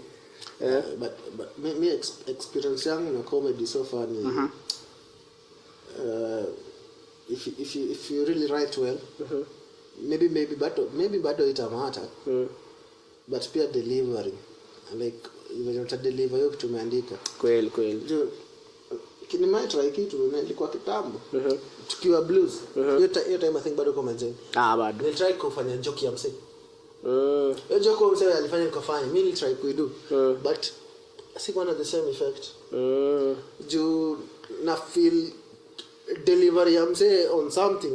But me experience yangu na comedy so far ni if you really write well maybe bado itamata but pia delivery like even uta deliver hiyo kitu umeandika kweli kini mai try kitu nilikuwa kitambo tukiwa blues hiyo time I think bado kama jeni bado ni try kufanya joke ya msee hiyo joke msee alifanya nikafanya mimi ni try kuido but sikuwa na the same effect juu na feel delivery ya msee on something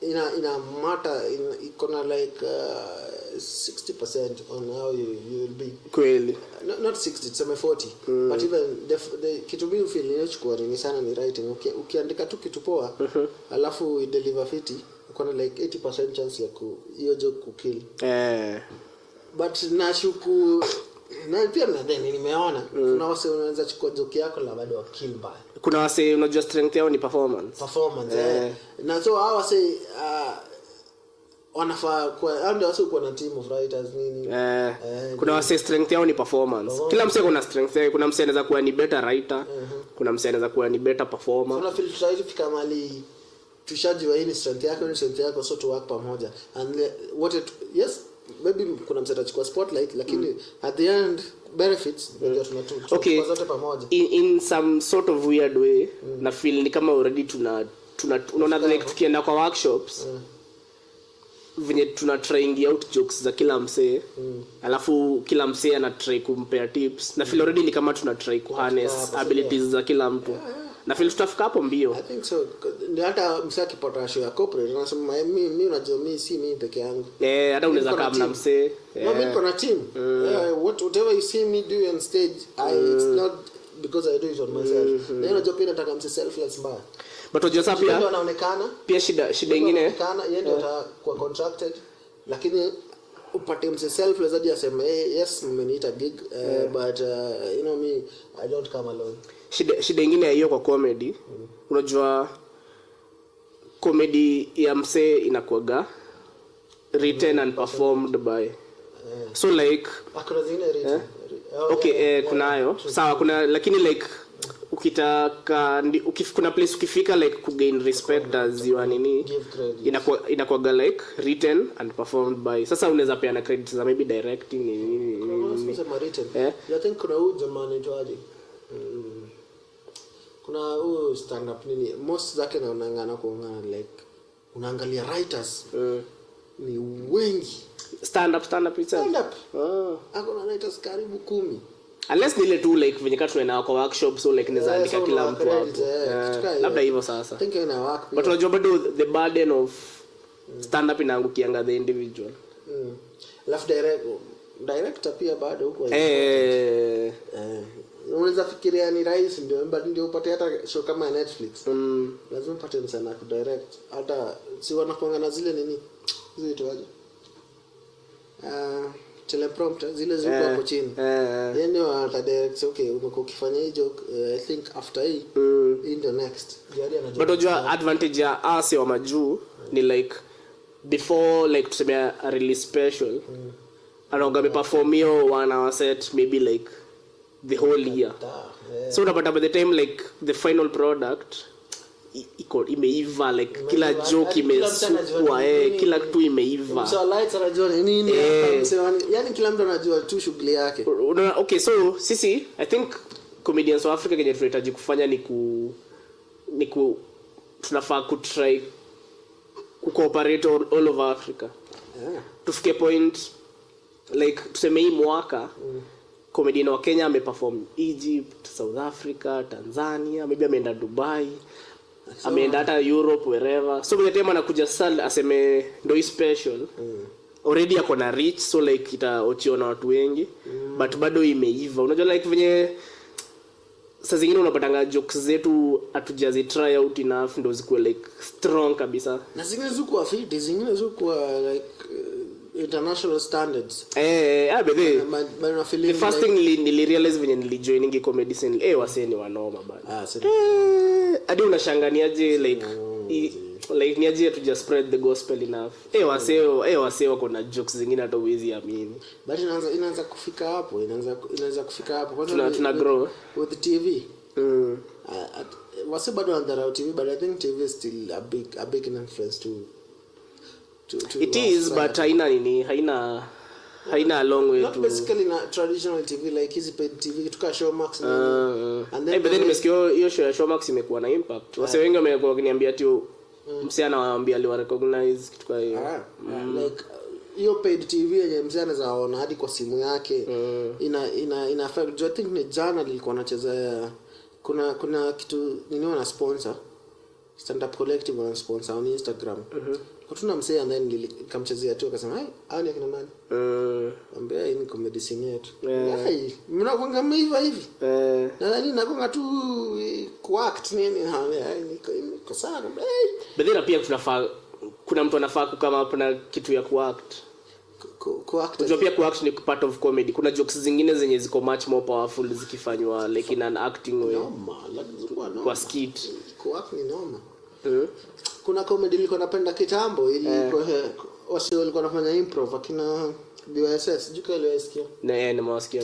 ina matter iko like 60% on how you will be kweli not 60 tuseme 40 but even the kitu mimi feel inachukua ni sana ni writing ukiandika tu kitu poa alafu deliver fiti uko na like 80% chance ya hiyo joke kukill but nashuku na pia nadhani nimeona kuna wase wanaweza chukua joke yako la bado kill mbaya kuna wase unajua strength yao ni performance na so hawa say wanafaa kwa ndio wase uko na team of writers nini kuna wase strength yao ni performance. Kila mse kuna strength yake. Kuna mse anaweza kuwa ni better writer, kuna mse anaweza kuwa ni better performer. Kuna feel try fika mali tushajua hii ni strength yako ni strength yako, so to work pamoja and yes maybe kuna mse atachukua spotlight lakini at the end benefits ndio tunatoa zote pamoja in some sort of weird way. Na feel ni kama already unaona like tukienda kwa workshops venye tuna trying out jokes za kila msee alafu kila msee ana try kumpea tips. Na feel already ni kama tuna try ku harness abilities za kila mtu. Na feel tutafika hapo mbio. I think so. Ndio hata msee akipata show ya corporate anasema mimi unajua mimi si mimi peke yangu. Hata unaweza kama na msee. No, mimi niko na team. Whatever you see me do on stage, it's not because I do it on myself. Na unajua pia nataka msee selfless mbaya. But unajua sasa pia anaonekana pia shida nyingine anaonekana yeye ndio atakuwa contracted lakini upate mse selfless hadi aseme yes mmeniita big but you know me I don't come alone. Shida nyingine hiyo kwa comedy. Unajua comedy ya mse inakuaga written and performed by so like akona zingine written kunayo sawa kuna lakini like ukitaka kuna place ukifika like ku gain respect as you are nini inakuwa like written and performed by. Sasa unaweza peana credit za maybe directing nini sema written I think kuna huyu jamaa anaitwaje kuna huyu stand up nini most zake naonangana kuongana like unaangalia writers ni wengi stand up akona writers karibu 10 unless nile tu like venye katu tunaenda kwa workshop so like naweza andika kila mtu hapo labda hivyo sasa think ina work but unajua bado the burden of stand up inaangukianga the individual alafu director pia bado huko unaweza fikiria ni rahisi ndio upate hata show kama Netflix lazima upate msana ku direct hata si wanakuanga na zile nini zile toaje teleprompter zile ziko hapo chini yani wa direct okay umekuwa ukifanya hii joke I think after hii in the next but unajua advantage ya us wa majuu ni like before like tuseme a release special anaoga perform hiyo 1 hour set maybe like the whole year so unapata by the time like the final product imeiva like kila joke imesukwa kila kitu imeiva so lights anajua nini yani kila mtu anajua tu shughuli yake okay so sisi I think comedians wa Africa kenye tunahitaji kufanya ni tunafaa ku try ku cooperate all over Africa tufike point like tuseme hii mwaka comedian wa Kenya ameperform Egypt, South Africa, Tanzania, maybe ameenda Dubai, ameenda hata Europe wherever. So by the time anakuja sal aseme ndo hii special already yako na reach so like itaochiwa na watu wengi but bado imeiva. Unajua like venye saa zingine unapatanga jokes zetu hatujazi try out enough ndo zikuwe like strong kabisa. Na zingine zikuwa fit, zingine zikuwa like international standards. But the first thing nili realize venye nilijoiningi comedy scene waseni wanoma bana. Hadi unashanganiaje like like niaje to just spread the gospel enough. Waseo wako na jokes zingine hata uwezi amini. But inaanza kufika hapo, inaanza kufika hapo. Kwanza tuna grow with the TV. Wase bado under TV, but I think TV is still a big influence to it is but haina a long way not to basically na traditional TV like hizi paid TV tuka Showmax and then but then nimesikia hiyo show ya Showmax imekuwa na impact. Wase wengi wamekuwa wakiniambia tu msee anawaambia aliwa recognize kitu kwa hiyo like hiyo paid TV yenye msee anaweza ona hadi kwa simu yake ina affect. I think ni jana nilikuwa nacheza kuna kitu nini wana sponsor Stand Up Collective wana sponsor on Instagram kutuna msee and then nikamchezea tu akasema hao ni akina nani ambia hii ni comedy scene yetu mnakwanga meiva hivi na nani nakonga tu kuact nini niko sana but then pia tunafaa kuna mtu anafaa kama hapo na kitu ya kuact unajua pia kuact ni part of comedy. Kuna jokes zingine zenye ziko much more powerful zikifanywa like in an acting way. Kwa skit. Kuact ni noma. Kuna comedy nilikuwa napenda kitambo ili wasi walikuwa wanafanya improv akina BYSS juka ile wasikia. Na nimewasikia.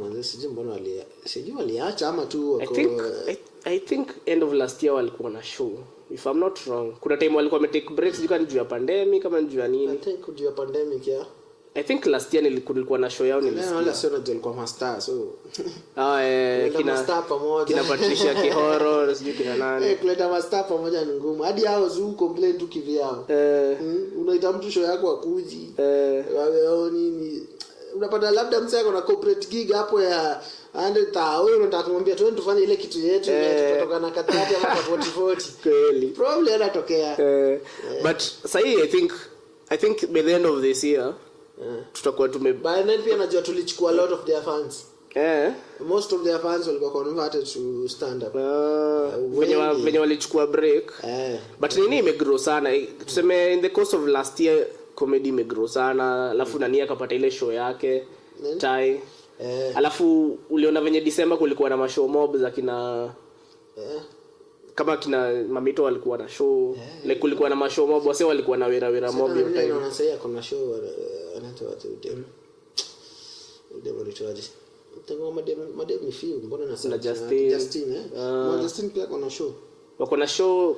Manze sijui waliacha ama tu wako I think end of last year walikuwa na show. If I'm not wrong. Kuna time walikuwa take breaks juu kan juu ya pandemic kama juu ya nini. I think juu ya pandemic ya. I think last year nilikuwa na show yao nilisikia. Wala sio ndio alikuwa master so. Kina master pamoja. Kina Patricia Kihoro sijui kina nani. Kuleta master pamoja ni ngumu. Hadi hao zu complain tu kivyao. Unaita mtu show yako akuji. Wao nini? Unapata labda msee ako na corporate gig hapo ya 100,000 wewe unataka kumwambia twende tufanye ile kitu yetu tutatoka na 30 ama 40 kweli probably anatokea but sahi I think by the end of this year tutakuwa by then pia najua tulichukua a lot of their fans most of their fans walikuwa converted to stand up wenye walichukua break but nini imegrow sana tuseme in the course of last year comedy imegrow sana alafu nani akapata ile show yake Tai alafu uliona venye December kulikuwa na mashow mob za kina kama kina Mamito walikuwa na show like kulikuwa na mashow mob wase walikuwa na wera mob hiyo time unasema kuna show anaitwa watu demo litoaje tangu madem ni few mbona nasema Justin pia kuna show wako na show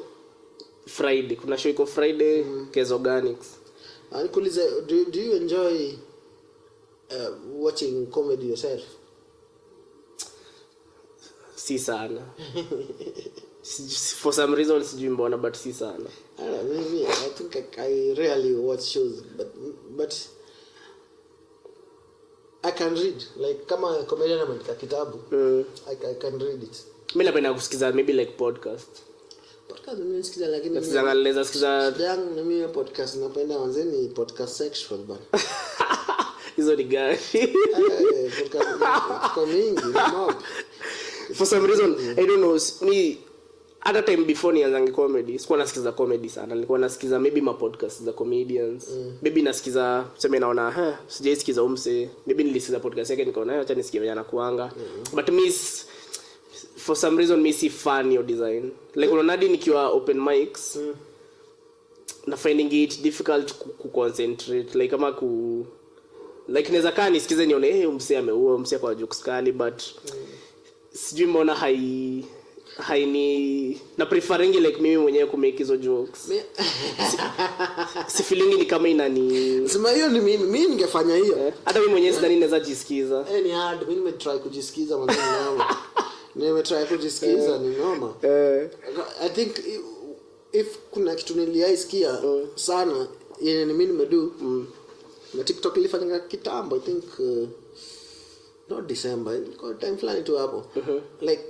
Friday kuna show iko Friday Case Organics Nikuulize, do you enjoy watching comedy yourself? Si sana. For some reason sijui mbona but si sana. I think I rarely watch shows but I can read like kama comedian ameandika kitabu I can read it. Mimi napenda kusikiza maybe like podcast mimi nisikiza lakini naweza sikiza na mimi podcast napenda wanzeni podcast sexual bana hizo ni gani podcast kwa mingi mob for some reason I don't know me at a time before nianze comedy sikuwa nasikiza comedy sana nilikuwa nasikiza maybe ma podcast za comedians maybe nasikiza sema naona sijaisikiza umse maybe nilisikiza podcast yake nikaona acha nisikie vijana kuanga but miss for some reason me see fun your design like unanadi nikiwa open mics na finding it difficult ku concentrate like kama like naweza kaa nisikize nione umse ameua umse kwa jokes kali but sijui mbona haini na preferring like mimi mwenyewe ku make hizo jokes si feeling ni kama inani sema hiyo ni mimi ningefanya hiyo hata mimi mwenyewe sidhani naweza jisikiza ni hard mimi try kujisikiza mwanzo try kujisikiza ni noma I think if kuna kitu niliaisikia sana yenye mimi nimedo na TikTok ilifanya kitambo I think not December ilikuwa time fulani tu hapo like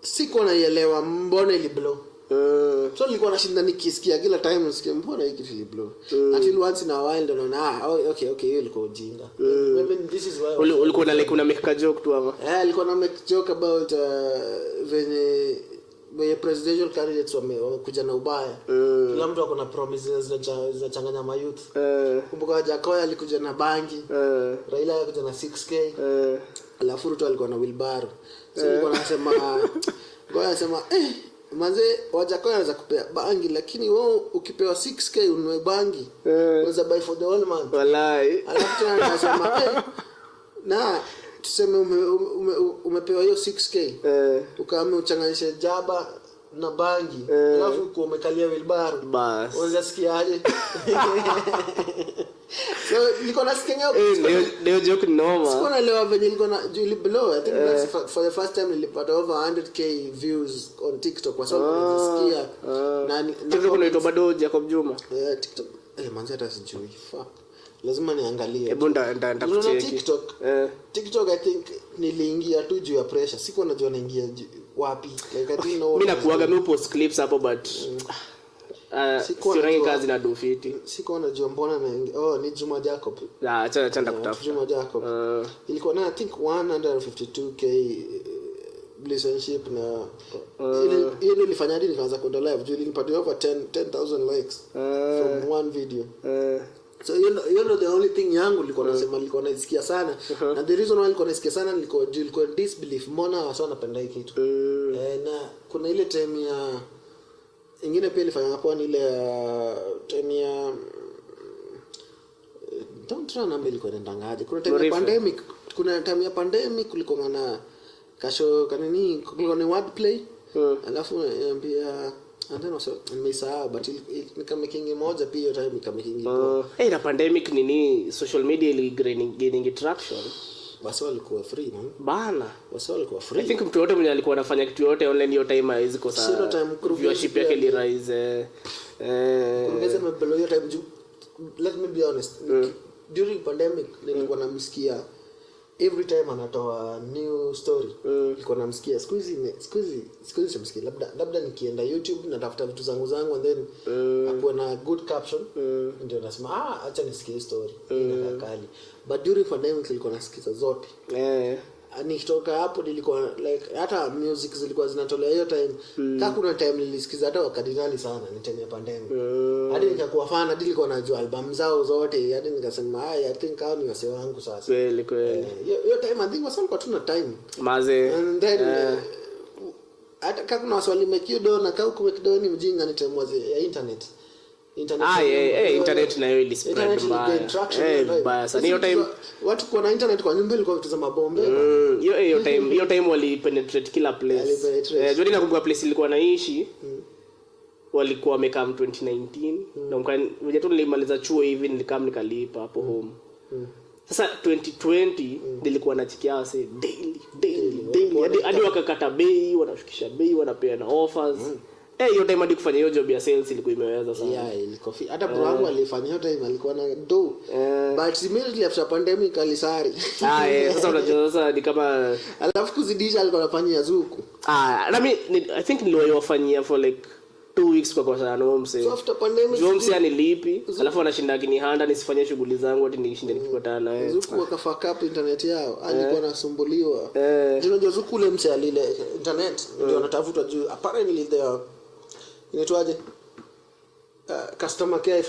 siko naelewa mbona ili blow so nilikuwa nashinda nikisikia kila time nasikia mbona hiki ili blow until once in a while ndo naona okay hiyo ilikuwa ujinga maybe this is why ulikuwa na like una make a joke tu ama nilikuwa na make joke about venye presidential candidates wamekuja na ubaya kila mtu akona promises zinachanganya ma youth kumbuka Jakoya alikuja na bangi Raila alikuja na 6k alafu Ruto alikuwa na wheelbarrow so nilikuwa nasema manze Wajakoya anaweza kupea bangi lakini wewe ukipewa 6k ununue bangi unaweza buy for the whole month wallahi alafu tena anasema na tuseme umepewa hiyo 6k ukaamua uchanganyishe jaba na bangi alafu uko umekalia wheelbarrow bas unaweza sikiaje so niko nasikia leo joke noma siko naelewa venye niko na Julie Below I think that's for the first time nilipata over 100k views on TikTok kwa sababu nilisikia na TikTok unaitwa bado Jacob Juma TikTok manzi hata sijui fuck lazima niangalie hebu ndakucheki TikTok I think niliingia tu juu ya pressure siko najua naingia wapi like I don't know mimi nakuaga mimi post clips hapo but sio kazi na dofiti siko najua mbona ni Juma Jacob acha ndakutafuta Juma Jacob ilikuwa na I think 152k relationship na ile ilifanya hadi nikaanza kwenda live juu nilipata over 10,000 likes from one video So you know the only thing yangu nilikuwa nasema nilikuwa naisikia sana na the reason why nilikuwa naisikia sana nilikuwa disbelief mbona wasa wanapenda hiki kitu na kuna ile time ya ingine pia ilifanya kwa ile time ya don't run ambaye ilikuwa inatangaje kuna time ya pandemic kulikuwa na kasho kanini kulikuwa ni wordplay alafu niambia and then also nimesahau but nikamaking moja pia hiyo time nikamaking na pandemic nini social media ili gaining traction basi walikuwa free man bana basi walikuwa free. I think mtu yote mwenye alikuwa anafanya kitu yote online hiyo time haizi kosa viewership yake ili rise ungeza mbele hiyo time let me be honest during pandemic nilikuwa namsikia every time anatoa new story nilikuwa namsikia siku hizi namsikia labda nikienda YouTube na tafuta vitu zangu and then hapo na good caption ndio nasema acha nisikie story ina kali but during pandemic nilikuwa nasikiza zote nikitoka hapo nilikuwa like hata music zilikuwa zinatolea hiyo time kama kuna time nilisikiza hata wakadinali sana ni time ya pandemic hadi nikakuwa fan hadi nilikuwa najua album zao zote hadi nikasema I think hao ni wase wangu sasa kweli hiyo time I think wasema kwa tuna time maze and then hata kama kuna waswali mekido na kama kumekido ni mjinga ni time ya internet internet nayo ili spread mbaya sana hiyo time watu kwa na internet kwa nyumba ilikuwa vitu za mabombe hiyo time wali penetrate kila place jodi nakumbuka place ilikuwa naishi walikuwa wamekaa 2019 na mkaja tu nilimaliza chuo hivi nilikam nikalipa hapo home sasa 2020 nilikuwa nachikia wase daily hadi wakakata bei wanashukisha bei wanapeana offers hiyo time hadi kufanya hiyo job ya sales ilikuwa imeweza sana ilikuwa hata bro wangu alifanya hiyo time alikuwa na do but immediately after pandemic alisari sasa unajua sasa ni kama alafu kuzidisha alikuwa anafanya Zuku I think niliwafanyia for like 2 weeks kwa sana home say so after pandemic Jomsi anilipi alafu anashinda kinihanda nisifanye shughuli zangu hadi nishinde nikipatana naye Zuku wakafuck up internet yao alikuwa anasumbuliwa unajua Zuku ule mse alile internet ndio anatafuta juu apparently there inaitwaje customer care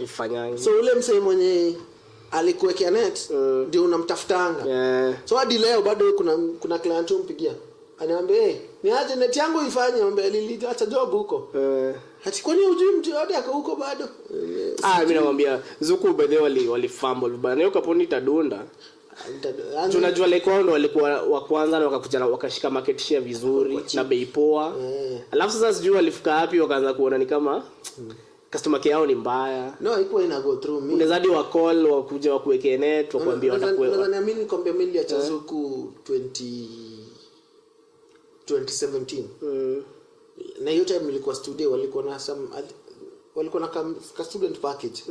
ifanyangi so ule mse mwenye alikuwekea net ndio unamtafutanga so hadi leo bado kuna client umpigia aniambia niaje net yangu ifanye niambia acha job huko hati kwani hujui mtu yote ako huko bado mimi namwambia Zuku bedhe wali fumble bana hiyo kaponi tadunda tunajua like wao ndo walikuwa wa kwanza na wakakuja wakashika market share vizuri na bei poa alafu sasa sijui walifika wapi wakaanza kuona ni kama customer care yao ni mbaya iko ina go through me unaweza wa call wakuja wakuwekea net wakwambia watakuwa nadhani mimi nikwambia mimi ya Zuku 2017 na hiyo time nilikuwa studio walikuwa na ka student package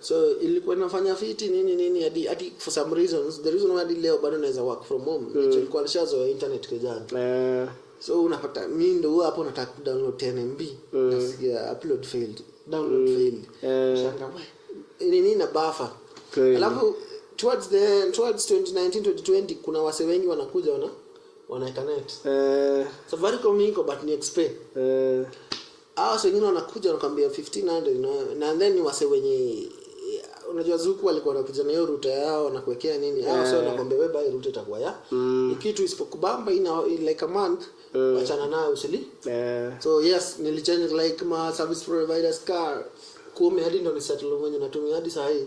so ilikuwa inafanya fiti nini hadi for some reasons the reason why leo bado naweza work from home nilikuwa nishazoea internet kijana so unapata mimi ndio hapo nataka download 10 MB nasikia upload failed download failed shanga nini na buffer alafu towards 2019 2020 kuna wase wengi wanakuja wanaweka net Safaricom iko but ni expert hao wengine wanakuja wanakuambia 1500 na then ni wase wenye unajua Zuku walikuwa wanakuja na hiyo router yao na kuwekea nini hao sio wanakuambia wewe buy router itakuwa ya kitu isipokubamba ina like a month achana nayo usili so yes nilichange like my service providers car kumi hadi ndo ni settle mwenye natumia hadi saa hii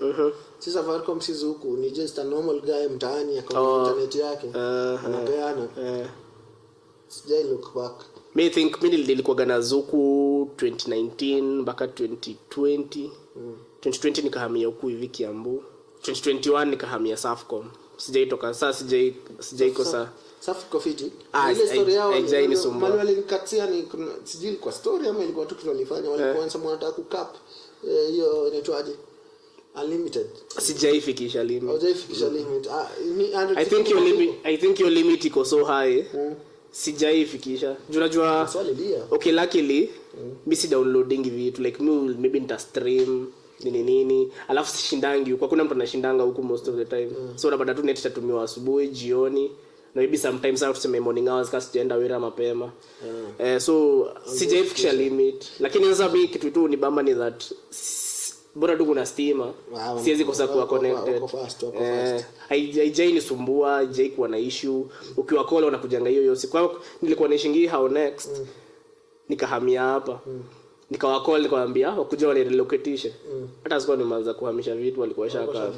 si Safaricom si Zuku ni just a normal guy mtaani akona internet yake anapeana sijai look back me think mimi nilikuwa na Zuku 2019 mpaka 2020 2020 nikahamia huku hivi Kiambu 2021 nikahamia Safcom sijaitoka sasa sijaikosa Safcom fiti ile story yao mali walinikatia ni sijui kwa story ama ilikuwa tu tunalifanya walikuwa wanasema wanataka kukap hiyo inaitwaje unlimited sijaifikisha limit hujaifikisha limit I think your limit iko so high sijaifikisha unajua okay luckily mimi si downloading vitu like maybe nita stream nini alafu sishindangi kwa kuna mtu anashindanga huko most of the time so unapata tu net itatumiwa asubuhi jioni na maybe sometimes out tuseme morning hours kasi tuenda wira mapema so sijaifikisha limit lakini sasa mimi kitu tu ni bamba ni that bora tu kuna stima siwezi kosa kuwa connected. Haijai nisumbua, haijai kuwa na issue. Ukiwa call unakujanga hiyo siku. Nilikuwa naishingi how next nikahamia hapa nikawa call nikawaambia wakuja wale relocation hata sikuwa nimeanza kuhamisha vitu walikuwa shaka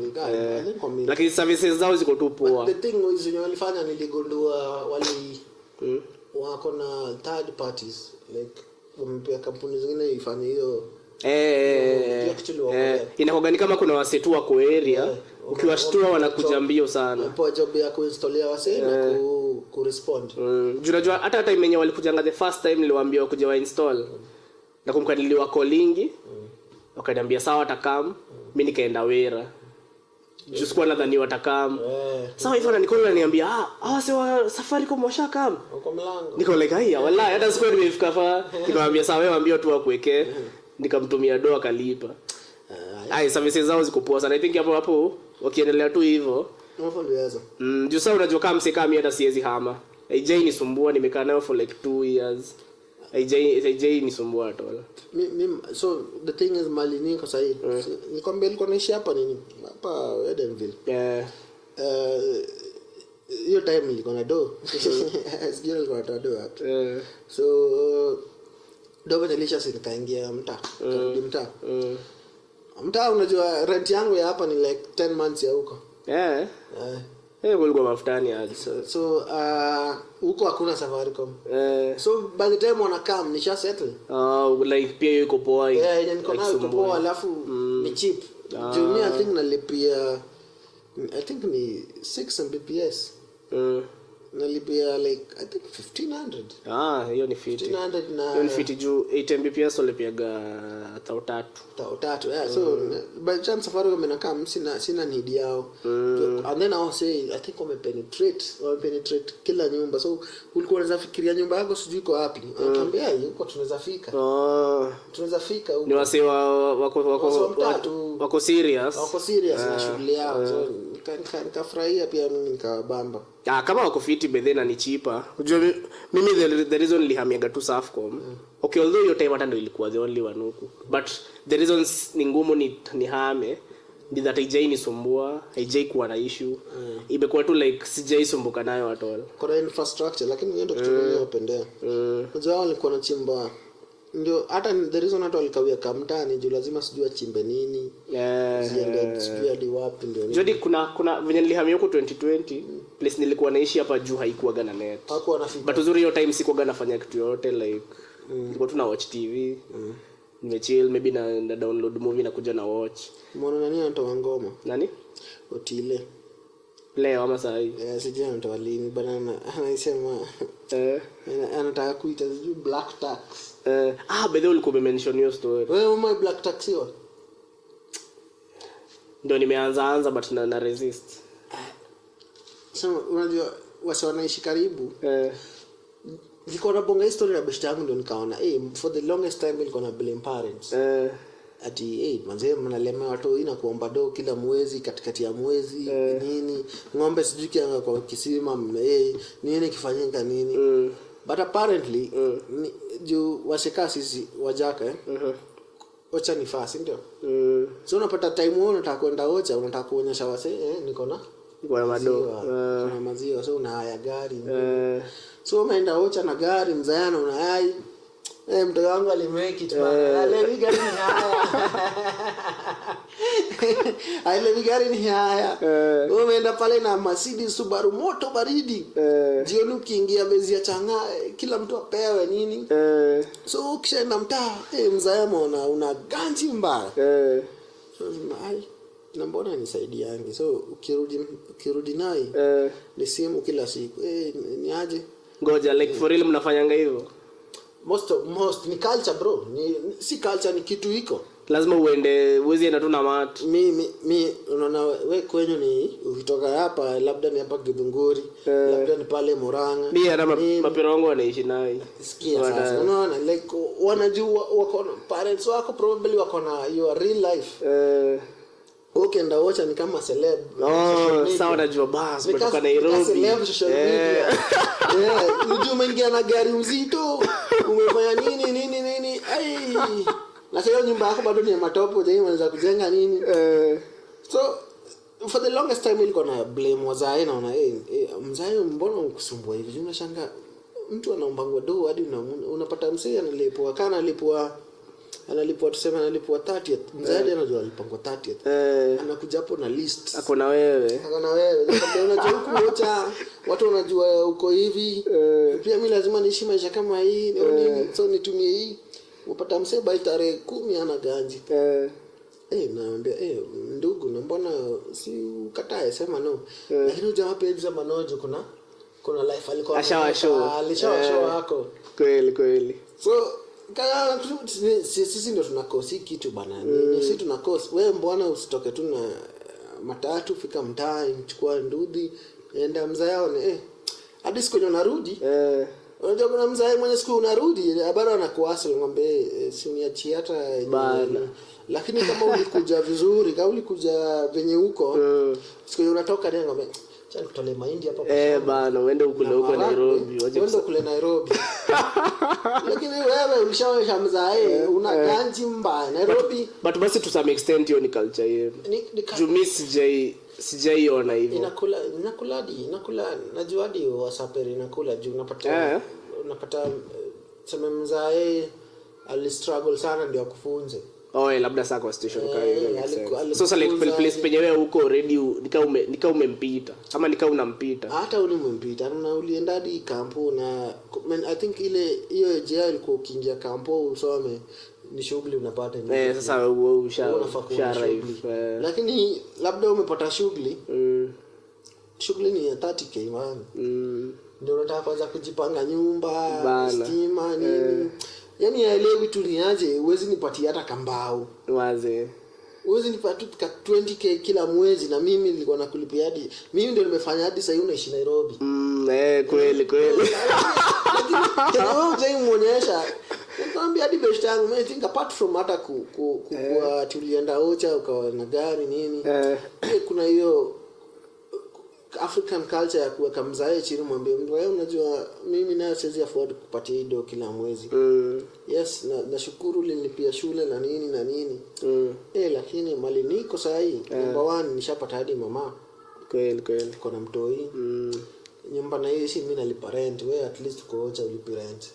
lakini services zao ziko tu poa. The thing is walifanya niligundua wale wako na third parties like wampea kampuni zingine ifanye hiyo inakuwa kama kuna wasetu wako area ukiwashtua wanakuja mbio sana kwa job ya kuinstallea wase na ku respond. Unajua hata time yenyewe walikujanga the first time niliwaambia wakuja wa install na kumkadiliwa calling wakaniambia sawa watakam mimi nikaenda Wera just kwa nadhani watakam sawa hivyo na Nicole ananiambia wase wa Safaricom washakam uko mlango niko like haya wallahi hata siku nimefika fa nikamwambia sawa wewe waambie tu wakuwekee nikamtumia doa kalipa. Services zao ziko poa sana. I think hapo wakiendelea tu hivyo unafundisha juu sasa unajua kama msekami hata siwezi hama. AJ nisumbua nimekaa nayo for like 2 years. AJ nisumbua tola. So the thing is malini kwa sahi nikwambia nilikuwa naishi hapa nini hapa Edenville. Hiyo time nilikuwa na do sijui nilikuwa na do hapo. So dogo nilisha nikaingia mtaa karudi mtaa mtaa unajua rent yangu ya hapa ni like 10 months ya huko kulikuwa mafutani hadi so huko hakuna Safaricom so by the time wanakam nisha settle like pia yuko poa niko nayo yuko poa alafu ni cheap juu I think nalipia I think ni 6 Mbps nalipia like I think 1500 hiyo ni fiti 1500 na hiyo ni fiti juu 8 Mbps walipiaga 3 so by chance Safaricom inakam sina need yao and then I say I think penetrate kila nyumba so ulikuwa unaweza fikiria nyumba yako sijui iko wapi nakwambia yuko tunaweza fika huko ni wase wako serious na shughuli yao so nikafurahia pia mimi nikabamba kama wako fiti bedhena ni cheaper. Unajua mimi the reason nilihamiaga tu Safcom okay although hiyo time hata ndio ilikuwa the only one huku but the reasons ni ngumu ni hame ni that haijai nisumbua haijai kuwa na issue imekuwa tu like sijai sumbuka nayo at all kwa infrastructure lakini ndio kitu mimi napendea unajua walikuwa na chimba ndio hata the reason hata walikawia kamtani juu lazima sijua chimbe nini ziende sijui hadi wapi ndio jodi kuna venye nilihamia huko 2020 place nilikuwa naishi hapa juu haikuwa gana net hakuwa nafika but uzuri hiyo time sikuwa gana fanya kitu yote like nilikuwa tu na watch TV nimechill maybe na download movie na kuja na watch muone nani anatoa ngoma nani Otile leo ama saa hii sijui anatoa lini banana anasema anataka kuita Black Tax bedhe ulikuwa mention hiyo story wewe Black Tax hiyo ndio nimeanza but na resist so unajua wasa wanaishi karibu nilikuwa na bonga history na best yangu ndio nikaona for the longest time nilikuwa na blame parents ati manze mnalemewa watu ina kuomba do kila mwezi katikati ya mwezi nini ng'ombe sijui kianga kwa kisima nini kifanyika nini but apparently juu waseka sisi wajaka ocha ni fast ndio so unapata time wewe unataka kwenda ocha unataka kuonyesha wase niko na maziwa so una haya gari so umeenda ocha na gari mzayana una hai mtoto wangu alimake it bana leo gari ni haya ile gari ni haya umeenda pale na Mercedes Subaru moto baridi jioni ukiingia bezi ya changa kila mtu apewe nini so ukishaenda mtaa mzayama una ganji mbaya so na mbona nisaidiange so ukirudi naye ni simu kila siku ni aje ngoja like for real mnafanyanga hivyo most ni culture bro si culture ni kitu iko lazima uwezi enda tu na mat mimi unaona wewe kwenye ni ukitoka hapa labda ni hapa Githunguri labda ni pale Murang'a ni ana mapero wangu wanaishi naye sikia sasa unaona like wanajua wako parents wako probably wako na your real life ukienda watcha ni kama celeb sawa najua basi kutoka Nairobi celeb social media unajua umeingia na gari mzito umefanya nini Lakini nyumba yako bado ni ya matope, je, unaweza kujenga nini? So for the longest time ilikuwa na blame wazae, naona mzae mbona ukusumbua hivi? Unashanga mtu anaombangwa do hadi unapata msee analipwa kana analipwa tuseme analipwa 30th, mzae anajua alipangwa 30th, anakuja hapo na list ako na wewe unajua kuocha watu wanajua uko hivi, pia mimi lazima niishi maisha kama hii so nitumie hii. Unapata msee by tarehe 10 ana ganji naambia ndugu, na mbona si ukatae, sema no. Lakini jamaa pia hizo manojo kuna life alikuwa alishawa wako kweli. So kaya sisi ndio tunakosi kitu bana. Sisi tunakosi. Wewe mbona usitoke tu na matatu fika mtaa mchukua ndudhi enda mzao hadi siku unarudi. Unajua kuna mzee mwenye siku unarudi bado anakuasa ngombe si uniachie hata bana. Lakini kama ulikuja vizuri, kama ulikuja venye huko siku unatoka ndio ngombe chani kutole mahindi hapa bana, uende huko Nairobi, uende kule Nairobi. Lakini wewe ulishawisha mzae una ganji mbaya Nairobi. But basi to some extent hiyo ni culture yetu. Jumi sijaiona hivyo. Inakula najua hadi wasaperi inakula juu unapata sema mzae ali struggle sana ndio akufunze. Labda saa kwa station kayo. So like place penye wewe huko already nika umempita ama nika unampita. Hata ulimempita na ulienda hadi kampo na I think ile hiyo jea ilikuwa ukiingia kampo usome ni shughuli unapata sasa lakini labda umepata shughuli ni ya 30k man. Ndio unataka kwanza kujipanga nyumba, stima nini. Yaani haelewi tu niaje, huwezi nipatia hata kambao. Waze. Huwezi nipatia 20k kila mwezi na mimi nilikuwa nakulipia hadi. Mimi ndio nimefanya hadi sasa unaishi Nairobi. Kweli. Kama wewe muonyesha, nikwambia hadi best yangu, I think apart from hata kwa tulienda Ocha ukawa na gari nini. Kuna hiyo African culture ya kuweka mzae chini mwambie wewe unajua mimi nayo siwezi afford kupatia hiyo kila mwezi. Yes, nashukuru nilipia shule na nini. Lakini mali niko saa hii number 1 nishapata hadi mama. Kweli. Kuna mtoi. Nyumba na hiyo si mimi nalipa rent, wewe at least ukoacha ulipi rent.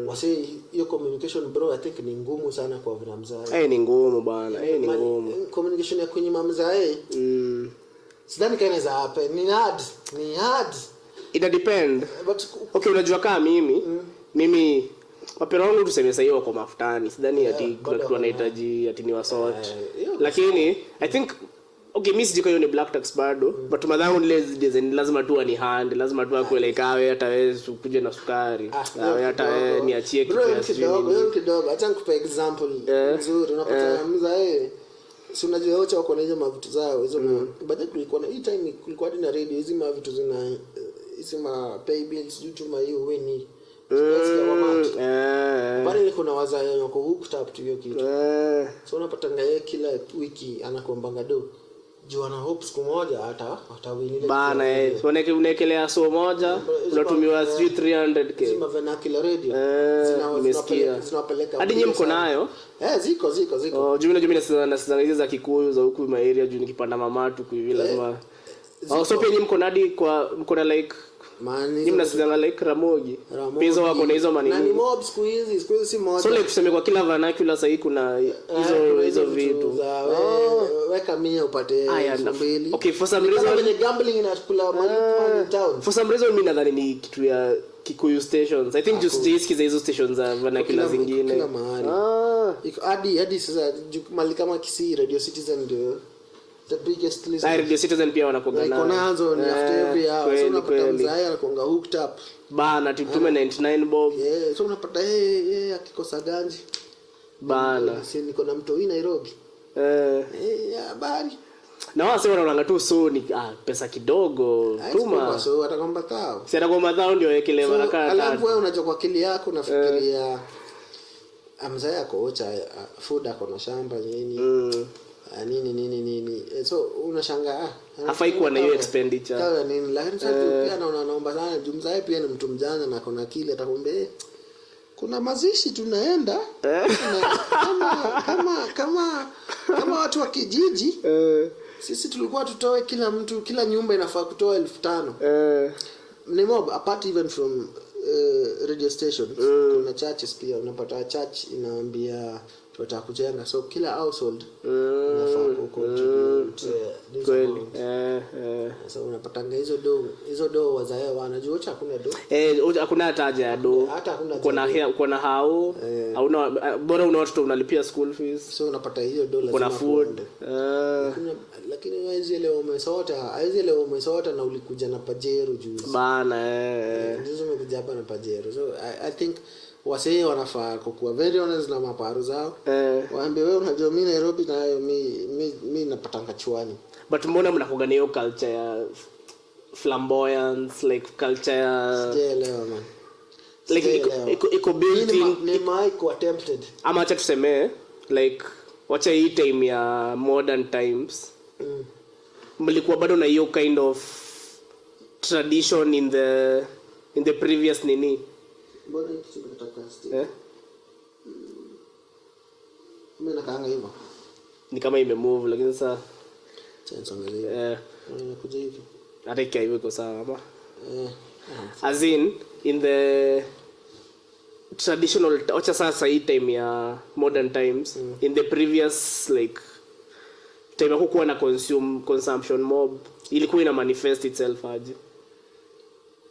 Wase hiyo communication bro I think ni ngumu sana kwa vina mzae. Ni ngumu bana. Ni ngumu. Communication ya kwenye mzae. Sidhani kana za happen. Ni hard. It depend. But okay, unajua kama mimi wapera wangu tuseme sasa hiyo kwa mafutani. Sidhani ati kuna kitu anahitaji ati ni wasort. Lakini I think okay, mimi sijiko hiyo ni black tax bado, but madhangu ni design lazima tu ni hand, lazima tu akuelekawe hata wewe ukuje na sukari. Hata wewe niachie kidogo. Acha nikupe example nzuri. Unapata mzae si unajua wote wako na hizo mavitu zao hizo baadaye kulikuwa na hii time kulikuwa na radio hizo mavitu zina hizo ma pay bills YouTube hiyo weni bali kuna wazae wako hooked up to hiyo kitu so unapata ngaye kila wiki anakuombanga do juu ana hope siku moja hata wini bana unaekelea so moja unatumiwa 300k zima vernacular radio zinawapeleka hadi nyinyi mko nayo ziko jumla na hizo za Kikuyu za huku ma area juu nikipanda mamatu hivi lazima so pia nyinyi mko nadi kwa mko na like nyinyi mnasidanga like Ramogi pesa wako na hizo manini na ni mob siku hizi si moja so like tuseme kwa kila vernacular sasa kuna hizo vitu weka mia upate 2000 okay for some reason when gambling inakula money town for some reason mimi nadhani ni kitu ya Kikuyu stations I think just sikiza hizo stations za vernacular zingine kila mahali hadi sasa mali kama Kisii Radio Citizen ndio the biggest list Radio Citizen pia wanakuwa na ikonazo ni after every hour so unapata mzae anakuanga hooked up bana tutume 99 bob so unapata akikosa ganji bana si niko na mtoi Nairobi habari na wao sema wanaanga tu so ni pesa kidogo tuma so atakwamba tao si atakwamba tao ndio yekele baraka alafu wewe unajua kwa akili yako unafikiria mzae yako ocha food ako na shamba nini so unashangaa hafai kuwa na hiyo expenditure sawa nini lakini sasa pia naomba sana jumzae pia ni mtu mjanja na kona kile atakwambia kuna mazishi tunaenda kama watu wa kijiji sisi tulikuwa tutoe kila nyumba inafaa kutoa 5,000 ni mob apart even from radio stations kuna churches pia unapata church inaambia tunataka kujenga so kila household inafaa kucontribute kweli so unapatanga hizo do wazae wanajua hakuna do hakuna haja ya do kuna hao hauna bora una watoto unalipia school fees so unapata hiyo do lazima kuna food lakini hizi leo umesota na ulikuja na pajero juzi bana juzi umekuja hapa na pajero so I think wasee wanafaa kuwa very honest na maparu zao waambie wewe unajua mimi Nairobi nayo mimi napatanga chwani but mbona mnakuga hiyo culture ya flamboyance like culture ya sielewa man like iko built in ni maiko attempted ama acha tuseme like wacha hii time ya modern times mlikuwa bado na hiyo kind of tradition in the previous nini mbona kitu kinataka stick mimi nakaanga hivyo ni kama imemove lakini sasa chanzo ngeli inakuja hivi hata ikiwa hivyo sawa ama as in the traditional acha sasa hii time ya modern times in the previous like time hakukuwa na consumption mob ilikuwa ina manifest itself aje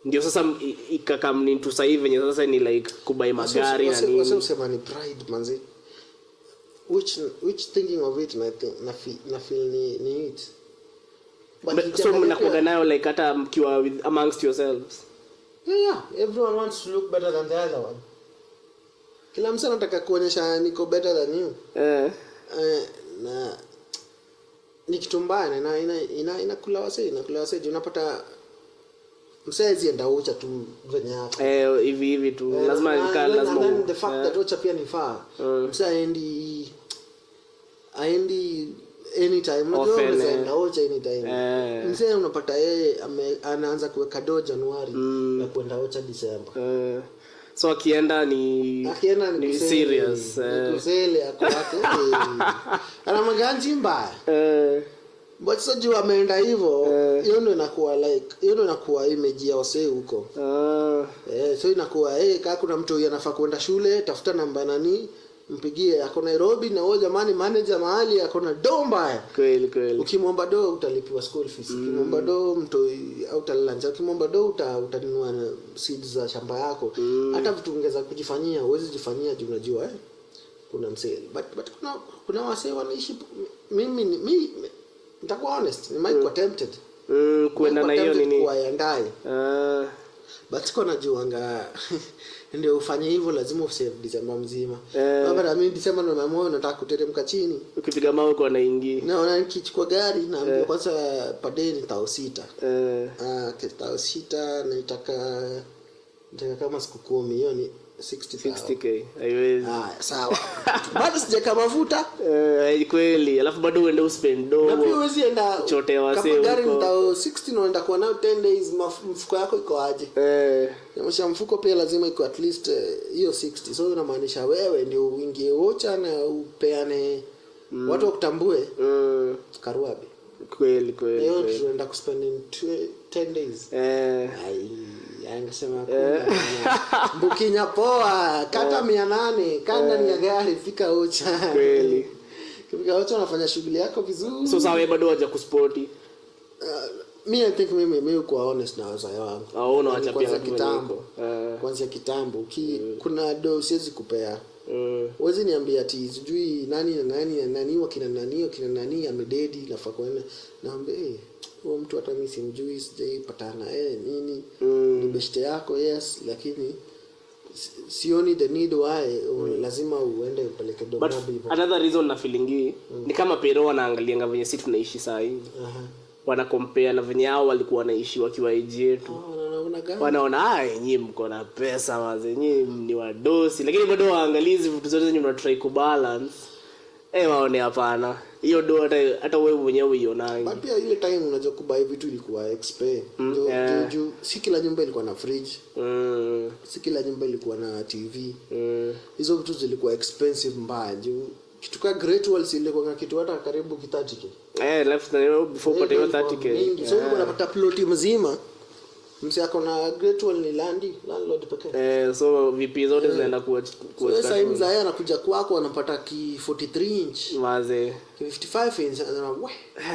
ndio sasa ikakam into sasa hivi venye sasa ni like kubai magari na nini wasa usema ni pride manzi which thinking of it na feel ni it but so mnakuwa nayo like hata mkiwa amongst yourselves yeah everyone wants to look better than the other one kila mtu anataka kuonyesha niko better than you na ni kitu mbaya na inakula wase unapata msaizi enda ucha tu venye hapo hivi tu lazima the fact that ucha pia ni far msaizi aendi anytime unajua ucha anytime msaizi unapata yeye anaanza kuweka do Januari na kwenda ucha December so akienda ni serious kusele akwake ana maganji mbaya but so juu ameenda hivyo hiyo ndio inakuwa image ya wasee huko so inakuwa kama kuna mtu anafaa kwenda shule tafuta namba nani mpigie ako Nairobi na wewe jamani manager mahali ako na do mbaya kweli ukimwomba do utalipiwa school fees ukimwomba do mtu au utalanja ukimwomba do utanunua seeds za shamba yako hata vitu ungeza kujifanyia uweze kujifanyia juu unajua kuna msee but kuna wasee wanaishi mimi nitakuwa honest ni might tempted kuenda na hiyo nini kwa yandai but siko najuanga ndio ufanye hivyo lazima usave December mzima baba mimi December na mama nataka kuteremka chini ukipiga mawe kwa naingi na nikichukua gari naambia kwanza padeni 6,000 6,000 na nitaka kama siku 10 hiyo ni 60k haiwezi sawa bado sijaka mafuta kweli alafu bado uende uspend do na pia uwezi enda chote wase huko gari nitao 60 unaenda kwa nao 10 days mfuko yako iko aje na mfuko pia lazima iko at least hiyo 60 so inamaanisha wewe ndio uingie wocha na upeane watu wakutambue karuabi kweli leo tunaenda kuspend in 10 days angesema Bukinya poa kata 800 kanda ni gari fika ocha kweli kifika ocha unafanya shughuli yako vizuri so sawa bado waje kusporti I think mimi uko honest na wazazi wangu unaacha pia kitambo kwanza kitambo kuna do siwezi kupea Wezi niambia ati sijui nani wakina nani amededi nafaa kwenda naambia huyo mtu hata mimi simjui sijaipatana nini ni best yako yes lakini sioni the need why lazima uende upeleke domo hivyo. Another reason na feeling ni kama pero wanaangalia venye sisi tunaishi saa hii wana compare na venye hao walikuwa wanaishi wakiwa age yetu wanaona nyinyi mko na pesa waze nyinyi ni wadosi lakini bado waangalizi vitu zote zenye mna try ku balance Waone hapana. Hiyo do hata wewe mwenyewe uionangi. But pia ile time unajua kubai vitu ilikuwa expe. Juu si kila nyumba ilikuwa na fridge. Si kila nyumba ilikuwa na TV. Hizo vitu zilikuwa expensive mbaya. Juu kitu ka Great Wall ilikuwa kitu hata karibu 30k. Left before pata hiyo 30k. So unapata plot mzima. Msi ako na Great Wall ni landlord pekee. So VP zote zinaenda kuwa sasa mzee anakuja kwako anapata ki 43 inch. Waze. Ki 55 inch anasema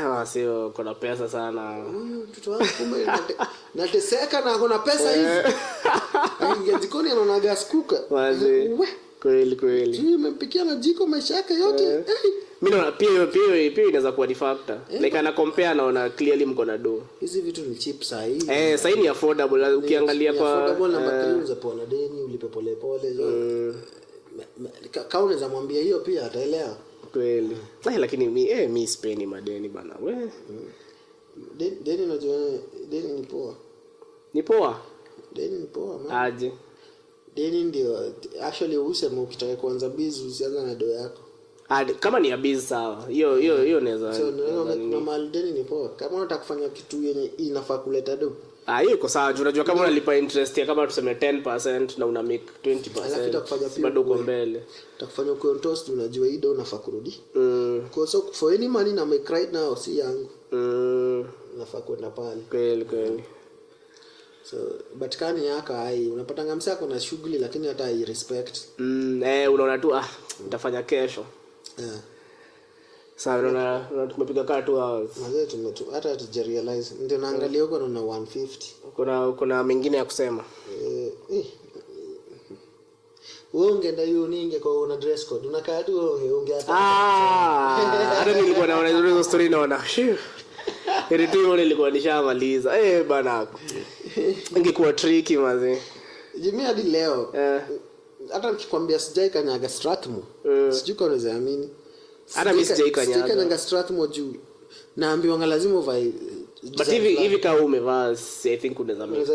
wasio kuna pesa sana. Mtoto wangu kumbe nateseka na kuna pesa hizi. Aingia jikoni anaona gas cooker. Waze. Kweli. Nimempikia na jiko maisha yake yote. Mimi naona pia inaweza kuwa factor. Like ana compare naona clearly mko na do. Hizi vitu ni cheap sahi. Sahi ni affordable ukiangalia kwa affordable na materials za pona deni ulipe pole. Kama unaweza mwambia hiyo pia ataelewa. Kweli. Lakini mimi sipendi madeni bana. Wewe. Deni unajua deni ni poa. Ni poa? Deni ni poa man. Aje. Deni ndio actually useme ukitaka kuanza business usianze na do yako. Kama ni ya business sawa. Hiyo naweza. So normal deni ni poa. Kama unataka kufanya kitu yenye inafaa kuleta do. Hiyo iko sawa. Unajua kama unalipa interest ya kama tuseme 10% na una make 20%. Bado uko mbele. Utakufanya uko on toast unajua hii do unafaa kurudi. So for any money na make right now si yangu. Unafaa kwenda pale. Kweli. So but kani yako unapata ngamsa kuna shughuli lakini hata respect. Unaona tu nitafanya kesho. Sasa unaona tumepiga kaa 2 hours. Mazee hata tujarealize ndio naangalia huko na 150. Kuna mengine ya kusema. Wewe ungeenda hiyo ninge kwa una dress code. Unakaa tu unge hata. Hata nilikuwa naona hizo story naona. Ile tu ile ilikuwa nishamaliza. Bana. Ingekuwa tricky mazee. Jimmy hadi leo. Hata nikikwambia sijai kanyaga Strathmore. Sijui kama unaweza amini. Hata mimi sijai kanyaga. Sijai kanyaga Strathmore juu. Naambiwa lazima uvae. But hivi kama umevaa I think unaweza mimi.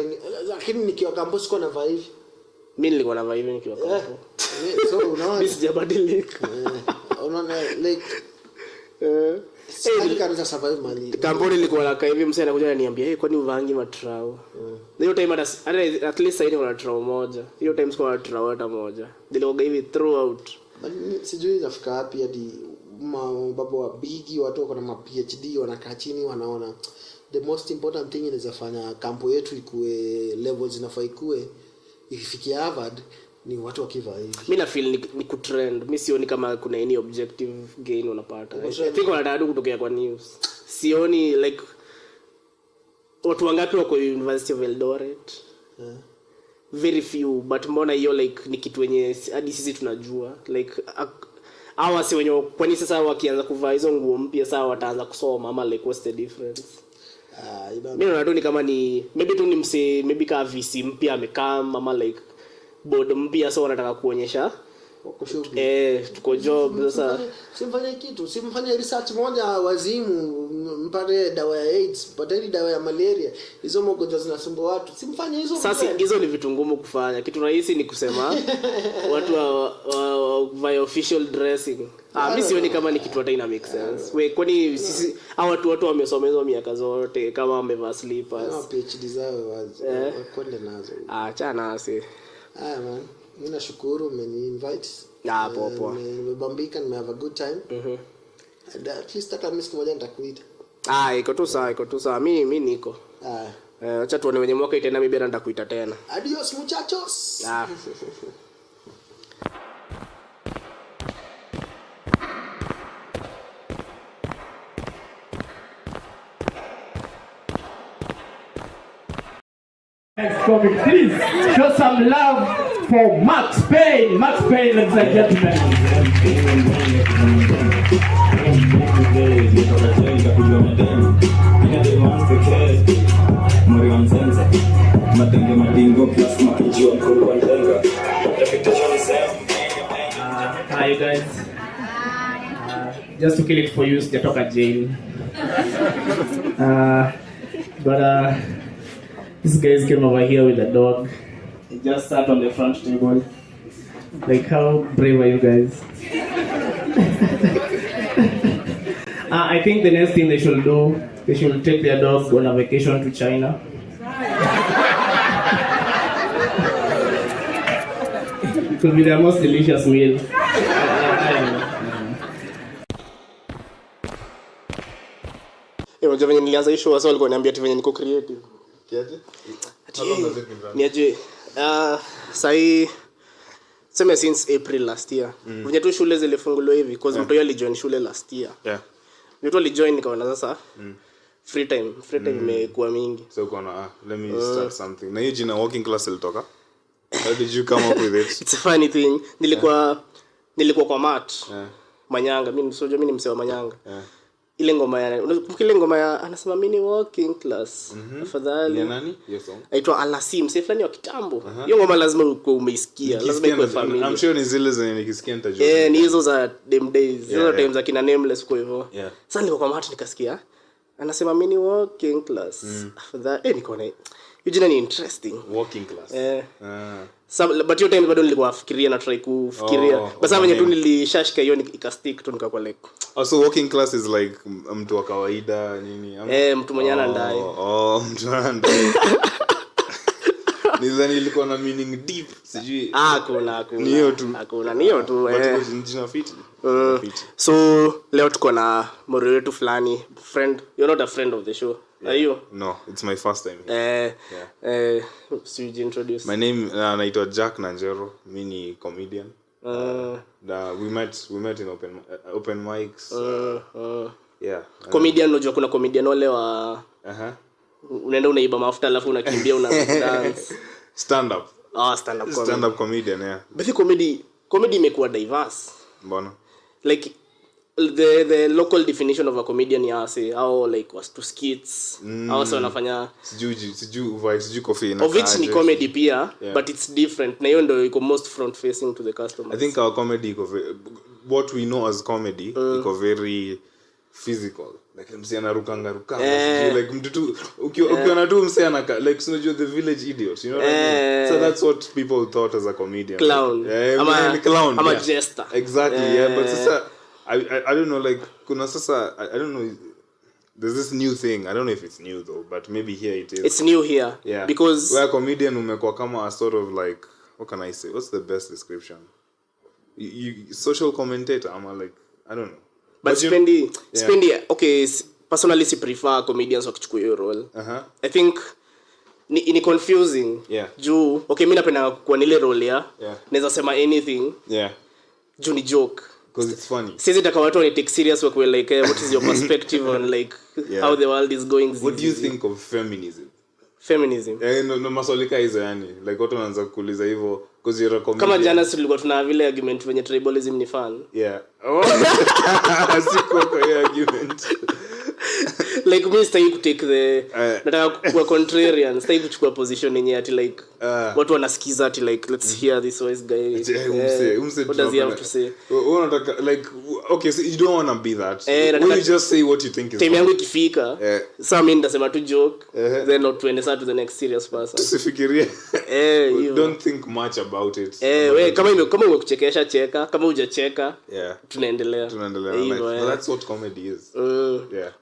Lakini nikiwa campus kwa navaa hivi. Mimi nilikuwa navaa hivi nikiwa campus. So unaona. Mimi sijabadilika. Unaona like kanisa survive mali. Kampuni ilikuwa laka hivi msee anakuja ananiambia kwani uvaangi matrao. Hiyo time at least saini kuna trao moja. Hiyo time sikuwa trao hata moja. Nilioga hivi throughout. Sijui nafika wapi hadi baba wa bigi watu wako na ma PhD wanakaa chini wanaona the most important thing inaweza fanya kampo yetu ikue levels inafaa ikue ikifikia Harvard ni watu wakiva hivi. Mimi na feel ni kutrend. Mimi sioni kama kuna any objective gain unapata. I think wanataka kutokea kwa news. Sioni like watu wangapi wako University of Eldoret? Very few, but mbona hiyo like ni kitu wenye hadi sisi tunajua like hawa si wenye kwani sasa wakianza kuvaa hizo nguo mpya sasa wataanza kusoma ama like what's the difference? Mimi naona tu ni kama ni maybe tu ni mse maybe ka VC mpya amekaa ama like board mpya sasa wanataka kuonyesha tuko job sasa simfanye research moja wazimu mpate dawa ya AIDS mpate dawa ya malaria hizo magonjwa zinasumbua watu simfanye hizo sasa hizo ni vitu ngumu kufanya kitu rahisi ni kusema watu wa official dressing mimi sioni kama ni kitu hata ina make sense kwani sisi watu wamesomezwa miaka zote kama wamevaa slippers PhD zao wazi kwenda nazo achana asi man mimi nashukuru umeni-invite. Poa. Nimebambika nime have a good time. And at least hata mimi siku moja nitakuita. Iko tu sawa. Mimi niko. Acha tuone wenye mwaka itaenda mimi bado nitakuita tena. Adios muchachos. Please show some love for Max Payne. Max Payne, ladies and gentlemen. Hi you guys. Just to kill it for you, sijatoka jail. But these guys came over here with a dog. He just sat on the front table. Like, how brave are you guys? I think the next thing they should do, they should take their dog on a vacation to China. It will be their most delicious meal. Unajua venye nilianza hii show, walikuwa wananiambia ati venye niko creative. Kiaje? Niaje? Sai sema since April last year. Venye tu shule zilifunguliwa hivi because mtu yeye alijoin shule last year. Yeah. Mtu alijoin nikaona sasa free time imekuwa mingi. So kuna let me start something. Na hiyo jina working class ilitoka? How did you come up with it? It's a funny thing. Nilikuwa kwa mat. Manyanga. Mimi ni msee wa Manyanga. Ile ngoma ya anasema mimi ni working class. Afadhali. Ni nani? Hiyo song. Aitwa Alasim, msee fulani wa kitambo. Hiyo ngoma lazima umeisikia. Lazima ikuwe familia. I'm sure ni zile zenye nikisikia nitajua. Ni hizo za them days. Hizo times za kina Nameless kwa hivyo. Sasa nilikuwa kwa mat nikasikia. Anasema mimi ni working class. Afadhali nikaona hiyo jina ni interesting. Working class. But your time bado nilikuwa nafikiria na try kufikiria. Basi venye tu nilishashika hiyo ikastick tu nikakuwa like. So working class is like mtu wa kawaida nini? Mtu mwenye anadai. Mtu anadai. Nizani ilikuwa na meaning deep. Sijui. Hakuna. Niyo tu. Hakuna niyo tu. But jina fiti. So leo tuko na moro wetu fulani, friend. You're not a friend of the show. Are you? No, it's my first time. So you introduce. My name naitwa Jack Nanjero. Mimi ni comedian. We met in open mics. Yeah. Comedian, unajua kuna comedian wale wa unaenda unaiba mafuta alafu unakimbia una dance. Stand up. Stand up comedian, yeah. But comedy imekuwa diverse. Mbona? Like the local definition of a comedian how like was to skits also wanafanya sijui coffee na of which ni comedy pia, but it's different na hiyo ndio iko most front facing to the customers. I think our comedy what we know as comedy iko very physical, like msee anaruka like mtu tu ukiona tu msee anaka like unajua the village idiot, you know what I mean? So that's what people thought as a comedian, clown. Like, clown, I'm a jester, exactly. But sasa I don't know, like kuna sasa I don't know, there's this new thing, I don't know if it's new though, but maybe here it is. It's new here, because where comedian umekuwa kama a sort of like, what can I say, what's the best description, you social commentator, I'm like, I don't know, but spendi okay, personally I prefer comedians wakichukua hiyo role. I think ni confusing juu okay mimi napenda kwa nile role naweza sema anything juu ni joke because it's funny. Sisi taka watu take serious work like what is your perspective on like how the world is going. What do you think of feminism? No masolika hizo yani like watu wanaanza kuuliza hivyo because you're a comedian. Kama jana tulikuwa tuna vile argument venye tribalism ni fun. Asiko kwa hiyo argument. Like me stay to take the nataka kuwa contrarian, stay kuchukua position yenye ati like watu wanasikiza ati like let's hear this wise guy. What does he have to say? Unataka like okay, so you don't want to be that. You just say what you think is time yangu ikifika. Sasa mimi ndasema tu joke then not tuende to the next serious person. Tusifikirie. Don't think much about it. Wewe kama umekuchekesha cheka, kama hujacheka tunaendelea. Like, that's what comedy is.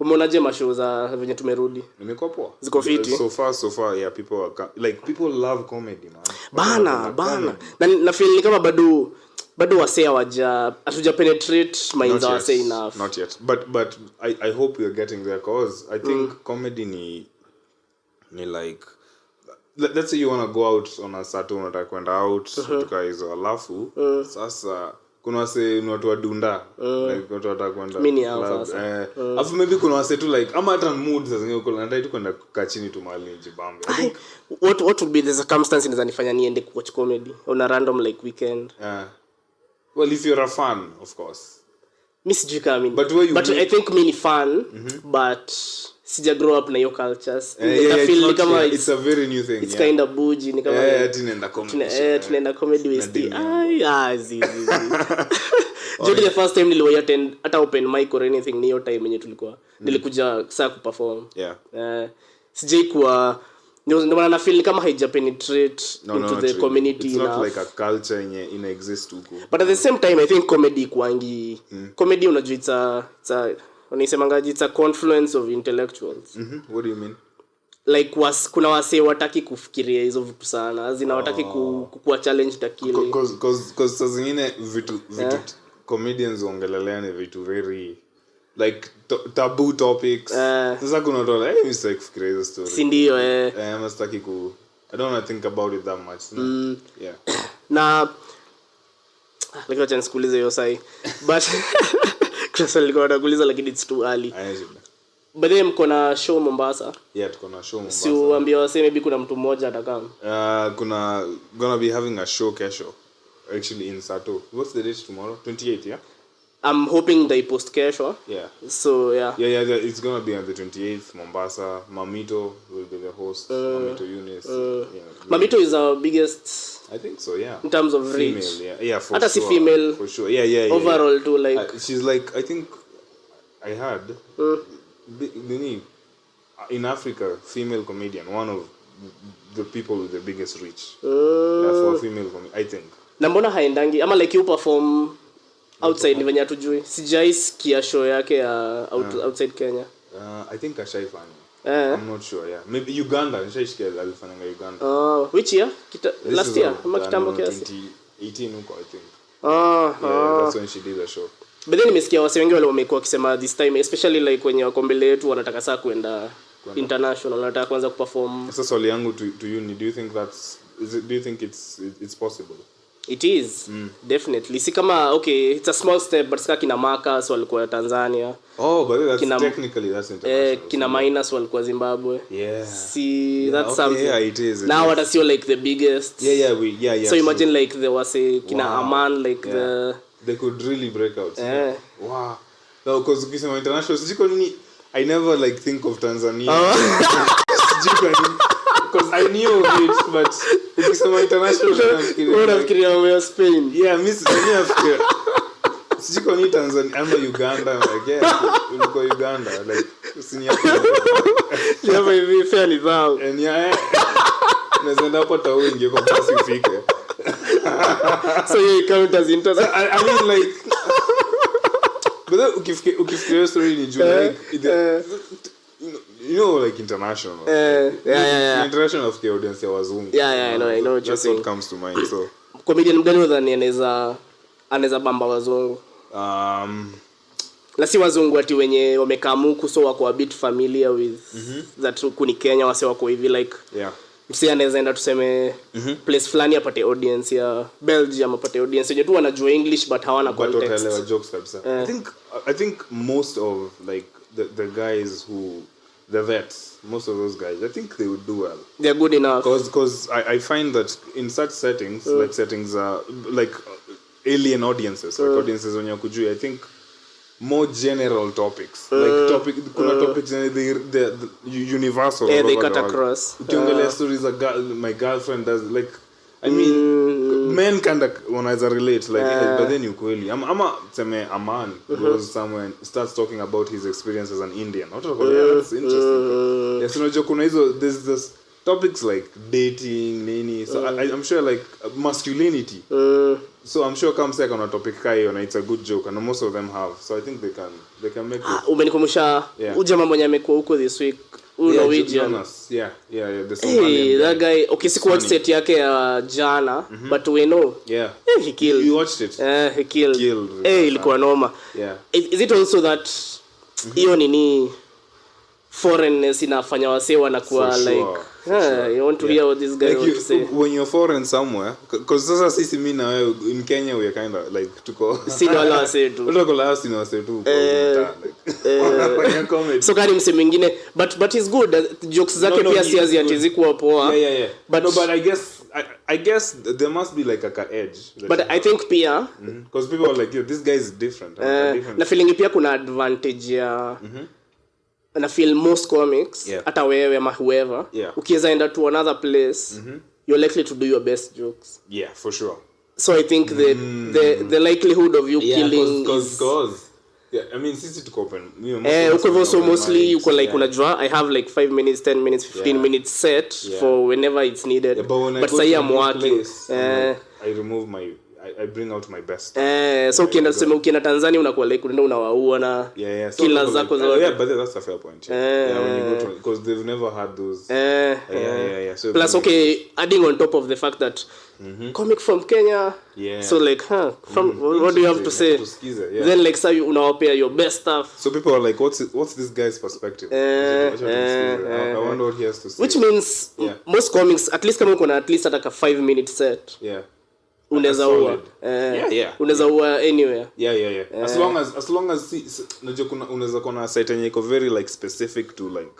Umeonaje mashow za venye tumerudi? Nimekuwa poa. Ziko fiti. So far yeah, people love comedy, man. Bana. Na feel ni kama bado wasee hatuja penetrate minds are say enough. Not yet. But I hope we are getting there cause I think comedy ni like, let's say you want to go out on a Saturday, unataka kwenda out tuka hizo alafu sasa kuna wase ni watu wa dunda like watu wataka kwenda mimi hao sasa afu maybe kuna wase tu like ama hata mood sasa zingine uko ndai tu kwenda kukaa chini tu mahali jibambe. What would be the circumstances inazanifanya niende watch comedy on a random like weekend? Well, if you're a fan, of course. Mimi sijui kama mimi. But I think mimi ni fan, but sija grow up na hiyo cultures. I feel kama it's a very new thing. It's kind of bougie ni kama tunaenda comedy. Tunaenda comedy with the zizi. Jodi the first time niliwahi attend hata open mic or anything ni hiyo time yenye tulikuwa. Nilikuja saa kuperform. Sijai kuwa ndio maana feel kama haija penetrate into the community. It's not like a culture yenye ina exist huko. But at the same time I think comedy kwangi comedy unajua it's a Wanisemangaji it's a confluence of intellectuals. What do you mean? Like kuna wasee wataki kufikiria hizo vitu sana. Zinawataki kuwa challenge akili. Cause saa zingine vitu comedians ongelelea ni vitu very like taboo topics. Sasa kuna watu like mimi kufikiria hizo story. Si ndio mstaki I don't want to think about it that much. Yeah. Na like wacha nisikuulize hiyo sai. But Crystal nilikuwa nakuuliza lakini it's too early. But then mko na show Mombasa. Yeah, tuko na show Mombasa. Si uambie wase maybe kuna mtu mmoja atakam. Kuna gonna be having a show kesho. Actually in Sato. What's the date tomorrow? 28, yeah? I'm hoping they post kesho. Yeah. So yeah. Yeah, it's gonna be on the 28th. Mombasa. Mamito will be the host. Mamito Eunice. Mamito is our biggest. I think so, yeah. In terms of female, reach. Yeah, for Hata sure. Si female. For sure. Yeah. Overall too like. She's like, I think I heard in Africa, female comedian, one of the people with the biggest reach. Yeah, for female comedian, I think. Na mbona haendangi ama like you perform outside ni venye hatujui. Sijai sikia show yake ya outside Kenya. I think ashaifanya. I'm not sure, yeah. Maybe Uganda, nishaisikia alifanya Uganda. Which year? Last year ama kitambo kiasi? 2018 huko I think. Yeah, that's when she did the show. But then nimesikia wase wengi wale wamekuwa wakisema this time especially like kwenye wakombele yetu wanataka saa kuenda international, wanataka kuanza kuperform. Sasa swali yangu to you, do you think do you think it's possible? It is. Definitely. Si kama okay, it's a small step but sika kina Marcus walikuwa Tanzania. Oh, but technically that's international. Kina Minus walikuwa Zimbabwe. Yeah. See, that's something. Yeah, it is. Now what is like the biggest. Yeah. So imagine like there was a kina Aman like they could really break out. Yeah. Wow. No, because ukisema international, sijiko nini, I never like think of Tanzania. Because I knew of it, but ukisema international, unafikiria wa Spain. Yeah, nafikiria. Sijiko ni Tanzania ama Uganda, like uko Uganda, like usiniapo. Never even fair ni zao. And nazenda hapo tao ingie kwa basi ufike. So you count as international. I mean like but then ukifikiria story ni juu like you know like international. Yeah. International of the audience ya wazungu. Yeah, I know what you're saying. That's what comes to mind. So comedian mgani wadhani anaweza bamba wazungu? La si wazungu ati wenye wamekaa muku so wako a bit familiar with that kuni Kenya wase wako hivi like msi anaweza enda tuseme place fulani apate audience ya Belgium apate audience yenye tu wanajua English but hawana context. But wale jokes kabisa. I think most of like the guys who the vets, most of those guys, I think they would do well. They're good enough. Because I find that in such settings, like settings like alien audiences, like audiences when you're I think more general topics, like kuna topics the universal. Yeah, they cut across. Ukiongelea stories my girlfriend does, like I mean men kinda wanaweza relate like but then ukweli ama seme Aman goes somewhere and starts talking about his experience as an Indian. That's interesting. Yes, unajua kuna hizo there's this topics like dating nini, so I'm sure like masculinity. So I'm sure comes like on a topic kai and it's a good joke and most of them have, so I think they can make it. Umenikumbusha ujamaa mwenye amekuwa huko this week. Norwegian. Yeah, the Somalian that guy. Okay, sikuwatch set yake ya jana, but we know. Yeah. He killed. You watched it? He killed. Ilikuwa noma. Yeah. Is it also that hiyo nini foreignness inafanya wasee wanakuwa like you want to hear what this guy like wants to say when you're foreign somewhere, because sasa sisi mimi na wewe in Kenya we are kind of like tuko sisi wala wasee tu tuko last ni wasee tu so kani mse mwingine but he's good jokes zake pia si aziatizi kuwa poa but I guess there must be like a edge but I think pia because people are like this guy is different na feeling pia kuna advantage ya and I feel most comics hata wewe ama whoever ukiweza enda to another place you're likely to do your best jokes for sure. So I think the likelihood of you killing because I mean sisi tuko open uko so mostly you like unajua I have like 5 minutes 10 minutes 15 minutes set for whenever it's needed but say I'm working I remove my I bring out my best. So ukienda Tanzania unakuwa like unaenda unawaua na kila zako zote. Yeah, but that's a fair point. Yeah, when you go to, because they've never had those. Yeah. So plus adding on top of the fact that comic from Kenya. Yeah. So like, what do you have to say? Then like say unawapea your best stuff. So people are like, what's this guy's perspective? I wonder what he has to say. Which means most comics, at least kama kuna at least like a 5-minute set. Yeah. Unaweza ua. Unaweza ua anywhere. Yeah. As long as unajua kuna unaweza kuna site yenye iko very like specific to like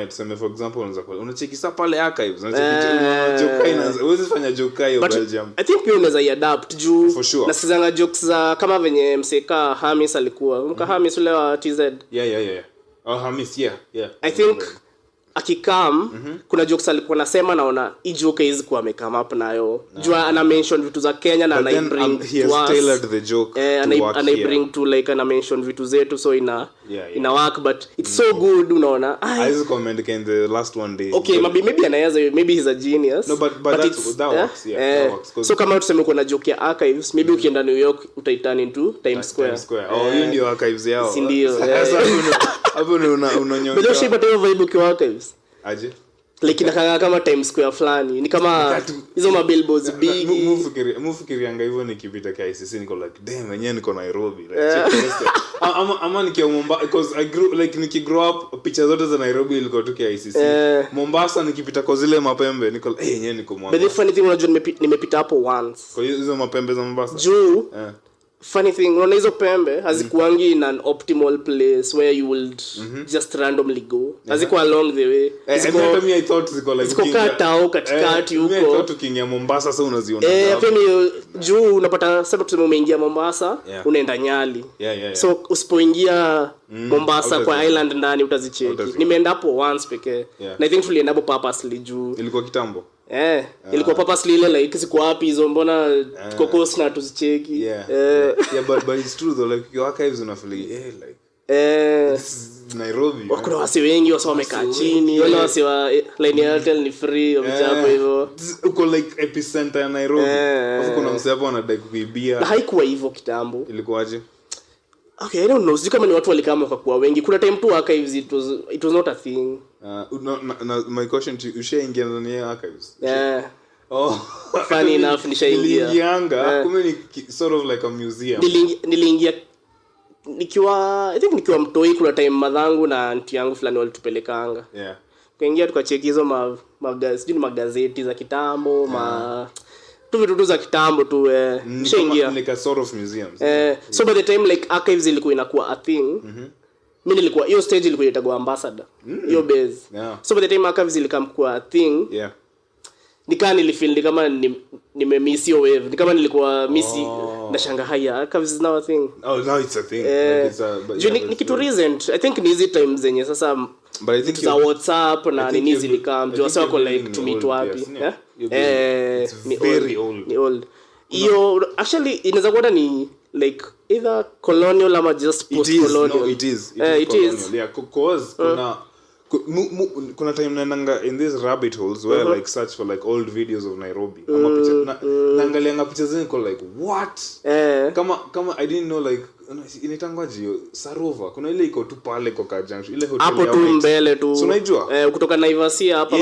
tuseme for example unacheki sa pale archives unaweza fanya joke Belgium. I think pia unaweza adapt juu sure. Na sizanga jokes za kama venye mseka Hamis alikuwa Hamis ule wa TZ. Yeah. Hamis, yeah. I think akikam kuna jokes alikuwa nasema naona hii joke hizi kwa amekam up nayo jua ana mention vitu za Kenya na ana bring he has tailored the joke ana bring to like ana mention vitu zetu so ina work but it's so good unaona I just comment in the last one day. Okay, maybe anaweza maybe he's a genius. No, but that works. That works. So kama tuseme kuna joke ya archives maybe ukienda New York utaiturn into Times Square. Hiyo ndio archives yao. Si ndio. Hapo unanyonga. Bado shape hiyo vibe kwa archives. Aje? Like inakanga kama Times Square fulani. Ni kama hizo mabillboards big. Mufikirianga hivyo nikipita KICC niko like damn wenyewe niko Nairobi like ama nikiwa Mombasa because I grew like nikigrow up picha zote za Nairobi ilikuwa tu KICC. Mombasa nikipita kwa zile mapembe niko yenyewe niko Mombasa. But the funny thing unajua nimepita hapo once. Kwa hizo mapembe za Mombasa. Juu funny thing unaona hizo pembe hazikuangi in an optimal place where you would just randomly go hazikuwa along the way I thought ziko like ziko katao katikati huko I thought ukiingia Mombasa sasa unaziona pia ni juu unapata sababu tuseme umeingia Mombasa unaenda Nyali so usipoingia Mombasa kwa island ndani utazicheki nimeenda hapo once pekee na I think tulienda hapo purposely juu ilikuwa kitambo ilikuwa purposely ile like ziko wapi hizo mbona tuko coast na tuzicheki but it's true though like your archives unafeel like Nairobi kuna wasi wengi wasa wamekaa chini wale wasi wa line ya hotel ni free wamejapo hivyo uko like epicenter ya Nairobi afu kuna msee hapo anadai kuibia haikuwa hivyo kitambo ilikuwaje? Okay, I don't know. Sijui kama ni watu walikama wakakuwa wengi. Kuna time tu archives it was not a thing. My question to you, ushaingia ndani ya archives? Yeah. Funny enough nishaingia. Niliingianga, kumbe ni sort of like a museum. Niliingia nikiwa mtoi kuna time madhangu na aunti yangu fulani walitupelekanga. Yeah. Kaingia tukacheki hizo magazeti za kitambo, tu vitu za kitambo tu nishaingia like a sort of museums. So by the time like archives ilikuwa inakuwa a thing mimi nilikuwa hiyo stage ilikuwa itagwa ambassador hiyo base so by the time archives ilikuwa a thing nikaa nilifeel kama nimemiss hiyo wave ni kama nilikuwa miss na Shanghai archives is now a thing. Now it's a thing like it's a ni kitu recent I think ni easy times zenye sasa but I think za WhatsApp na nini zilikam juu sasa wako like to meet wapi it's very old. Ni old. Hiyo actually inaweza kuwa ni like either colonial ama just post colonial. It is colonial. Yeah, cause kuna time naenda in these rabbit holes where like search for like old videos of Nairobi ama picha naangalia picha zako like what kama I didn't know like inatangwaje hiyo Sarova kuna ile iko tu pale kwa junction ile hotel hapo tu mbele tu so unajua kutoka Naivasi hapa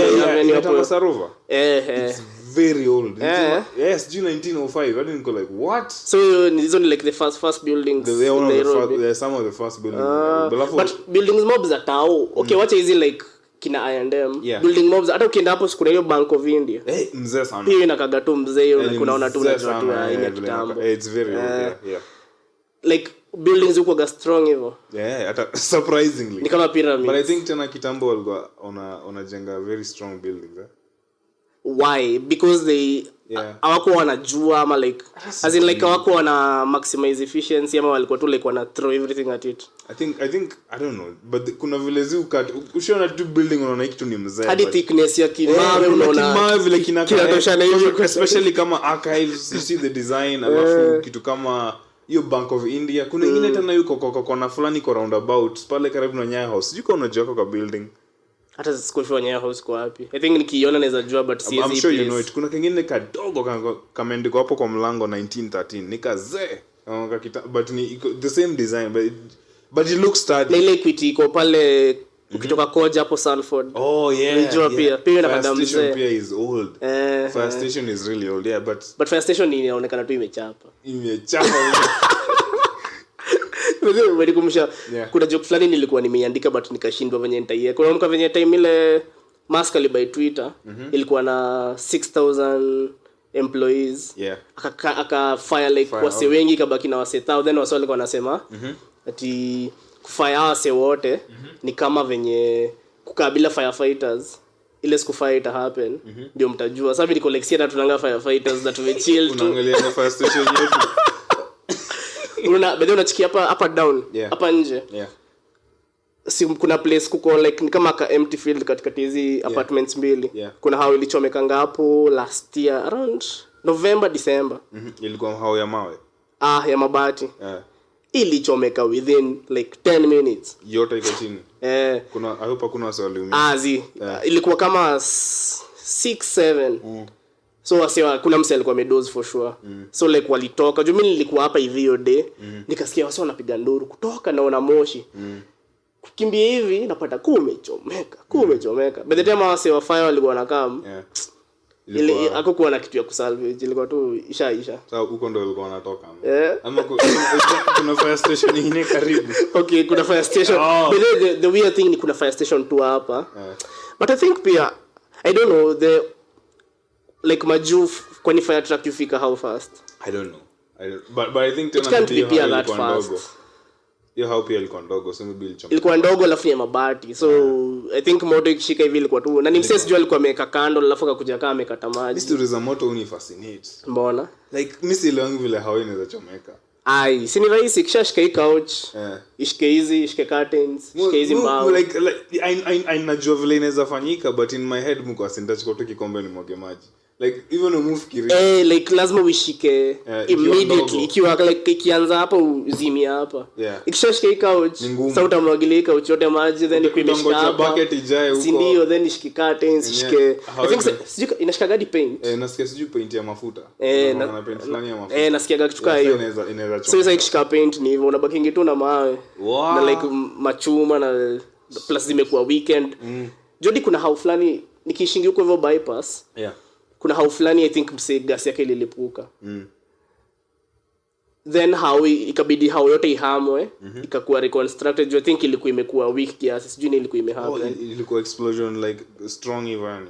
hapo Sarova it's very old yes June 1905 I didn't go like what so these only like the first buildings they're some of the first buildings but buildings mobs are tao okay what is it like kina I&M building mobs hata ukienda hapo kuna hiyo Bank of India mzee sana hiyo inakaga tu mzee hiyo kunaona tu unajua tu ya kitambo it's very old like buildings uko strong hivyo hata surprisingly ni kama pyramids but I think tena kitambo walikuwa wanajenga very strong buildings why because they hawako wanajua ama like as in like hawako wana maximize efficiency ama walikuwa tu like wana throw everything at it. I think I don't know but kuna vile ushaona tu building unaona kitu ni mzee hadi thickness ya kimawe unaona kimawe vile kinatoshana hivyo especially kama archives you see the design alafu kitu kama hiyo Bank of India kuna ingine tena yuko kona fulani kwa roundabout pale karibu na Nyayo House yuko unajua kwa building hata sikufanya house kwa wapi. I think nikiona naweza jua but si I'm sure you know it. Kuna kingine kadogo kameandikwa hapo kwa mlango 1913 nikazee but ni the same design but it looks sturdy. Na ile Equity iko pale ukitoka Koja hapo Salford. Oh yeah. Unajua pia napenda mzee. Fire station mzee. pia is old. Fire station is really old, yeah, but fire station inaonekana tu imechapa. Umenikumbusha kuna joke fulani nilikuwa nimeiandika but nikashindwa venye nitaiweka. Unakumbuka venye time ile Maskali by Twitter ilikuwa na 6000 employees. Yeah. Aka fire like wase wengi kabaki na wase 1000 then wase walikuwa wanasema ati kufire wase wote ni kama venye kukabila firefighters ile siku fire ita happen ndio mtajua. Sasa niko like si tunanga firefighters na tumechill tu. Unaangalia na fire station yetu. Unachikia hapa down hapa nje. Yeah. Si kuna place kuko like ni kama ka empty field katikati hizi apartments mbili. Yeah. Kuna hao ilichomekanga hapo last year around November December. Ilikuwa hao ya mawe. Ya mabati. Ilichomeka within like 10 minutes. Yote iko chini. Kuna I hope kuna wase ilikuwa kama 6-7. So wase kuna mse alikuwa medoze for sure. So like walitoka. Juu mimi nilikuwa hapa hivi hiyo day. Nikasikia wase wanapiga nduru kutoka naona moshi. Kukimbia hivi napata kumechomeka. By the time wase wa fire walikuwa wanakam. Ile hakukuwa na kitu ya kusalvage, ilikuwa tu ishaisha. Sasa huko ndo walikuwa wanatoka. Ama kuna fire station nyingine karibu. Okay, kuna fire station. But the weird thing ni kuna fire station tu hapa. But I think pia I don't know like maju kwani fire truck yufika how fast? I don't know. But I think it can't be that fast. Hiyo how pia ilikuwa ndogo, so maybe ilikuwa ndogo alafu ya mabati. So I think moto ikishika hivi ilikuwa tu na ni msesi jua alikuwa ameka kando alafu akakuja kama amekata maji. Stories za moto uni fascinate. Mbona? Like mimi long vile how inaweza chomeka. Si ni rahisi kishashika hii couch. Ishike hizi, ishike curtains, ishike hizi mbao. Like I najua vile inaweza fanyika but in my head mko asindachukua tu kikombe ni mwage maji. Like even unafikiri like lazima uishike immediately ikiwa like ikianza hapa uzimia hapa. Ikishashika hii couch sasa utamwagilia couch yote maji then ikuimeshika hapa bucket ijae huko. Si ndio then ishike curtains ishike I think sijui inashika gadi paint. Nasikia sijui paint ya mafuta. Na paint fulani ya mafuta. Nasikia kichuka hiyo. Inaweza so sasa ikishika paint ni hivyo unabakingi tu na mawe. Na like machuma na plus zimekuwa weekend. Jodi kuna how fulani nikishingi huko hivyo bypass. Kuna how fulani I think mse gas yake ililipuka. Then how ikabidi how yote ihamwe ikakuwa reconstructed. I think ilikuwa imekuwa weak kiasi sijui ni ilikuwa imehappen. Ilikuwa explosion like strong even.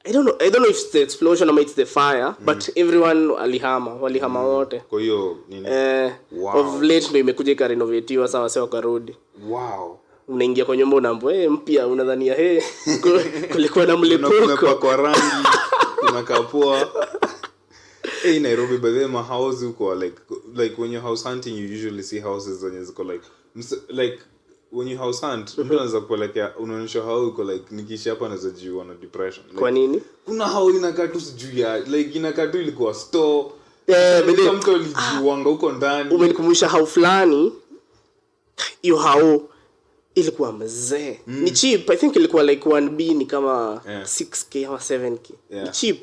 I don't know if it's the explosion or it's the fire but everyone walihama wote. Kwa hiyo nini? Of late ndio imekuja ikarenovatiwa sawa sawa karudi. Wow. Unaingia kwa nyumba unaambiwa mpya unadhania kulikuwa na mlipuko kwa rangi unakaa poa. Nairobi by the way house uko like when you house hunting you usually see houses zenye ziko like when you house hunt mtu anaweza kupelekea unaonyesha how uko like nikiishi hapa naweza jiwa na depression. Kwa nini? Kuna how inakaa tu sijui ya like inakaa tu ilikuwa store. Bila mtu alijiwanga huko ndani. Umenikumbusha how fulani hiyo how ilikuwa mzee. Ni cheap. I think ilikuwa like 1B ni kama 6k ama 7k. Ni cheap.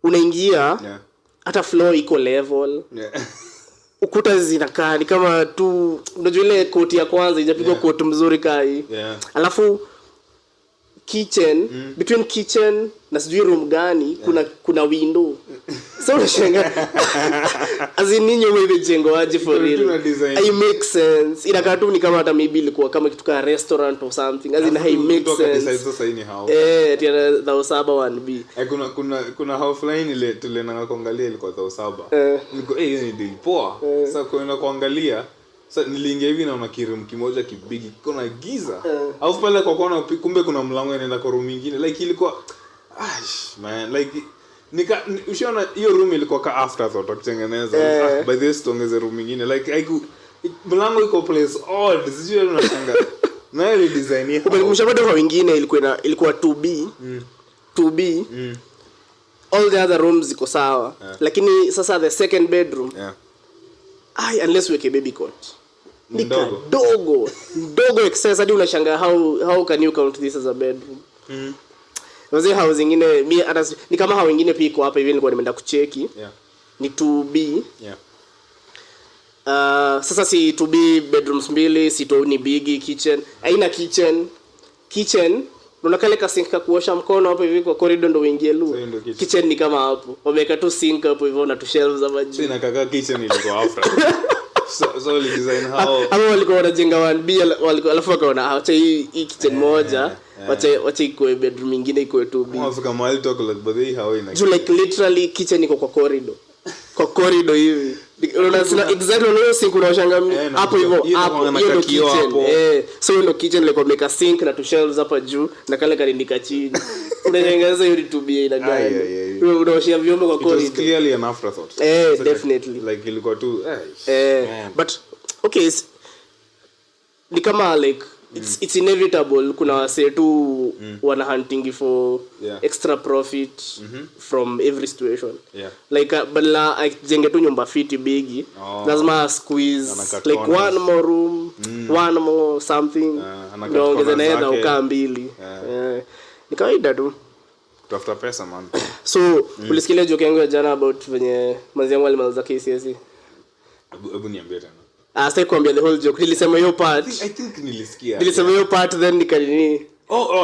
Unaingia hata floor iko level. Ukuta zinakaa ni kama tu unajua ile koti ya kwanza ijapigwa koti mzuri kai. Alafu kitchen between kitchen na sijui room gani kuna window. So unashangaa azininyo mwe jengo aje for real. I make sense. Inakaa tu ni kama hata maybe ilikuwa kama kitu ka restaurant or something. Azina hai make sense. Sasa hii ni how. Tia dhao saba 1B. Kuna how flying ile tulenanga kuangalia ilikuwa dhao saba. Niko hiyo ni deal poa. Sasa kwenda kuangalia sasa niliingia hivi na una kiroom kimoja kibigi kuna giza. Alafu pale kwa kona kumbe kuna mlango inaenda kwa room nyingine. Like ilikuwa man like ushaona hiyo room ilikuwa ka afterthought wakitengeneza. By this tongeze room nyingine like mlango iko place odd sijui unashanga. Na ile design yake. Umekumbusha kwa wengine ilikuwa 2B. 2B. All the other rooms ziko sawa. Lakini sasa the second bedroom unless weke baby cot. ndogo excess hadi unashangaa how can you count this as a bedroom. Wazee hao zingine mimi hata ni kama hao wengine pia iko hapa hivi nilikuwa nimeenda kucheki. Ni 2B. Sasa si 2B bedrooms mbili, si to ni big kitchen. Haina kitchen unakale ka sink ka kuosha mkono hapo hivi kwa corridor ndo uingie lu. Kitchen ni kama hapo. Wameka tu sink hapo hivyo na tu shelves hapa juu. Sina kaka kitchen ilikuwa after. So wali design how walikuwa wanajenga 1B walikuwa alafu wakaona acha hii kitchen moja wacha iko bedroom nyingine iko 2B. Mwafika mahali talk like but they how ina. So like literally kitchen iko kwa corridor. Kwa corridor hivi. Unaona exactly unaona sink unaoshanga hapo hivyo hapo hiyo kitchen. So ndo kitchen like wameka sink na tu shelves hapa juu na kale karindika chini. Unajengaza hiyo 2B ina gani? Unaoshia vyombo kwa corridor. It was clearly an afterthought. Definitely. Like ilikuwa tu but okay ni kama like it's inevitable kuna wase tu wana hunting for extra profit from every situation. Like badala ajenge tu nyumba fiti bigi lazima squeeze like one more room one more something ongeza na hela ukaa mbili. Ni kawaida tu tafuta pesa man. So ulisikia joke yangu ya jana about venye manzi yangu alimaliza KCSE? Hebu niambie tena. Sasa kuambia the whole joke. Nilisema hiyo part. I think nilisikia. Nilisema hiyo part then nikanini.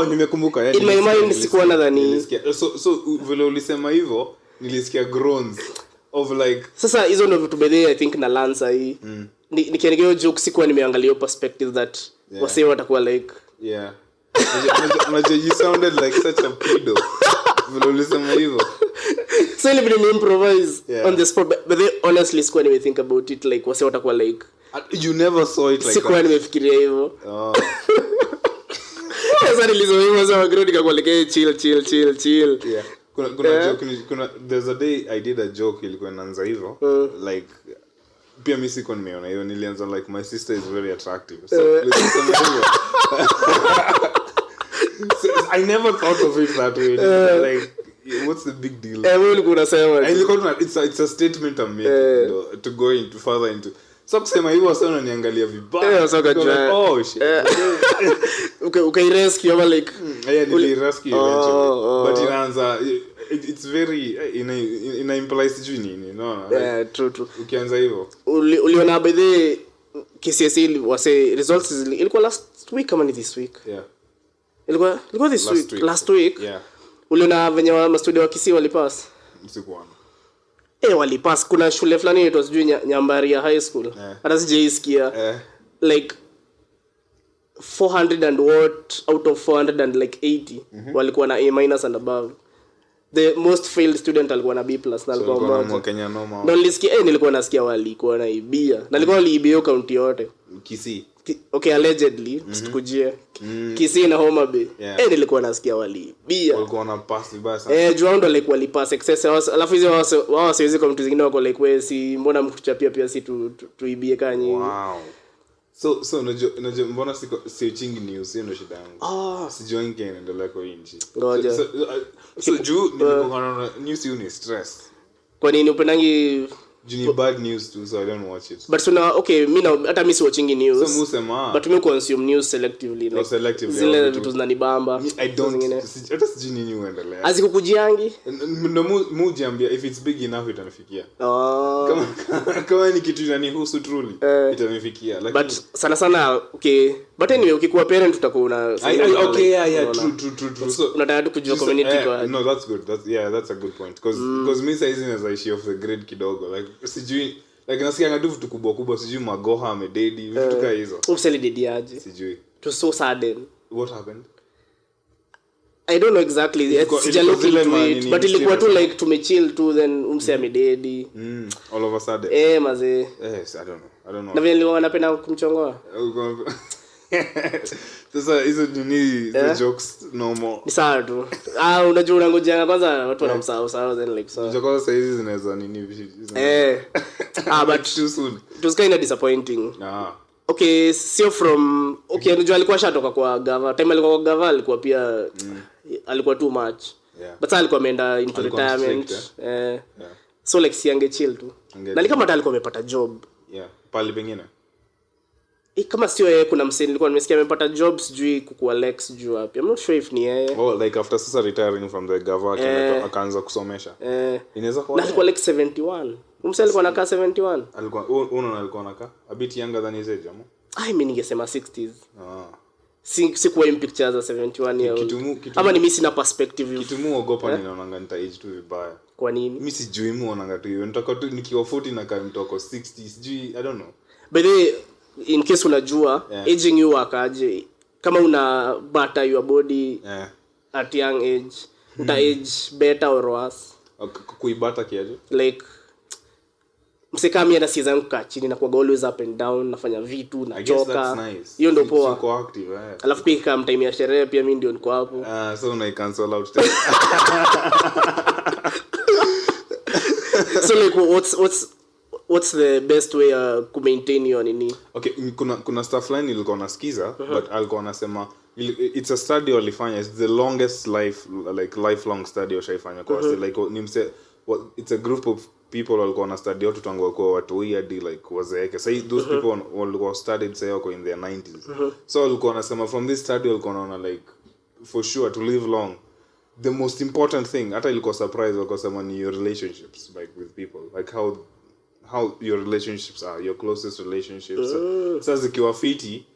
Nimekumbuka yani. In my mind sikuwa nadhani. So vile ulisema hivyo nilisikia groans of like sasa hizo ndio vitu bedhe I think na lanza hii. Nikiangalia hiyo joke sikuwa nimeangalia hiyo perspective that wase watakuwa like you sounded like such a pedo. Vile ulisema hivyo. So ile bidi improvise on the spot but they honestly sikuwa nimethink about it like wase watakuwa like you never saw it like sikuwa nimefikiria hivyo. Sasa nilizoea sasa grade kwa like chill. Kuna joke there's a day I did a joke ilikuwa inaanza hivyo like pia mimi siko nimeona hiyo nilianza like my sister is very attractive so I never thought of it that way. Like what's the big deal? Wewe unasema it's a statement I'm making to go into further into. So kusema hivyo sana niangalia vibaya. Shit. Okay rescue ama like ni rescue eventually. But inaanza it's very ina implies sijui nini no. True. Ukianza hivyo. Uliona by the KCSE wase results ilikuwa last week kama ni this week? Ilikuwa last week. Uliona venye wa studio wa Kisii walipass? Msikuona. Walipass. Kuna shule fulani inaitwa sijui Nyambaria High School. Hata sijaisikia. Like 400 and what out of 480 walikuwa na A- and above. The most failed student alikuwa na B+ na alikuwa mmoja. Ndio nilisikia nilikuwa nasikia walikuwa na ibia. Na alikuwa aliibia county yote. Kisii. Okay allegedly msitukujie. Kisii na Homa Bay. Nilikuwa nasikia walibia. Walikuwa na pass vibaya sana. Juando like walipass excess alafu hizo wao siwezi kwa mtu zingine wako like wewe si mbona mkuchapia pia si tuibie kanyi. Wow. So unajua mbona si chingi news ndio shida yangu. Sijoin Kenya ndio kwa nchi. Ngoja. So juu nimekuwa na news ni stress. Kwa nini upendangi Juni bad news too, so I don't watch it. But so now, okay, hata mimi si watching news. So musema. But me consume news selectively. Like, selectively. Zile vitu zinanibamba. I don't. Hata sijui nini uendelea. Azikukujiangi? Ndo mujiambia if it's big enough itanifikia. Kama ni kitu inanihusu truly itanifikia. But sana okay. But anyway, ukikuwa parent utakuwa una okay, yeah, true. So unataka kujua community kwa. No, that's good. That's a good point because mimi saizi naweza ishi off the grid kidogo. Like sijui like nasikia ngadu vitu kubwa sijui Magoha amededi vitu kama hizo. Upseli dedi aje? Sijui. It was so sudden. What happened? I don't know exactly. It's look into it, but ilikuwa tu like tumechill tu then umse amededi. All of a sudden. Maze. Yes, I don't know. Na vile nilikuwa napenda kumchongoa. Sasa hizo ni the jokes normal. Ni sawa tu. Unajua unangojea kwanza watu wanamsahau sawa then like so. Jokes sasa hizi zinaweza nini but too soon. It was kind of disappointing. Okay, sio from okay, unajua alikuwa shatoka kwa gava. Time alikuwa kwa gava alikuwa pia alikuwa too much. But sasa alikuwa ameenda into retirement. So like si ange chill tu. Na kama hata alikuwa amepata job. Pale pengine. kama sio yeye kuna msee nilikuwa nimesikia amepata job sijui kukuwa Lex juu wapi. I'm not sure if ni yeye. Oh, like after sasa retiring from the government akaanza kusomesha. Inaweza kuwa. Na alikuwa like 71. Msee alikuwa anakaa 71. Alikuwa alikuwa anakaa a bit younger than his age, ama? Mimi ningesema 60s. Sikuwa in pictures za 71 year old. Ama ni mimi sina perspective. Kitu muogopa ninaonanga nita age tu vibaya. Kwa nini? Mimi sijui muonanga tu hiyo. Nitaka tu nikiwa 40 na kama mtoko 60 sijui, I don't know. By the way, in case unajua aging you akaje kama una butter your body at young age uta age better or worse. Kuibata kiaje? Like mseka mimi na siweza kukaa chini na kuwa always up and down nafanya vitu na choka. Hiyo ndio poa. Uko active Alafu pia kama time ya sherehe pia mimi ndio niko hapo. So una cancel out. So like what's the best way to maintain your nini? Okay, kuna stuff line nilikuwa nasikiza but alikuwa anasema it's a study walifanya, it's the longest lifelong study washaifanya kwa like nimse it's a group of people walikuwa na study watu tangu kwa watu hadi like wazeeke. So those people walikuwa studied say wako in their 90s. So walikuwa wanasema from this study walikuwa wanaona like for sure to live long the most important thing hata ilikuwa surprise walikuwa sema ni your relationships like with people, like how your relationships are, your closest relationships. So zikiwa fiti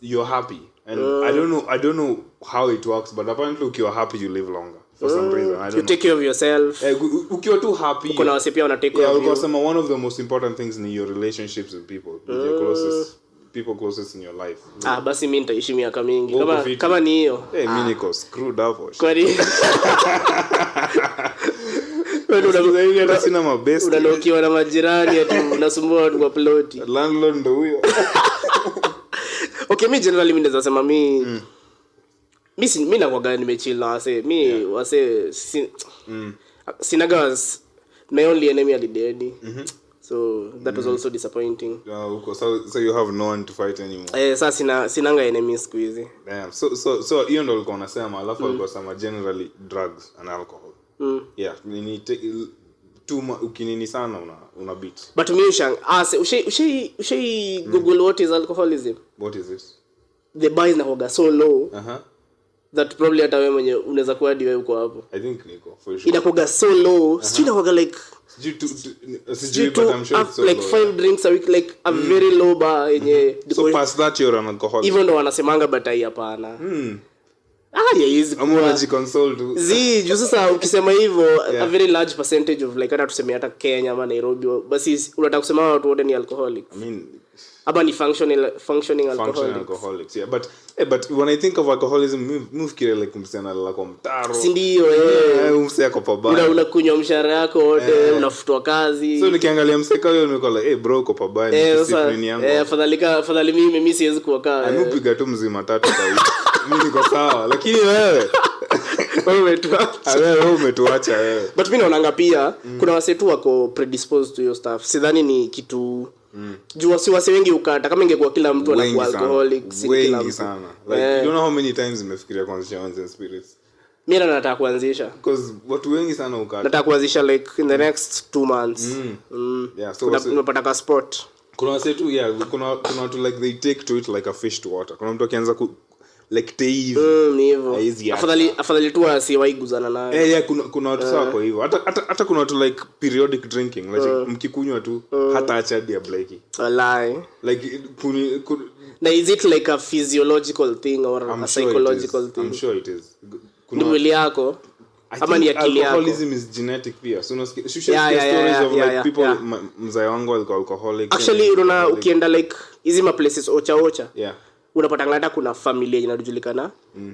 you're happy and I don't know how it works but apparently ukiwa happy you live longer for some reason. I don't you take care of yourself. Ukiwa too happy kuna wase pia wana take care of you. Because one of the most important things in your relationships with people, with your closest people closest in your life. Basi mimi nitaishi miaka mingi kama ni hiyo. Mimi niko screwed up. Kwani wewe sina mabest. Unalokiwa na majirani ati unasumbua watu kwa ploti. Landlord ndo huyo. Okay, mimi generally mimi naweza sema mimi nakuwa nimechill na wase. Mimi wase sinaga my only enemy ali dead. So that was also disappointing. So you have no one to fight anymore. Sasa sinanga enemies siku hizi. Damn. So hiyo ndo alikuwa anasema alafu alikuwa anasema generally drugs and alcohol. Yeah, ukinini sana una beat. But me ushai Google what is alcoholism? What is it? The bar is na so low. That probably hata wewe mwenye unaweza kuwa hadi wewe uko hapo. I think niko for sure. Inakuwa so low. Sijui inakuwa like sijui but I'm sure it's so like low, 5 drinks a week, like a very low bar yenye so past that you're an alcoholic. Even though wanasemanga but hapana. Hizi kama console tu. Juu sasa ukisema hivyo a very large percentage of like hata tuseme hata Kenya ama Nairobi basi unataka kusema watu wote ni alcoholic. I mean aba ni functioning alcoholics. Yeah, but when I think of alcoholism move kile like msiana la kwa mtaro. Si ndio msea kwa pabaya. Unakunywa mshahara yako wote, unafutwa kazi. So nikiangalia mseka huyo niko like bro kwa pabaya ni discipline yangu. Afadhali mimi siwezi kuokaa. Anupiga tu mzima tatu kwa wiki. Mimi niko sawa lakini wewe umetuacha wewe. But mimi naonanga pia kuna wase tu wako predisposed to your stuff. Sidhani ni kitu juu wase wengi ukata kama ingekuwa kila mtu anakuwa alcoholic kila mtu sana. Like you don't know how many times nimefikiria kuanzisha Wines and Spirits. Mimi nataka kuanzisha because watu wengi sana ukata. Nataka kuanzisha like in the next 2 months. Yeah, so unapata ka spot. Kuna wase tu kuna watu like they take to it like a fish to water. Kuna mtu akianza like teiv hivyo afadhali tu asiwahi guzana naye. Kuna watu sawa kwa hivyo hata kuna watu like periodic drinking like mkikunywa tu hata acha hadi ya blackie wallahi like na is it like a physiological thing or a psychological thing? I'm sure it is. Ni mwili yako ama ni akili yako. Alcoholism is genetic pia. So stories of like people mzee wangu alikuwa alcoholic. Actually unaona ukienda like hizi ma places ocha yeah, unapata ngata kuna familia inajulikana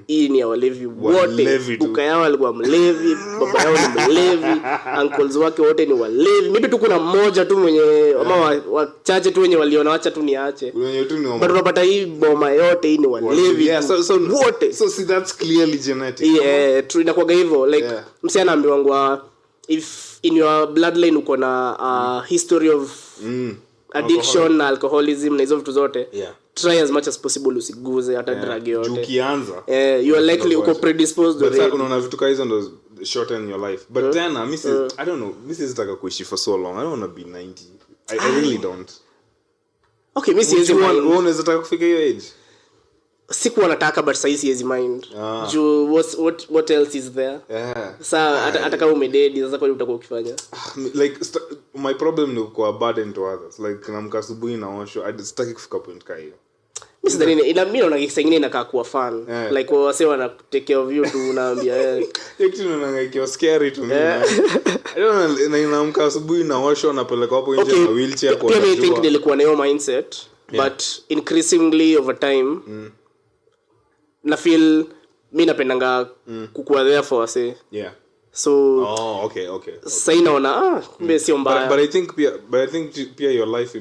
hii ni ya walevi wote. Buka yao alikuwa mlevi, baba yao ni mlevi, uncles wake wote ni walevi. Maybe tu kuna mmoja tu mwenye ama wachache tu wenye waliona acha tu niache. But unapata hii boma yote hii ni walevi. Yeah, so wote. So see that's clearly genetic. Yeah, true inakuwa hivyo like msi anaambiwa ngwa if in your bloodline uko na history of addiction na alcoholism na hizo vitu zote. Yeah. Try as much as possible usiguze hata drug yote. Ukianza you are likely uko predisposed to it. Unaona vitu kama hizo ndo shorten your life. But then I don't know, this is taka kuishi for so long. I don't want to be 90. I really don't. Okay, mimi siwezi mind. Wewe unaweza taka kufika hiyo age? Sikuwa nataka but sasa siwezi mind. What else is there? Sasa hata kama umededi sasa kwa nini utakuwa ukifanya? Like my problem ni kwa burden to others. Like naamka asubuhi naosho, I sitaki kufika point kai hiyo. Mimi sidhani ila mimi naona kisa kingine inakaa kuwa fun. Like wase wana take care of you tu unaambia kitu unaangalia scary to me. I don't know, naamka asubuhi naosho napeleka hapo nje na wheelchair kwa. I think nilikuwa na hiyo mindset but increasingly over time na feel mimi napendanga kukua there for wase. So okay. Sasa inaona kumbe sio mbaya. But I think pia your life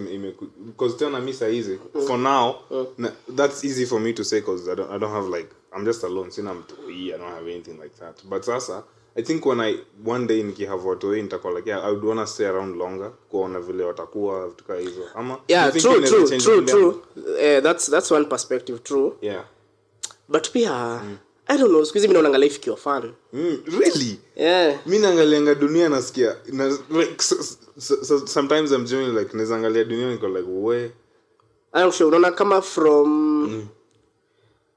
because tena mimi saa hizi for now that's easy for me to say because I don't have like I'm just alone, sina mtu, I don't have anything like that. But sasa I think when one day nikihave watu wengi nitakuwa like I would want to stay around longer kuona vile watakuwa vitu kama hizo. Ama true. That's one perspective, true. But pia I don't know, sikuizi mimi naona life ikiwa fun. Really? Mimi naangalianga dunia nasikia like sometimes I'm doing like naangalia dunia niko like we I don't sure unaona kama from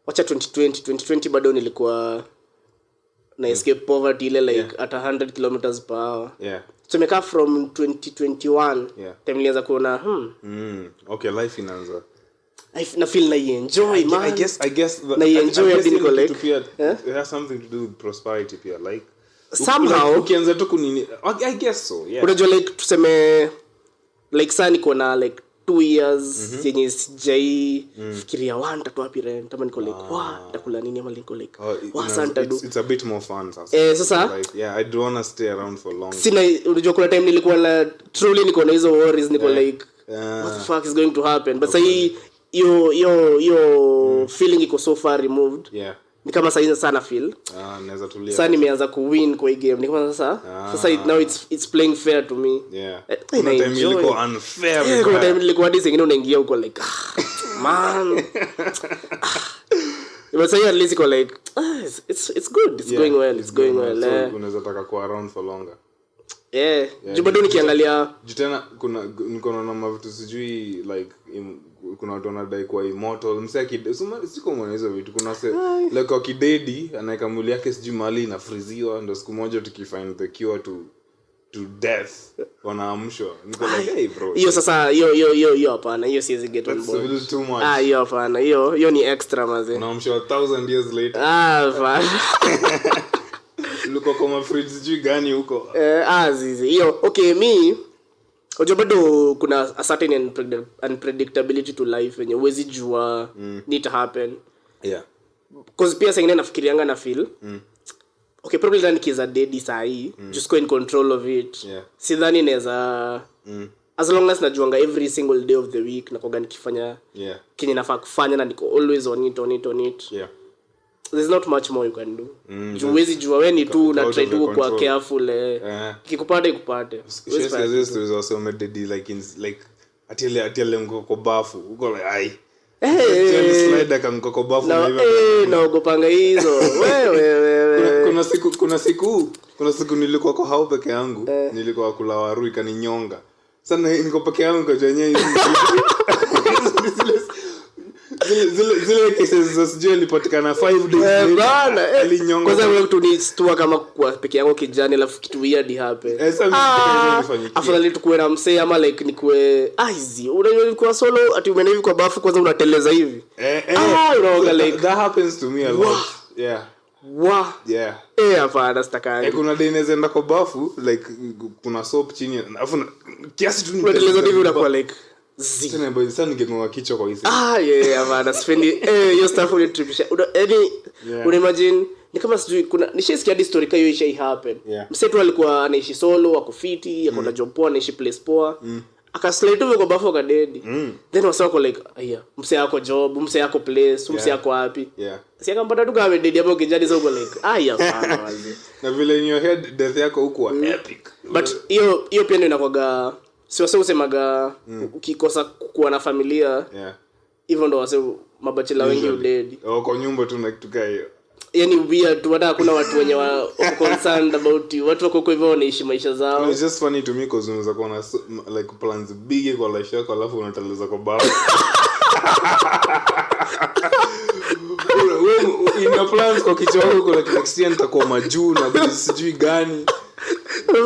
wacha 2020 bado nilikuwa na escape poverty ile like at 100 kilometers per hour. So nimeka from 2021 time nilianza kuona okay life inaanza na feel na enjoy man. I guess na enjoy hadi niko like it has something to do with prosperity pia like somehow ukianza tu kunini I guess so unajua like tuseme like sana niko na like 2 years yenye sijai fikiria tatu wapi rent kama niko like nitakula nini ama niko like santa do it's a bit more fun sasa sasa like I don't want to stay around for long. Sina unajua kuna time nilikuwa na truly niko na hizo worries niko like what the fuck is going to happen but say yo feeling iko so far removed. Ni kama sasa sana feel naweza tulia sasa nimeanza kuwin kwa game ni kama sasa now it's playing fair to me. Kuna time ilikuwa unfair kuna time ilikuwa hadi zingine unaingia huko like man but say at least iko like it's good, it's going well so unaweza taka ku around for longer. Bado nikiangalia tena niko na mavitu sijui like kuna watu wanadai kwa immortal msaki siko mwana hizo vitu kuna like kwa kidedi anaeka mwili yake sijui mahali inafriziwa ndio siku moja tukifind the cure to death wanaamshwa niko like hey bro hiyo sasa hiyo hapana hiyo siwezi get on board. That's a little too much. Hiyo hapana hiyo ni extra maze unaamshwa 1000 years later fine luko kama fridge sijui gani huko zizi hiyo okay me unajua bado kuna a certain unpredictability to life when huwezi jua need to happen because pia sasa nafikirianga na feel okay probably then kiza dead saa hii just go in control of it sidhani naweza as long as najuanga every single day of the week na kwa nikifanya kenye nafaa kufanya na niko always on it there's not much more you can do. Huwezi jua wewe ni tu na try to kuwa careful kikupata ikupate. This is also made like in like atile ngoko bafu uko like ai slide kama ngoko bafu na hivyo naogopanga hizo wewe kuna siku nilikuwa kwa hao peke yangu nilikuwa kula waru ikaninyonga sana niko peke yangu kwa jenye zile cases za sijui ilipatikana 5 days bana kwanza wewe tunistua kama kwa peke yangu kijani alafu kitu weird happen afadhali tukue na msee ama like nikue hizi unajua solo ati umeenda hivi kwa bafu kwanza unateleza hivi unaoga like that happens to me a lot hapana stakani kuna day naenda kwa bafu like kuna soap chini alafu kiasi tu unateleza hivi unakuwa like Sina boy sana ningegonga kichwa kwa hizi. Bana spendi hiyo stuff ile tripisha. Una imagine ni kama sijui kuna nishisikia hadi story hiyo ishai happen. Msetu alikuwa anaishi solo, wako fiti, akona job poa, anaishi place poa. Akaslide over kwa bafu ka dead. Then wasako like mse yako job, mse yako place, mse yako wapi. Si akampata tu kama dead hapo kijadi soko like bana wazi. Na vile in your head death yako huko epic. But hiyo pia ndio inakuwaga si wase usemaga ukikosa kuwa na familia hivyo ndo wase mabachela wengi udedi kwa nyumba tu na kitu hiyo yani weird wala hakuna watu wenye wa concerned about you. Watu wako kwa hivyo wanaishi maisha zao. It's just funny to me because unaweza kuwa na like plans big kwa life yako alafu unateleza kwa baba. Ina plans kwa kichwa chako kuna next year nitakuwa majuu na bado sijui gani.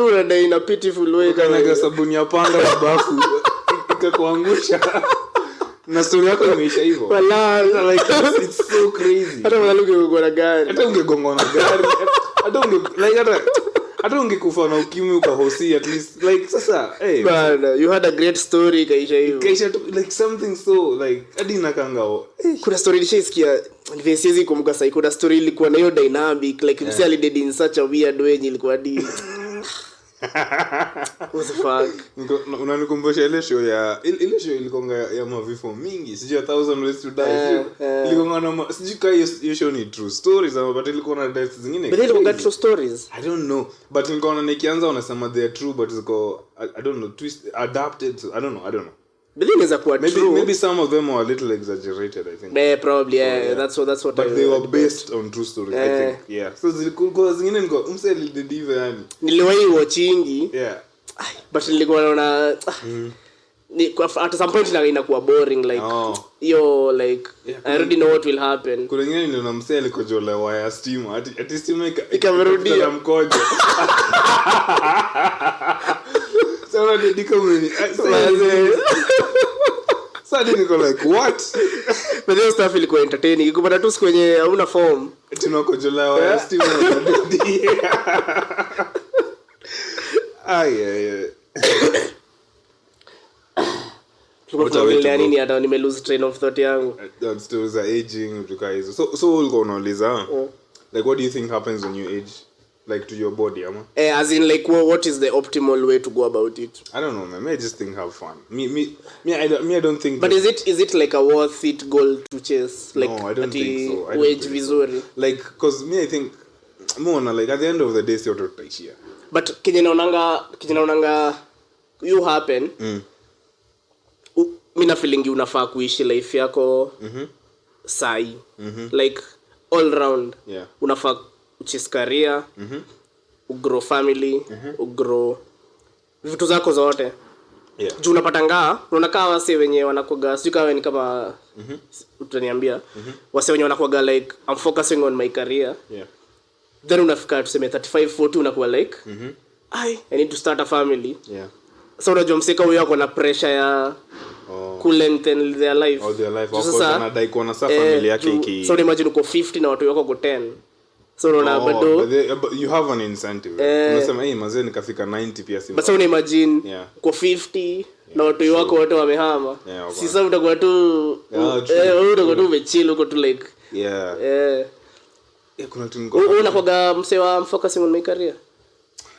Unadai in a pitiful way kana sabuni ya panda kwa bafu ikakuangusha. Na story yako imeisha hivyo. Wala like it's so crazy. Hata ungegongwa na gari. Hata ungekufa na ukimwi ukahosi at least like sasa bana you had a great story kaisha hivyo. Kaisha like something so like hadi nakangao. Kuna story nilisikia siwezi kumbuka sasa. Kuna story ilikuwa na hiyo dynamic like msali did in such a weird way ilikuwa hadi what the fuck. Unanikumbusha ile show ilikuwa ya mavifo mingi sijui 1000 ways to die. Ilikuwa na sijui kai hiyo show ni true stories ama but ilikuwa na deaths zingine. But ilikuwa true stories. I don't know but ilikuwa nikianza unasema they are true but ilikuwa I don't know twist adapted I don't know. But it is a quite true. Maybe some of them were a little exaggerated I think. Probably yeah. That's what but they were based on true stories I think. Yeah. So zilikuwa zingine niko umseli diva yani. Niliwahi watchingi. Yeah. But nilikuwa naona at some point inakuwa boring like like I already know what will happen. Kuna nyingine niliona mseli alikojolewa ya steam ati steam ikamerudia mkojo. Sasa ndiko mimi. Sasa niko like what? But this stuff ilikuwa entertaining. Ikupata tu siku yenye hauna form. Tunakojolewa ya steam na yeah. Tunaongelea nini hata nime lose train of thought yangu. That stories are aging to hizo. So ulikuwa unauliza like what do you think happens when you age like to your body ama? As in like what is the optimal way to go about it? I don't know man. I just think have fun. I don't think. But is it like a worth it goal to chase like no, I don't think so. Wage vizuri. Like cuz I think more like at the end of the day sio tutaishia. But kijana you happen mina feeling unafaa kuishi life yako sai like all round unafaa kuchase career ugrow family ugrow vitu zako zote juu unapata unakaa wase wenye wanakuaga sio kawa ni kama utaniambia wase wenye wanakuaga like I'm focusing on my career then unafika tuseme 35 40 unakuwa like I need to start a family so unajua mseka huyo ako na pressure ya lengthen their life sasa anadai kuona sa family yake iki so imagine uko 50 na watu wako 10 so unaona bado you have an incentive unasema mazee nikafika 90 pia si but so imagine uko 50 na watu wako wote wamehama si sasa utakuwa tu utakuwa tu umechill uko tu like kuna tu unakuwa msee wa focusing on my career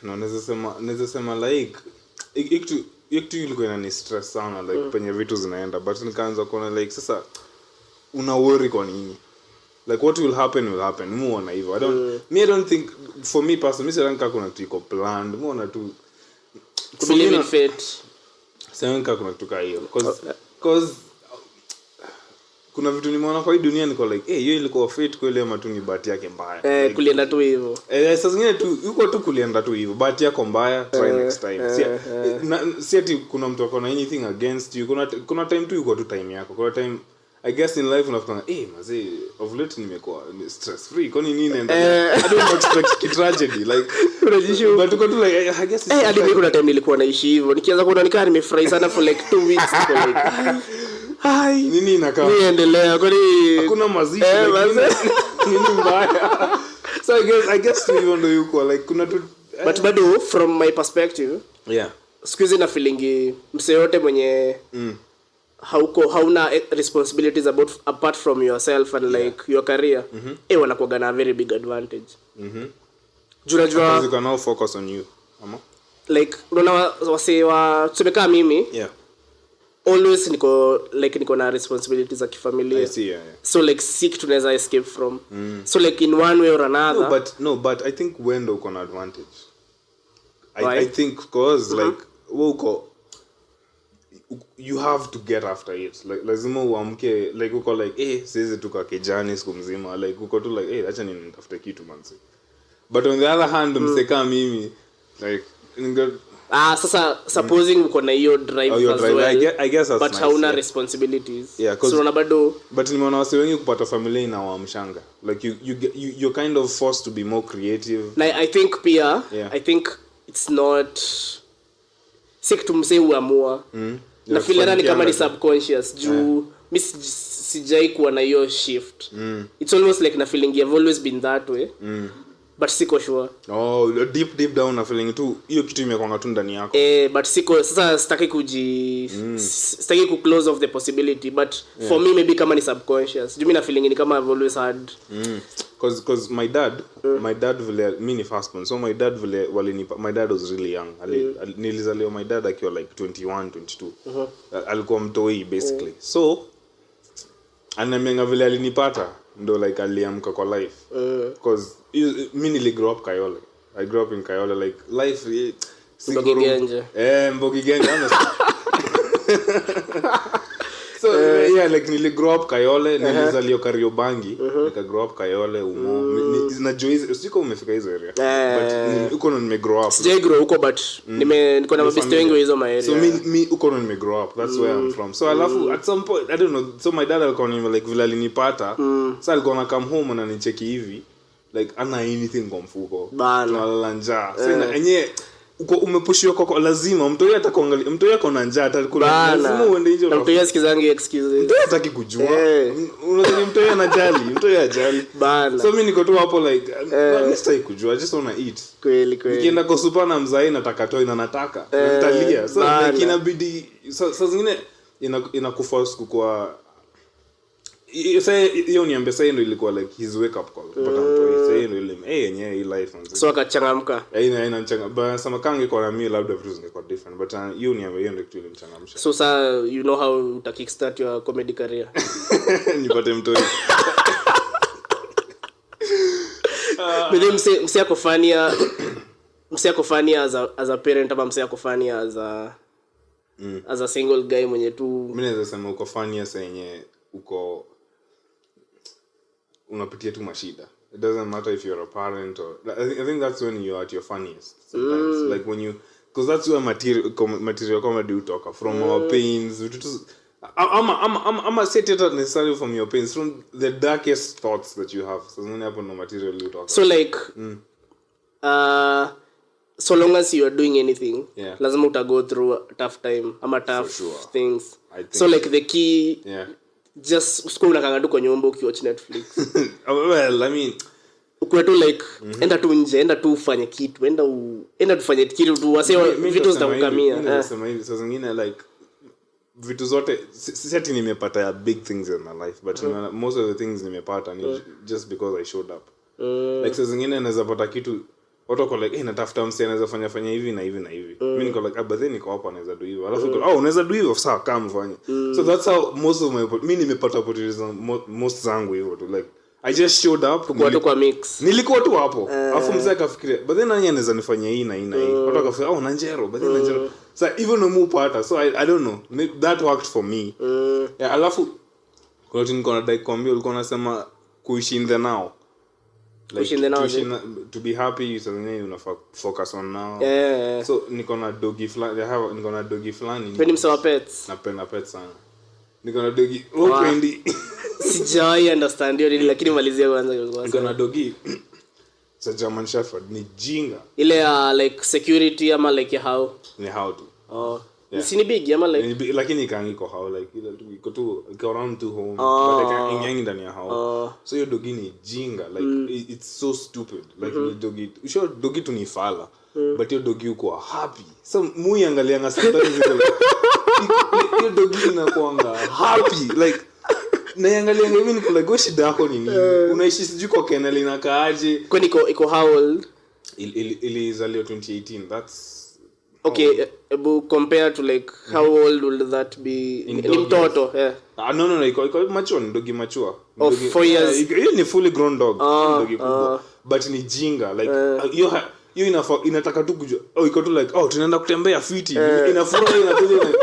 no naweza sema like iktu ilikuwa inani stress sana like penye vitu zinaenda but nikaanza kuona like sasa una worry kwa nini like what will happen muona hivyo I don't think for me personally siranka kuna kitu planned muona tu believe in fate siranka kuna kitu hiyo cause kuna vitu nimeona kwa hii dunia niko like hiyo ilikuwa fate kweli ama tu ni bahati yake mbaya like, kulienda tu hivyo sasa zingine tu yuko tu kulienda tu hivyo bahati yako mbaya try next time si ati kuna mtu akona anything against you kuna time tu yuko tu time yako kuna time I guess in life unafikanga mazee of late nimekuwa stress free kwani nini naenda I don't expect tragedy like unajishu but uko tu like I guess hadi mimi kuna time nilikuwa naishi hivyo nikianza kuona nikaa nimefurahi sana for like 2 weeks like hai nini inakaa niendelea kwani hakuna mazishi nini mbaya so I guess even though yuko like kuna tu but bado from my perspective squeeze na feeling mse yote mwenye hauna responsibilities apart from yourself and like your career wanakuwa na very big advantage unajua you can now focus on you ama like unaona wase tuseme mimi always niko na responsibilities za kifamilia. I see, so like sick tunaweza escape from so like in one way or another but I think when uko na advantage I think cause like uko you have to get after it. Like lazima uamke like uko like siwezi tu kwa kijani siku mzima, like uko tu like acha nitafute kitu manzi. But on the other hand mseka mimi like sasa supposing uko na hiyo drive as well, I guess that's but nice, hauna responsibilities. So una bado but nimeona wase wengi kupata familia inawaamshanga like you're kind of forced to be more creative. I think pia I think it's not sick to msee uamua na feel ni kama ni subconscious juu mi sijai kuwa na hiyo shift. It's almost like na feeling I've always been that way but siko sure. Deep down na feeling tu hiyo kitu imekwanga tu ndani yako. But siko sasa sitaki sitaki ku close off the possibility but for me maybe kama ni subconscious juu mi na feeling ni kama I've always had cause my dad vile mimi ni first born, so my dad vile my dad was really young. Nilizaliwa my dad akiwa like 21 22. Alikuwa mtoi basically. So anamenga vile alinipata ndo like aliamka kwa life. Cause mimi niligrow up Kayole. I grew up in Kayole, like life Mbogi Genje. So like niligrow up Kayole, nilizaliwa Kariobangi, nika grow up Kayole umo. Najua siko umefika hizo area. But uko ndo nimegrow up. Sijai grow huko but niko na mabeste wengi hizo ma area. So me uko ndo nimegrow up. That's where I'm from. So alafu at some point I don't know, so my dad alikuwa like vile alinipata. So alikuwa na come home na nicheki hivi like ana anything kwa mfuko. Tunalala njaa. So enye uko umepushiwa kwa lazima mtu yeye atakuangalia, mtu yeye kona njaa atakula, lazima uende nje. Mtu yeye sikizangi excuse, mtu hataki kujua. Unadhani mtu yeye anajali, mtu yeye ajali bana. So mimi niko tu hapo like mimi sitaki kujua, I just want to eat. Kweli nikienda kwa super na mzai nataka toy na nataka nitalia. So like inabidi sasa zingine inakuforce kukua hiyo niambia sasa ndio ilikuwa like his wake up call. But I'm saying ile yenyewe hii life nzuri. So akachangamka. Ina changa ba sama kange kwa mimi labda vitu zingekuwa different, but hiyo niambia hiyo ndio kitu ilimchangamsha. So you know how to kickstart your comedy career. Nipate mtoi. Bili msi akofania as a parent ama msi akofania as a single guy mwenye tu. Mimi naweza sema uko fania sasa yenye uko unapitia tu mashida. It doesn't matter if you're a parent or I think that's when you're at your funniest sometimes. Like when you, because that's where material comedy talk from our pains. I'm a set it necessarily from your pains, from the darkest thoughts that you have. So when happen no material you talk. So like so long as you are doing anything, lazima uta go through a tough time ama tough things. So like the key just usiku unakanga tu kwa nyumba ukiwatch Netflix. Well, I mean ukwe tu like enda tu nje, enda tu ufanye kitu, enda tufanye kitu tu wase vitu zitakukamia. Nasema hivi sasa zingine like vitu zote si ati nimepata big things in my life, but most of the things nimepata ni just because I showed up. Like sasa zingine naweza pata kitu watu wako like natafuta msi anaweza fanya hivi na hivi na hivi. Mimi niko like but then niko hapa naweza do hivyo. Alafu unaweza do hivyo sawa kama mfanye. So that's how most of my mimi nimepata opportunities most zangu hivyo tu like I just showed up kwa mix. Nilikuwa tu hapo. Alafu mzee akafikiria but then nani anaweza nifanyia hii na hii na hii. Watu wakafikiria na njero but then na njero. So even no more pata. So I don't know. That worked for me. Yeah, alafu kwa nini niko na dai kwambia ulikuwa unasema kuishi in the now. Like to be happy you focus on now. So niko na doggy fulani Peni msawa pets. Napenda pets sana. Niko na doggy opendi. Sijai understand hiyo lakini malizia kwanza. Niko na doggy it's a German Shepherd, ni jinga ile like security ama like how ni how to si ni big ama like lakini iko how like iko around to home but inyangi ndani ya how so hiyo doggy ni jinga like it's so stupid like ni doggy sure doggy tu ni fala but hiyo doggy uko happy so mui angalianga sometimes hiyo doggy inakuanga happy like naangalia hivi niko like wewe shida yako ni nini unaishi sijui kwa Kenel inakaaje kwani iko how old ilizaliwa 2018 that's okay compare to like how old will that be in mtoto no iko mature doggy mature of 4 years hiyo ni fully grown dog doggy kubwa but ni jinga like hiyo inataka tu kujua iko tu like tunaenda kutembea fiti inafurahi inakuja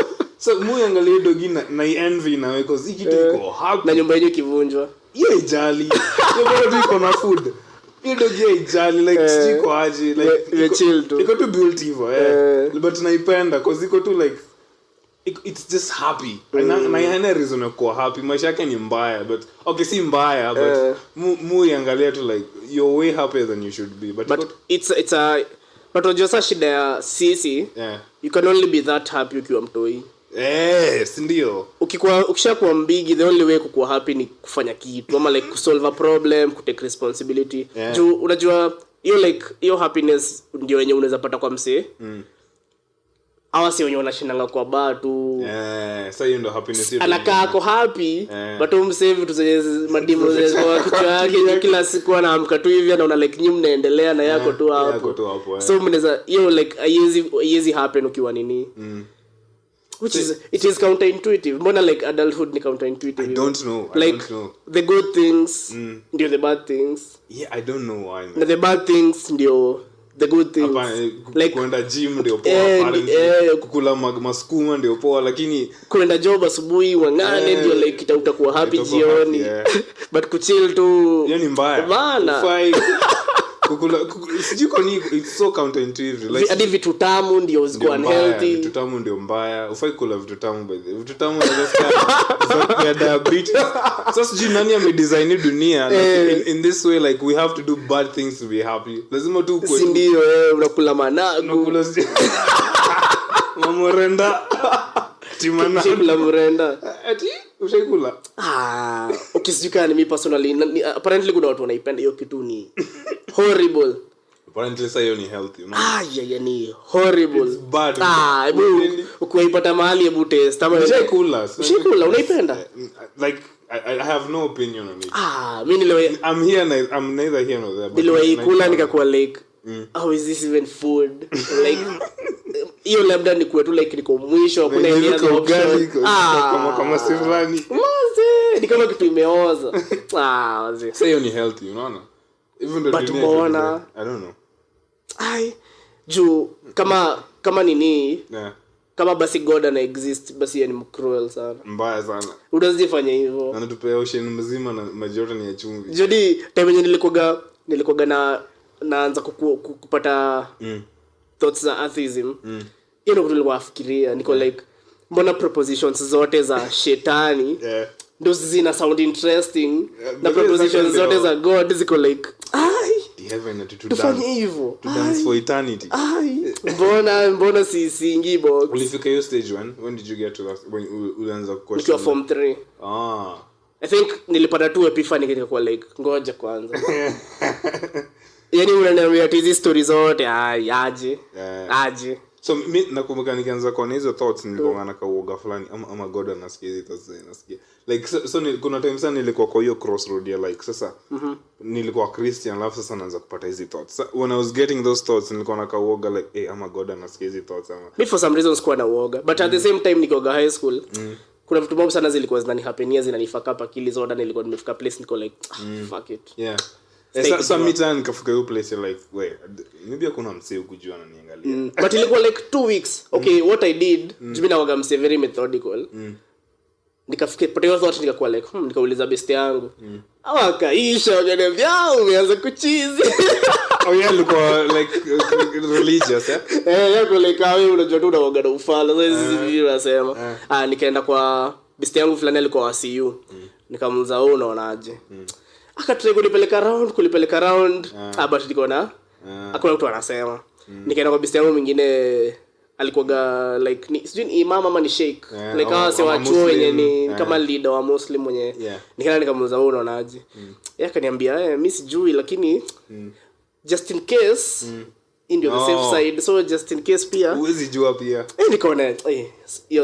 So muangalie dogi na envy na wewe cause kitu iko happy na nyumba yenyewe kivunjwa yeye ijali yeye bado iko na food yeye dogi ijali like siko aje like iko tu built hivyo but naipenda cause iko tu like it's just happy na yana reason ya kuwa happy maisha yake ni mbaya but okay si mbaya but muangalia tu like you're way happier than you should be but it's a but unajua shida ya sisi you can only be that happy ukiwa mtoi ndio ukishakuwa mbigi the only way kukuwa happy ni kufanya kitu ama like kusolve a problem kutake responsibility juu unajua hiyo happiness ndio yenye unaweza pata kwa msee hawa si wenye wanashindanga kwa bar tu sasa hiyo ndio happiness anakaa ako happy but umsave vitu zenye madimo kwa kichwa yake kila siku anaamka tu hivi anaona like nyinyi mnaendelea na yako tu hapo so mnaweza hiyo like easy happen ukiwa nini which is it is counterintuitive mbona like adulthood ni counterintuitive I don't know the good things ndio the bad things I don't know why the bad things ndio the good things like kwenda gym ndio poa kukula maskuma ndio poa lakini kwenda job asubuhi wangane ndio like utakuwa happy jioni but kuchill tu yani mbaya bana kukula sijiko ni it's so counterintuitive like hadi vitu tamu ndio ziko unhealthy vitu tamu ndio mbaya ufai kula vitu tamu by the way vitu tamu ya diabetes so sijui nani amedesign dunia in this way like we have to do bad things to be happy lazima tu kwa ndio unakula managu unakula mamorenda timana mrenda ati ushaikula ukisijika ni mimi personally apparently kuna watu wanaipenda hiyo kitu ni horrible apparently say you ni healthy ni horrible it's bad ukiipata mahali hebu test ama ushaikula unaipenda like I have no opinion on it mimi nile I'm neither here nor there but niliwaikula nikakuwa like how is this even food like hiyo labda ni kwetu like niko mwisho kuna idea za option kama sifani mzee ni kama kitu imeoza mzee say you ni healthy unaona even the but bona I don't know juu kama nini kama basi God ana exist basi ni cruel sana mbaya sana unazifanya hivyo anatupea ocean mzima na majority ni ya chumvi jadi time yenye nilikoga naanza kupata thoughts za atheism hiyo ndio nilikuwa nafikiria niko like mbona propositions zote za shetani ndio zina sound interesting na propositions zote za God ziko like heaven to tufanye hivyo to dance for eternity mbona siingi box ulifika hiyo stage when did you get to that when ulianza question form 3 I think nilipata tu epiphany nikakuwa like ngoja kwanza yani unaniambia hizi stories zote aje so mimi nakumbuka nikianza kwa hizo thoughts nilikuwa na kauoga fulani ama God anasikia hizo thoughts nasikia like so kuna time sana nilikuwa kwa hiyo crossroad ya like sasa nilikuwa Christian alafu sasa naanza kupata hizo thoughts when I was getting those thoughts nilikuwa na kauoga like ama God anasikia hizo thoughts ama me for some reasons kwa na uoga but at the same time nikoga high school kuna vitu mob sana zilikuwa zinanihapenia zinanifaka hapa akili zote nilikuwa nimefika place niko like fuck it sasa mita nikafika hiyo place like maybe kuna msee ukujua ananiangalia but ilikuwa like 2 weeks okay what I did mimi na waga msee very methodical nikafika pata hiyo thought nikakuwa like nikauliza best yangu akaisha akaniambia umeanza kuchizi alikuwa like religious yako like wewe unajua tu unaoga na ufala sasa hivi unasema nikaenda kwa best yangu fulani alikuwa wa CU nikamuuliza wewe unaonaje akatrai kulipeleka round but niko na hakuna mtu anasema nikaenda kwa besti yangu mwingine alikuwa like sijui imam ama ni sheikh like kama si wachuo wenye ni kama leader wa muslim mwenye nikaenda nikamuuliza wewe unaonaje yeye akaniambia mimi sijui lakini just in case ndio the safe side so just in case pia uwezi jua pia nikaona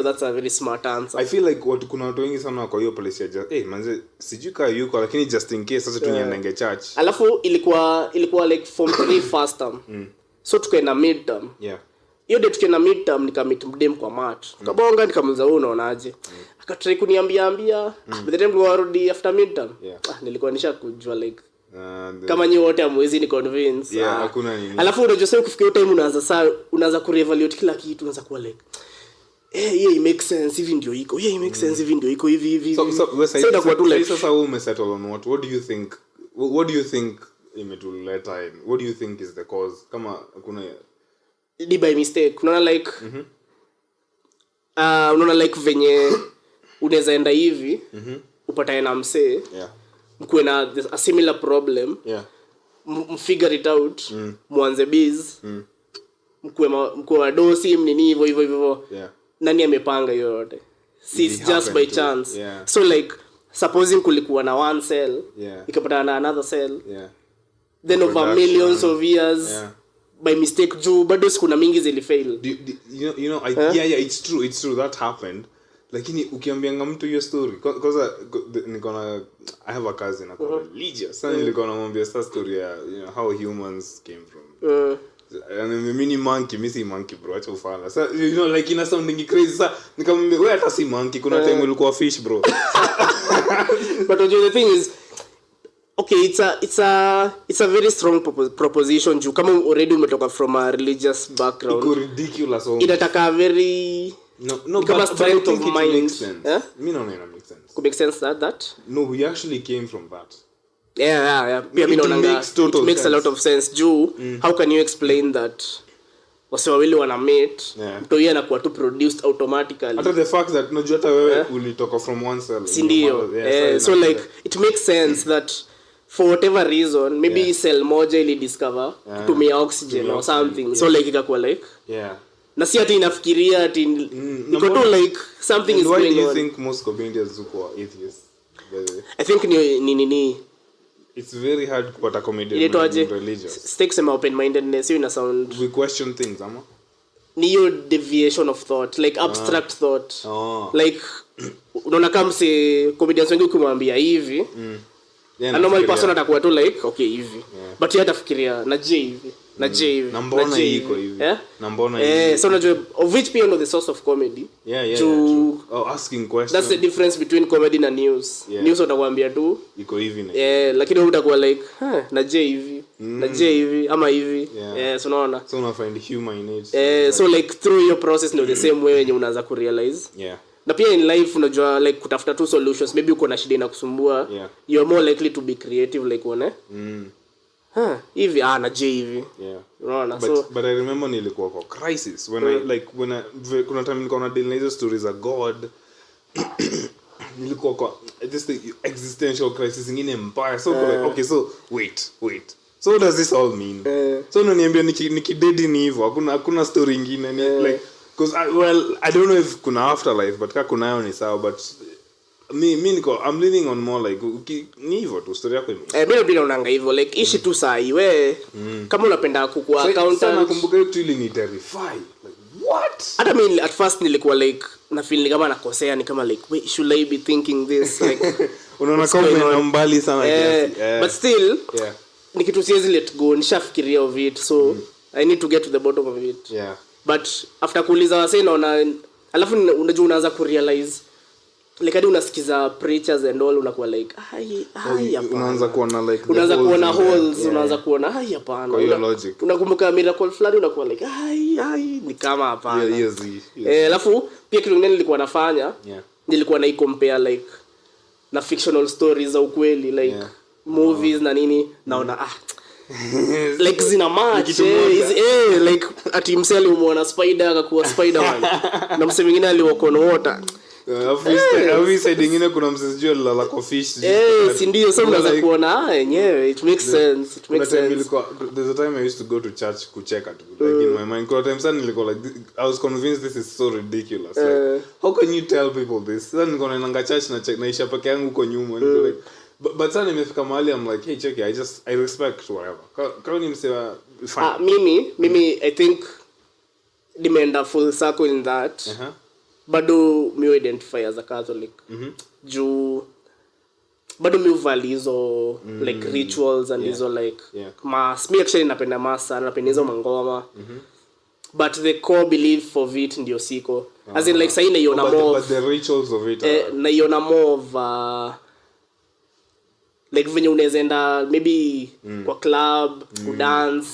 that's a very smart answer I feel like kuna watu wengi sana kwa hiyo place ya manze sijui kama yuko lakini just in case sasa tunyenge church alafu ilikuwa like form 3 first term so tukaenda midterm hiyo day tukaenda midterm nikamit mdem kwa mat kabonga nikamuuliza wewe unaonaje akatry kuniambia by the time warudi after midterm nilikuwa nishakujua like kama nyi wote amwezi ni convince hakuna nini alafu unajua sasa ukifika hiyo time unaanza ku reevaluate kila kitu unaanza kuwa like yeah, it makes sense hivi ndio iko. Yeah, it makes sense hivi ndio iko hivi. So inakuwa tu like sasa wewe umesettle on what do you think imetuleta in? What do you think is the cause? Kama kuna by mistake. Unaona like unaona like venye unaweza enda hivi upatane na msee. Yeah. Mkuwe na a similar problem. Yeah. Figure it out. Mwanze biz. Mkuwe wadosi nini hivyo. Yeah. Nani amepanga hiyo yote? It's just by chance. Yeah. So like supposing kulikuwa na one cell, Yeah. ikapata na another cell. Yeah. Then over millions of years. Yeah. By mistake juu bado siku na mingi zilifail. It's true that happened. Lakini ukiambianga mtu hiyo story because I have a cousin religious. Sasa nilikuwa namwambia story ya how humans came from. And mini monkey, missing monkey bro, acha ufala. So like ina sounding crazy. Sasa nikamwambia wewe hata si monkey, kuna time ulikuwa fish bro. But the thing is, okay, it's a very strong proposition juu kama already umetoka from a religious background. It's ridiculous. Inataka very but strength of mind. Me no make sense. Could make sense that? No, we actually came from that. Yeah. It makes a lot of sense. Juu, how can you explain that wase wawili wana mate, mtu yeye anakuwa tu produced automatically. Hata the fact that unajua hata wewe ulitoka from one cell. Sindio. So like it makes sense that for whatever reason maybe cell moja ili discover kutumia oxygen or something. So like ikakuwa like na si ati inafikiria ati niko tu like something is going on. Why do you think most comedians who are atheists? I think ni it's very hard kupata comedian religious. Stakes and open mindedness, ina sound we question things ama ni your deviation of thought, like abstract thought. Like unaona kama si comedians wengi ukimwambia hivi a normal person atakuwa tu like okay hivi but yeye atafikiria na je hivi na mbona iko hivi na mbona hivi so unajua of which people know the source of comedy to asking questions. That's the difference between comedy na news. News utakwambia tu iko hivi na lakini wewe utakuwa like na je hivi ama hivi so unaona so una find humor in it so like through your process no the same way when unaanza ku realize na pia in life unajua like kutafuta two solutions, maybe uko na shida inakusumbua you are more likely to be creative like one hivi na je hivi unaona. But I remember nilikuwa kwa crisis when kuna time nilikuwa na deal na hizo stories of God nilikuwa kwa just existential crisis ingine mbaya so like okay so wait so what does this all mean so unaniambia nikidedi ni hivyo hakuna story ingine ni like because I don't know if kuna afterlife but kama kunayo ni sawa but I'm leaning on more like ni hivyo tu story yako bila unaanga hivyo like ishi tu saa iwe kama unapenda kukua accountant sana kumbuka tu ile ni terrify like what hata mimi at first nilikuwa like na feel kama nakosea ni kama like wait should I be thinking this like unaona kama mbali sana kiasi but still ni kitu siwezi let go nishafikiria of it so I need to get to the bottom of it but after kuuliza wasee naona alafu unajua unaanza ku realize like hadi unasikiza preachers and all unakuwa like unaanza kuona like unaanza kuona holes unaanza kuona hapana kwa hiyo logic unakumbuka miracle fulani unakuwa like ni kama hapana alafu pia kitu kingine nilikuwa nafanya nilikuwa na compare like na fictional stories za ukweli like movies na nini naona like zina match like ati mseli umeona spider akakuwa Spider-Man na msemo mwingine aliwalk on water every side ingine kuna msijio la fish si ndio so unaweza kuona yenyewe it makes sense there's a time I used to go to church kucheka tu like in my mind kwa time sana nilikuwa like I was convinced this is so ridiculous like how can you tell people this then niko naenda church na check naisha peke yangu huko nyuma like but sana nimefika mahali I'm like hey check I respect whatever kama ni msewa fine mimi I think nimeenda full circle in that bado mi identify as a Catholic juu bado mi value hizo like rituals and hizo like mass mi actually napenda mass sana napenda hizo mangoma but the core belief of it ndio siko as in like say naiona more but the rituals of it naiona more of like venye unaweza enda maybe kwa club kudance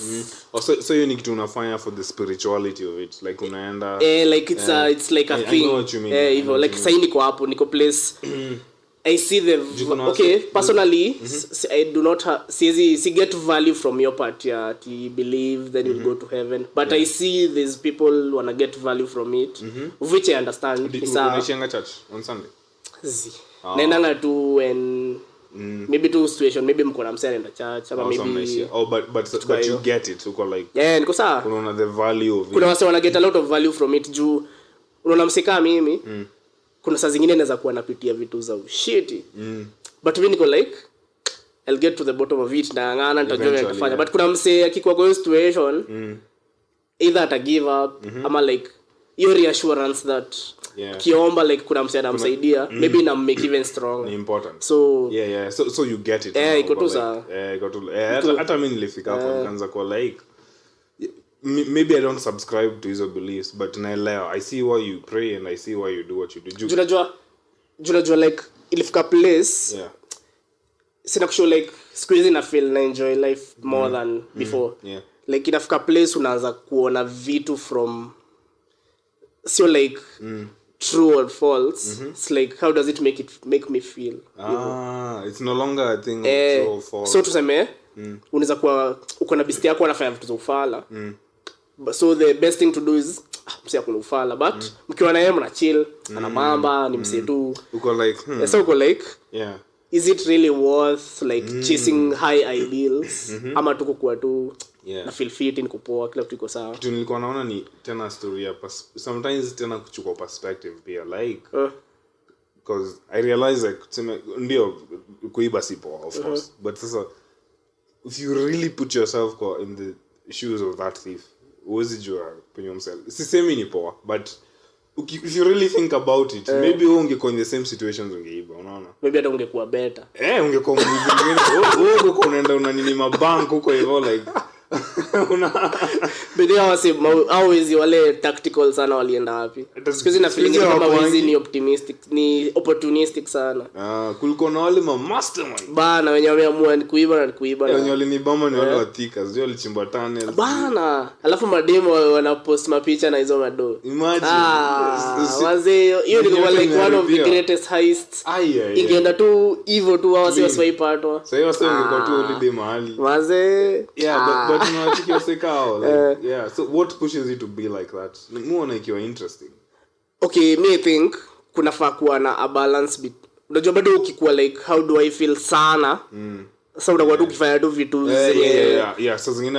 so you need to unafanya for the spirituality of it, like unaenda like it's like a thing. I know what you mean. Hivyo like sasa niko hapo niko place I see the okay personally I do not see get value from your part ya to believe then you'll go to heaven, but I see these people wanna get value from it, which I understand. Unaishianga church on Sunday naendanga tu and maybe two situation, maybe mko na msee anaenda church ama maybe but you get it uko like niko sawa, unaona the value of it. Kuna wase wana get a lot of value from it juu unaona msika mimi kuna saa zingine naweza kuwa napitia vitu za shit but mimi niko like I'll get to the bottom of it na ngana nitajua nitafanya, but kuna msee akikuwa kwa situation either ata give up ama like your reassurance that kiomba like kuna msee anamsaidia maybe na make even strong important, so so you get it iko tu sawa hata mimi nilifika hapo nikaanza kwa like maybe I don't subscribe to his beliefs, but naelewa I see why you pray and I see why you do what you do. Unajua like ilifika place sina kushow like squeeze na feel na enjoy life more than before. Like inafika place unaanza kuona vitu from sio like true or false. It's like how does it make me feel? It's no longer a thing of true or false. So tuseme unaweza kuwa uko na bisti yako anafanya vitu za ufala. So the best thing to do is msia kuna ufala, but mkiwa na yeye mna chill ana mamba ni msie tu uko like so uko like is it really worth like chasing high ideals ama tuko kwa tu na feel fit ni kupoa kila kitu iko sawa. Kitu nilikuwa naona ni tena story ya sometimes tena kuchukua perspective pia like because I realize like tuseme ndio kuiba sipo of course but sasa if you really put yourself in the shoes of that thief uwezi jua penye msela sisemi ni poa but if you really think about it maybe wewe ungekuwa in the same situations ungeiba unaona maybe hata ungekuwa better ungekuwa mwingine wewe unaenda unanini mabank huko hivyo like bidii au hizi wale tactical sana walienda wapi sikizi na feeling kama wizi ni optimistic ni opportunistic sana kulikuwa na wale mastermind bana wenye wameamua kuiba wenye walinibamba ni wale watika sio walichimba tunnels bana alafu mademo wanapost mapicha na hizo mado imagine wazee hiyo ni like one of the greatest heists ingeenda tu hivyo tu wao sio swipe sasa hiyo sio ingekuwa tu holiday mahali wazee but unachiki usekao like so what pushes you to be like that muone ikiwa interesting okay me I think kuna faa kuwa na a balance unajua bado ukikuwa like how do I feel sana sasa unakuwa tu ukifanya tu vitu so zingine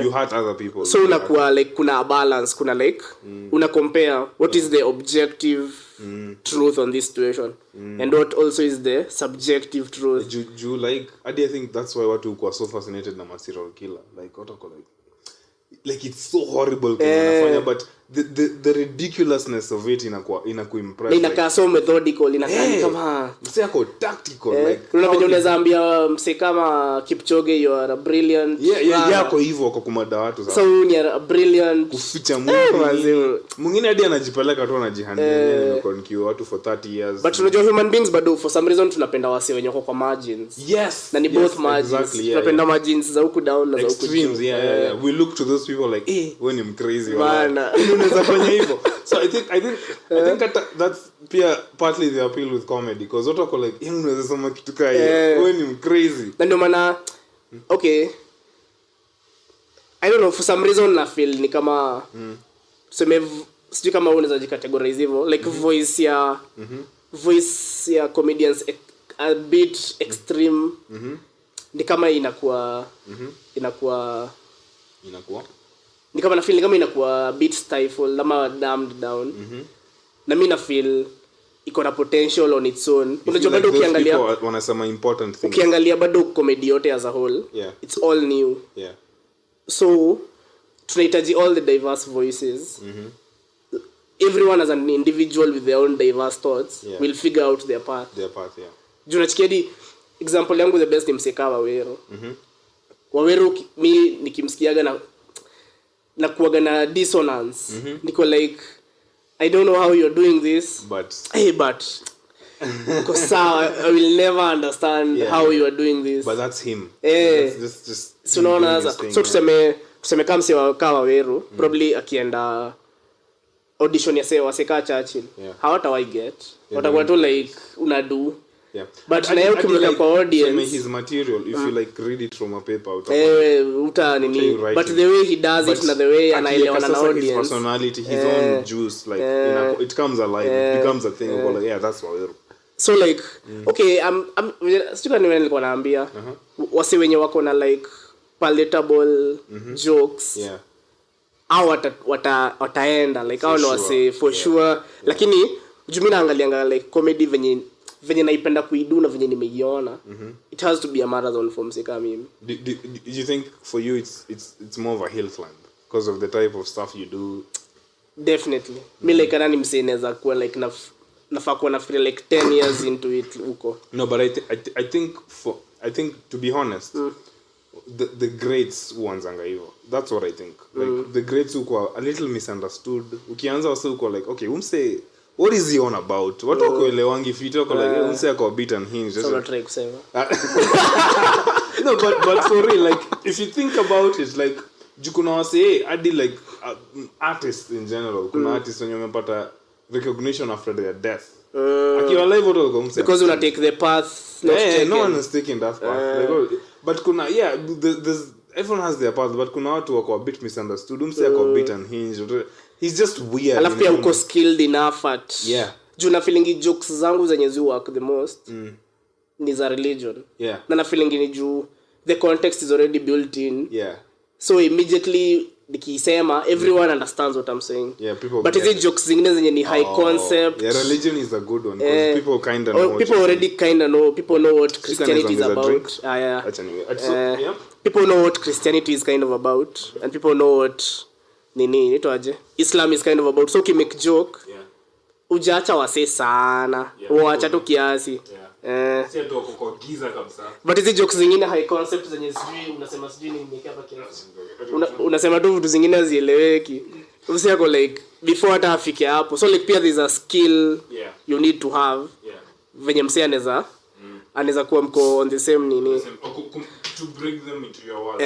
you hurt other people so unakuwa like kuna a balance kuna like una compare what is the objective truth on this situation and what also is the subjective truth like I think that's why watu who are so fascinated na serial killer like what like it's so horrible kunafanya but the ridiculousness of it inakuimpress inakaa so methodical inakaa kama mse yako tactical like unaweza ambia mse kama Kipchoge you are a brilliant yako hivyo kwa kumada watu sasa so you are a brilliant kuficha mwingine hadi anajipeleka tu anajihandle nimekuwa nikiwa watu for 30 years but unajua human beings bado for some reason tunapenda wase wenye kwa margins na ni both margins tunapenda margins za huku down na za huku extremes we look to those people like when I'm crazy unaweza fanya hivyo so I think that's pia partly the appeal with comedy because watu wako like unaweza sema kitu kama hiyo when I'm crazy na ndio maana okay I don't know for some reason na feel ni kama sijui kama unaweza jikategorize hivyo like voice ya comedians a bit extreme ni kama inakuwa ni kama na feel kama inakuwa a bit stifled ama dumbed down na mimi na feel iko na potential on its own unajua bado ukiangalia wanasema important things ukiangalia bado comedy yote as a whole it's all new so tunahitaji all the diverse voices everyone as an individual with their own diverse thoughts will figure out their path juu nachikiadi example yangu the best ni mseka Waweru mi nikimsikiaga na kuwaga na dissonance niko like I don't know how you're doing this but because I will never understand how you are doing this. But that's him. That's just so unaona sasa. So tuseme kama si wakawa Weru, probably akienda audition ya Waseka Churchill. Hawatawahi get. Watakuwa tu like unadu. Yeah. But na yeye kimweka kwa audience his material if you like read it from a paper uta nini but the way he does it na the way anaelewana na audience his personality his own juice like it comes alive it becomes a thing of that's what so like okay stika nilikuwa naambia wasi wenye wako na like palatable jokes au wataenda like au no wasi for sure lakini jumi naangalianga like comedy venye naipenda kuidu na venye nimeiona it has to be a marathon for mseka mimi. Do you think for you it's more of a hill climb because of the type of stuff you do? Definitely. Me like anani mseneza kuwa like nafaa kuwa nafikiria like 10 years into it huko. No, but I think to be honest the greats huanzanga hivyo. That's what I think. Like the greats who a little misunderstood. Ukianza wase uko like okay, umse what is he on about? What wakuelewangi fit wako like umse ako bit and hinge. So try kusema. No, but for real like if you think about it like jukuna wase hadi like artists in general kuna artists wenye wamepata recognition after their death. Akiwa live watu wako umse because una take the path not taken. No one is taking that path. Like, but kuna there's everyone has their path but kuna watu wako a bit misunderstood umse ako bit and hinge. He's just weird. Alafu pia uko skilled enough at juu na feeling jokes zangu zenye zi work the most ni za religion na feeling ni juu the context is already built in so immediately nikisema everyone understands what I'm saying but hizi jokes zingine zenye ni high concept religion is a good one because people kind of know people already kind of know people know what Christianity is about people know what Christianity is kind of about and people know what nini itoaje Islam is kind of about so make joke ujaacha wase sana uacha tu kiasi si ndo kwa giza kabisa but hizi jokes zingine high concept zenye sijui unasema sijui ni nimeka hapa kiasi unasema tu vitu zingine hazieleweki usi yako like before hata afike hapo so like pia there's a skill you need to have venye msee anaweza kuwa mko on the same nini to bring them into your world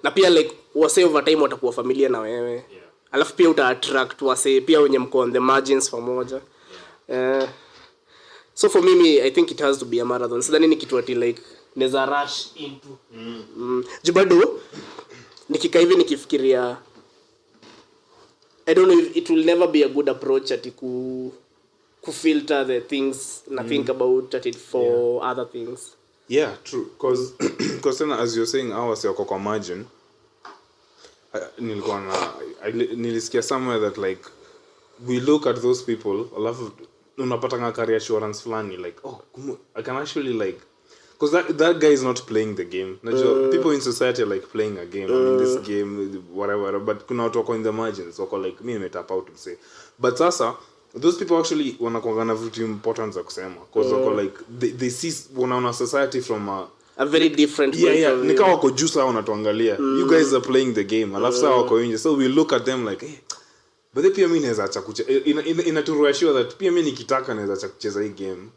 na pia like wase over time watakuwa familia na wewe alafu pia uta attract wase pia wenye mko on the margins pamoja so for me I think it has to be a marathon so then ni kitu ati like neza rush into jibado nikikaa hivi nikifikiria I don't know if it will never be a good approach ati ku filter the things and think about it for other things. True because then as you're saying I was kwa margin nilisikia somewhere that like we look at those people alafu unapata career assurance flani like I can actually like because that guy is not playing the game. People in society are like playing a game. I mean this game whatever but kuna watu wako in the margins wako like me nimetap out to say but sasa those people actually wanakuwa na vitu important za kusema because wako like they see wanaona society from a very different point of view. Nika wako juu sawa wanatuangalia you guys are playing the game alafu sawa wako nje so we look at them like hey, but they pia mimi naweza acha kucheza inaturushia that pia mimi nikitaka naweza acha kucheza hii game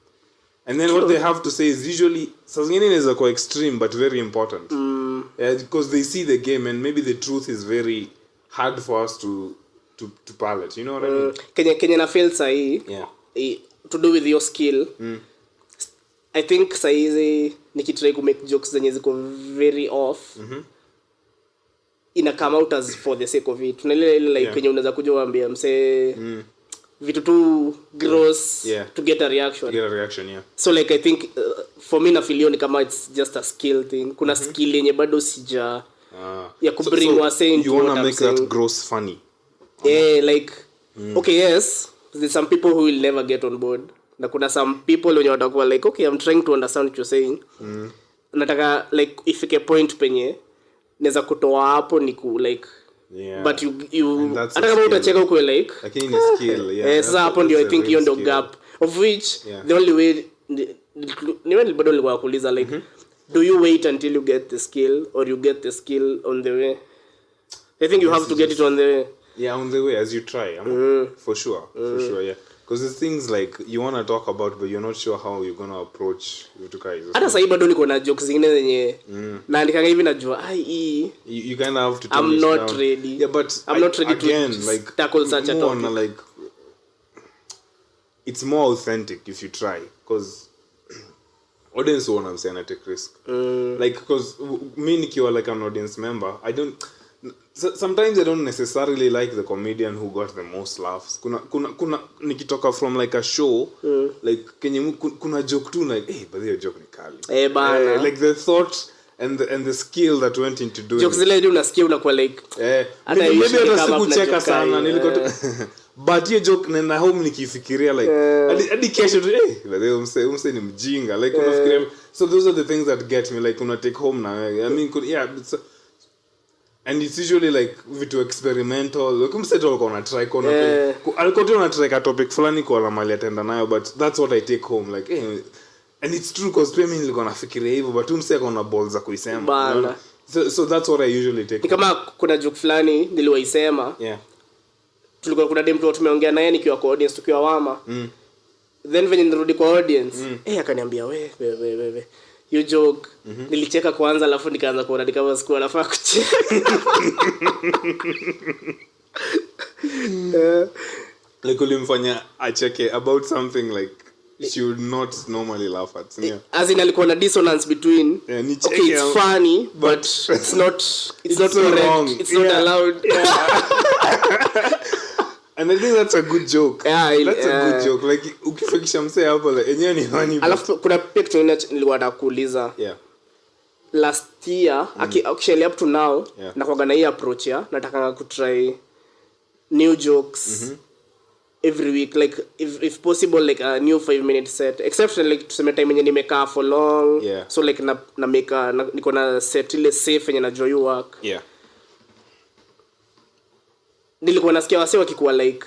and then what they have to say is usually saa zingine inaweza kuwa extreme but very important because they see the game and maybe the truth is very hard for us to palate you know what I mean Kenya na feel sahi to do with your skill I think sahizi nikitry to make jokes zenye ziko very off ina come out as for the sake of it tunaile like Kenya unaweza kuja uambia mse vitu tu gross to get a reaction so like I think for me na feel ni kama it's just a skill thing kuna skill yenye bado sija ya ku bring wase into you want to make that gross funny like okay yes there's some people who will never get on board na kuna some people wenye watakuwa like okay I'm trying to understand what you're saying nataka like ifike point penye naweza kutoa hapo ni ku like but you hata kama utacheka uko like lakini ni skill sasa hapo ndio I think hiyo ndio gap of which the only way ni bado nilikuwa kuuliza like do you wait until you get the skill or you get the skill on the way I think you have to get it on the way on the way as you try for sure because there's things like you want to talk about but you're not sure how you're going to approach vitu kama hizo. Hata sasa bado niko na jokes zingine zenye naandika hivi najua hii you kind of have to I'm not ready. Yeah, but I'm not ready again, to like tackle such a topic. like it's more authentic if you try, because audience want to say I take risk. Like, because me nikiwa like an audience member, I don't sometimes I don't necessarily like the comedian who got the most laughs. Kuna nikitoka from like a show like kuna joke tu like but the joke ni kali. Bana. Like the thought and the skill that went into doing jokes zile ndio unasikia unakuwa like maybe hata sikucheka sana nilikuwa but hiyo joke na home nikifikiria like hadi kesho tu leo mse ni mjinga like unafikiria. So those are the things that get me like una take home na I mean and it's usually like vitu experimental like mseto alikuwa na try alikuwa na try ka topic fulani kwa la mali atenda nayo, but that's what I take home like and it's true because pia mimi nilikuwa nafikiria hivyo but mse akaona balls za kuisema. So that's what I usually take. Kama kuna joke fulani niliwaisema tulikuwa kuna dem tumeongea naye nikiwa kwa audience tukiwa wama then venye nirudi kwa audience akaniambia we you joke nilicheka kwanza alafu nikaanza kuona kama sikuwa nafaa kucheka. Like ulimfanya acheke about something like she would not normally laugh at. As in alikuwa na dissonance between okay it's funny but it's not correct wrong. It's not allowed. And I think that's a good joke. That's a good joke. Like ukifikisha mse hapo like enyewe ni funny. Alafu kuna picture nilikuwa nakuuliza. Last year actually up to now na kwa gana hii approach nataka ku try new jokes every week, like if possible like a new 5-minute set, except like tuseme time yenye nimekaa for long so like na make niko na set ile safe yenye najua you work. Nilikuwa nasikia wase wakikuwa like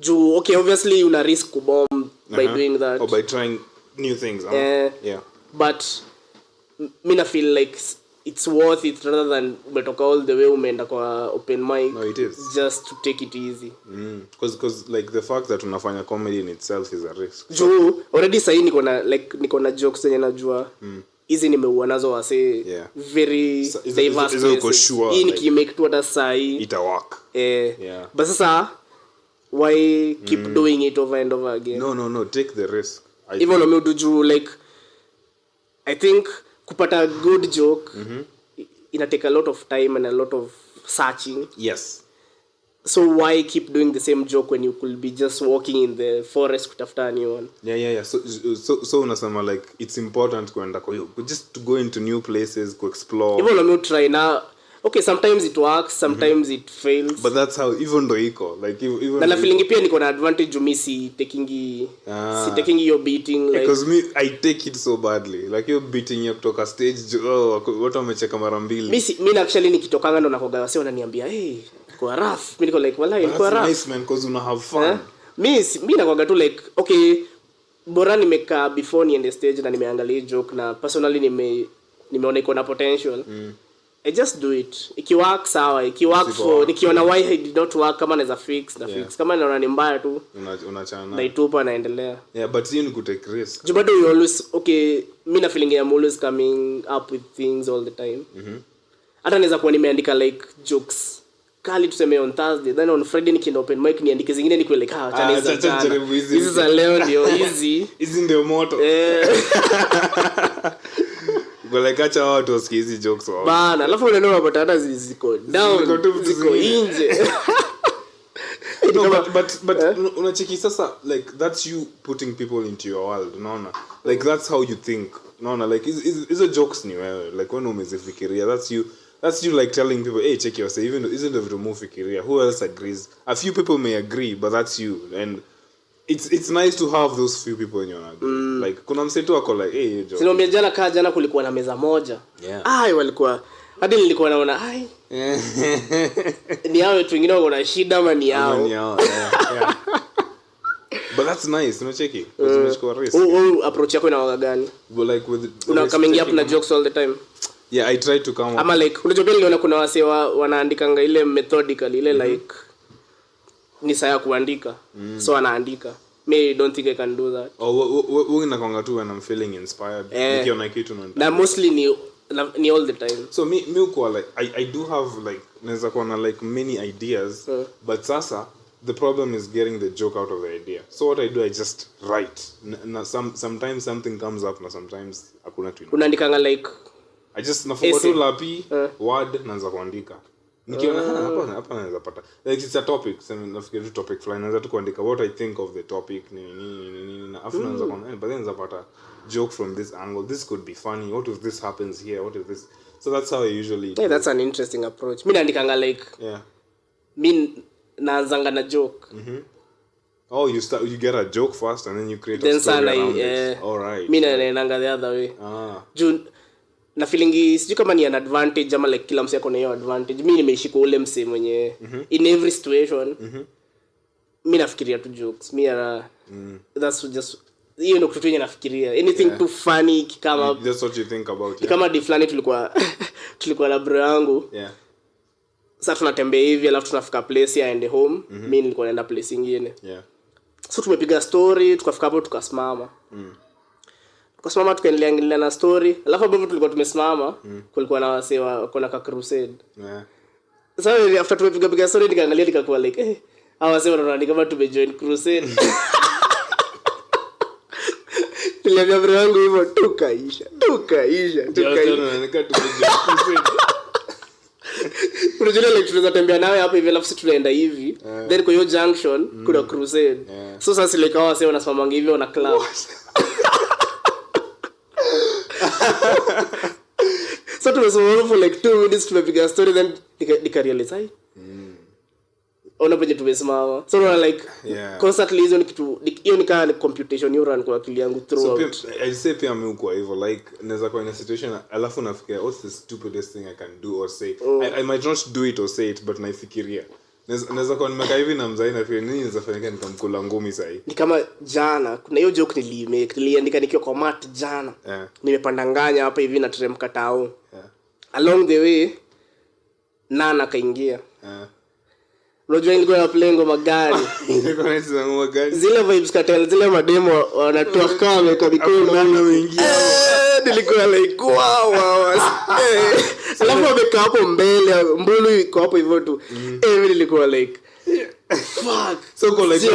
juu okay obviously una risk kubomb by doing that or by trying new things. But me na feel like it's worth it rather than umetoka all the way umeenda kwa open mic. No, it is just to take it easy because like the fact that unafanya comedy in itself is a risk. Juu already sahi niko na jokes zenye najua hizi nimeua nazo wase very diverse. Hii nikimake tu hata sahi ita work. But sasa why keep doing it over and over again? No, take the risk. Even when you do like I think kupata a good joke ina take a lot of time and a lot of searching. Yes. So why keep doing the same joke when you could be just walking in the forest kutafuta a new one? So unasema like it's important kwenda kwa just to go into new places, to explore. Even when you try now, okay, sometimes it works, sometimes it fails. But that's how even though iko like even na feeling pia niko na advantage me si taking your beating like because me I take it so badly like you're beating you kutoka stage watu wamecheka mara mbili. Mimi actually nikitokanga ndo nakoga wase wananiambia kwa rough mimi niko like wallahi kwa rough. Nice man because una have fun. Mimi nakoga tu like okay bora nimekaa before ni end stage na nimeangalia joke na personally nimeona iko na potential. I just do it. Ikiwork sawa, ikiwork for nikiona why I did not work kama naweza fix fix. Kama naona ni mbaya tu unachana. Naitupa naendelea. But you need to take risk. Jubado you always okay, mimi na feeling I'm always coming up with things all the time. Hata naweza kuwa nimeandika like jokes kali tuseme on Thursday, then on Friday nikienda open mic niandike zingine niko like hizi za leo ndio hizi ndio moto. Like acha watu wasikie hizi jokes wao. Bana, alafu unaona unapata hata ziko down, ziko nje. But unacheki sasa like that's you putting people into your world, unaona? Like that's how you think. Unaona like is a jokes ni wewe. Like when umezifikiria that's you like telling people hey check yourself even isn't the remove fikiria. Who else agrees? A few people may agree but that's you and it's nice to have those few people in your life. Like kuna mseto wako like hey joke. Sino jana kulikuwa na meza moja. Walikuwa hadi nilikuwa naona ni hao watu wengine wako na shida ama ni hao. But that's nice, unacheki. Unachukua risk. Approach yako inawaga gani? But like with una coming up na jokes all the time. I try to come up. Ama like unajua niliona kuna wase wanaandikanga ile methodically ile like ni saa ya kuandika. So anaandika. Me don't think I can do that. Wewe unakonga tu when I'm feeling inspired. Nikiona kitu na mostly ni all the time. So me uko like I do have like naweza kuwa na like many ideas but sasa the problem is getting the joke out of the idea. So what I do, I just write. Sometimes something comes up na sometimes hakuna tu. Unaandikanga like I just nafunga tu lapi word naanza kuandika. Nikiona hapa naweza pata. Like it's a topic, so nafikiri tu topic fulani naanza tu kuandika what I think of the topic nini na afu naanza kuandika but then naanza pata joke from this angle. This could be funny. What if this happens here? What if this? So that's how I usually do. That's an interesting approach. Mimi naandikanga like mimi naanzanga na joke. Oh, you get a joke first and then you create a story around it. All right. Mimi naendanga the other way. June na feeling sijui kama ni an advantage ama like kila mse ako na hiyo advantage. Mimi nimeishi kwa ule mse mwenye in every situation mimi nafikiria tu jokes. Mimi that's just hiyo ndio kitu yenye nafikiria. Anything too funny kama that's what you think about. Kama di fulani tulikuwa na bro yangu. Sasa tunatembea hivi alafu tunafika place aende home. Mimi nilikuwa naenda place nyingine. So tumepiga story, tukafika hapo tukasimama. Tukasimama tukaendelea na story. Alafu hapo tulikuwa tumesimama, kulikuwa na wasee wako na crusade. Sasa after tumepiga story nikaangalia nikakuwa like hawa wasee wanaona kama tumejoin crusade. Niliambia bro yangu hivyo tukaisha. Unajua like tunaweza tembea nawe hapa hivi alafu tunaenda hivi. Then kwa hiyo junction kuna crusade. So sasa like hawa wasee wanasimama hivi wana club. So tumesoma for like 2 minutes tumepiga story then nika realize ona penye tumesimama. So no like constantly hizo ni kitu hiyo ni kama computation you run kwa akili yangu throughout. So I say pia mimi uko hivyo like naweza kuwa in a situation alafu nafikiria what's the stupidest thing I can do or say. I might not do it or say it but naifikiria. Naweza kuwa nimekaa hivi na mzai na feel nini inaweza fanyika nikamkula ngumi sahi. Ni kama jana kuna hiyo joke niliandika nikiwa kwa mat jana. Nimepanda nganya hapa hivi na teremka tao. Along the way Nana kaingia. Unajua nilikuwa na plengo magari. Zile vibes cartel zile mademo wanatoa kama kabikoni Nana wengine. Nilikuwa like wow. Alafu amekaa hapo mbele, mbulu iko hapo hivyo tu. Mimi nilikuwa like fuck. So kwa like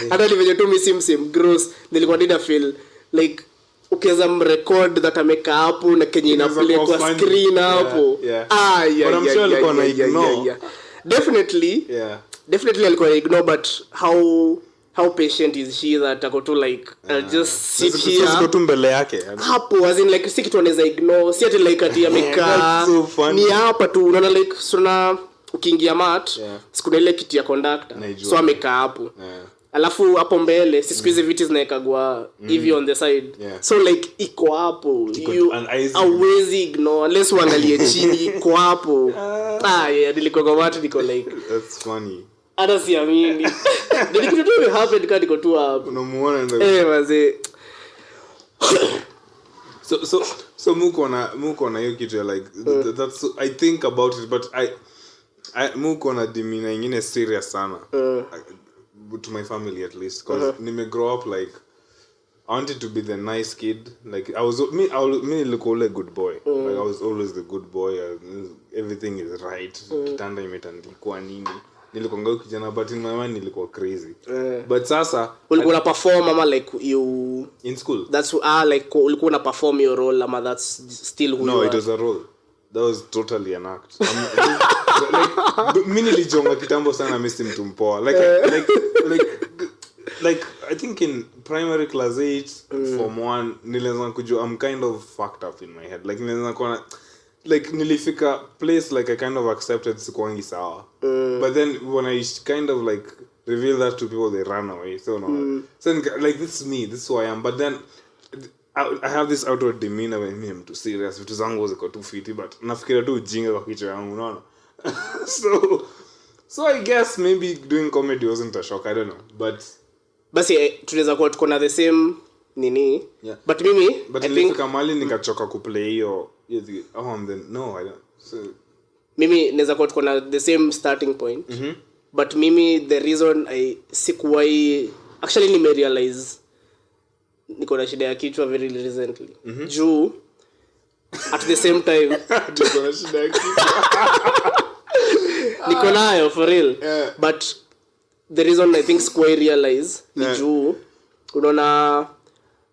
hata nivenye tu mimi gross nilikuwa nina feel like ukiweza mrecord that amekaa hapo na kenye ina play kwa screen hapo. Definitely alikuwa ignore but how patient is she that ako to like just sit here siko tu mbele yake hapo as in like si kitu anaweza ignore si ati like ati amekaa ni hapa tu unaona like suna ukiingia mat siku ile kiti ya conductor so amekaa hapo alafu hapo mbele si siku hizi viti zinaekagwa hivi on the side so like iko hapo you always ignore unless uangalie chini iko hapo nilikuwa kwa watu niko like that's funny hata siamini nilikuwa tu happen kama niko tu hapo unamuona ndio wazee so muko na hiyo kitu like that's I think about it but I muko na demeanor nyingine serious sana to my family at least because nime grow up like I wanted to be the nice kid like I was me look all a good boy like I was always the good boy everything is right kitanda imetandikwa nini nilikuwa kijana but in my mind nilikuwa crazy but sasa ulikuwa una perform ama like you in school that's like ulikuwa una perform your role ama that's still who no you it was a role that was totally an act like mimi nilijonga kitambo sana mimi si mtu mpoa like I think in primary class 8 form 1 nilianza kujua I'm kind of fucked up in my head like nilianza kuona like nilifika place like I kind of accepted sikuangi sawa but then when I kind of like reveal that to people they run away so no so like this is me this is who I am but then I have this outward demeanor when I'm too serious vitu zangu ziko too fiti but nafikiria tu ujinga kwa kichwa yangu unaona so I guess maybe doing comedy wasn't a shock I don't know but basi tunaweza kuwa tuko na the same nini but mimi I think kamali nikachoka kuplay hiyo no I don't so mimi naweza kuwa tuko na the same starting point. But mimi the reason I sikuwai actually nimerealize niko na shida ya kichwa very recently. Juu at the same time niko na shida ya kichwa. Niko nayo for real. But the reason I think sikuwai realize ni juu unaona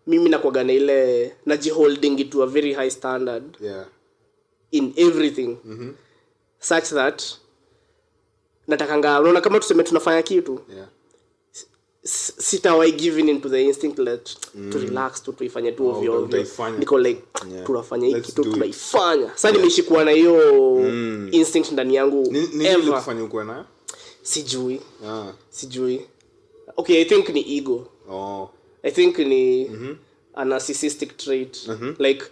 mimi nakuwaga na ile najiholding it to a very high standard in everything such that natakanga unaona kama tuseme tunafanya kitu sitawai giving into the instinct to relax to tuifanye tu ovyo ovyo. Niko like tunafanya hiki kitu tunaifanya sasa. Nimeishi kuwa na hiyo instinct ndani yangu. Nini kufanya uko nayo? Sijui. Okay, I think ni ego. I think ni a narcissistic trait. Like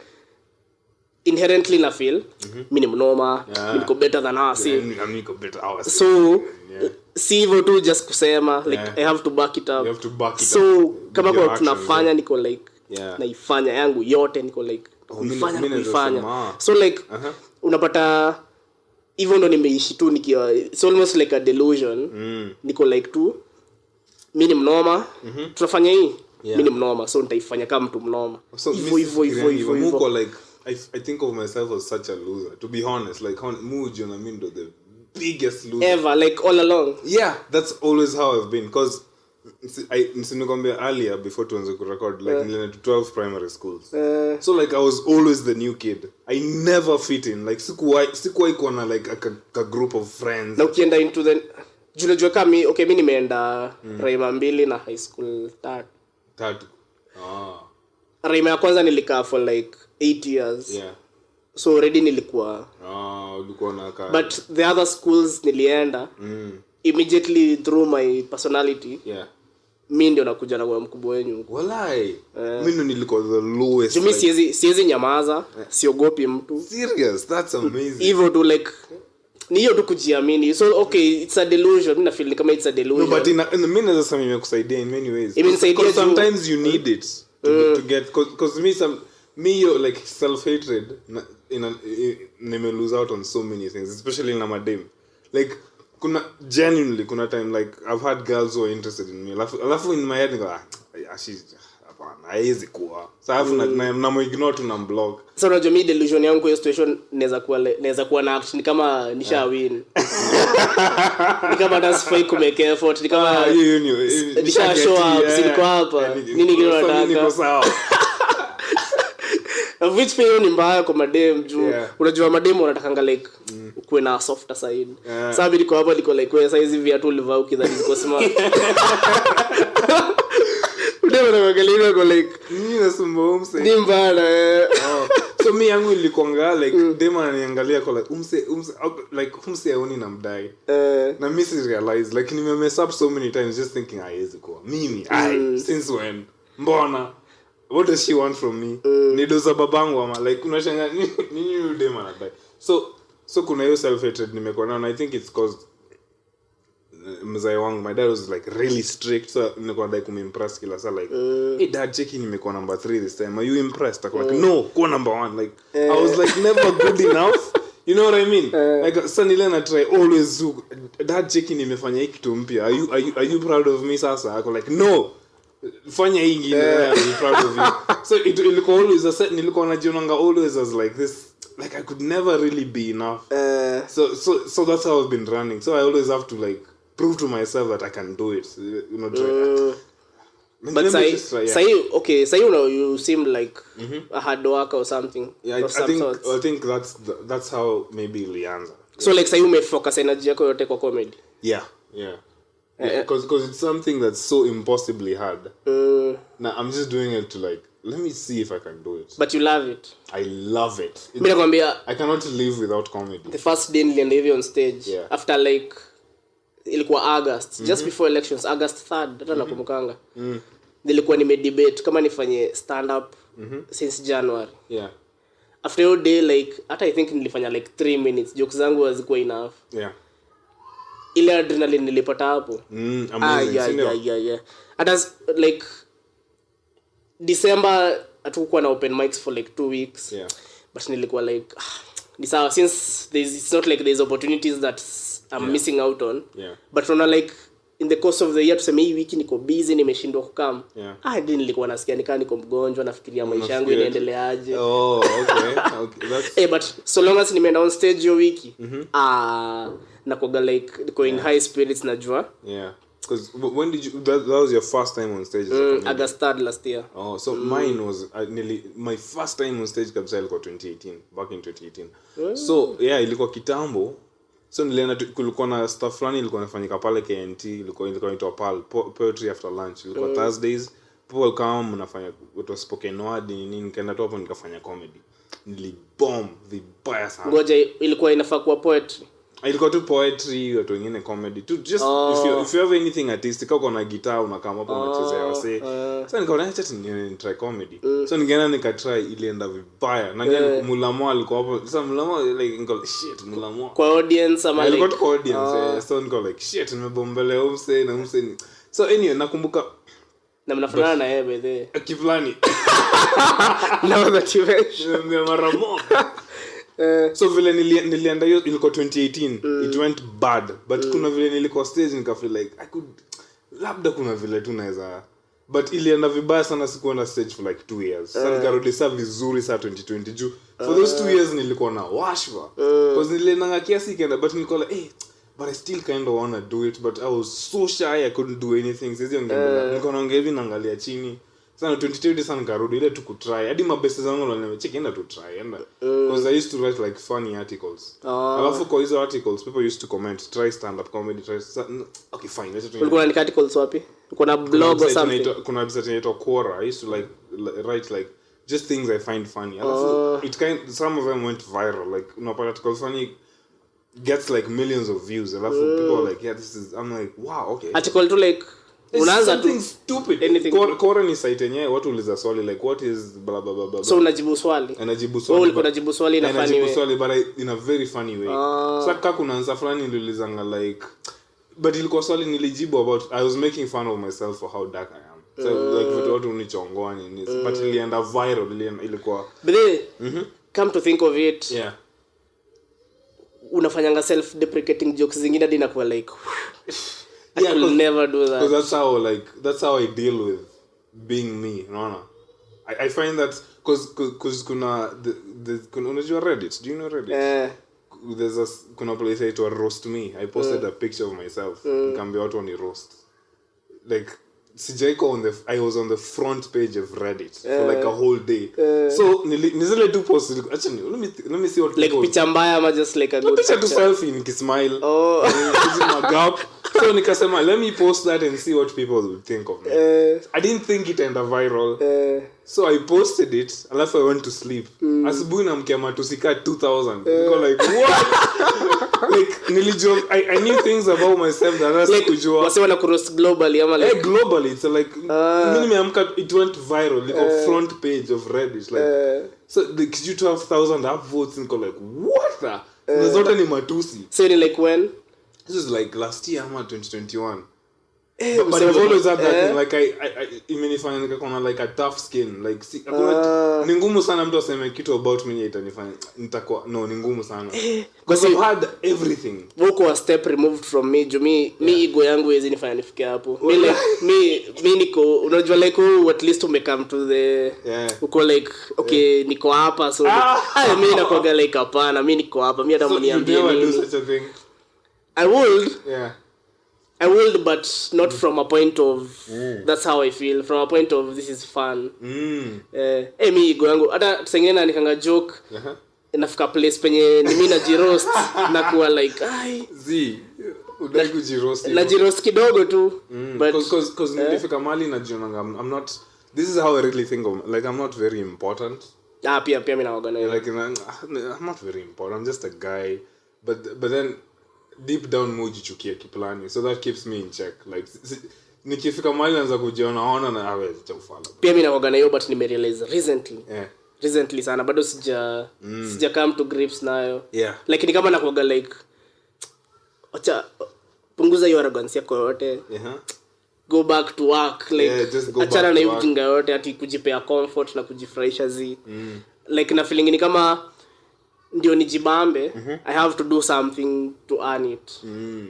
inherently na feel mimi ni mnoma, mimi niko better than us. Niko better ours. So si hivyo tu just kusema like I have to back it up. You have to back it so up. Kama kwa tunafanya niko like naifanya yangu yote niko like kuifanya. So like unapata hivyo ndo nimeishi tu nikiwa it's almost like a delusion. Niko like tu mimi ni mnoma, tunafanya hii mimi ni mnoma so nitaifanya kama mtu mnoma. Hivyo muko like I think of myself as such a loser, to be honest. Like Muji and Amindo, the biggest loser ever, like all along. Yeah, that's always how I've been. Because I earlier before to record, like 12 primary schools. So like I was always the new kid. I never fit in. Like sikuwai kona like a group of friends. Na ukienda into the junajua kama mimi nimeenda Raima 2 na high school 3. Raima ya kwanza nilikaa for like 8 years. So already nilikuwa ulikuwa na but the other schools nilienda immediately through my personality. Mimi ndio nakuja na kwa mkubwa wenu. Walai. Mimi nilikuwa the lowest. Mimi siwezi nyamaza, siogopi mtu. Serious, that's amazing. Even to like ni hiyo tu kujiamini. So okay, it's a delusion. Mimi na feel kama it's a delusion. No, but in the minute that's something imekusaidia in many ways. Because sometimes you need it to get because me like self-hatred nime lose out on so many things, especially in madem. Like genuinely kuna time like I've had girls who are interested in me. Alafu in my head niko she's hapana haiwezi kuwa. So alafu na ignore tu na block. So unajua mimi delusion yangu kwa situation naweza kuwa na action kama nisha win. Ni kama that's fake kumake effort. Ni kama nisha show up siko hapa. Nini kile unataka? Of which pay ni mbaya kwa madem juu unajua madem wanatakanga like kuwe na softer side. Sasa mimi niko hapa niko like wewe size viatu ulivaa ukidhani ziko smart. Ndio wanaangalia kwa like mimi nasumba umse. Ni mbaya. So mimi yangu ilikuanga like dem ananiangalia kwa like umse aoni na mdai. Na mimi si realize like nime mess up so many times just thinking haiwezi kuwa. Mimi since when? Mbona? What does she want from me? Nidoza babangu ama like unashanga nini yule dem anadai. So kuna hiyo self-hatred nimekuwa nayo, and I think it's caused mzai wangu, my dad was like really strict, so nilikuwa like kumimpress kila saa like hey dad cheki nimekuwa number 3 this time, are you impressed? Ako like no, kuwa number 1. like I was like never good enough, you know what I mean? Like sasa nile na try always dad cheki nimefanya hiki kitu mpya, are you proud of me sasa? Ako like no, fanya hii ingine, I'm proud of you. So ilikuwa always nilikuwa najionanga always as like this, like I could never really be enough. So that's how I've been running. So I always have to like prove to myself that I can do it. You know, try. But say you seem like a hard worker or something. Yeah, I think that's how maybe ilianza. So like say you may focus energy yako yote kwa comedy. Yeah. Because it's something that's so impossibly hard. Now I'm just doing it to like, let me see if I can do it. But you love it. I love it. I cannot live without comedy. The first day nilienda hivi on stage after like ilikuwa August, just before elections, August 3rd, hata nakumbukanga. Nilikuwa nimedebate kama nifanye stand up since January. Yeah. After all day like hata I think nilifanya like 3 minutes, jokes zangu hazikuwa enough. Yeah. Ile adrenaline nilipata hapo. Yeah. Hata like December hatukuwa na open mics for like 2 weeks. Yeah. But nilikuwa like ni sawa since it's not like there's opportunities that I'm missing out on. Yeah. But like in the course of the year tuseme hii wiki niko busy nimeshindwa kukam. Yeah. Nilikuwa nasikia nikaa niko mgonjwa nafikiria maisha yangu inaendeleaje. Oh, okay. That's but so long as nimeenda on stage yo wiki nakoga like going high spirits najua. Yeah. Because when did you that was your first time on stage? August 3rd last year. Oh, so mine was nearly my first time on stage kabisa ilikuwa 2018, back in 2018. So yeah, ilikuwa kitambo. So nilienda kulikuwa na stuff fulani ilikuwa inafanyika pale KNT, ilikuwa inaitwa PAL, Poetry After Lunch. Ilikuwa Thursdays, people come mnafanya what was spoken word nini, nikaenda tu hapo nikafanya comedy. Nilibomb vibaya sana. Ngoja ilikuwa inafaa kuwa poetry. Ilikuwa tu poetry, watu wengine comedy. To just if you have anything artistic, uko na guitar unakama hapo unachezea wase. So nikaona acha ni try comedy. So nikaenda nikatry ilienda vibaya. Na Mulamo alikuwa hapo. So Mulamo like niko shit Mulamo. Kwa audience ama like kwa audience. So niko like shit nimebombelea umse na umse. So anyway nakumbuka na mnafanana na yeye by the kiflani. Now that you mention mara moja. So vile nilienda hiyo ilikuwa 2018 it went bad but kuna vile nilikuwa stage nika feel like I could labda kuna vile tu naweza but ilienda vibaya sana sikuenda stage for like 2 years sasa nikarudi saa vizuri saa 2020 juu for those 2 years nilikuwa na washwa because nilienda kiasi kenda but nilikuwa like but I still kind of want to do it but I was so shy I couldn't do anything sasa nilikuwa naongea hivi naangalia chini sana 2020 sana karudi ile tu kutry hadi mabest zangu wale check enda to try enda because I used to write like funny articles alafu kwa hizo articles people used to comment try stand up comedy try okay fine let's try. Ulikuwa andika articles wapi? Kuna blog or something? Kuna website inaitwa Quora. I used to like write like just things I find funny alafu some of them went viral like unapata article funny gets like millions of views alafu people are like yeah this is I'm like wow okay article to like unaanza something stupid anything Quora ni site yenyewe watu uliza swali like what is blah blah blah so unajibu swali ulikuwa unajibu swali in a funny way unajibu swali but in a very funny way sasa kaka kuna answer fulani nililizanga like but ilikuwa swali nilijibu about I was making fun of myself for how dark I am so like vitu watu unichongoa ni but ilienda viral ilikuwa but come to think of it yeah unafanyanga self deprecating jokes zingine hadi inakuwa like I could never do that. Because that's how I deal with being me, unaona. I find that cause kuna unajua Reddit, do you know Reddit? There's kuna place it was roast me. I posted a picture of myself. Nikamwambia watu ni roast. Like I was on the front page of Reddit for like a whole day. So nizile two posts actually let me see what like picha mbaya ama just like a good picture to selfie nikismile. Using my gap. So nikasema let me post that and see what people would think of me. I didn't think it enda viral. So I posted it alafu I went to sleep. Asubuhi namkia matusika 2000. Niko like what? Like nilijua I knew things about myself that I was kujua. Wase wana cross globally ama like globally it's like mimi nimeamka it went viral like on front page of Reddit like so like you 12,000 upvotes niko like what the zote ni matusi. So like when this is like last year ama 2021 but I've always had that thing like I imenifanya nikakona like a tough skin like ni ngumu sana mtu aseme kitu about me itanifanya nitakuwa no ni ngumu sana because I've had everything wako a step removed from me me ego yangu hizi nifanya nifike hapo me niko unajua like at least umecome to the uko like okay niko hapa so mimi nakoga like hapana mimi niko hapa mimi hata mniambie nini I would but not from a point of that's how I feel from a point of this is fun mimi ego yangu hata tusengene na nikanga joke inafika place penye ni mimi najiroast na kuwa like udai kujiroast na jiroast kidogo tu but cause nilifika mali na jiona I'm not this is how I really think of like I'm not very important pia mimi naoga na like I'm not very important I'm just a guy but then deep down mojichukia kiplani so that keeps me in check like nikifika mahali naanza kujiona na awe cha ufala pia mimi naoga na hiyo but nimerealize recently sana bado sija come to grips nayo like ni kama nakuoga like acha punguza hiyo arrogance yako yote go back to work like achana na hiyo ujinga yote ati kujipea comfort na kujifurahisha like na feeling ni kama ndio nijibambe I have to do something to earn it.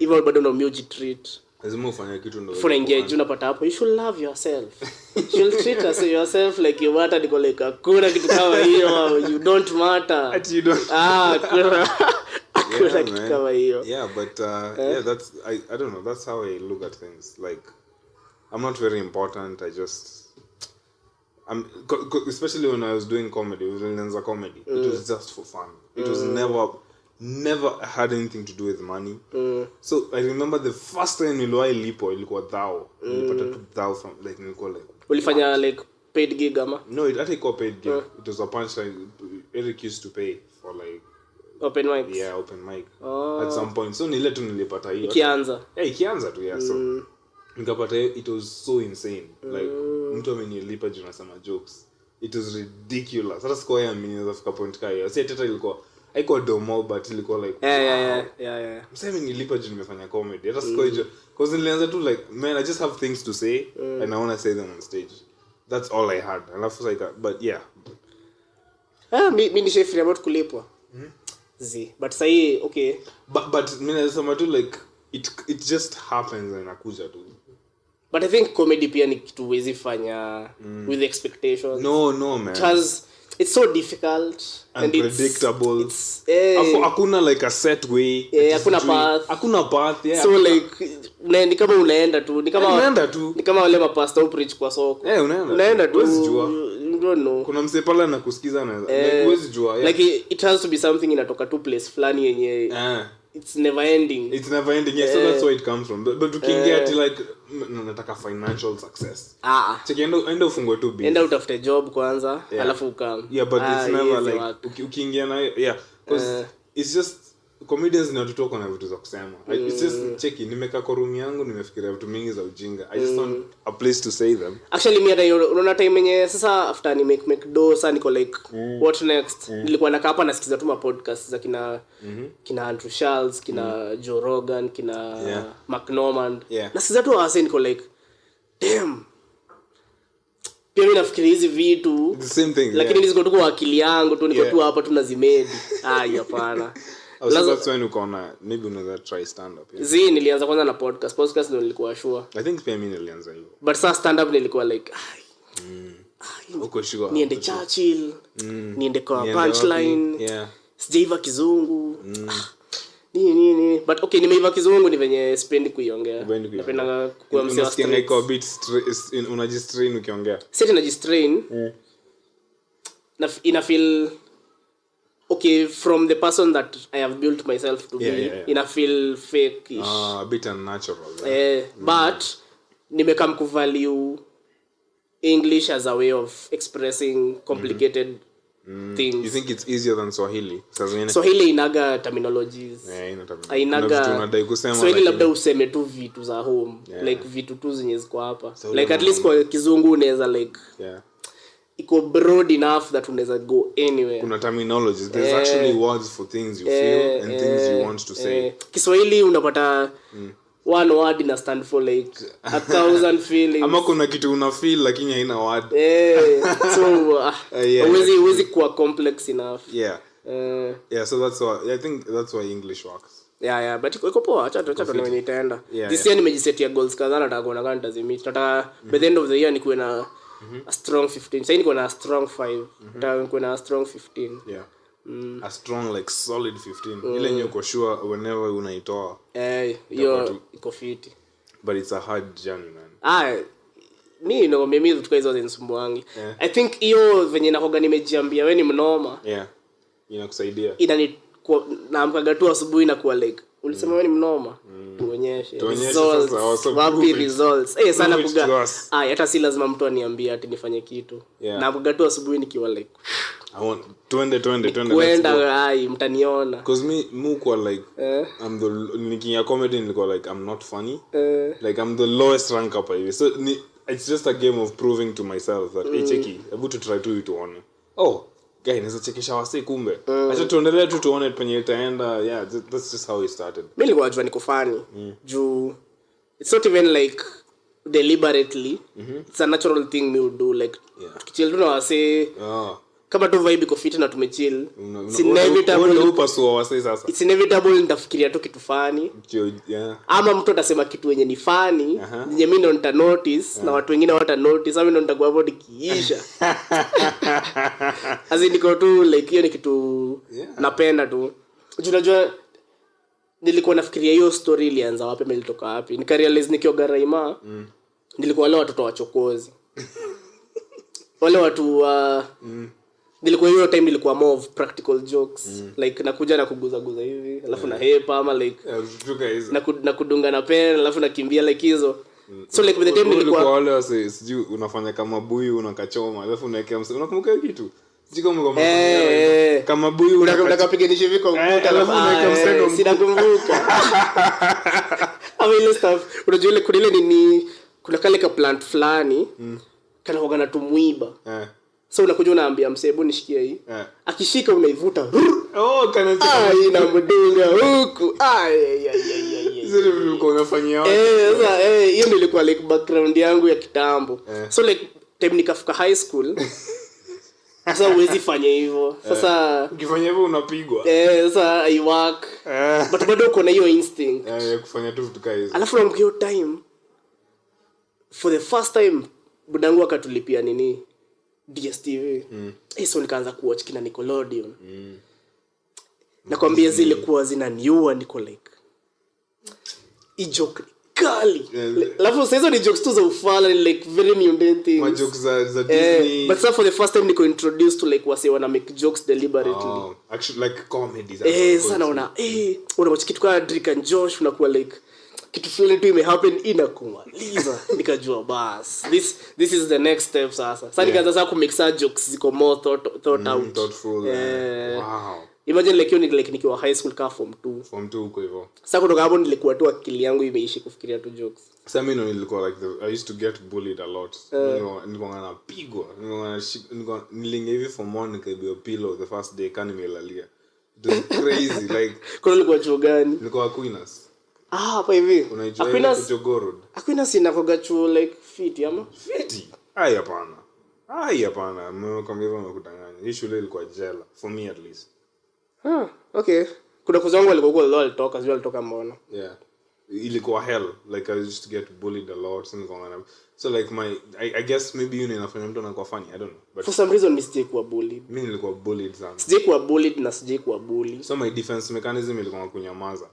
Even bado ndo music treat lazima ufanye kitu ndo for engage unapata hapo. You should love yourself. You should treat yourself like you matter. Niko like hakuna kitu kama hiyo. You don't matter. At you don't. Hakuna kitu kama hiyo. Yeah, but yeah, that's I don't know, that's how I look at things. Like I'm not very important. Especially when I was doing comedy, it was just for fun. It was never had anything to do with money. So I remember the first time niliwahi lipo ilikuwa thou. Nilipata tu thou from like nilikuwa like ulifanya like paid gig ama? No, it actually called paid gig. It was a punchline. Eric used to pay for like open mic. Yeah, open mic. At some point. So nilipata hiyo. Ikianza tu, yeah. So nikapata it was so insane. Like mtu amenilipa juu nasema jokes. It was ridiculous. Hata sikuwa ya mimi nafika point kaya. Si hata ilikuwa haikuwa domo but ilikuwa like yeah. Mseme nilipa juu nimefanya comedy. Hata sikuwa hiyo cause nilianza tu like man I just have things to say and I want to say them on stage. That's all I had. And I was like but yeah. Mimi ni chef about kulipwa. But say okay. But mimi nasema tu like it just happens and inakuja tu. But I think comedy pia ni kitu huwezi fanya with expectations. No man. Because it's so difficult and unpredictable. It's hakuna like a set way. Hakuna path. Yeah. So like ni kama unaenda tu. Ni kama wale mapasta preach kwa soko. Unaenda tu. Huwezi jua. Don't know. Kuna mse pala na kusikiza na like huwezi jua. Yeah. Like it has to be something inatoka tu place fulani yenye it's never ending. Yeah, so that's where it comes from. But ukiingia ati like nataka financial success. Cheki enda ufungwe tu business. Enda utafute job kwanza, alafu ukam. Yeah, but it's never like ukiingia na because it's just comedians ni watu tu na vitu za kusema. It's just cheki nimeka kwa room yangu nimefikiria vitu mingi za ujinga. I just want a place to say them. Actually mimi unaona time yenye sasa after ni make do sasa niko like what next? Nilikuwa nakaa hapa nasikiza tu ma podcast za kina Andrew Charles, kina Joe Rogan, kina Mark Norman. Nasikiza tu wase niko like damn. Pia mimi nafikiria hizi vitu the same thing. Lakini niziko tu kwa akili yangu tu niko tu hapa tunazimedi. Hapana. That's when ukaona maybe unaweza try stand up. Nilianza kwanza na podcast ndio nilikuwa sure. I think pia mimi nilianza hivyo. But sasa stand up nilikuwa like uko sure. Niende Churchill, niende kwa punchline. Sijaiva kizungu. Nini. But okay nimeiva kizungu ni venye spendi kuiongea. Napenda kuwa msee wa street. Like a bit unajistrain ukiongea. Sasa najistrain. Ina feel okay from the person that I have built myself to be. Ina feel fake-ish. A bit unnatural. But nimekam ku value English as a way of expressing complicated things. You think it's easier than Swahili? Swahili inaga terminologies. Inaga unadai kusema Swahili labda useme tu vitu za home. Like vitu tu zenye ziko hapa. Like at least kwa kizungu unaweza like iko broad enough that unaweza go anywhere. Kuna terminologies. There's actually words for things you feel and things you want to say. Kiswahili unapata one word ina stand for like 1,000 feelings. Ama kuna kitu una feel lakini haina word. So huwezi kuwa complex enough. So that's why I think that's why English works. But iko poa. Acha tuone nitaenda. This year nimejisetia goals kadhaa nataka kuona kama nitazimit. Nataka by the end of the year nikuwe na a strong 15. Sasa niko na a strong 5. Nataka nikuwe na a strong 15. A strong like solid 15. Ile yenye uko sure whenever unaitoa. Hiyo iko fit. But it's a hard journey, man. Mimi tuko hizo zinasumbuangi. I think hiyo venye nakoga nimejiambia wewe ni mnoma. Inakusaidia. Naamkaga tu asubuhi na kuwa like ulisema wewe ni mnoma. Tuonyeshe results. Wapi results? Sana kuga. Hata si lazima mtu aniambie ati nifanye kitu. Naamkaga tu asubuhi nikiwa like I want twende kwenda mtaniona because me kwa like I'm the nikinya comedy nilikuwa like I'm not funny like I'm the lowest rank up hivi so it's just a game of proving to myself that cheki hebu to try to tuone guy naweza chekesha wasi kumbe acha tuendelee tu tuone penye itaenda that's just how it started. Mimi nilikuwa najua niko funny juu it's not even like deliberately it's a natural thing me would do like tukichildren na wase kama tu vibe iko fit na tumechill, it's inevitable nitafikiria tu kitu fani. Ama mtu atasema kitu yenye ni fani, yenye mimi ndo nita notice na watu wengine hawata notice, mimi ndo nitakuwa hapo nikiisha. Niko tu like hiyo ni kitu napenda tu. Unajua nilikuwa nafikiria hiyo story ilianza wapi, ilitoka wapi. Nikarealize nikiwa Garaima, nilikuwa wale watoto wachokozi. Wale watu nilikuwa hiyo time nilikuwa more of practical jokes, like nakuja na kuguza hivi alafu na hepa ama like na kudunga na pen alafu nakimbia like hizo. So like with the time nilikuwa wale wase sijui unafanya kama buyu unakachoma alafu unawekea msee, unakumbuka kitu kama buyu unakapiganisha hivi kwa ukuta alafu unaweka msee, sinakumbuka. Ama ile stuff unajua ile kuna nini, kuna kale ka plant fulani kana huaga na tumwiba. So unakuja unaambia msee hebu nishikie hii. Akishika unaivuta. Kana inamdunga huku. Zile vitu uko unafanyia wapi? Sasa hiyo ndio ilikuwa like background yangu ya kitambo. So like time nikafika high school. Sasa huwezi fanya hivyo. Sasa ukifanya hivyo unapigwa. Sasa I work. But bado uko na hiyo instinct. Kufanya tu vitu kama hizo. Alafu na mkio time for the first time budangu akatulipia nini DSTV. So nikaanza kuwatch kina Nickelodeon. Nakwambia zile kuwa zinaniua, niko like joke kali. Alafu sasa ni jokes tu za ufala, like very mundane things. Ma jokes za Disney. But so for the first time niko introduced to like wase wana make jokes deliberately. Actually like comedy. Sana unawatch kitu kama Drake and Josh unakuwa like kitu fulani tu imehappen inakumaliza. Nikajua bas this is the next step sasa. Sasa nikaanza sasa ku make some jokes ziko more thought out. Thoughtful. Wow. Imagine like nikiwa high school ka form 2 huko hivyo. Sasa kutoka hapo nilikuwa tu akili yangu imeishi kufikiria tu jokes. Sasa mimi nilikuwa like I used to get bullied a lot. Nilikuwa napigwa. Nilingia hivi form 1 nikaibia pillow the first day kani nimelalia. It was crazy like. Kwa ulikuwa chuo gani? Nilikuwa Aquinas. Hapa hivi. Aquinas inakoga chuo like fit ama? Fit. Hapana. Mimi kama hivyo nimekudanganya. Hii shule ilikuwa jela for me at least. Okay. Kuna kuzangu walikuwa alitoka mbona? Yeah. Ilikuwa hell. Like I used to get bullied a lot so like I guess maybe inafanya mtu anakuwa funny, I don't know. But for some reason mistake kuwa bullied. Mimi nilikuwa bullied sana. Sijai kuwa bullied na sijai kuwa bully. So my defense mechanism ilikuwa kunyamaza.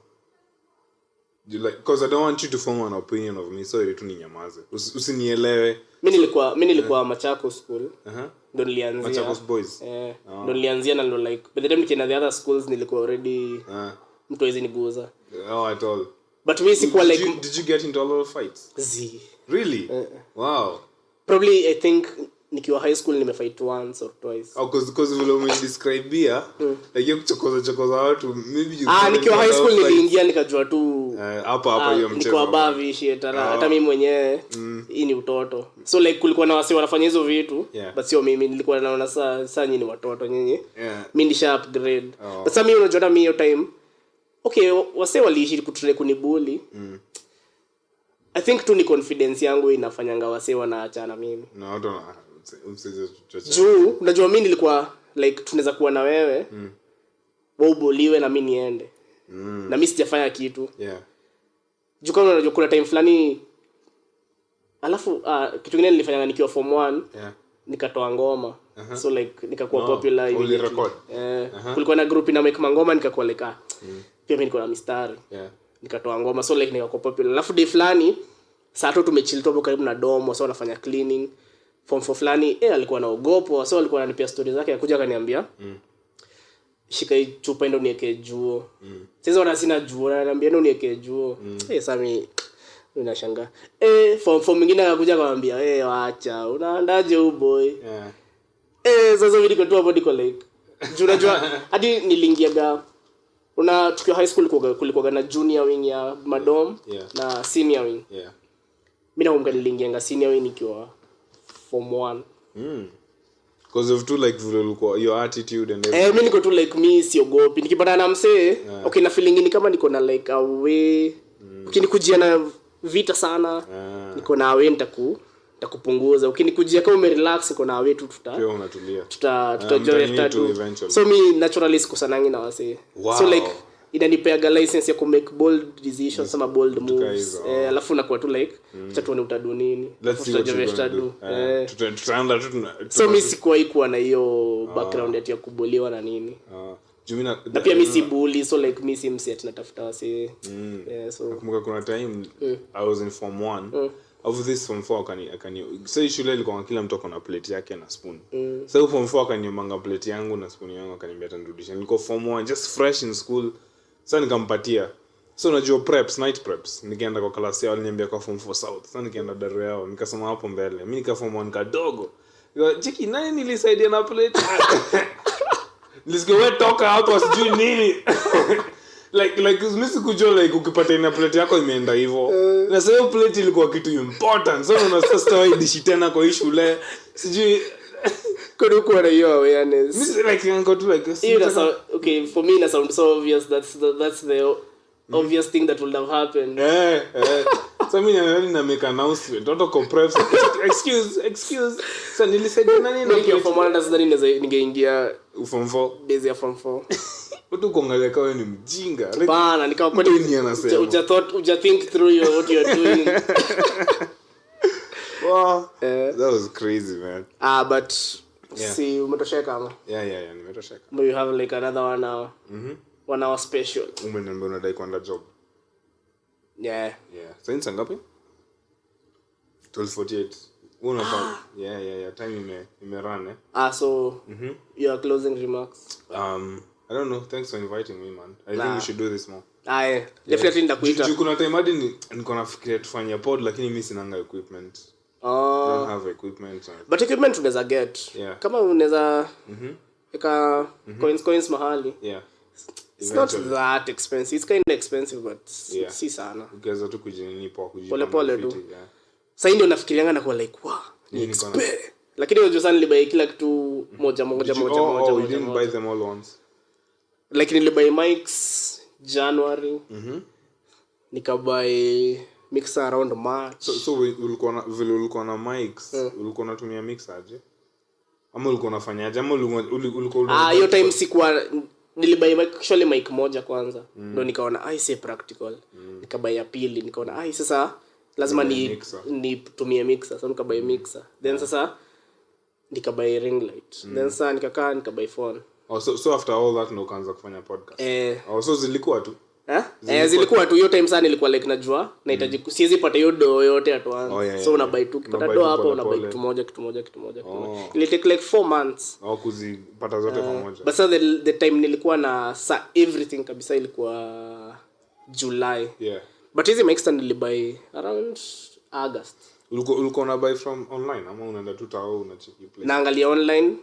Because I don't want you to form an opinion of me, so ili tu ninyamaze. Usinielewe. Mimi nilikuwa Machakos school. Ndo nilianzia. Machakos boys. Ndo nilianzia na ndo like by the time nikienda the other schools nilikuwa already mtu hawezi niguza. At all. But mimi sikuwa like did you get into a lot of fights? Really? Wow. Probably I think nikiwa high school nimefight once or twice. Because vile umedescribe bia like you chokoza watu maybe you nikiwa high school niliingia nikajua tu hapa hiyo mchezo niko above shit hata mimi mwenyewe hii ni utoto. So like kulikuwa na wase wanafanya hizo vitu but sio mimi, nilikuwa naona saa nyinyi ni watoto nyinyi. Mimi nisha upgrade. But sasa mimi unajua mimi hiyo time okay wase waliishi kunibully. I think tu ni confidence yangu inafanyanga wase wanaachana mimi. No, don't juu unajua mimi nilikuwa like tunaweza kuwa na wewe wewe uboliwe na mimi niende na mimi sijafanya kitu juu kama unajua kuna time fulani alafu kitu kingine nilifanya nikiwa form 1 nikatoa ngoma so like nikakuwa popular hivi kulikuwa na group ina make ngoma nikakuwa like pia mimi niko na mistari nikatoa ngoma so like nikakuwa popular. Alafu day fulani saa tu tumechill tu karibu na domo so wanafanya cleaning form 4 fulani alikuwa anaogopa so alikuwa ananipia stories zake akakuja akaniambia shika hii chupa ndio niweke juo. Sasa wana sina juo na ananiambia ndio niweke juo. Sasa mimi ninashangaa form mwingine akakuja akamwambia waacha unaandaje huyu boy. Sasa mimi niko tu hapo niko like unajua hadi niliingiaga tukiwa high school kulikuwa na junior wing ya madom na senior wing. Mimi naomba niliingianga senior wing nikiwa form 1. Because of too like your attitude and everything. Mimi niko tu like mimi siogopi nikipata na msee okay na feeling ni kama niko na like away ukinikujia na vita sana niko na away nitakupunguza. Ukinikujia kama umerelax uko na wetu pia unatulia. Tutajoin tatu. So me naturally sikusanangi na wase. Wow. So like inanipeaga license ya ku make bold decisions ama bold moves. Alafu nakuwa tu like acha tuone utadu nini. Tutadu. Tutaanza tu. So mimi sikuwahi kuwa na hiyo background ya kubuliwa na nini. Jumina na pia mimi si bully, so like mimi si mset natafuta wase. So nakumbuka kuna time I was in form 1 of this form 4 akani so shule ilikuwa kila mtu akona plate yake na spoon. So form 4 akaniomanga plate yangu na spoon yangu akaniambia tanirudisha. Nilikuwa form 1 just fresh in school. Sasa nikampatia. So unajua preps, night preps. Nikaenda kwa class yao, aliniambia kwa form 4 south. Sasa nikaenda daro yao, nikasoma hapo mbele. Mimi nika form 1 kadogo. Jiki nani nilisaidia na plate? Nilisikia wewe toka hapo sijui nini. like mimi sikujua like ukipata ina plate yako imeenda hivyo. Na sasa hiyo plate ilikuwa kitu important. So unasasa story dishi tena kwa shule. Sijui kuwa na hiyo awareness. Mimi like yango tu like okay, for me it sounds so obvious. That's the obvious thing that would have happened. So mimi na make announcement. Don't compress. Excuse. So nilisaidia nani na hiyo form 1 sasa ningeingia form 4. Daisy form 4. Watu kuangalia kama ni mjinga. Bana nikawa kwa nini anasema. Uja think through what you are doing. Wow. That was crazy, man. But see umetosheka ama? Yeah, nimetosheka. But you have like another 1 hour. 1 hour special. Umeniambia unadai kwenda job. Yeah. Sasa ni ngapi? 12:48. Unafanya. Yeah, time imerun. So your closing remarks. I don't know. Thanks for inviting me, man. I think we should do this more. Definitely ndakuita. Kuna time hadi niko nafikiria tufanye pod lakini mimi sinanga equipment. I don't have equipment. But equipment unaweza get. Kama unaweza eka coins mahali. Yeah. It's not that expensive. It's kind of expensive but si sana. Ukiweza tu kujinini poa pole tu. Sasa ndio nafikirianga na kwa like wow. Lakini unajua sana nilibuy kila kitu moja. You didn't buy them all once. Like nilibuy mics January. Nikabuy mixer around March. So ulikuwa na mics, ulikuwa unatumia mixer aje? Ama ulikuwa unafanyaje? Ama ulikuwa hiyo time sikuwa nilibuy actually mic moja kwanza. Ndio nikaona I say practical. Nikabuy ya pili nikaona sasa lazima nitumie mixer. So nikabuy mixer. Then sasa nikabuy ring light. Then sasa nikabuy phone. So after all that no kaanza kufanya podcast. So zilikuwa tu. Zilikuwa tu hiyo time sana nilikuwa like najua nahitaji siwezi pata hiyo do yote atuanze. So unabuy tu kipata do hapo unabuy kitu moja. It take like 4 months. Kuzipata zote pamoja. But so the time nilikuwa na everything kabisa ilikuwa July. But hizi mics nilibuy around August. Ulikuwa una buy from online ama unaenda tu tao unacheki place? Naangalia online.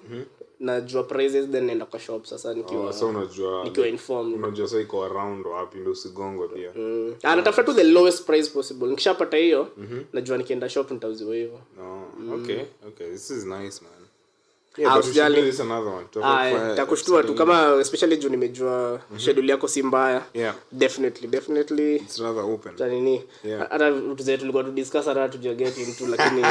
Najua prices then naenda kwa shop sasa nikiwa informed. Unajua sasa iko around wapi ndio usigongo pia. Natafuta tu the lowest price possible. Nikishapata hiyo najua nikienda shop nitauziwa hivyo. Okay. This is nice, man. This another one. Takushtua tu kama especially juu nimejua schedule yako si mbaya. Definitely. It's rather open. Tanini. Hata tuzetu tulikuwa tu discuss hata tuja get into lakini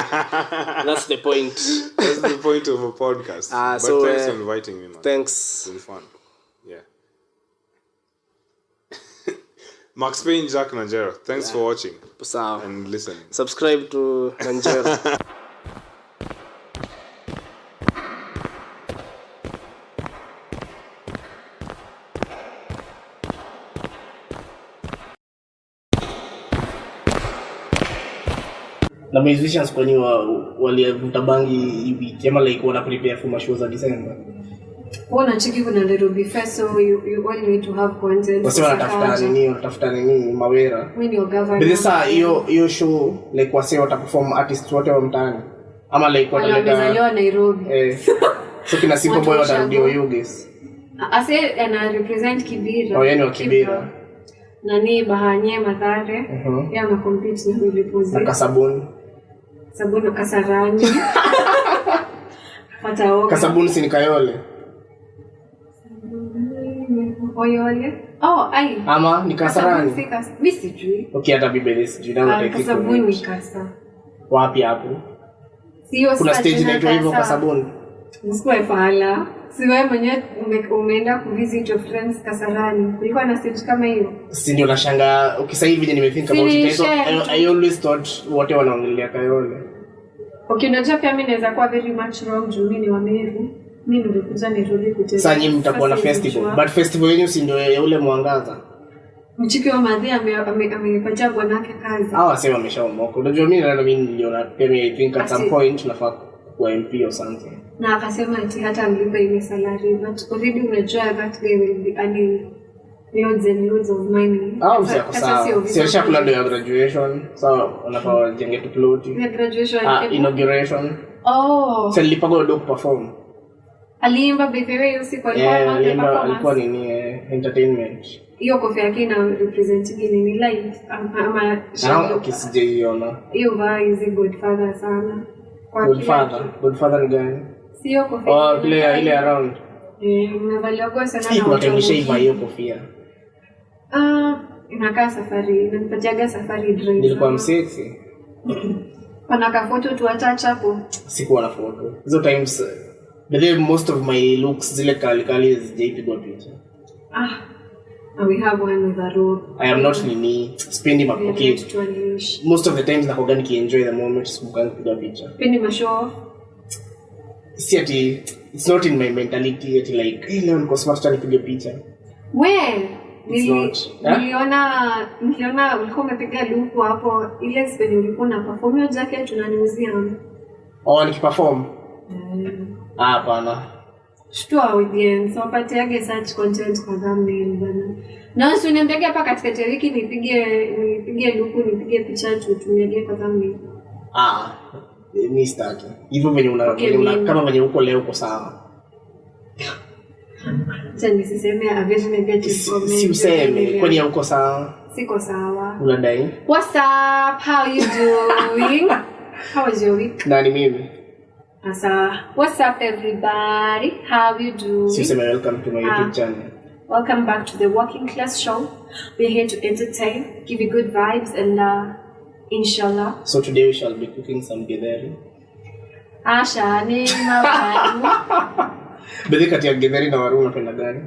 that's the point. That's the point of a podcast. But so, thanks for inviting me, man. Thanks. It's been fun. Max Payne, Jack Nanjero. Thanks for watching. And listening. Subscribe to Nanjero. Na musicians kwani walivuta bangi hivi kama like wana prepare for shows za December. Wana chiki kuna Nairobi Fest, so you all need to have content. Wasi wanatafuta nini mawera. When your government. But sasa hiyo show like wasi wataperform artists wote wa mtaani. Ama like wataleta Nairobi. So kina Simple Boy watarudi Oyugis. Ase ana represent Kibera. Yani wa Kibera. Nani Bahanye Mathare. Ya ma compete na Milipozi. Na Kasabuni Kasarani. Pataoka. Kasabuni si ni Kayole. Oyole. Ama ni Kasarani. Mimi sijui. Okay, hata bibeli sijui na Kasabuni Kasa. Wapi hapo? Kuna stage inaitwa hivyo kwa sabuni. Nisikuwe fala. Si wewe mwenyewe umeenda kuvisit your friends Kasarani. Kulikuwa na stage kama hiyo. Si ndio nashanga ukisema hivi nimethink about it. I always thought wote wanaongelea Kayole. Okay, unajua pia mimi naweza kuwa very much wrong juu mimi ni wa Meru. Mimi nilikuja Nairobi kutembea. Sasa nyinyi mtakuwa na festival. But festival yenu si ndio ya ule Mwangaza. Mchiki wa Madhi amepatia bwanake kazi. Hawa sema ameshaomoka. Unajua mimi na mimi niliona pia I think at some point nafaa kwa MP or something. Na akasema ati hata mlipa ile salary but already unajua that they will be earning loads and loads of money. Sawa. Sio plan ya graduation. So unafaa jenge to plot. Graduation inauguration. Sasa nilipago do perform. Aliimba before usiku alikuwa nini entertainment. Hiyo kofia yake ina represent nini light ama shadow kisijaiona. Hiyo vibe Godfather sana. Godfather ni gani? Sio kofia. Ile around. Umevalia kwa sana na watu wameshaiva hiyo kofia. Inakaa safari, inapatiaga safari drive. Nilikuwa msexy. Pana photo tu attach hapo. Sikuwa na photo. Hizo times the most of my looks zile kali zijaipigwa picha. We have one with a rope. I am not spending my pocket. Most of the times na organic enjoy the moment sikuwa kupiga picha. Pendi mashow. See ati it's not in my mentality ati like leo niko smart nipige picha. Niliona ulikuwa umepiga look hapo ile spend ulikuwa na perform your jacket tuna museum. Nikiperform. Hapana. Shtua audience, wapatiage search content kwa thumbnail bana. Na usiniambie hapa katika wiki nipige luku nipige picha tutumiage kwa thumbnail. Mimi sitaki. Hivyo venye kama venye uko leo uko sawa. Sasa nisiseme average negative comment. Si useme kwani uko sawa? Siko sawa. Unadai? What's up? How you doing? How was your week? Nani mimi? What's up everybody? How you doing? Welcome to my YouTube channel. Welcome back to the Working Class Show. We're here to entertain, give you good vibes and inshallah. So today we shall be cooking some githeri. Asha, ni mawaru. Bede kati ya githeri na waru unapenda gani?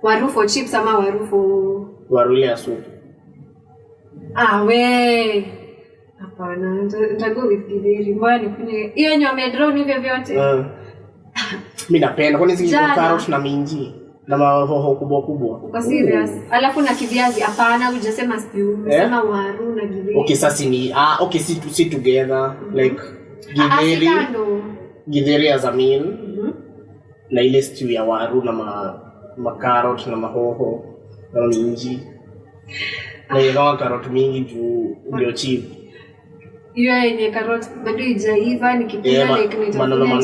Waru for chips ama waru for... Waru ile ya soup. Hapana, nitago with githeri. Mbona nikune hiyo yenye wamedrown hivyo vyote? Mimi napenda kwani ziko carrot na minji na mahoho kubwa. Uko serious? Alafu na kiviazi hapana, hujasema stew. Unasema waru na githeri. Okay, sasa ni si together like githeri as a meal. Na ile stew ya waru na carrot na mahoho na minji. Na ile carrot mingi juu ndio cheap. Hiyo yenye carrot bado haijaiva nikipika like nitakuja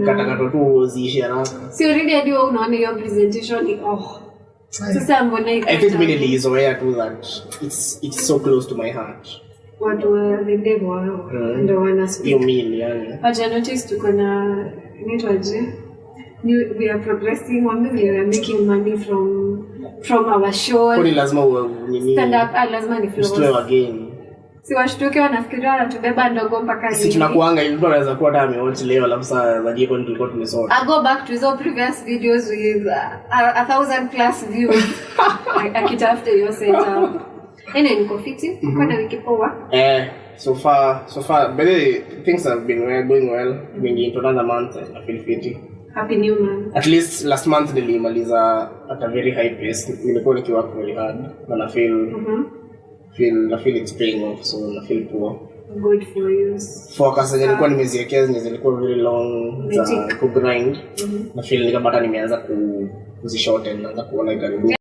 kata tu ziishi haraka. Si already hadi wewe unaona hiyo presentation ni sasa mbona I think mimi nilizoea tu that it's so close to my heart. Watu wa the devil wao ndio wana speak. You mean yani. Haja notice tuko na nitwaje? We are progressing, we are making money from our show. Kwani lazima stand up lazima ni flow. Story again. Si washtuke wanafikiria wanatubeba ndogo mpaka hivi. Si tunakuanga hivi mtu anaweza kuwa hata ameoch leo alafu saa zaidi kwa tulikuwa tumesoma. I go back to his previous videos with 1,000+ views. Akitafuta hiyo setup. Niko fiti, kuna wiki poa. So far but things have been going well. Mingi into another month I feel fit. Happy new month. At least last month nilimaliza at a very high pace. Nilikuwa nikiwork very hard and I feel it's paying off, so I feel poor. Good for you. Focus nilikuwa nimeziwekea zilikuwa very long za ku grind. Na feel nikapata nimeanza kuzishorten naanza kuona karibu